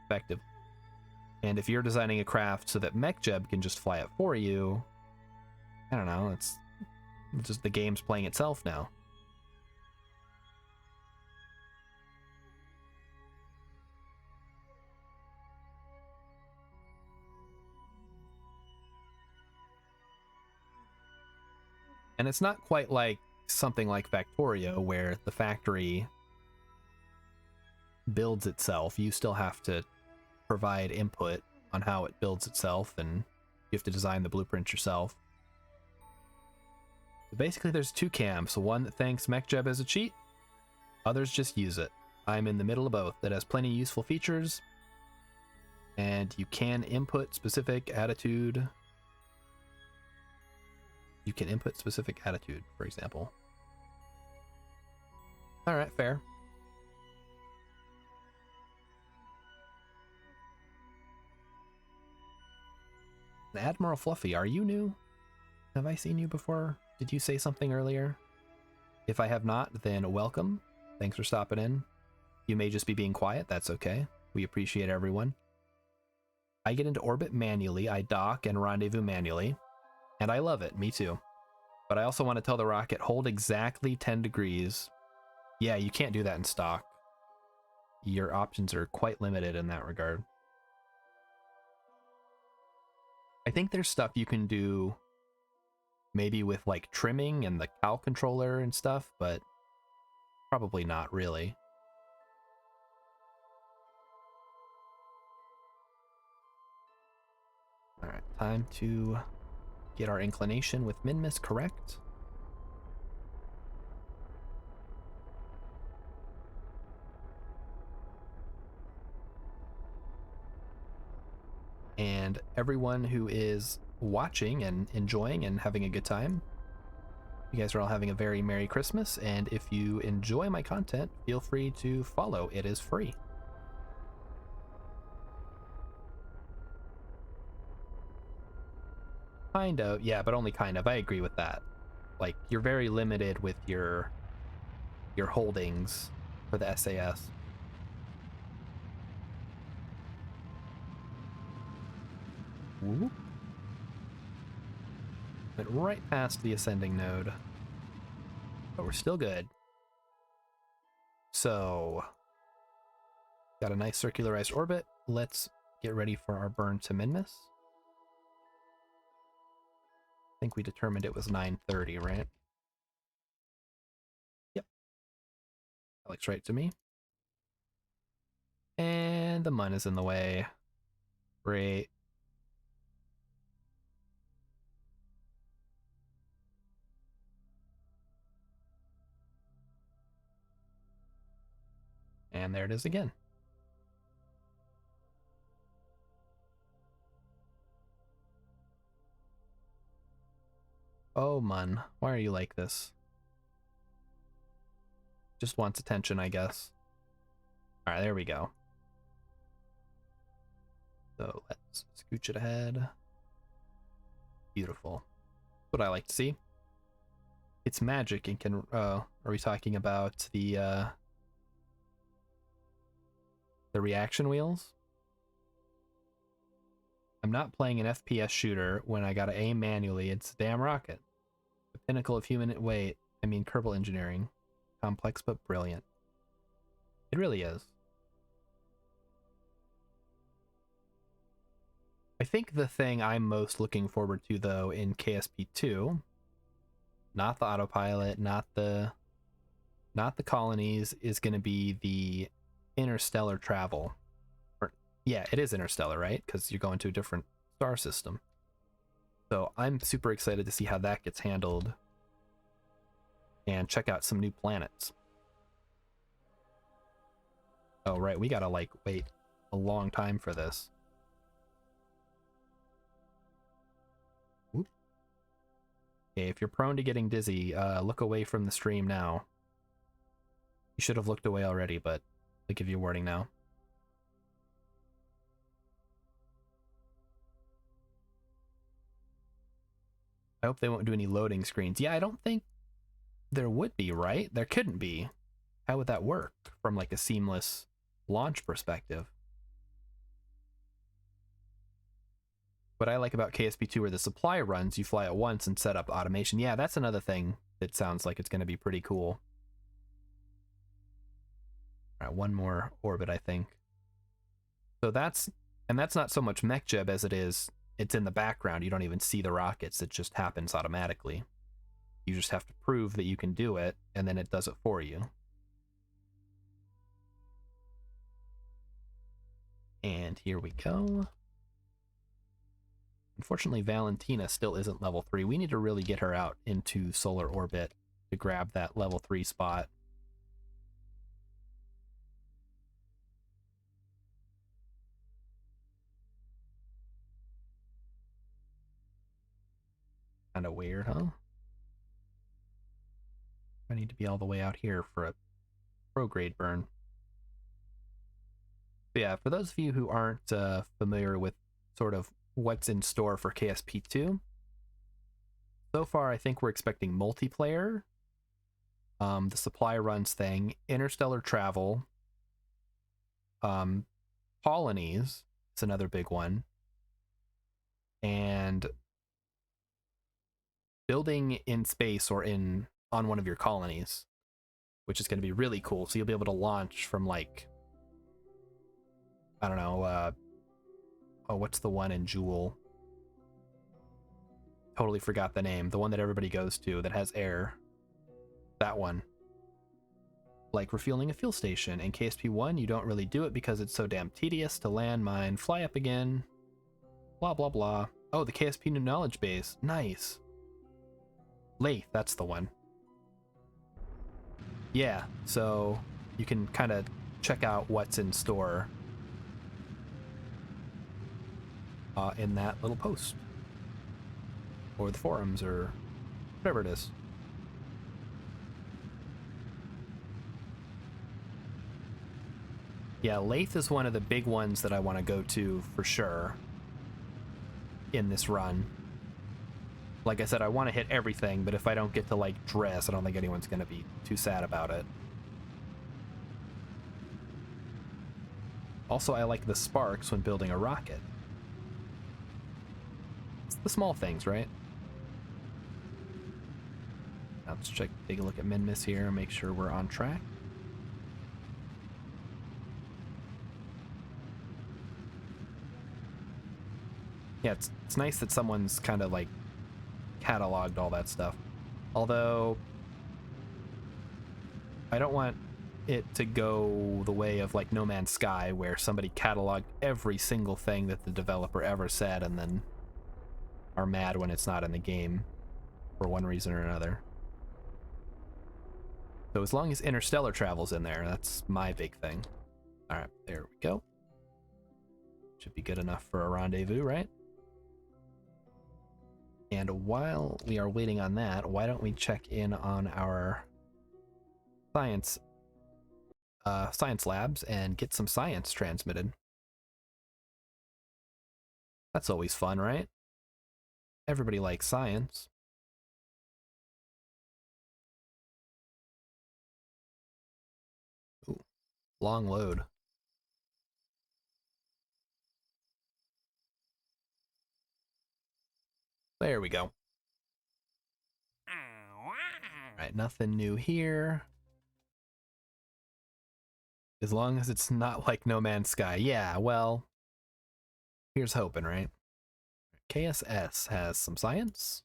effectively. And if you're designing a craft so that mech-jeb can just fly it for you, I don't know, it's just the game's playing itself now. And it's not quite like something like Factorio, where the factory builds itself. You still have to provide input on how it builds itself, and you have to design the blueprint yourself. So basically, there's two camps. One that thinks mech-jeb is a cheat, others just use it. I'm in the middle of both. It has plenty of useful features, and you can input specific attitude. You can input specific attitude, for example. All right, fair. Admiral Fluffy, are you new? Have I seen you before? Did you say something earlier? If I have not, then welcome. Thanks for stopping in. You may just be being quiet, that's okay. We appreciate everyone. I get into orbit manually, I dock and rendezvous manually. And I love it, me too. But I also want to tell the rocket, hold exactly 10 degrees. Yeah, you can't do that in stock. your options are quite limited in that regard. I think there's stuff you can do maybe with like trimming and the cow controller and stuff, but probably not really. All right, time to get our inclination with Minmus correct. And everyone who is watching and enjoying and having a good time, you guys are all having a very Merry Christmas, and if you enjoy my content, feel free to follow. It is free. Kind of, yeah, but only kind of. I agree with that. Like, you're very limited with your holdings for the SAS. Whoop. Went right past the ascending node, but we're still good. So, got a nice circularized orbit. Let's get ready for our burn to Minmus. I think we determined it was 9:30, right? Yep. That looks right to me. And the mun is in the way. Great. And there it is again. Oh, mun, why are you like this? Just wants attention, I guess. All right, there we go. So let's scooch it ahead. Beautiful. What I like to see. It's magic and can, are we talking about the reaction wheels? I'm not playing an FPS shooter when I gotta aim manually. It's a damn rocket. The pinnacle of human Kerbal engineering. Complex but brilliant. It really is. I think the thing I'm most looking forward to, though, in KSP 2, not the autopilot, not the colonies, is going to be the interstellar travel. Or, yeah, it is interstellar, right? Because you're going to a different star system. So I'm super excited to see how that gets handled and check out some new planets. Oh, right, we gotta, like, wait a long time for this. Whoop. Okay, if you're prone to getting dizzy, look away from the stream now. You should have looked away already, but I'll give you a warning now. I hope they won't do any loading screens. Yeah, I don't think there would be, right? There couldn't be. How would that work from like a seamless launch perspective? What I like about KSP2 are the supply runs. You fly at once and set up automation. Yeah, that's another thing that sounds like it's going to be pretty cool. All right, one more orbit, I think. So that's not so much MechJeb as it is, it's in the background. You don't even see the rockets. It just happens automatically. You just have to prove that you can do it, and then it does it for you. And here we go. Unfortunately, Valentina still isn't level 3. We need to really get her out into solar orbit to grab that level 3 spot. Kind of weird, huh? I need to be all the way out here for a prograde burn. But yeah, for those of you who aren't familiar with sort of what's in store for KSP2, so far I think we're expecting multiplayer, the supply runs thing, interstellar travel, colonies, it's another big one, and building in space or on one of your colonies, which is going to be really cool. So you'll be able to launch from like I don't know, oh, what's the one in Jewel? Totally forgot the name. The one that everybody goes to that has air. That one. Like refueling a fuel station. In KSP1, you don't really do it because it's so damn tedious to land, mine, fly up again. Blah, blah, blah. Oh, the KSP New Knowledge Base. Nice. Lathe, that's the one. Yeah, so you can kind of check out what's in store in that little post. Or the forums, or whatever it is. Yeah, Lathe is one of the big ones that I want to go to for sure in this run. Like I said, I want to hit everything, but if I don't get to, like, Dress, I don't think anyone's going to be too sad about it. Also, I like the sparks when building a rocket. It's the small things, right? Now let's take a look at Minmus here and make sure we're on track. Yeah, it's nice that someone's kind of like cataloged all that stuff. Although I don't want it to go the way of like No Man's Sky, where somebody cataloged every single thing that the developer ever said and then are mad when it's not in the game for one reason or another. So as long as interstellar travel's in there, that's my big thing. All right, there we go. Should be good enough for a rendezvous, right? And while we are waiting on that, why don't we check in on our science labs and get some science transmitted. That's always fun, right? Everybody likes science. Ooh, long load. There we go. Alright, nothing new here. As long as it's not like No Man's Sky. Yeah, well, here's hoping, right? KSS has some science.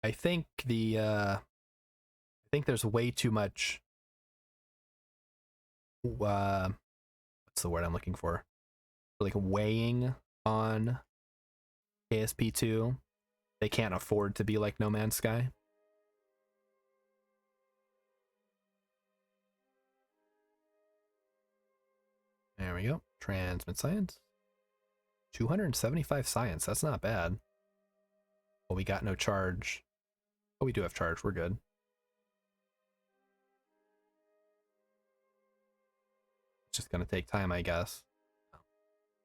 I think I think there's way too much what's the word I'm looking for? Like weighing on KSP2. They can't afford to be like No Man's Sky. There we go. Transmit science. 275 science. That's not bad. Well, we got no charge. Oh, we do have charge. We're good. It's just going to take time, I guess.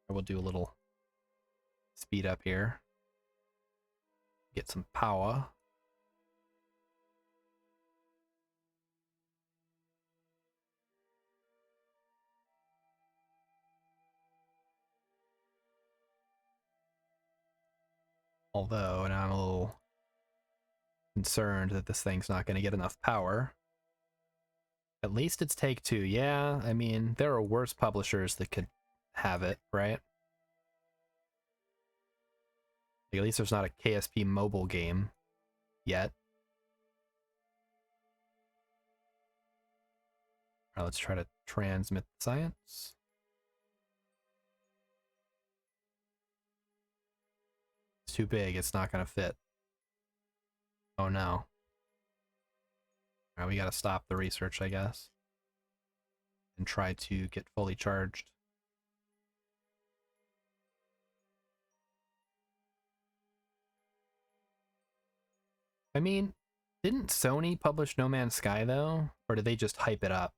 I will do a little speed up here. Get some power. Although, now I'm a little concerned that this thing's not going to get enough power. At least it's Take-Two. Yeah, I mean, there are worse publishers that could have it, right? Like, at least there's not a KSP mobile game yet. All right, let's try to transmit science. It's too big. It's not going to fit. Oh, no. All right, we got to stop the research, I guess. And try to get fully charged. I mean, didn't Sony publish No Man's Sky, though? Or did they just hype it up?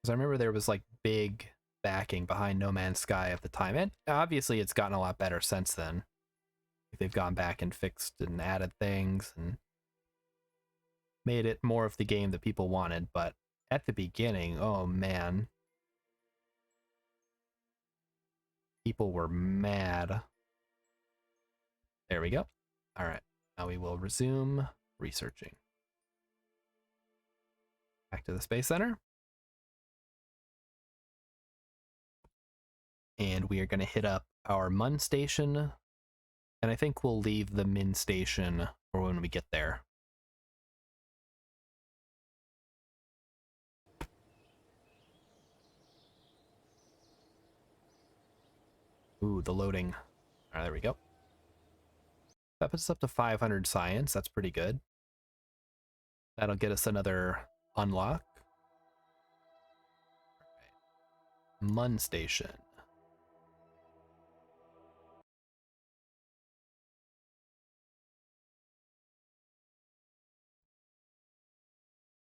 Because I remember there was, like, big backing behind No Man's Sky at the time. And obviously it's gotten a lot better since then. They've gone back and fixed and added things and made it more of the game that people wanted. But at the beginning, oh man. People were mad. There we go. All right. Now we will resume researching. Back to the Space Center. And we are going to hit up our Mun station. And I think we'll leave the Min station for when we get there. Ooh, the loading. All right, there we go. That puts us up to 500 science. That's pretty good. That'll get us another unlock. All right. Mun station.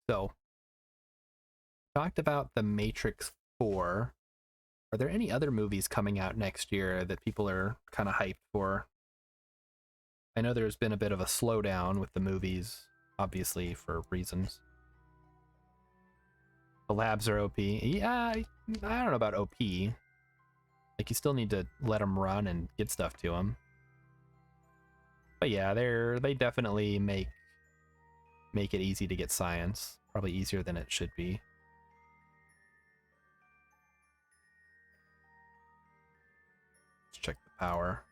So, talked about the Matrix 4. Are there any other movies coming out next year that people are kind of hyped for? I know there's been a bit of a slowdown with the movies, obviously for reasons. The labs are OP. Yeah, I don't know about OP. Like, you still need to let them run and get stuff to them. But yeah, they definitely make it easy to get science. Probably easier than it should be. Let's check the power.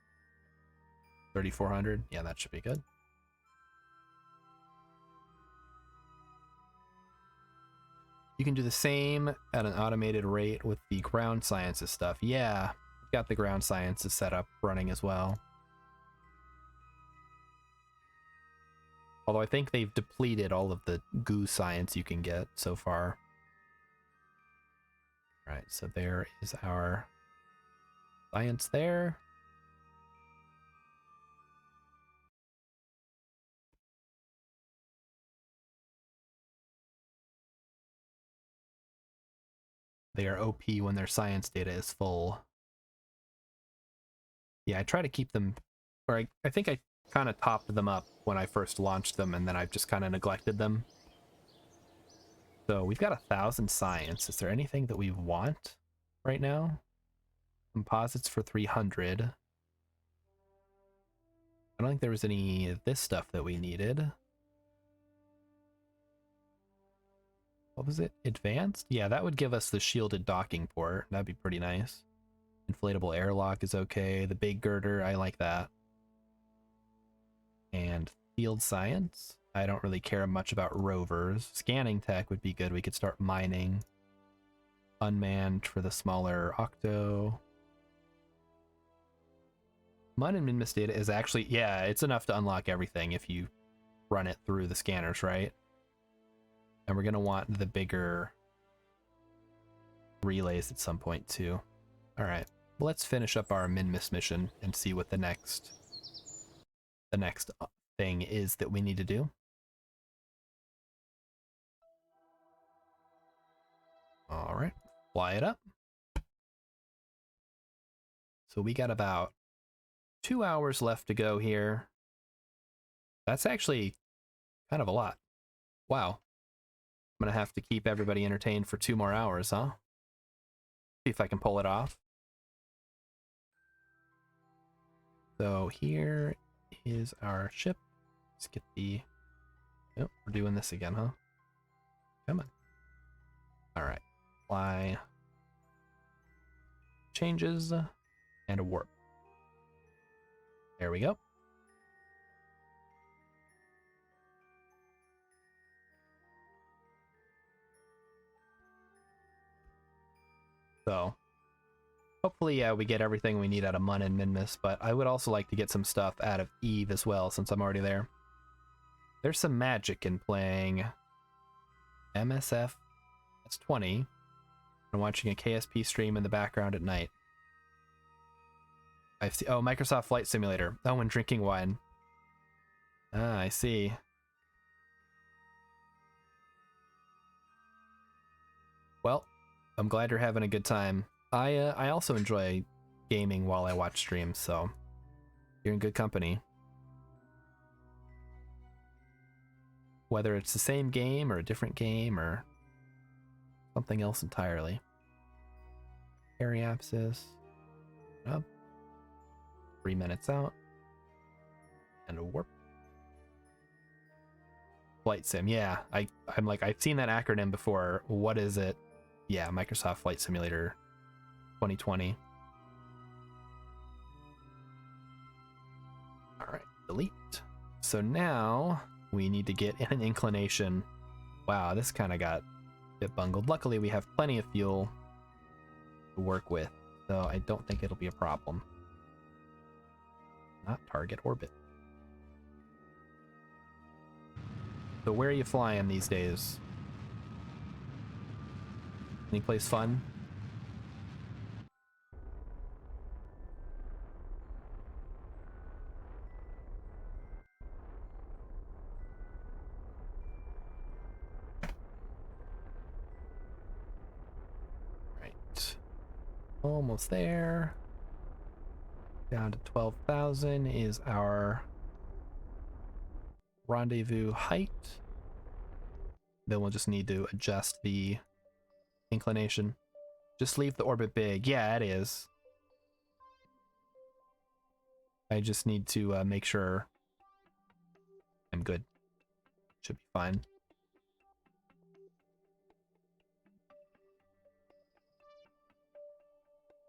3,400. Yeah, that should be good. You can do the same at an automated rate with the ground sciences stuff. Yeah, got the ground sciences set up running as well. Although I think they've depleted all of the goo science you can get so far. All right, so there is our science there. They are OP when their science data is full. Yeah, I try to keep them, or I think I kind of topped them up when I first launched them, and then I've just kind of neglected them. So we've got 1,000 science. Is there anything that we want right now? Composites for 300. I don't think there was any of this stuff that we needed. What was it? Advanced? Yeah, that would give us the shielded docking port. That'd be pretty nice. Inflatable airlock is okay. The big girder, I like that. And field science. I don't really care much about rovers. Scanning tech would be good. We could start mining. Unmanned for the smaller octo. Mun and Minmus data is actually, yeah, it's enough to unlock everything if you run it through the scanners, right? And we're going to want the bigger relays at some point too. All right, well, let's finish up our Minmus mission and see what the next thing is that we need to do. All right, fly it up. So we got about 2 hours left to go here. That's actually kind of a lot. Wow. I'm gonna have to keep everybody entertained for 2 more hours, huh? See if I can pull it off. So here is our ship. Let's get the... Oh, we're doing this again, huh? Come on. All right. Fly. Changes. And a warp. There we go. So, hopefully, yeah, we get everything we need out of Mun and Minmus, but I would also like to get some stuff out of Eve as well, since I'm already there. There's some magic in playing MSF. That's 20. And watching a KSP stream in the background at night. I see. Oh, Microsoft Flight Simulator. Oh, and drinking wine. Ah, I see. Well, I'm glad you're having a good time. I also enjoy gaming while I watch streams, so you're in good company. Whether it's the same game or a different game or something else entirely. Periapsis. Up. 3 minutes out. And a warp. Flight sim, yeah. I'm like, I've seen that acronym before. What is it? Yeah, Microsoft Flight Simulator 2020. All right, delete. So now we need to get in an inclination. Wow, this kind of got a bit bungled. Luckily, we have plenty of fuel to work with, so I don't think it'll be a problem. Not target orbit. So where are you flying these days? Any place fun? Right. Almost there. Down to 12,000 is our rendezvous height. Then we'll just need to adjust the inclination. Just leave the orbit big. Yeah, it is. I just need to make sure I'm good. Should be fine.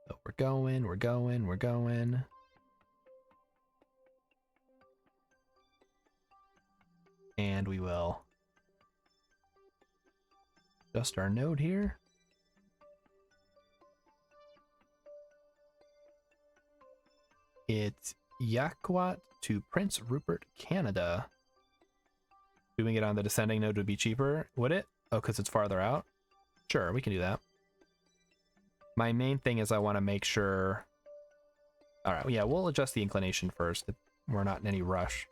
So we're going, we're going, we're going. And we will adjust our node here. It's Yaquat to Prince Rupert, Canada. Doing it on the descending node would be cheaper, would it? Oh, because it's farther out? Sure, we can do that. My main thing is I want to make sure... Alright, yeah, we'll adjust the inclination first. We're not in any rush.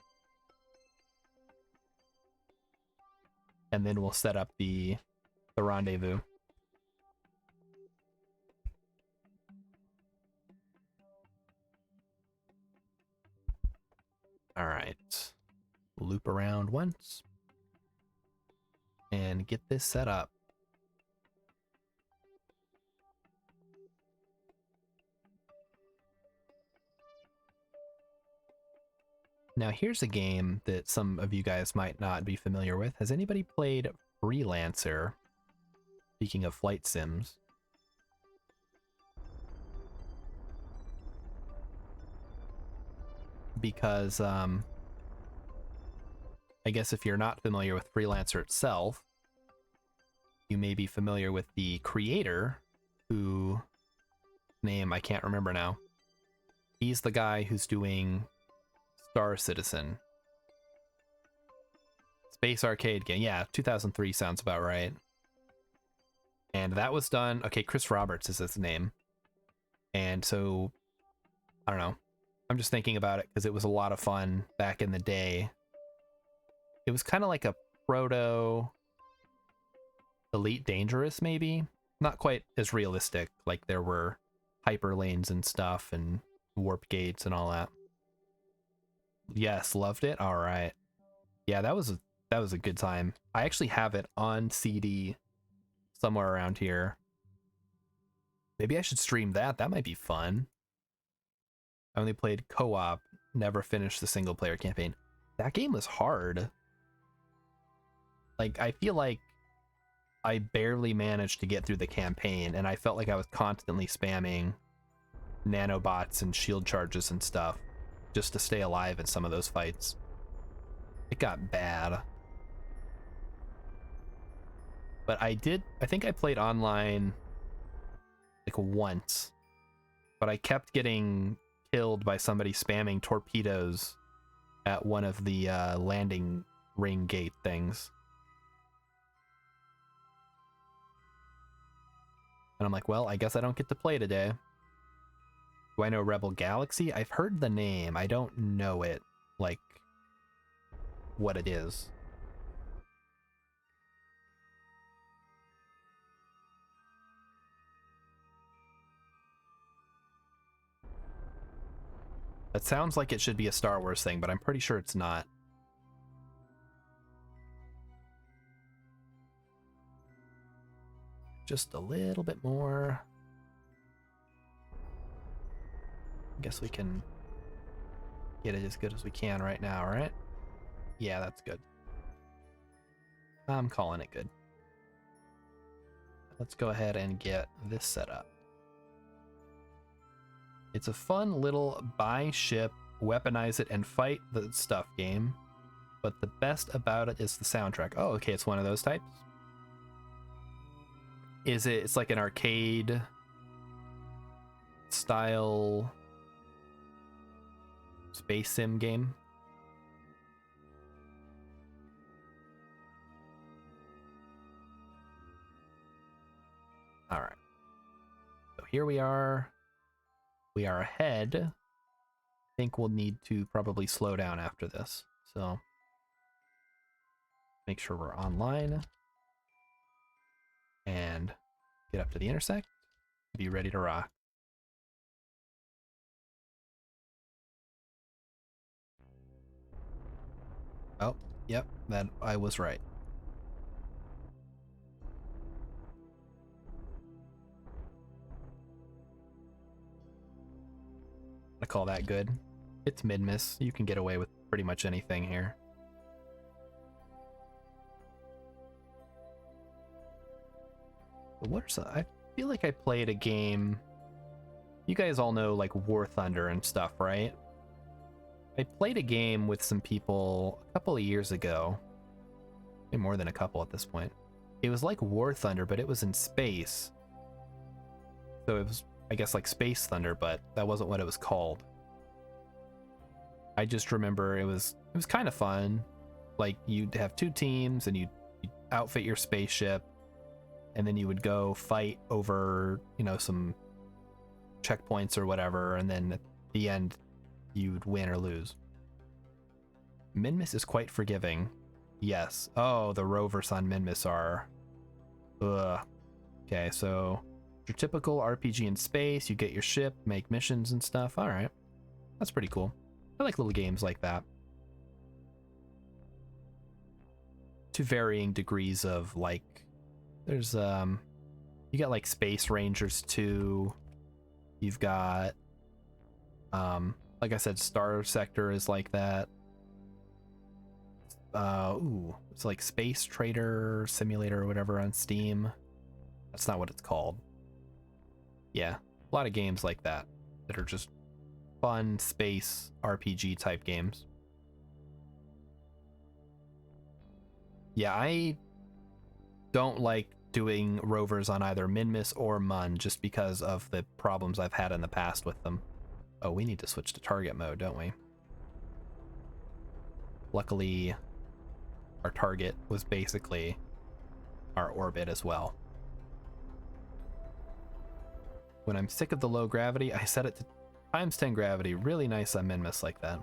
And then we'll set up the rendezvous. Alright. Loop around once. And get this set up. Now here's a game that some of you guys might not be familiar with. Has anybody played Freelancer? Speaking of flight sims. Because, I guess if you're not familiar with Freelancer itself, you may be familiar with the creator, who, name I can't remember now. He's the guy who's doing Star Citizen. Space arcade game. Yeah, 2003 sounds about right. And that was done... Okay, Chris Roberts is his name. And so, I don't know. I'm just thinking about it because it was a lot of fun back in the day. It was kind of like a proto Elite Dangerous, maybe? Not quite as realistic. Like there were hyper lanes and stuff and warp gates and all that. Yes, loved it. All right. Yeah, that was a good time. I actually have it on CD somewhere around here. Maybe I should stream that. That might be fun. I only played co-op, never finished the single player campaign. That game was hard. Like, I feel like I barely managed to get through the campaign, and I felt like I was constantly spamming nanobots and shield charges and stuff just to stay alive in some of those fights. It got bad. But I think I played online like once, but I kept getting killed by somebody spamming torpedoes at one of the landing ring gate things. And I'm like, well, I guess I don't get to play today. Do I know Rebel Galaxy? I've heard the name. I don't know it, like, what it is. That sounds like it should be a Star Wars thing, but I'm pretty sure it's not. Just a little bit more. I guess we can get it as good as we can right now, right? Yeah, that's good. I'm calling it good. Let's go ahead and get this set up. It's a fun little buy ship, weaponize it, and fight the stuff game. But the best about it is the soundtrack. Oh, okay, it's one of those types. Is it? It's like an arcade style space sim game. All right. So here we are. We are ahead. I think we'll need to probably slow down after this. So make sure we're online and get up to the intersect. Be ready to rock. Oh, yep, that I was right. I call that good. It's Minmus. You can get away with pretty much anything here. But what are some, I feel like I played a game. You guys all know like War Thunder and stuff, right? I played a game with some people a couple of years ago. Maybe more than a couple at this point. It was like War Thunder, but it was in space. So it was, I guess, like Space Thunder, but that wasn't what it was called. I just remember it was kind of fun. Like you'd have two teams and you'd outfit your spaceship, and then you would go fight over, you know, some checkpoints or whatever, and then at the end you'd win or lose. Minmus is quite forgiving. Yes. Oh, the rovers on Minmus are... Ugh. Okay, so your typical RPG in space, you get your ship, make missions and stuff. All right. That's pretty cool. I like little games like that. To varying degrees of, like, there's, you got like Space Rangers 2. You've got, like I said, Star Sector is like that. Ooh, it's like Space Trader Simulator or whatever on Steam. That's not what it's called. Yeah, a lot of games like that that are just fun space RPG type games. Yeah, I don't like doing rovers on either Minmus or Mun just because of the problems I've had in the past with them. Oh, we need to switch to target mode, don't we? Luckily, our target was basically our orbit as well. When I'm sick of the low gravity, I set it to ×10 gravity. Really nice on Minmus like that.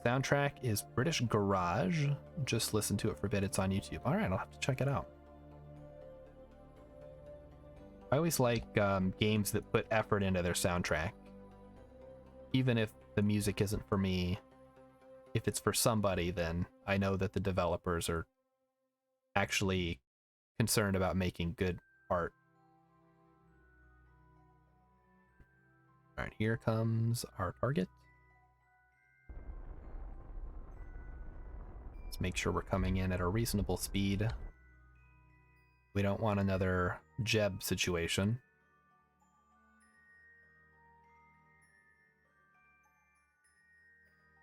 Soundtrack is British Garage. Just listen to it for a bit. It's on YouTube. All right, I'll have to check it out. I always like games that put effort into their soundtrack. Even if the music isn't for me, if it's for somebody, then I know that the developers are actually concerned about making good art. All right, here comes our target. Let's make sure we're coming in at a reasonable speed. We don't want another Jeb situation.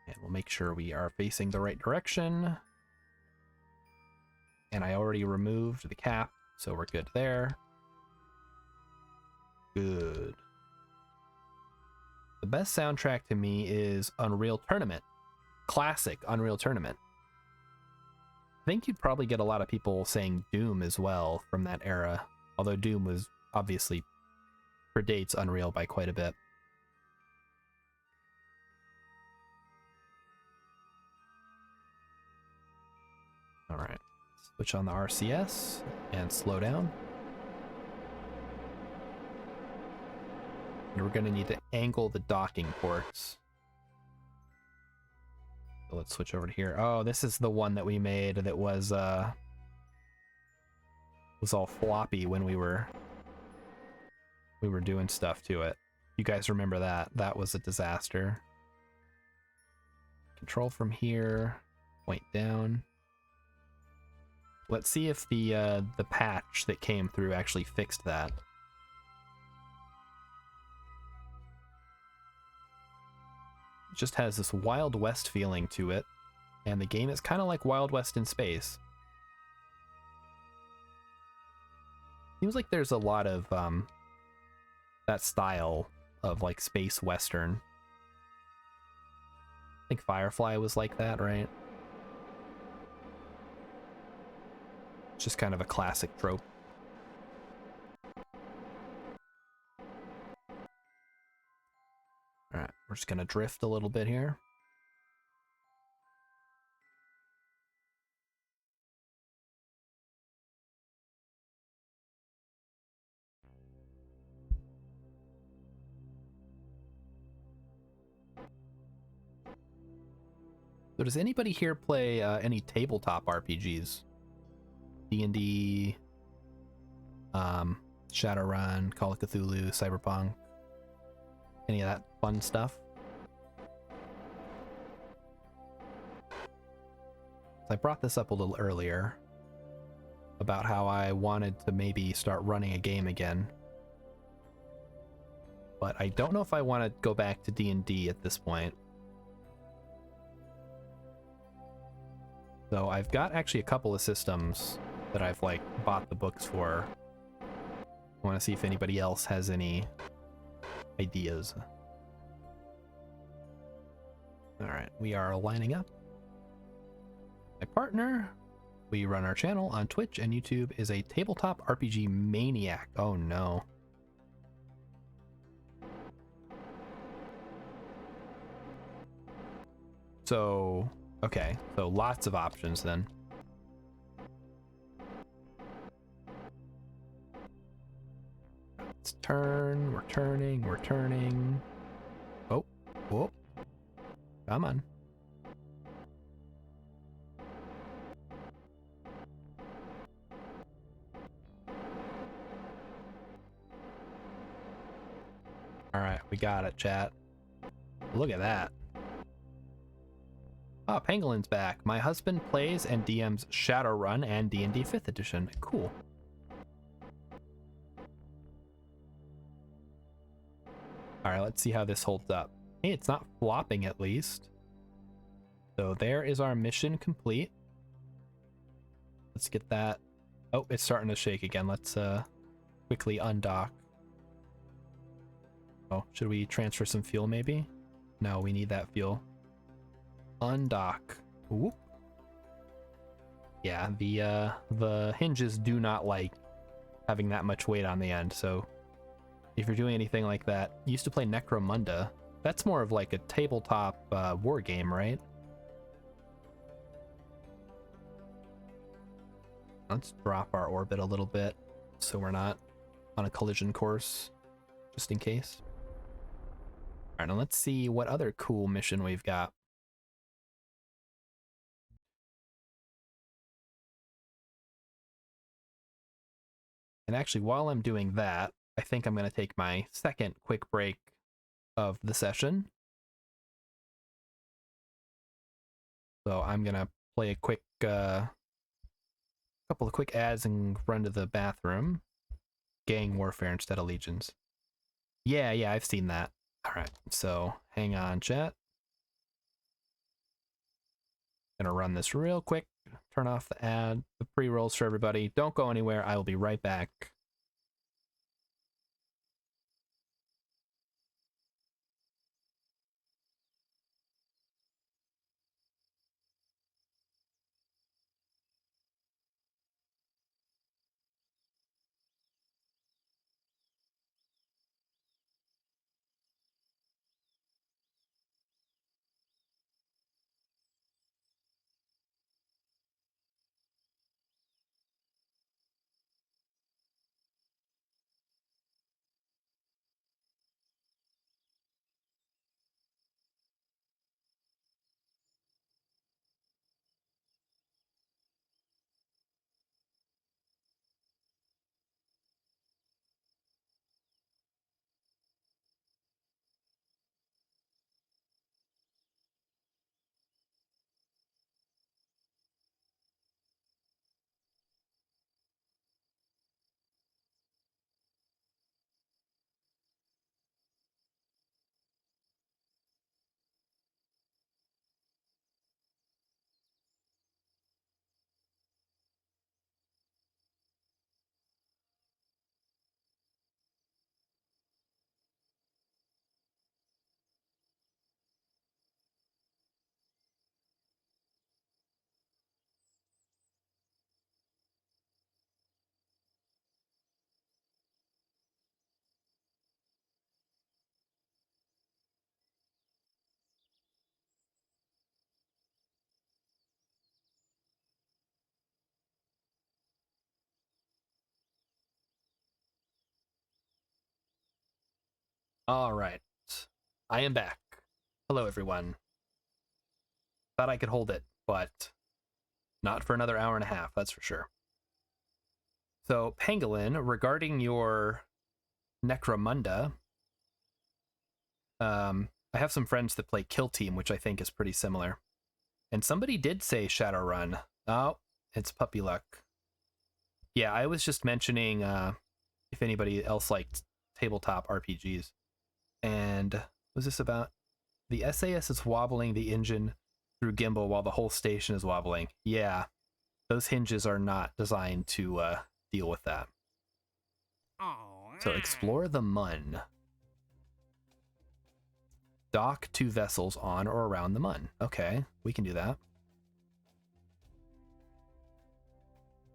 And we'll make sure we are facing the right direction. And I already removed the cap, so we're good there. Good. The best soundtrack to me is Unreal Tournament. Classic Unreal Tournament. I think you'd probably get a lot of people saying Doom as well from that era, although Doom was obviously predates Unreal by quite a bit. All right, switch on the RCS and slow down. And we're going to need to angle the docking ports. So let's switch over to here. Oh, this is the one that we made that was all floppy when we were doing stuff to it. You guys remember that? That was a disaster. control from here, point down. Let's see if the patch that came through actually fixed that. It just has this Wild West feeling to it, and the game is kind of like Wild West in space. Seems like there's a lot of that style of like space western. I think Firefly was like that, right? It's just kind of a classic trope. Alright, we're just gonna drift a little bit here. So does anybody here play any tabletop RPGs? D&D, Shadowrun, Call of Cthulhu, Cyberpunk, any of that fun stuff? I brought this up a little earlier about how I wanted to maybe start running a game again, but I don't know if I want to go back to D&D at this point. So I've got actually a couple of systems that I've like bought the books for. I want to see if anybody else has any ideas. All right, we are lining up. My partner, we run our channel on Twitch and YouTube, is a tabletop RPG maniac. Oh no. So, okay, so lots of options then. Let's turn, we're turning. Oh, whoop. Come on. All right, we got it, chat. Look at that. Oh, Pangolin's back. My husband plays and DMs Shadowrun and D&D 5th edition. Cool. All right, let's see how this holds up. Hey, it's not flopping at least. So there is our mission complete. Let's get that. Oh, it's starting to shake again. Let's quickly undock. Oh, should we transfer some fuel maybe? No, we need that fuel. Undock. Whoop. Yeah, the hinges do not like having that much weight on the end, so if you're doing anything like that, used to play Necromunda. That's more of like a tabletop war game, right? Let's drop our orbit a little bit so we're not on a collision course, just in case. All right, now let's see what other cool mission we've got. And actually, while I'm doing that, I think I'm going to take my second quick break of the session. So I'm going to play a quick, couple of quick ads and run to the bathroom. Gang warfare instead of legions. Yeah, I've seen that. All right, so hang on, chat. Gonna run this real quick. Turn off the ad, the pre-rolls for everybody. Don't go anywhere. I will be right back. All right. I am back. Hello, everyone. Thought I could hold it, but not for another hour and a half, that's for sure. So, Pangolin, regarding your Necromunda, I have some friends that play Kill Team, which I think is pretty similar. And somebody did say Shadowrun. Oh, it's puppy luck. Yeah, I was just mentioning if anybody else liked tabletop RPGs. And what was this about? The SAS is wobbling the engine through gimbal while the whole station is wobbling. Yeah, those hinges are not designed to deal with that. So explore the Mun. Dock 2 vessels on or around the Mun. Okay, we can do that.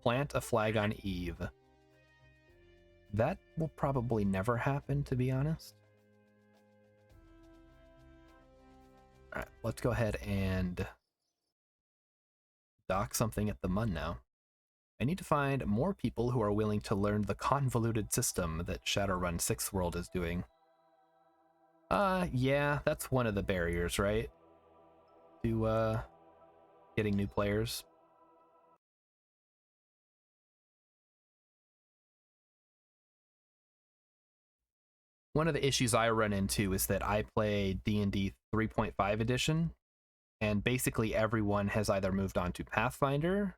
Plant a flag on Eve. That will probably never happen, to be honest. All right, let's go ahead and dock something at the Mun now. I need to find more people who are willing to learn the convoluted system that Shadowrun 6th World is doing. Yeah, that's one of the barriers, right? To, getting new players. One of the issues I run into is that I play D&D 3.5 edition, and basically everyone has either moved on to Pathfinder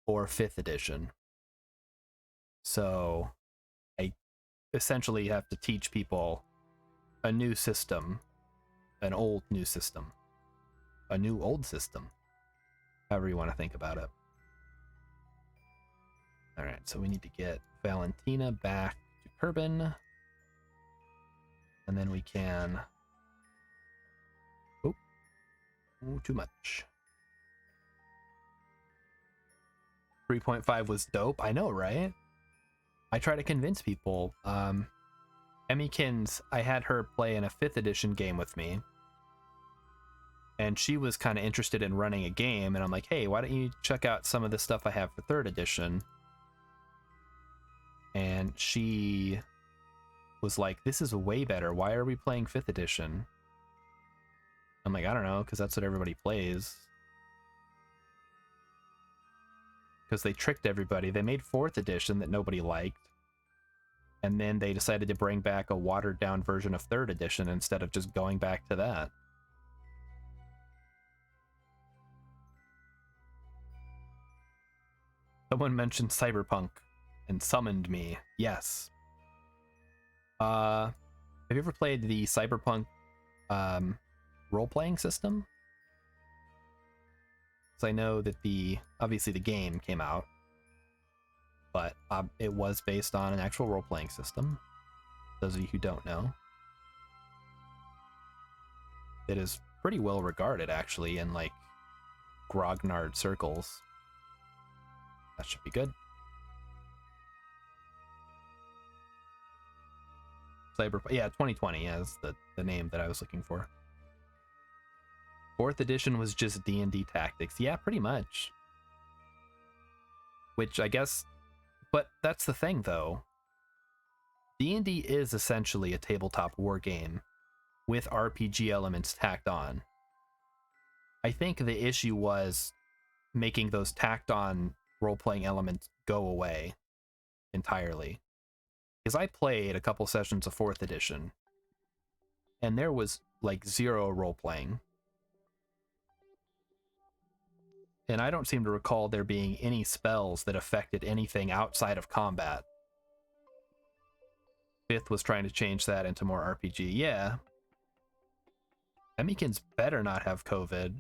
or 5th edition. So I essentially have to teach people a new system, an old new system, a new old system, however you want to think about it. All right, so we need to get Valentina back to Kerbin, and then we can... Oh, too much. 3.5 was dope. I know, right? I try to convince people. Emmykins, I had her play in a 5th edition game with me, and she was kind of interested in running a game, and I'm like, hey, why don't you check out some of the stuff I have for 3rd edition? And she was like, this is way better. Why are we playing 5th edition? I'm like, I don't know, because that's what everybody plays. Because they tricked everybody. They made 4th edition that nobody liked, and then they decided to bring back a watered down version of 3rd edition instead of just going back to that. Someone mentioned Cyberpunk and summoned me. Yes. Have you ever played the Cyberpunk role-playing system? Because I know that obviously the game came out, but it was based on an actual role-playing system. Those of you who don't know, it is pretty well regarded actually in like grognard circles. That should be good. Cyberpunk, yeah, 2020 is the name that I was looking for. 4th edition was just D&D Tactics. Yeah, pretty much. Which I guess, but that's the thing though. D&D is essentially a tabletop war game with RPG elements tacked on. I think the issue was making those tacked on role-playing elements go away entirely. Because I played a couple sessions of 4th edition, and there was like 0 role-playing. And I don't seem to recall there being any spells that affected anything outside of combat. 5th was trying to change that into more RPG. Yeah. Emmykins better not have COVID.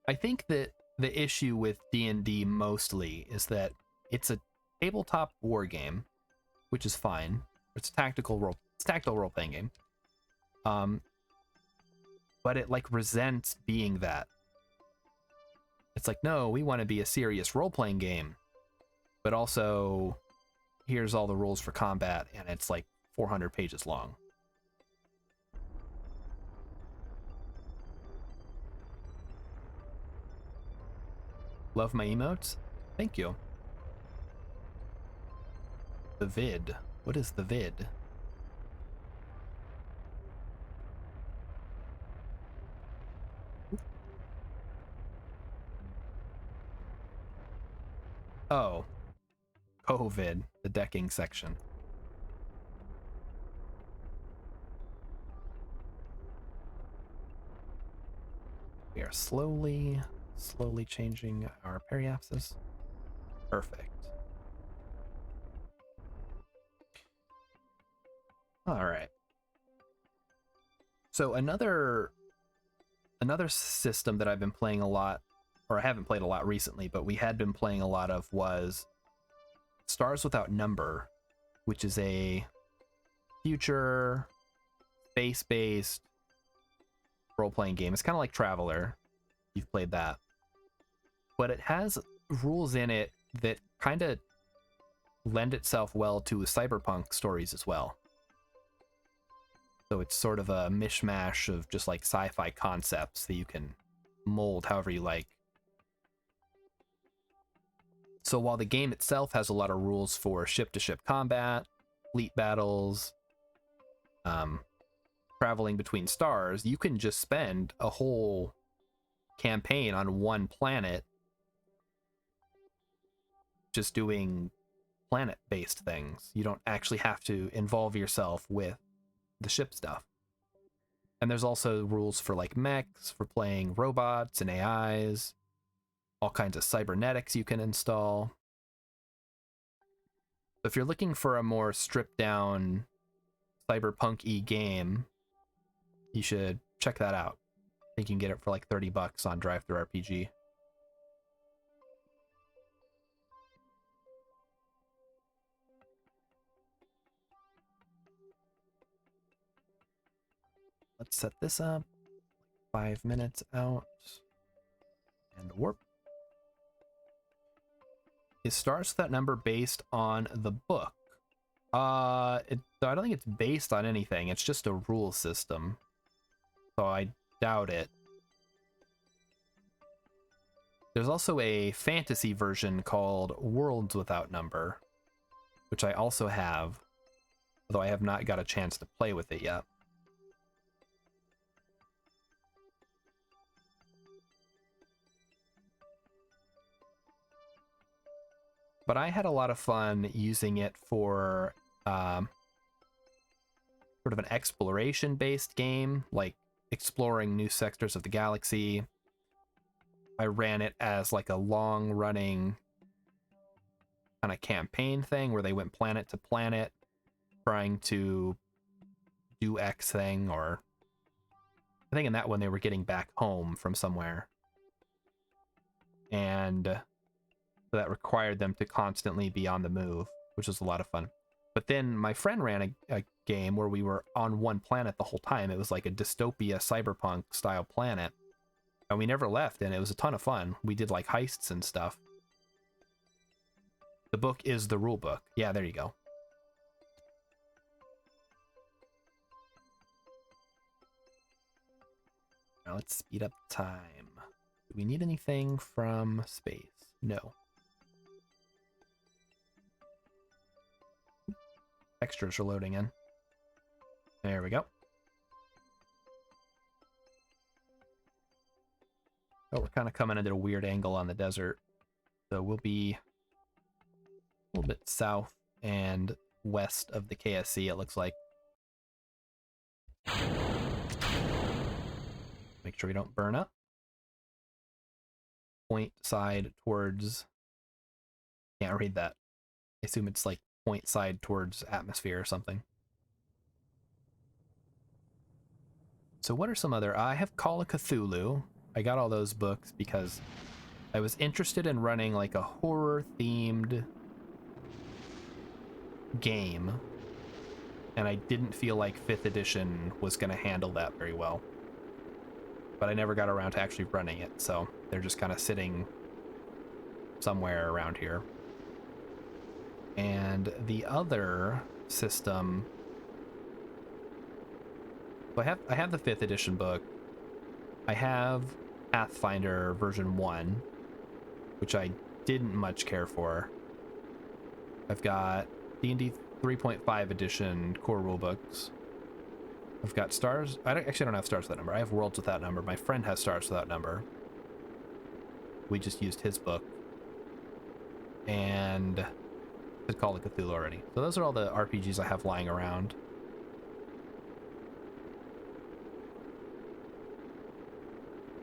I think that the issue with D&D mostly is that it's a tabletop war game, which is fine. It's a tactical role-playing game. But it like resents being that. It's like, no, we want to be a serious role-playing game, but also here's all the rules for combat, and it's like 400 pages long. Love my emotes? Thank you. The vid. What is the vid? Oh, COVID, the decking section. We are slowly changing our periapsis. Perfect. All right. So another system that I've been playing a lot, or I haven't played a lot recently, but we had been playing a lot of, was Stars Without Number, which is a future space-based role-playing game. It's kind of like Traveler. You've played that. But it has rules in it that kind of lend itself well to cyberpunk stories as well. So it's sort of a mishmash of just like sci-fi concepts that you can mold however you like. So while the game itself has a lot of rules for ship-to-ship combat, fleet battles, traveling between stars, you can just spend a whole campaign on one planet just doing planet-based things. You don't actually have to involve yourself with the ship stuff. And there's also rules for like mechs, for playing robots and AIs, all kinds of cybernetics you can install. So if you're looking for a more stripped down cyberpunk-y game, you should check that out. I think you can get it for like $30 on DriveThruRPG. Let's set this up. 5 minutes out. And warp. Is Stars Without Number based on the book? I don't think it's based on anything. It's just a rule system. So I doubt it. There's also a fantasy version called Worlds Without Number, which I also have, although I have not got a chance to play with it yet. But I had a lot of fun using it for sort of an exploration-based game, like exploring new sectors of the galaxy. I ran it as like a long-running kind of campaign thing where they went planet to planet trying to do X thing, or I think in that one they were getting back home from somewhere. And so that required them to constantly be on the move, which was a lot of fun. But then my friend ran a game where we were on one planet the whole time. It was like a dystopia cyberpunk style planet. And we never left, and it was a ton of fun. We did like heists and stuff. The book is the rule book. Yeah, there you go. Now let's speed up time. Do we need anything from space? No. Textures are loading in. There we go. Oh, we're kind of coming at a weird angle on the desert. So we'll be a little bit south and west of the KSC, it looks like. Make sure we don't burn up. Point side towards... Can't read that. I assume it's like point side towards atmosphere or something. So what are some other... I have Call of Cthulhu. I got all those books because I was interested in running like a horror-themed game, and I didn't feel like 5th edition was going to handle that very well. But I never got around to actually running it, so they're just kind of sitting somewhere around here. And the other system... So I have the 5th edition book. I have Pathfinder version 1, which I didn't much care for. I've got D&D 3.5 edition core rulebooks. I've got stars. Actually, I don't have stars without number. I have worlds without number. My friend has stars without number. We just used his book. And it's called Cthulhu already. So those are all the RPGs I have lying around.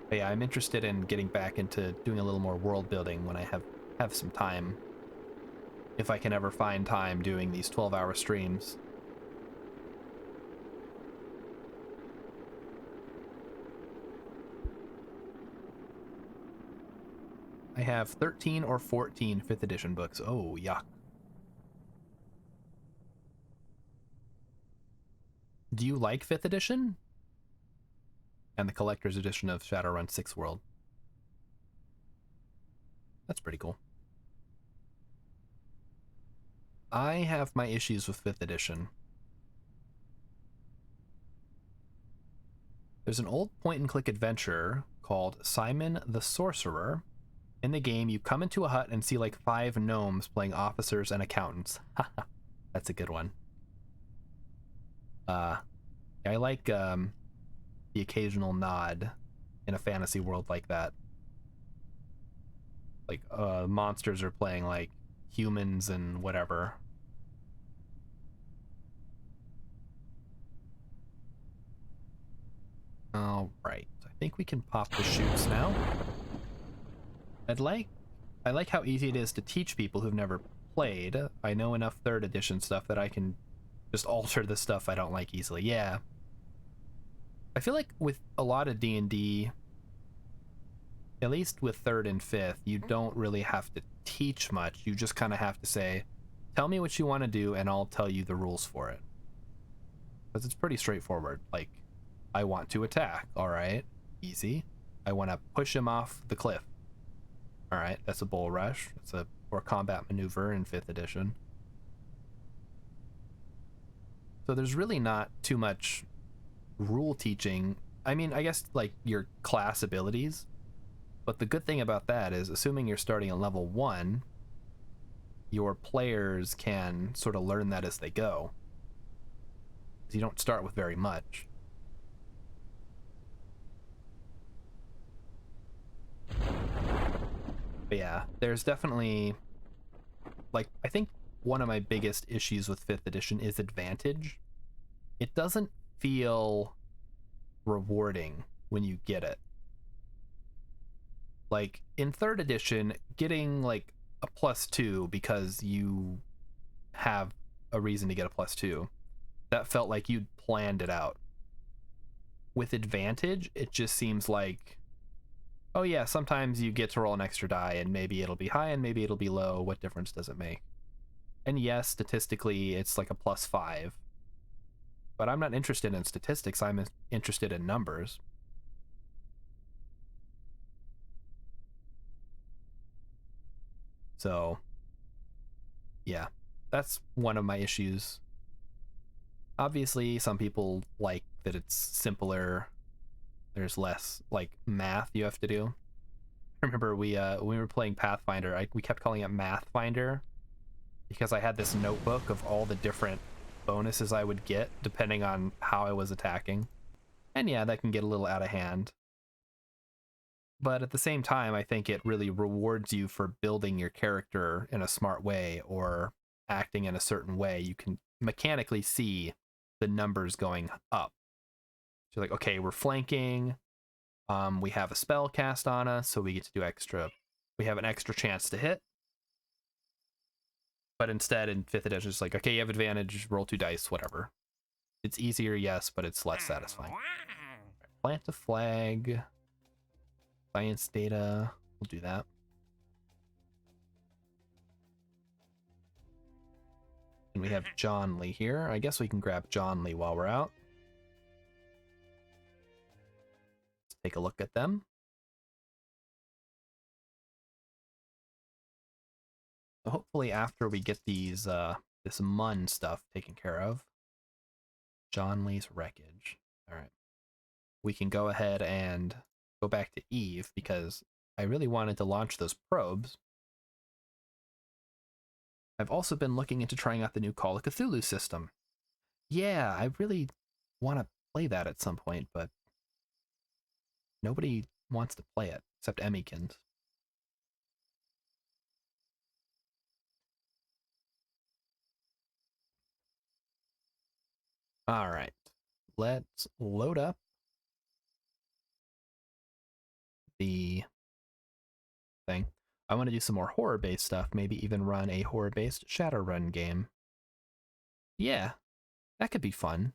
But yeah, I'm interested in getting back into doing a little more world building when I have some time. If I can ever find time doing these 12-hour streams. I have 13 or 14 5th edition books. Oh, yuck. Do you like 5th edition? And the collector's edition of Shadowrun 6th World. That's pretty cool. I have my issues with 5th edition. There's an old point-and-click adventure called Simon the Sorcerer. In the game, you come into a hut and see like 5 gnomes playing officers and accountants. That's a good one. I like the occasional nod in a fantasy world like that. Like monsters are playing like humans and whatever. All right, I think we can pop the chutes now. I like how easy it is to teach people who've never played. I know enough 3rd edition stuff that I can just alter the stuff I don't like easily. Yeah. I feel like with a lot of D&D, at least with 3rd and 5th, you don't really have to teach much. You just kind of have to say, tell me what you want to do and I'll tell you the rules for it. Because it's pretty straightforward. Like, I want to attack. All right, easy. I want to push him off the cliff. All right, that's a bull rush. It's or combat maneuver in 5th edition. So there's really not too much rule teaching. I mean, I guess like your class abilities. But the good thing about that is, assuming you're starting at level 1, your players can sort of learn that as they go. Because you don't start with very much. But yeah, there's definitely, like, I think one of my biggest issues with 5th edition is advantage. It doesn't feel rewarding when you get it. Like, in 3rd edition, getting, like, a +2 because you have a reason to get a +2, that felt like you'd planned it out. With advantage, it just seems like, oh yeah, sometimes you get to roll an extra die and maybe it'll be high and maybe it'll be low. What difference does it make? And yes, statistically, it's like a +5. But I'm not interested in statistics. I'm interested in numbers. So, yeah, that's one of my issues. Obviously, some people like that it's simpler. There's less, like, math you have to do. I remember we were playing Pathfinder, we kept calling it Mathfinder because I had this notebook of all the different bonuses I would get depending on how I was attacking. And yeah, that can get a little out of hand. But at the same time, I think it really rewards you for building your character in a smart way or acting in a certain way. You can mechanically see the numbers going up. So like, okay, we're flanking. We have a spell cast on us, so we get to do extra. We have an extra chance to hit. But instead, in 5th edition, it's like, okay, you have advantage, roll 2 dice, whatever. It's easier, yes, but it's less satisfying. Plant a flag. Science data. We'll do that. And we have John Lee here. I guess we can grab John Lee while we're out. Let's take a look at them. So hopefully after we get these this Mun stuff taken care of. John Lee's wreckage. All right. We can go ahead and go back to Eve because I really wanted to launch those probes. I've also been looking into trying out the new Call of Cthulhu system. Yeah, I really want to play that at some point, but nobody wants to play it except Emmykins. All right, let's load up the thing. I want to do some more horror-based stuff, maybe even run a horror-based Shadowrun game. Yeah, that could be fun.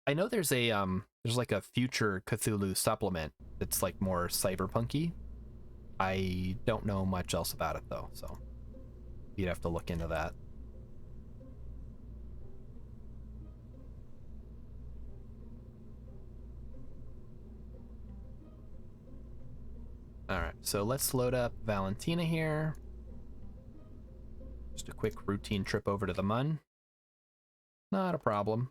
I know there's like a future Cthulhu supplement that's like more cyberpunky. I don't know much else about it though, so you'd have to look into that. All right, so let's load up Valentina here. Just a quick routine trip over to the Mun. Not a problem.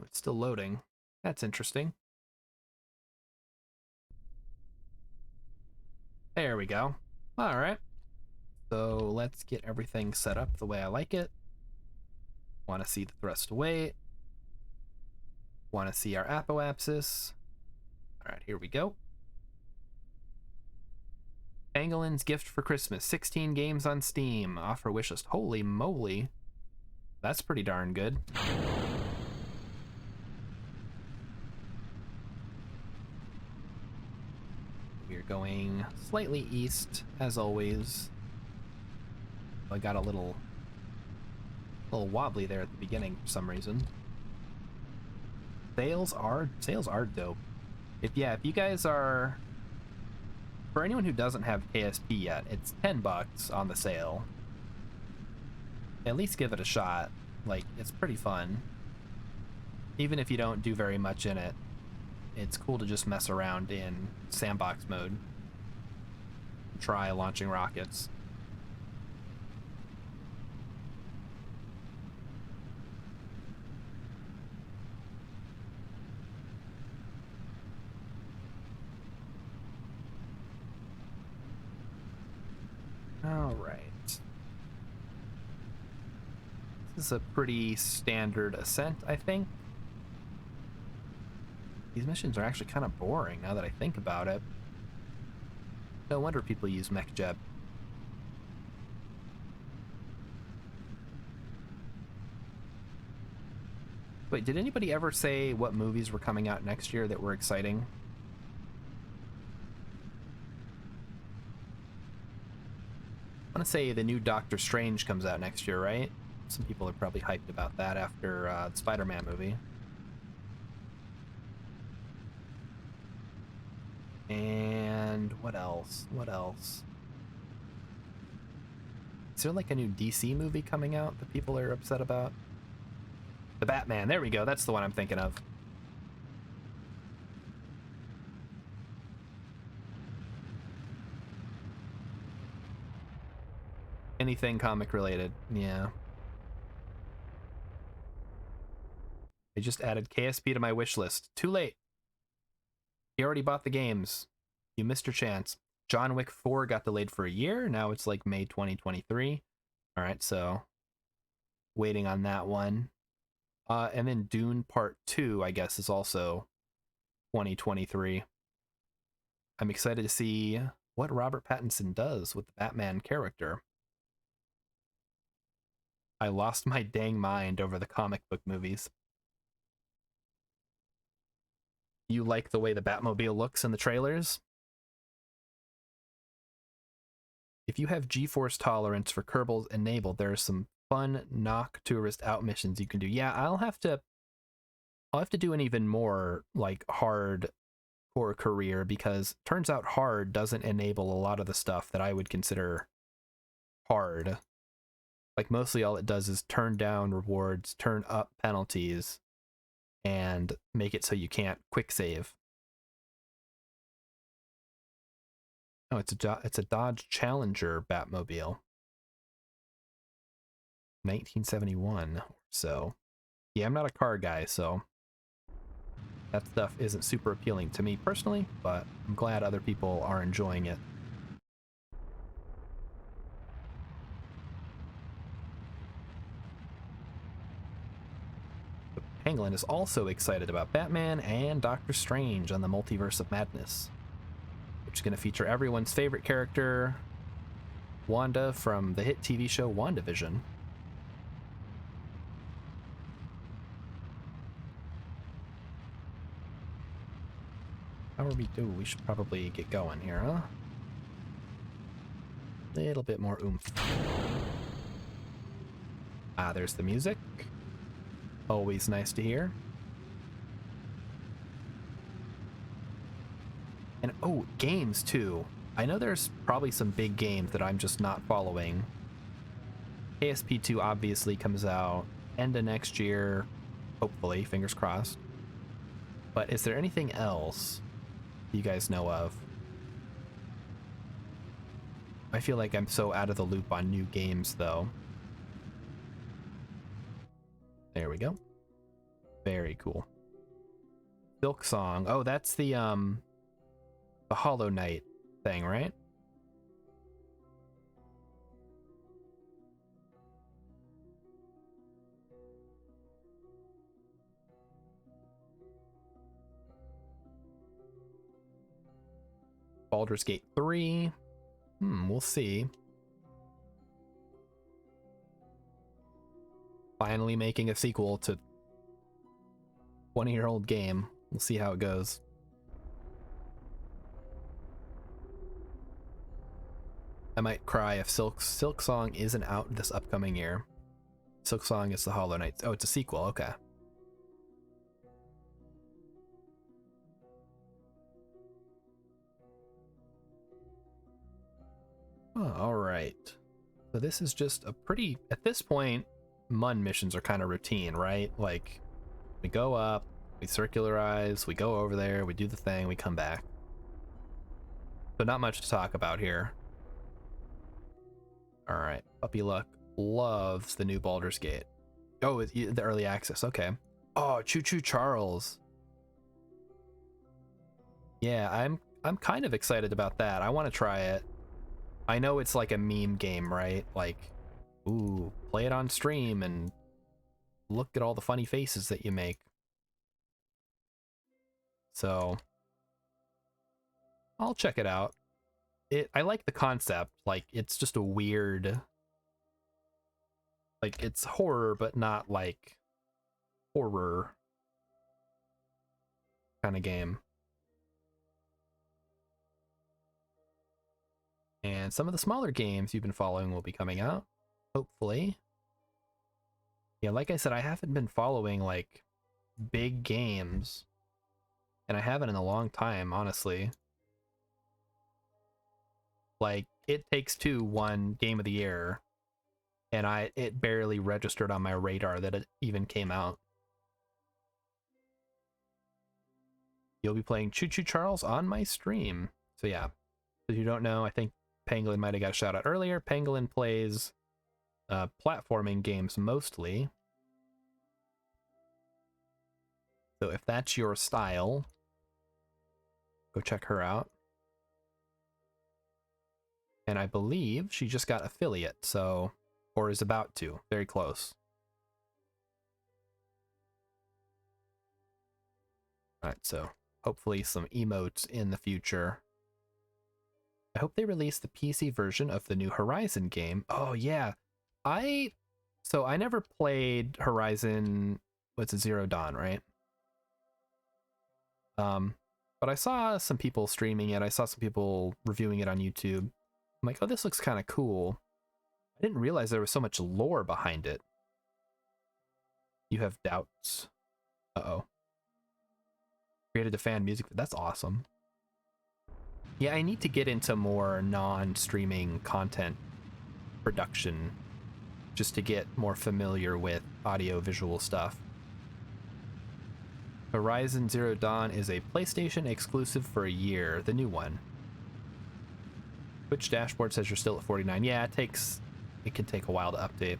Oh, it's still loading. That's interesting. There we go. All right. So let's get everything set up the way I like it. Want to see the thrust away. Want to see our apoapsis. All right, here we go. Pangolin's Gift for Christmas, 16 games on Steam. Offer wishlist. Holy moly. That's pretty darn good. We're going slightly east, as always. I got a little wobbly there at the beginning for some reason. Sales are dope. If you guys are, for anyone who doesn't have KSP yet, it's $10 on the sale. At least give it a shot. Like, it's pretty fun. Even if you don't do very much in it, it's cool to just mess around in sandbox mode. Try launching rockets. All right. This is a pretty standard Ascent, I think. These missions are actually kind of boring now that I think about it. No wonder people use MechJeb. Wait, did anybody ever say what movies were coming out next year that were exciting? I want to say the new Doctor Strange comes out next year, right? Some people are probably hyped about that after the Spider-Man movie. And what else? What else? Is there like a new DC movie coming out that people are upset about? The Batman, there we go, that's the one I'm thinking of. Anything comic related, yeah. I just added KSP to my wish list. Too late. You already bought the games. You missed your chance. John Wick 4 got delayed for a year. Now it's like May 2023. All right, so waiting on that one. And then Dune Part 2, I guess, is also 2023. I'm excited to see what Robert Pattinson does with the Batman character. I lost my dang mind over the comic book movies. You like the way the Batmobile looks in the trailers? If you have G-force tolerance for Kerbal enabled, there are some fun knock tourist out missions you can do. Yeah, I'll have to do an even more like hard core career, because turns out hard doesn't enable a lot of the stuff that I would consider hard. Like mostly all it does is turn down rewards, turn up penalties, and make it so you can't quick save. Oh, it's a Dodge Challenger Batmobile. 1971 or so. Yeah, I'm not a car guy, so that stuff isn't super appealing to me personally, but I'm glad other people are enjoying it. Pangolin is also excited about Batman and Doctor Strange on the Multiverse of Madness, which is going to feature everyone's favorite character, Wanda from the hit TV show WandaVision. How are we doing? We should probably get going here, huh? Little bit more oomph. Ah, there's the music. Always nice to hear. And oh, games too. I know there's probably some big games that I'm just not following. KSP 2 obviously comes out end of next year, hopefully, fingers crossed. But is there anything else you guys know of? I feel like I'm so out of the loop on new games though. There we go. Very cool. Silk Song. Oh, that's the Hollow Knight thing, right? Baldur's Gate 3. We'll see. Finally making a sequel to 20-year-old game. We'll see how it goes. I might cry if Silk Song isn't out this upcoming year. Silk Song is the Hollow Knight. Oh, it's a sequel. Okay. Oh, all right. So this is just a pretty, at this point, MUN missions are kind of routine, right? Like, we go up, we circularize, we go over there, we do the thing, we come back. So not much to talk about here. All right, Puppy Luck loves the new Baldur's Gate. Oh, the early access, okay. Oh, Choo Choo Charles. Yeah, I'm kind of excited about that. I want to try it. I know it's like a meme game, right? Like, ooh, play it on stream and look at all the funny faces that you make. So I'll check it out. I like the concept. Like, it's just a weird, like, it's horror, but not like horror kind of game. And some of the smaller games you've been following will be coming out, hopefully. Yeah, like I said, I haven't been following like big games, and I haven't in a long time, honestly. Like, It Takes Two won Game of the Year, and it barely registered on my radar that it even came out. You'll be playing Choo Choo Charles on my stream. So yeah, if you don't know, I think Pangolin might have got a shout out earlier. Pangolin plays platforming games mostly. So if that's your style, go check her out. And I believe she just got affiliate, so, or is about to, very close. Alright, so hopefully some emotes in the future. I hope they release the PC version of the new Horizon game. Oh yeah, so I never played Horizon, what's it, Zero Dawn, right? But I saw some people streaming it. I saw some people reviewing it on YouTube. I'm like, oh, this looks kind of cool. I didn't realize there was so much lore behind it. You have doubts. Uh-oh. Created a fan music. That's awesome. Yeah, I need to get into more non-streaming content production just to get more familiar with audio-visual stuff. Horizon Zero Dawn is a PlayStation exclusive for a year, the new one. Twitch dashboard says you're still at 49. Yeah, it can take a while to update.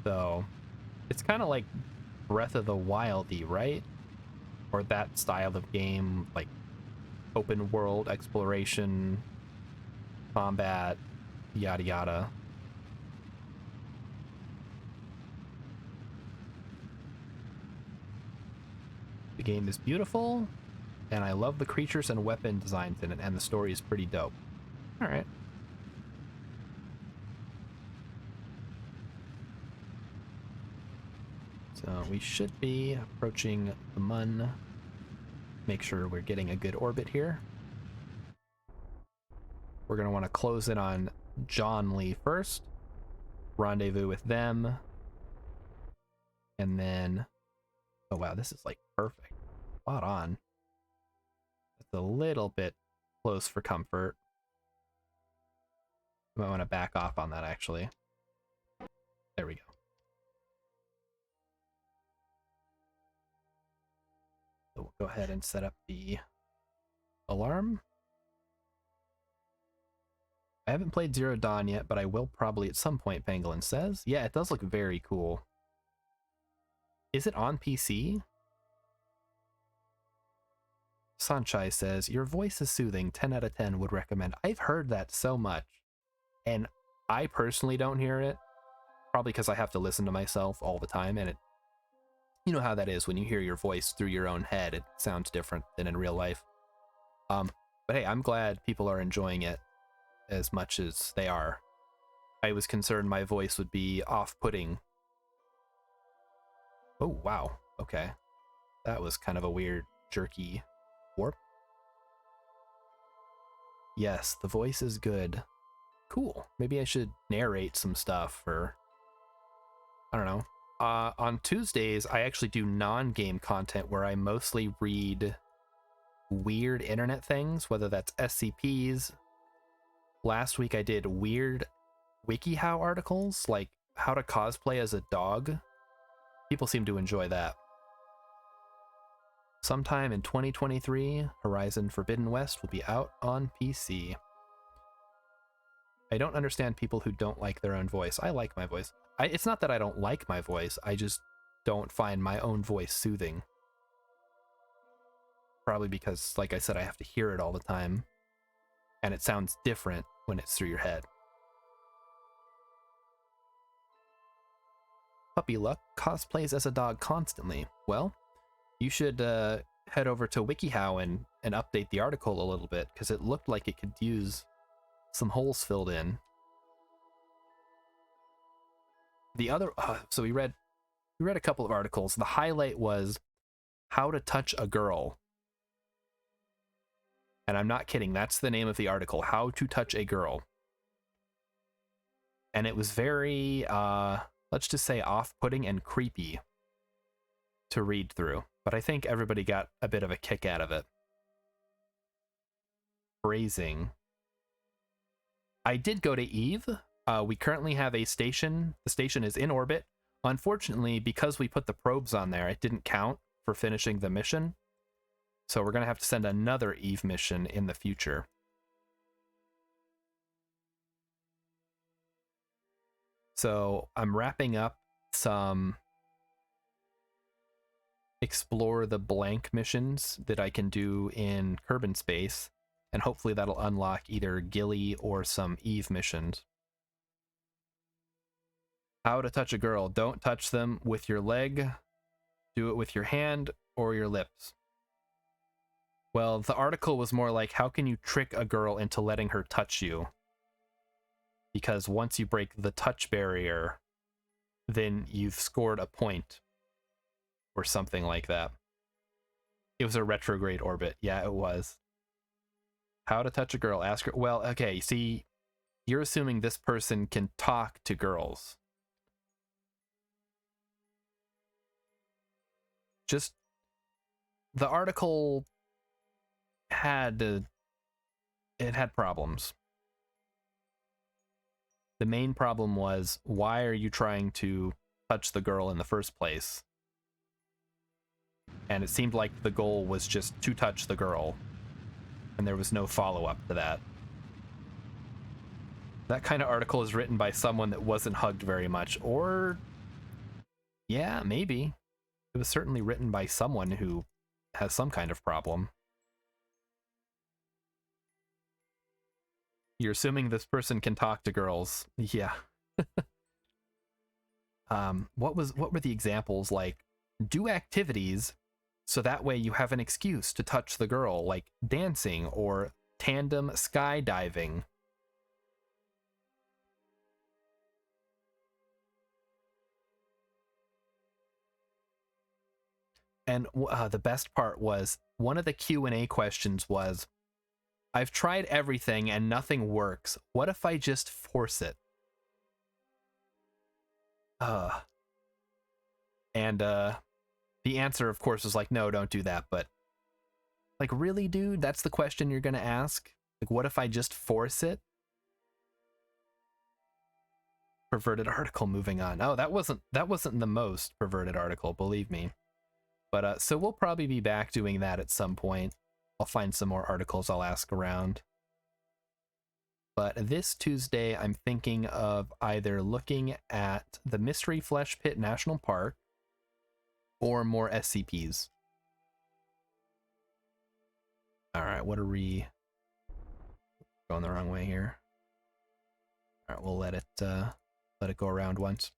So it's kind of like Breath of the Wildy, right? Or that style of game, like open world exploration, combat, yada yada. The game is beautiful, and I love the creatures and weapon designs in it, and the story is pretty dope. All right. So we should be approaching the Mun. Make sure we're getting a good orbit here. We're going to want to close in on John Lee first. Rendezvous with them. And then... Oh, wow, this is like perfect. Spot on. It's a little bit close for comfort. You might want to back off on that, actually. There we go. So we'll go ahead and set up the alarm. I haven't played Zero Dawn yet, but I will probably at some point, Pangolin says. Yeah, it does look very cool. Is it on PC? Sanchai says, your voice is soothing, 10 out of 10 would recommend. I've heard that so much, and I personally don't hear it, probably because I have to listen to myself all the time, and it, you know how that is when you hear your voice through your own head, it sounds different than in real life. But hey, I'm glad people are enjoying it as much as they are. I was concerned my voice would be off-putting. Oh, wow. Okay. That was kind of a weird, jerky warp. Yes, the voice is good. Cool. Maybe I should narrate some stuff, or... I don't know. On Tuesdays, I actually do non-game content where I mostly read weird internet things, whether that's SCPs. Last week I did weird WikiHow articles, like how to cosplay as a dog. People seem to enjoy that. Sometime in 2023, Horizon Forbidden West will be out on PC. I don't understand people who don't like their own voice. I like my voice. It's not that I don't like my voice, I just don't find my own voice soothing. Probably because, like I said, I have to hear it all the time, and it sounds different when it's through your head. Puppy Luck cosplays as a dog constantly. Well, you should head over to WikiHow and update the article a little bit, because it looked like it could use some holes filled in. The other, so we read a couple of articles. The highlight was how to touch a girl. And I'm not kidding, that's the name of the article, How to Touch a Girl. And it was very, let's just say off-putting and creepy to read through. But I think everybody got a bit of a kick out of it. Phrasing. I did go to Eve. We currently have a station. The station is in orbit. Unfortunately, because we put the probes on there, it didn't count for finishing the mission. So we're going to have to send another Eve mission in the future. So I'm wrapping up some explore the blank missions that I can do in Kerbin Space, and hopefully that'll unlock either Gilly or some Eve missions. How to touch a girl. Don't touch them with your leg. Do it with your hand or your lips. Well, the article was more like, how can you trick a girl into letting her touch you? Because once you break the touch barrier, then you've scored a point. Or something like that. It was a retrograde orbit. Yeah, it was. How to touch a girl. Ask her. Well, okay, see, you're assuming this person can talk to girls. Just, the article had, it had problems. The main problem was, why are you trying to touch the girl in the first place? And it seemed like the goal was just to touch the girl, and there was no follow-up to that. That kind of article is written by someone that wasn't hugged very much, or Yeah, maybe. It was certainly written by someone who has some kind of problem. You're assuming this person can talk to girls. Yeah. What were the examples? Like, do activities so that way you have an excuse to touch the girl, like dancing or tandem skydiving. And the best part was one of the Q&A questions was, I've tried everything and nothing works. What if I just force it? And the answer, of course, was like, no, don't do that. But like, really, dude? That's the question you're gonna ask? Like, what if I just force it? Perverted article, moving on. Oh, that wasn't the most perverted article, believe me. But so we'll probably be back doing that at some point. I'll find some more articles I'll ask around. But this Tuesday, I'm thinking of either looking at the Mystery Flesh Pit National Park or more SCPs. All right, what are we going the wrong way here? All right, we'll let it go around once.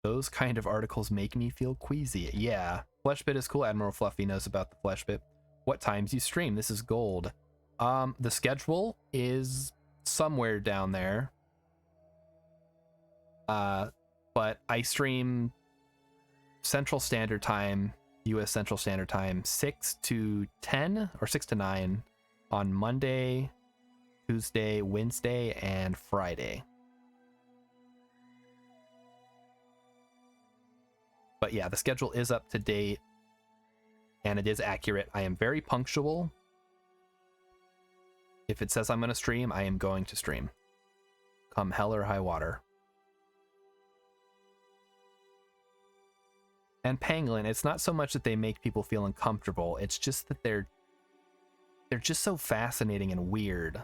Those kind of articles make me feel queasy. Yeah, Flesh Pit is cool. Admiral Fluffy knows about the Flesh Pit. What times you stream? This is gold. The schedule is somewhere down there. But I stream Central Standard Time, US Central Standard Time, 6 to 10 or 6 to 9 on Monday, Tuesday, Wednesday, and Friday. But yeah, the schedule is up to date and it is accurate. I am very punctual. If it says I'm going to stream, I am going to stream. Come hell or high water. And Pangolin, it's not so much that they make people feel uncomfortable, it's just that they're just so fascinating and weird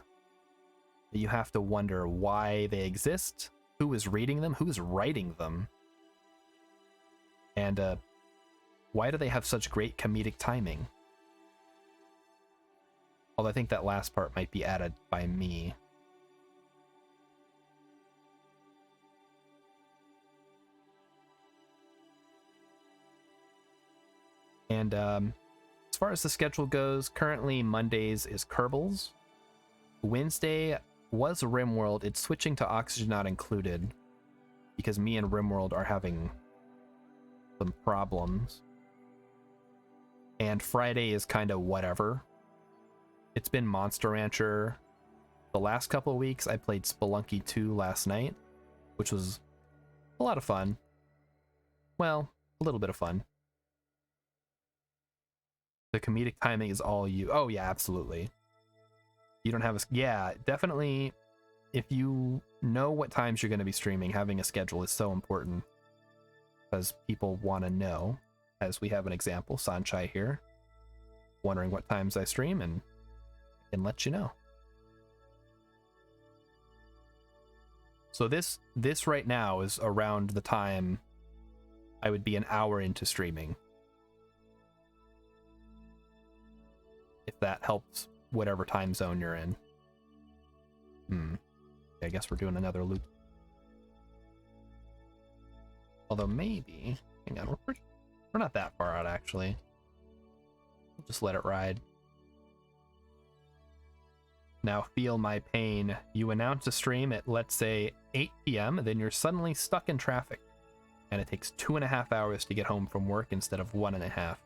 that you have to wonder why they exist, who is reading them, who is writing them, and why do they have such great comedic timing? Although I think that last part might be added by me. And as far as the schedule goes, currently Mondays is Kerbals. Wednesday was RimWorld. It's switching to Oxygen Not Included because me and RimWorld are having some problems. And Friday is kind of whatever. It's been Monster Rancher the last couple of weeks. I played Spelunky 2 last night, which was a lot of fun. Well, a little bit of fun. The comedic timing is all you. Oh yeah, absolutely. You don't have a... Yeah, definitely. If you know what times you're going to be streaming, having a schedule is so important. Because people want to know. As we have an example, Sanchai here. Wondering what times I stream, and I can let you know. So this right now is around the time I would be an hour into streaming. If that helps whatever time zone you're in. I guess we're doing another loop. Although maybe... Hang on, we're not that far out, actually. We'll just let it ride. Now feel my pain. You announce a stream at, let's say, 8 p.m., then you're suddenly stuck in traffic. And it takes 2.5 hours to get home from work instead of 1.5.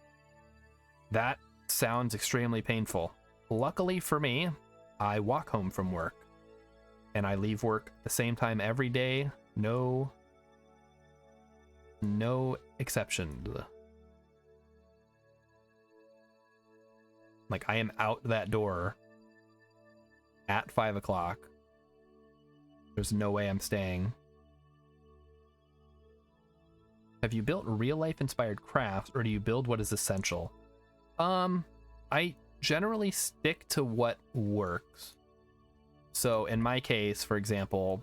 That sounds extremely painful. Luckily for me, I walk home from work. And I leave work the same time every day. No exceptions. Like, I am out that door at 5 o'clock. There's no way I'm staying. Have you built real-life inspired crafts, or do you build what is essential? I generally stick to what works. So in my case, for example,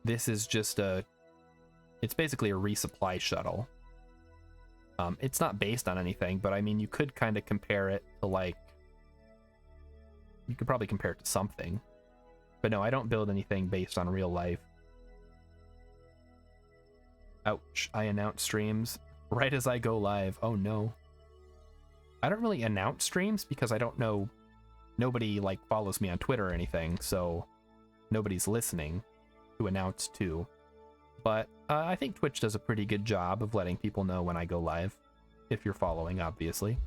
this is just a It's basically a resupply shuttle. It's not based on anything, but I mean, you could kind of compare it to like, you could probably compare it to something. But no, I don't build anything based on real life. Ouch, I announce streams right as I go live. Oh no. I don't really announce streams because I don't know, nobody like follows me on Twitter or anything, so nobody's listening to announce to. But I think Twitch does a pretty good job of letting people know when I go live, if you're following, obviously.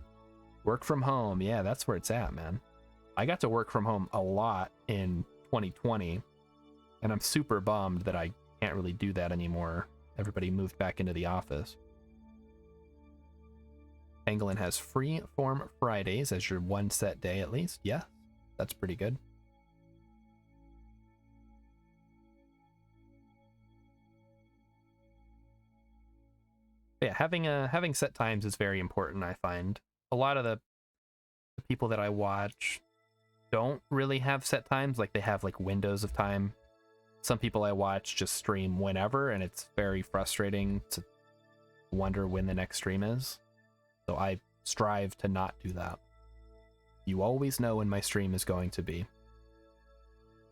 Work from home, yeah, that's where it's at, man. I got to work from home a lot in 2020, and I'm super bummed that I can't really do that anymore. Everybody moved back into the office. Pangolin has free form Fridays as your one set day at least. Yeah, that's pretty good. But yeah, having set times is very important, I find. A lot of the people that I watch don't really have set times, like they have like windows of time. Some people I watch just stream whenever, and it's very frustrating to wonder when the next stream is. So I strive to not do that. You always know when my stream is going to be.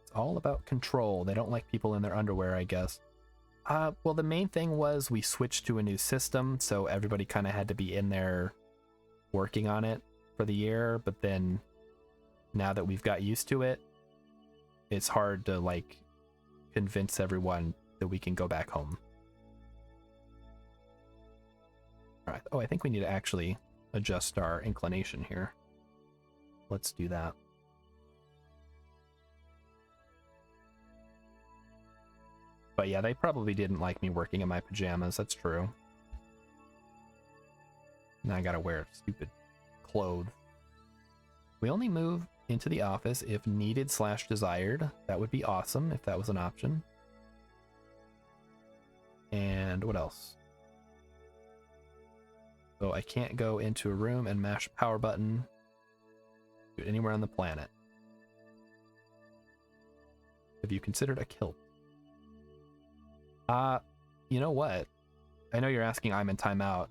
It's all about control. They don't like people in their underwear, I guess. Well, the main thing was we switched to a new system, so everybody kind of had to be in there working on it for the year, but then now that we've got used to it, it's hard to like convince everyone that we can go back home. All right. Oh, I think we need to actually adjust our inclination here. Let's do that. But yeah, they probably didn't like me working in my pajamas. That's true. Now I gotta wear stupid clothes. We only move into the office if needed / desired. That would be awesome if that was an option. And what else? So I can't go into a room and mash a power button. Do it anywhere on the planet. Have you considered a kilt? You know what? I know you're asking I'm in timeout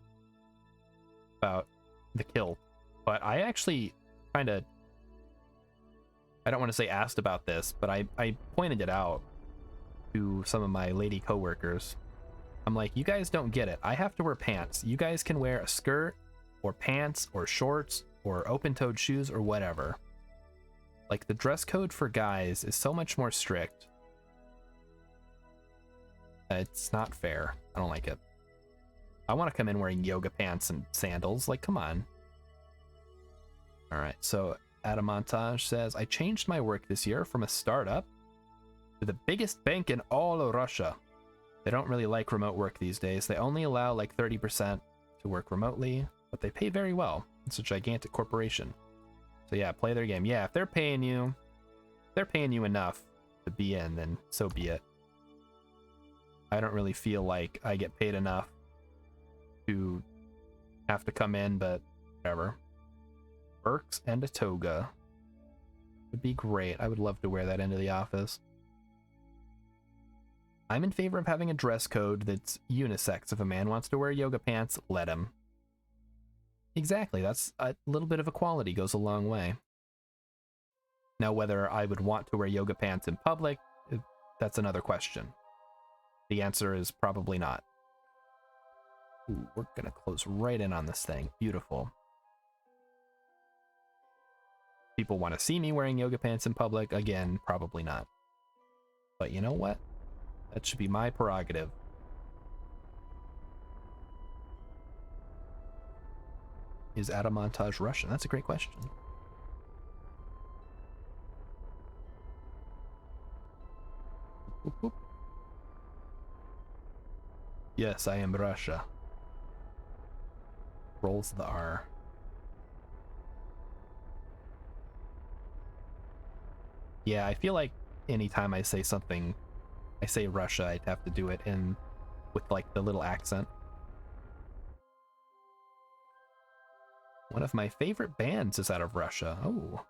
about the kilt, but I actually kind of, I don't want to say asked about this, but I pointed it out to some of my lady coworkers. I'm like, you guys don't get it. I have to wear pants. You guys can wear a skirt or pants or shorts or open-toed shoes or whatever. Like, the dress code for guys is so much more strict. It's not fair. I don't like it. I want to come in wearing yoga pants and sandals. Like, come on. All right, so Adamontage says, I changed my work this year from a startup to the biggest bank in all of Russia. They don't really like remote work these days. They only allow like 30% to work remotely, but they pay very well. It's a gigantic corporation. So yeah, play their game. Yeah, if they're paying you enough to be in, then so be it. I don't really feel like I get paid enough to have to come in, but whatever. Berks and a toga would be great. I would love to wear that into the office. I'm in favor of having a dress code that's unisex. If a man wants to wear yoga pants, let him. Exactly, that's a little bit of equality goes a long way. Now, whether I would want to wear yoga pants in public, that's another question. The answer is probably not. Ooh, we're gonna close right in on this thing. Beautiful. People want to see me wearing yoga pants in public? Again, probably not. But you know what? That should be my prerogative. Is Adamontage Russian? That's a great question. Whoop, whoop. Yes, I am Russia. Rolls the R. Yeah, I feel like anytime I say something, I say Russia, I'd have to do it in with like the little accent. One of my favorite bands is out of Russia. Oh.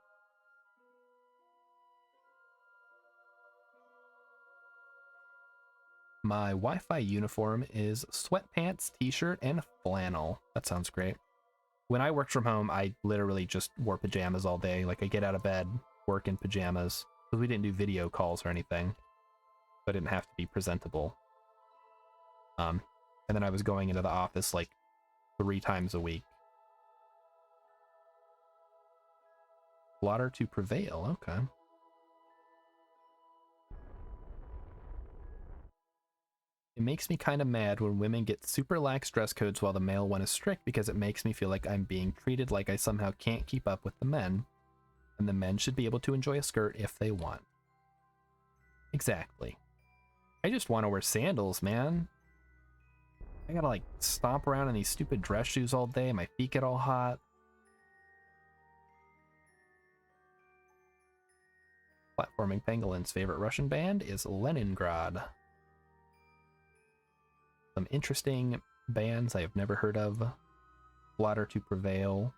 My Wi-Fi uniform is sweatpants, t-shirt, and flannel. That sounds great. When I worked from home, I literally just wore pajamas all day. Like, I get out of bed, work in pajamas. Because we didn't do video calls or anything. So I didn't have to be presentable. And then I was going into the office like 3 times a week. Slaughter to prevail, okay. It makes me kind of mad when women get super lax dress codes while the male one is strict because it makes me feel like I'm being treated like I somehow can't keep up with the men, and the men should be able to enjoy a skirt if they want. Exactly. I just want to wear sandals, man. I gotta like stomp around in these stupid dress shoes all day, my feet get all hot. Platforming Pangolin's favorite Russian band is Leningrad. Some interesting bands I have never heard of. Slaughter to Prevail.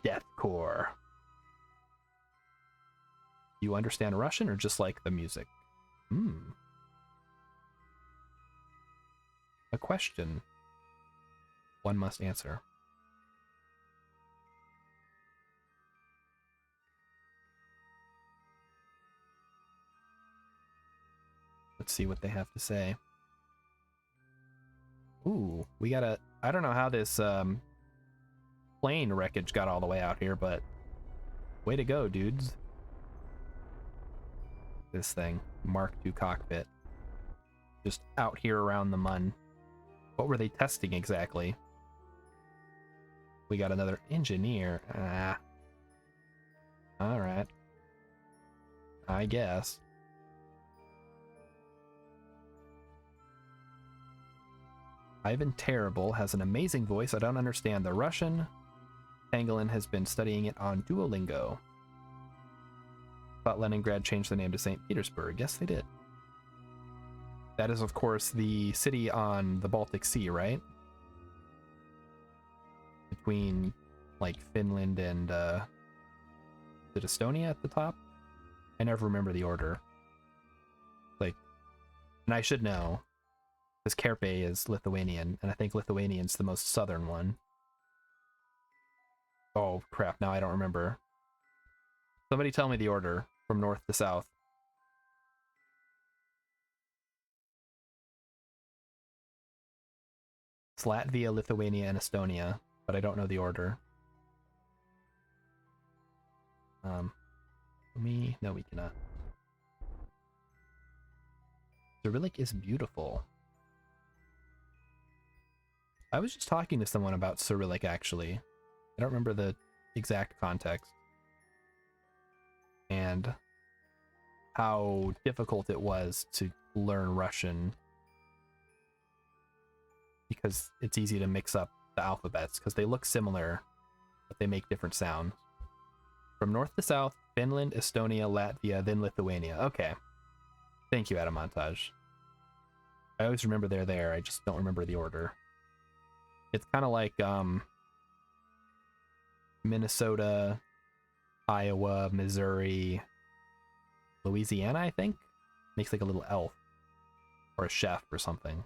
Deathcore. You understand Russian or just like the music? A question one must answer. Let's see what they have to say. Ooh, we got a... I don't know how this plane wreckage got all the way out here, but way to go, dudes. This thing, Mark II cockpit. Just out here around the mun. What were they testing exactly? We got another engineer. Ah. Alright. I guess. Ivan Terrible has an amazing voice. I don't understand the Russian. Pangolin has been studying it on Duolingo. Thought Leningrad changed the name to St. Petersburg. Yes, they did. That is, of course, the city on the Baltic Sea, right? Between, like, Finland and, is it Estonia at the top? I never remember the order. Like, and I should know, because Kerpe is Lithuanian, and I think Lithuanian's the most southern one. Oh, crap, now I don't remember. Somebody tell me the order from north to south. It's Latvia, Lithuania, and Estonia, but I don't know the order. No, we cannot. Cyrillic is beautiful. I was just talking to someone about Cyrillic, actually. I don't remember the exact context. And how difficult it was to learn Russian. Because it's easy to mix up the alphabets, because they look similar, but they make different sounds. From north to south, Finland, Estonia, Latvia, then Lithuania. Okay. Thank you, Adamontage. I always remember they're there, I just don't remember the order. It's kind of like Minnesota, Iowa, Missouri, Louisiana, I think? Makes like a little elf. Or a chef or something.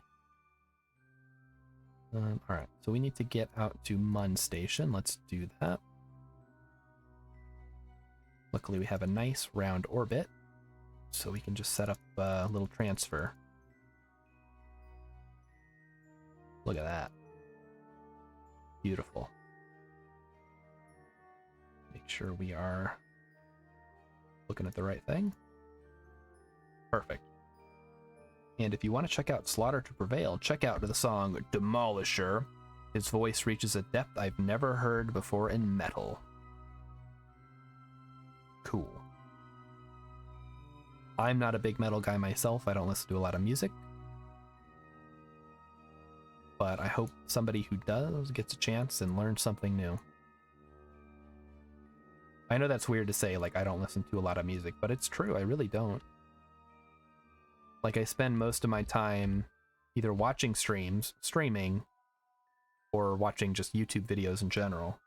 Alright, so we need to get out to Mun Station. Let's do that. Luckily we have a nice round orbit, so we can just set up a little transfer. Look at that. Beautiful. Make sure we are looking at the right thing. Perfect. And if you want to check out Slaughter to Prevail, check out the song Demolisher. His voice reaches a depth I've never heard before in metal. Cool. I'm not a big metal guy myself. I don't listen to a lot of music. But I hope somebody who does gets a chance and learns something new. I know that's weird to say, like, I don't listen to a lot of music, but it's true, I really don't. Like, I spend most of my time either watching streaming, or watching just YouTube videos in general.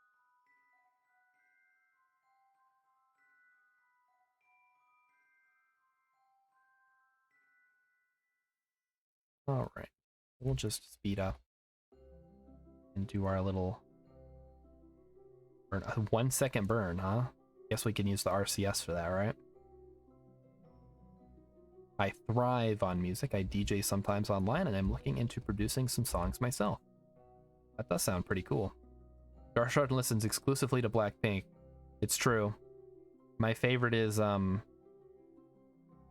All right, we'll just speed up and do our little burn. A 1 second burn, huh? Guess we can use the RCS for that, right? I thrive on music. I DJ sometimes online, and I'm looking into producing some songs myself. That does sound pretty cool. Shuttle listens exclusively to Blackpink. It's true. My favorite is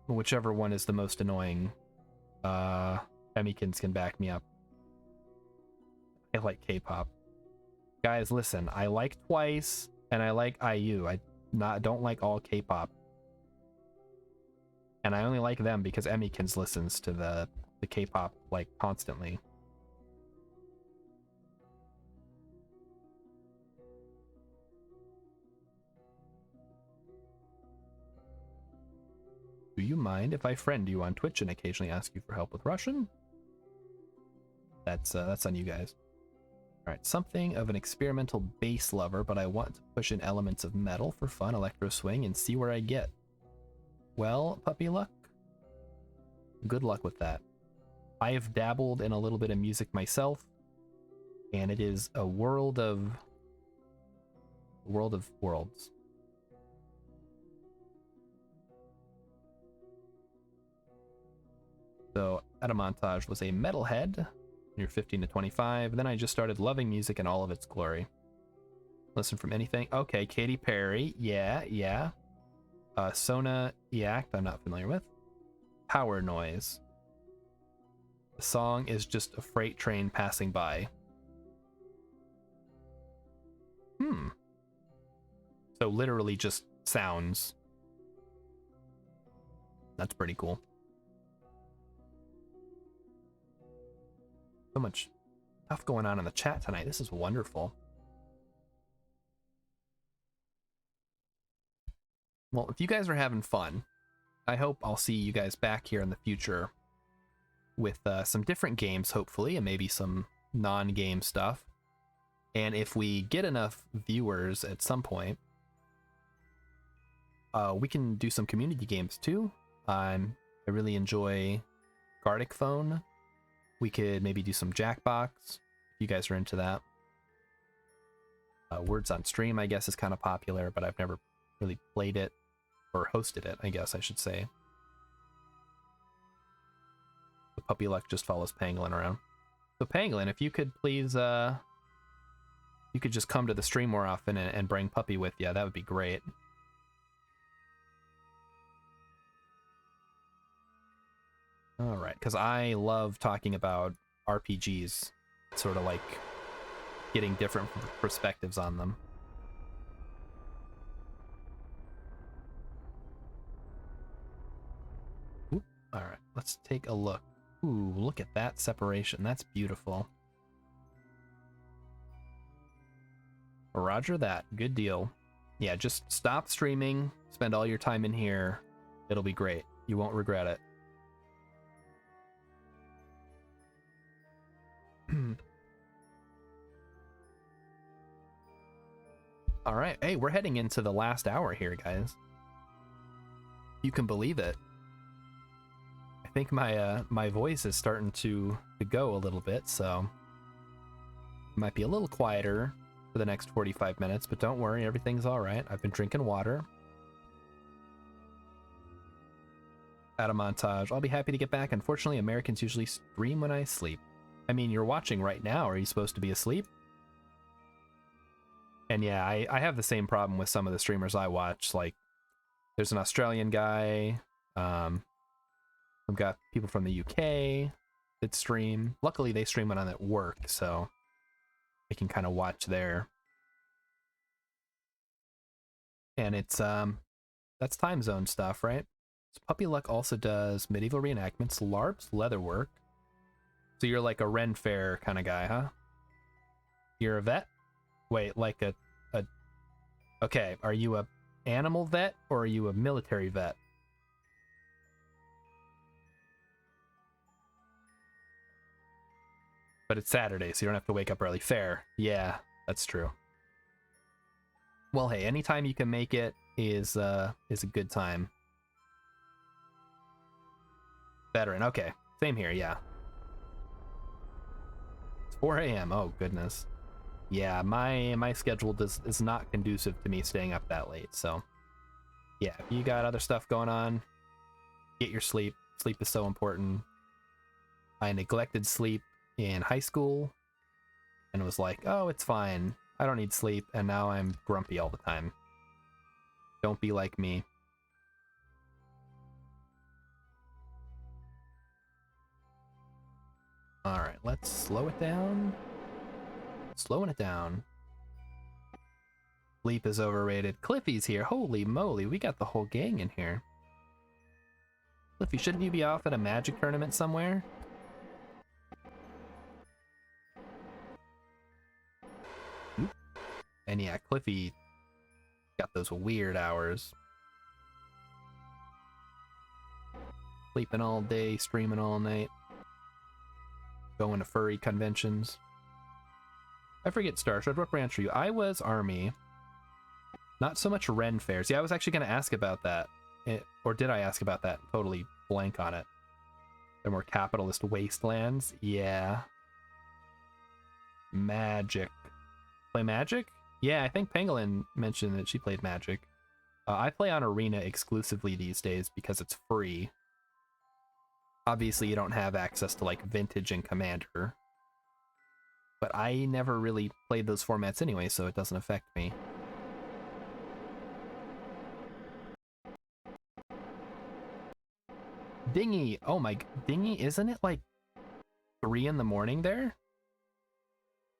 whichever one is the most annoying. Emmykins can back me up. I like K-pop. Guys, listen, I like Twice and I like IU. I don't like all K-pop. And I only like them because Emmykins listens to the K-pop like constantly. Do you mind if I friend you on Twitch and occasionally ask you for help with Russian? That's on you guys. Alright, something of an experimental bass lover, but I want to push in elements of metal for fun, electro swing, and see where I get. Well, puppy luck? Good luck with that. I have dabbled in a little bit of music myself, and it is a world of worlds. So, Adamontage was a metalhead, you're 15 to 25. Then I just started loving music in all of its glory. Listen from anything. Okay, Katy Perry. Yeah. Sona Yacht, I'm not familiar with. Power Noise. The song is just a freight train passing by. So literally just sounds. That's pretty cool. So much stuff going on in the chat tonight. This is wonderful. Well, if you guys are having fun, I hope I'll see you guys back here in the future with some different games, hopefully, and maybe some non-game stuff. And if we get enough viewers at some point, we can do some community games too. I really enjoy Gartic Phone. We could maybe do some Jackbox, if you guys are into that. Words on Stream, I guess, is kind of popular, but I've never really played it, or hosted it, I guess I should say. The puppy luck just follows Pangolin around. So Pangolin, if you could please, you could just come to the stream more often and bring Puppy with you, that would be great. All right, because I love talking about RPGs, sort of like getting different perspectives on them. Oop. All right, let's take a look. Ooh, look at that separation. That's beautiful. Roger that. Good deal. Yeah, just stop streaming, spend all your time in here. It'll be great. You won't regret it. All right. Hey, we're heading into the last hour here, guys. You can believe it. I think my voice is starting to go a little bit, so it might be a little quieter for the next 45 minutes, but don't worry, everything's all right. I've been drinking water. Out of montage. I'll be happy to get back. Unfortunately, Americans usually stream when I sleep. I mean, you're watching right now. Are you supposed to be asleep? And yeah, I have the same problem with some of the streamers I watch. Like, there's an Australian guy. I've got people from the UK that stream. Luckily, they stream when I'm at work, so I can kind of watch there. And it's that's time zone stuff, right? So Puppy Luck also does medieval reenactments, LARPs, leatherwork. So you're like a Ren Fair kind of guy, huh? You're a vet? Wait, like a okay, are you a animal vet or are you a military vet? But it's Saturday, so you don't have to wake up early. Fair. Yeah, that's true. Well, hey, anytime you can make it is a good time. Veteran, okay. Same here, yeah. 4 a.m. Oh goodness. Yeah, my schedule is not conducive to me staying up that late. So yeah, if you got other stuff going on, get your sleep. Sleep is so important. I neglected sleep in high school and was like, oh, it's fine. I don't need sleep. And now I'm grumpy all the time. Don't be like me. All right, let's slow it down. Slowing it down. Sleep is overrated. Cliffy's here. Holy moly, we got the whole gang in here. Cliffy, shouldn't you be off at a magic tournament somewhere? Oop. And yeah, Cliffy got those weird hours. Sleeping all day, streaming all night. Going to furry conventions. I forget, Starshard, what branch are you? I was Army. Not so much Ren fairs. Yeah, I was actually going to ask about that. Or did I ask about that? Totally blank on it. They're more capitalist wastelands. Yeah. Magic. Play Magic? Yeah, I think Pangolin mentioned that she played Magic. I play on Arena exclusively these days because it's free. Obviously, you don't have access to, like, Vintage and Commander. But I never really played those formats anyway, so it doesn't affect me. Dingy! Oh my... Dingy, isn't it, like, 3 in the morning there?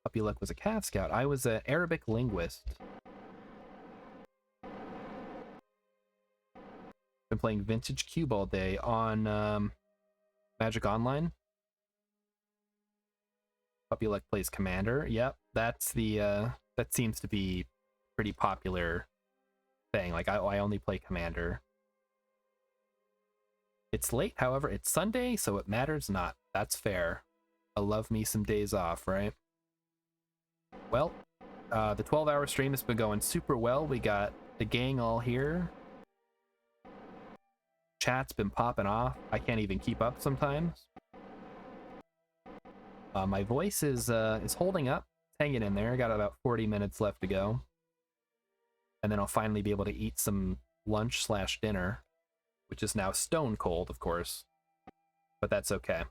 Puppy Luck was a Calf Scout. I was an Arabic linguist. Been playing Vintage Cube all day on Magic Online. Puppy Luck plays Commander. Yep, that's the that seems to be pretty popular thing. Like I only play Commander. It's late, however, it's Sunday, so it matters not. That's fair. I love me some days off, right? Well, the 12-hour stream has been going super well. We got the gang all here. Chat's been popping off. I can't even keep up sometimes. My voice is holding up, hanging in there. I got about 40 minutes left to go. And then I'll finally be able to eat some lunch/dinner, which is now stone cold, of course. But that's okay.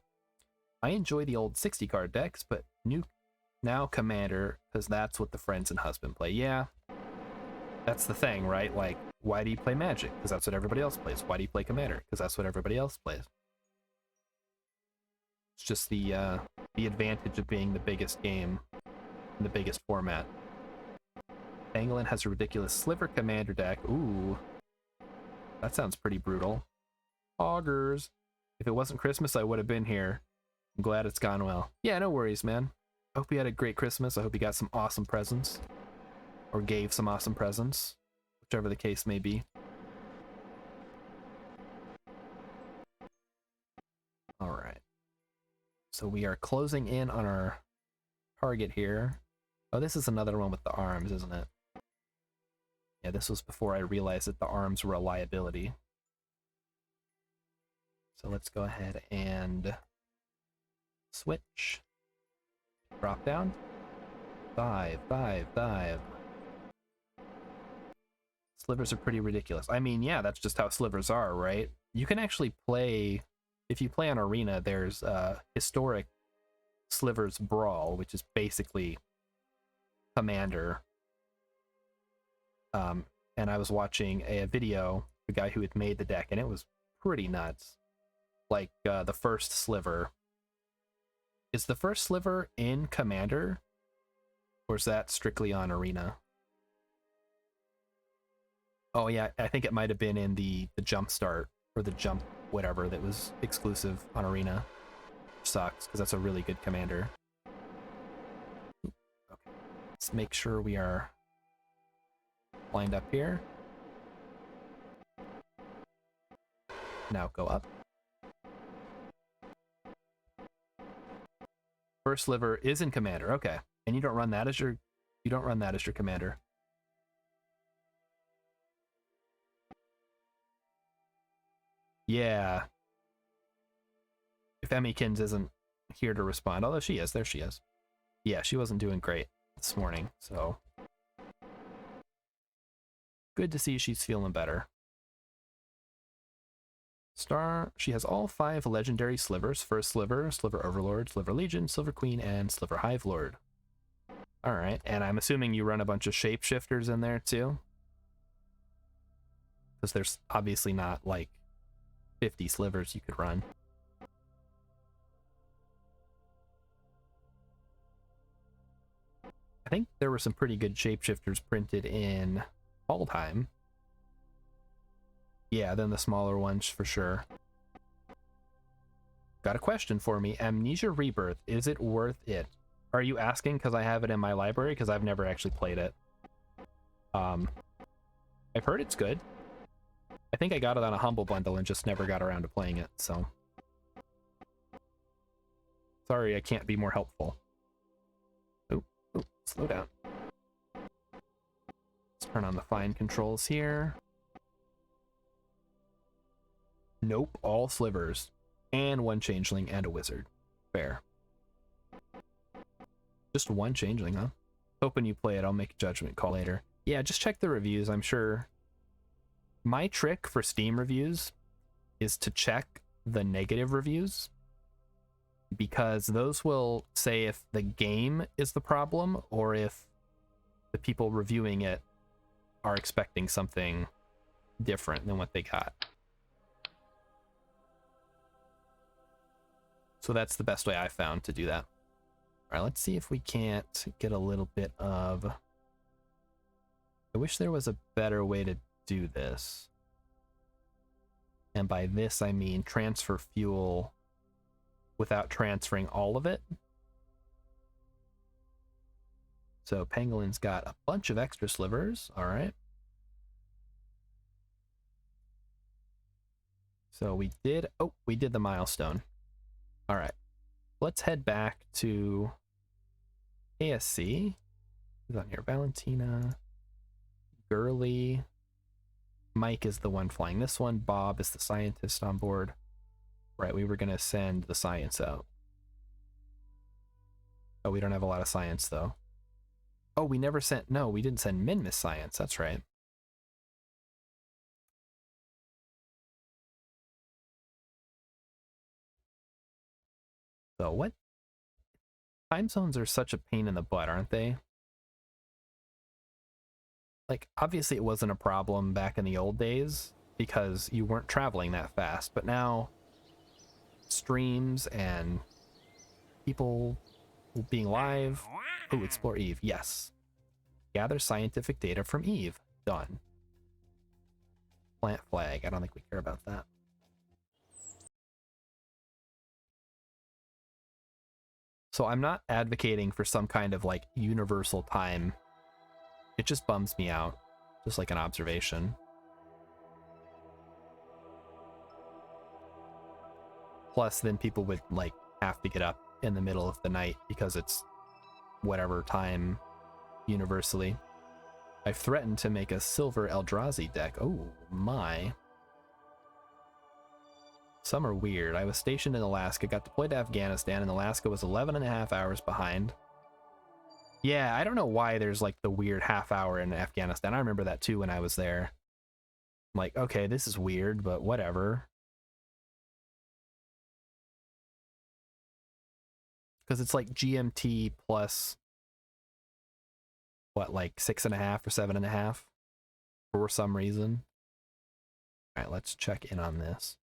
I enjoy the old 60-card decks, but now Commander, because that's what the friends and husband play. Yeah, that's the thing, right? Like, why do you play Magic? Because that's what everybody else plays. Why do you play Commander? Because that's what everybody else plays. It's just the advantage of being the biggest game in the biggest format. Pangolin has a ridiculous Sliver Commander deck. Ooh, that sounds pretty brutal. Augers. If it wasn't Christmas, I would have been here. I'm glad it's gone well. Yeah, no worries, man. I hope you had a great Christmas. I hope you got some awesome presents. Or gave some awesome presents. Whichever the case may be. Alright. So we are closing in on our target here. Oh, this is another one with the arms, isn't it? Yeah, this was before I realized that the arms were a liability. So let's go ahead and switch. Drop down. Dive. Slivers are pretty ridiculous. I mean, yeah, that's just how slivers are, right? You can actually play... If you play on Arena, there's historic Slivers Brawl, which is basically Commander. And I was watching a video, the guy who had made the deck, and it was pretty nuts. Like, the first sliver. Is the first sliver in Commander? Or is that strictly on Arena? Oh yeah, I think it might have been in the jump start, or the jump whatever that was exclusive on Arena. Which sucks, because that's a really good Commander. Okay. Let's make sure we are lined up here. Now go up. First sliver is in Commander, okay. And you don't run that as your Commander. Yeah. If Emmykins isn't here to respond, although she is, there she is. Yeah, she wasn't doing great this morning, so good to see she's feeling better. She has all 5 legendary slivers. First sliver, Sliver Overlord, Sliver Legion, Silver Queen, and Sliver Hive Lord. Alright, and I'm assuming you run a bunch of shapeshifters in there too? Because there's obviously not like 50 slivers you could run. I think there were some pretty good shapeshifters printed in Time. Yeah, then the smaller ones for sure. Got a question for me. Amnesia Rebirth, is it worth it? Are you asking because I have it in my library? Because I've never actually played it. I've heard it's good. I think I got it on a Humble Bundle and just never got around to playing it, so... Sorry, I can't be more helpful. Oh, slow down. Let's turn on the fine controls here. Nope, all slivers. And 1 changeling and a wizard. Fair. Just 1 changeling, huh? Hoping you play it, I'll make a judgment call later. Yeah, just check the reviews, I'm sure. My trick for Steam reviews is to check the negative reviews, because those will say if the game is the problem or if the people reviewing it are expecting something different than what they got. So that's the best way I found to do that. All right, let's see if we can't get a little bit of... I wish there was a better way to do this. And by this, I mean transfer fuel without transferring all of it. So Pangolin's got a bunch of extra slivers. All right. So we did the milestone. All right. Let's head back to KSC. Who's on here? Valentina, Gurley. Mike is the one flying this one. Bob is the scientist on board. Right, we were going to send the science out. Oh, we don't have a lot of science, though. Oh, we never sent... No, we didn't send Minmus science. That's right. So what? Time zones are such a pain in the butt, aren't they? Like, obviously it wasn't a problem back in the old days because you weren't traveling that fast, but now streams and people being live... Oh, explore Eve. Yes. Gather scientific data from Eve. Done. Plant flag. I don't think we care about that. So I'm not advocating for some kind of like universal time. It just bums me out. Just like an observation. Plus then people would like have to get up in the middle of the night because it's whatever time universally. I've threatened to make a silver Eldrazi deck. Oh my. Some are weird. I was stationed in Alaska, got deployed to Afghanistan, and Alaska was 11.5 hours behind. Yeah, I don't know why there's like the weird half hour in Afghanistan. I remember that too when I was there. I'm like, okay, this is weird, but whatever. Because it's like GMT plus, what, like 6.5 or 7.5 for some reason. All right, let's check in on this.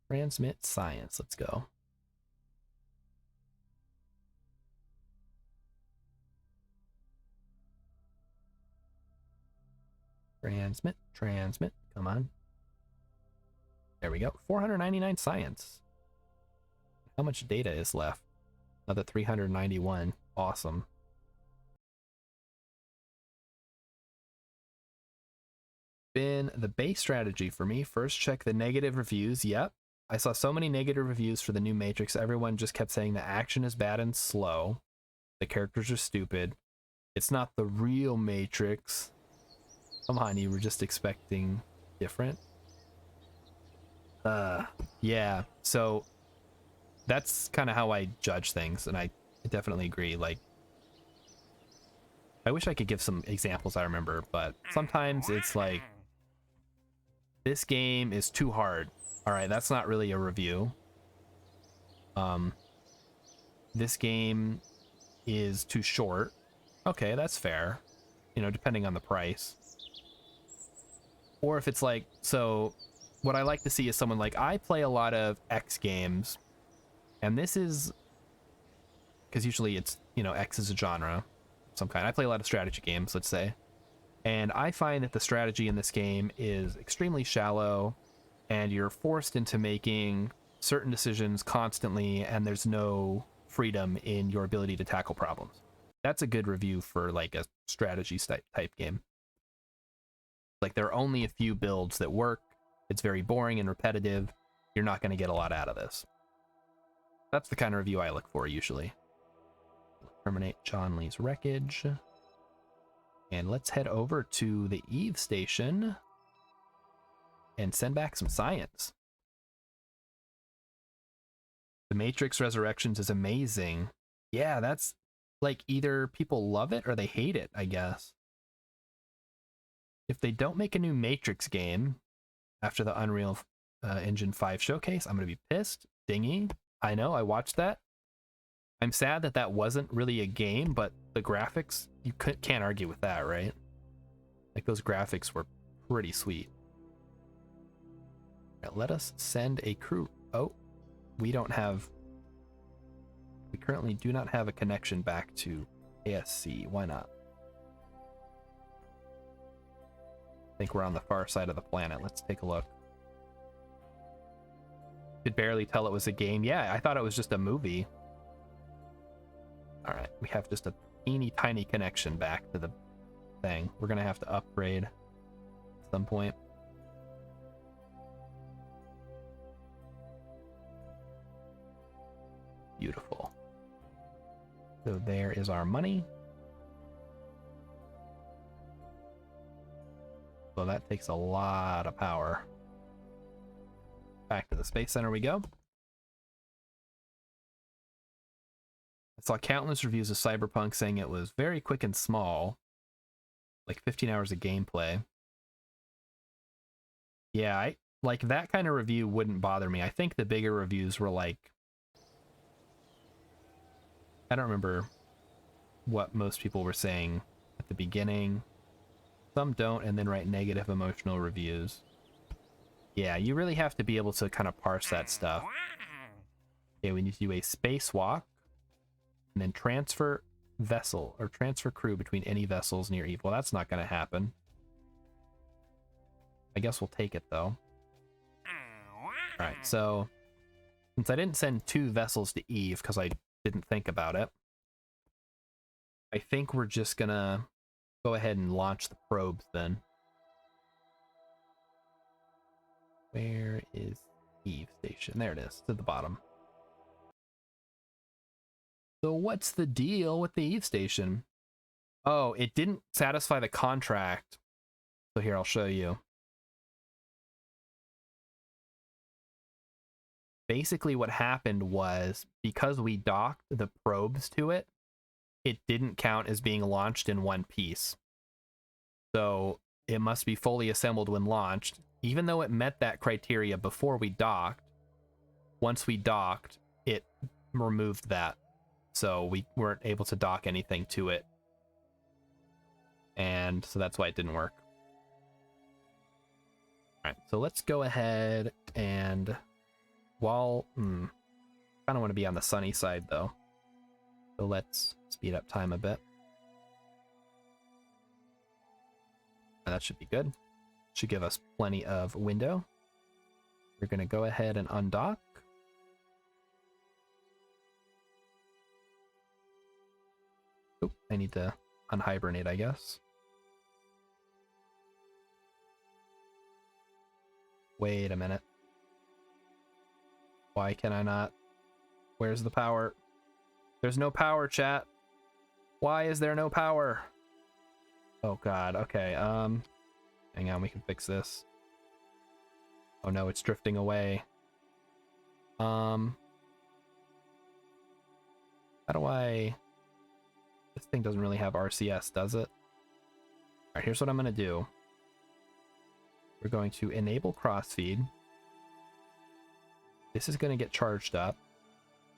Transmit science. Let's go. Transmit. Come on. There we go. 499 science. How much data is left? Another 391. Awesome. Been the base strategy for me. First, check the negative reviews. Yep. I saw so many negative reviews for the new Matrix. Everyone just kept saying the action is bad and slow. The characters are stupid. It's not the real Matrix. Come on, you were just expecting different. Yeah. So that's kind of how I judge things, and I definitely agree. Like, I wish I could give some examples I remember, but sometimes it's like, this game is too hard. All right, that's not really a review. This game is too short. Okay, that's fair. You know, depending on the price. Or if it's like, so what I like to see is someone like, I play a lot of X games, and this is, because usually it's, you know, X is a genre of some kind. I play a lot of strategy games, let's say. And I find that the strategy in this game is extremely shallow, and you're forced into making certain decisions constantly, and there's no freedom in your ability to tackle problems. That's a good review for like a strategy type game. Like, there are only a few builds that work. It's very boring and repetitive. You're not going to get a lot out of this. That's the kind of review I look for usually. Terminate John Lee's wreckage. And let's head over to the Eve station and send back some science. The Matrix Resurrections is amazing. Yeah, that's like, either people love it or they hate it, I guess. If they don't make a new Matrix game after the Unreal Engine 5 showcase, I'm going to be pissed. Dingy. I know, I watched that. I'm sad that that wasn't really a game, but the graphics, you can't argue with that, right? Like, those graphics were pretty sweet. Right, let us send a crew. Oh, we currently do not have a connection back to KSC. Why not? I think we're on the far side of the planet. Let's take a look. Could barely tell it was a game. Yeah, I thought it was just a movie. All right, we have just a teeny tiny connection back to the thing. We're gonna have to upgrade at some point. Beautiful. So there is our money. So that takes a lot of power. Back to the Space Center we go. I saw countless reviews of Cyberpunk saying it was very quick and small, like 15 hours of gameplay. Yeah, like that kind of review wouldn't bother me. I think the bigger reviews were like, I don't remember what most people were saying at the beginning. Some don't, and then write negative emotional reviews. Yeah, you really have to be able to kind of parse that stuff. Okay, we need to do a spacewalk, and then transfer vessel, or transfer crew between any vessels near Eve. Well, that's not going to happen. I guess we'll take it, though. Alright, so since I didn't send 2 vessels to Eve, because I didn't think about it, I think we're just going to go ahead and launch the probes, then. Where is Eve station? There it is, to the bottom. So what's the deal with the Eve station? Oh, it didn't satisfy the contract. So here, I'll show you. Basically what happened was, because we docked the probes to it, it didn't count as being launched in one piece. So it must be fully assembled when launched. Even though it met that criteria before we docked, once we docked, it removed that. So we weren't able to dock anything to it. And so that's why it didn't work. All right, so let's go ahead and kind of want to be on the sunny side though. So let's speed up time a bit. And that should be good. Should give us plenty of window. We're going to go ahead and undock. Oh, I need to unhibernate, I guess. Wait a minute. Why can I not? Where's the power? There's no power, chat. Why is there no power? Oh god, okay, hang on, we can fix this. Oh no, it's drifting away. How do I... This thing doesn't really have RCS, does it? Alright, here's what I'm going to do. We're going to enable crossfeed. This is going to get charged up.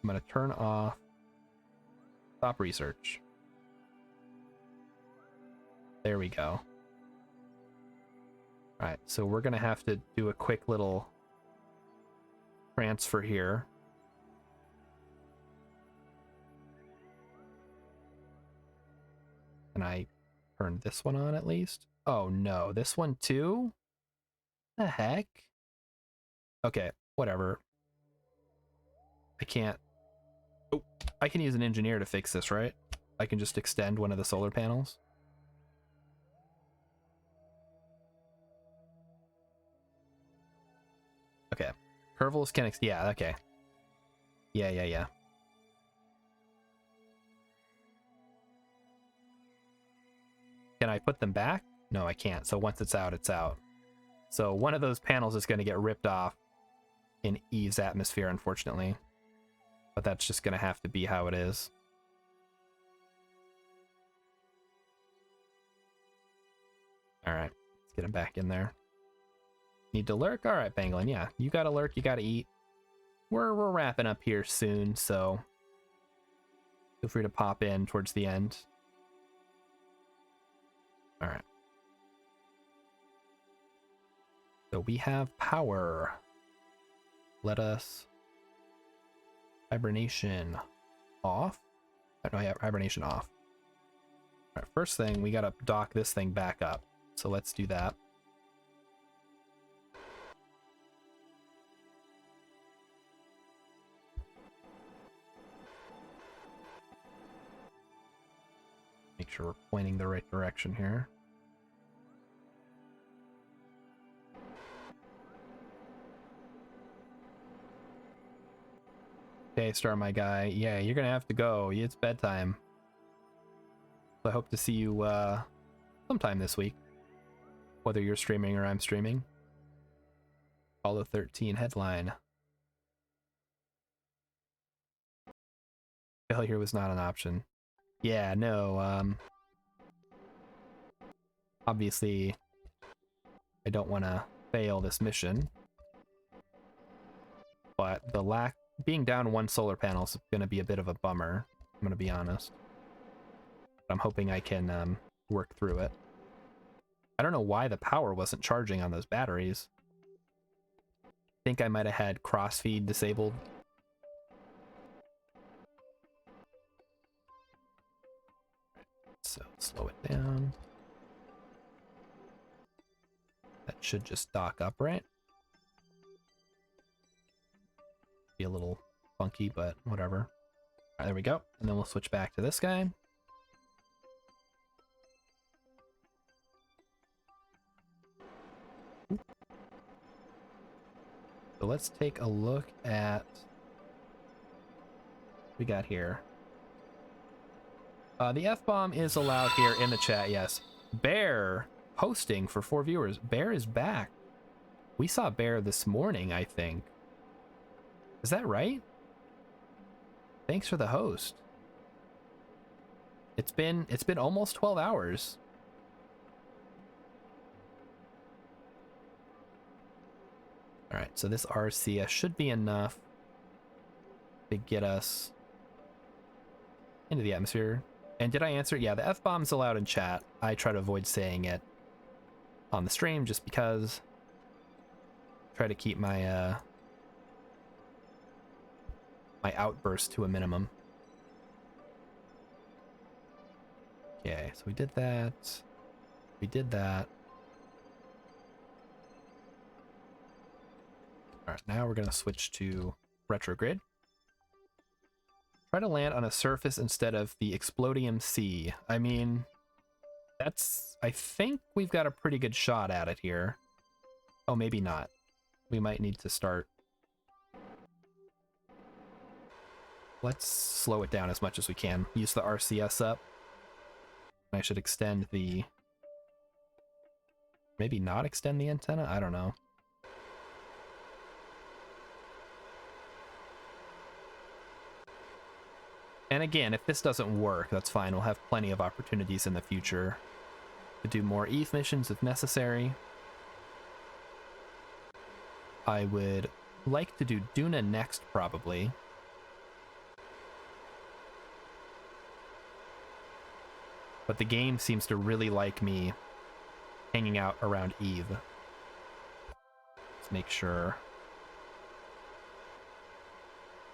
I'm going to turn off stop research. There we go. Alright, so we're going to have to do a quick little transfer here. Can I turn this one on at least? Oh no, this one too? The heck? Okay, whatever. I can't... Oh, I can use an engineer to fix this, right? I can just extend one of the solar panels. Okay. Curvels can... Yeah, okay. Yeah. Can I put them back? No, I can't. So once it's out, it's out. So one of those panels is going to get ripped off in Eve's atmosphere, unfortunately. But that's just going to have to be how it is. Alright, let's get him back in there. Need to lurk? Alright, Banglin, yeah. You gotta lurk, you gotta eat. We're wrapping up here soon, so feel free to pop in towards the end. Alright. So we have power. Let us... Hibernation off? Oh, yeah, hibernation off. Alright, first thing, we gotta dock this thing back up. So let's do that. Make sure we're pointing the right direction here. Okay, Star, my guy. Yeah, you're gonna have to go. It's bedtime. So I hope to see you sometime this week. Whether you're streaming or I'm streaming. Apollo 13 headline. Failure was not an option. Yeah, no, obviously I don't want to fail this mission. But the being down one solar panel is going to be a bit of a bummer. I'm going to be honest. But I'm hoping I can work through it. I don't know why the power wasn't charging on those batteries. I think I might have had crossfeed disabled. So slow it down. That should just dock up, right? Be a little funky, but whatever. All right, there we go. And then we'll switch back to this guy. So let's take a look at what we got here. The F-bomb is allowed here in the chat, yes. Bear hosting for 4 viewers. Bear is back. We saw Bear this morning, I think. Is that right? Thanks for the host. It's been almost 12 hours. All right, so this RCS should be enough to get us into the atmosphere. And did I answer? Yeah, the F-bomb's allowed in chat. I try to avoid saying it on the stream just because. Try to keep my my outburst to a minimum. Okay, so we did that. We did that. All right, now we're gonna switch to retrograde. Try to land on a surface instead of the Explodium C. I mean, I think we've got a pretty good shot at it here. Oh, maybe not. We might need to start. Let's slow it down as much as we can. Use the RCS up. I should extend the... Maybe not extend the antenna? I don't know. And again, if this doesn't work, that's fine. We'll have plenty of opportunities in the future to do more Eve missions if necessary. I would like to do Duna next, probably. But the game seems to really like me hanging out around Eve. Let's make sure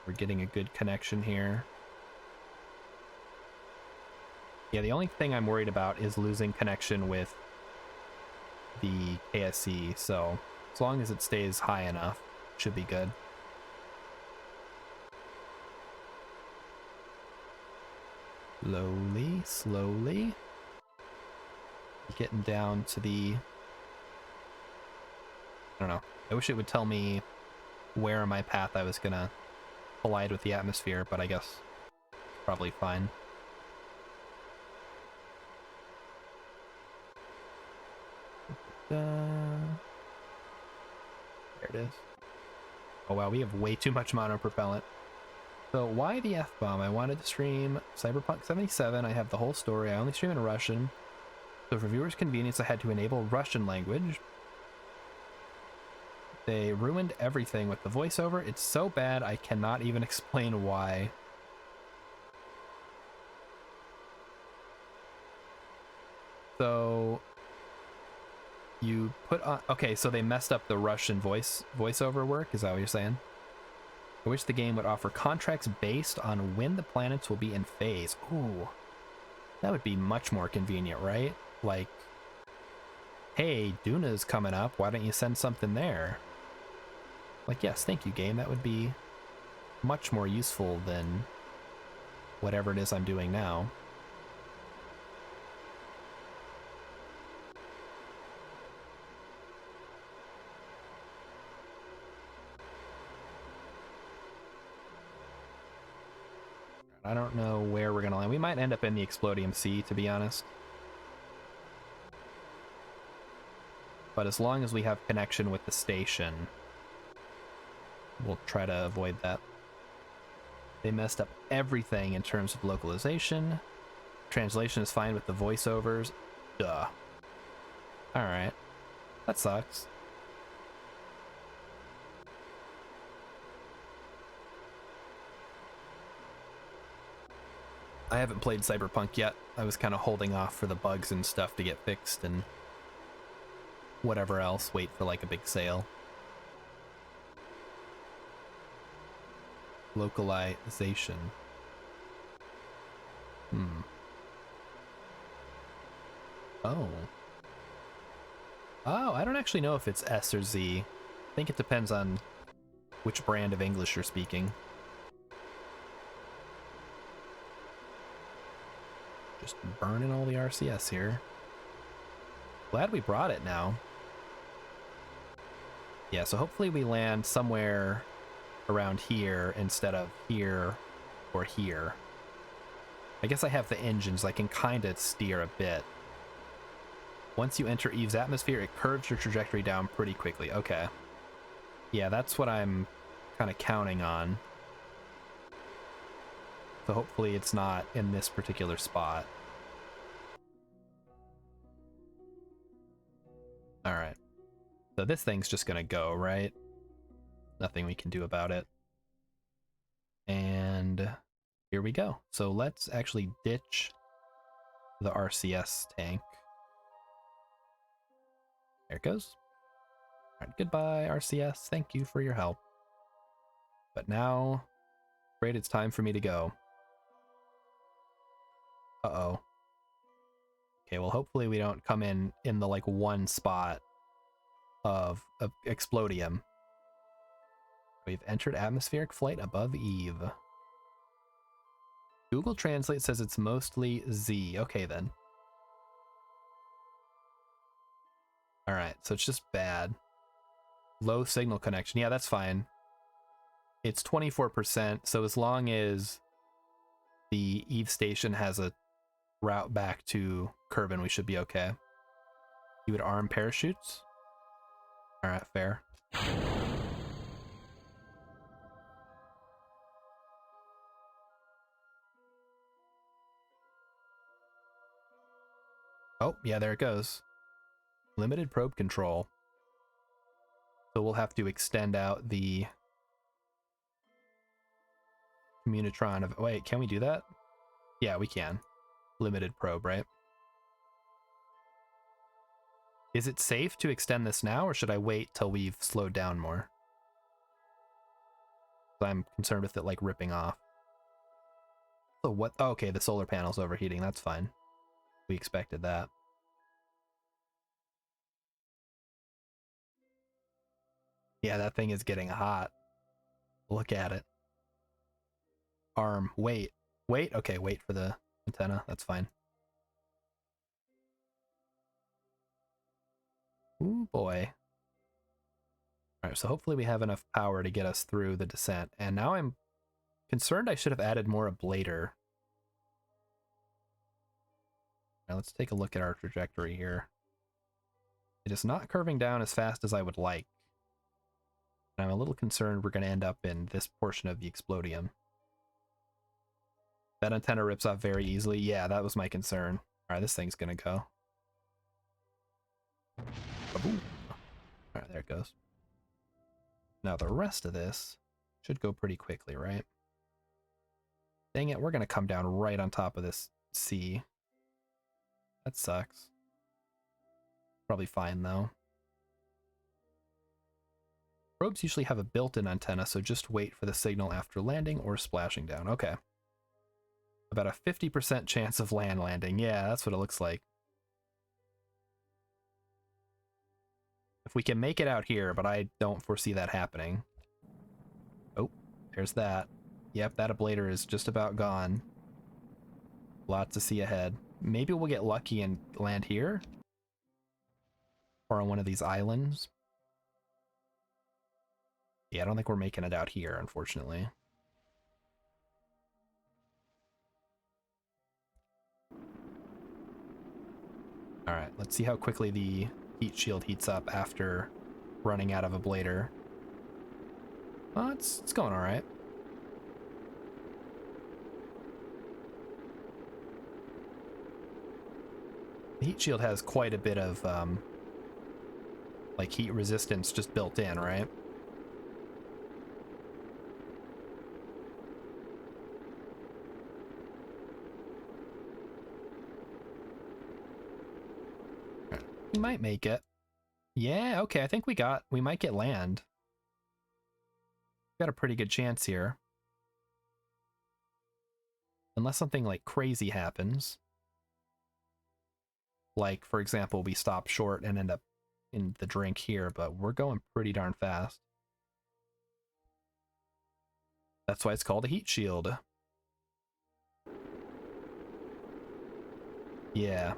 we're getting a good connection here. Yeah, the only thing I'm worried about is losing connection with the KSC, so as long as it stays high enough, should be good. Slowly, slowly. Getting down to the... I don't know. I wish it would tell me where on my path I was gonna collide with the atmosphere, but I guess it's probably fine. There it is. Oh wow, we have way too much monopropellant. So why the F-bomb? I wanted to stream Cyberpunk 77. I have the whole story. I only stream in Russian. So for viewers' convenience, I had to enable Russian language. They ruined everything with the voiceover. It's so bad, I cannot even explain why. So you put on... Okay, so they messed up the Russian voiceover work? Is that what you're saying? I wish the game would offer contracts based on when the planets will be in phase. Ooh, that would be much more convenient, right? Like, hey, Duna's coming up. Why don't you send something there? Like, yes, thank you, game. That would be much more useful than whatever it is I'm doing now. I don't know where we're gonna land. We might end up in the Explodium Sea, to be honest. But as long as we have connection with the station, we'll try to avoid that. They messed up everything in terms of localization. Translation is fine with the voiceovers. Duh. Alright. That sucks. I haven't played Cyberpunk yet. I was kind of holding off for the bugs and stuff to get fixed and whatever else. Wait for like a big sale. Localization. Oh. Oh, I don't actually know if it's S or Z. I think it depends on which brand of English you're speaking. Just burning all the RCS here. Glad we brought it now. Yeah, so hopefully we land somewhere around here instead of here or here. I guess I have the engines. I can kind of steer a bit. Once you enter Eve's atmosphere, it curves your trajectory down pretty quickly. Okay. Yeah, that's what I'm kind of counting on. So hopefully it's not in this particular spot. Alright. So this thing's just gonna go, right? Nothing we can do about it. And here we go. So let's actually ditch the RCS tank. There it goes. Alright, goodbye, RCS. Thank you for your help. But now, great, it's time for me to go. Uh-oh. Okay, well, hopefully we don't come in the, like, one spot of Explodium. We've entered atmospheric flight above Eve. Google Translate says it's mostly Z. Okay, then. Alright, so it's just bad. Low signal connection. Yeah, that's fine. It's 24%, so as long as the Eve station has a route back to Kerbin, we should be okay. You would arm parachutes? Alright, fair. Oh, yeah, there it goes. Limited probe control. So we'll have to extend out the Communitron of... Wait, can we do that? Yeah, we can. Limited probe, right? Is it safe to extend this now, or should I wait till we've slowed down more? I'm concerned with it, like, ripping off. So what? Oh, okay, the solar panel's overheating. That's fine. We expected that. Yeah, that thing is getting hot. Look at it. Arm. Wait. Wait. Okay, wait for the antenna. That's fine. Ooh, boy. Alright, so hopefully we have enough power to get us through the descent. And now I'm concerned I should have added more ablator. Now let's take a look at our trajectory here. It is not curving down as fast as I would like. And I'm a little concerned we're going to end up in this portion of the explodium. That antenna rips off very easily. Yeah, that was my concern. Alright, this thing's going to go. Alright, there it goes. Now the rest of this should go pretty quickly, right? Dang it, we're going to come down right on top of this C. That sucks. Probably fine, though. Probes usually have a built-in antenna, so just wait for the signal after landing or splashing down. Okay. About a 50% chance of landing. Yeah, that's what it looks like. If we can make it out here, but I don't foresee that happening. Oh, there's that. Yep, that ablator is just about gone. Lots to see ahead. Maybe we'll get lucky and land here? Or on one of these islands? Yeah, I don't think we're making it out here, unfortunately. Alright, let's see how quickly the heat shield heats up after running out of ablator. Oh, it's going alright. The heat shield has quite a bit of, like, heat resistance just built in, right? We might make it. Yeah, okay, I think we might get land. Got a pretty good chance here. Unless something, like, crazy happens. Like, for example, we stop short and end up in the drink here, but we're going pretty darn fast. That's why it's called a heat shield. Yeah.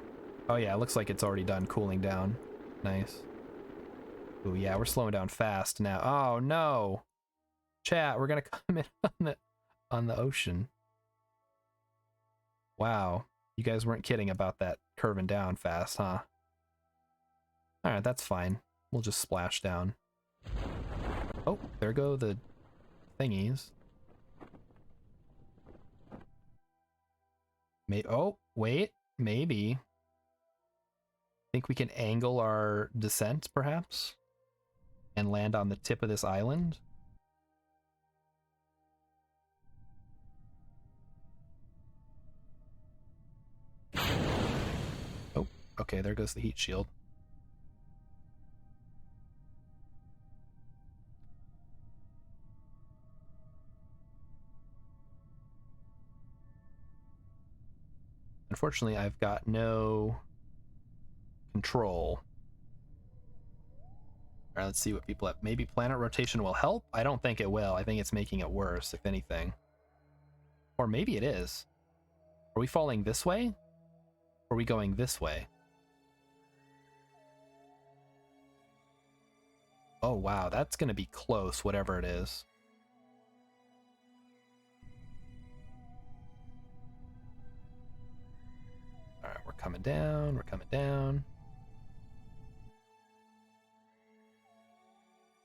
Oh yeah, it looks like it's already done cooling down. Nice. Ooh, yeah, we're slowing down fast now. Oh no! Chat, we're gonna come in on the ocean. Wow. You guys weren't kidding about that curving down fast, huh? Alright, that's fine. We'll just splash down. Oh, there go the thingies. Oh, wait. Maybe. Think we can angle our descent, perhaps? And land on the tip of this island? Oh, okay, there goes the heat shield. Unfortunately, I've got no control. Alright, let's see what people have. Maybe planet rotation will help? I don't think it will. I think it's making it worse, if anything. Or maybe it is. Are we falling this way? Or are we going this way? Oh, wow. That's going to be close, whatever it is. Alright, we're coming down. We're coming down.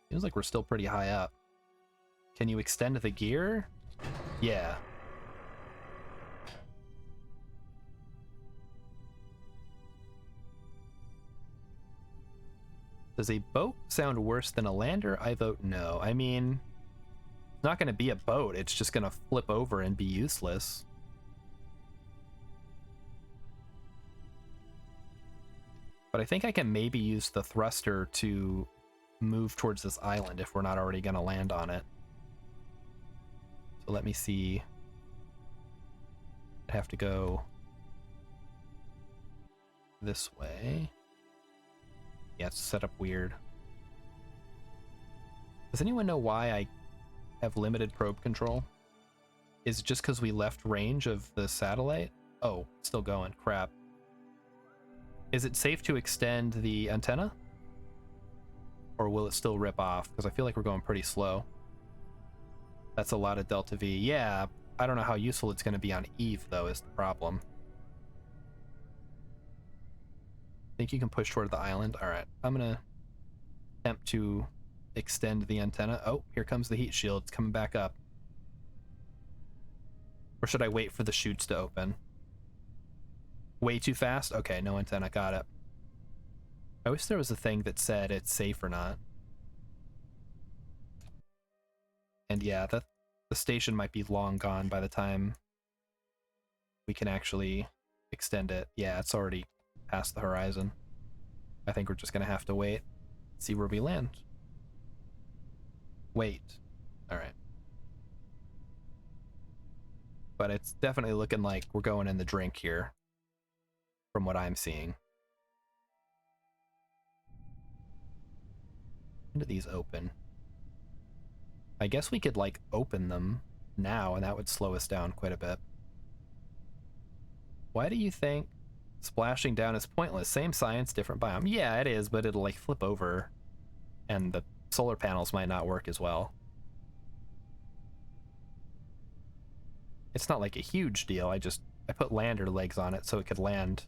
Seems like we're still pretty high up. Can you extend the gear? Yeah. Does a boat sound worse than a lander? I vote no. I mean, it's not going to be a boat. It's just going to flip over and be useless. But I think I can maybe use the thruster to move towards this island if we're not already going to land on it. So let me see. I have to go this way. Yeah, it's set up weird. Does anyone know why I have limited probe control? Is it just because we left range of the satellite? Oh, still going. Crap. Is it safe to extend the antenna? Or will it still rip off? Because I feel like we're going pretty slow. That's a lot of delta V. Yeah, I don't know how useful it's going to be on Eve, though, is the problem. Think you can push toward the island? Alright, I'm going to attempt to extend the antenna. Oh, here comes the heat shield. It's coming back up. Or should I wait for the chutes to open? Way too fast? Okay, no antenna. Got it. I wish there was a thing that said it's safe or not. And yeah, the station might be long gone by the time we can actually extend it. Yeah, it's already past the horizon. I think we're just gonna have to wait, see where we land. Wait. Alright. But it's definitely looking like we're going in the drink here, from what I'm seeing. When do these open? I guess we could, like, open them now, and that would slow us down quite a bit. Why do you think splashing down is pointless? Same science, different biome. Yeah, it is, but it'll, like, flip over, and the solar panels might not work as well. It's not, like, a huge deal. I put lander legs on it so it could land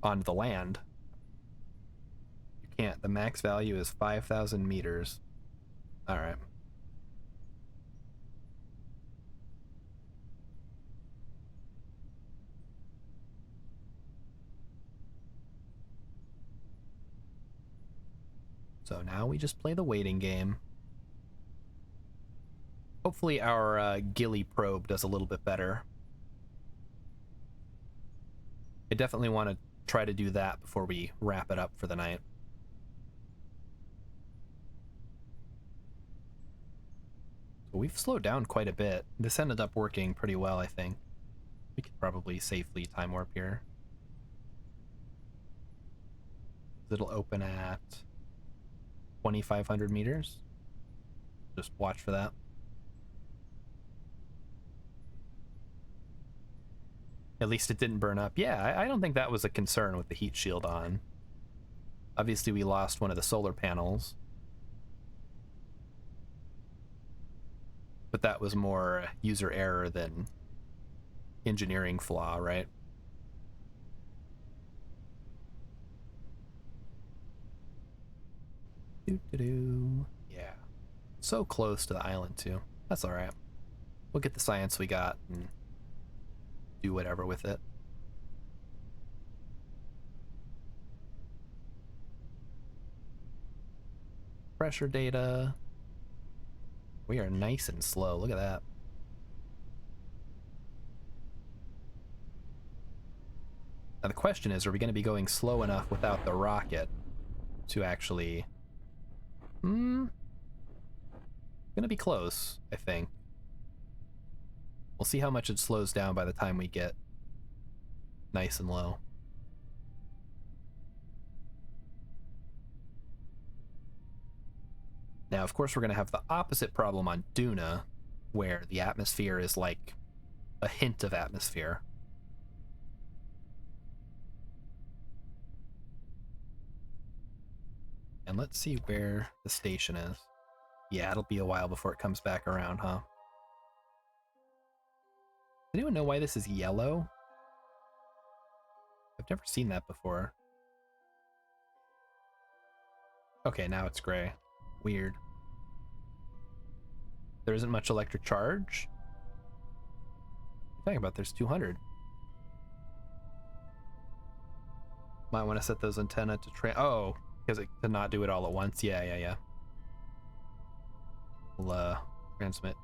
on the land. You can't. The max value is 5,000 meters. Alright. So now we just play the waiting game. Hopefully our ghillie probe does a little bit better. I definitely want to try to do that before we wrap it up for the night. So we've slowed down quite a bit. This ended up working pretty well, I think. We could probably safely time warp here. It'll open at 2,500 meters. Just watch for that. At least it didn't burn up. Yeah, I don't think that was a concern with the heat shield on. Obviously, we lost one of the solar panels. But that was more user error than engineering flaw, right? Doo-doo-doo. Yeah. So close to the island, too. That's alright. We'll get the science we got and do whatever with it. Pressure data. We are nice and slow. Look at that. Now the question is, are we going to be going slow enough without the rocket to actually... Gonna be close, I think. We'll see how much it slows down by the time we get nice and low. Now, of course, we're going to have the opposite problem on Duna, where the atmosphere is like a hint of atmosphere. And let's see where the station is. Yeah, it'll be a while before it comes back around, huh? Does anyone know why this is yellow? I've never seen that before. Okay, now it's gray. Weird. There isn't much electric charge? What are you talking about? There's 200. Might want to set those antenna to train. Oh, Because it to not do it all at once. Yeah. We'll transmit.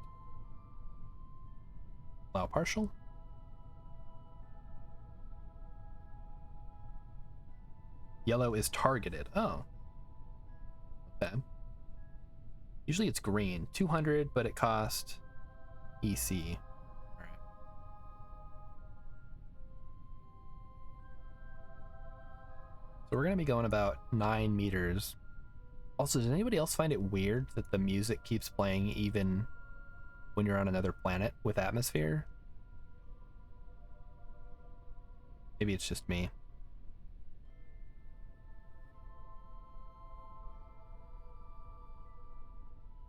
Allow partial. Yellow is targeted. Oh. Okay. Usually it's green. 200, but it cost EC. Alright. So we're going to be going about 9 meters. Also, does anybody else find it weird that the music keeps playing even when you're on another planet with atmosphere? Maybe it's just me.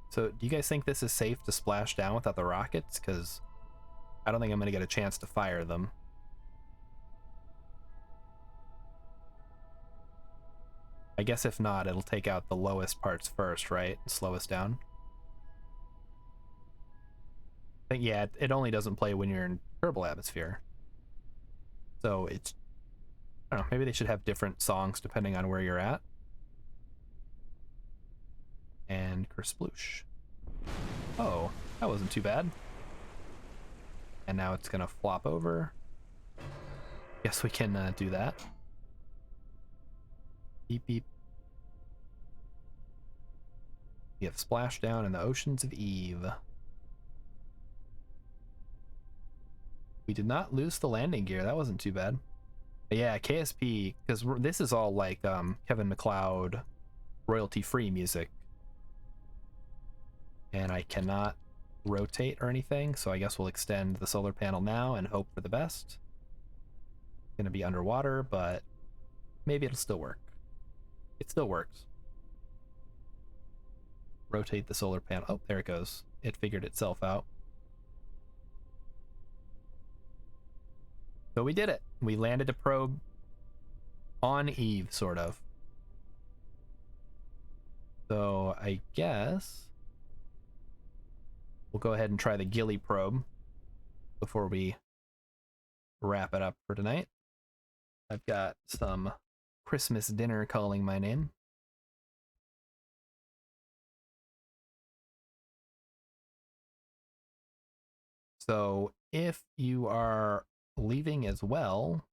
So do you guys think this is safe to splash down without the rockets? Because I don't think I'm going to get a chance to fire them. I guess if not, it'll take out the lowest parts first, right? Slow us down. I think, yeah, it only doesn't play when you're in turbo atmosphere. So it's, I don't know, maybe they should have different songs depending on where you're at. And kersploosh. Oh, that wasn't too bad. And now it's gonna flop over. Guess we can do that. Beep beep. We have splashdown in the oceans of Eve. We did not lose the landing gear. That wasn't too bad. But yeah, KSP, because this is all like Kevin MacLeod royalty-free music. And I cannot rotate or anything, so I guess we'll extend the solar panel now and hope for the best. It's gonna be underwater, but maybe it'll still work. It still works. Rotate the solar panel. Oh, there it goes. It figured itself out. So we did it. We landed a probe on Eve, sort of. So I guess we'll go ahead and try the Gilly probe before we wrap it up for tonight. I've got some Christmas dinner calling my name. So if you are leaving as well,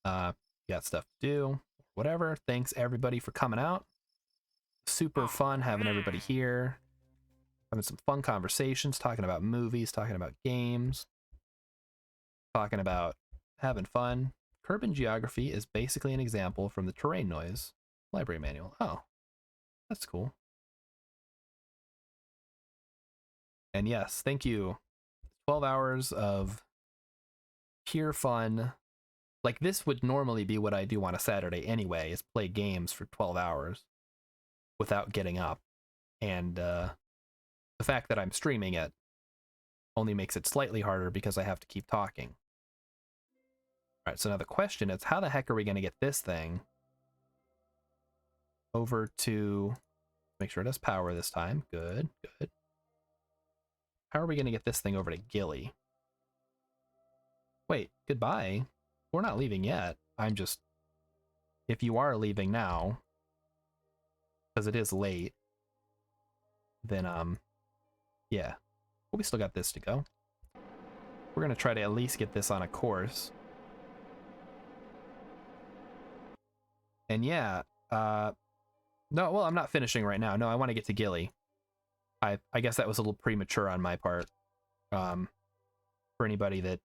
you got stuff to do, whatever. Thanks everybody for coming out. Super fun having everybody here, having some fun conversations, talking about movies, talking about games, talking about having fun. Curb and Geography is basically an example from the Terrain Noise library manual. Oh, that's cool. And yes, thank you. 12 hours of pure fun. Like, this would normally be what I do on a Saturday anyway, is play games for 12 hours without getting up. And the fact that I'm streaming it only makes it slightly harder because I have to keep talking. All right, so now the question is, how the heck are we going to get this thing over to... Make sure it has power this time. Good, good. How are we going to get this thing over to Gilly? Wait, goodbye. We're not leaving yet. I'm just... If you are leaving now, because it is late, then, yeah. But we still got this to go. We're going to try to at least get this on a course. And yeah, no, well, I'm not finishing right now. No, I want to get to Gilly. I guess that was a little premature on my part. For anybody that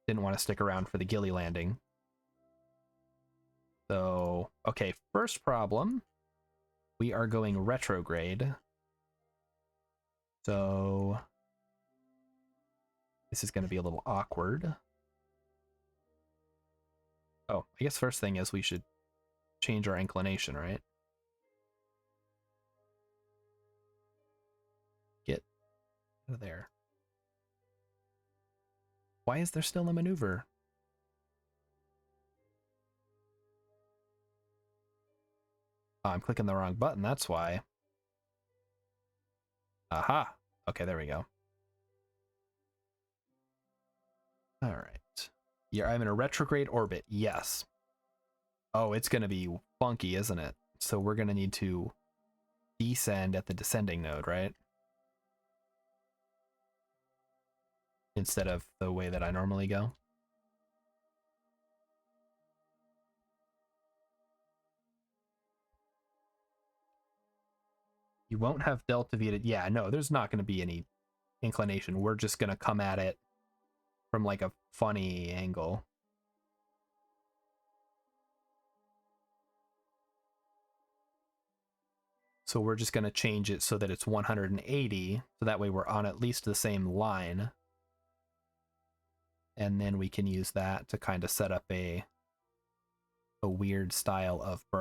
didn't want to stick around for the Gilly landing. So, okay, first problem. We are going retrograde. So, this is going to be a little awkward. Oh, I guess first thing is we should change our inclination, right? Get out of there. Why is there still a maneuver? Oh, I'm clicking the wrong button, that's why. Aha! Okay, there we go. Alright. Yeah, I'm in a retrograde orbit, yes. Oh, it's going to be funky, isn't it? So we're going to need to descend at the descending node, right? Instead of the way that I normally go. You won't have delta V to... Yeah, no, there's not going to be any inclination. We're just going to come at it from like a funny angle. So we're just going to change it so that it's 180. So that way we're on at least the same line. And then we can use that to kind of set up a weird style of burn.